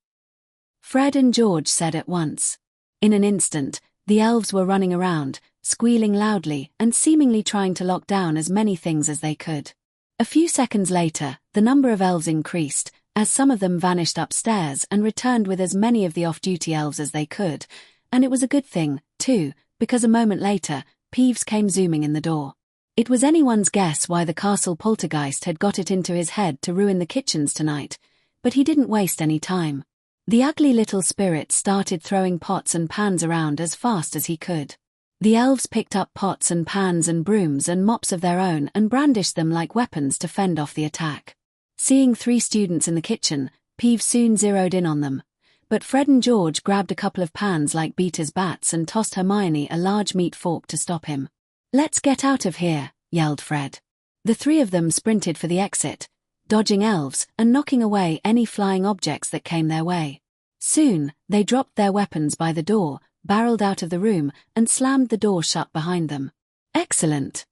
Fred and George said at once. In an instant, The elves were running around, squealing loudly and seemingly trying to lock down as many things as they could. A few seconds later, the number of elves increased, as some of them vanished upstairs and returned with as many of the off-duty elves as they could, and it was a good thing, too, because a moment later, Peeves came zooming in the door. It was anyone's guess why the castle poltergeist had got it into his head to ruin the kitchens tonight, but he didn't waste any time. The ugly little spirit started throwing pots and pans around as fast as he could. The elves picked up pots and pans and brooms and mops of their own and brandished them like weapons to fend off the attack. Seeing 3 students in the kitchen, Peeves soon zeroed in on them. But Fred and George grabbed a couple of pans like beaters' bats and tossed Hermione a large meat fork to stop him. "Let's get out of here," yelled Fred. The 3 of them sprinted for the exit, dodging elves and knocking away any flying objects that came their way. Soon, they dropped their weapons by the door, barreled out of the room, and slammed the door shut behind them. "Excellent!"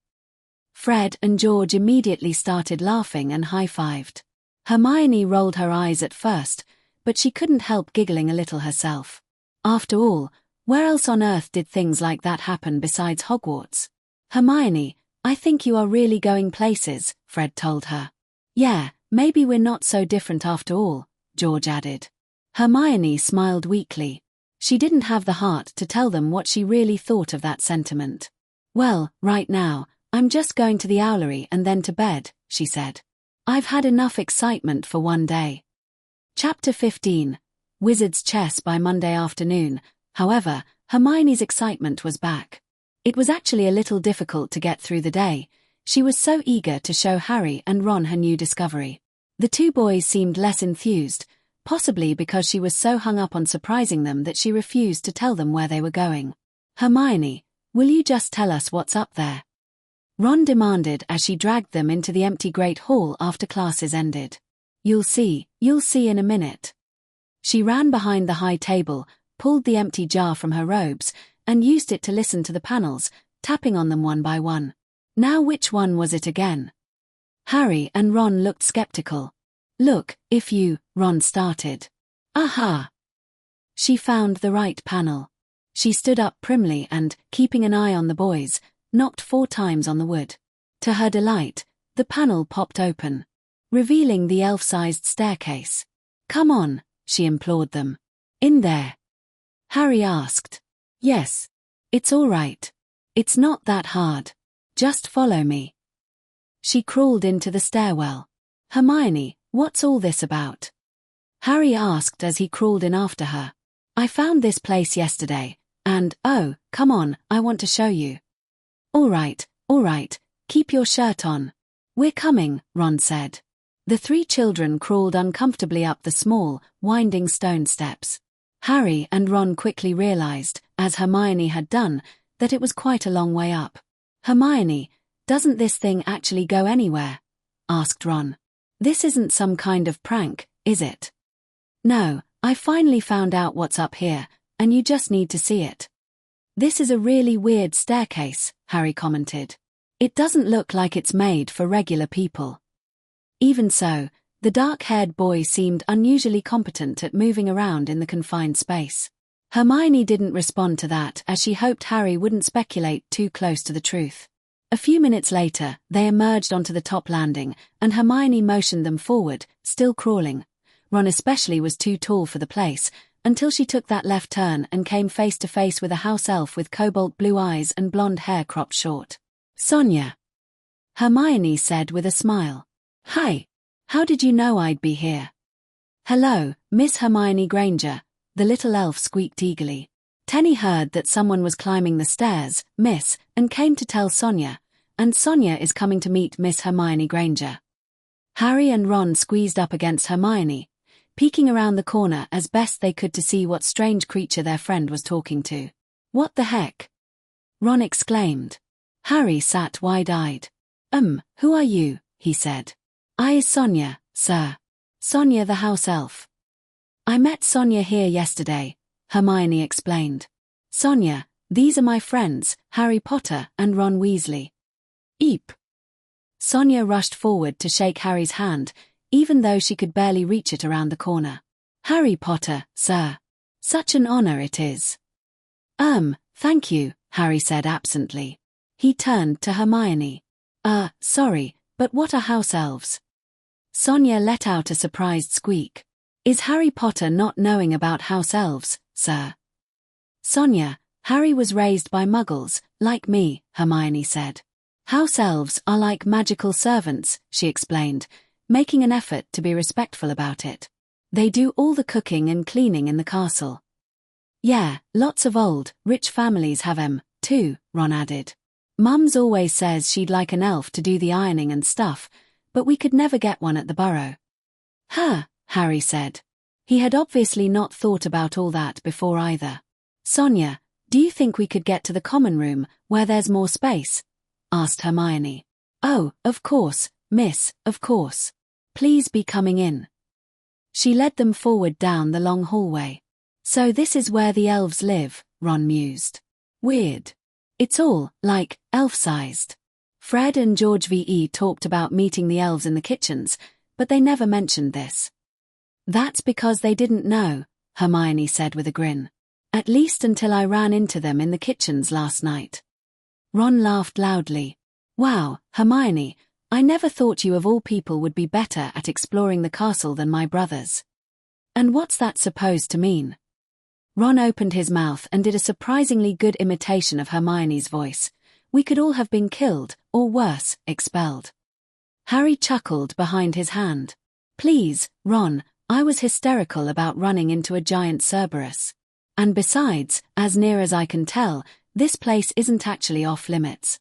Fred and George immediately started laughing and high-fived. Hermione rolled her eyes at first, but she couldn't help giggling a little herself. After all, where else on earth did things like that happen besides Hogwarts? "Hermione, I think you are really going places," Fred told her. "Yeah, maybe we're not so different after all," George added. Hermione smiled weakly. She didn't have the heart to tell them what she really thought of that sentiment. "Well, right now, I'm just going to the owlery and then to bed," she said. "I've had enough excitement for one day." Chapter 15. Wizard's Chess by Monday afternoon. However, Hermione's excitement was back. It was actually a little difficult to get through the day. She was so eager to show Harry and Ron her new discovery. The 2 boys seemed less enthused, possibly because she was so hung up on surprising them that she refused to tell them where they were going. "Hermione, will you just tell us what's up there?" Ron demanded as she dragged them into the empty Great Hall after classes ended. You'll see in a minute." She ran behind the high table, pulled the empty jar from her robes, and used it to listen to the panels, tapping on them one by one. Now which one was it again? Harry and Ron looked skeptical. "Look, if you," Ron started. "Aha!" She found the right panel. She stood up primly and, keeping an eye on the boys, knocked 4 times on the wood. To her delight, the panel popped open, revealing the elf-sized staircase. "Come on," she implored them. "In there?" Harry asked. "Yes. It's all right. It's not that hard. Just follow me." She crawled into the stairwell. "Hermione, what's all this about?" Harry asked as he crawled in after her. "I found this place yesterday, and, oh, come on, I want to show you." All right, keep your shirt on. We're coming," Ron said. The 3 children crawled uncomfortably up the small, winding stone steps. Harry and Ron quickly realized, as Hermione had done, that it was quite a long way up. "Hermione, doesn't this thing actually go anywhere?" asked Ron. "This isn't some kind of prank, is it?" "No, I finally found out what's up here, and you just need to see it." "This is a really weird staircase," Harry commented. "It doesn't look like it's made for regular people." Even so, the dark-haired boy seemed unusually competent at moving around in the confined space. Hermione didn't respond to that as she hoped Harry wouldn't speculate too close to the truth. A few minutes later, they emerged onto the top landing, and Hermione motioned them forward, still crawling. Ron especially was too tall for the place, until she took that left turn and came face to face with a house elf with cobalt blue eyes and blonde hair cropped short. "Sonia," Hermione said with a smile. "Hi. How did you know I'd be here?" "Hello, Miss Hermione Granger," the little elf squeaked eagerly. "Tenny heard that someone was climbing the stairs, miss, and came to tell Sonia, and Sonia is coming to meet Miss Hermione Granger." Harry and Ron squeezed up against Hermione, peeking around the corner as best they could to see what strange creature their friend was talking to. "What the heck?" Ron exclaimed. Harry sat wide-eyed. Who are you?" he said. "I is Sonia, sir. Sonia the house elf." "I met Sonia here yesterday," Hermione explained. "Sonia, these are my friends, Harry Potter and Ron Weasley." "Eep." Sonia rushed forward to shake Harry's hand, even though she could barely reach it around the corner. "Harry Potter, sir. Such an honor it is." Thank you, Harry said absently. He turned to Hermione. Sorry, but what are house elves? Sonia let out a surprised squeak. Is Harry Potter not knowing about house elves, sir? Sonia, Harry was raised by muggles, like me, Hermione said. House elves are like magical servants, she explained, making an effort to be respectful about it. They do all the cooking and cleaning in the castle. Yeah, lots of old, rich families have 'em, too, Ron added. Mum's always says she'd like an elf to do the ironing and stuff, but we could never get one at the Burrow. Harry said. He had obviously not thought about all that before either. Sonia, do you think we could get to the common room, where there's more space? Asked Hermione. Oh, of course, miss, of course. Please be coming in. She led them forward down the long hallway. So this is where the elves live, Ron mused. Weird. It's all, like, elf-sized. Fred and George VE talked about meeting the elves in the kitchens, but they never mentioned this. That's because they didn't know, Hermione said with a grin. At least until I ran into them in the kitchens last night. Ron laughed loudly. Wow, Hermione, I never thought you of all people would be better at exploring the castle than my brothers. And what's that supposed to mean? Ron opened his mouth and did a surprisingly good imitation of Hermione's voice. We could all have been killed, or worse, expelled. Harry chuckled behind his hand. Please, Ron, I was hysterical about running into a giant Cerberus. And besides, as near as I can tell, this place isn't actually off limits.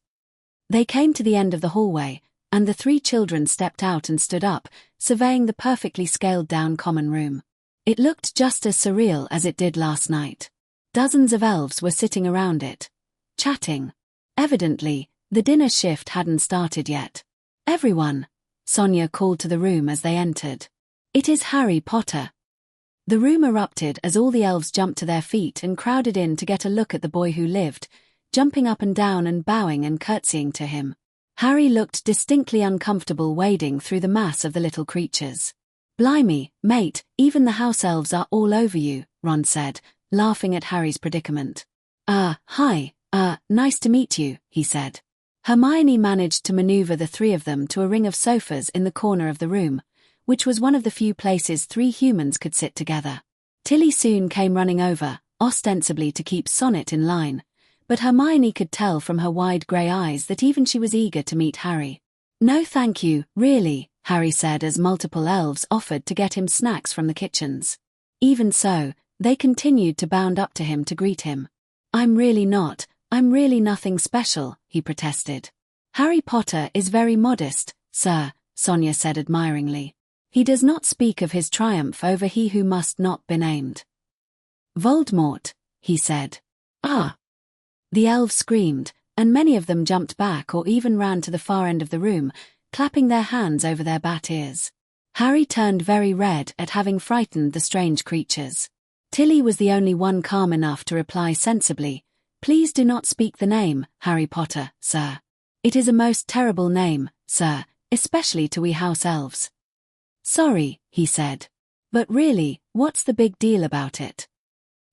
They came to the end of the hallway, and the three children stepped out and stood up, surveying the perfectly scaled-down common room. It looked just as surreal as it did last night. Dozens of elves were sitting around it, chatting. Evidently, the dinner shift hadn't started yet. Everyone, Sonia called to the room as they entered. It is Harry Potter. The room erupted as all the elves jumped to their feet and crowded in to get a look at the boy who lived, jumping up and down and bowing and curtsying to him. Harry looked distinctly uncomfortable wading through the mass of the little creatures. Blimey, mate, even the house elves are all over you, Ron said, laughing at Harry's predicament. Hi, nice to meet you, he said. Hermione managed to maneuver the three of them to a ring of sofas in the corner of the room, which was one of the few places three humans could sit together. Tilly soon came running over, ostensibly to keep Sonnet in line, but Hermione could tell from her wide grey eyes that even she was eager to meet Harry. No thank you, really, Harry said as multiple elves offered to get him snacks from the kitchens. Even so, they continued to bound up to him to greet him. I'm really nothing special, he protested. Harry Potter is very modest, sir, Sonia said admiringly. He does not speak of his triumph over he who must not be named. Voldemort, he said. Ah! The elves screamed, and many of them jumped back or even ran to the far end of the room, clapping their hands over their bat ears. Harry turned very red at having frightened the strange creatures. Tilly was the only one calm enough to reply sensibly, Please do not speak the name, Harry Potter, sir. It is a most terrible name, sir, especially to we house elves. Sorry, he said. But really, what's the big deal about it?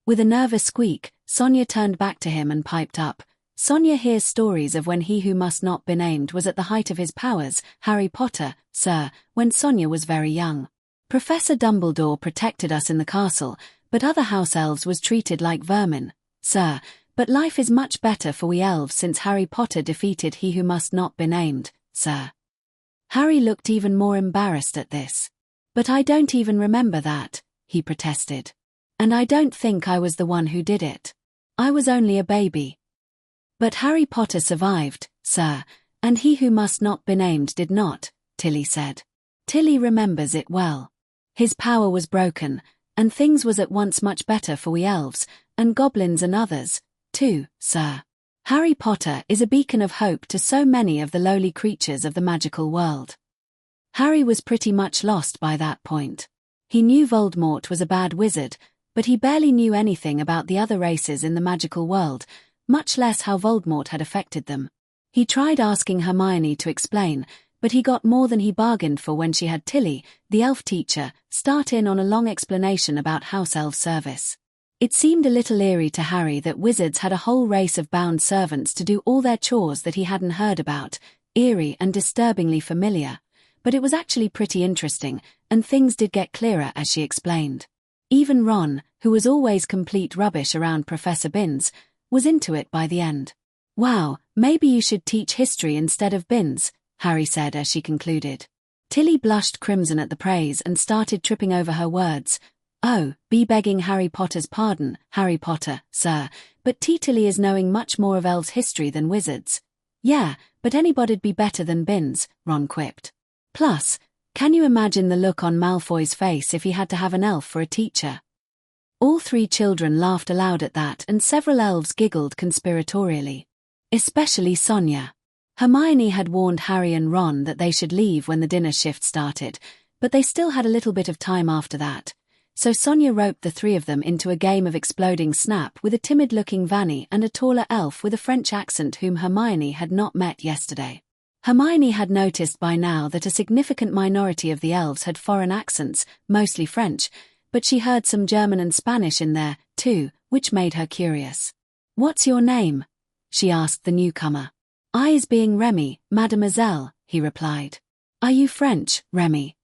With a nervous squeak, Sonia turned back to him and piped up. Sonia hears stories of when he who must not be named was at the height of his powers, Harry Potter, sir, when Sonia was very young. Professor Dumbledore protected us in the castle, but other house elves was treated like vermin, sir, but life is much better for we elves since Harry Potter defeated he who must not be named, sir. Harry looked even more embarrassed at this. But I don't even remember that, he protested. And I don't think I was the one who did it. I was only a baby. But Harry Potter survived, sir, and he who must not be named did not, Tilly said. Tilly remembers it well. His power was broken, and things was at once much better for we elves, and goblins and others, too, sir. Harry Potter is a beacon of hope to so many of the lowly creatures of the magical world. Harry was pretty much lost by that point. He knew Voldemort was a bad wizard, but he barely knew anything about the other races in the magical world, much less how Voldemort had affected them. He tried asking Hermione to explain, but he got more than he bargained for when she had Tilly, the elf teacher, start in on a long explanation about house elf service. It seemed a little eerie to Harry that wizards had a whole race of bound servants to do all their chores that he hadn't heard about, eerie and disturbingly familiar, but it was actually pretty interesting, and things did get clearer as she explained. Even Ron, who was always complete rubbish around Professor Binns, was into it by the end. "Wow, maybe you should teach history instead of Binns," Harry said as she concluded. Tilly blushed crimson at the praise and started tripping over her words. "Oh, be begging Harry Potter's pardon, Harry Potter, sir, but Tilly is knowing much more of elves' history than wizards." "Yeah, but anybody'd be better than Binns," Ron quipped. "Plus, can you imagine the look on Malfoy's face if he had to have an elf for a teacher?" All three children laughed aloud at that, and several elves giggled conspiratorially. Especially Sonia. Hermione had warned Harry and Ron that they should leave when the dinner shift started, but they still had a little bit of time after that. So Sonia roped the three of them into a game of exploding snap with a timid-looking Vanny and a taller elf with a French accent whom Hermione had not met yesterday. Hermione had noticed by now that a significant minority of the elves had foreign accents, mostly French, but she heard some German and Spanish in there, too, which made her curious. "What's your name?" she asked the newcomer. "I's being Remy, mademoiselle," he replied. "Are you French, Remy?"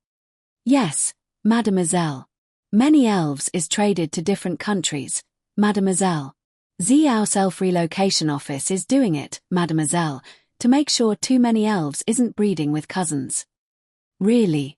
"Yes, mademoiselle. Many elves is traded to different countries, mademoiselle. The House Elf Relocation Office is doing it, mademoiselle, to make sure too many elves isn't breeding with cousins." "Really?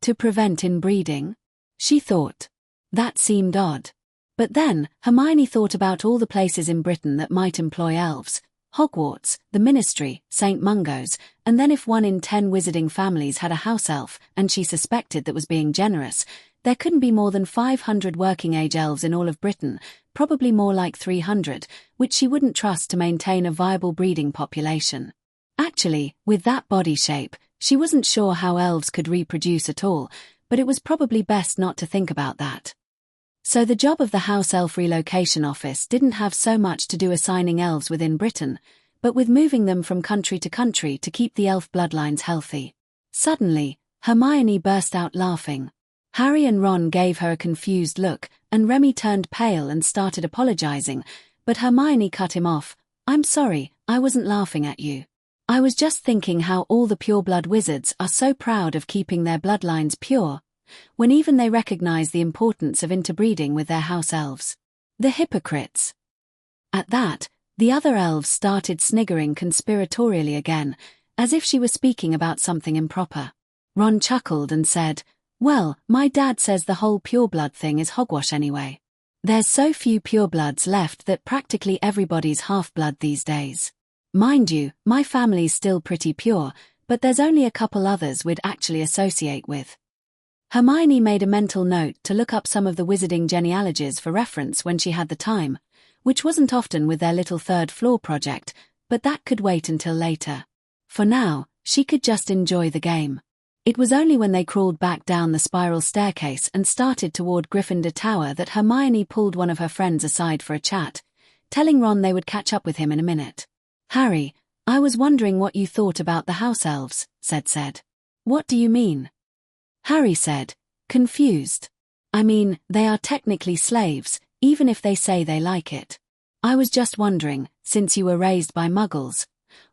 To prevent inbreeding?" she thought. That seemed odd. But then, Hermione thought about all the places in Britain that might employ elves. Hogwarts, the Ministry, St. Mungo's, and then if 1 in 10 wizarding families had a house elf, and she suspected that was being generous, there couldn't be more than 500 working-age elves in all of Britain, probably more like 300, which she wouldn't trust to maintain a viable breeding population. Actually, with that body shape, she wasn't sure how elves could reproduce at all, but it was probably best not to think about that. So the job of the House Elf Relocation Office didn't have so much to do assigning elves within Britain, but with moving them from country to country to keep the elf bloodlines healthy. Suddenly, Hermione burst out laughing. Harry and Ron gave her a confused look, and Remy turned pale and started apologizing, but Hermione cut him off. "I'm sorry, I wasn't laughing at you. I was just thinking how all the pureblood wizards are so proud of keeping their bloodlines pure, when even they recognize the importance of interbreeding with their house elves. The hypocrites." At that, the other elves started sniggering conspiratorially again, as if she was speaking about something improper. Ron chuckled and said, "Well, my dad says the whole pureblood thing is hogwash anyway. There's so few purebloods left that practically everybody's half-blood these days. Mind you, my family's still pretty pure, but there's only a couple others we'd actually associate with." Hermione made a mental note to look up some of the wizarding genealogies for reference when she had the time, which wasn't often with their little third-floor project, but that could wait until later. For now, she could just enjoy the game. It was only when they crawled back down the spiral staircase and started toward Gryffindor Tower that Hermione pulled one of her friends aside for a chat, telling Ron they would catch up with him in a minute. "Harry, I was wondering what you thought about the house elves," said. "What do you mean?" Harry said, confused. "I mean, they are technically slaves, even if they say they like it. I was just wondering, since you were raised by muggles.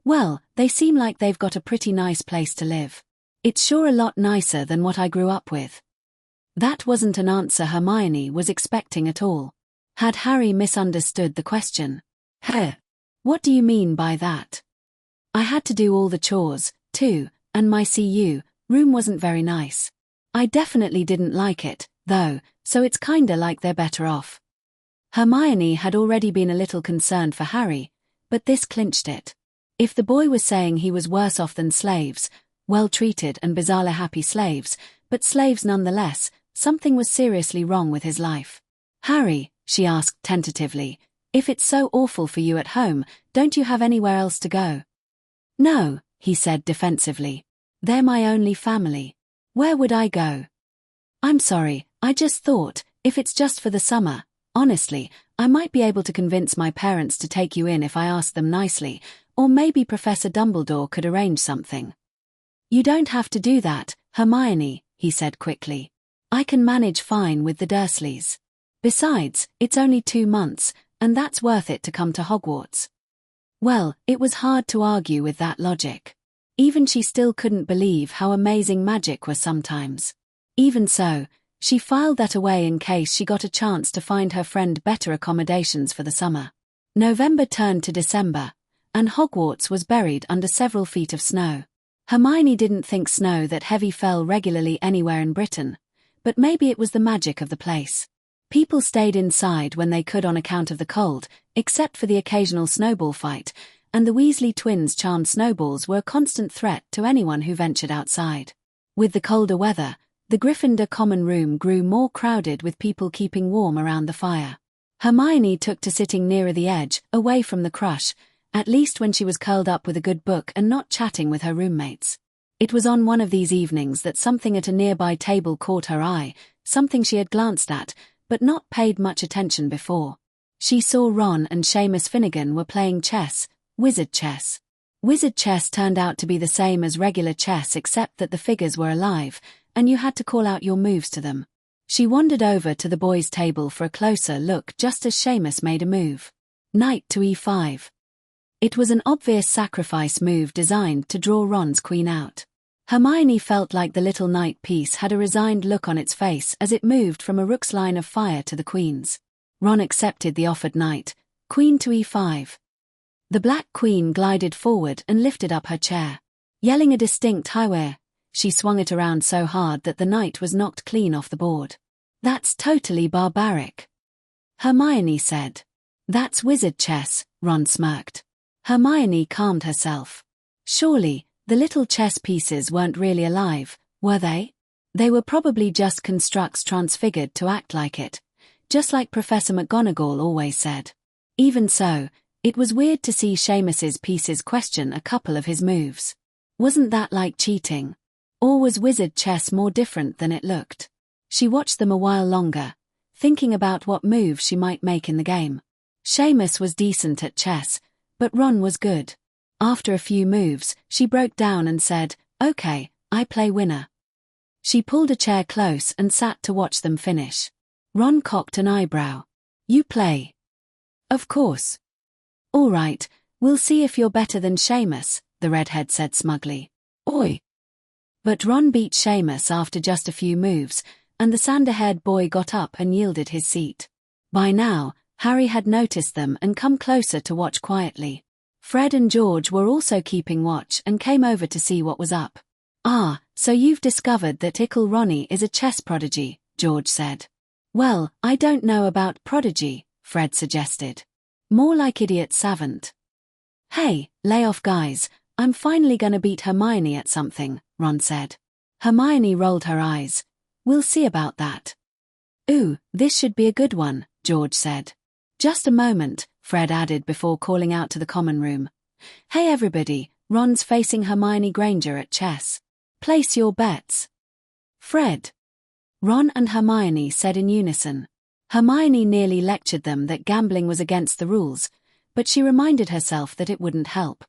Well, they seem like they've got a pretty nice place to live. It's sure a lot nicer than what I grew up with." That wasn't an answer Hermione was expecting at all. Had Harry misunderstood the question? "Heh. What do you mean by that?" "I had to do all the chores, too, and my CU room wasn't very nice. I definitely didn't like it, though, so it's kinda like they're better off." Hermione had already been a little concerned for Harry, but this clinched it. If the boy was saying he was worse off than slaves, well-treated and bizarrely happy slaves, but slaves nonetheless, something was seriously wrong with his life. "Harry," she asked tentatively, "if it's so awful for you at home, don't you have anywhere else to go?" "No," he said defensively. "They're my only family. Where would I go?" "I'm sorry, I just thought, if it's just for the summer, honestly, I might be able to convince my parents to take you in if I asked them nicely, or maybe Professor Dumbledore could arrange something." "You don't have to do that, Hermione," he said quickly. "I can manage fine with the Dursleys." Besides, it's only 2 months, and that's worth it to come to Hogwarts. Well, it was hard to argue with that logic. Even she still couldn't believe how amazing magic was sometimes. Even so, she filed that away in case she got a chance to find her friend better accommodations for the summer. November turned to December, and Hogwarts was buried under several feet of snow. Hermione didn't think snow that heavy fell regularly anywhere in Britain, but maybe it was the magic of the place. People stayed inside when they could on account of the cold, except for the occasional snowball fight, and the Weasley twins' charmed snowballs were a constant threat to anyone who ventured outside. With the colder weather, the Gryffindor common room grew more crowded with people keeping warm around the fire. Hermione took to sitting nearer the edge, away from the crush, at least when she was curled up with a good book and not chatting with her roommates. It was on one of these evenings that something at a nearby table caught her eye, something she had glanced at, but not paid much attention before. She saw Ron and Seamus Finnegan were playing chess, wizard chess. Wizard chess turned out to be the same as regular chess except that the figures were alive, and you had to call out your moves to them. She wandered over to the boys' table for a closer look just as Seamus made a move. Knight to e5. It was an obvious sacrifice move designed to draw Ron's queen out. Hermione felt like the little knight piece had a resigned look on its face as it moved from a rook's line of fire to the queen's. Ron accepted the offered knight, queen to e5. The black queen glided forward and lifted up her chair. Yelling a distinct highway, she swung it around so hard that the knight was knocked clean off the board. "That's totally barbaric," Hermione said. "That's wizard chess," Ron smirked. Hermione calmed herself. Surely, the little chess pieces weren't really alive, were they? They were probably just constructs transfigured to act like it, just like Professor McGonagall always said. Even so, it was weird to see Seamus's pieces question a couple of his moves. Wasn't that like cheating? Or was wizard chess more different than it looked? She watched them a while longer, thinking about what moves she might make in the game. Seamus was decent at chess, but Ron was good. After a few moves, she broke down and said, "Okay, I play winner." She pulled a chair close and sat to watch them finish. Ron cocked an eyebrow. "You play?" "Of course." "All right, we'll see if you're better than Seamus," the redhead said smugly. Oi. But Ron beat Seamus after just a few moves, and the sander-haired boy got up and yielded his seat. By now, Harry had noticed them and come closer to watch quietly. Fred and George were also keeping watch and came over to see what was up. "Ah, so you've discovered that Ickle Ronnie is a chess prodigy," George said. "Well, I don't know about prodigy," Fred suggested. "More like idiot savant." "Hey, lay off guys, I'm finally gonna beat Hermione at something," Ron said. Hermione rolled her eyes. "We'll see about that." "Ooh, this should be a good one," George said. "Just a moment," Fred added before calling out to the common room. "Hey everybody, Ron's facing Hermione Granger at chess. Place your bets." "Fred." Ron and Hermione said in unison. Hermione nearly lectured them that gambling was against the rules, but she reminded herself that it wouldn't help.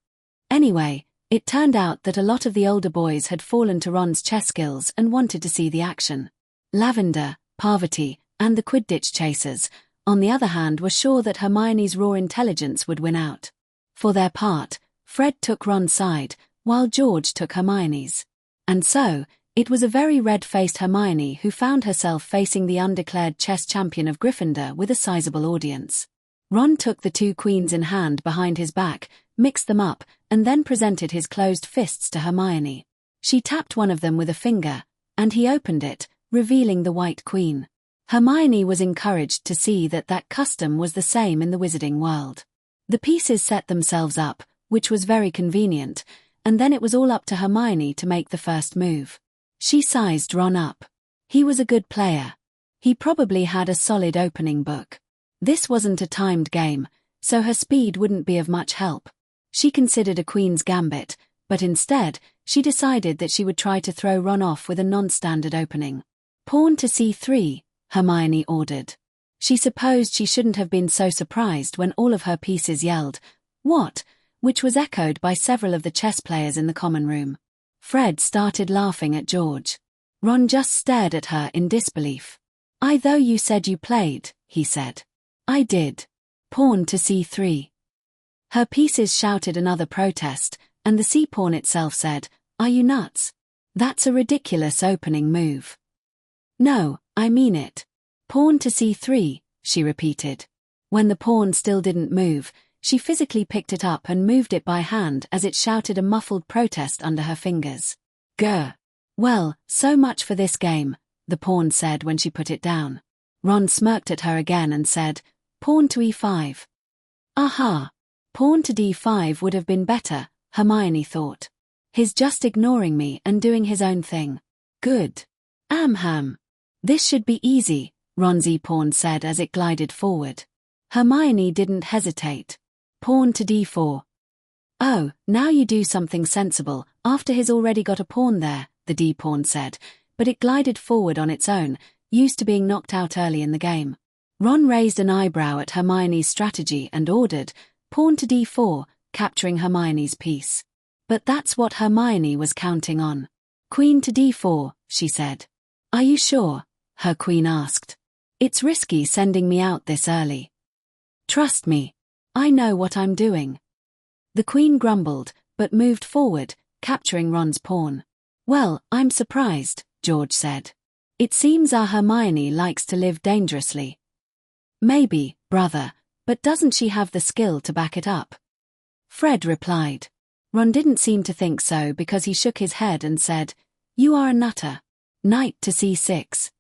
Anyway, it turned out that a lot of the older boys had fallen to Ron's chess skills and wanted to see the action. Lavender, Parvati, and the Quidditch chasers, on the other hand, were sure that Hermione's raw intelligence would win out. For their part, Fred took Ron's side, while George took Hermione's. And so, it was a very red-faced Hermione who found herself facing the undeclared chess champion of Gryffindor with a sizable audience. Ron took the 2 queens in hand behind his back, mixed them up, and then presented his closed fists to Hermione. She tapped one of them with a finger, and he opened it, revealing the white queen. Hermione was encouraged to see that custom was the same in the wizarding world. The pieces set themselves up, which was very convenient, and then it was all up to Hermione to make the first move. She sized Ron up. He was a good player. He probably had a solid opening book. This wasn't a timed game, so her speed wouldn't be of much help. She considered a queen's gambit, but instead, she decided that she would try to throw Ron off with a non-standard opening. "Pawn to c3, Hermione ordered. She supposed she shouldn't have been so surprised when all of her pieces yelled, "What?" which was echoed by several of the chess players in the common room. Fred started laughing at George. Ron just stared at her in disbelief. "I thought you said you played," he said. I did. Pawn to c3. Her pieces shouted another protest, and the c-pawn itself said, Are you nuts? That's a ridiculous opening move. No, I mean it. Pawn to c3, she repeated. When the pawn still didn't move, she physically picked it up and moved it by hand as it shouted a muffled protest under her fingers. Grr. Well, so much for this game, the pawn said when she put it down. Ron smirked at her again and said, Pawn to e5. Aha. Pawn to d5 would have been better, Hermione thought. He's just ignoring me and doing his own thing. Good. Ham. This should be easy, Ron's e-pawn said as it glided forward. Hermione didn't hesitate. Pawn to d4. Oh, now you do something sensible, after he's already got a pawn there, the d-pawn said, but it glided forward on its own, used to being knocked out early in the game. Ron raised an eyebrow at Hermione's strategy and ordered, Pawn to d4, capturing Hermione's piece. But that's what Hermione was counting on. Queen to d4, she said. Are you sure? Her queen asked. It's risky sending me out this early. Trust me. I know what I'm doing. The queen grumbled, but moved forward, capturing Ron's pawn. Well, I'm surprised, George said. It seems our Hermione likes to live dangerously. Maybe, brother, but doesn't she have the skill to back it up? Fred replied. Ron didn't seem to think so because he shook his head and said, You are a nutter. Knight to c6.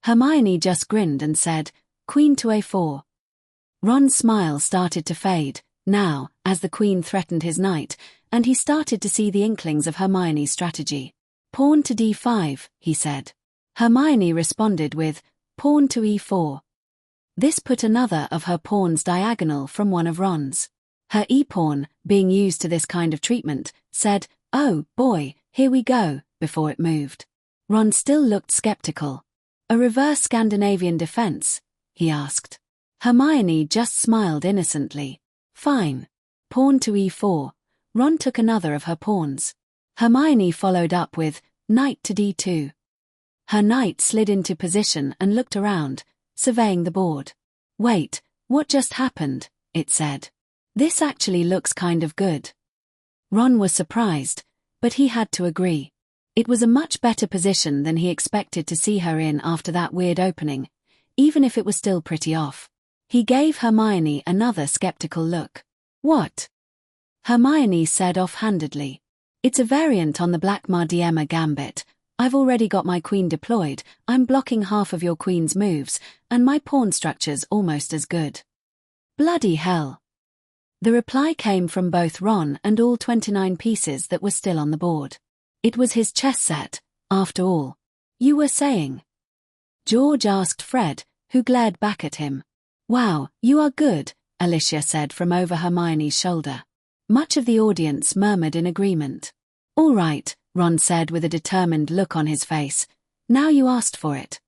Hermione just grinned and said, Queen to a4. Ron's smile started to fade, now, as the queen threatened his knight, and he started to see the inklings of Hermione's strategy. Pawn to d5, he said. Hermione responded with, Pawn to e4. This put another of her pawns diagonal from one of Ron's. Her e-pawn, being used to this kind of treatment, said, Oh, boy, here we go, before it moved. Ron still looked skeptical. A reverse Scandinavian defense? He asked. Hermione just smiled innocently. Fine. Pawn to e4. Ron took another of her pawns. Hermione followed up with, Knight to d2. Her knight slid into position and looked around, surveying the board. Wait, what just happened? It said. This actually looks kind of good. Ron was surprised, but he had to agree. It was a much better position than he expected to see her in after that weird opening, even if it was still pretty off. He gave Hermione another skeptical look. What? Hermione said offhandedly. It's a variant on the Black Mardiema gambit. I've already got my queen deployed, I'm blocking half of your queen's moves, and my pawn structure's almost as good. Bloody hell. The reply came from both Ron and all 29 pieces that were still on the board. It was his chess set, after all. You were saying? George asked Fred, who glared back at him. Wow, you are good, Alicia said from over Hermione's shoulder. Much of the audience murmured in agreement. All right, Ron said with a determined look on his face. Now you asked for it.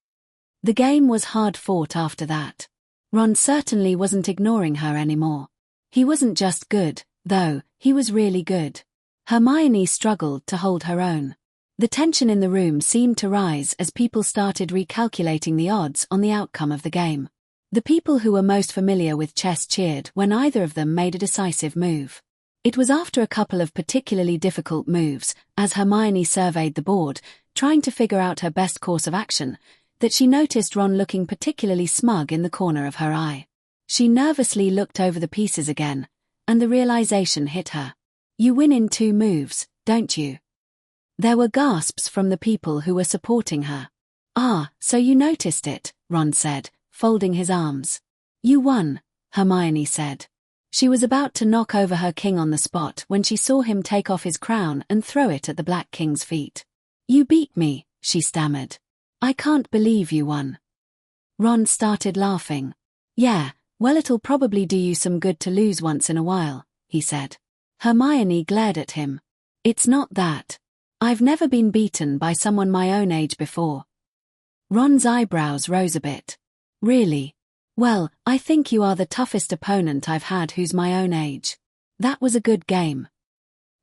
The game was hard fought after that. Ron certainly wasn't ignoring her anymore. He wasn't just good, though, he was really good. Hermione struggled to hold her own. The tension in the room seemed to rise as people started recalculating the odds on the outcome of the game. The people who were most familiar with chess cheered when either of them made a decisive move. It was after a couple of particularly difficult moves, as Hermione surveyed the board, trying to figure out her best course of action, that she noticed Ron looking particularly smug in the corner of her eye. She nervously looked over the pieces again, and the realization hit her. You win in 2 moves, don't you? There were gasps from the people who were supporting her. Ah, so you noticed it, Ron said, folding his arms. You won, Hermione said. She was about to knock over her king on the spot when she saw him take off his crown and throw it at the Black King's feet. You beat me, she stammered. I can't believe you won. Ron started laughing. Yeah, well, it'll probably do you some good to lose once in a while, he said. Hermione glared at him. It's not that. I've never been beaten by someone my own age before. Ron's eyebrows rose a bit. Really? Well, I think you are the toughest opponent I've had who's my own age. That was a good game.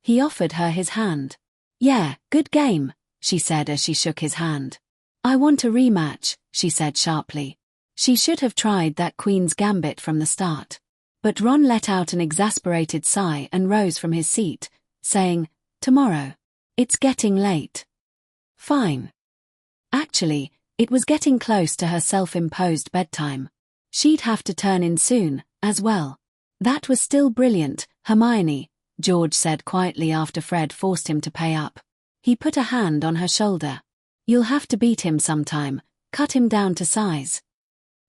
He offered her his hand. Yeah, good game, she said as she shook his hand. I want a rematch, she said sharply. She should have tried that Queen's Gambit from the start. But Ron let out an exasperated sigh and rose from his seat, saying, "Tomorrow. It's getting late." Fine. Actually, it was getting close to her self-imposed bedtime. She'd have to turn in soon, as well. "That was still brilliant, Hermione," George said quietly after Fred forced him to pay up. He put a hand on her shoulder. "You'll have to beat him sometime, cut him down to size."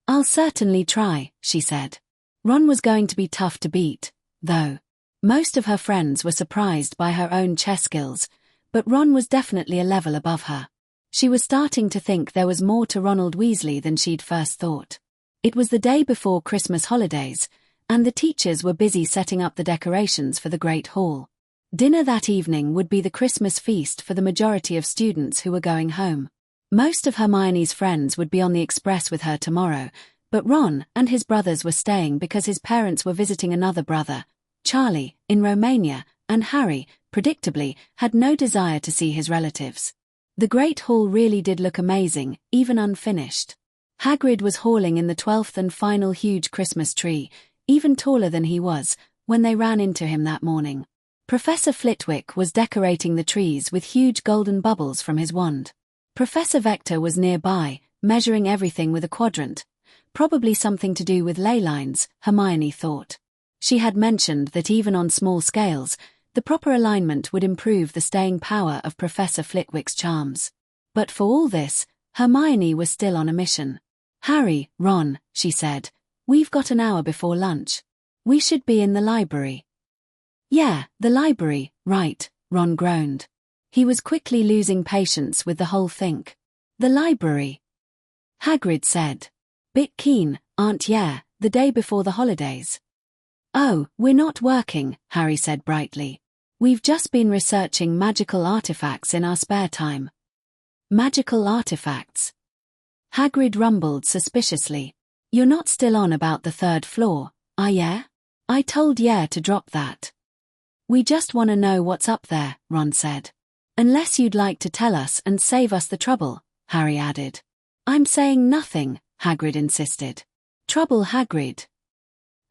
"I'll certainly try," she said. Ron was going to be tough to beat, though. Most of her friends were surprised by her own chess skills, but Ron was definitely a level above her. She was starting to think there was more to Ronald Weasley than she'd first thought. It was the day before Christmas holidays, and the teachers were busy setting up the decorations for the Great Hall. Dinner that evening would be the Christmas feast for the majority of students who were going home. Most of Hermione's friends would be on the Express with her tomorrow, but Ron and his brothers were staying because his parents were visiting another brother, Charlie, in Romania, and Harry, predictably, had no desire to see his relatives. The Great Hall really did look amazing, even unfinished. Hagrid was hauling in the 12th and final huge Christmas tree, even taller than he was, when they ran into him that morning. Professor Flitwick was decorating the trees with huge golden bubbles from his wand. Professor Vector was nearby, measuring everything with a quadrant. Probably something to do with ley lines, Hermione thought. She had mentioned that even on small scales, the proper alignment would improve the staying power of Professor Flitwick's charms. But for all this, Hermione was still on a mission. "Harry, Ron," she said, "we've got an hour before lunch. We should be in the library." "Yeah, the library, right," Ron groaned. He was quickly losing patience with the whole thing. "The library," Hagrid said. "Bit keen, aren't ya, the day before the holidays?" "Oh, we're not working," Harry said brightly. "We've just been researching magical artifacts in our spare time." "Magical artifacts?" Hagrid rumbled suspiciously. "You're not still on about the 3rd floor, are ya? I told ya to drop that." "We just want to know what's up there," Ron said. "Unless you'd like to tell us and save us the trouble," Harry added. "I'm saying nothing," Hagrid insisted. "Trouble, Hagrid."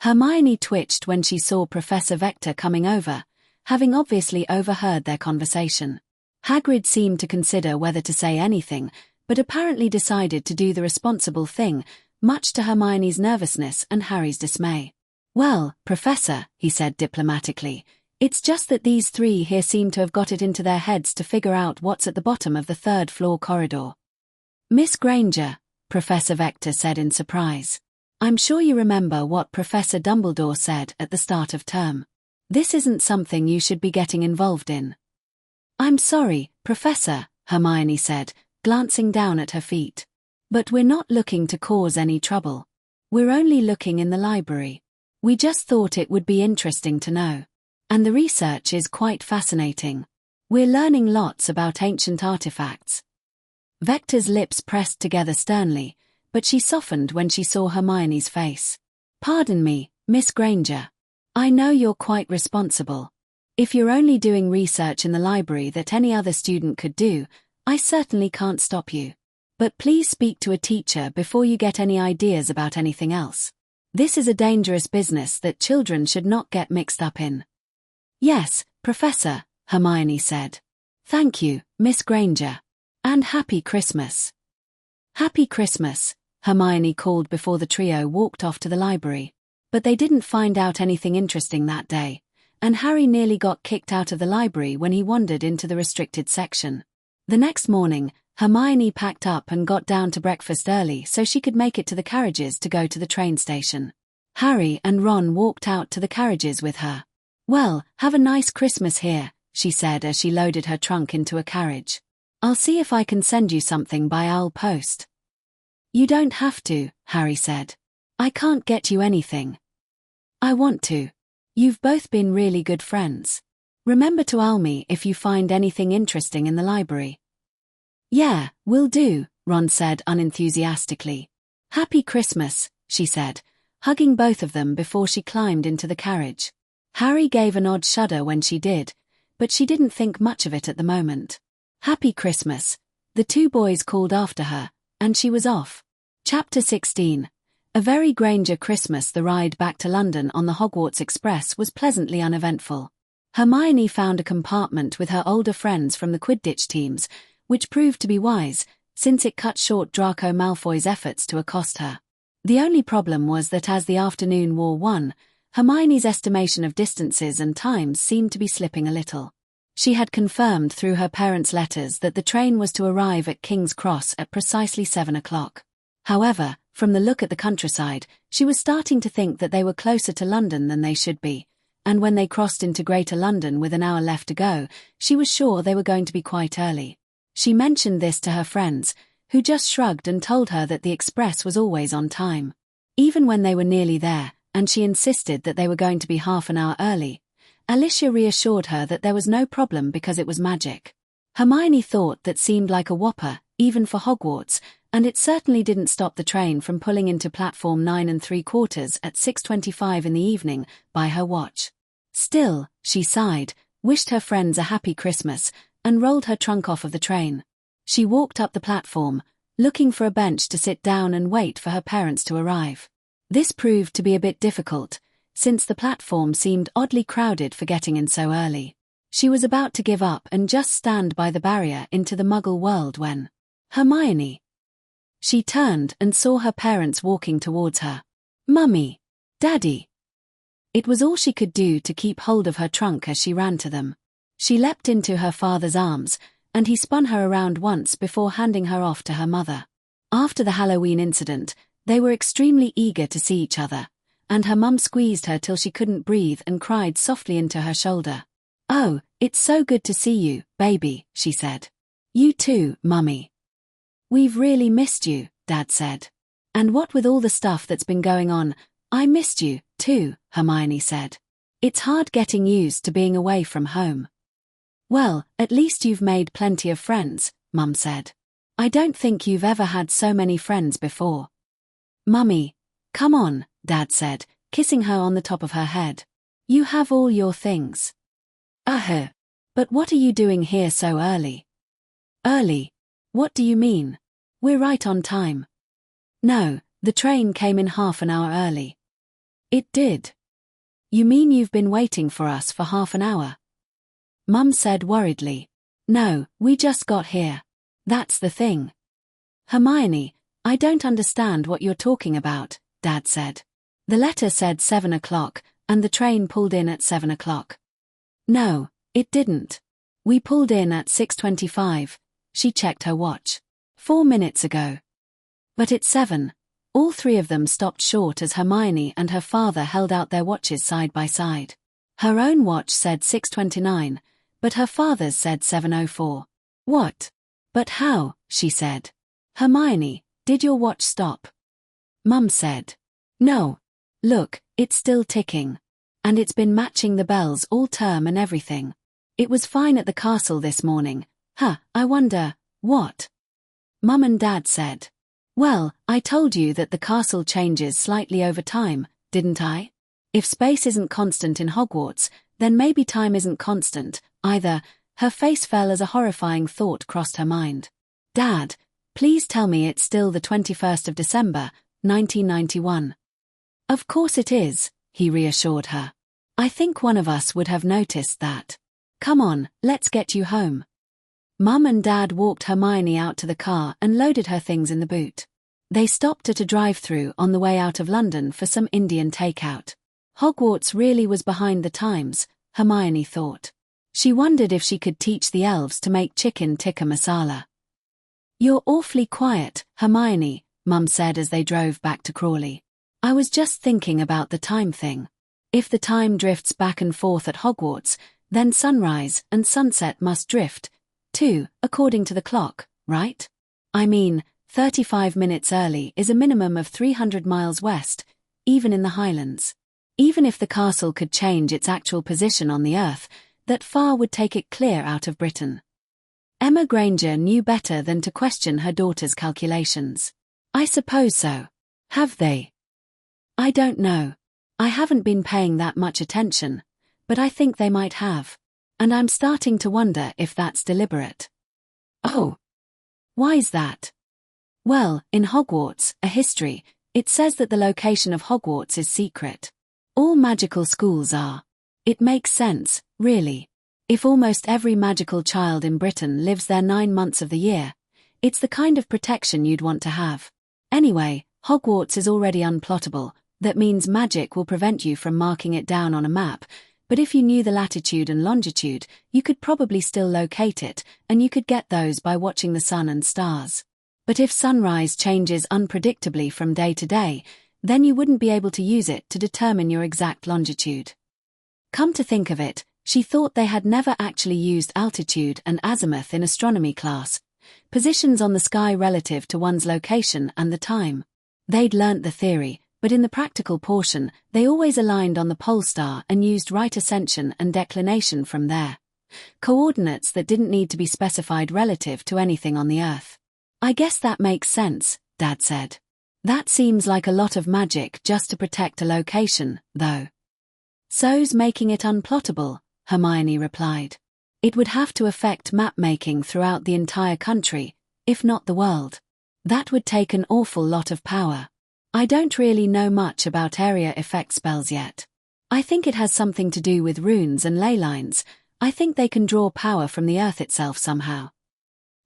Hermione twitched when she saw Professor Vector coming over, having obviously overheard their conversation. Hagrid seemed to consider whether to say anything, but apparently decided to do the responsible thing, much to Hermione's nervousness and Harry's dismay. "Well, Professor," he said diplomatically, "it's just that these three here seem to have got it into their heads to figure out what's at the bottom of the 3rd floor corridor." "Miss Granger," Professor Vector said in surprise. "I'm sure you remember what Professor Dumbledore said at the start of term. This isn't something you should be getting involved in." "I'm sorry, Professor," Hermione said, glancing down at her feet. "But we're not looking to cause any trouble. We're only looking in the library. We just thought it would be interesting to know. And the research is quite fascinating. We're learning lots about ancient artifacts." Vector's lips pressed together sternly, but she softened when she saw Hermione's face. "Pardon me, Miss Granger. I know you're quite responsible. If you're only doing research in the library that any other student could do, I certainly can't stop you. But please speak to a teacher before you get any ideas about anything else. This is a dangerous business that children should not get mixed up in." "Yes, Professor," Hermione said. "Thank you, Miss Granger. And Happy Christmas." "Happy Christmas," Hermione called before the trio walked off to the library. But they didn't find out anything interesting that day, and Harry nearly got kicked out of the library when he wandered into the restricted section. The next morning, Hermione packed up and got down to breakfast early so she could make it to the carriages to go to the train station. Harry and Ron walked out to the carriages with her. "Well, have a nice Christmas here," she said as she loaded her trunk into a carriage. "I'll see if I can send you something by owl post." "You don't have to," Harry said. "I can't get you anything." "I want to. You've both been really good friends. Remember to owl me if you find anything interesting in the library." "Yeah, will do," Ron said unenthusiastically. "Happy Christmas," she said, hugging both of them before she climbed into the carriage. Harry gave an odd shudder when she did, but she didn't think much of it at the moment. "Happy Christmas," the two boys called after her, and she was off. Chapter 16. A very Granger Christmas. The ride back to London on the Hogwarts Express was pleasantly uneventful. Hermione found a compartment with her older friends from the Quidditch teams, which proved to be wise, since it cut short Draco Malfoy's efforts to accost her. The only problem was that as the afternoon wore on, Hermione's estimation of distances and times seemed to be slipping a little. She had confirmed through her parents' letters that the train was to arrive at King's Cross at precisely 7 o'clock. However, from the look at the countryside, she was starting to think that they were closer to London than they should be, and when they crossed into Greater London with an hour left to go, she was sure they were going to be quite early. She mentioned this to her friends, who just shrugged and told her that the express was always on time. Even when they were nearly there, and she insisted that they were going to be half an hour early, Alicia reassured her that there was no problem because it was magic. Hermione thought that seemed like a whopper, even for Hogwarts, and it certainly didn't stop the train from pulling into platform 9 3/4 at 6:25 in the evening by her watch. Still, she sighed, wished her friends a happy Christmas, and rolled her trunk off of the train. She walked up the platform, looking for a bench to sit down and wait for her parents to arrive. This proved to be a bit difficult, since the platform seemed oddly crowded for getting in so early. She was about to give up and just stand by the barrier into the Muggle world when Hermione. She turned and saw her parents walking towards her. Mummy. Daddy. It was all she could do to keep hold of her trunk as she ran to them. She leapt into her father's arms, and he spun her around once before handing her off to her mother. After the Halloween incident, they were extremely eager to see each other, and her mum squeezed her till she couldn't breathe and cried softly into her shoulder. "Oh, it's so good to see you, baby," she said. "You too, Mummy." "We've really missed you," Dad said. "And what with all the stuff that's been going on, I missed you, too," Hermione said. "It's hard getting used to being away from home." "Well, at least you've made plenty of friends," Mum said. "I don't think you've ever had so many friends before." "Mummy, come on," Dad said, kissing her on the top of her head. "You have all your things." But what are you doing here so early?" "Early? What do you mean? We're right on time." "No, the train came in half an hour early." "It did? You mean you've been waiting for us for half an hour?" Mum said worriedly. "No, we just got here. That's the thing." "Hermione, I don't understand what you're talking about," Dad said. "The letter said 7 o'clock, and the train pulled in at 7 o'clock. "No, it didn't. We pulled in at 6:25, she checked her watch. 4 minutes ago." "But it's 7. All three of them stopped short as Hermione and her father held out their watches side by side. Her own watch said 6:29, but her father's said 7:04. "What? But how?" she said. "Hermione, did your watch stop?" Mum said. "No. Look, it's still ticking. And it's been matching the bells all term and everything. It was fine at the castle this morning. I wonder, what?" Mum and Dad said. "Well, I told you that the castle changes slightly over time, didn't I? If space isn't constant in Hogwarts, then maybe time isn't constant, either." Her face fell as a horrifying thought crossed her mind. "Dad, please tell me it's still the 21st of December, 1991. "Of course it is," he reassured her. "I think one of us would have noticed that. Come on, let's get you home." Mum and Dad walked Hermione out to the car and loaded her things in the boot. They stopped at a drive-through on the way out of London for some Indian takeout. Hogwarts really was behind the times, Hermione thought. She wondered if she could teach the elves to make chicken tikka masala. "You're awfully quiet, Hermione," Mum said as they drove back to Crawley. "I was just thinking about the time thing. If the time drifts back and forth at Hogwarts, then sunrise and sunset must drift, too, according to the clock, right? I mean, 35 minutes early is a minimum of 300 miles west, even in the Highlands. Even if the castle could change its actual position on the Earth, that far would take it clear out of Britain." Emma Granger knew better than to question her daughter's calculations. "I suppose so. Have they?" "I don't know. I haven't been paying that much attention, but I think they might have. And I'm starting to wonder if that's deliberate." "Oh. Why's that?" Well, in Hogwarts, a history, it says that the location of Hogwarts is secret. All magical schools are. It makes sense, really. If almost every magical child in Britain lives there 9 months of the year, it's the kind of protection you'd want to have. Anyway, Hogwarts is already unplottable. That means magic will prevent you from marking it down on a map, but if you knew the latitude and longitude, you could probably still locate it, and you could get those by watching the sun and stars. But if sunrise changes unpredictably from day to day, then you wouldn't be able to use it to determine your exact longitude. Come to think of it, she thought they had never actually used altitude and azimuth in astronomy class, positions on the sky relative to one's location and the time. They'd learnt the theory, but in the practical portion, they always aligned on the pole star and used right ascension and declination from there. Coordinates that didn't need to be specified relative to anything on the Earth. I guess that makes sense, Dad said. That seems like a lot of magic just to protect a location, though. So's making it unplottable, Hermione replied. It would have to affect map-making throughout the entire country, if not the world. That would take an awful lot of power. I don't really know much about area effect spells yet. I think it has something to do with runes and ley lines. I think they can draw power from the Earth itself somehow.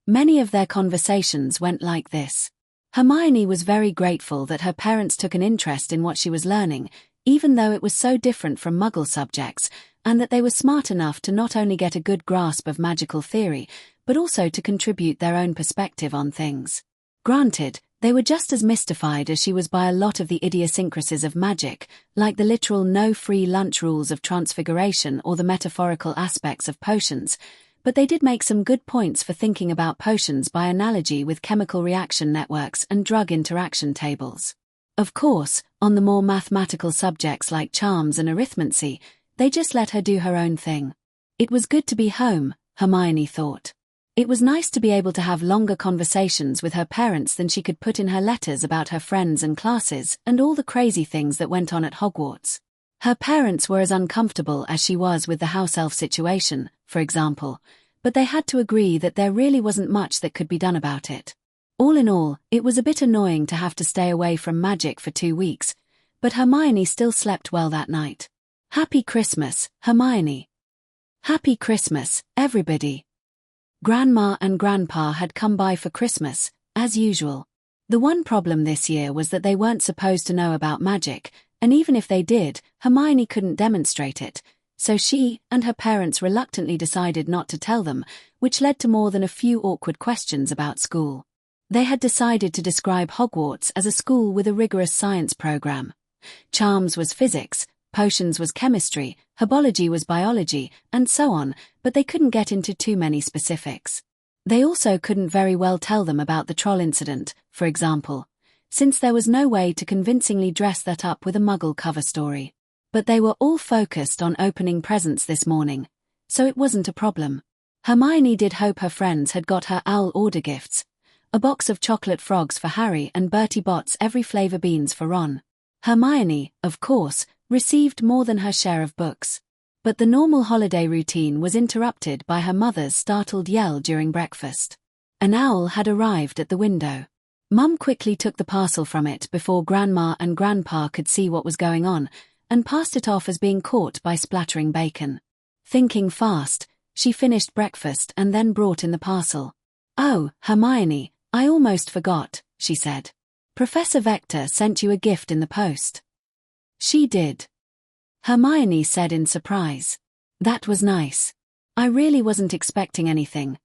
Many of their conversations went like this. Hermione was very grateful that her parents took an interest in what she was learning, even though it was so different from Muggle subjects, and that they were smart enough to not only get a good grasp of magical theory, but also to contribute their own perspective on things. Granted, they were just as mystified as she was by a lot of the idiosyncrasies of magic, like the literal no free lunch rules of transfiguration or the metaphorical aspects of potions, but they did make some good points for thinking about potions by analogy with chemical reaction networks and drug interaction tables. Of course, on the more mathematical subjects like charms and arithmancy, they just let her do her own thing. It was good to be home, Hermione thought. It was nice to be able to have longer conversations with her parents than she could put in her letters about her friends and classes and all the crazy things that went on at Hogwarts. Her parents were as uncomfortable as she was with the house elf situation, for example, but they had to agree that there really wasn't much that could be done about it. All in all, it was a bit annoying to have to stay away from magic for 2 weeks, but Hermione still slept well that night. Happy Christmas, Hermione. Happy Christmas, everybody. Grandma and Grandpa had come by for Christmas, as usual. The one problem this year was that they weren't supposed to know about magic, and even if they did, Hermione couldn't demonstrate it, so she and her parents reluctantly decided not to tell them, which led to more than a few awkward questions about school. They had decided to describe Hogwarts as a school with a rigorous science program. Charms was physics, potions was chemistry, herbology was biology, and so on, but they couldn't get into too many specifics. They also couldn't very well tell them about the troll incident, for example, since there was no way to convincingly dress that up with a Muggle cover story. But they were all focused on opening presents this morning, so it wasn't a problem. Hermione did hope her friends had got her owl order gifts, a box of chocolate frogs for Harry and Bertie Bott's every flavour beans for Ron. Hermione, of course, received more than her share of books. But the normal holiday routine was interrupted by her mother's startled yell during breakfast. An owl had arrived at the window. Mum quickly took the parcel from it before Grandma and Grandpa could see what was going on, and passed it off as being caught by splattering bacon. Thinking fast, she finished breakfast and then brought in the parcel. "Oh, Hermione, I almost forgot," she said. "Professor Vector sent you a gift in the post." "She did," Hermione said in surprise. "That was nice. I really wasn't expecting anything."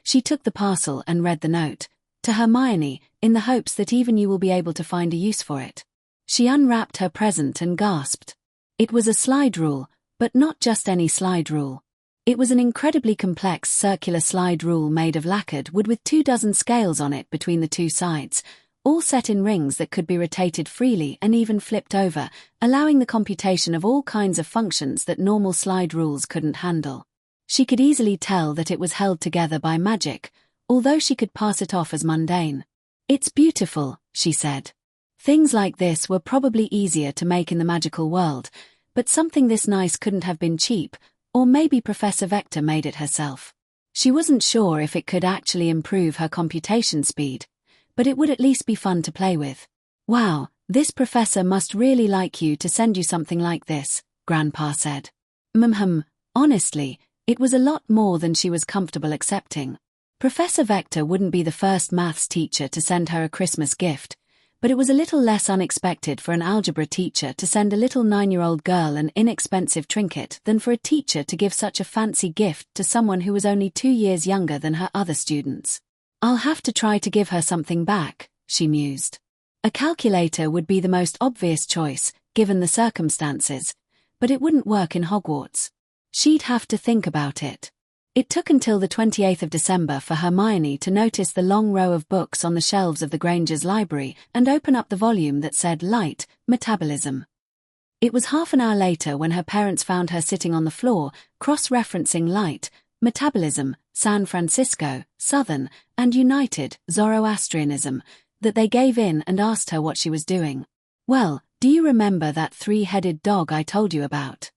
She took the parcel and read the note. To Hermione, in the hopes that even you will be able to find a use for it. She unwrapped her present and gasped. It was a slide rule, but not just any slide rule. It was an incredibly complex circular slide rule made of lacquered wood with 24 scales on it between the two sides, all set in rings that could be rotated freely and even flipped over, allowing the computation of all kinds of functions that normal slide rules couldn't handle. She could easily tell that it was held together by magic, although she could pass it off as mundane. "It's beautiful," she said. Things like this were probably easier to make in the magical world, but something this nice couldn't have been cheap, or maybe Professor Vector made it herself. She wasn't sure if it could actually improve her computation speed, but it would at least be fun to play with. Wow, this professor must really like you to send you something like this, Grandpa said. Honestly, it was a lot more than she was comfortable accepting. Professor Vector wouldn't be the first maths teacher to send her a Christmas gift, but it was a little less unexpected for an algebra teacher to send a little 9-year-old girl an inexpensive trinket than for a teacher to give such a fancy gift to someone who was only 2 years younger than her other students. I'll have to try to give her something back, she mused. A calculator would be the most obvious choice, given the circumstances, but it wouldn't work in Hogwarts. She'd have to think about it. It took until the 28th of December for Hermione to notice the long row of books on the shelves of the Granger's library and open up the volume that said Light, Metabolism. It was half an hour later when her parents found her sitting on the floor, cross-referencing Light, Metabolism, San Francisco, Southern, and United, Zoroastrianism, that they gave in and asked her what she was doing. Well, do you remember that 3-headed dog I told you about?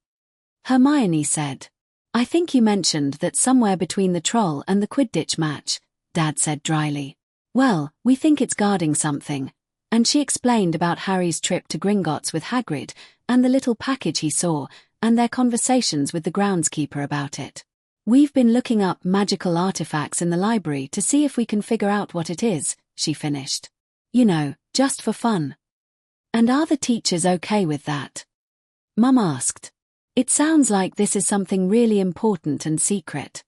Hermione said. I think you mentioned that somewhere between the troll and the Quidditch match, Dad said dryly. Well, we think it's guarding something. And she explained about Harry's trip to Gringotts with Hagrid, and the little package he saw, and their conversations with the groundskeeper about it. We've been looking up magical artifacts in the library to see if we can figure out what it is, she finished. You know, just for fun. And are the teachers okay with that? Mum asked. It sounds like this is something really important and secret.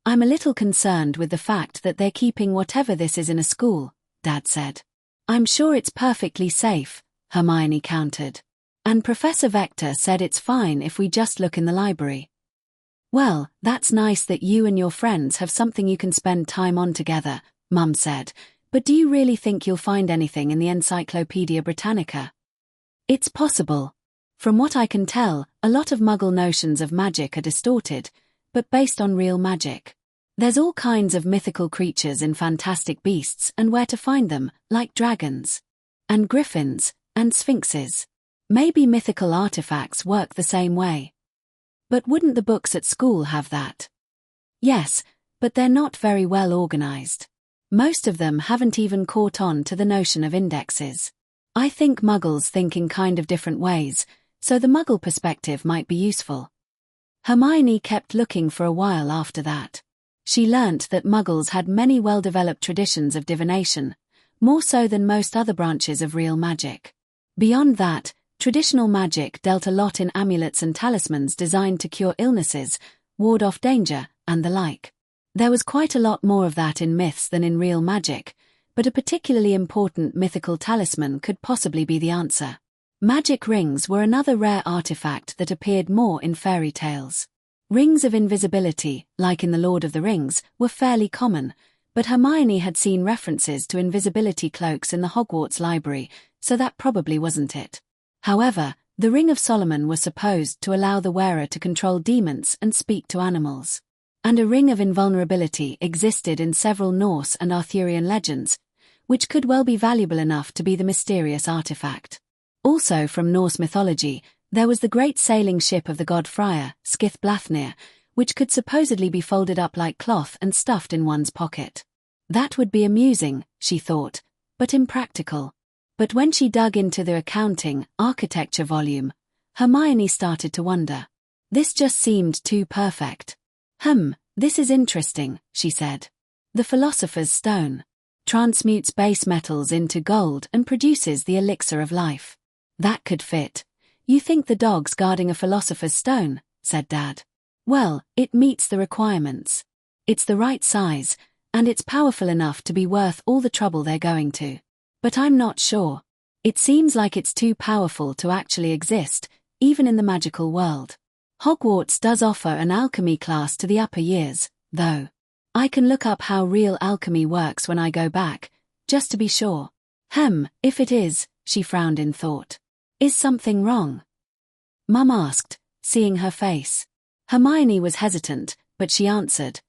I'm a little concerned with the fact that they're keeping whatever this is in a school, Dad said. I'm sure it's perfectly safe, Hermione countered. And Professor Vector said it's fine if we just look in the library. Well, that's nice that you and your friends have something you can spend time on together, Mum said, but do you really think you'll find anything in the Encyclopedia Britannica? It's possible. From what I can tell, a lot of Muggle notions of magic are distorted, but based on real magic. There's all kinds of mythical creatures in Fantastic Beasts and where to find them, like dragons. And griffins, and sphinxes. Maybe mythical artifacts work the same way. But wouldn't the books at school have that? Yes, but they're not very well organized. Most of them haven't even caught on to the notion of indexes. I think Muggles think in kind of different ways, so the Muggle perspective might be useful. Hermione kept looking for a while after that. She learnt that Muggles had many well-developed traditions of divination, more so than most other branches of real magic. Beyond that, traditional magic dealt a lot in amulets and talismans designed to cure illnesses, ward off danger, and the like. There was quite a lot more of that in myths than in real magic, but a particularly important mythical talisman could possibly be the answer. Magic rings were another rare artifact that appeared more in fairy tales. Rings of invisibility, like in The Lord of the Rings, were fairly common, but Hermione had seen references to invisibility cloaks in the Hogwarts Library, so that probably wasn't it. However, the Ring of Solomon was supposed to allow the wearer to control demons and speak to animals. And a Ring of Invulnerability existed in several Norse and Arthurian legends, which could well be valuable enough to be the mysterious artifact. Also from Norse mythology, there was the great sailing ship of the god Freyr, Skithblathnir, which could supposedly be folded up like cloth and stuffed in one's pocket. That would be amusing, she thought, but impractical. But when she dug into the accounting, architecture volume, Hermione started to wonder. This just seemed too perfect. This is interesting, she said. The Philosopher's Stone transmutes base metals into gold and produces the elixir of life. That could fit. You think the dog's guarding a Philosopher's Stone, said Dad. Well, it meets the requirements. It's the right size, and it's powerful enough to be worth all the trouble they're going to. But I'm not sure. It seems like it's too powerful to actually exist, even in the magical world. Hogwarts does offer an alchemy class to the upper years, though. I can look up how real alchemy works when I go back, just to be sure. If it is, she frowned in thought. Is something wrong? Mum asked, seeing her face. Hermione was hesitant, but she answered,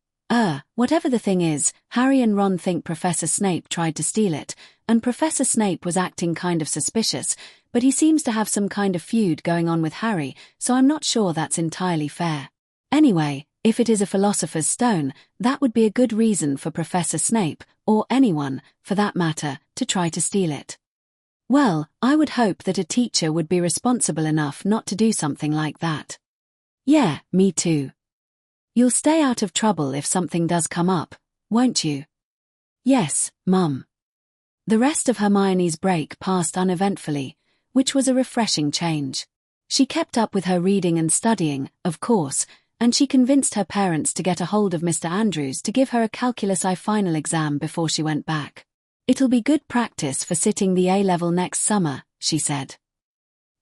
whatever the thing is, Harry and Ron think Professor Snape tried to steal it, and Professor Snape was acting kind of suspicious, but he seems to have some kind of feud going on with Harry, so I'm not sure that's entirely fair. Anyway, If it is a philosopher's stone, that would be a good reason for Professor Snape, or anyone, for that matter, to try to steal it. Well, I would hope that a teacher would be responsible enough not to do something like that. Yeah, me too. You'll stay out of trouble if something does come up, won't you? Yes, Mum. The rest of Hermione's break passed uneventfully, which was a refreshing change. She kept up with her reading and studying, of course, and she convinced her parents to get a hold of Mr. Andrews to give her a Calculus I final exam before she went back. It'll be good practice for sitting the A-level next summer, she said.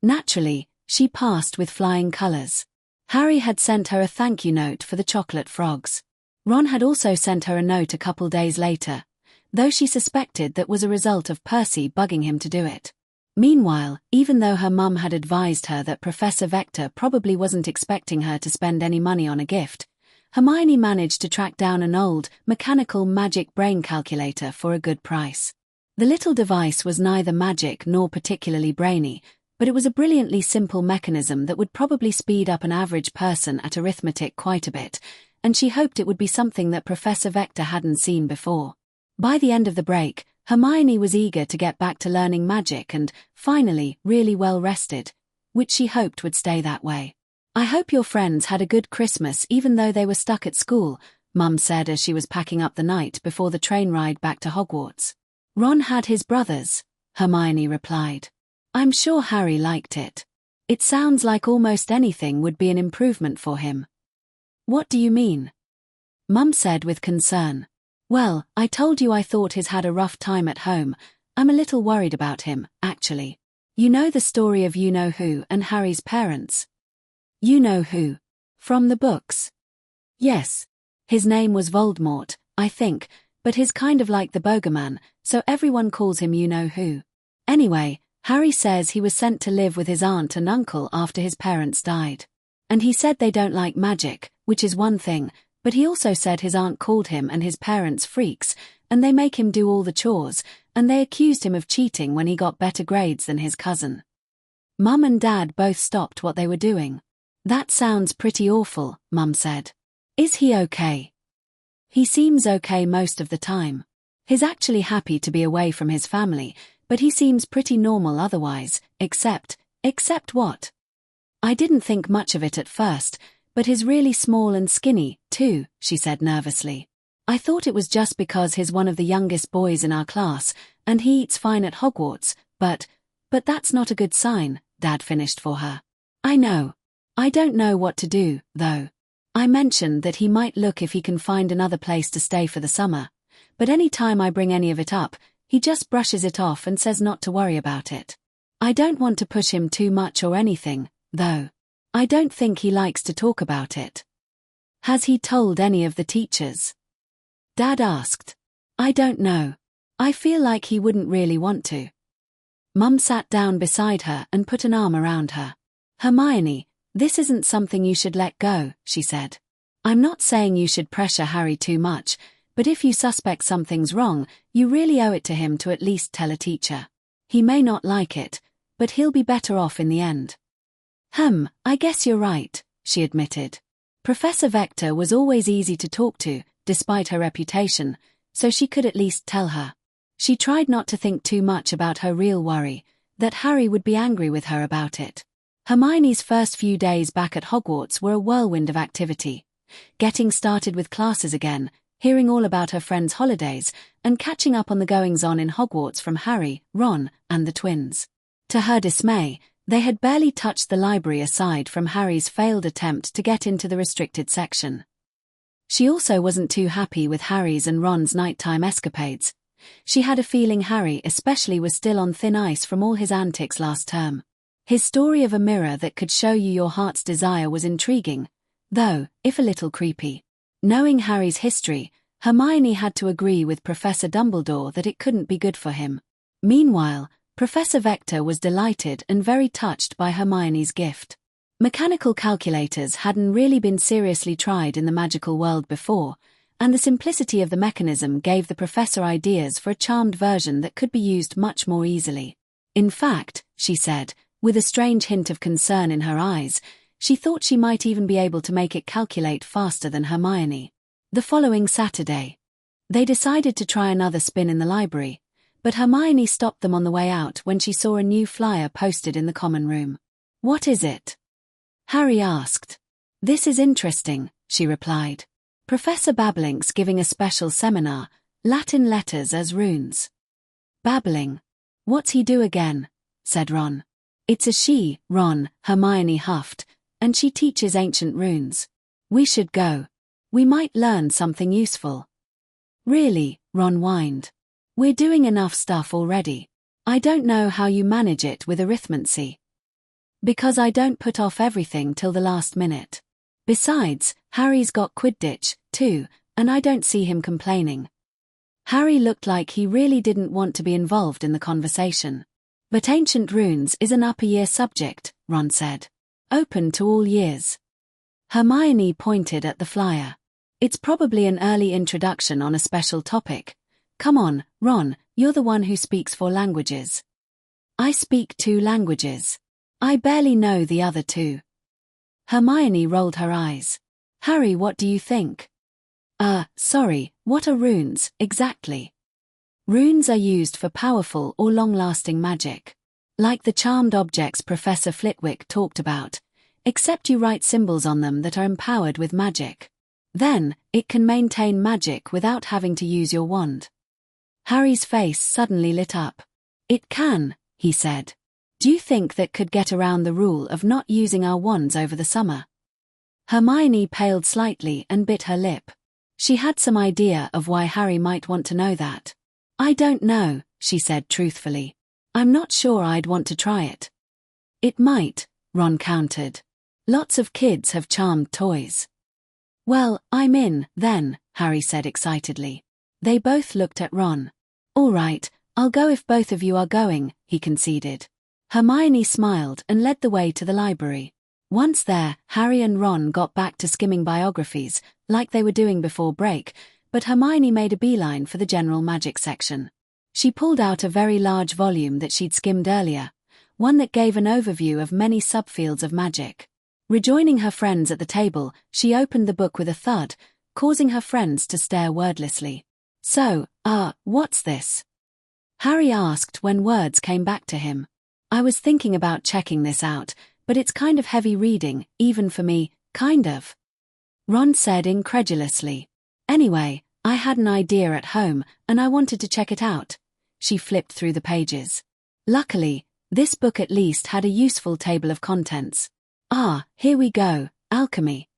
Naturally, she passed with flying colours. Harry had sent her a thank you note for the chocolate frogs. Ron had also sent her a note a couple days later, though she suspected that was a result of Percy bugging him to do it. Meanwhile, even though her mum had advised her that Professor Vector probably wasn't expecting her to spend any money on a gift, Hermione managed to track down an old, mechanical magic brain calculator for a good price. The little device was neither magic nor particularly brainy, but it was a brilliantly simple mechanism that would probably speed up an average person at arithmetic quite a bit, and she hoped it would be something that Professor Vector hadn't seen before. By the end of the break, Hermione was eager to get back to learning magic and, finally, really well rested, which she hoped would stay that way. I hope your friends had a good Christmas even though they were stuck at school, Mum said as she was packing up the night before the train ride back to Hogwarts. Ron had his brothers, Hermione replied. I'm sure Harry liked it. It sounds like almost anything would be an improvement for him. What do you mean? Mum said with concern. Well, I told you I thought he's had a rough time at home. I'm a little worried about him, actually. You know the story of you-know-who and Harry's parents? You-know-who? From the books? Yes. His name was Voldemort, I think, but he's kind of like the bogeyman, so everyone calls him you-know-who. Anyway, Harry says he was sent to live with his aunt and uncle after his parents died. And he said they don't like magic, which is one thing, but he also said his aunt called him and his parents freaks, and they make him do all the chores, and they accused him of cheating when he got better grades than his cousin. Mum and Dad both stopped what they were doing. That sounds pretty awful, Mum said. Is he okay? He seems okay most of the time. He's actually happy to be away from his family, but he seems pretty normal otherwise, except what? I didn't think much of it at first, but he's really small and skinny, too, she said nervously. I thought it was just because he's one of the youngest boys in our class, and he eats fine at Hogwarts, but that's not a good sign, Dad finished for her. I know. I don't know what to do, though. I mentioned that he might look if he can find another place to stay for the summer, but any time I bring any of it up, he just brushes it off and says not to worry about it. I don't want to push him too much or anything, though. I don't think he likes to talk about it. Has he told any of the teachers? Dad asked. I don't know. I feel like he wouldn't really want to. Mum sat down beside her and put an arm around her. Hermione, this isn't something you should let go, she said. I'm not saying you should pressure Harry too much, but if you suspect something's wrong, you really owe it to him to at least tell a teacher. He may not like it, but he'll be better off in the end. I guess you're right, she admitted. Professor Vector was always easy to talk to, despite her reputation, so she could at least tell her. She tried not to think too much about her real worry, that Harry would be angry with her about it. Hermione's first few days back at Hogwarts were a whirlwind of activity. Getting started with classes again, hearing all about her friends' holidays, and catching up on the goings-on in Hogwarts from Harry, Ron, and the twins. To her dismay, they had barely touched the library aside from Harry's failed attempt to get into the restricted section. She also wasn't too happy with Harry's and Ron's nighttime escapades. She had a feeling Harry especially was still on thin ice from all his antics last term. His story of a mirror that could show you your heart's desire was intriguing, though, if a little creepy. Knowing Harry's history, Hermione had to agree with Professor Dumbledore that it couldn't be good for him. Meanwhile, Professor Vector was delighted and very touched by Hermione's gift. Mechanical calculators hadn't really been seriously tried in the magical world before, and the simplicity of the mechanism gave the professor ideas for a charmed version that could be used much more easily. In fact, she said, with a strange hint of concern in her eyes, She thought she might even be able to make it calculate faster than Hermione. The following Saturday, they decided to try another spin in the library, but Hermione stopped them on the way out when she saw a new flyer posted in the common room. "What is it?" Harry asked. "This is interesting," she replied. "Professor Babblinck's giving a special seminar, Latin letters as runes." "Babbling? What's he do again?" said Ron. "It's a she, Ron," Hermione huffed, "and she teaches ancient runes. We should go. We might learn something useful." "Really?" Ron whined. "We're doing enough stuff already. I don't know how you manage it with Arithmancy." "Because I don't put off everything till the last minute. Besides, Harry's got Quidditch, too, and I don't see him complaining." Harry looked like he really didn't want to be involved in the conversation. "But ancient runes is an upper-year subject," Ron said. "Open to all years." Hermione pointed at the flyer. "It's probably an early introduction on a special topic. Come on, Ron, you're the one who speaks 4 languages." "I speak 2 languages. I barely know the other 2. Hermione rolled her eyes. "Harry, what do you think?" Sorry, what are runes, exactly?" "Runes are used for powerful or long-lasting magic. Like the charmed objects Professor Flitwick talked about, except you write symbols on them that are empowered with magic. Then, it can maintain magic without having to use your wand." Harry's face suddenly lit up. "It can," he said. "Do you think that could get around the rule of not using our wands over the summer?" Hermione paled slightly and bit her lip. She had some idea of why Harry might want to know that. "I don't know," she said truthfully. "I'm not sure I'd want to try it." "It might," Ron countered. "Lots of kids have charmed toys." "Well, I'm in, then," Harry said excitedly. They both looked at Ron. "All right, I'll go if both of you are going," he conceded. Hermione smiled and led the way to the library. Once there, Harry and Ron got back to skimming biographies, like they were doing before break, but Hermione made a beeline for the general magic section. She pulled out a very large volume that she'd skimmed earlier, one that gave an overview of many subfields of magic. Rejoining her friends at the table, she opened the book with a thud, causing her friends to stare wordlessly. "So, what's this?" Harry asked when words came back to him. "I was thinking about checking this out, but it's kind of heavy reading, even for me, kind of." Ron said incredulously. "Anyway, I had an idea at home, and I wanted to check it out." She flipped through the pages. Luckily, this book at least had a useful table of contents. Here we go, alchemy."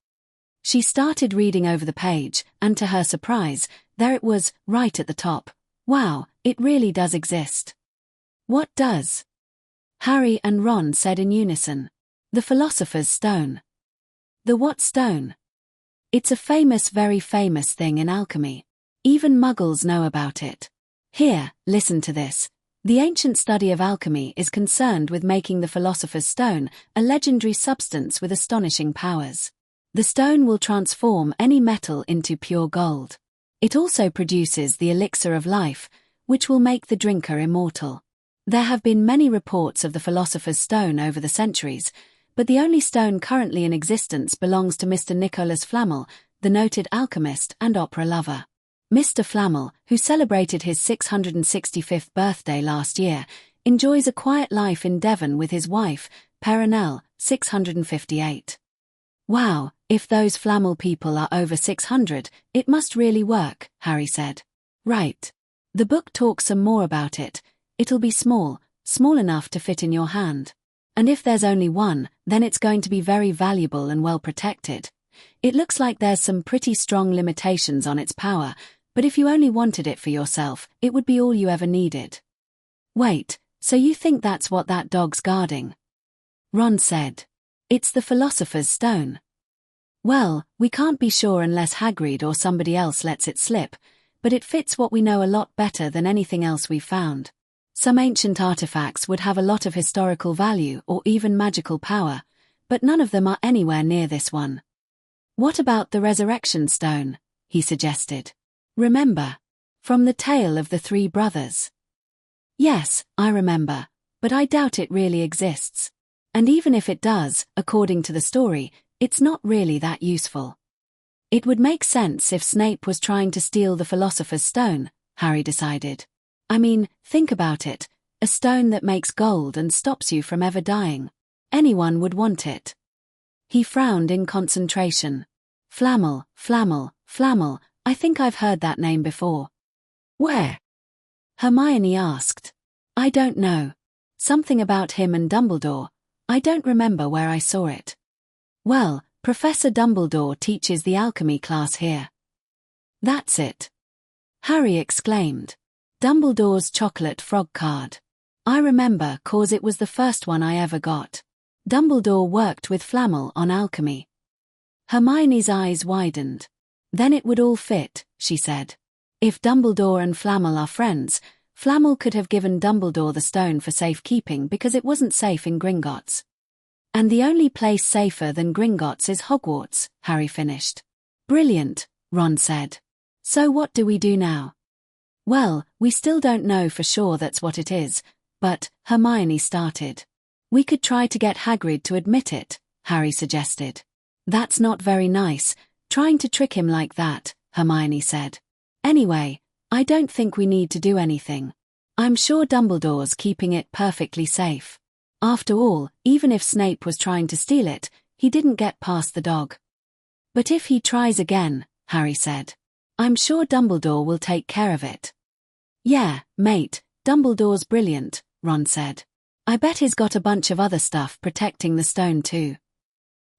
She started reading over the page, and to her surprise, there it was, right at the top. "Wow, it really does exist." "What does?" Harry and Ron said in unison. "The Philosopher's Stone." "The what stone?" "It's a famous, very famous thing in alchemy. Even muggles know about it. Here, listen to this. The ancient study of alchemy is concerned with making the Philosopher's Stone a legendary substance with astonishing powers. The stone will transform any metal into pure gold. It also produces the elixir of life, which will make the drinker immortal. There have been many reports of the Philosopher's Stone over the centuries, but the only stone currently in existence belongs to Mr. Nicholas Flamel, the noted alchemist and opera lover. Mr. Flamel, who celebrated his 665th birthday last year, enjoys a quiet life in Devon with his wife, Perenelle, 658. "Wow, if those Flamel people are over 600, it must really work," Harry said. "Right. The book talks some more about it. It'll be small enough to fit in your hand. And if there's only one, then it's going to be very valuable and well protected. It looks like there's some pretty strong limitations on its power, but if you only wanted it for yourself, it would be all you ever needed." "Wait, so you think that's what that dog's guarding?" Ron said. "It's the Philosopher's Stone." "Well, we can't be sure unless Hagrid or somebody else lets it slip, but it fits what we know a lot better than anything else we've found. Some ancient artifacts would have a lot of historical value or even magical power, but none of them are anywhere near this one." "What about the Resurrection Stone?" he suggested. "Remember? From the tale of the 3 brothers." "Yes, I remember, but I doubt it really exists. And even if it does, according to the story, it's not really that useful. It would make sense if Snape was trying to steal the Philosopher's Stone, Harry decided. I mean, think about it, a stone that makes gold and stops you from ever dying. Anyone would want it. He frowned in concentration. Flammel, Flammel, Flammel, I think I've heard that name before. Where? Hermione asked. I don't know. Something about him and Dumbledore. I don't remember where I saw it. Well, Professor Dumbledore teaches the alchemy class here. That's it. Harry exclaimed. Dumbledore's chocolate frog card. I remember 'cause it was the first one I ever got. Dumbledore worked with Flammel on alchemy. Hermione's eyes widened. Then it would all fit, she said. If Dumbledore and Flammel are friends, Flammel could have given Dumbledore the stone for safekeeping because it wasn't safe in Gringotts. And the only place safer than Gringotts is Hogwarts, Harry finished. Brilliant, Ron said. So what do we do now? Well, we still don't know for sure that's what it is, but, Hermione started. We could try to get Hagrid to admit it, Harry suggested. That's not very nice, trying to trick him like that, Hermione said. Anyway, I don't think we need to do anything. I'm sure Dumbledore's keeping it perfectly safe. After all, even if Snape was trying to steal it, he didn't get past the dog. But if he tries again, Harry said, I'm sure Dumbledore will take care of it. Yeah, mate, Dumbledore's brilliant, Ron said. I bet he's got a bunch of other stuff protecting the stone too.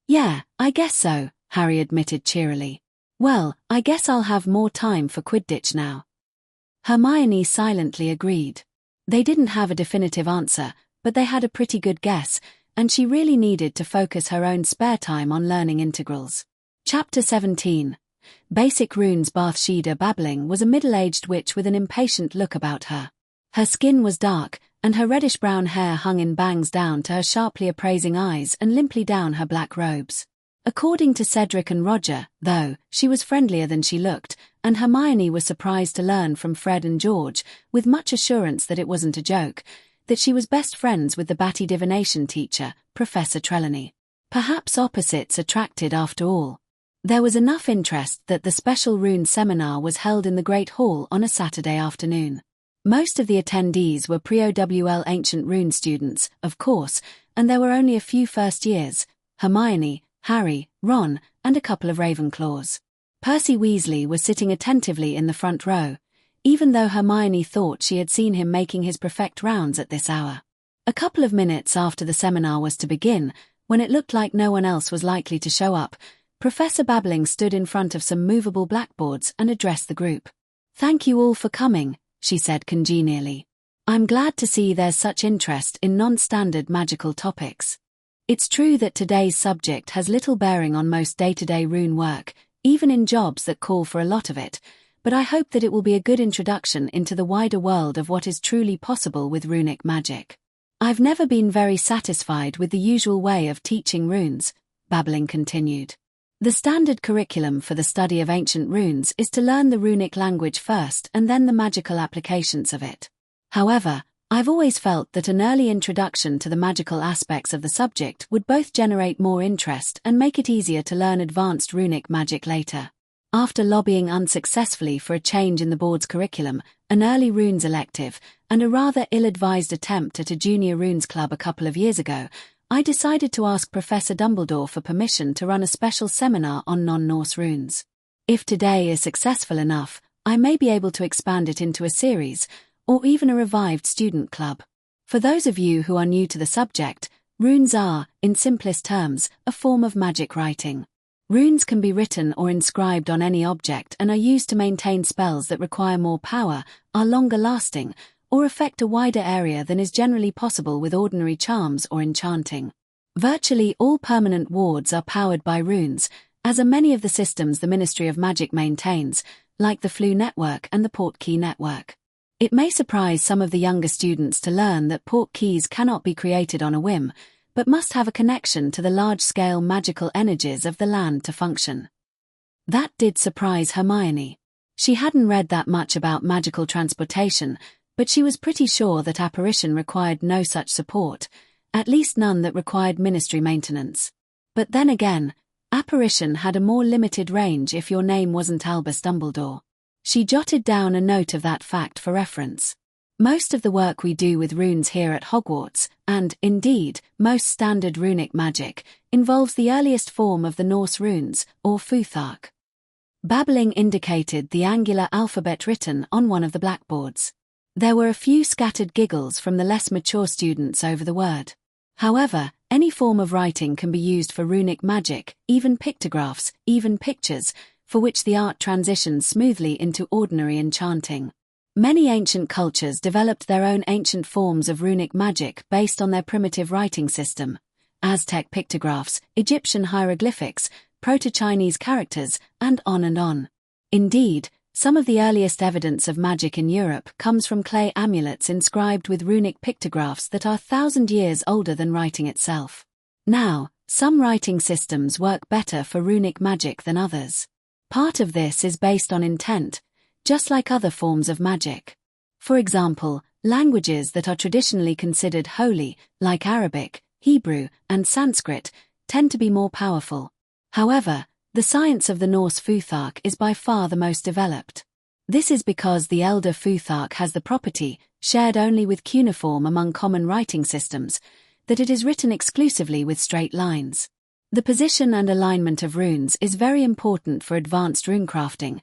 Yeah, I guess so, Harry admitted cheerily. Well, I guess I'll have more time for Quidditch now. Hermione silently agreed. They didn't have a definitive answer, but they had a pretty good guess, and she really needed to focus her own spare time on learning integrals. Chapter 17. Basic Runes. Bathsheba Babbling was a middle-aged witch with an impatient look about her. Her skin was dark, and her reddish-brown hair hung in bangs down to her sharply appraising eyes and limply down her black robes. According to Cedric and Roger, though, she was friendlier than she looked, and Hermione was surprised to learn from Fred and George, with much assurance that it wasn't a joke, that she was best friends with the batty divination teacher, Professor Trelawney. Perhaps opposites attracted after all. There was enough interest that the special rune seminar was held in the Great Hall on a Saturday afternoon. Most of the attendees were pre-OWL Ancient Rune students, of course, and there were only a few first years, Hermione, Harry, Ron, and a couple of Ravenclaws. Percy Weasley was sitting attentively in the front row, even though Hermione thought she had seen him making his Prefect rounds at this hour. A couple of minutes after the seminar was to begin, when it looked like no one else was likely to show up, Professor Babbling stood in front of some movable blackboards and addressed the group. Thank you all for coming, she said congenially. I'm glad to see there's such interest in non-standard magical topics. It's true that today's subject has little bearing on most day-to-day rune work, even in jobs that call for a lot of it, but I hope that it will be a good introduction into the wider world of what is truly possible with runic magic. I've never been very satisfied with the usual way of teaching runes, Babbling continued. The standard curriculum for the study of ancient runes is to learn the runic language first and then the magical applications of it. However, I've always felt that an early introduction to the magical aspects of the subject would both generate more interest and make it easier to learn advanced runic magic later. After lobbying unsuccessfully for a change in the board's curriculum, an early runes elective, and a rather ill-advised attempt at a junior runes club a couple of years ago, I decided to ask Professor Dumbledore for permission to run a special seminar on non-Norse runes. If today is successful enough, I may be able to expand it into a series, or even a revived student club. For those of you who are new to the subject, runes are, in simplest terms, a form of magic writing. Runes can be written or inscribed on any object and are used to maintain spells that require more power, are longer lasting, or affect a wider area than is generally possible with ordinary charms or enchanting. Virtually all permanent wards are powered by runes, as are many of the systems the Ministry of Magic maintains, like the Floo network and the Portkey network. It may surprise some of the younger students to learn that portkeys cannot be created on a whim, but must have a connection to the large-scale magical energies of the land to function. That did surprise Hermione. She hadn't read that much about magical transportation, but she was pretty sure that apparition required no such support, at least none that required ministry maintenance. But then again, apparition had a more limited range if your name wasn't Albus Dumbledore. She jotted down a note of that fact for reference. Most of the work we do with runes here at Hogwarts, and, indeed, most standard runic magic, involves the earliest form of the Norse runes, or Futhark. Babbling indicated the angular alphabet written on one of the blackboards. There were a few scattered giggles from the less mature students over the word. However, any form of writing can be used for runic magic, even pictographs, even pictures, for which the art transitions smoothly into ordinary enchanting. Many ancient cultures developed their own ancient forms of runic magic based on their primitive writing system. Aztec pictographs, Egyptian hieroglyphics, Proto-Chinese characters, and on and on. Indeed, some of the earliest evidence of magic in Europe comes from clay amulets inscribed with runic pictographs that are 1,000 years older than writing itself. Now, some writing systems work better for runic magic than others. Part of this is based on intent, just like other forms of magic. For example, languages that are traditionally considered holy, like Arabic, Hebrew, and Sanskrit, tend to be more powerful. However, the science of the Norse Futhark is by far the most developed. This is because the elder Futhark has the property, shared only with cuneiform among common writing systems, that it is written exclusively with straight lines. The position and alignment of runes is very important for advanced runecrafting,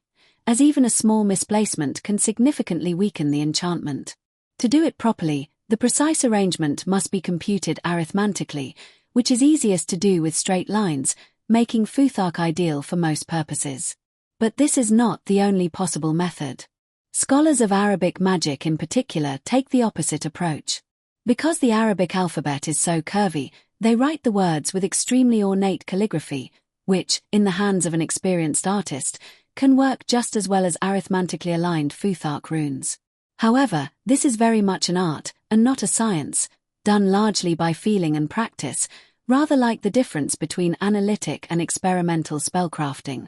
as even a small misplacement can significantly weaken the enchantment. To do it properly, the precise arrangement must be computed arithmantically, which is easiest to do with straight lines, making Futhark ideal for most purposes. But this is not the only possible method. Scholars of Arabic magic in particular take the opposite approach. Because the Arabic alphabet is so curvy, they write the words with extremely ornate calligraphy, which, in the hands of an experienced artist, can work just as well as arithmantically aligned Futhark runes. However, this is very much an art, and not a science, done largely by feeling and practice, rather like the difference between analytic and experimental spellcrafting.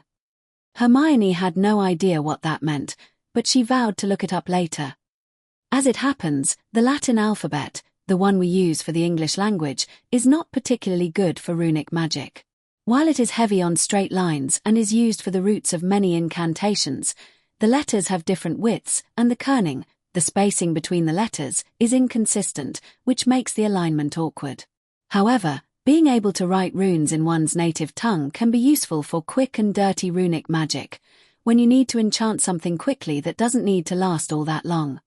Hermione had no idea what that meant, but she vowed to look it up later. As it happens, the Latin alphabet, the one we use for the English language, is not particularly good for runic magic. While it is heavy on straight lines and is used for the roots of many incantations, the letters have different widths, and the kerning, the spacing between the letters, is inconsistent, which makes the alignment awkward. However, being able to write runes in one's native tongue can be useful for quick and dirty runic magic, when you need to enchant something quickly that doesn't need to last all that long.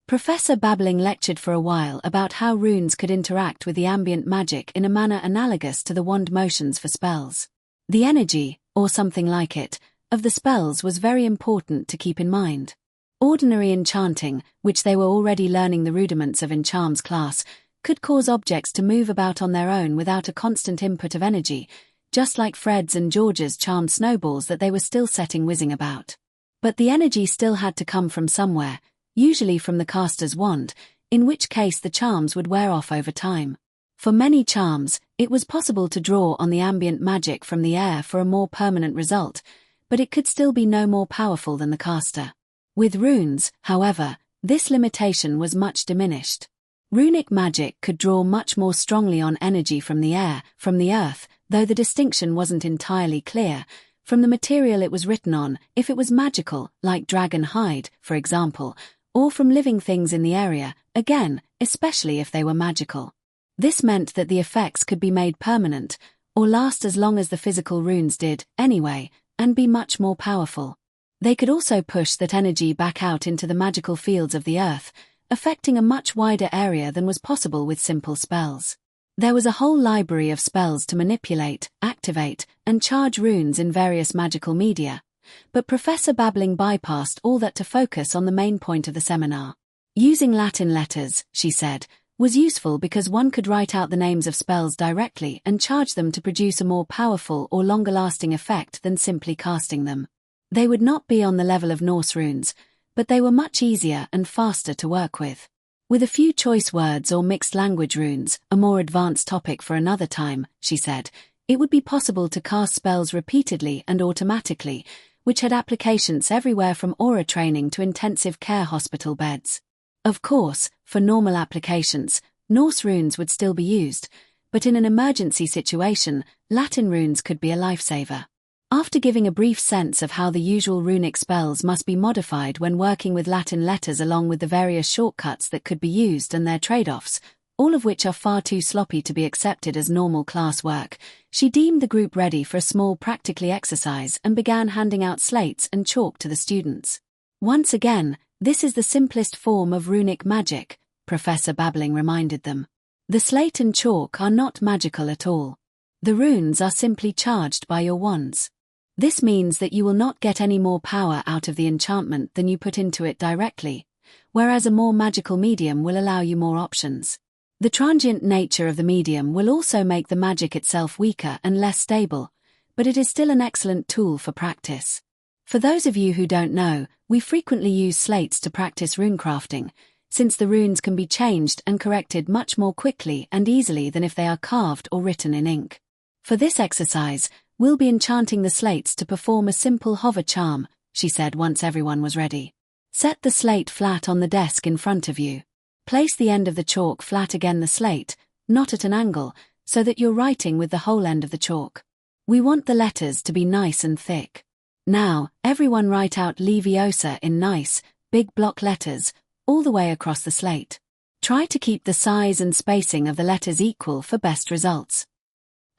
Professor Babbling lectured for a while about how runes could interact with the ambient magic in a manner analogous to the wand motions for spells. The energy, or something like it, of the spells was very important to keep in mind. Ordinary enchanting, which they were already learning the rudiments of in Charms class, could cause objects to move about on their own without a constant input of energy, just like Fred's and George's charmed snowballs that they were still setting whizzing about. But the energy still had to come from somewhere, usually from the caster's wand, in which case the charms would wear off over time. For many charms, it was possible to draw on the ambient magic from the air for a more permanent result, but it could still be no more powerful than the caster. With runes, however, this limitation was much diminished. Runic magic could draw much more strongly on energy from the air, from the earth, though the distinction wasn't entirely clear, from the material it was written on, if it was magical, like dragon hide, for example, or from living things in the area, again, especially if they were magical. This meant that the effects could be made permanent, or last as long as the physical runes did, anyway, and be much more powerful. They could also push that energy back out into the magical fields of the earth, affecting a much wider area than was possible with simple spells. There was a whole library of spells to manipulate, activate, and charge runes in various magical media, but Professor Babbling bypassed all that to focus on the main point of the seminar. Using Latin letters, she said, was useful because one could write out the names of spells directly and charge them to produce a more powerful or longer-lasting effect than simply casting them. They would not be on the level of Norse runes, but they were much easier and faster to work with. With a few choice words or mixed language runes, a more advanced topic for another time, she said, it would be possible to cast spells repeatedly and automatically, which had applications everywhere from aura training to intensive care hospital beds. Of course, for normal applications, Norse runes would still be used, but in an emergency situation, Latin runes could be a lifesaver. After giving a brief sense of how the usual runic spells must be modified when working with Latin letters along with the various shortcuts that could be used and their trade-offs, all of which are far too sloppy to be accepted as normal class work, she deemed the group ready for a small practically exercise and began handing out slates and chalk to the students. Once again, this is the simplest form of runic magic, Professor Babbling reminded them. The slate and chalk are not magical at all. The runes are simply charged by your wands. This means that you will not get any more power out of the enchantment than you put into it directly, whereas a more magical medium will allow you more options. The transient nature of the medium will also make the magic itself weaker and less stable, but it is still an excellent tool for practice. For those of you who don't know, we frequently use slates to practice runecrafting, since the runes can be changed and corrected much more quickly and easily than if they are carved or written in ink. For this exercise, we'll be enchanting the slates to perform a simple hover charm, she said once everyone was ready. Set the slate flat on the desk in front of you. Place the end of the chalk flat against the slate, not at an angle, so that you're writing with the whole end of the chalk. We want the letters to be nice and thick. Now, everyone write out Leviosa in nice, big block letters, all the way across the slate. Try to keep the size and spacing of the letters equal for best results.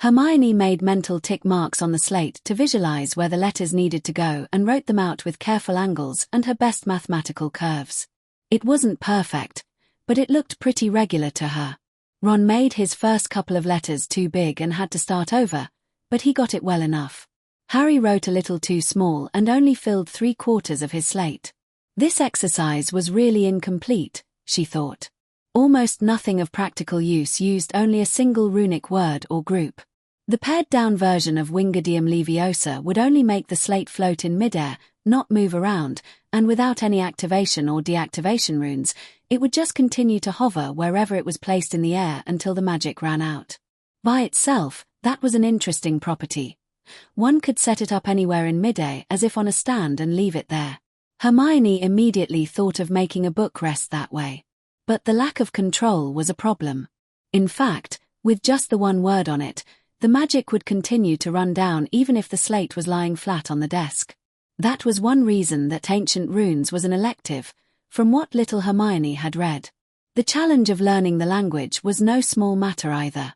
Hermione made mental tick marks on the slate to visualize where the letters needed to go and wrote them out with careful angles and her best mathematical curves. It wasn't perfect, but it looked pretty regular to her. Ron made his first couple of letters too big and had to start over, but he got it well enough. Harry wrote a little too small and only filled 3/4 of his slate. This exercise was really incomplete, she thought. Almost nothing of practical use used only a single runic word or group. The pared-down version of Wingardium Leviosa would only make the slate float in midair, not move around, and without any activation or deactivation runes, it would just continue to hover wherever it was placed in the air until the magic ran out. By itself, that was an interesting property. One could set it up anywhere in midair as if on a stand and leave it there. Hermione immediately thought of making a book rest that way. But the lack of control was a problem. In fact, with just the one word on it, the magic would continue to run down even if the slate was lying flat on the desk. That was one reason that Ancient Runes was an elective, from what little Hermione had read. The challenge of learning the language was no small matter either.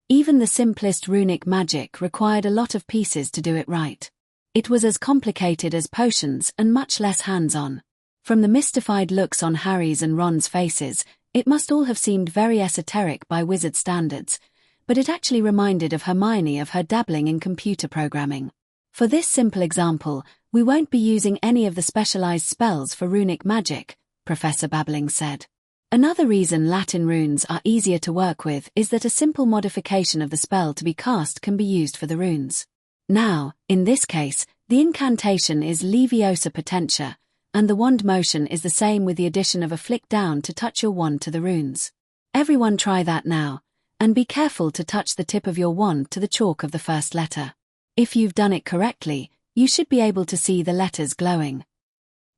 Even the simplest runic magic required a lot of pieces to do it right. It was as complicated as potions and much less hands-on. From the mystified looks on Harry's and Ron's faces, it must all have seemed very esoteric by wizard standards, but it actually reminded of Hermione of her dabbling in computer programming. For this simple example, we won't be using any of the specialized spells for runic magic, Professor Babbling said. Another reason Latin runes are easier to work with is that a simple modification of the spell to be cast can be used for the runes. Now, in this case, the incantation is Leviosa Potentia, and the wand motion is the same with the addition of a flick down to touch your wand to the runes. Everyone try that now, and be careful to touch the tip of your wand to the chalk of the first letter. If you've done it correctly, you should be able to see the letters glowing.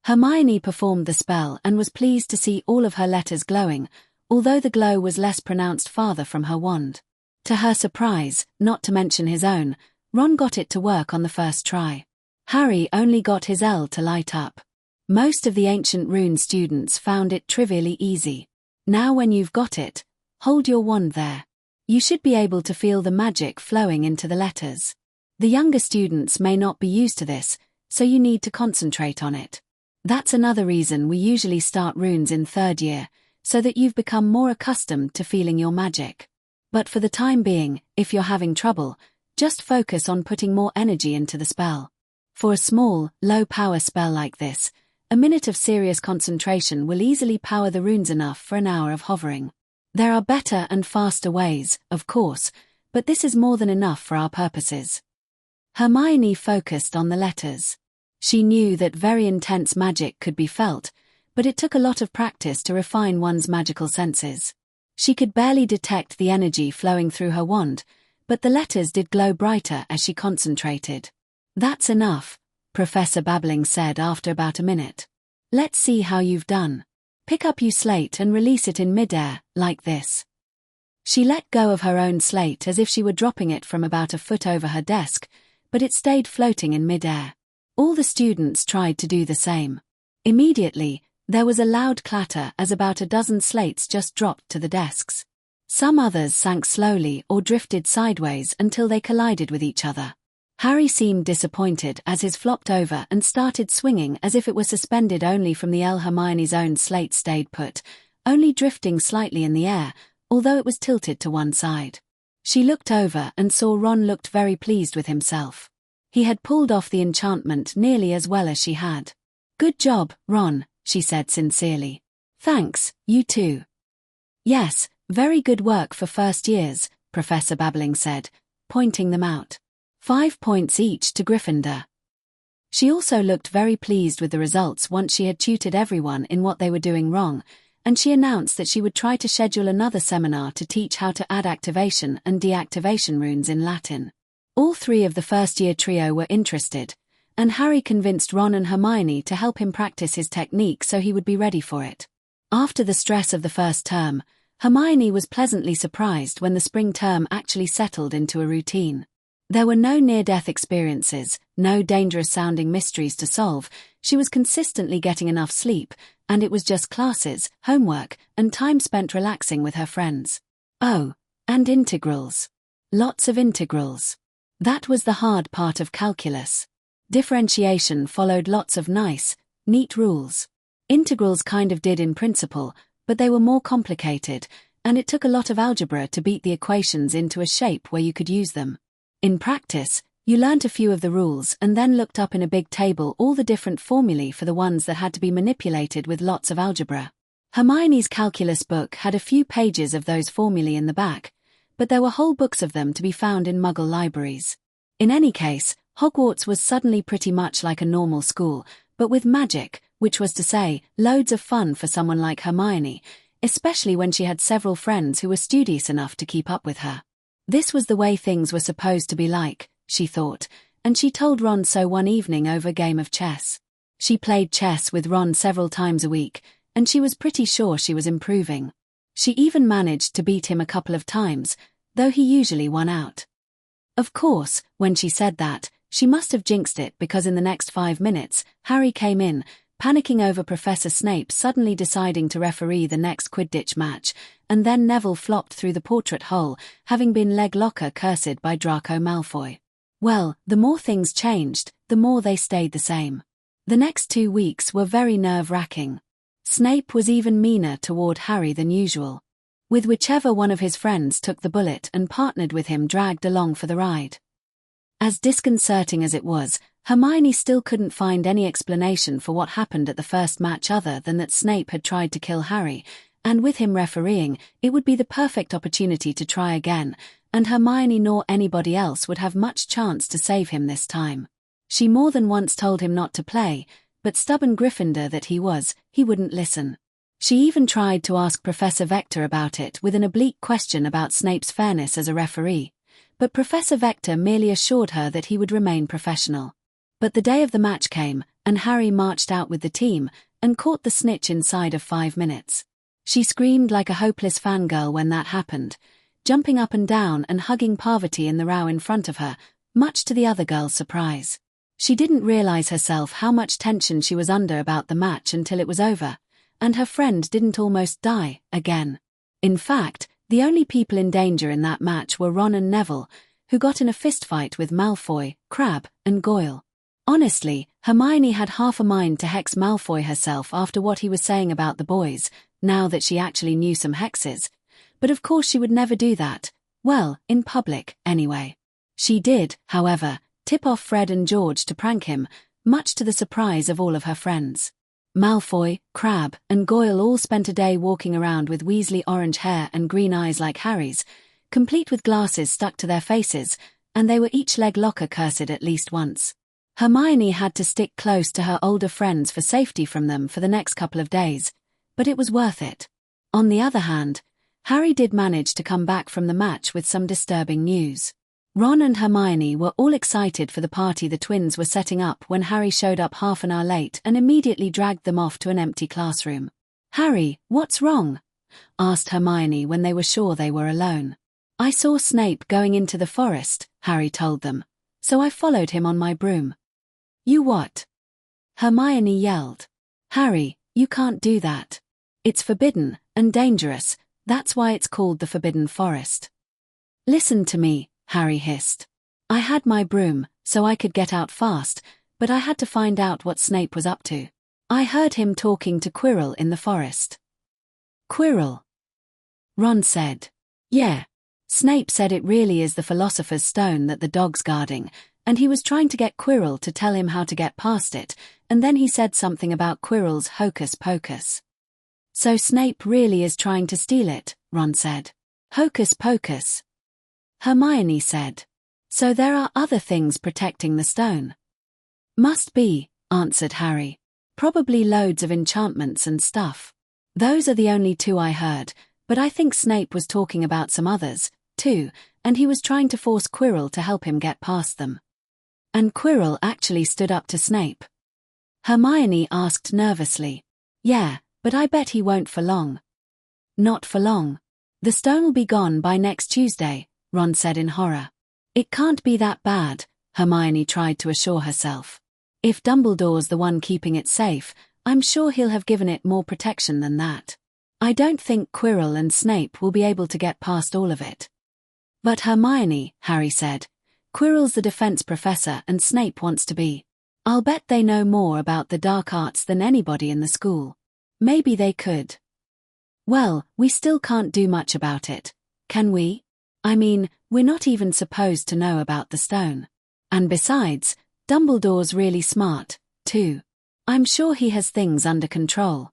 Hermione performed the spell and was pleased to see all of her letters glowing, although the glow was less pronounced farther from her wand. To her surprise, not to mention his own, Ron got it to work on the first try. Harry only got his L to light up. Most of the Ancient Rune students found it trivially easy. Now when you've got it, hold your wand there. You should be able to feel the magic flowing into the letters. The younger students may not be used to this, so you need to concentrate on it. That's another reason we usually start runes in 3rd year, so that you've become more accustomed to feeling your magic. But for the time being, if you're having trouble, just focus on putting more energy into the spell. For a small, low-power spell like this, a minute of serious concentration will easily power the runes enough for an hour of hovering. There are better and faster ways, of course, but this is more than enough for our purposes. Hermione focused on the letters. She knew that very intense magic could be felt, but it took a lot of practice to refine one's magical senses. She could barely detect the energy flowing through her wand, but the letters did glow brighter as she concentrated. "That's enough," Professor Babbling said after about a minute. "Let's see how you've done." Pick up your slate and release it in midair, like this. She let go of her own slate as if she were dropping it from about a foot over her desk, but it stayed floating in midair. All the students tried to do the same. Immediately, there was a loud clatter as about a dozen slates just dropped to the desks. Some others sank slowly or drifted sideways until they collided with each other. Harry seemed disappointed as his flopped over and started swinging as if it were suspended only from the Hermione's own slate stayed put, only drifting slightly in the air, although it was tilted to one side. She looked over and saw Ron looked very pleased with himself. He had pulled off the enchantment nearly as well as she had. "Good job, Ron," she said sincerely. "Thanks, you too." "Yes, very good work for first years," Professor Babbling said, pointing them out. 5 points each to Gryffindor. She also looked very pleased with the results once she had tutored everyone in what they were doing wrong, and she announced that she would try to schedule another seminar to teach how to add activation and deactivation runes in Latin. All three of the first-year trio were interested, and Harry convinced Ron and Hermione to help him practice his technique so he would be ready for it. After the stress of the first term, Hermione was pleasantly surprised when the spring term actually settled into a routine. There were no near-death experiences, no dangerous-sounding mysteries to solve, she was consistently getting enough sleep, and it was just classes, homework, and time spent relaxing with her friends. Oh, and integrals. Lots of integrals. That was the hard part of calculus. Differentiation followed lots of nice, neat rules. Integrals kind of did in principle, but they were more complicated, and it took a lot of algebra to beat the equations into a shape where you could use them. In practice, you learnt a few of the rules and then looked up in a big table all the different formulae for the ones that had to be manipulated with lots of algebra. Hermione's calculus book had a few pages of those formulae in the back, but there were whole books of them to be found in Muggle libraries. In any case, Hogwarts was suddenly pretty much like a normal school, but with magic, which was to say, loads of fun for someone like Hermione, especially when she had several friends who were studious enough to keep up with her. This was the way things were supposed to be like, she thought, and she told Ron so one evening over a game of chess. She played chess with Ron several times a week, and she was pretty sure she was improving. She even managed to beat him a couple of times, though he usually won out. Of course, when she said that, she must have jinxed it because in the next 5 minutes, Harry came in, panicking over Professor Snape suddenly deciding to referee the next Quidditch match, and then Neville flopped through the portrait hole, having been leg locker cursed by Draco Malfoy. Well, the more things changed, the more they stayed the same. The next 2 weeks were very nerve-wracking. Snape was even meaner toward Harry than usual, with whichever one of his friends took the bullet and partnered with him dragged along for the ride. As disconcerting as it was, Hermione still couldn't find any explanation for what happened at the first match other than that Snape had tried to kill Harry, and with him refereeing, it would be the perfect opportunity to try again, and Hermione nor anybody else would have much chance to save him this time. She more than once told him not to play, but stubborn Gryffindor that he was, he wouldn't listen. She even tried to ask Professor Vector about it with an oblique question about Snape's fairness as a referee, but Professor Vector merely assured her that he would remain professional. But the day of the match came, and Harry marched out with the team, and caught the snitch inside of 5 minutes. She screamed like a hopeless fangirl when that happened, jumping up and down and hugging Parvati in the row in front of her, much to the other girls' surprise. She didn't realize herself how much tension she was under about the match until it was over, and her friend didn't almost die, again. In fact, the only people in danger in that match were Ron and Neville, who got in a fistfight with Malfoy, Crabbe, and Goyle. Honestly, Hermione had half a mind to hex Malfoy herself after what he was saying about the boys, now that she actually knew some hexes. But of course she would never do that. Well, in public, anyway. She did, however, tip off Fred and George to prank him, much to the surprise of all of her friends. Malfoy, Crabbe, and Goyle all spent a day walking around with Weasley orange hair and green eyes like Harry's, complete with glasses stuck to their faces, and they were each leg locker cursed at least once. Hermione had to stick close to her older friends for safety from them for the next couple of days, but it was worth it. On the other hand, Harry did manage to come back from the match with some disturbing news. Ron and Hermione were all excited for the party the twins were setting up when Harry showed up half an hour late and immediately dragged them off to an empty classroom. Harry, what's wrong? Asked Hermione when they were sure they were alone. I saw Snape going into the forest, Harry told them, so I followed him on my broom. You what? Hermione yelled. Harry, you can't do that. It's forbidden and dangerous, that's why it's called the Forbidden Forest. Listen to me, Harry hissed. I had my broom, so I could get out fast, but I had to find out what Snape was up to. I heard him talking to Quirrell in the forest. Quirrell? Ron said. Yeah. Snape said it really is the Philosopher's Stone that the dog's guarding, and he was trying to get Quirrell to tell him how to get past it, and then he said something about Quirrell's hocus pocus. So Snape really is trying to steal it, Ron said. Hocus pocus. Hermione said. So there are other things protecting the stone. Must be, answered Harry. Probably loads of enchantments and stuff. Those are the only two I heard, but I think Snape was talking about some others, too, and he was trying to force Quirrell to help him get past them. And Quirrell actually stood up to Snape. Hermione asked nervously. Yeah, but I bet he won't for long. Not for long. The stone will be gone by next Tuesday, Ron said in horror. It can't be that bad, Hermione tried to assure herself. If Dumbledore's the one keeping it safe, I'm sure he'll have given it more protection than that. I don't think Quirrell and Snape will be able to get past all of it. But Hermione, Harry said. Quirrell's the defense professor and Snape wants to be. I'll bet they know more about the dark arts than anybody in the school. Maybe they could. Well, we still can't do much about it, can we? I mean, we're not even supposed to know about the stone. And besides, Dumbledore's really smart, too. I'm sure he has things under control.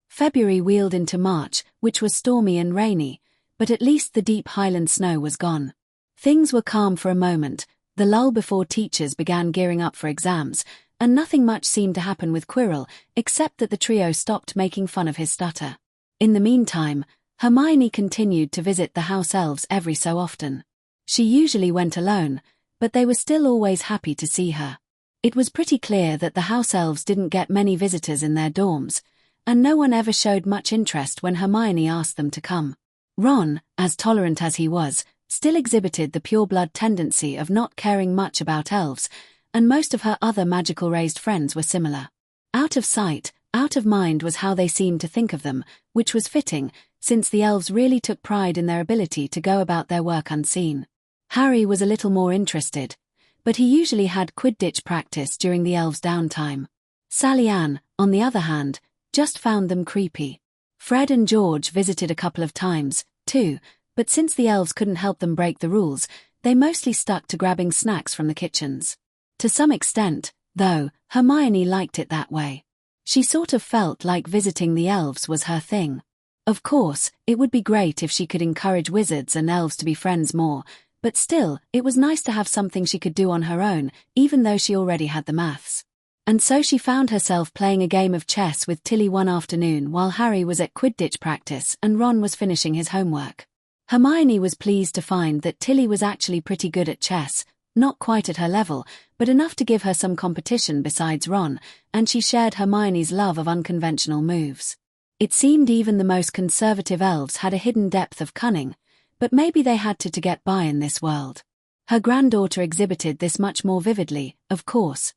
February wheeled into March, which was stormy and rainy, but at least the deep Highland snow was gone. Things were calm for a moment, the lull before teachers began gearing up for exams, and nothing much seemed to happen with Quirrell, except that the trio stopped making fun of his stutter. In the meantime, Hermione continued to visit the house elves every so often. She usually went alone, but they were still always happy to see her. It was pretty clear that the house elves didn't get many visitors in their dorms, and no one ever showed much interest when Hermione asked them to come. Ron, as tolerant as he was, still exhibited the pure-blood tendency of not caring much about elves, and most of her other magical-raised friends were similar. Out of sight, out of mind was how they seemed to think of them, which was fitting, since the elves really took pride in their ability to go about their work unseen. Harry was a little more interested, but he usually had Quidditch practice during the elves' downtime. Sally Ann, on the other hand, just found them creepy. Fred and George visited a couple of times, too, but since the elves couldn't help them break the rules, they mostly stuck to grabbing snacks from the kitchens. To some extent, though, Hermione liked it that way. She sort of felt like visiting the elves was her thing. Of course, it would be great if she could encourage wizards and elves to be friends more, but still, it was nice to have something she could do on her own, even though she already had the maths. And so she found herself playing a game of chess with Tilly one afternoon while Harry was at Quidditch practice and Ron was finishing his homework. Hermione was pleased to find that Tilly was actually pretty good at chess, not quite at her level, but enough to give her some competition besides Ron, and she shared Hermione's love of unconventional moves. It seemed even the most conservative elves had a hidden depth of cunning, but maybe they had to get by in this world. Her granddaughter exhibited this much more vividly, of course.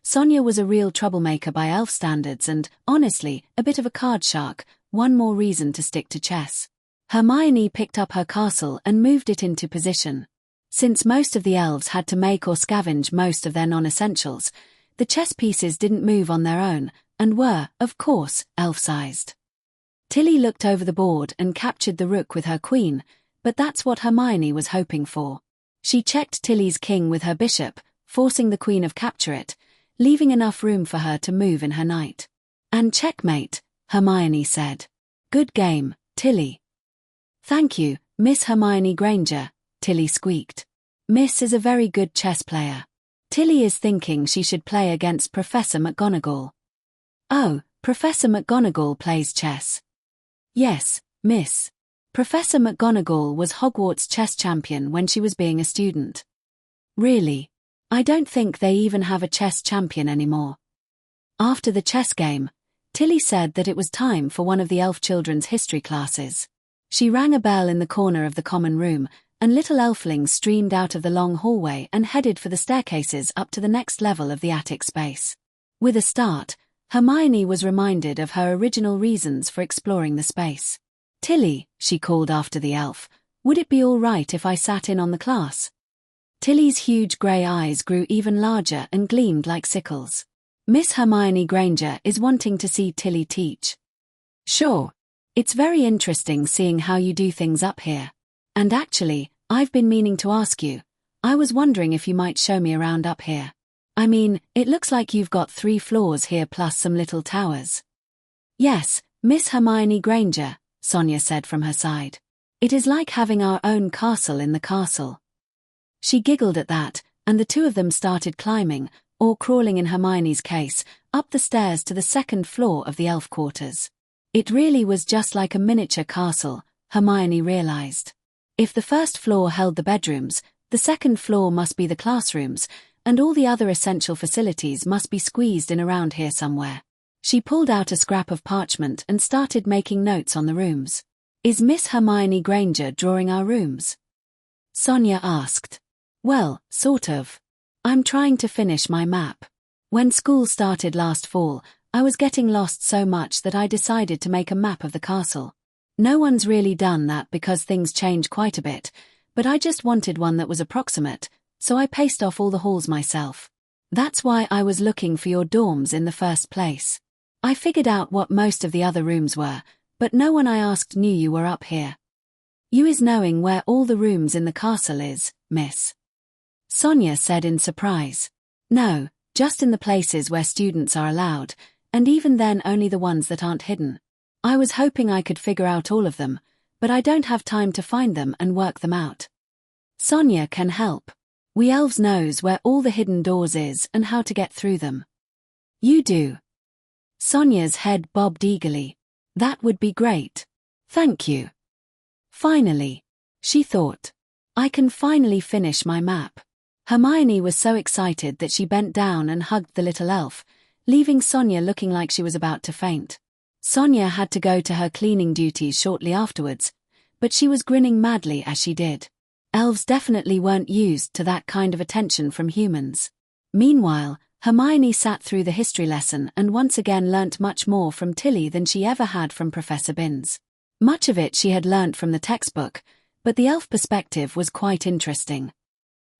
Sonia was a real troublemaker by elf standards and, honestly, a bit of a card shark, one more reason to stick to chess. Hermione picked up her castle and moved it into position. Since most of the elves had to make or scavenge most of their non-essentials, the chess pieces didn't move on their own, and were, of course, elf-sized. Tilly looked over the board and captured the rook with her queen, but that's what Hermione was hoping for. She checked Tilly's king with her bishop, forcing the queen of capture it, leaving enough room for her to move in her knight. And checkmate, Hermione said. Good game, Tilly. Thank you, Miss Hermione Granger, Tilly squeaked. Miss is a very good chess player. Tilly is thinking she should play against Professor McGonagall. Oh, Professor McGonagall plays chess. Yes, Miss. Professor McGonagall was Hogwarts chess champion when she was being a student. Really? I don't think they even have a chess champion anymore. After the chess game, Tilly said that it was time for one of the elf children's history classes. She rang a bell in the corner of the common room, and little elflings streamed out of the long hallway and headed for the staircases up to the next level of the attic space. With a start, Hermione was reminded of her original reasons for exploring the space. "Tilly," she called after the elf, "would it be all right if I sat in on the class?" Tilly's huge grey eyes grew even larger and gleamed like sickles. "Miss Hermione Granger is wanting to see Tilly teach." "Sure. It's very interesting seeing how you do things up here. And actually, I've been meaning to ask you. I was wondering if you might show me around up here. I mean, it looks like you've got 3 floors here plus some little towers." "Yes, Miss Hermione Granger," Sonia said from her side. "It is like having our own castle in the castle." She giggled at that, and the two of them started climbing, or crawling in Hermione's case, up the stairs to the 2nd floor of the elf quarters. It really was just like a miniature castle, Hermione realized. If the 1st floor held the bedrooms, the 2nd floor must be the classrooms, and all the other essential facilities must be squeezed in around here somewhere. She pulled out a scrap of parchment and started making notes on the rooms. "Is Miss Hermione Granger drawing our rooms?" Sonia asked. "Well, sort of. I'm trying to finish my map. When school started last fall, I was getting lost so much that I decided to make a map of the castle. No one's really done that because things change quite a bit, but I just wanted one that was approximate, so I paced off all the halls myself. That's why I was looking for your dorms in the first place. I figured out what most of the other rooms were, but no one I asked knew you were up here. You is knowing where all the rooms in the castle is, miss?" Sonia said in surprise. "No, just in the places where students are allowed, and even then only the ones that aren't hidden. I was hoping I could figure out all of them, but I don't have time to find them and work them out. Sonia can help. We elves knows where all the hidden doors is and how to get through them." "You do?" Sonia's head bobbed eagerly. "That would be great. Thank you." Finally, she thought, "I can finally finish my map." Hermione was so excited that she bent down and hugged the little elf, leaving Sonia looking like she was about to faint. Sonia had to go to her cleaning duties shortly afterwards, but she was grinning madly as she did. Elves definitely weren't used to that kind of attention from humans. Meanwhile, Hermione sat through the history lesson and once again learnt much more from Tilly than she ever had from Professor Binns. Much of it she had learnt from the textbook, but the elf perspective was quite interesting.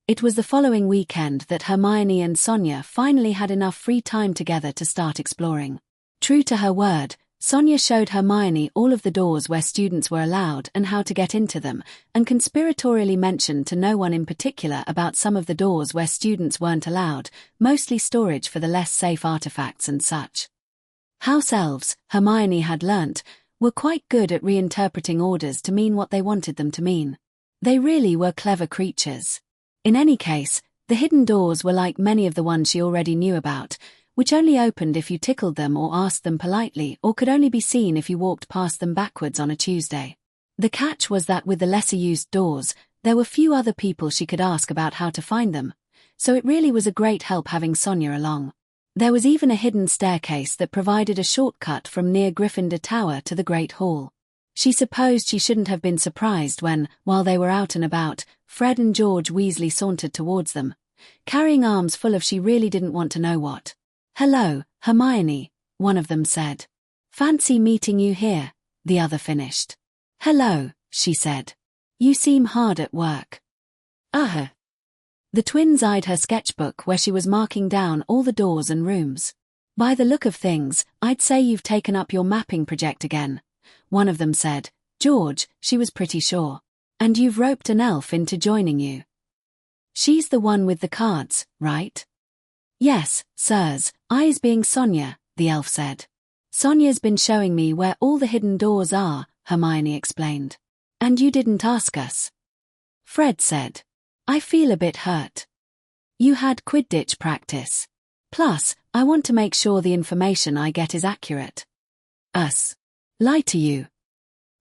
It was the following weekend that Hermione and Sonia finally had enough free time together to start exploring. True to her word, Sonia showed Hermione all of the doors where students were allowed and how to get into them, and conspiratorially mentioned to no one in particular about some of the doors where students weren't allowed, mostly storage for the less safe artifacts and such. House elves, Hermione had learnt, were quite good at reinterpreting orders to mean what they wanted them to mean. They really were clever creatures. In any case, the hidden doors were like many of the ones she already knew about, which only opened if you tickled them or asked them politely, or could only be seen if you walked past them backwards on a Tuesday. The catch was that with the lesser-used doors, there were few other people she could ask about how to find them, so it really was a great help having Sonia along. There was even a hidden staircase that provided a shortcut from near Gryffindor Tower to the Great Hall. She supposed she shouldn't have been surprised when, while they were out and about, Fred and George Weasley sauntered towards them, carrying arms full of she really didn't want to know what. "Hello, Hermione," one of them said. "Fancy meeting you here," the other finished. "Hello," she said. "You seem hard at work." The twins eyed her sketchbook where she was marking down all the doors and rooms. "By the look of things, I'd say you've taken up your mapping project again," one of them said. George, she was pretty sure. "And you've roped an elf into joining you." "She's the one with the cards, right?" "Yes, sirs, I's being Sonia," the elf said. "Sonia's been showing me where all the hidden doors are," Hermione explained. "And you didn't ask us." Fred said. "I feel a bit hurt. You had Quidditch practice. Plus, I want to make sure the information I get is accurate." "Us? Lie to you?"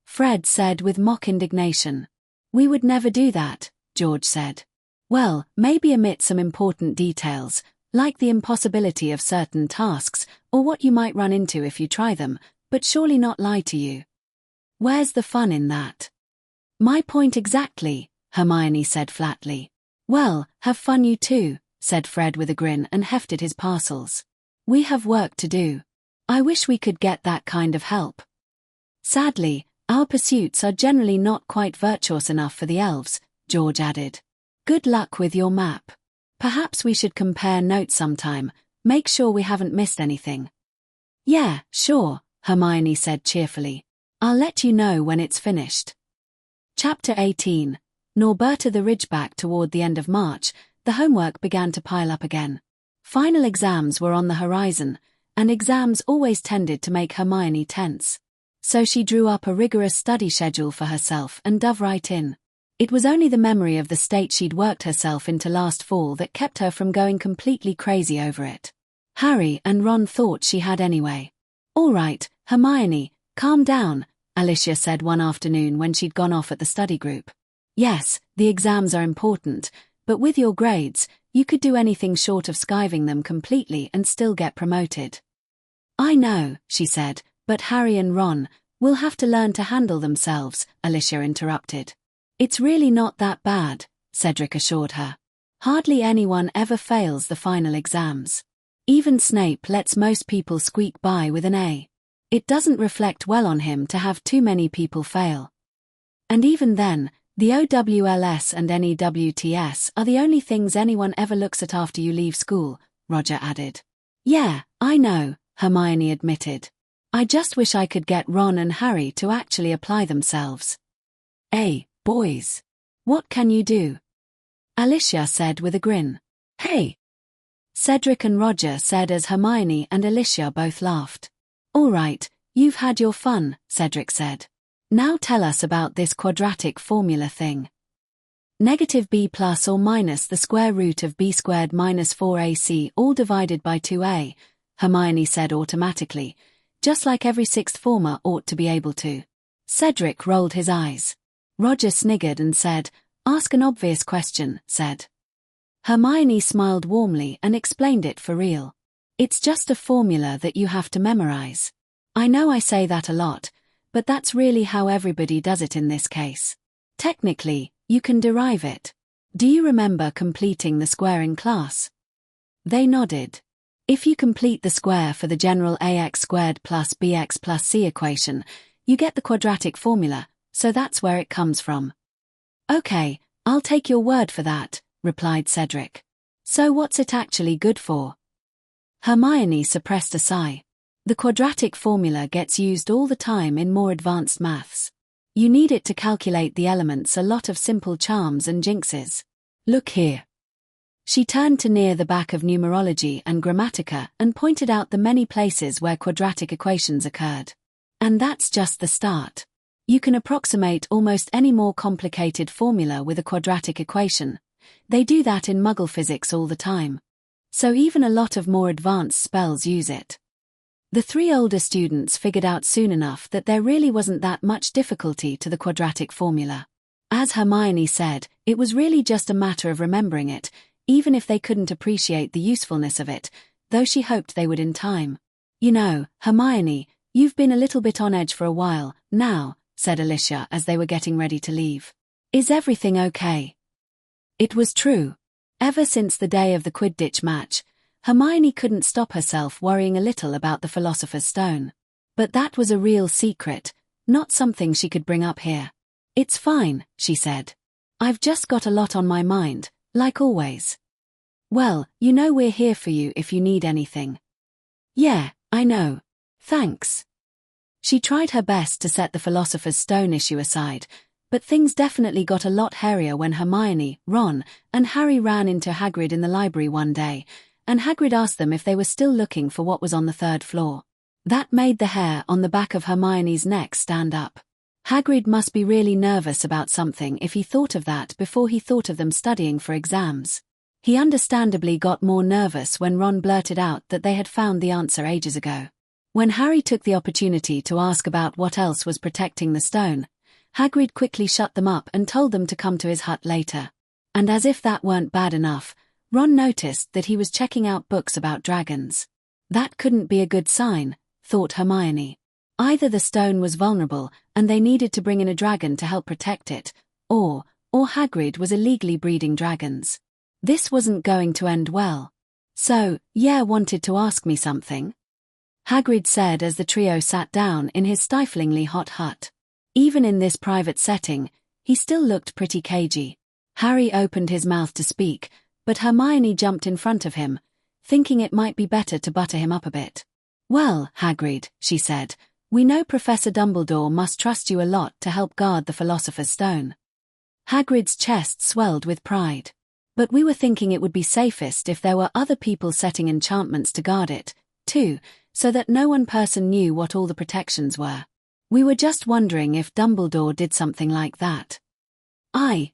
Fred said with mock indignation. "We would never do that," George said. "Well, maybe omit some important details," like the impossibility of certain tasks or what you might run into if you try them, but surely not lie to you. Where's the fun in that? My point exactly, Hermione said flatly. Well, have fun you too, said Fred with a grin and hefted his parcels. We have work to do. I wish we could get that kind of help. Sadly, our pursuits are generally not quite virtuous enough for the elves, George added. Good luck with your map. Perhaps we should compare notes sometime, make sure we haven't missed anything. Yeah, sure, Hermione said cheerfully. I'll let you know when it's finished. Chapter 18. Norberta the Ridgeback. Toward the end of March, the homework began to pile up again. Final exams were on the horizon, and exams always tended to make Hermione tense. So she drew up a rigorous study schedule for herself and dove right in. It was only the memory of the state she'd worked herself into last fall that kept her from going completely crazy over it. Harry and Ron thought she had anyway. All right, Hermione, calm down, Alicia said one afternoon when she'd gone off at the study group. Yes, the exams are important, but with your grades, you could do anything short of skiving them completely and still get promoted. I know, she said, but Harry and Ron will have to learn to handle themselves, Alicia interrupted. It's really not that bad, Cedric assured her. Hardly anyone ever fails the final exams. Even Snape lets most people squeak by with an A. It doesn't reflect well on him to have too many people fail. And even then, the OWLS and NEWTS are the only things anyone ever looks at after you leave school, Roger added. Yeah, I know, Hermione admitted. I just wish I could get Ron and Harry to actually apply themselves. Boys. What can you do? Alicia said with a grin. Hey! Cedric and Roger said as Hermione and Alicia both laughed. All right, you've had your fun, Cedric said. Now tell us about this quadratic formula thing. Negative b plus or minus the square root of b squared minus 4ac all divided by 2a, Hermione said automatically, just like every sixth former ought to be able to. Cedric rolled his eyes. Roger sniggered and said, Ask an obvious question, said. Hermione smiled warmly and explained it for real. It's just a formula that you have to memorize. I know I say that a lot, but that's really how everybody does it in this case. Technically, you can derive it. Do you remember completing the square in class? They nodded. If you complete the square for the general ax squared plus bx plus c equation, you get the quadratic formula, so that's where it comes from. Okay, I'll take your word for that, replied Cedric. So what's it actually good for? Hermione suppressed a sigh. The quadratic formula gets used all the time in more advanced maths. You need it to calculate the elements, a lot of simple charms and jinxes. Look here. She turned to near the back of Numerology and Grammatica and pointed out the many places where quadratic equations occurred. And that's just the start. You can approximate almost any more complicated formula with a quadratic equation. They do that in Muggle physics all the time. So even a lot of more advanced spells use it. The three older students figured out soon enough that there really wasn't that much difficulty to the quadratic formula. As Hermione said, it was really just a matter of remembering it, even if they couldn't appreciate the usefulness of it, though she hoped they would in time. You know, Hermione, you've been a little bit on edge for a while, now, said Alicia as they were getting ready to leave. Is everything okay? It was true. Ever since the day of the Quidditch match, Hermione couldn't stop herself worrying a little about the Philosopher's Stone. But that was a real secret, not something she could bring up here. It's fine, she said. I've just got a lot on my mind, like always. Well, you know we're here for you if you need anything. Yeah, I know. Thanks. She tried her best to set the Philosopher's Stone issue aside, but things definitely got a lot hairier when Hermione, Ron, and Harry ran into Hagrid in the library one day, and Hagrid asked them if they were still looking for what was on the third floor. That made the hair on the back of Hermione's neck stand up. Hagrid must be really nervous about something if he thought of that before he thought of them studying for exams. He understandably got more nervous when Ron blurted out that they had found the answer ages ago. When Harry took the opportunity to ask about what else was protecting the stone, Hagrid quickly shut them up and told them to come to his hut later. And as if that weren't bad enough, Ron noticed that he was checking out books about dragons. That couldn't be a good sign, thought Hermione. Either the stone was vulnerable and they needed to bring in a dragon to help protect it, or Hagrid was illegally breeding dragons. This wasn't going to end well. So, yeah, wanted to ask me something? Hagrid said as the trio sat down in his stiflingly hot hut. Even in this private setting, he still looked pretty cagey. Harry opened his mouth to speak, but Hermione jumped in front of him, thinking it might be better to butter him up a bit. Well, Hagrid, she said, we know Professor Dumbledore must trust you a lot to help guard the Philosopher's Stone. Hagrid's chest swelled with pride. But we were thinking it would be safest if there were other people setting enchantments to guard it, too, so that no one person knew what all the protections were. We were just wondering if Dumbledore did something like that.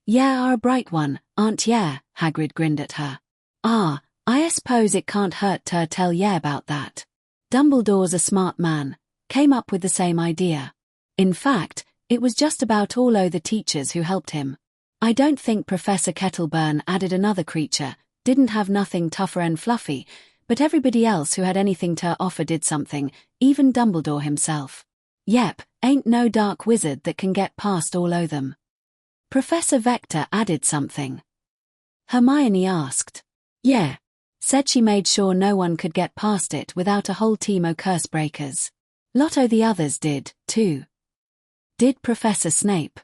Yeah, are a bright one, aren't ya? Hagrid grinned at her. I suppose it can't hurt to tell ya about that. Dumbledore's a smart man, came up with the same idea. In fact, it was just about all the teachers who helped him. I don't think Professor Kettleburn added another creature, didn't have nothing tougher and fluffy, but everybody else who had anything to offer did something, even Dumbledore himself. Yep, ain't no dark wizard that can get past all o' them. Professor Vector added something. Hermione asked. Yeah. Said she made sure no one could get past it without a whole team o' curse breakers. Lot o' the others did, too. Did Professor Snape?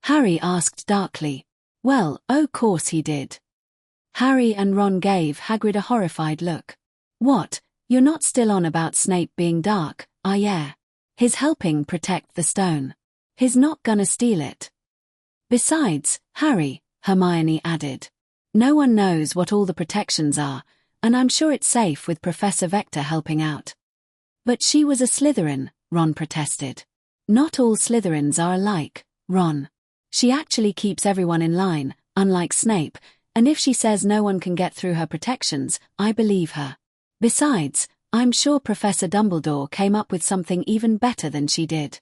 Harry asked darkly. Well, o' course he did. Harry and Ron gave Hagrid a horrified look. What, you're not still on about Snape being dark, are ya? He's helping protect the stone. He's not gonna steal it. Besides, Harry, Hermione added. No one knows what all the protections are, and I'm sure it's safe with Professor Vector helping out. But she was a Slytherin, Ron protested. Not all Slytherins are alike, Ron. She actually keeps everyone in line, unlike Snape, and if she says no one can get through her protections, I believe her. Besides, I'm sure Professor Dumbledore came up with something even better than she did.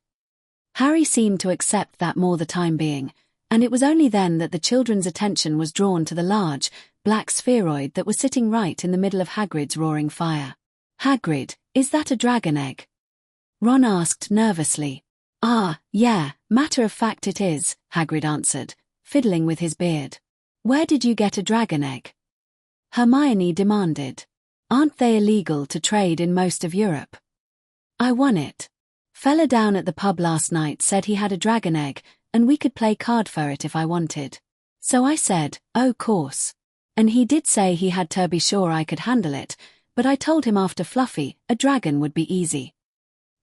Harry seemed to accept that more the time being, and it was only then that the children's attention was drawn to the large, black spheroid that was sitting right in the middle of Hagrid's roaring fire. Hagrid, is that a dragon egg? Ron asked nervously. Yeah, matter of fact it is, Hagrid answered, fiddling with his beard. Where did you get a dragon egg? Hermione demanded. Aren't they illegal to trade in most of Europe? I won it. Fella down at the pub last night said he had a dragon egg, and we could play card for it if I wanted. So I said, oh course. And he did say he had to be sure I could handle it, but I told him after Fluffy, a dragon would be easy.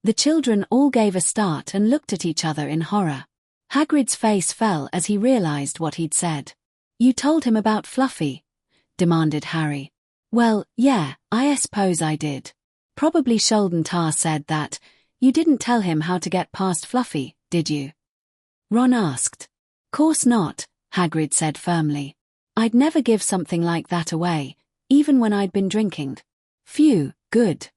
The children all gave a start and looked at each other in horror. Hagrid's face fell as he realized what he'd said. You told him about Fluffy? Demanded Harry. Well, yeah, I suppose I did. Probably Sheldon Tar said that. You didn't tell him how to get past Fluffy, did you? Ron asked. Course not, Hagrid said firmly. I'd never give something like that away, even when I'd been drinking. Phew, good.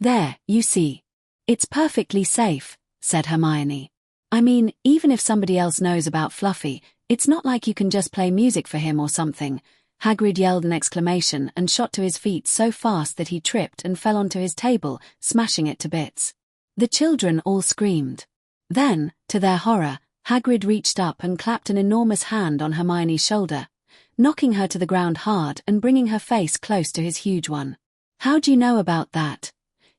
There, you see. It's perfectly safe, said Hermione. I mean, even if somebody else knows about Fluffy, it's not like you can just play music for him or something. Hagrid yelled an exclamation and shot to his feet so fast that he tripped and fell onto his table, smashing it to bits. The children all screamed. Then, to their horror, Hagrid reached up and clapped an enormous hand on Hermione's shoulder, knocking her to the ground hard and bringing her face close to his huge one. How'd you know about that?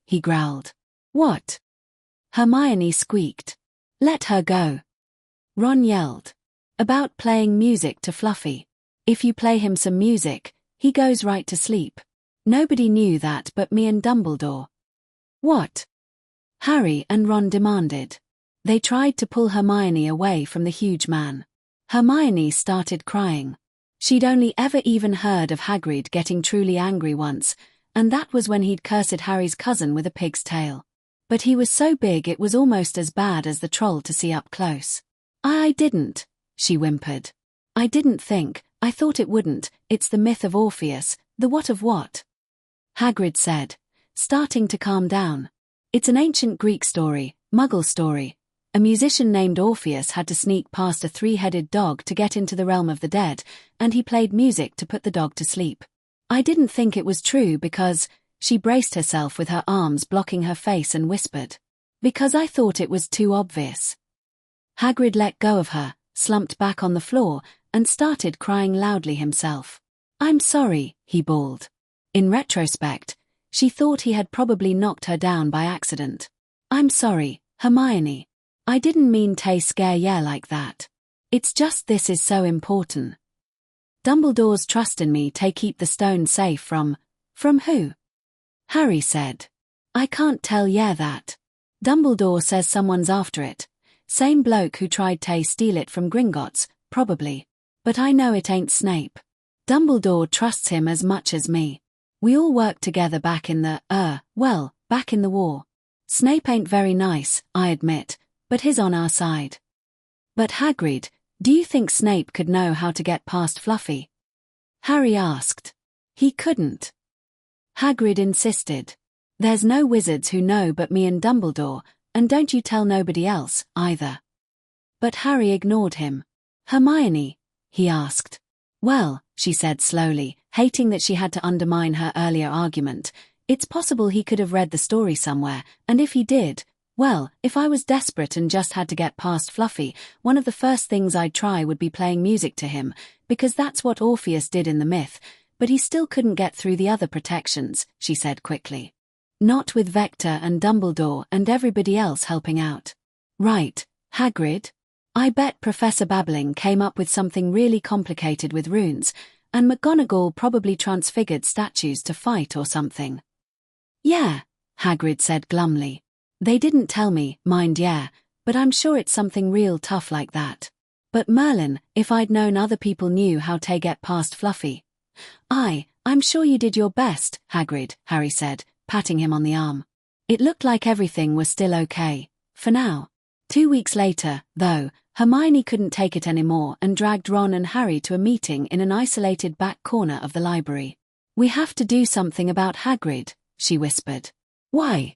He growled. What? Hermione squeaked. Let her go. Ron yelled. About playing music to Fluffy. If you play him some music, he goes right to sleep. Nobody knew that but me and Dumbledore. What? Harry and Ron demanded. They tried to pull Hermione away from the huge man. Hermione started crying. She'd only ever even heard of Hagrid getting truly angry once, and that was when he'd cursed Harry's cousin with a pig's tail. But he was so big it was almost as bad as the troll to see up close. I didn't, she whimpered. I didn't think, I thought it wouldn't, it's the myth of Orpheus, the what of what? Hagrid said, starting to calm down. It's an ancient Greek story, Muggle story, A musician named Orpheus had to sneak past a three-headed dog to get into the realm of the dead, and he played music to put the dog to sleep. I didn't think it was true because she braced herself with her arms blocking her face and whispered, because I thought it was too obvious. Hagrid let go of her, slumped back on the floor, and started crying loudly himself. I'm sorry, he bawled. In retrospect, she thought he had probably knocked her down by accident. I'm sorry, Hermione. I didn't mean to scare ya like that. It's just this is so important. Dumbledore's trust in me to keep the stone safe from who? Harry said. I can't tell ya that. Dumbledore says someone's after it. Same bloke who tried to steal it from Gringotts, probably. But I know it ain't Snape. Dumbledore trusts him as much as me. We all worked together back in the, back in the war. Snape ain't very nice, I admit, but he's on our side. But Hagrid, do you think Snape could know how to get past Fluffy? Harry asked. He couldn't. Hagrid insisted. There's no wizards who know but me and Dumbledore, and don't you tell nobody else, either. But Harry ignored him. Hermione? He asked. Well, she said slowly, hating that she had to undermine her earlier argument, it's possible he could have read the story somewhere, and if he did, well, if I was desperate and just had to get past Fluffy, one of the first things I'd try would be playing music to him, because that's what Orpheus did in the myth, but he still couldn't get through the other protections, she said quickly. Not with Vector and Dumbledore and everybody else helping out. Right, Hagrid? I bet Professor Babbling came up with something really complicated with runes, and McGonagall probably transfigured statues to fight or something. Yeah, Hagrid said glumly. They didn't tell me, mind ya, but I'm sure it's something real tough like that. But Merlin, if I'd known other people knew how to get past Fluffy. I'm sure you did your best, Hagrid, Harry said, patting him on the arm. It looked like everything was still okay, for now. 2 weeks later, though, Hermione couldn't take it anymore and dragged Ron and Harry to a meeting in an isolated back corner of the library. We have to do something about Hagrid, she whispered. Why?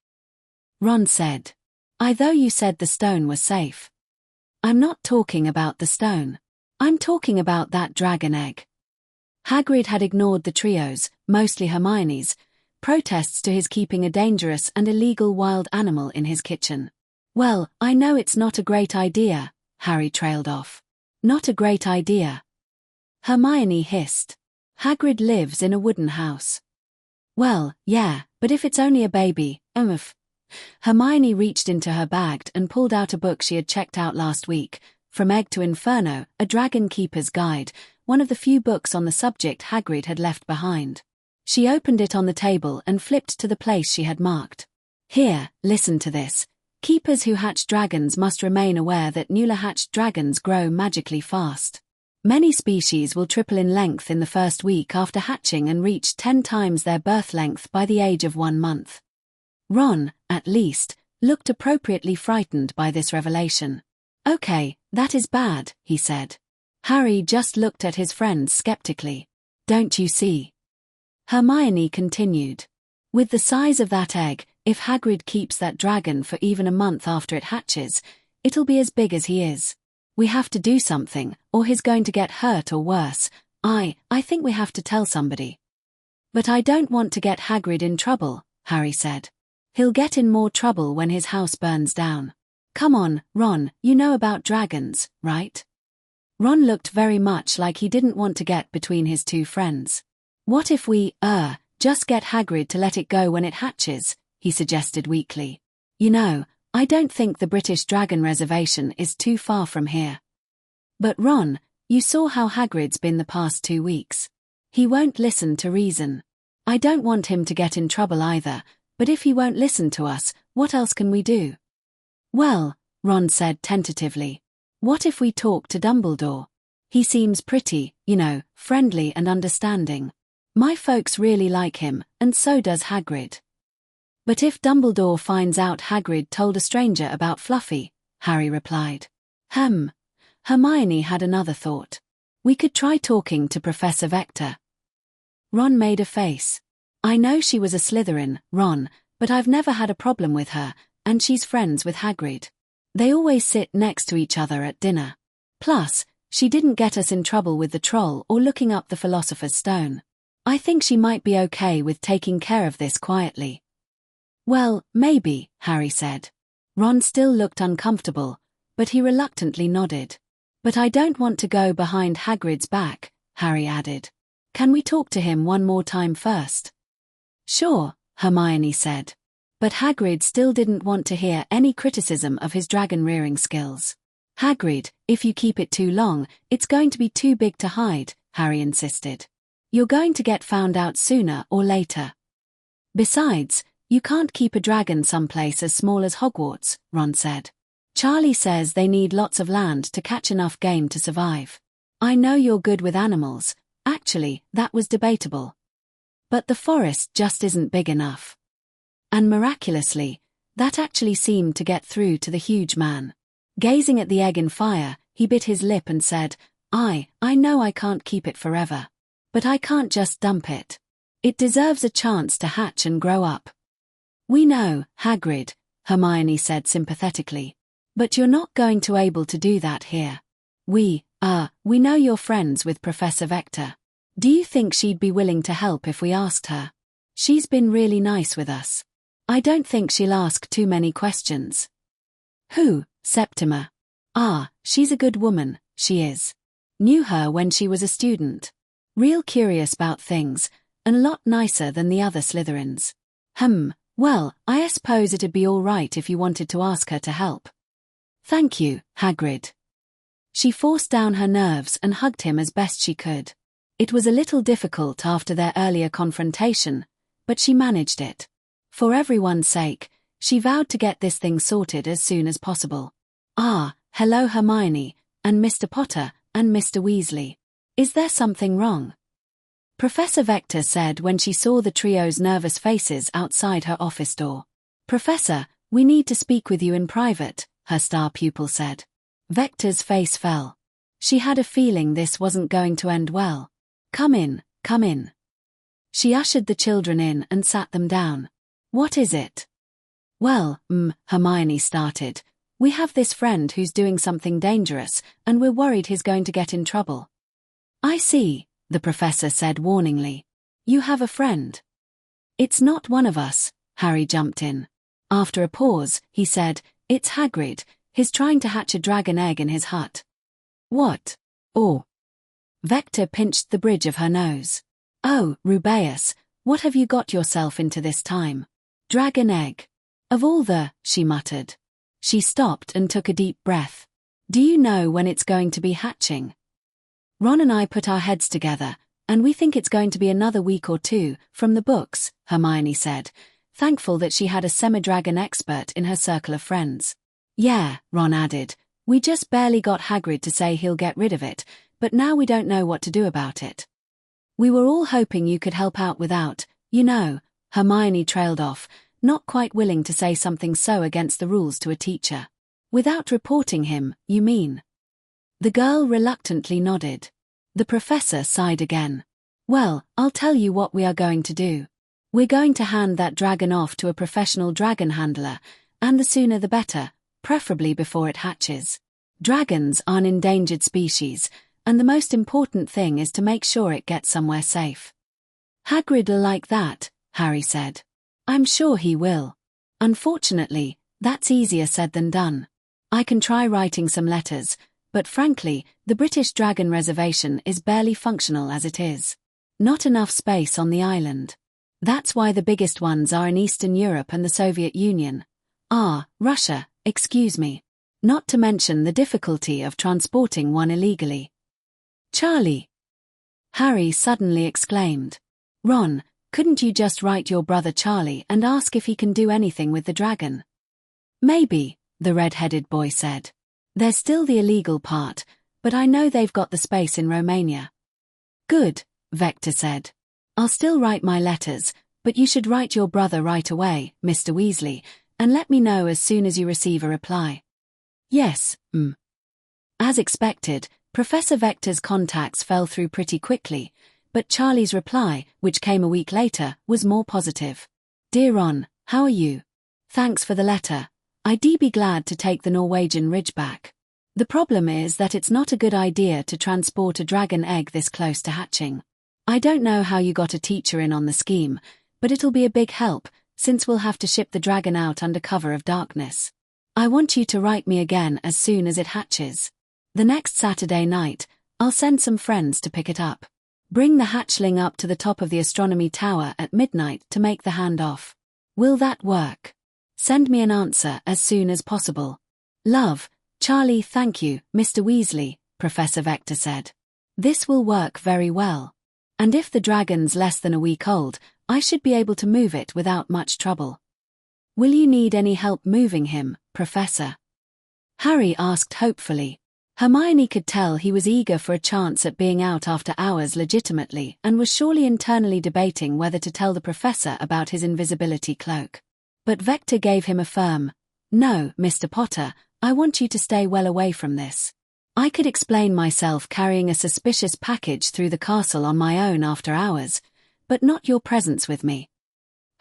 Ron said. Though you said the stone was safe. I'm not talking about the stone. I'm talking about that dragon egg. Hagrid had ignored the trio's, mostly Hermione's, protests to his keeping a dangerous and illegal wild animal in his kitchen. Well, I know it's not a great idea, Harry trailed off. Not a great idea. Hermione hissed. Hagrid lives in a wooden house. Well, yeah, but if it's only a baby, Hermione reached into her bag and pulled out a book she had checked out last week, From Egg to Inferno, A Dragon Keeper's Guide, one of the few books on the subject Hagrid had left behind. She opened it on the table and flipped to the place she had marked. Here, listen to this. Keepers who hatch dragons must remain aware that newly hatched dragons grow magically fast. Many species will triple in length in the first week after hatching and reach 10 times their birth length by the age of 1 month. Ron, at least, looked appropriately frightened by this revelation. Okay, that is bad, he said. Harry just looked at his friends skeptically. Don't you see? Hermione continued. With the size of that egg, if Hagrid keeps that dragon for even a month after it hatches, it'll be as big as he is. We have to do something, or he's going to get hurt or worse. I think we have to tell somebody. But I don't want to get Hagrid in trouble, Harry said. He'll get in more trouble when his house burns down. Come on, Ron, you know about dragons, right? Ron looked very much like he didn't want to get between his two friends. What if we, just get Hagrid to let it go when it hatches, he suggested weakly. You know, I don't think the British Dragon Reservation is too far from here. But Ron, you saw how Hagrid's been the past 2 weeks. He won't listen to reason. I don't want him to get in trouble either, but if he won't listen to us, what else can we do? Well, Ron said tentatively, what if we talk to Dumbledore? He seems pretty, friendly and understanding. My folks really like him, and so does Hagrid. But if Dumbledore finds out Hagrid told a stranger about Fluffy, Harry replied. Hermione had another thought. We could try talking to Professor Vector. Ron made a face. I know she was a Slytherin, Ron, but I've never had a problem with her, and she's friends with Hagrid. They always sit next to each other at dinner. Plus, she didn't get us in trouble with the troll or looking up the Philosopher's Stone. I think she might be okay with taking care of this quietly." "Well, maybe," Harry said. Ron still looked uncomfortable, but he reluctantly nodded. "But I don't want to go behind Hagrid's back," Harry added. "Can we talk to him one more time first?" "Sure," Hermione said. But Hagrid still didn't want to hear any criticism of his dragon-rearing skills. "Hagrid, if you keep it too long, it's going to be too big to hide," Harry insisted. "You're going to get found out sooner or later. Besides, you can't keep a dragon someplace as small as Hogwarts," Ron said. "Charlie says they need lots of land to catch enough game to survive. I know you're good with animals. Actually, that was debatable. But the forest just isn't big enough." And miraculously, that actually seemed to get through to the huge man. Gazing at the egg in fire, he bit his lip and said, I know I can't keep it forever. But I can't just dump it. It deserves a chance to hatch and grow up." "We know, Hagrid," Hermione said sympathetically. "But you're not going to be able to do that here. We know you're friends with Professor Vector. Do you think she'd be willing to help if we asked her? She's been really nice with us. I don't think she'll ask too many questions." "Who, Septima?" She's a good woman, she is. Knew her when she was a student. Real curious about things, and a lot nicer than the other Slytherins." Well, I suppose it'd be all right if you wanted to ask her to help." "Thank you, Hagrid." She forced down her nerves and hugged him as best she could. It was a little difficult after their earlier confrontation, but she managed it. For everyone's sake, she vowed to get this thing sorted as soon as possible. Hello Hermione, and Mr. Potter, and Mr. Weasley. Is there something wrong?" Professor Vector said when she saw the trio's nervous faces outside her office door. "Professor, we need to speak with you in private," her star pupil said. Vector's face fell. She had a feeling this wasn't going to end well. Come in, come in." She ushered the children in and sat them down. "What is it?" "Well, Hermione started. "We have this friend who's doing something dangerous, and we're worried he's going to get in trouble." "I see," the professor said warningly. "You have a friend." "It's not one of us," Harry jumped in. After a pause, he said, "It's Hagrid. He's trying to hatch a dragon egg in his hut." "What? Oh." Vector pinched the bridge of her nose. "Oh, Rubeus, what have you got yourself into this time? Dragon egg. Of all the," she muttered. She stopped and took a deep breath. "Do you know when it's going to be hatching?" "Ron and I put our heads together, and we think it's going to be another week or two, from the books," Hermione said, thankful that she had a semi-dragon expert in her circle of friends. "Yeah," Ron added, "we just barely got Hagrid to say he'll get rid of it, but now we don't know what to do about it." "We were all hoping you could help out without, Hermione trailed off, not quite willing to say something so against the rules to a teacher. "Without reporting him, you mean?" The girl reluctantly nodded. The professor sighed again. "Well, I'll tell you what we are going to do. We're going to hand that dragon off to a professional dragon handler, and the sooner the better, preferably before it hatches. Dragons are an endangered species, and the most important thing is to make sure it gets somewhere safe." "Hagrid'll like that," Harry said. "I'm sure he will. Unfortunately, that's easier said than done. I can try writing some letters, but frankly, the British Dragon Reservation is barely functional as it is. Not enough space on the island. That's why the biggest ones are in Eastern Europe and the Soviet Union. Russia, excuse me. Not to mention the difficulty of transporting one illegally." "Charlie!" Harry suddenly exclaimed. "Ron, couldn't you just write your brother Charlie and ask if he can do anything with the dragon?" "Maybe," the red-headed boy said. "There's still the illegal part, but I know they've got the space in Romania." "Good," Vector said. "I'll still write my letters, but you should write your brother right away, Mr. Weasley, and let me know as soon as you receive a reply." "Yes, As expected, Professor Vector's contacts fell through pretty quickly, but Charlie's reply, which came a week later, was more positive. "Dear Ron, how are you? Thanks for the letter. I'd be glad to take the Norwegian Ridgeback. The problem is that it's not a good idea to transport a dragon egg this close to hatching. I don't know how you got a teacher in on the scheme, but it'll be a big help, since we'll have to ship the dragon out under cover of darkness. I want you to write me again as soon as it hatches. The next Saturday night, I'll send some friends to pick it up. Bring the hatchling up to the top of the astronomy tower at midnight to make the handoff. Will that work? Send me an answer as soon as possible. Love, Charlie. Thank you, Mr. Weasley, Professor Vector said. This will work very well. And if the dragon's less than a week old, I should be able to move it without much trouble. Will you need any help moving him, Professor? Harry asked hopefully. Hermione could tell he was eager for a chance at being out after hours legitimately and was surely internally debating whether to tell the professor about his invisibility cloak. But Vector gave him a firm, "No, Mr. Potter, I want you to stay well away from this. I could explain myself carrying a suspicious package through the castle on my own after hours, but not your presence with me."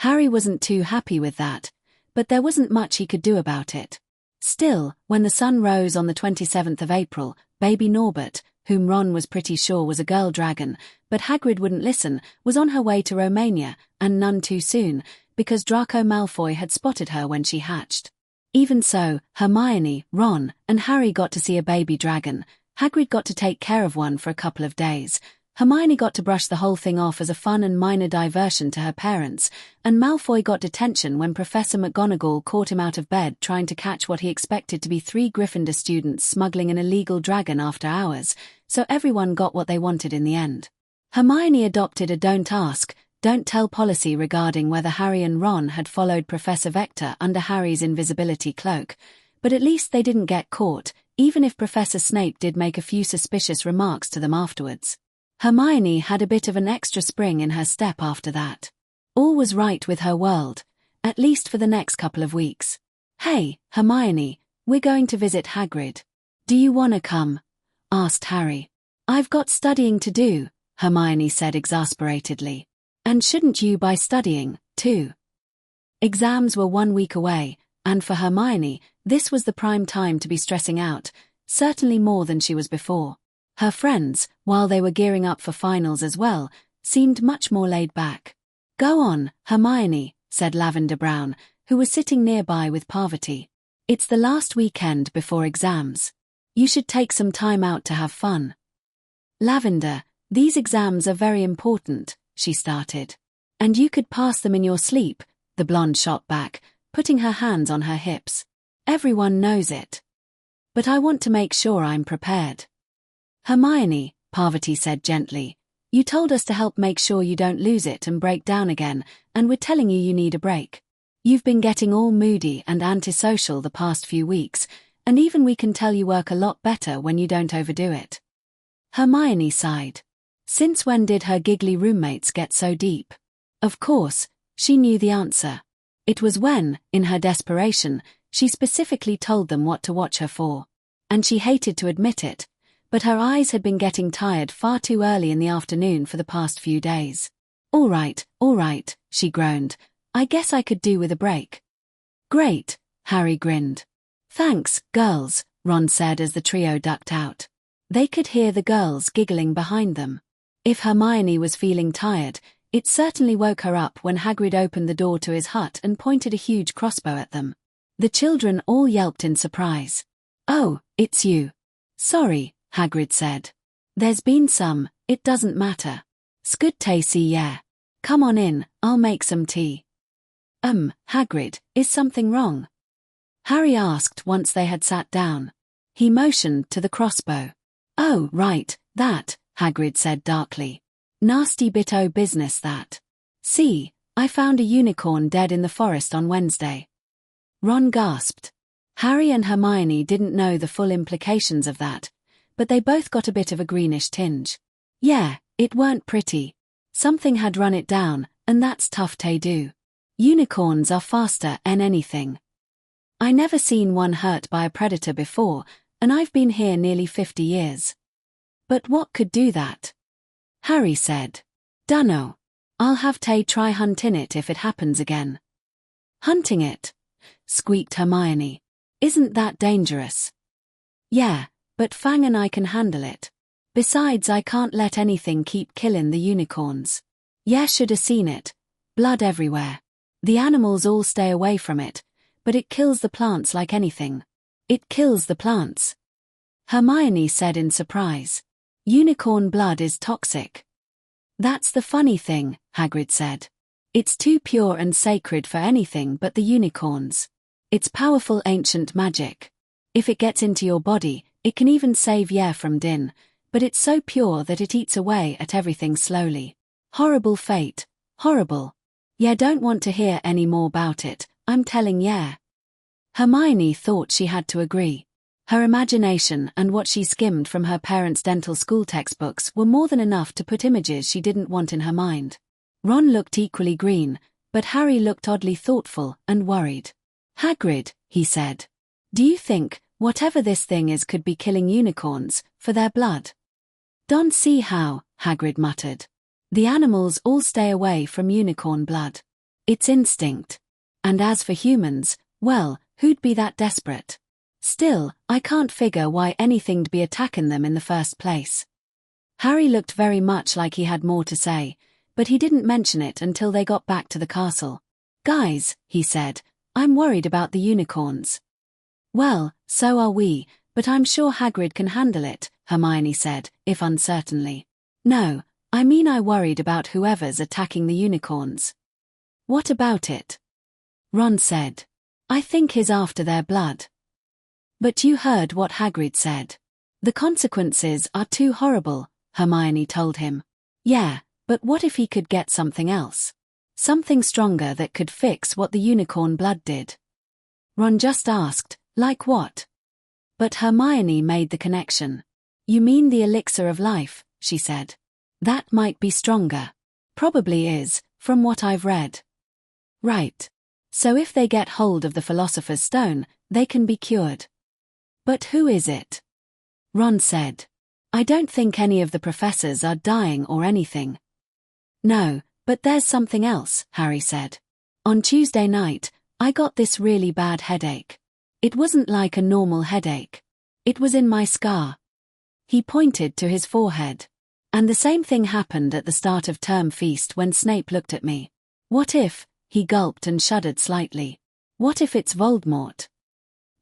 Harry wasn't too happy with that, but there wasn't much he could do about it. Still, when the sun rose on the 27th of April, baby Norbert, whom Ron was pretty sure was a girl dragon, but Hagrid wouldn't listen, was on her way to Romania, and none too soon, because Draco Malfoy had spotted her when she hatched. Even so, Hermione, Ron, and Harry got to see a baby dragon. Hagrid got to take care of one for a couple of days. Hermione got to brush the whole thing off as a fun and minor diversion to her parents, and Malfoy got detention when Professor McGonagall caught him out of bed trying to catch what he expected to be 3 Gryffindor students smuggling an illegal dragon after hours, so everyone got what they wanted in the end. Hermione adopted a don't ask, don't tell policy regarding whether Harry and Ron had followed Professor Vector under Harry's invisibility cloak, but at least they didn't get caught, even if Professor Snape did make a few suspicious remarks to them afterwards. Hermione had a bit of an extra spring in her step after that. All was right with her world, at least for the next couple of weeks. "Hey, Hermione, we're going to visit Hagrid. Do you want to come?" asked Harry. "I've got studying to do," Hermione said exasperatedly. "And shouldn't you be studying, too?" Exams were 1 week away, and for Hermione, this was the prime time to be stressing out, certainly more than she was before. Her friends, while they were gearing up for finals as well, seemed much more laid back. "Go on, Hermione," said Lavender Brown, who was sitting nearby with Parvati. "It's the last weekend before exams. You should take some time out to have fun." "Lavender, these exams are very important," she started. "And you could pass them in your sleep," the blonde shot back, putting her hands on her hips. "Everyone knows it. But I want to make sure I'm prepared." "Hermione," Parvati said gently, "you told us to help make sure you don't lose it and break down again, and we're telling you need a break. You've been getting all moody and antisocial the past few weeks, and even we can tell you work a lot better when you don't overdo it." Hermione sighed. Since when did her giggly roommates get so deep? Of course, she knew the answer. It was when, in her desperation, she specifically told them what to watch her for. And she hated to admit it, but her eyes had been getting tired far too early in the afternoon for the past few days. All right, she groaned. "I guess I could do with a break." "Great," Harry grinned. "Thanks, girls," Ron said as the trio ducked out. They could hear the girls giggling behind them. If Hermione was feeling tired, it certainly woke her up when Hagrid opened the door to his hut and pointed a huge crossbow at them. The children all yelped in surprise. "Oh, it's you." "Sorry," Hagrid said. "There's been some, it doesn't matter. Scud see yeah. Come on in, I'll make some tea." Hagrid, is something wrong?" Harry asked once they had sat down. He motioned to the crossbow. "Oh, right, that," Hagrid said darkly. "Nasty bit o' business that. See, I found a unicorn dead in the forest on Wednesday." Ron gasped. Harry and Hermione didn't know the full implications of that, but they both got a bit of a greenish tinge. "Yeah, it weren't pretty. Something had run it down, and that's tough to do. Unicorns are faster than anything. I never seen one hurt by a predator before, and I've been here nearly 50 years. But what could do that?" Harry said. "Dunno. I'll have to try hunting it if it happens again." "Hunting it?" squeaked Hermione. Isn't that dangerous? Yeah, but Fang and I can handle it. Besides, I can't let anything keep killing the unicorns. Yeah, shoulda seen it. Blood everywhere. The animals all stay away from it, but it kills the plants like anything. It kills the plants. Hermione said in surprise. Unicorn blood is toxic. That's the funny thing, Hagrid said. It's too pure and sacred for anything but the unicorns. It's powerful ancient magic. If it gets into your body, it can even save you from din, but it's so pure that it eats away at everything slowly. Horrible fate, horrible. Yeah, don't want to hear any more about it, I'm telling ya. Hermione thought she had to agree. Her imagination and what she skimmed from her parents' dental school textbooks were more than enough to put images she didn't want in her mind. Ron looked equally green, but Harry looked oddly thoughtful and worried. Hagrid, he said. Do you think, whatever this thing is could be killing unicorns, for their blood? Don't see how, Hagrid muttered. The animals all stay away from unicorn blood. It's instinct. And as for humans, well, who'd be that desperate? Still, I can't figure why anything'd be attacking them in the first place. Harry looked very much like he had more to say, but he didn't mention it until they got back to the castle. Guys, he said, I'm worried about the unicorns. Well, so are we, but I'm sure Hagrid can handle it, Hermione said, if uncertainly. No, I mean I worried about whoever's attacking the unicorns. What about it? Ron said. I think he's after their blood. But you heard what Hagrid said. The consequences are too horrible, Hermione told him. Yeah, but what if he could get something else? Something stronger that could fix what the unicorn blood did. Ron just asked, like what? But Hermione made the connection. You mean the elixir of life, she said. That might be stronger. Probably is, from what I've read. Right. So if they get hold of the Philosopher's Stone, they can be cured. But who is it? Ron said. I don't think any of the professors are dying or anything. No, but there's something else, Harry said. On Tuesday night, I got this really bad headache. It wasn't like a normal headache. It was in my scar. He pointed to his forehead. And the same thing happened at the start of term feast when Snape looked at me. What if, he gulped and shuddered slightly. What if it's Voldemort?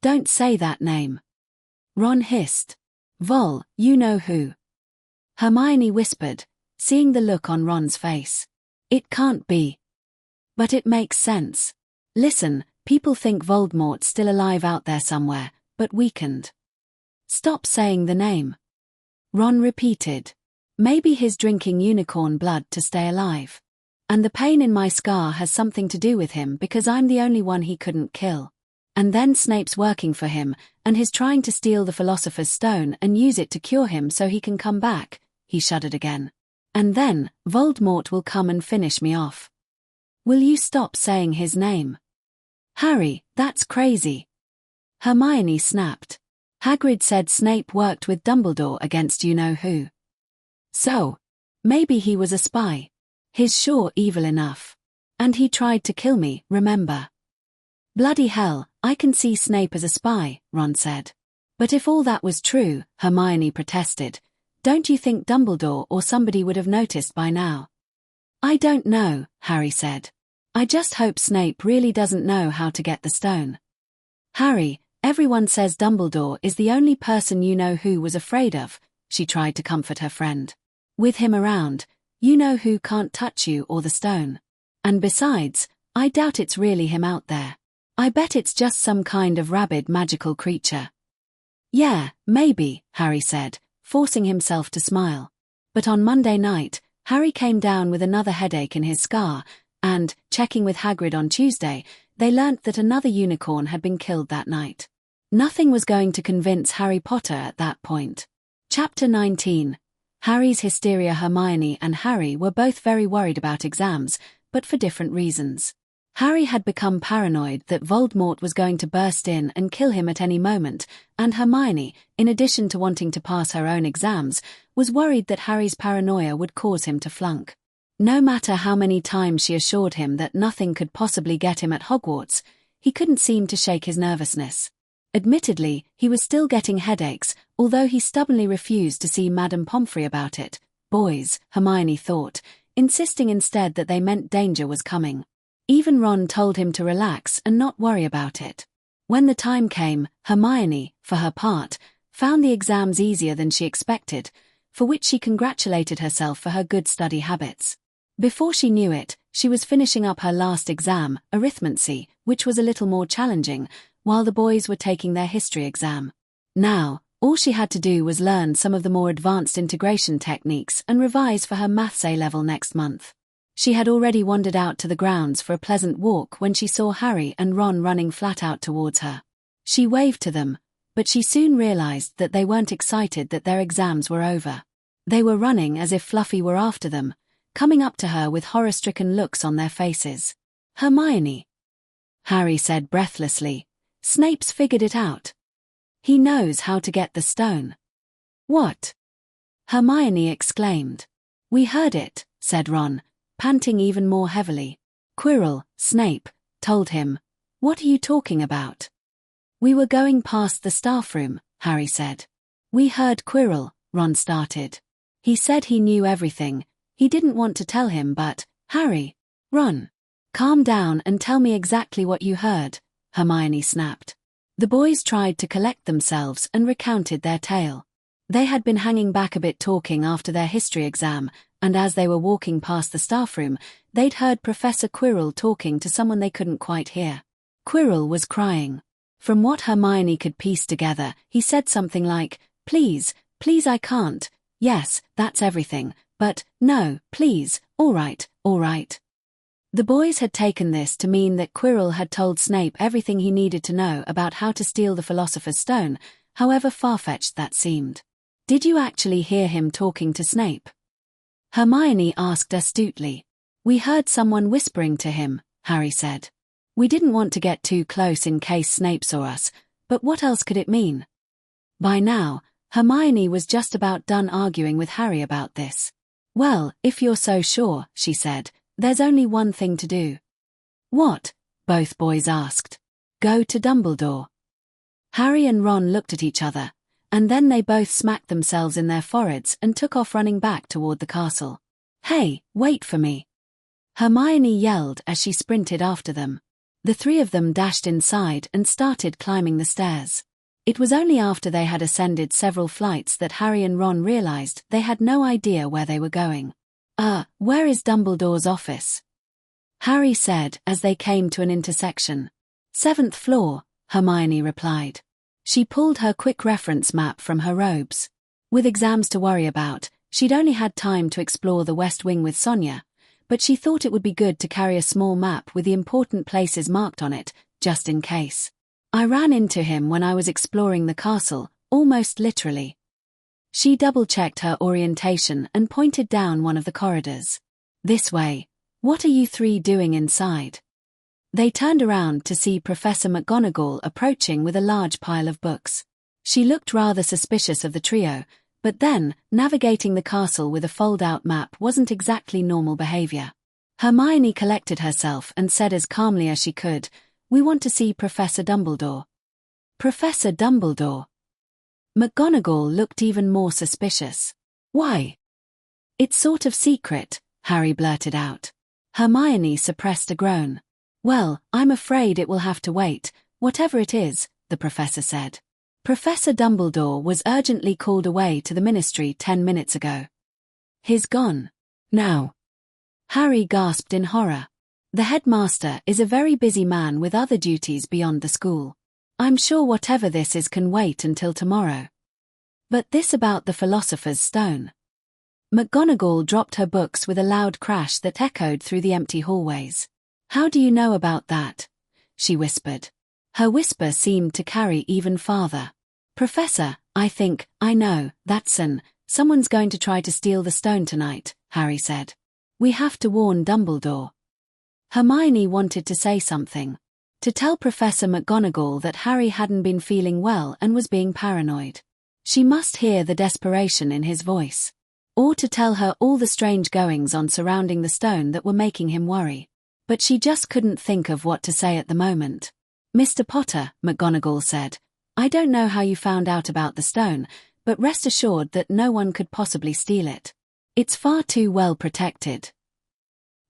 Don't say that name. Ron hissed. Vol, you know who. Hermione whispered, seeing the look on Ron's face. It can't be. But it makes sense. Listen, people think Voldemort's still alive out there somewhere, but weakened. Stop saying the name. Ron repeated. Maybe he's drinking unicorn blood to stay alive. And the pain in my scar has something to do with him because I'm the only one he couldn't kill. And then Snape's working for him, and he's trying to steal the Philosopher's Stone and use it to cure him so he can come back, he shuddered again. And then, Voldemort will come and finish me off. Will you stop saying his name? Harry, that's crazy. Hermione snapped. Hagrid said Snape worked with Dumbledore against you-know-who. So, maybe he was a spy. He's sure evil enough. And he tried to kill me, remember? Bloody hell, I can see Snape as a spy, Ron said. But if all that was true, Hermione protested, don't you think Dumbledore or somebody would have noticed by now? I don't know, Harry said. I just hope Snape really doesn't know how to get the stone. Harry, everyone says Dumbledore is the only person you know who was afraid of, she tried to comfort her friend. With him around, you know who can't touch you or the stone. And besides, I doubt it's really him out there. I bet it's just some kind of rabid magical creature. Yeah, maybe, Harry said, forcing himself to smile. But on Monday night, Harry came down with another headache in his scar, and, checking with Hagrid on Tuesday, they learnt that another unicorn had been killed that night. Nothing was going to convince Harry Potter at that point. Chapter 19. Harry's hysteria. Hermione and Harry were both very worried about exams, but for different reasons. Harry had become paranoid that Voldemort was going to burst in and kill him at any moment, and Hermione, in addition to wanting to pass her own exams, was worried that Harry's paranoia would cause him to flunk. No matter how many times she assured him that nothing could possibly get him at Hogwarts, he couldn't seem to shake his nervousness. Admittedly, he was still getting headaches, although he stubbornly refused to see Madame Pomfrey about it. Boys, Hermione thought, insisting instead that they meant danger was coming. Even Ron told him to relax and not worry about it. When the time came, Hermione, for her part, found the exams easier than she expected, for which she congratulated herself for her good study habits. Before she knew it, she was finishing up her last exam, Arithmancy, which was a little more challenging, while the boys were taking their history exam. Now, all she had to do was learn some of the more advanced integration techniques and revise for her maths A-level next month. She had already wandered out to the grounds for a pleasant walk when she saw Harry and Ron running flat out towards her. She waved to them, but she soon realized that they weren't excited that their exams were over. They were running as if Fluffy were after them, coming up to her with horror-stricken looks on their faces. "Hermione," Harry said breathlessly, "Snape's figured it out. He knows how to get the stone." "What?" Hermione exclaimed. "We heard it," said Ron, panting even more heavily. "Quirrell, Snape, told him. What are you talking about?" "We were going past the staff room," Harry said. "We heard Quirrell," Ron started. "He said he knew everything. He didn't want to tell him, but, Harry, Ron, calm down and tell me exactly what you heard," Hermione snapped. The boys tried to collect themselves and recounted their tale. They had been hanging back a bit talking after their history exam, and as they were walking past the staff room, they'd heard Professor Quirrell talking to someone they couldn't quite hear. Quirrell was crying. From what Hermione could piece together, he said something like, please I can't, yes, that's everything, but, no, please, all right. The boys had taken this to mean that Quirrell had told Snape everything he needed to know about how to steal the Philosopher's Stone, however far-fetched that seemed. "Did you actually hear him talking to Snape?" Hermione asked astutely. "We heard someone whispering to him," Harry said. "We didn't want to get too close in case Snape saw us, but what else could it mean?" By now, Hermione was just about done arguing with Harry about this. "Well, if you're so sure," she said, "there's only one thing to do." "What?" both boys asked. "Go to Dumbledore." Harry and Ron looked at each other, and then they both smacked themselves in their foreheads and took off running back toward the castle. "Hey, wait for me!" Hermione yelled as she sprinted after them. The three of them dashed inside and started climbing the stairs. It was only after they had ascended several flights that Harry and Ron realized they had no idea where they were going. Where is Dumbledore's office?" Harry said as they came to an intersection. "7th floor, Hermione replied. She pulled her quick reference map from her robes. With exams to worry about, she'd only had time to explore the West Wing with Sonia, but she thought it would be good to carry a small map with the important places marked on it, just in case. "I ran into him when I was exploring the castle, almost literally." She double-checked her orientation and pointed down one of the corridors. "This way. What are you three doing inside?" They turned around to see Professor McGonagall approaching with a large pile of books. She looked rather suspicious of the trio, but then, navigating the castle with a fold-out map wasn't exactly normal behavior. Hermione collected herself and said as calmly as she could, "We want to see Professor Dumbledore." "Professor Dumbledore?" McGonagall looked even more suspicious. "Why?" "It's sort of secret," Harry blurted out. Hermione suppressed a groan. "Well, I'm afraid it will have to wait, whatever it is," the professor said. "Professor Dumbledore was urgently called away to the ministry 10 minutes ago." "He's gone now?" Harry gasped in horror. "The headmaster is a very busy man with other duties beyond the school. I'm sure whatever this is can wait until tomorrow." "But this about the Philosopher's Stone." McGonagall dropped her books with a loud crash that echoed through the empty hallways. "How do you know about that?" she whispered. Her whisper seemed to carry even farther. "Professor, I know, someone's going to try to steal the stone tonight," Harry said. "We have to warn Dumbledore." Hermione wanted to say something. To tell Professor McGonagall that Harry hadn't been feeling well and was being paranoid. She must hear the desperation in his voice. Or to tell her all the strange goings-on surrounding the stone that were making him worry. But she just couldn't think of what to say at the moment. "Mr. Potter," McGonagall said, I don't know how you found out about the stone, but rest assured that no one could possibly steal it. It's far too well protected."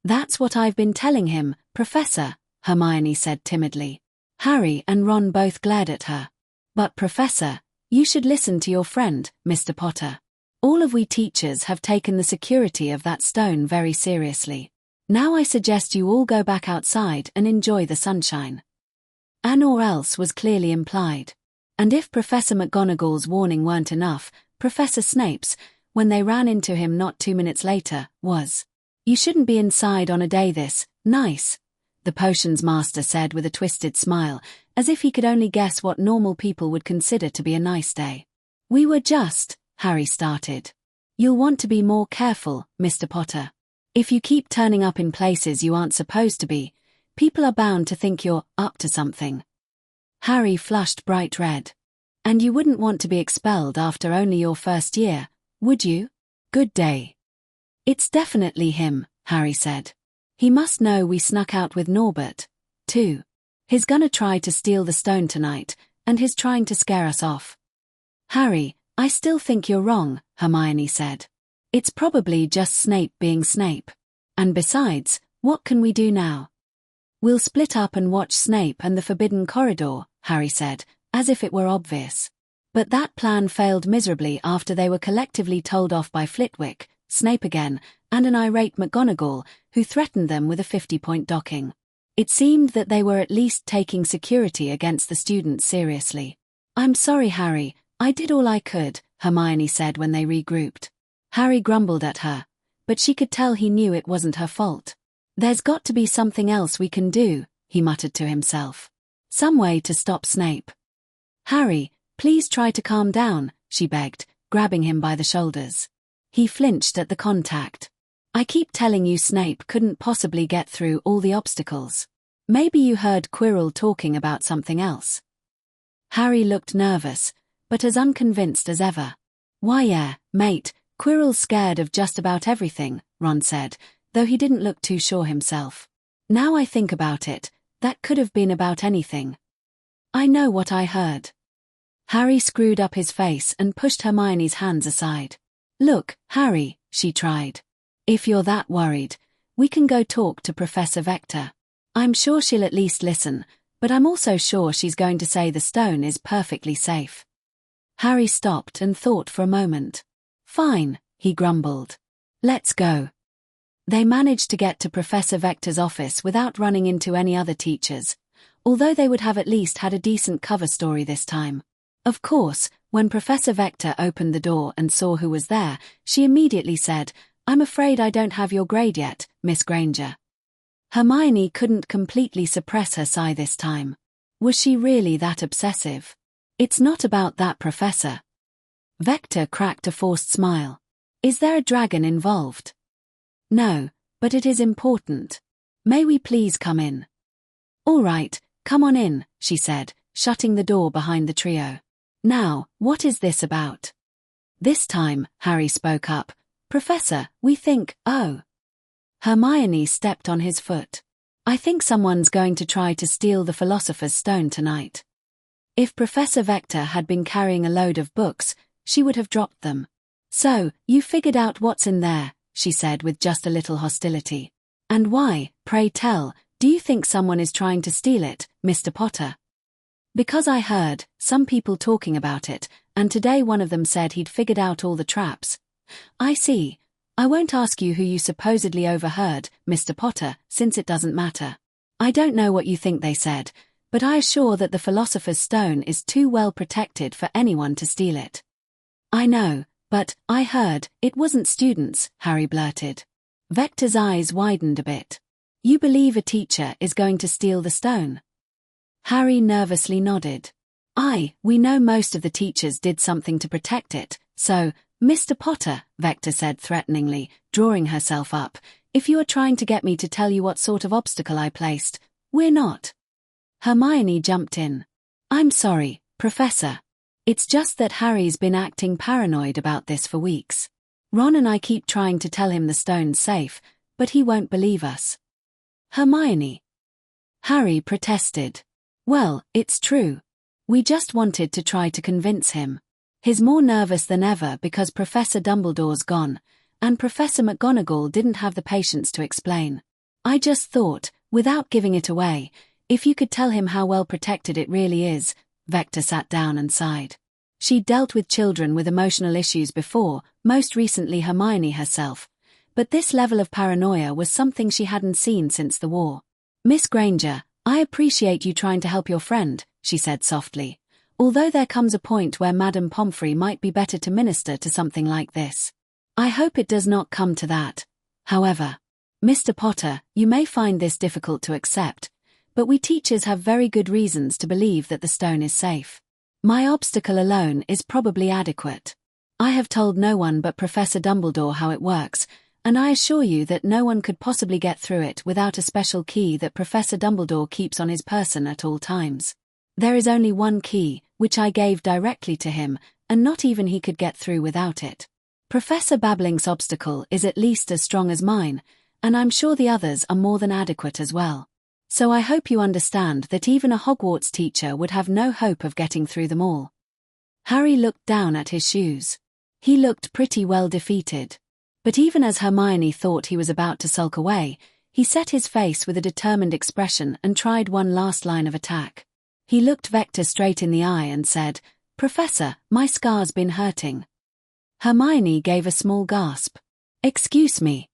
"That's what I've been telling him, Professor," Hermione said timidly. Harry and Ron both glared at her. "But Professor, you should listen to your friend, Mr. Potter. All of we teachers have taken the security of that stone very seriously. Now I suggest you all go back outside and enjoy the sunshine." "And or else" was clearly implied. And if Professor McGonagall's warning weren't enough, Professor Snape's, when they ran into him not 2 minutes later, was. "You shouldn't be inside on a day this nice," the potions master said with a twisted smile, as if he could only guess what normal people would consider to be a nice day. "We were just," Harry started. "You'll want to be more careful, Mr. Potter. If you keep turning up in places you aren't supposed to be, people are bound to think you're up to something." Harry flushed bright red. "And you wouldn't want to be expelled after only your first year, would you? Good day." "It's definitely him," Harry said. "He must know we snuck out with Norbert, too. He's gonna try to steal the stone tonight, and he's trying to scare us off." "Harry, I still think you're wrong," Hermione said. "It's probably just Snape being Snape. And besides, what can we do now?" "We'll split up and watch Snape and the Forbidden Corridor," Harry said, as if it were obvious. But that plan failed miserably after they were collectively told off by Flitwick, Snape again, and an irate McGonagall, who threatened them with a 50-point docking. It seemed that they were at least taking security against the students seriously. "I'm sorry, Harry, I did all I could," Hermione said when they regrouped. Harry grumbled at her, but she could tell he knew it wasn't her fault. "There's got to be something else we can do," he muttered to himself. "Some way to stop Snape." "Harry, please try to calm down," she begged, grabbing him by the shoulders. He flinched at the contact. "I keep telling you Snape couldn't possibly get through all the obstacles. Maybe you heard Quirrell talking about something else." Harry looked nervous, but as unconvinced as ever. "Why yeah, mate, Quirrell's scared of just about everything," Ron said, though he didn't look too sure himself. "Now I think about it, that could have been about anything." "I know what I heard." Harry screwed up his face and pushed Hermione's hands aside. "Look, Harry," she tried. "If you're that worried, we can go talk to Professor Vector. I'm sure she'll at least listen, but I'm also sure she's going to say the stone is perfectly safe." Harry stopped and thought for a moment. "Fine," he grumbled. "Let's go." They managed to get to Professor Vector's office without running into any other teachers, although they would have at least had a decent cover story this time. Of course, when Professor Vector opened the door and saw who was there, she immediately said, "I'm afraid I don't have your grade yet, Miss Granger." Hermione couldn't completely suppress her sigh this time. Was she really that obsessive? "It's not about that, Professor." Vector cracked a forced smile. "Is there a dragon involved?" "No, but it is important. May we please come in?" "All right, come on in," she said, shutting the door behind the trio. "Now, what is this about?" This time, Harry spoke up. "Professor, we think, oh." Hermione stepped on his foot. "I think someone's going to try to steal the Philosopher's Stone tonight." If Professor Vector had been carrying a load of books, she would have dropped them. "So, you figured out what's in there," she said with just a little hostility. "And why, pray tell, do you think someone is trying to steal it, Mr. Potter?" "Because I heard some people talking about it, and today one of them said he'd figured out all the traps." "I see. I won't ask you who you supposedly overheard, Mr. Potter, since it doesn't matter. I don't know what you think they said, but I assure that the Philosopher's Stone is too well protected for anyone to steal it." "I know, but I heard it wasn't students," Harry blurted. Vector's eyes widened a bit. "You believe a teacher is going to steal the stone?" Harry nervously nodded. We know most of the teachers did something to protect it, so, Mr. Potter," Vector said threateningly, drawing herself up, "if you are trying to get me to tell you what sort of obstacle I placed, we're not." Hermione jumped in. "I'm sorry, Professor. It's just that Harry's been acting paranoid about this for weeks. Ron and I keep trying to tell him the stone's safe, but he won't believe us." "Hermione." Harry protested. "Well, it's true. We just wanted to try to convince him. He's more nervous than ever because Professor Dumbledore's gone, and Professor McGonagall didn't have the patience to explain. I just thought, without giving it away, if you could tell him how well protected it really is. Vector sat down and sighed. She'd dealt with children with emotional issues before, most recently Hermione herself, but this level of paranoia was something she hadn't seen since the war. Miss Granger, I appreciate you trying to help your friend, she said softly, although there comes a point where Madame Pomfrey might be better to minister to something like this. I hope it does not come to that. However, Mr. Potter, you may find this difficult to accept, but we teachers have very good reasons to believe that the stone is safe. My obstacle alone is probably adequate. I have told no one but Professor Dumbledore how it works, and I assure you that no one could possibly get through it without a special key that Professor Dumbledore keeps on his person at all times. There is only one key, which I gave directly to him, and not even he could get through without it. Professor Babblink's obstacle is at least as strong as mine, and I'm sure the others are more than adequate as well. So I hope you understand that even a Hogwarts teacher would have no hope of getting through them all. Harry looked down at his shoes. He looked pretty well defeated. But even as Hermione thought he was about to sulk away, he set his face with a determined expression and tried one last line of attack. He looked Vector straight in the eye and said, "Professor, my scar's been hurting." Hermione gave a small gasp. "Excuse me,"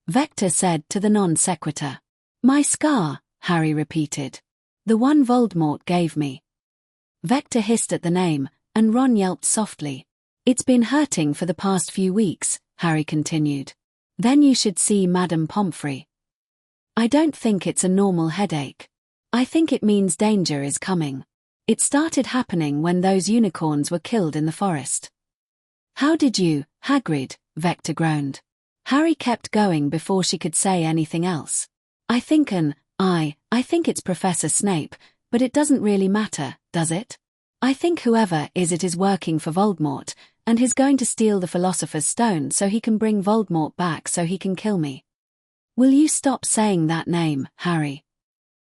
Vector said to the non-sequitur. "My scar," Harry repeated. "The one Voldemort gave me." Vector hissed at the name, and Ron yelped softly. "It's been hurting for the past few weeks," Harry continued. "Then you should see Madame Pomfrey. I don't think it's a normal headache. I think it means danger is coming. It started happening when those unicorns were killed in the forest." "How did you, Hagrid?" Vector groaned. Harry kept going before she could say anything else. I think it's Professor Snape, but it doesn't really matter, does it? I think whoever it is working for Voldemort, and he's going to steal the Philosopher's Stone so he can bring Voldemort back so he can kill me." "Will you stop saying that name, Harry?"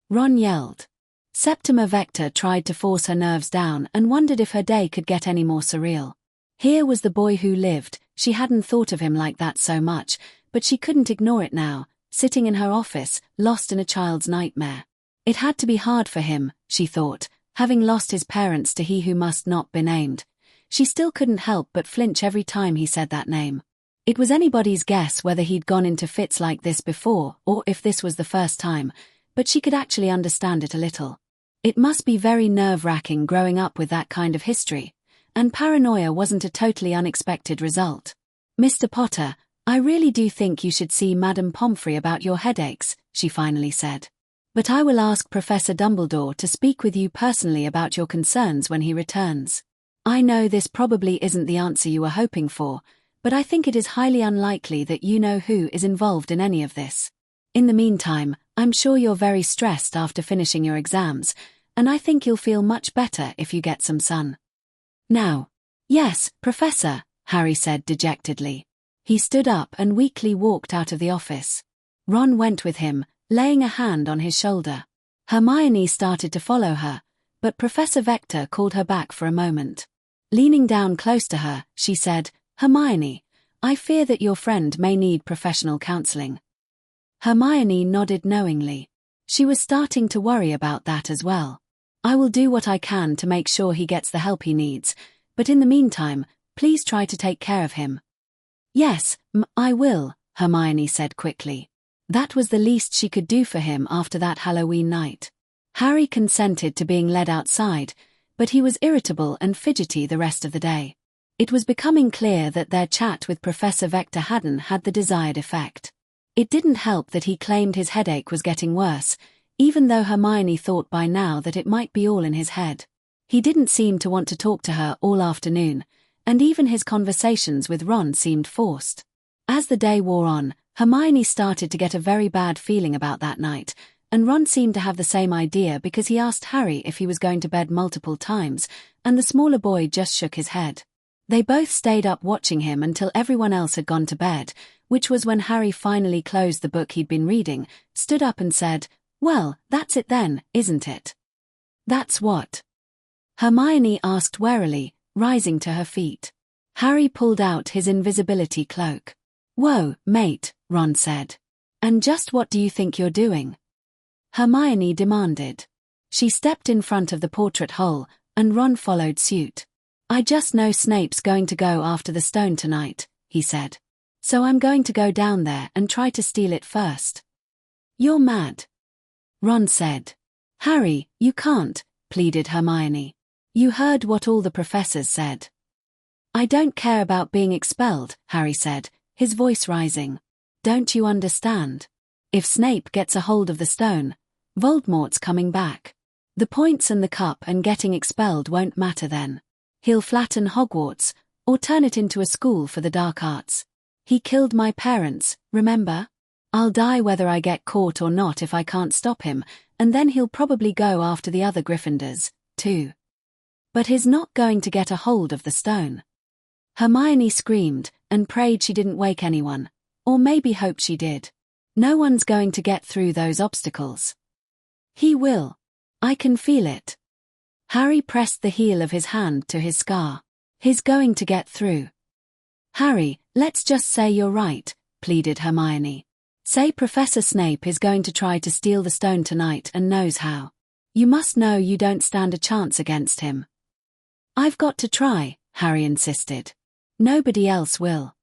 Ron yelled. Septima Vector tried to force her nerves down and wondered if her day could get any more surreal. Here was the boy who lived, she hadn't thought of him like that so much, but she couldn't ignore it now, sitting in her office, lost in a child's nightmare. It had to be hard for him, she thought, having lost his parents to he who must not be named. She still couldn't help but flinch every time he said that name. It was anybody's guess whether he'd gone into fits like this before or if this was the first time, but she could actually understand it a little. It must be very nerve-wracking growing up with that kind of history, and paranoia wasn't a totally unexpected result. "Mr. Potter, I really do think you should see Madame Pomfrey about your headaches," she finally said. "But I will ask Professor Dumbledore to speak with you personally about your concerns when he returns. I know this probably isn't the answer you were hoping for, but I think it is highly unlikely that you know who is involved in any of this. In the meantime, I'm sure you're very stressed after finishing your exams, and I think you'll feel much better if you get some sun." "Now." "Yes, Professor," Harry said dejectedly. He stood up and weakly walked out of the office. Ron went with him, laying a hand on his shoulder. Hermione started to follow her, but Professor Vector called her back for a moment. Leaning down close to her, she said, "Hermione, I fear that your friend may need professional counseling." Hermione nodded knowingly. She was starting to worry about that as well. "I will do what I can to make sure he gets the help he needs, but in the meantime, please try to take care of him." "Yes, I will," Hermione said quickly. That was the least she could do for him after that Halloween night. Harry consented to being led outside, but he was irritable and fidgety the rest of the day. It was becoming clear that their chat with Professor Vector hadn't had the desired effect. It didn't help that he claimed his headache was getting worse, even though Hermione thought by now that it might be all in his head. He didn't seem to want to talk to her all afternoon, and even his conversations with Ron seemed forced. As the day wore on, Hermione started to get a very bad feeling about that night, and Ron seemed to have the same idea because he asked Harry if he was going to bed multiple times, and the smaller boy just shook his head. They both stayed up watching him until everyone else had gone to bed, which was when Harry finally closed the book he'd been reading, stood up and said, "Well, that's it then, isn't it?" "That's what?" Hermione asked warily, rising to her feet. Harry pulled out his invisibility cloak. Whoa, mate, Ron said. And just what do you think you're doing? Hermione demanded. She stepped in front of the portrait hole, and Ron followed suit. I just know Snape's going to go after the stone tonight, he said. So I'm going to go down there and try to steal it first. You're mad, Ron said. Harry, you can't, pleaded Hermione. You heard what all the professors said. I don't care about being expelled, Harry said, his voice rising. Don't you understand? If Snape gets a hold of the stone, Voldemort's coming back. The points and the cup and getting expelled won't matter then. He'll flatten Hogwarts, or turn it into a school for the dark arts. He killed my parents, remember? I'll die whether I get caught or not if I can't stop him, and then he'll probably go after the other Gryffindors, too. But he's not going to get a hold of the stone. Hermione screamed and prayed she didn't wake anyone, or maybe hoped she did. No one's going to get through those obstacles. He will. I can feel it. Harry pressed the heel of his hand to his scar. He's going to get through. Harry, let's just say you're right, pleaded Hermione. Say Professor Snape is going to try to steal the stone tonight and knows how. You must know you don't stand a chance against him. I've got to try, Harry insisted. Nobody else will.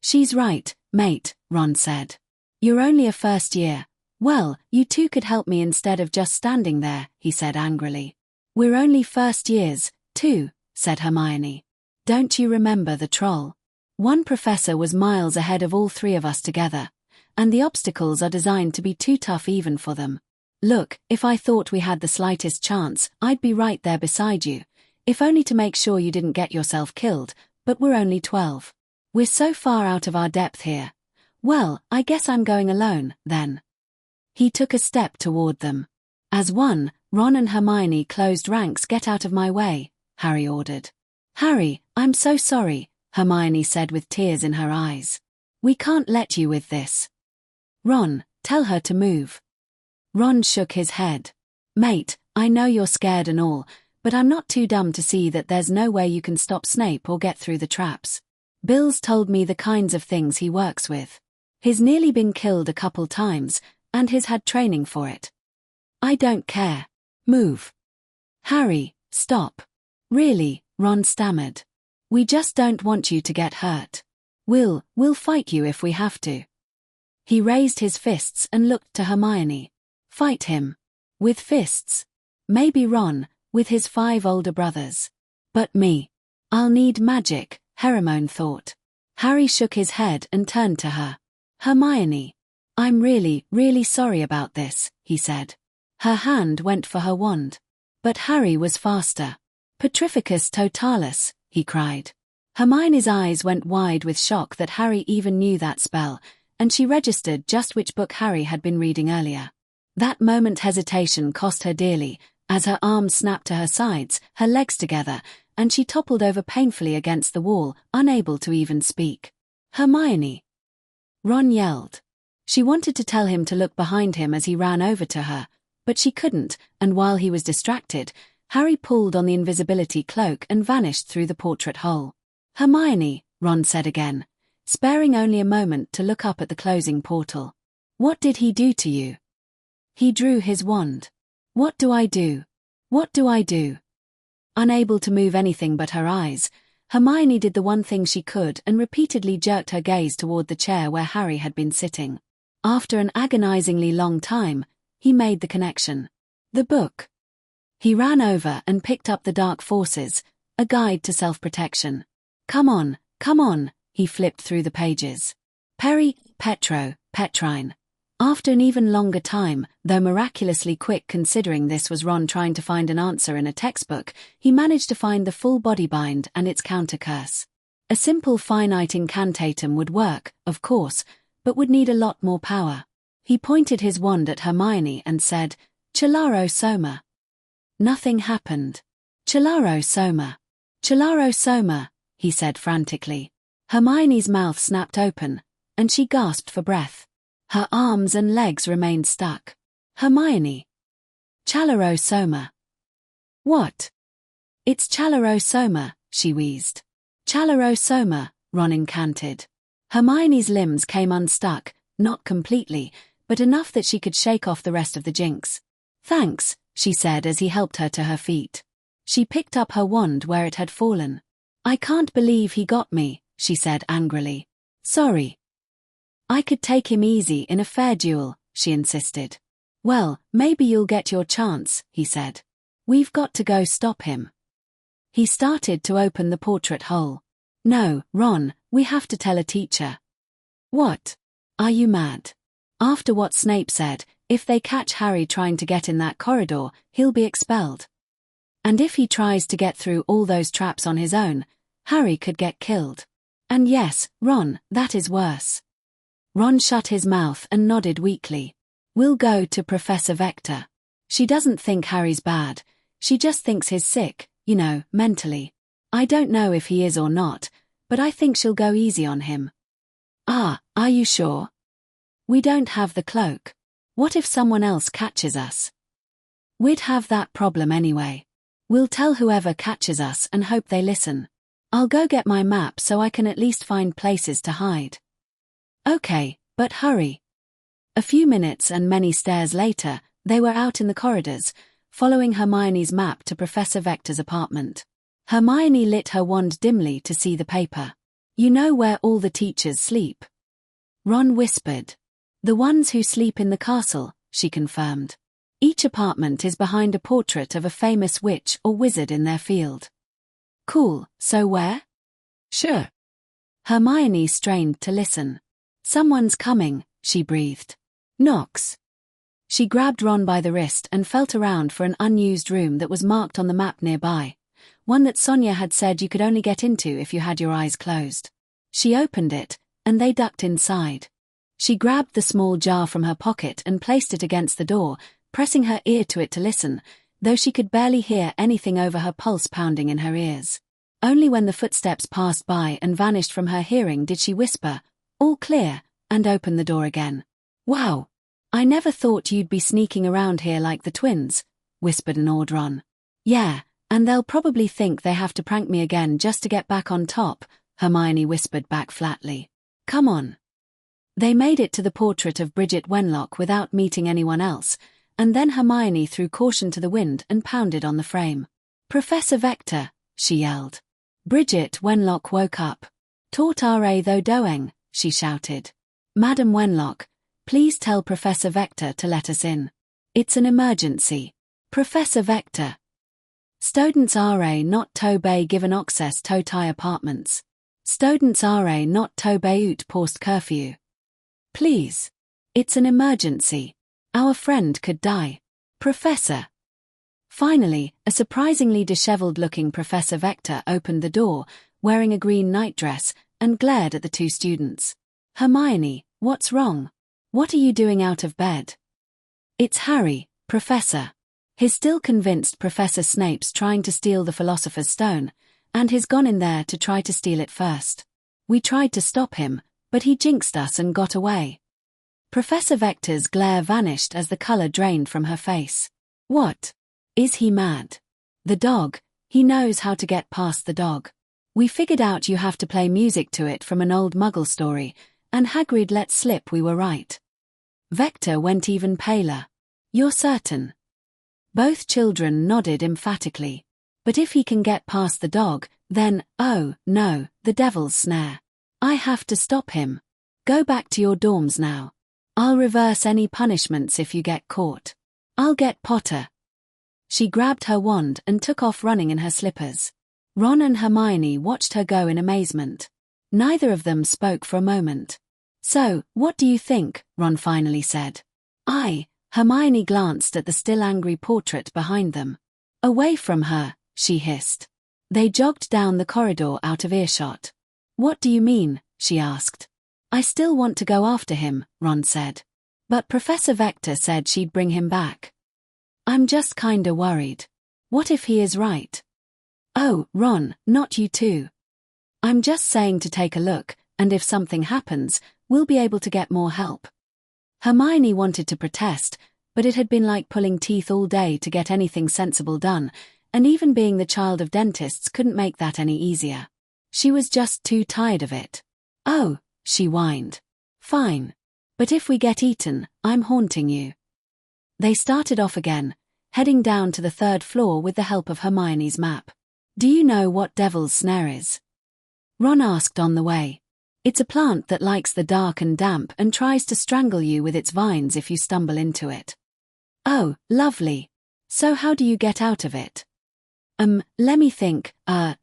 She's right, mate, Ron said. You're only a first year. Well, you two could help me instead of just standing there, he said angrily. We're only first years, too, said Hermione. Don't you remember the troll? One professor was miles ahead of all three of us together, and the obstacles are designed to be too tough even for them. Look, if I thought we had the slightest chance, I'd be right there beside you, if only to make sure you didn't get yourself killed, but we're only 12. We're so far out of our depth here. Well, I guess I'm going alone, then. He took a step toward them. As one, Ron and Hermione closed ranks. Get out of my way, Harry ordered. Harry, I'm so sorry, Hermione said with tears in her eyes. We can't let you with this. Ron, tell her to move. Ron shook his head. Mate, I know you're scared and all, but I'm not too dumb to see that there's no way you can stop Snape or get through the traps. Bill's told me the kinds of things he works with. He's nearly been killed a couple times, and he's had training for it. I don't care. Move. Harry, stop. Really, Ron stammered. We just don't want you to get hurt. We'll fight you if we have to. He raised his fists and looked to Hermione. Fight him. With fists. Maybe Ron, with his 5 older brothers. But me. I'll need magic, Hermione thought. Harry shook his head and turned to her. Hermione. I'm really, really sorry about this, he said. Her hand went for her wand. But Harry was faster. Petrificus totalis, he cried. Hermione's eyes went wide with shock that Harry even knew that spell, and she registered just which book Harry had been reading earlier. That moment hesitation cost her dearly, as her arms snapped to her sides, her legs together, and she toppled over painfully against the wall, unable to even speak. Hermione! Ron yelled. She wanted to tell him to look behind him as he ran over to her, but she couldn't, and while he was distracted, Harry pulled on the invisibility cloak and vanished through the portrait hole. Hermione, Ron said again, sparing only a moment to look up at the closing portal. What did he do to you? He drew his wand. What do I do? What do I do? Unable to move anything but her eyes, Hermione did the one thing she could and repeatedly jerked her gaze toward the chair where Harry had been sitting. After an agonizingly long time, he made the connection. The book. He ran over and picked up The Dark Forces, a guide to self-protection. Come on, he flipped through the pages. Petrine. After an even longer time, though miraculously quick considering this was Ron trying to find an answer in a textbook, he managed to find the full body bind and its counter-curse. A simple finite incantatum would work, of course, but would need a lot more power. He pointed his wand at Hermione and said, Chelaro Soma. Nothing happened. Chelaro Soma, he said frantically. Hermione's mouth snapped open, and she gasped for breath. Her arms and legs remained stuck. Hermione. Chalaro Soma. What? It's Chalarosoma, she wheezed. Chalarosoma, Ron incanted. Hermione's limbs came unstuck, not completely, but enough that she could shake off the rest of the jinx. Thanks, she said as he helped her to her feet. She picked up her wand where it had fallen. I can't believe he got me, she said angrily. Sorry. I could take him easy in a fair duel, she insisted. Well, maybe you'll get your chance, he said. We've got to go stop him. He started to open the portrait hole. No, Ron, we have to tell a teacher. What? Are you mad? After what Snape said, if they catch Harry trying to get in that corridor, he'll be expelled. And if he tries to get through all those traps on his own, Harry could get killed. And yes, Ron, that is worse. Ron shut his mouth and nodded weakly. We'll go to Professor Vector. She doesn't think Harry's bad, she just thinks he's sick, mentally. I don't know if he is or not, but I think she'll go easy on him. Ah, are you sure? We don't have the cloak. What if someone else catches us? We'd have that problem anyway. We'll tell whoever catches us and hope they listen. I'll go get my map so I can at least find places to hide. Okay, but hurry. A few minutes and many stairs later, they were out in the corridors, following Hermione's map to Professor Vector's apartment. Hermione lit her wand dimly to see the paper. You know where all the teachers sleep? Ron whispered. The ones who sleep in the castle, she confirmed. Each apartment is behind a portrait of a famous witch or wizard in their field. Cool, so where? Sure. Hermione strained to listen. Someone's coming, she breathed. Knox. She grabbed Ron by the wrist and felt around for an unused room that was marked on the map nearby, one that Sonia had said you could only get into if you had your eyes closed. She opened it, and they ducked inside. She grabbed the small jar from her pocket and placed it against the door, pressing her ear to it to listen, though she could barely hear anything over her pulse pounding in her ears. Only when the footsteps passed by and vanished from her hearing did she whisper, "All clear," and open the door again. Wow! I never thought you'd be sneaking around here like the twins, whispered an awed Ron. Yeah, and they'll probably think they have to prank me again just to get back on top, Hermione whispered back flatly. Come on. They made it to the portrait of Bridget Wenlock without meeting anyone else, and then Hermione threw caution to the wind and pounded on the frame. Professor Vector, she yelled. Bridget Wenlock woke up. Tort R.A. tho doeng, she shouted. Madam Wenlock, please tell Professor Vector to let us in. It's an emergency. Professor Vector. Students R.A. not to be given access to Thai apartments. Students R.A. not to be out post curfew. Please. It's an emergency. Our friend could die. Professor. Finally, a surprisingly disheveled-looking Professor Vector opened the door, wearing a green nightdress, and glared at the two students. Hermione, what's wrong? What are you doing out of bed? It's Harry, Professor. He's still convinced Professor Snape's trying to steal the Philosopher's Stone, and he's gone in there to try to steal it first. We tried to stop him, but he jinxed us and got away. Professor Vector's glare vanished as the color drained from her face. What? Is he mad? The dog, he knows how to get past the dog. We figured out you have to play music to it from an old Muggle story, and Hagrid let slip we were right. Vector went even paler. You're certain? Both children nodded emphatically. But if he can get past the dog, then, oh, no, the devil's snare. I have to stop him. Go back to your dorms now. I'll reverse any punishments if you get caught. I'll get Potter. She grabbed her wand and took off running in her slippers. Ron and Hermione watched her go in amazement. Neither of them spoke for a moment. So, what do you think? Ron finally said. Hermione glanced at the still angry portrait behind them. Away from her, she hissed. They jogged down the corridor out of earshot. What do you mean? She asked. I still want to go after him, Ron said. But Professor Vector said she'd bring him back. I'm just kinda worried. What if he is right? Oh, Ron, not you too. I'm just saying to take a look, and if something happens, we'll be able to get more help. Hermione wanted to protest, but it had been like pulling teeth all day to get anything sensible done, and even being the child of dentists couldn't make that any easier. She was just too tired of it. "Oh," she whined. "Fine. But if we get eaten, I'm haunting you." They started off again, heading down to the 3rd floor with the help of Hermione's map. "Do you know what Devil's Snare is?" Ron asked on the way. "It's a plant that likes the dark and damp and tries to strangle you with its vines if you stumble into it." "Oh, lovely. So how do you get out of it?" Let me think,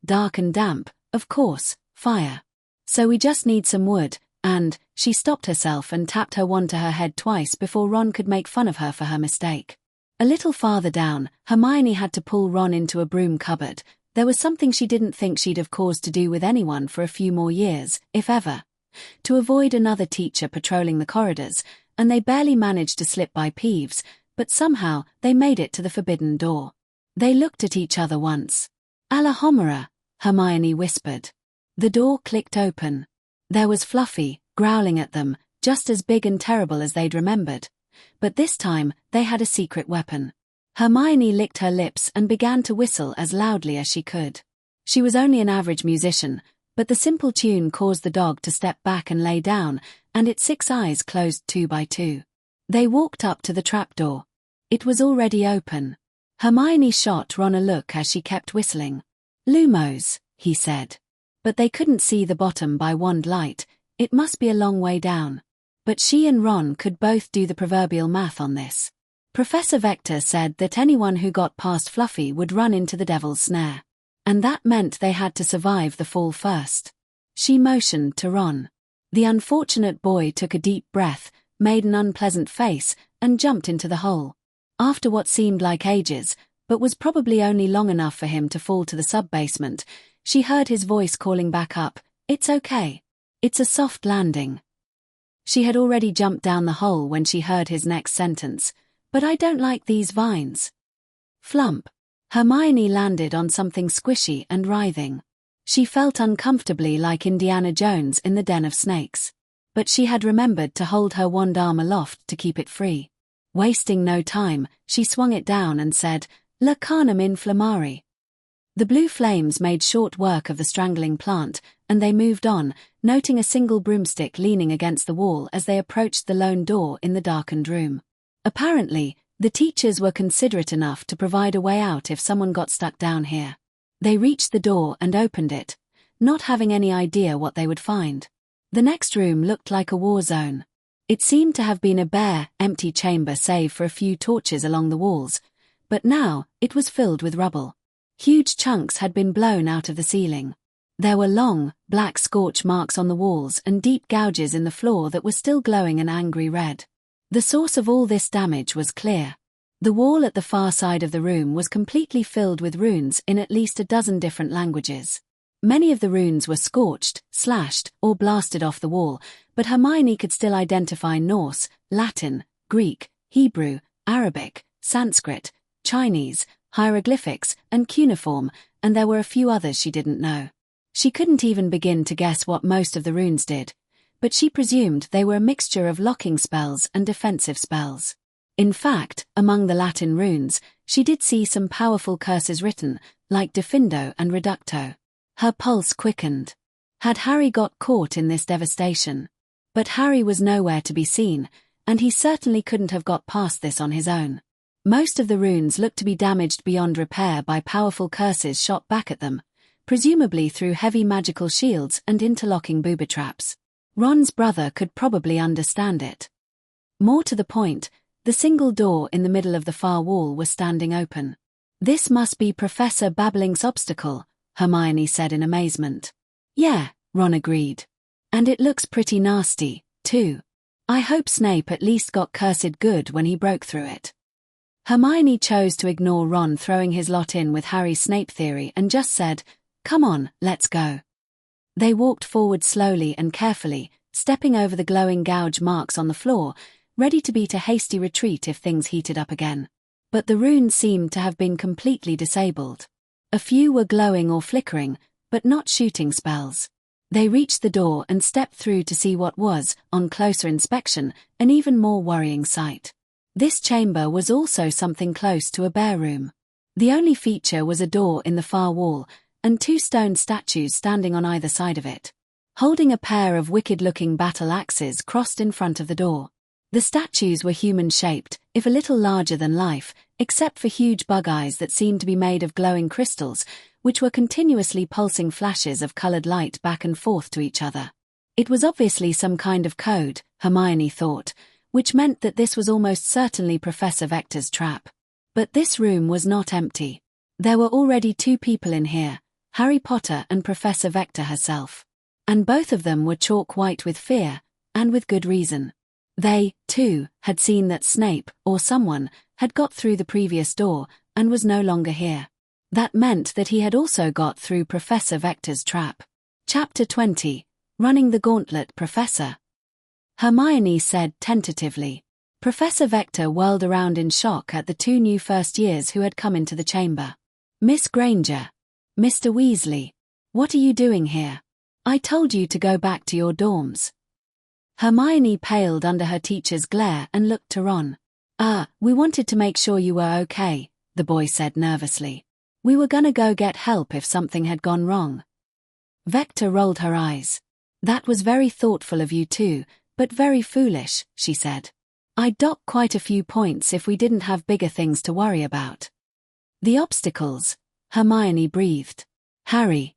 dark and damp, of course, fire. So we just need some wood," and she stopped herself and tapped her wand to her head twice before Ron could make fun of her for her mistake. A little farther down, Hermione had to pull Ron into a broom cupboard. There was something she didn't think she'd have cause to do with anyone for a few more years, if ever. To avoid another teacher patrolling the corridors, and they barely managed to slip by Peeves, but somehow they made it to the forbidden door. They looked at each other once. "Alahomora," Hermione whispered. The door clicked open. There was Fluffy, growling at them, just as big and terrible as they'd remembered. But this time, they had a secret weapon. Hermione licked her lips and began to whistle as loudly as she could. She was only an average musician, but the simple tune caused the dog to step back and lay down, and its 6 eyes closed 2 by 2. They walked up to the trapdoor. It was already open. Hermione shot Ron a look as she kept whistling. "Lumos," he said. But they couldn't see the bottom by wand light. It must be a long way down. But she and Ron could both do the proverbial math on this. Professor Vector said that anyone who got past Fluffy would run into the Devil's Snare. And that meant they had to survive the fall first. She motioned to Ron. The unfortunate boy took a deep breath, made an unpleasant face, and jumped into the hole. After what seemed like ages, but was probably only long enough for him to fall to the sub-basement, she heard his voice calling back up, "It's okay. It's a soft landing." She had already jumped down the hole when she heard his next sentence, "But I don't like these vines." Flump. Hermione landed on something squishy and writhing. She felt uncomfortably like Indiana Jones in the den of snakes. But she had remembered to hold her wand arm aloft to keep it free. Wasting no time, she swung it down and said, "Lacanum inflammari." The blue flames made short work of the strangling plant, and they moved on, noting a single broomstick leaning against the wall as they approached the lone door in the darkened room. Apparently, the teachers were considerate enough to provide a way out if someone got stuck down here. They reached the door and opened it, not having any idea what they would find. The next room looked like a war zone. It seemed to have been a bare, empty chamber save for a few torches along the walls, but now it was filled with rubble. Huge chunks had been blown out of the ceiling. There were long, black scorch marks on the walls and deep gouges in the floor that were still glowing an angry red. The source of all this damage was clear. The wall at the far side of the room was completely filled with runes in at least a dozen different languages. Many of the runes were scorched, slashed, or blasted off the wall, but Hermione could still identify Norse, Latin, Greek, Hebrew, Arabic, Sanskrit, Chinese, hieroglyphics, and cuneiform, and there were a few others she didn't know. She couldn't even begin to guess what most of the runes did, but she presumed they were a mixture of locking spells and defensive spells. In fact, among the Latin runes, she did see some powerful curses written, like Defindo and Reducto. Her pulse quickened. Had Harry got caught in this devastation? But Harry was nowhere to be seen, and he certainly couldn't have got past this on his own. Most of the runes looked to be damaged beyond repair by powerful curses shot back at them, presumably through heavy magical shields and interlocking booby traps. Ron's brother could probably understand it. More to the point, the single door in the middle of the far wall was standing open. "This must be Professor Babbling's obstacle," Hermione said in amazement. "Yeah," Ron agreed. "And it looks pretty nasty, too. I hope Snape at least got cursed good when he broke through it." Hermione chose to ignore Ron throwing his lot in with Harry's Snape theory and just said, "Come on, let's go." They walked forward slowly and carefully, stepping over the glowing gouge marks on the floor, ready to beat a hasty retreat if things heated up again. But the runes seemed to have been completely disabled. A few were glowing or flickering, but not shooting spells. They reached the door and stepped through to see what was, on closer inspection, an even more worrying sight. This chamber was also something close to a bare room. The only feature was a door in the far wall, and 2 stone statues standing on either side of it, holding a pair of wicked-looking battle axes crossed in front of the door. The statues were human-shaped, if a little larger than life, except for huge bug eyes that seemed to be made of glowing crystals, which were continuously pulsing flashes of colored light back and forth to each other. It was obviously some kind of code, Hermione thought, which meant that this was almost certainly Professor Vector's trap. But this room was not empty. There were already 2 people in here, Harry Potter and Professor Vector herself. And both of them were chalk white with fear, and with good reason. They, too, had seen that Snape, or someone, had got through the previous door, and was no longer here. That meant that he had also got through Professor Vector's trap. Chapter 20. Running the Gauntlet, Professor. Hermione said tentatively. Professor Vector whirled around in shock at the 2 new first years who had come into the chamber. Miss Granger. Mr. Weasley. What are you doing here? I told you to go back to your dorms. Hermione paled under her teacher's glare and looked to Ron. We wanted to make sure you were okay, the boy said nervously. We were gonna go get help if something had gone wrong. Vector rolled her eyes. That was very thoughtful of you too, but very foolish, she said. I'd dock quite a few points if we didn't have bigger things to worry about. The obstacles, Hermione breathed. Harry.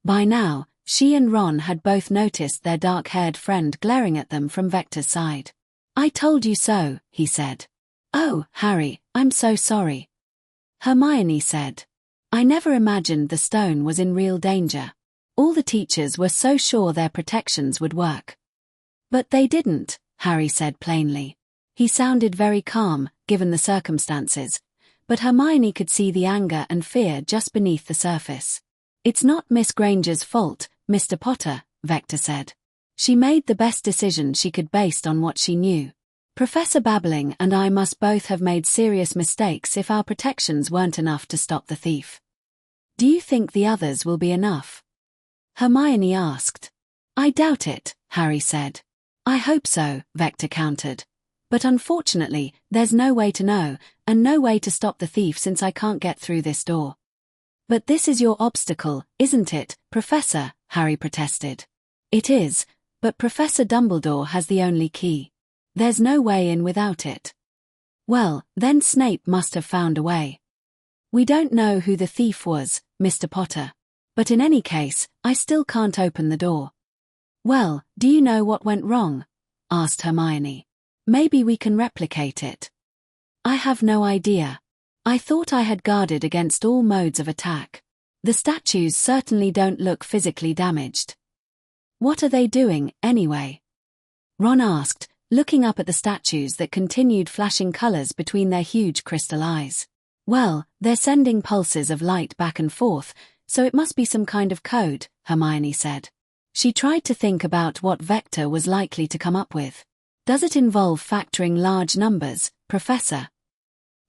By now, she and Ron had both noticed their dark-haired friend glaring at them from Vector's side. I told you so, he said. Oh, Harry, I'm so sorry. Hermione said. I never imagined the stone was in real danger. All the teachers were so sure their protections would work. But they didn't, Harry said plainly. He sounded very calm, given the circumstances, but Hermione could see the anger and fear just beneath the surface. It's not Miss Granger's fault, Mr. Potter, Vector said. She made the best decision she could based on what she knew. Professor Babbling and I must both have made serious mistakes if our protections weren't enough to stop the thief. Do you think the others will be enough? Hermione asked. I doubt it, Harry said. I hope so, Vector countered. But unfortunately, there's no way to know, and no way to stop the thief since I can't get through this door. But this is your obstacle, isn't it, Professor? Harry protested. It is, but Professor Dumbledore has the only key. There's no way in without it. Well, then Snape must have found a way. We don't know who the thief was, Mr. Potter. But in any case, I still can't open the door. Well, do you know what went wrong? Asked Hermione. Maybe we can replicate it. I have no idea. I thought I had guarded against all modes of attack. The statues certainly don't look physically damaged. What are they doing, anyway? Ron asked, looking up at the statues that continued flashing colors between their huge crystal eyes. Well, they're sending pulses of light back and forth, so it must be some kind of code, Hermione said. She tried to think about what Vector was likely to come up with. Does it involve factoring large numbers, Professor?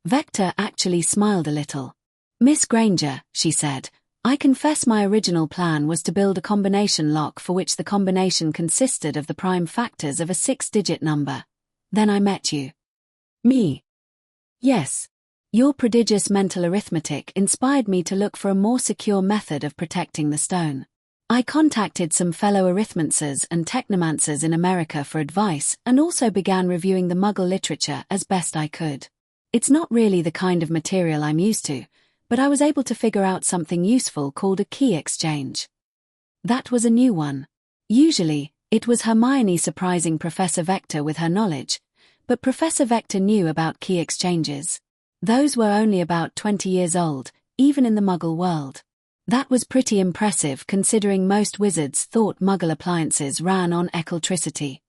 Vector actually smiled a little. Miss Granger, she said, I confess my original plan was to build a combination lock for which the combination consisted of the prime factors of a 6-digit number. Then I met you. Me? Yes. Your prodigious mental arithmetic inspired me to look for a more secure method of protecting the stone. I contacted some fellow Arithmancers and Technomancers in America for advice and also began reviewing the Muggle literature as best I could. It's not really the kind of material I'm used to, but I was able to figure out something useful called a key exchange. That was a new one. Usually, it was Hermione surprising Professor Vector with her knowledge, but Professor Vector knew about key exchanges. Those were only about 20 years old, even in the Muggle world. That was pretty impressive considering most wizards thought Muggle appliances ran on eclectricity.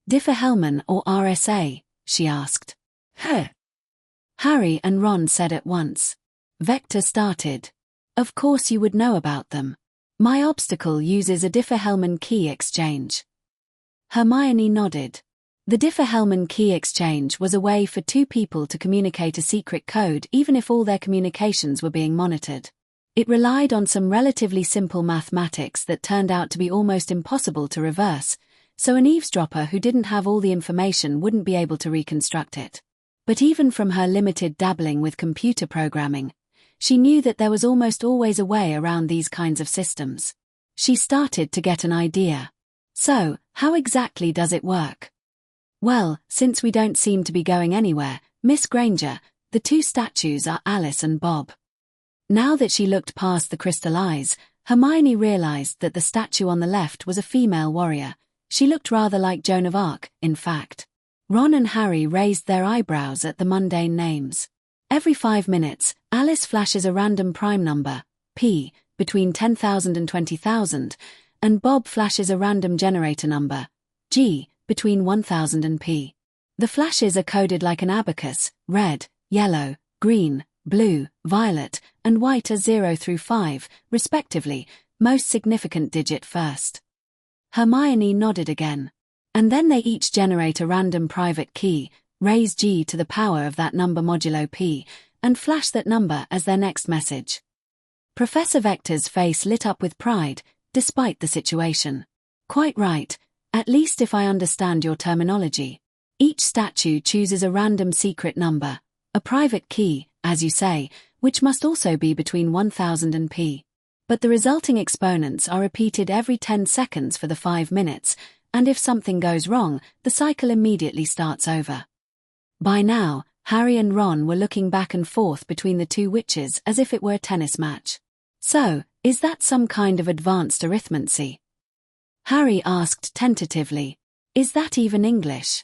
Differhelman or RSA? She asked. Harry and Ron said at once. Vector started. Of course you would know about them. My obstacle uses a Differhelman key exchange. Hermione nodded. The Differhelman key exchange was a way for 2 people to communicate a secret code even if all their communications were being monitored. It relied on some relatively simple mathematics that turned out to be almost impossible to reverse, so an eavesdropper who didn't have all the information wouldn't be able to reconstruct it. But even from her limited dabbling with computer programming, she knew that there was almost always a way around these kinds of systems. She started to get an idea. So, how exactly does it work? Well, since we don't seem to be going anywhere, Miss Granger, the two statues are Alice and Bob. Now that she looked past the crystal eyes, Hermione realized that the statue on the left was a female warrior. She looked rather like Joan of Arc, in fact. Ron and Harry raised their eyebrows at the mundane names. Every 5 minutes, Alice flashes a random prime number, P, between 10,000 and 20,000, and Bob flashes a random generator number, G, between 1,000 and P. The flashes are coded like an abacus, red, yellow, green, blue, violet, and white as 0 through 5, respectively, most significant digit first. Hermione nodded again. And then they each generate a random private key, raise G to the power of that number modulo P, and flash that number as their next message. Professor Vector's face lit up with pride, despite the situation. Quite right, at least if I understand your terminology. Each statue chooses a random secret number, a private key, as you say, which must also be between 1,000 and P. But the resulting exponents are repeated every 10 seconds for the 5 minutes, and if something goes wrong, the cycle immediately starts over. By now, Harry and Ron were looking back and forth between the two witches as if it were a tennis match. So, is that some kind of advanced arithmancy? Harry asked tentatively. Is that even English?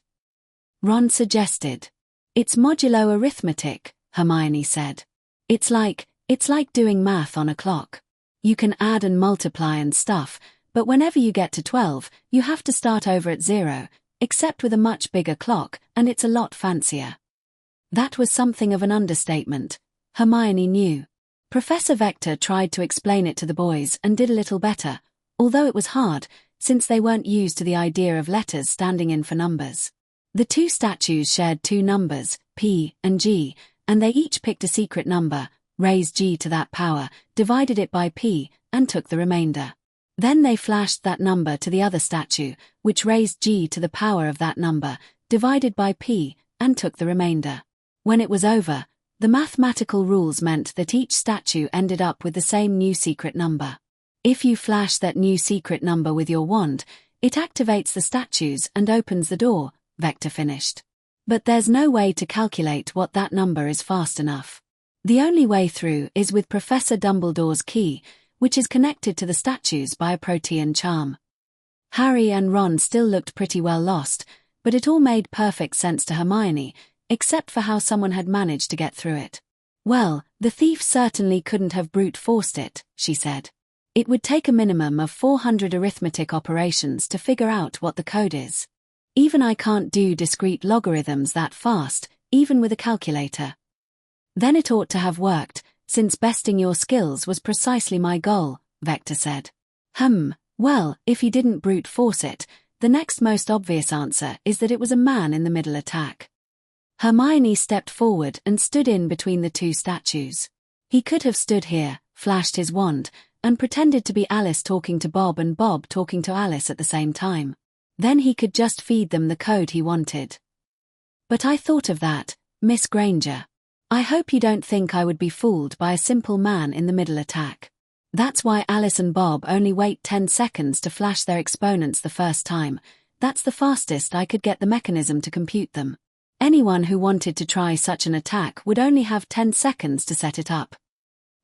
Ron suggested. It's modulo arithmetic, Hermione said. It's like doing math on a clock. You can add and multiply and stuff, but whenever you get to 12, you have to start over at 0, except with a much bigger clock, and it's a lot fancier. That was something of an understatement. Hermione knew. Professor Vector tried to explain it to the boys and did a little better, although it was hard, since they weren't used to the idea of letters standing in for numbers. The two statues shared two numbers, P and G, and they each picked a secret number, raised G to that power, divided it by P, and took the remainder. Then they flashed that number to the other statue, which raised G to the power of that number, divided by P, and took the remainder. When it was over, the mathematical rules meant that each statue ended up with the same new secret number. If you flash that new secret number with your wand, it activates the statues and opens the door, Vector finished. But there's no way to calculate what that number is fast enough. The only way through is with Professor Dumbledore's key, which is connected to the statues by a protean charm. Harry and Ron still looked pretty well lost, but it all made perfect sense to Hermione, except for how someone had managed to get through it. Well, the thief certainly couldn't have brute forced it, she said. It would take a minimum of 400 arithmetic operations to figure out what the code is. Even I can't do discrete logarithms that fast, even with a calculator. Then it ought to have worked, since besting your skills was precisely my goal, Vector said. Well, if he didn't brute force it, the next most obvious answer is that it was a man-in-the-middle attack. Hermione stepped forward and stood in between the two statues. He could have stood here, flashed his wand, and pretended to be Alice talking to Bob and Bob talking to Alice at the same time. Then he could just feed them the code he wanted. But I thought of that, Miss Granger. I hope you don't think I would be fooled by a simple man-in-the-middle attack. That's why Alice and Bob only wait 10 seconds to flash their exponents the first time. That's the fastest I could get the mechanism to compute them. Anyone who wanted to try such an attack would only have 10 seconds to set it up.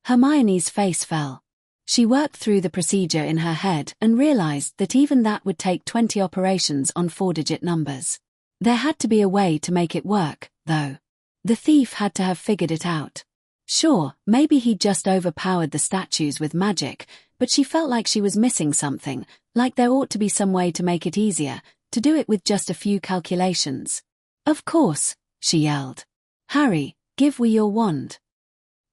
Hermione's face fell. She worked through the procedure in her head and realized that even that would take 20 operations on 4-digit numbers. There had to be a way to make it work, though. The thief had to have figured it out. Sure, maybe he'd just overpowered the statues with magic, but she felt like she was missing something, like there ought to be some way to make it easier, to do it with just a few calculations. Of course, she yelled. Harry, give me your wand.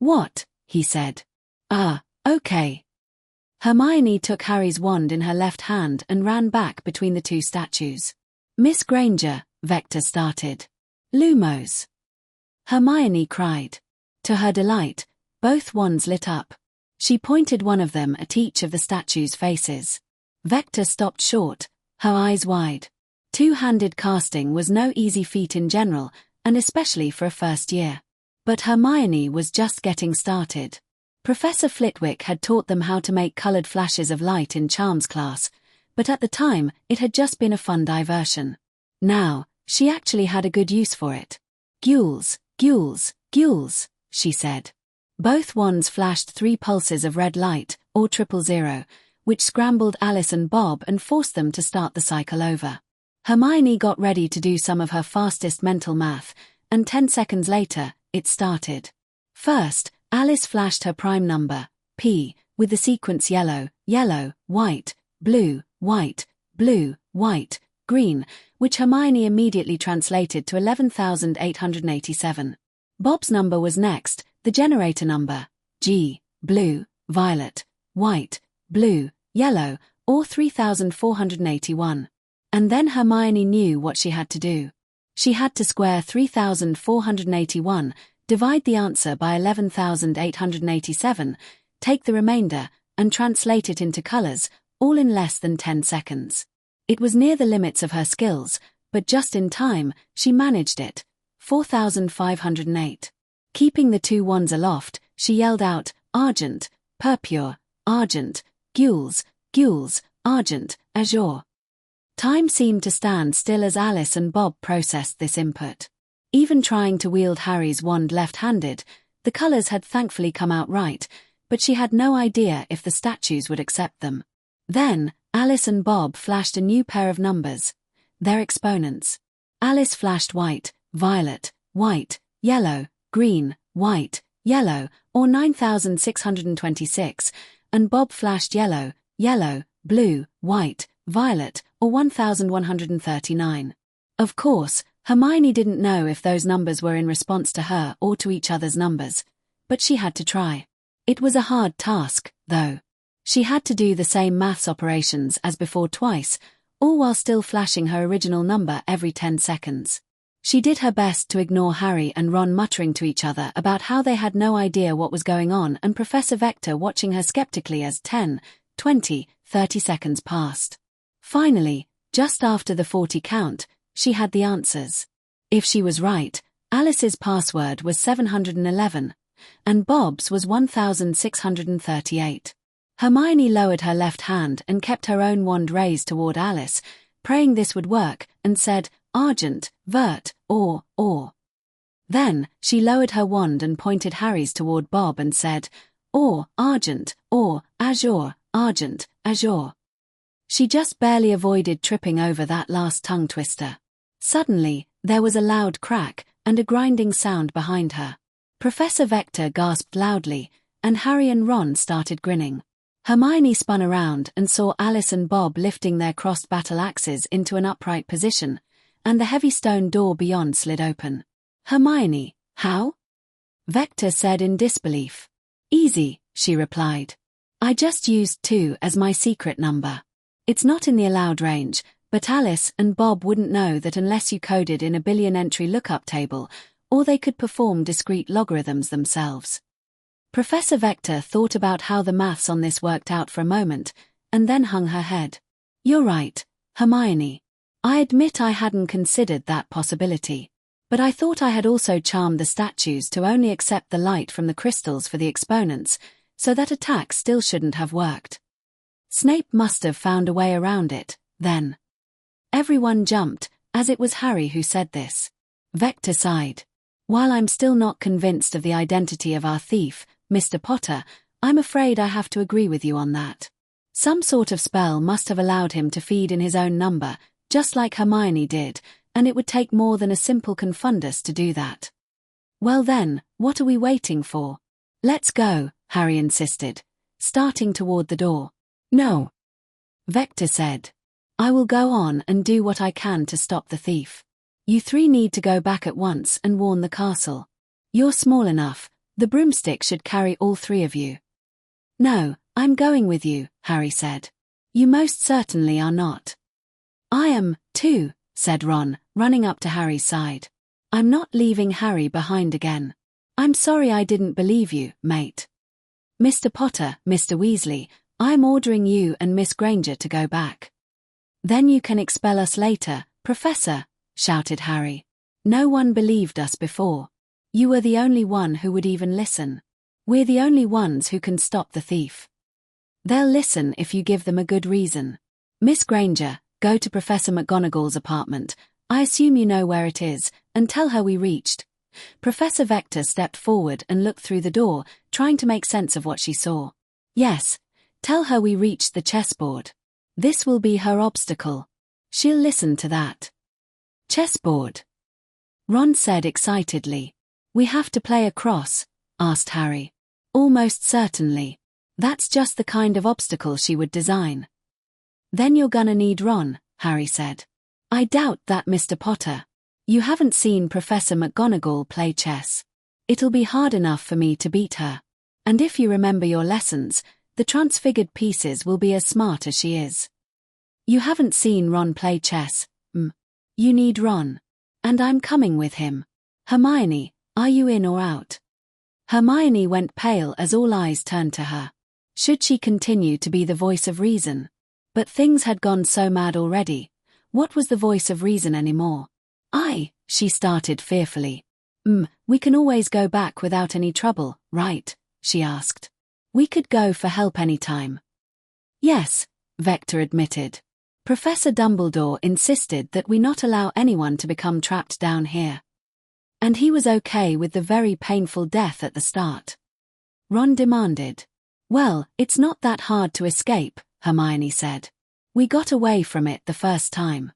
What? He said. Okay. Hermione took Harry's wand in her left hand and ran back between the two statues. Miss Granger, Vector started. Lumos. Hermione cried. To her delight, both wands lit up. She pointed one of them at each of the statues' faces. Vector stopped short, her eyes wide. Two-handed casting was no easy feat in general, and especially for a first year. But Hermione was just getting started. Professor Flitwick had taught them how to make colored flashes of light in Charms class, but at the time, it had just been a fun diversion. Now, she actually had a good use for it. "Gules, gules, gules," she said. Both wands flashed 3 pulses of red light, or 000, which scrambled Alice and Bob and forced them to start the cycle over. Hermione got ready to do some of her fastest mental math, and 10 seconds later, it started. First, Alice flashed her prime number, P, with the sequence yellow, yellow, white, blue, white, blue, white, green, which Hermione immediately translated to 11,887. Bob's number was next, the generator number, G, blue, violet, white, blue, yellow, or 3,481. And then Hermione knew what she had to do. She had to square 3,481, divide the answer by 11,887, take the remainder, and translate it into colors, all in less than 10 seconds. It was near the limits of her skills, but just in time, she managed it. 4,508. Keeping the 2 wands aloft, she yelled out, "Argent, purpure, argent, gules, gules, argent, azure." Time seemed to stand still as Alice and Bob processed this input. Even trying to wield Harry's wand left-handed, the colors had thankfully come out right, but she had no idea if the statues would accept them. Then, Alice and Bob flashed a new pair of numbers. Their exponents. Alice flashed white, violet, white, yellow, green, white, yellow, or 9,626, and Bob flashed yellow, yellow, blue, white, violet, or 1,139. Of course, Hermione didn't know if those numbers were in response to her or to each other's numbers, but she had to try. It was a hard task, though. She had to do the same maths operations as before twice, all while still flashing her original number every 10 seconds. She did her best to ignore Harry and Ron muttering to each other about how they had no idea what was going on and Professor Vector watching her skeptically as 10, 20, 30 seconds passed. Finally, just after the 40 count, she had the answers. If she was right, Alice's password was 711, and Bob's was 1,638. Hermione lowered her left hand and kept her own wand raised toward Alice, praying this would work, and said, "Argent, vert, or." Then, she lowered her wand and pointed Harry's toward Bob and said, "Or, argent, or, azure, argent, azure." She just barely avoided tripping over that last tongue twister. Suddenly, there was a loud crack and a grinding sound behind her. Professor Vector gasped loudly, and Harry and Ron started grinning. Hermione spun around and saw Alice and Bob lifting their crossed battle axes into an upright position, and the heavy stone door beyond slid open. "Hermione, how?" Vector said in disbelief. "Easy," she replied. "I just used 2 as my secret number. It's not in the allowed range, but Alice and Bob wouldn't know that unless you coded in a billion-entry lookup table, or they could perform discrete logarithms themselves." Professor Vector thought about how the maths on this worked out for a moment, and then hung her head. "You're right, Hermione. I admit I hadn't considered that possibility. But I thought I had also charmed the statues to only accept the light from the crystals for the exponents, so that attack still shouldn't have worked. Snape must have found a way around it, then." Everyone jumped, as it was Harry who said this. Vector sighed. "While I'm still not convinced of the identity of our thief, Mr. Potter, I'm afraid I have to agree with you on that. Some sort of spell must have allowed him to feed in his own number, just like Hermione did, and it would take more than a simple confundus to do that." "Well then, what are we waiting for? Let's go," Harry insisted, starting toward the door. No. Vector said. "I will go on and do what I can to stop the thief. You 3 need to go back at once and warn the castle. You're small enough, the broomstick should carry all 3 of you." "No, I'm going with you," Harry said. "You most certainly are not." "I am, too," said Ron, running up to Harry's side. "I'm not leaving Harry behind again. I'm sorry I didn't believe you, mate. Mr. Potter, Mr. Weasley, I'm ordering you and Miss Granger to go back." "Then you can expel us later, Professor," shouted Harry. No one believed us before. You were the only one who would even listen. We're the only ones who can stop the thief. They'll listen if you give them a good reason. Miss Granger, go to Professor McGonagall's apartment. I assume you know where it is, and tell her we reached. Professor Vector stepped forward and looked through the door, trying to make sense of what she saw. Yes, tell her we reached the chessboard. This will be her obstacle. She'll listen to that. Chessboard? Ron said excitedly. We have to play across? Asked Harry. Almost certainly. That's just the kind of obstacle she would design. Then you're gonna need Ron, Harry said. I doubt that, Mr. Potter. You haven't seen Professor McGonagall play chess. It'll be hard enough for me to beat her. And if you remember your lessons, the transfigured pieces will be as smart as she is. You haven't seen Ron play chess, You need Ron. And I'm coming with him. Hermione, are you in or out? Hermione went pale as all eyes turned to her. Should she continue to be the voice of reason? But things had gone so mad already. What was the voice of reason anymore? She started fearfully. We can always go back without any trouble, right? She asked. We could go for help anytime. Yes, Vector admitted. Professor Dumbledore insisted that we not allow anyone to become trapped down here. And he was okay with the very painful death at the start. Ron demanded. Well, it's not that hard to escape, Hermione said. We got away from it the first time.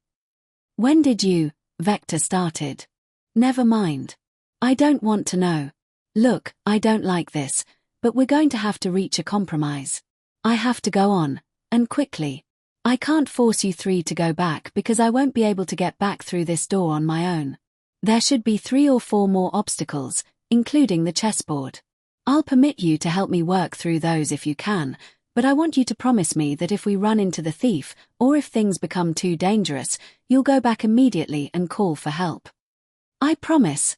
When did you? Vector started. Never mind. I don't want to know. Look, I don't like this, but we're going to have to reach a compromise. I have to go on, and quickly. I can't force you three to go back because I won't be able to get back through this door on my own. There should be 3 or 4 more obstacles, including the chessboard. I'll permit you to help me work through those if you can, but I want you to promise me that if we run into the thief, or if things become too dangerous, you'll go back immediately and call for help. I promise,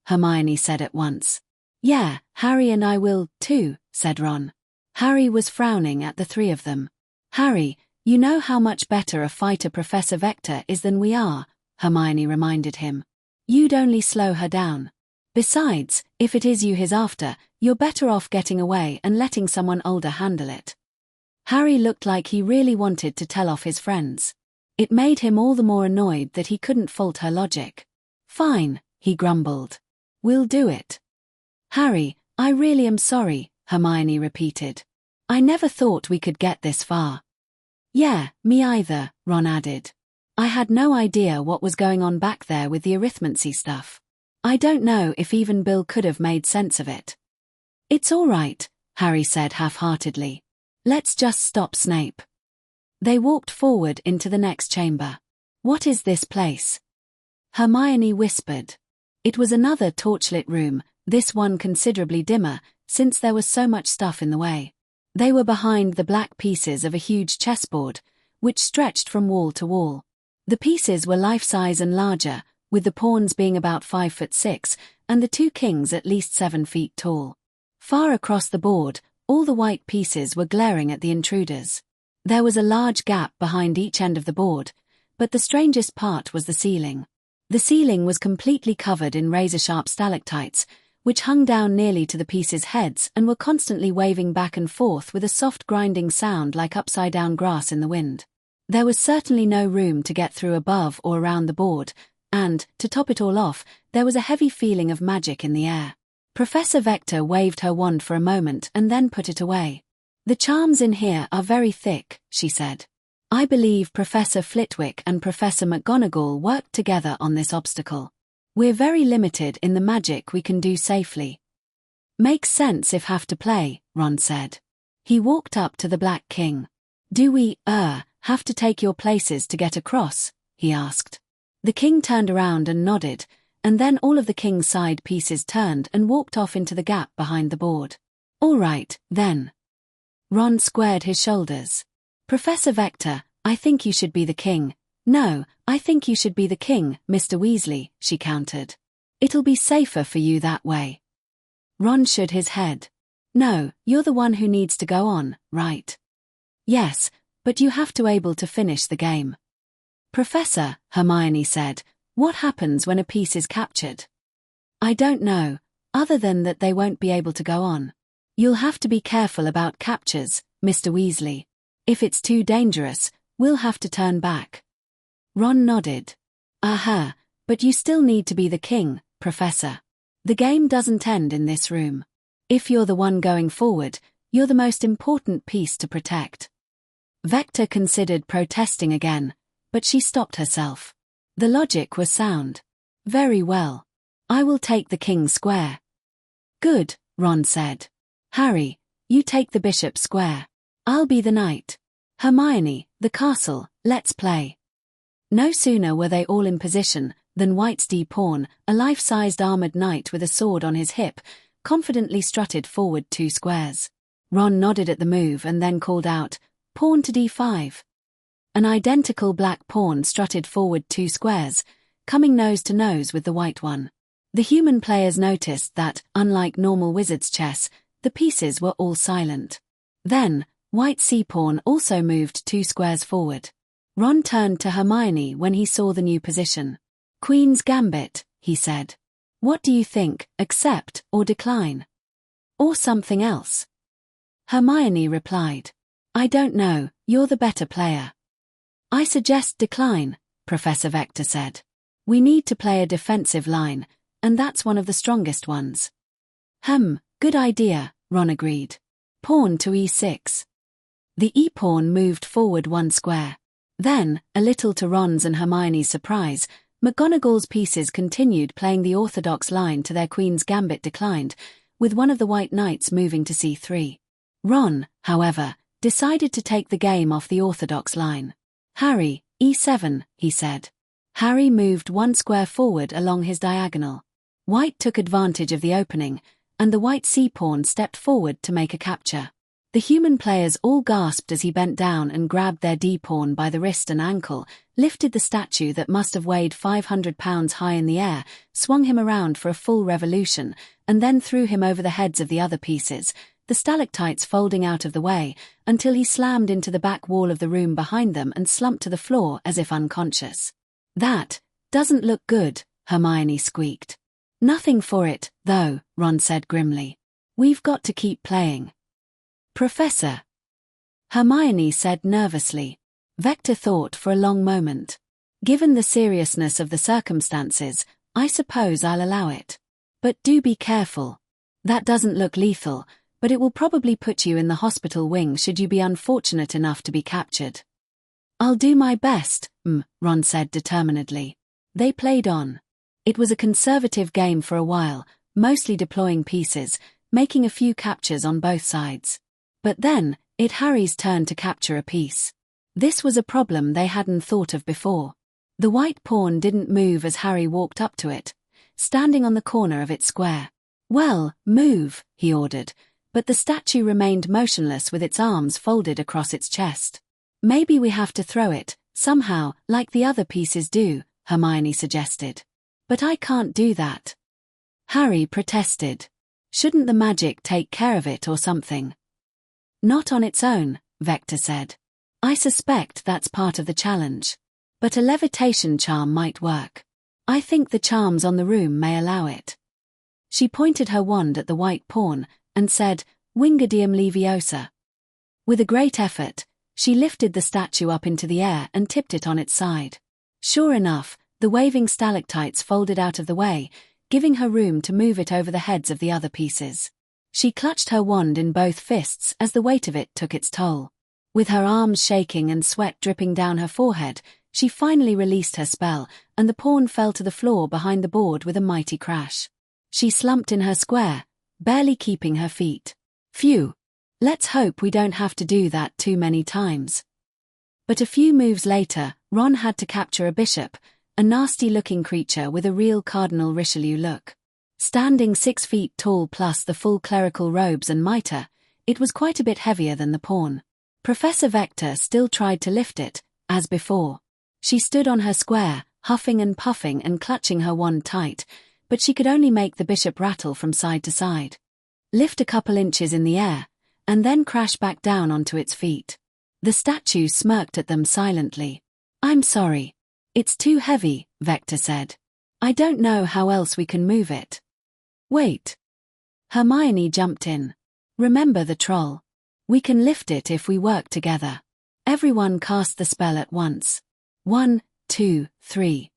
Hermione said at once. Yeah, Harry and I will, too, said Ron. Harry was frowning at the 3 of them. Harry, you know how much better a fighter Professor Vector is than we are, Hermione reminded him. You'd only slow her down. Besides, if it is you he's after, you're better off getting away and letting someone older handle it. Harry looked like he really wanted to tell off his friends. It made him all the more annoyed that he couldn't fault her logic. Fine, he grumbled. We'll do it. Harry, I really am sorry, Hermione repeated. I never thought we could get this far. Yeah, me either, Ron added. I had no idea what was going on back there with the arithmancy stuff. I don't know if even Bill could have made sense of it. It's all right, Harry said half-heartedly. Let's just stop Snape. They walked forward into the next chamber. What is this place? Hermione whispered. It was another torchlit room, this one considerably dimmer, since there was so much stuff in the way. They were behind the black pieces of a huge chessboard, which stretched from wall to wall. The pieces were life-size and larger, with the pawns being about 5'6" and the 2 kings at least 7 feet tall. Far across the board, all the white pieces were glaring at the intruders. There was a large gap behind each end of the board, but the strangest part was the ceiling. The ceiling was completely covered in razor-sharp stalactites, which hung down nearly to the pieces' heads and were constantly waving back and forth with a soft grinding sound like upside-down grass in the wind. There was certainly no room to get through above or around the board, and, to top it all off, there was a heavy feeling of magic in the air. Professor Vector waved her wand for a moment and then put it away. The charms in here are very thick, she said. I believe Professor Flitwick and Professor McGonagall worked together on this obstacle. We're very limited in the magic we can do safely. Makes sense if have to play, Ron said. He walked up to the Black King. Do we, have to take your places to get across? He asked. The king turned around and nodded, and then all of the king's side pieces turned and walked off into the gap behind the board. All right, then. Ron squared his shoulders. Professor Vector, I think you should be the king. No, I think you should be the king, Mr. Weasley, she countered. It'll be safer for you that way. Ron shook his head. No, you're the one who needs to go on, right? Yes, but you have to able to finish the game. Professor, Hermione said, What happens when a piece is captured? I don't know, other than that they won't be able to go on. You'll have to be careful about captures, Mr. Weasley. If it's too dangerous, we'll have to turn back. Ron nodded. Aha, but you still need to be the king, Professor. The game doesn't end in this room. If you're the one going forward, you're the most important piece to protect. Vector considered protesting again, but she stopped herself. The logic was sound. Very well. I will take the king's square. Good, Ron said. Harry, you take the bishop's square. I'll be the knight. Hermione, the castle, let's play. No sooner were they all in position than White's d-pawn, a life-sized armored knight with a sword on his hip, confidently strutted forward 2 squares. Ron nodded at the move and then called out, pawn to d5. An identical black pawn strutted forward 2 squares, coming nose to nose with the white one. The human players noticed that, unlike normal wizard's chess, the pieces were all silent. Then, White's c-pawn also moved 2 squares forward. Ron turned to Hermione when he saw the new position. Queen's Gambit, he said. What do you think, accept or decline? Or something else? Hermione replied. I don't know, you're the better player. I suggest decline, Professor Vector said. We need to play a defensive line, and that's one of the strongest ones. Good idea, Ron agreed. Pawn to e6. The e-pawn moved forward 1 square. Then, a little to Ron's and Hermione's surprise, McGonagall's pieces continued playing the orthodox line to their Queen's Gambit declined, with one of the white knights moving to c3. Ron, however, decided to take the game off the orthodox line. Harry, e7, he said. Harry moved 1 square forward along his diagonal. White took advantage of the opening, and the white c-pawn stepped forward to make a capture. The human players all gasped as he bent down and grabbed their d-pawn by the wrist and ankle, lifted the statue that must have weighed 500 pounds high in the air, swung him around for a full revolution, and then threw him over the heads of the other pieces, the stalactites folding out of the way, until he slammed into the back wall of the room behind them and slumped to the floor as if unconscious. That doesn't look good, Hermione squeaked. Nothing for it, though, Ron said grimly. We've got to keep playing. Professor, Hermione said nervously. Vector thought for a long moment. Given the seriousness of the circumstances, I suppose I'll allow it. But do be careful. That doesn't look lethal, but it will probably put you in the hospital wing should you be unfortunate enough to be captured. I'll do my best, Ron said determinedly. They played on. It was a conservative game for a while, mostly deploying pieces, making a few captures on both sides. But then, it Harry's turn to capture a piece. This was a problem they hadn't thought of before. The white pawn didn't move as Harry walked up to it, standing on the corner of its square. Well, move, he ordered, but the statue remained motionless with its arms folded across its chest. Maybe we have to throw it, somehow, like the other pieces do, Hermione suggested. But I can't do that. Harry protested. Shouldn't the magic take care of it or something? Not on its own, Vector said. I suspect that's part of the challenge. But a levitation charm might work. I think the charms on the room may allow it. She pointed her wand at the white pawn and said, Wingardium Leviosa. With a great effort, she lifted the statue up into the air and tipped it on its side. Sure enough, the waving stalactites folded out of the way, giving her room to move it over the heads of the other pieces. She clutched her wand in both fists as the weight of it took its toll. With her arms shaking and sweat dripping down her forehead, she finally released her spell, and the pawn fell to the floor behind the board with a mighty crash. She slumped in her square, barely keeping her feet. Phew! Let's hope we don't have to do that too many times. But a few moves later, Ron had to capture a bishop, a nasty-looking creature with a real Cardinal Richelieu look. Standing 6 feet tall plus the full clerical robes and mitre, it was quite a bit heavier than the pawn. Professor Vector still tried to lift it, as before. She stood on her square, huffing and puffing and clutching her wand tight, but she could only make the bishop rattle from side to side. Lift a couple inches in the air, and then crash back down onto its feet. The statue smirked at them silently. I'm sorry. It's too heavy, Vector said. I don't know how else we can move it. Wait. Hermione jumped in. Remember the troll. We can lift it if we work together. Everyone cast the spell at once. 1, 2, 3.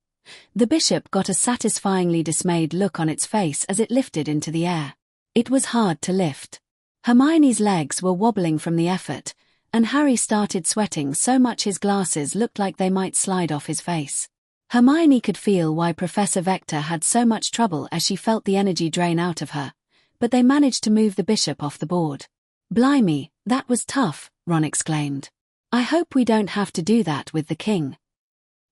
The bishop got a satisfyingly dismayed look on its face as it lifted into the air. It was hard to lift. Hermione's legs were wobbling from the effort, and Harry started sweating so much his glasses looked like they might slide off his face. Hermione could feel why Professor Vector had so much trouble as she felt the energy drain out of her, but they managed to move the bishop off the board. Blimey, that was tough, Ron exclaimed. I hope we don't have to do that with the king.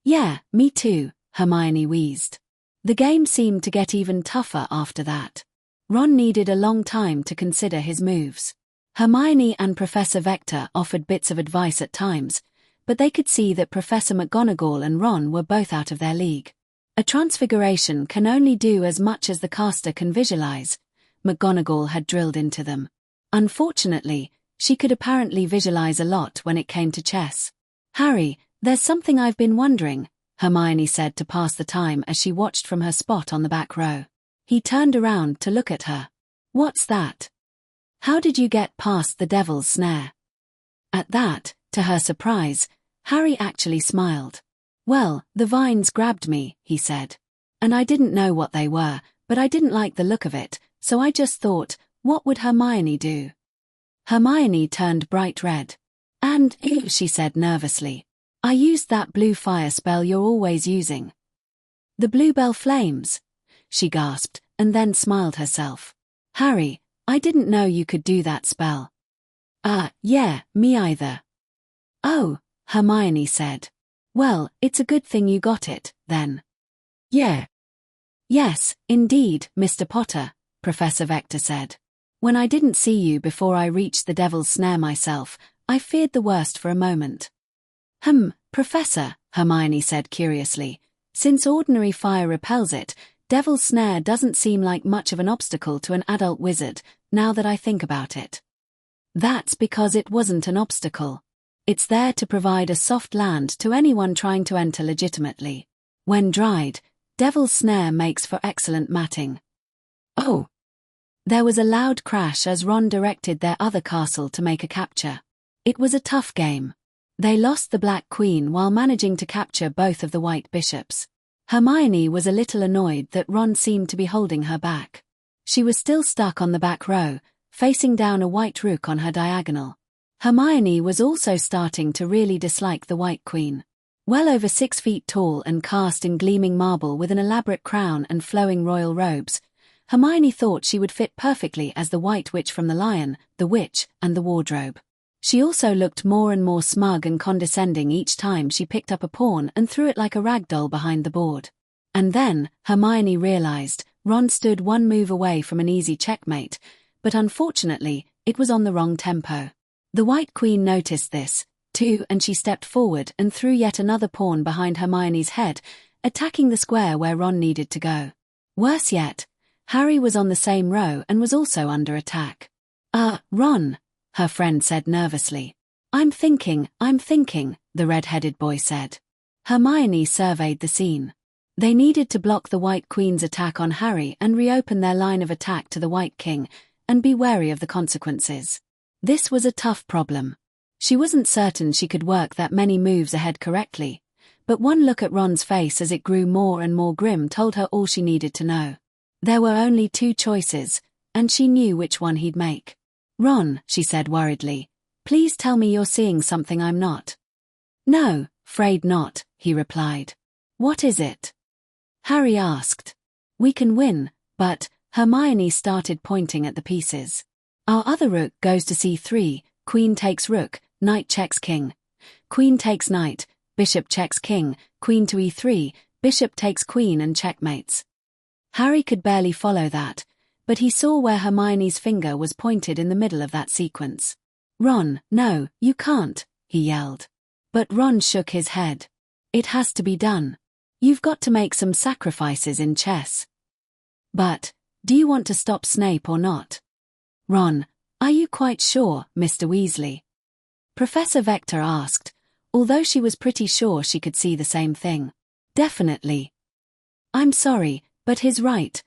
Yeah, me too, Hermione wheezed. The game seemed to get even tougher after that. Ron needed a long time to consider his moves. Hermione and Professor Vector offered bits of advice at times, but they could see that Professor McGonagall and Ron were both out of their league. A transfiguration can only do as much as the caster can visualize, McGonagall had drilled into them. Unfortunately, she could apparently visualize a lot when it came to chess. Harry, there's something I've been wondering, Hermione said to pass the time as she watched from her spot on the back row. He turned around to look at her. What's that? How did you get past the devil's snare? At that, to her surprise, Harry actually smiled. Well, the vines grabbed me, he said. And I didn't know what they were, but I didn't like the look of it, so I just thought, what would Hermione do? Hermione turned bright red. And, she said nervously, I used that blue fire spell you're always using. The bluebell flames, she gasped, and then smiled herself. Harry, I didn't know you could do that spell. Yeah, me either. Oh, Hermione said. Well, it's a good thing you got it, then. Yeah. Yes, indeed, Mr. Potter, Professor Vector said. When I didn't see you before I reached the devil's snare myself, I feared the worst for a moment. Professor, Hermione said curiously, since ordinary fire repels it, devil's snare doesn't seem like much of an obstacle to an adult wizard, now that I think about it. That's because it wasn't an obstacle. It's there to provide a soft land to anyone trying to enter legitimately. When dried, devil's snare makes for excellent matting. Oh. There was a loud crash as Ron directed their other castle to make a capture. It was a tough game. They lost the Black Queen while managing to capture both of the White Bishops. Hermione was a little annoyed that Ron seemed to be holding her back. She was still stuck on the back row, facing down a white rook on her diagonal. Hermione was also starting to really dislike the White Queen. Well over 6 feet tall and cast in gleaming marble with an elaborate crown and flowing royal robes, Hermione thought she would fit perfectly as the White Witch from The Lion, the Witch, and the Wardrobe. She also looked more and more smug and condescending each time she picked up a pawn and threw it like a rag doll behind the board. And then, Hermione realized, Ron stood one move away from an easy checkmate, but unfortunately, it was on the wrong tempo. The White Queen noticed this, too, and she stepped forward and threw yet another pawn behind Hermione's head, attacking the square where Ron needed to go. Worse yet, Harry was on the same row and was also under attack. Ron, her friend said nervously. I'm thinking, the red-headed boy said. Hermione surveyed the scene. They needed to block the White Queen's attack on Harry and reopen their line of attack to the White King, and be wary of the consequences. This was a tough problem. She wasn't certain she could work that many moves ahead correctly, but one look at Ron's face as it grew more and more grim told her all she needed to know. There were only 2 choices, and she knew which one he'd make. Ron, she said worriedly, please tell me you're seeing something I'm not. No, afraid not, he replied. What is it? Harry asked. We can win, but, Hermione started pointing at the pieces. Our other rook goes to c3, queen takes rook, knight checks king. Queen takes knight, bishop checks king, queen to e3, bishop takes queen and checkmates. Harry could barely follow that, but he saw where Hermione's finger was pointed in the middle of that sequence. Ron, no, you can't, he yelled. But Ron shook his head. It has to be done. You've got to make some sacrifices in chess. But, do you want to stop Snape or not? Ron, are you quite sure, Mr. Weasley? Professor Vector asked, although she was pretty sure she could see the same thing. Definitely. I'm sorry, but he's right,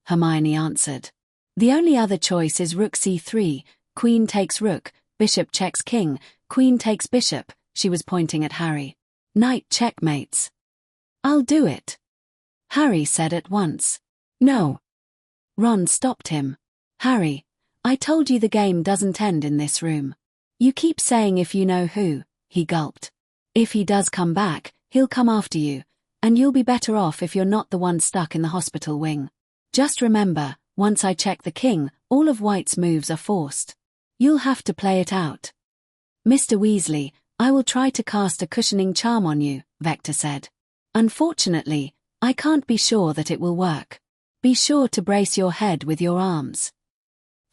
Hermione answered. The only other choice is rook c3, queen takes rook, bishop checks king, queen takes bishop, she was pointing at Harry. Knight checkmates. I'll do it, Harry said at once. No. Ron stopped him. Harry, I told you the game doesn't end in this room. You keep saying if you know who, he gulped. If he does come back, he'll come after you, and you'll be better off if you're not the one stuck in the hospital wing. Just remember, once I check the king, all of White's moves are forced. You'll have to play it out. Mr. Weasley, I will try to cast a cushioning charm on you, Vector said. Unfortunately, I can't be sure that it will work. Be sure to brace your head with your arms.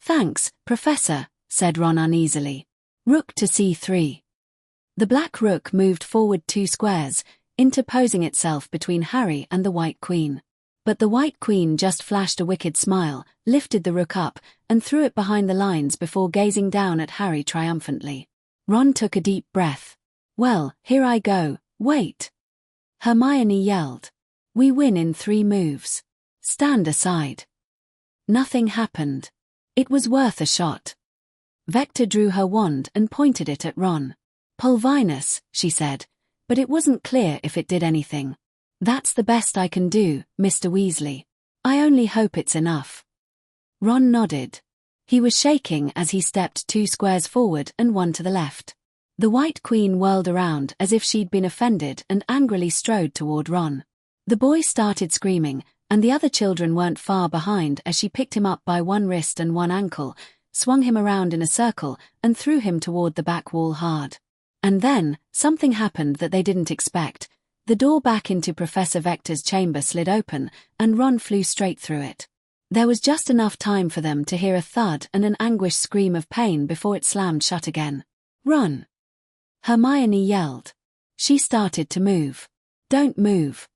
Thanks, Professor, said Ron uneasily. Rook to c3. The black rook moved forward 2 squares, interposing itself between Harry and the white queen. But the white queen just flashed a wicked smile, lifted the rook up, and threw it behind the lines before gazing down at Harry triumphantly. Ron took a deep breath. Well, here I go, wait. Hermione yelled. We win in 3 moves. Stand aside. Nothing happened. It was worth a shot. Vector drew her wand and pointed it at Ron. Pulvinus, she said, but it wasn't clear if it did anything. That's the best I can do, Mr. Weasley. I only hope it's enough. Ron nodded. He was shaking as he stepped 2 squares forward and 1 to the left. The white queen whirled around as if she'd been offended and angrily strode toward Ron. The boy started screaming, and the other children weren't far behind as she picked him up by 1 wrist and 1 ankle, swung him around in a circle, and threw him toward the back wall hard. And then, something happened that they didn't expect. The door back into Professor Vector's chamber slid open, and Ron flew straight through it. There was just enough time for them to hear a thud and an anguished scream of pain before it slammed shut again. Run! Hermione yelled. She started to move. Don't move,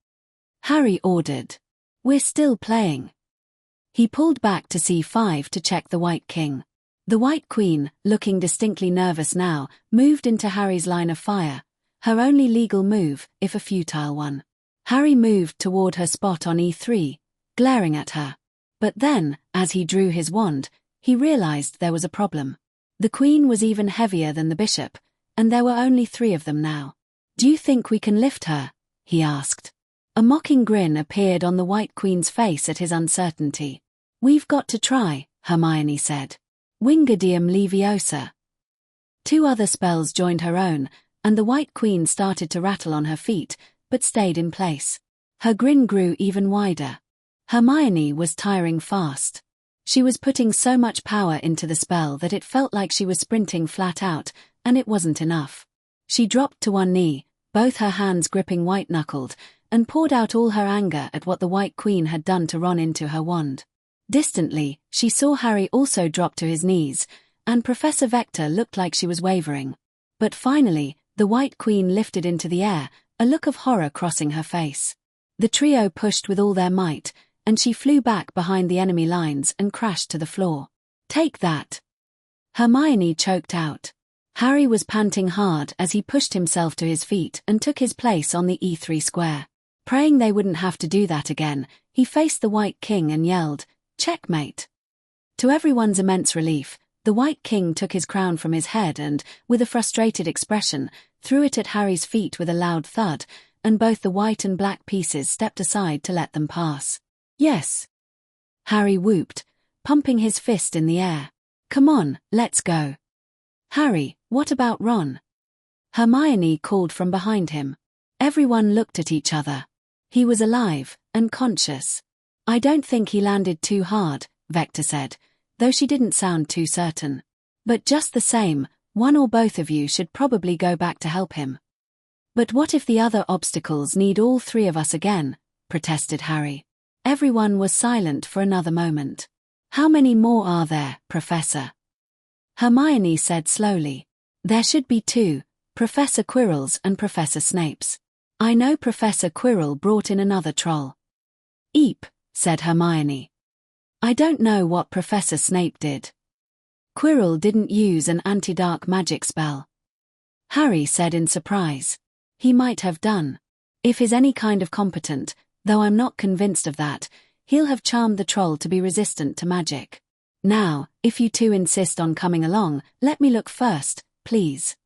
Harry ordered. We're still playing. He pulled back to c5 to check the white king. The white queen, looking distinctly nervous now, moved into Harry's line of fire, her only legal move, if a futile one. Harry moved toward her spot on e3, glaring at her. But then, as he drew his wand, he realized there was a problem. The queen was even heavier than the bishop, and there were only 3 of them now. Do you think we can lift her? He asked. A mocking grin appeared on the white queen's face at his uncertainty. We've got to try, Hermione said. Wingardium Leviosa. 2 other spells joined her own, and the white queen started to rattle on her feet, but stayed in place. Her grin grew even wider. Hermione was tiring fast. She was putting so much power into the spell that it felt like she was sprinting flat out, and it wasn't enough. She dropped to 1 knee, both her hands gripping white-knuckled, and poured out all her anger at what the white queen had done to Ron into her wand. Distantly, she saw Harry also drop to his knees, and Professor Vector looked like she was wavering. But finally, the white queen lifted into the air, a look of horror crossing her face. The trio pushed with all their might, and she flew back behind the enemy lines and crashed to the floor. Take that! Hermione choked out. Harry was panting hard as he pushed himself to his feet and took his place on the e3 square. Praying they wouldn't have to do that again, he faced the white king and yelled, "Checkmate!" To everyone's immense relief, the white king took his crown from his head and, with a frustrated expression, threw it at Harry's feet with a loud thud, and both the white and black pieces stepped aside to let them pass. Yes! Harry whooped, pumping his fist in the air. Come on, let's go. Harry, what about Ron? Hermione called from behind him. Everyone looked at each other. He was alive, and conscious. I don't think he landed too hard, Vector said, though she didn't sound too certain. But just the same, one or both of you should probably go back to help him. But what if the other obstacles need all 3 of us again? Protested Harry. Everyone was silent for another moment. How many more are there, Professor? Hermione said slowly. There should be 2, Professor Quirrell's and Professor Snape's. I know Professor Quirrell brought in another troll. Eep, said Hermione. I don't know what Professor Snape did. Quirrell didn't use an anti-dark magic spell. Harry said in surprise. He might have done. If he's any kind of competent, though I'm not convinced of that, he'll have charmed the troll to be resistant to magic. Now, if you two insist on coming along, let me look first, please.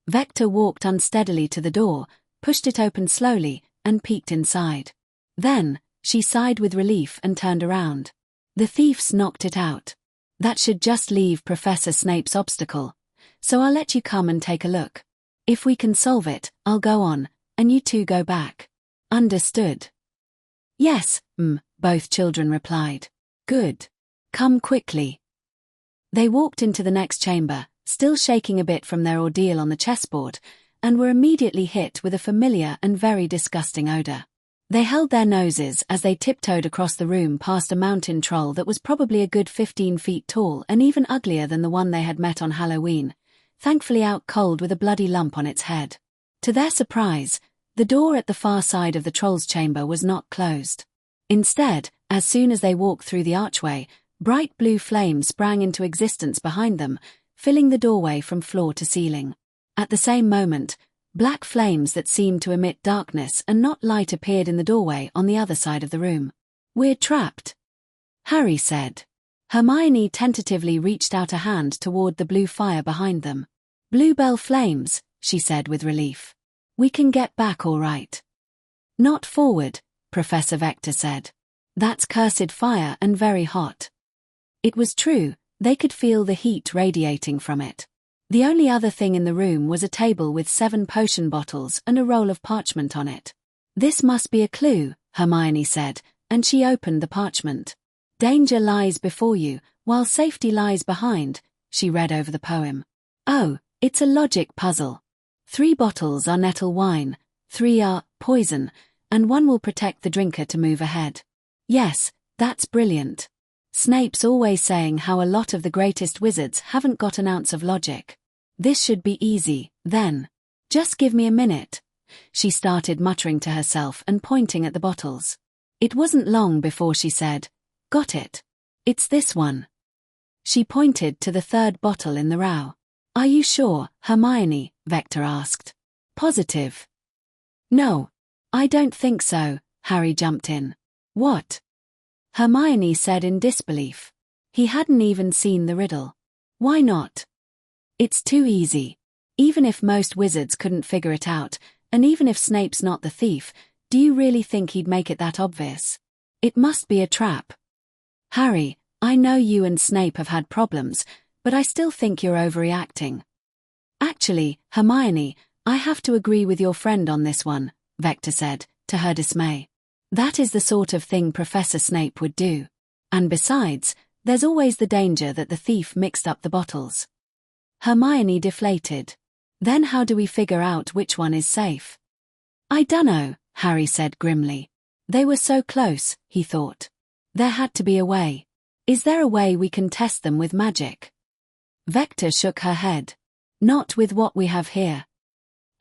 Vector walked unsteadily to the door, pushed it open slowly, and peeked inside. Then, she sighed with relief and turned around. The thieves knocked it out. That should just leave Professor Snape's obstacle, so I'll let you come and take a look. If we can solve it, I'll go on, and you two go back. Understood? Yes, both children replied. Good. Come quickly. They walked into the next chamber, still shaking a bit from their ordeal on the chessboard, and were immediately hit with a familiar and very disgusting odor. They held their noses as they tiptoed across the room past a mountain troll that was probably a good 15 feet tall and even uglier than the one they had met on Halloween, thankfully out cold with a bloody lump on its head. To their surprise, the door at the far side of the troll's chamber was not closed. Instead, as soon as they walked through the archway, bright blue flames sprang into existence behind them, filling the doorway from floor to ceiling. At the same moment, black flames that seemed to emit darkness and not light appeared in the doorway on the other side of the room. We're trapped, Harry said. Hermione tentatively reached out a hand toward the blue fire behind them. Bluebell flames, she said with relief. We can get back all right. Not forward, Professor Vector said. That's cursed fire and very hot. It was true, they could feel the heat radiating from it. The only other thing in the room was a table with 7 potion bottles and a roll of parchment on it. This must be a clue, Hermione said, and she opened the parchment. Danger lies before you, while safety lies behind, she read over the poem. Oh, it's a logic puzzle. 3 bottles are nettle wine, 3 are poison, and 1 will protect the drinker to move ahead. Yes, that's brilliant. Snape's always saying how a lot of the greatest wizards haven't got an ounce of logic. This should be easy, then. Just give me a minute. She started muttering to herself and pointing at the bottles. It wasn't long before she said, Got it. It's this one. She pointed to the 3rd bottle in the row. Are you sure, Hermione? Vector asked. Positive. No. I don't think so, Harry jumped in. What? Hermione said in disbelief. He hadn't even seen the riddle. Why not? It's too easy. Even if most wizards couldn't figure it out, and even if Snape's not the thief, do you really think he'd make it that obvious? It must be a trap. Harry, I know you and Snape have had problems, but I still think you're overreacting. Actually, Hermione, I have to agree with your friend on this one, Vector said, to her dismay. That is the sort of thing Professor Snape would do. And besides, there's always the danger that the thief mixed up the bottles. Hermione deflated. Then how do we figure out which one is safe? I dunno, Harry said grimly. They were so close, he thought. There had to be a way. Is there a way we can test them with magic? Vector shook her head. Not with what we have here.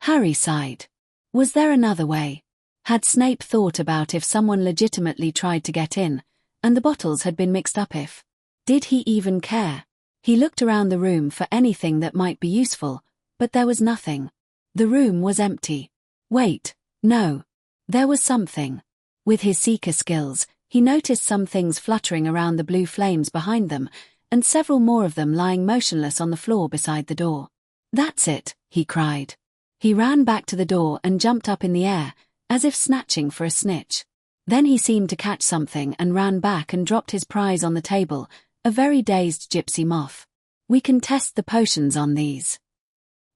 Harry sighed. Was there another way? Had Snape thought about if someone legitimately tried to get in, and the bottles had been mixed up if? Did he even care? He looked around the room for anything that might be useful, but there was nothing. The room was empty. Wait, no. There was something. With his seeker skills, he noticed some things fluttering around the blue flames behind them, and several more of them lying motionless on the floor beside the door. That's it, he cried. He ran back to the door and jumped up in the air, as if snatching for a snitch. Then he seemed to catch something and ran back and dropped his prize on the table, a very dazed gypsy moth. We can test the potions on these.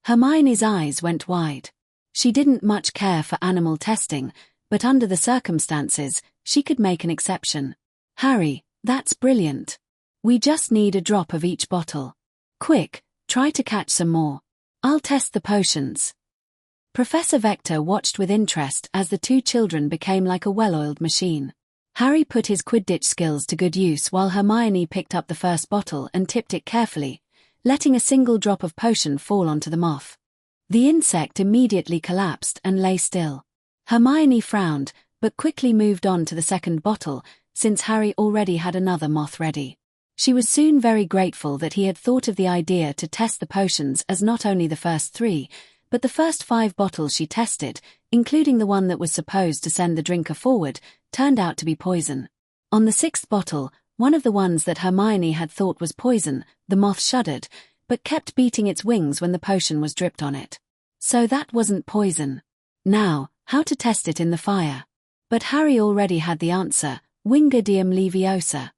Hermione's eyes went wide. She didn't much care for animal testing, but under the circumstances, she could make an exception. Harry, that's brilliant. We just need a drop of each bottle. Quick, try to catch some more. I'll test the potions. Professor Vector watched with interest as the 2 children became like a well-oiled machine. Harry put his Quidditch skills to good use while Hermione picked up the first bottle and tipped it carefully, letting a single drop of potion fall onto the moth. The insect immediately collapsed and lay still. Hermione frowned, but quickly moved on to the second bottle, since Harry already had another moth ready. She was soon very grateful that he had thought of the idea to test the potions as not only the first 3, but the first 5 bottles she tested, including the one that was supposed to send the drinker forward, turned out to be poison. On the 6th bottle, one of the ones that Hermione had thought was poison, the moth shuddered, but kept beating its wings when the potion was dripped on it. So that wasn't poison. Now, how to test it in the fire? But Harry already had the answer, Wingardium Leviosa.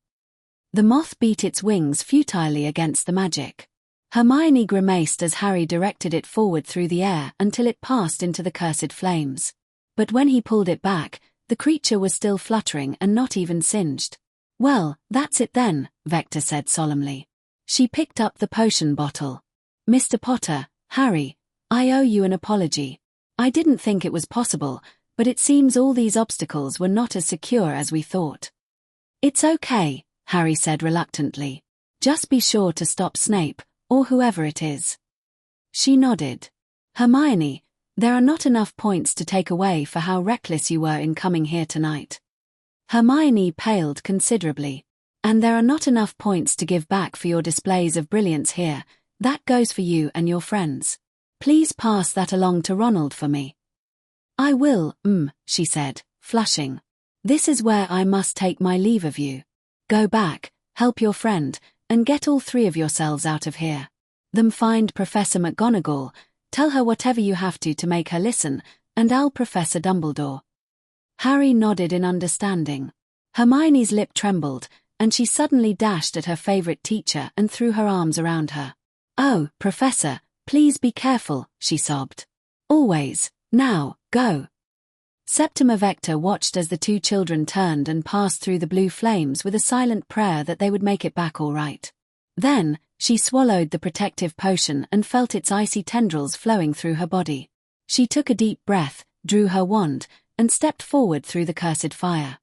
The moth beat its wings futilely against the magic. Hermione grimaced as Harry directed it forward through the air until it passed into the cursed flames. But when he pulled it back, the creature was still fluttering and not even singed. Well, that's it then, Vector said solemnly. She picked up the potion bottle. Mr. Potter, Harry, I owe you an apology. I didn't think it was possible, but it seems all these obstacles were not as secure as we thought. It's okay, Harry said reluctantly. Just be sure to stop Snape, or whoever it is. She nodded. Hermione, there are not enough points to take away for how reckless you were in coming here tonight. Hermione paled considerably. And there are not enough points to give back for your displays of brilliance here. That goes for you and your friends. Please pass that along to Ronald for me. I will, she said, flushing. This is where I must take my leave of you. Go back, help your friend, and get all 3 of yourselves out of here. Then find Professor McGonagall, tell her whatever you have to make her listen, and I'll Professor Dumbledore. Harry nodded in understanding. Hermione's lip trembled, and she suddenly dashed at her favorite teacher and threw her arms around her. Oh, Professor, please be careful, she sobbed. Always. Now, go. Septima Vector watched as the 2 children turned and passed through the blue flames with a silent prayer that they would make it back all right. Then, she swallowed the protective potion and felt its icy tendrils flowing through her body. She took a deep breath, drew her wand, and stepped forward through the cursed fire.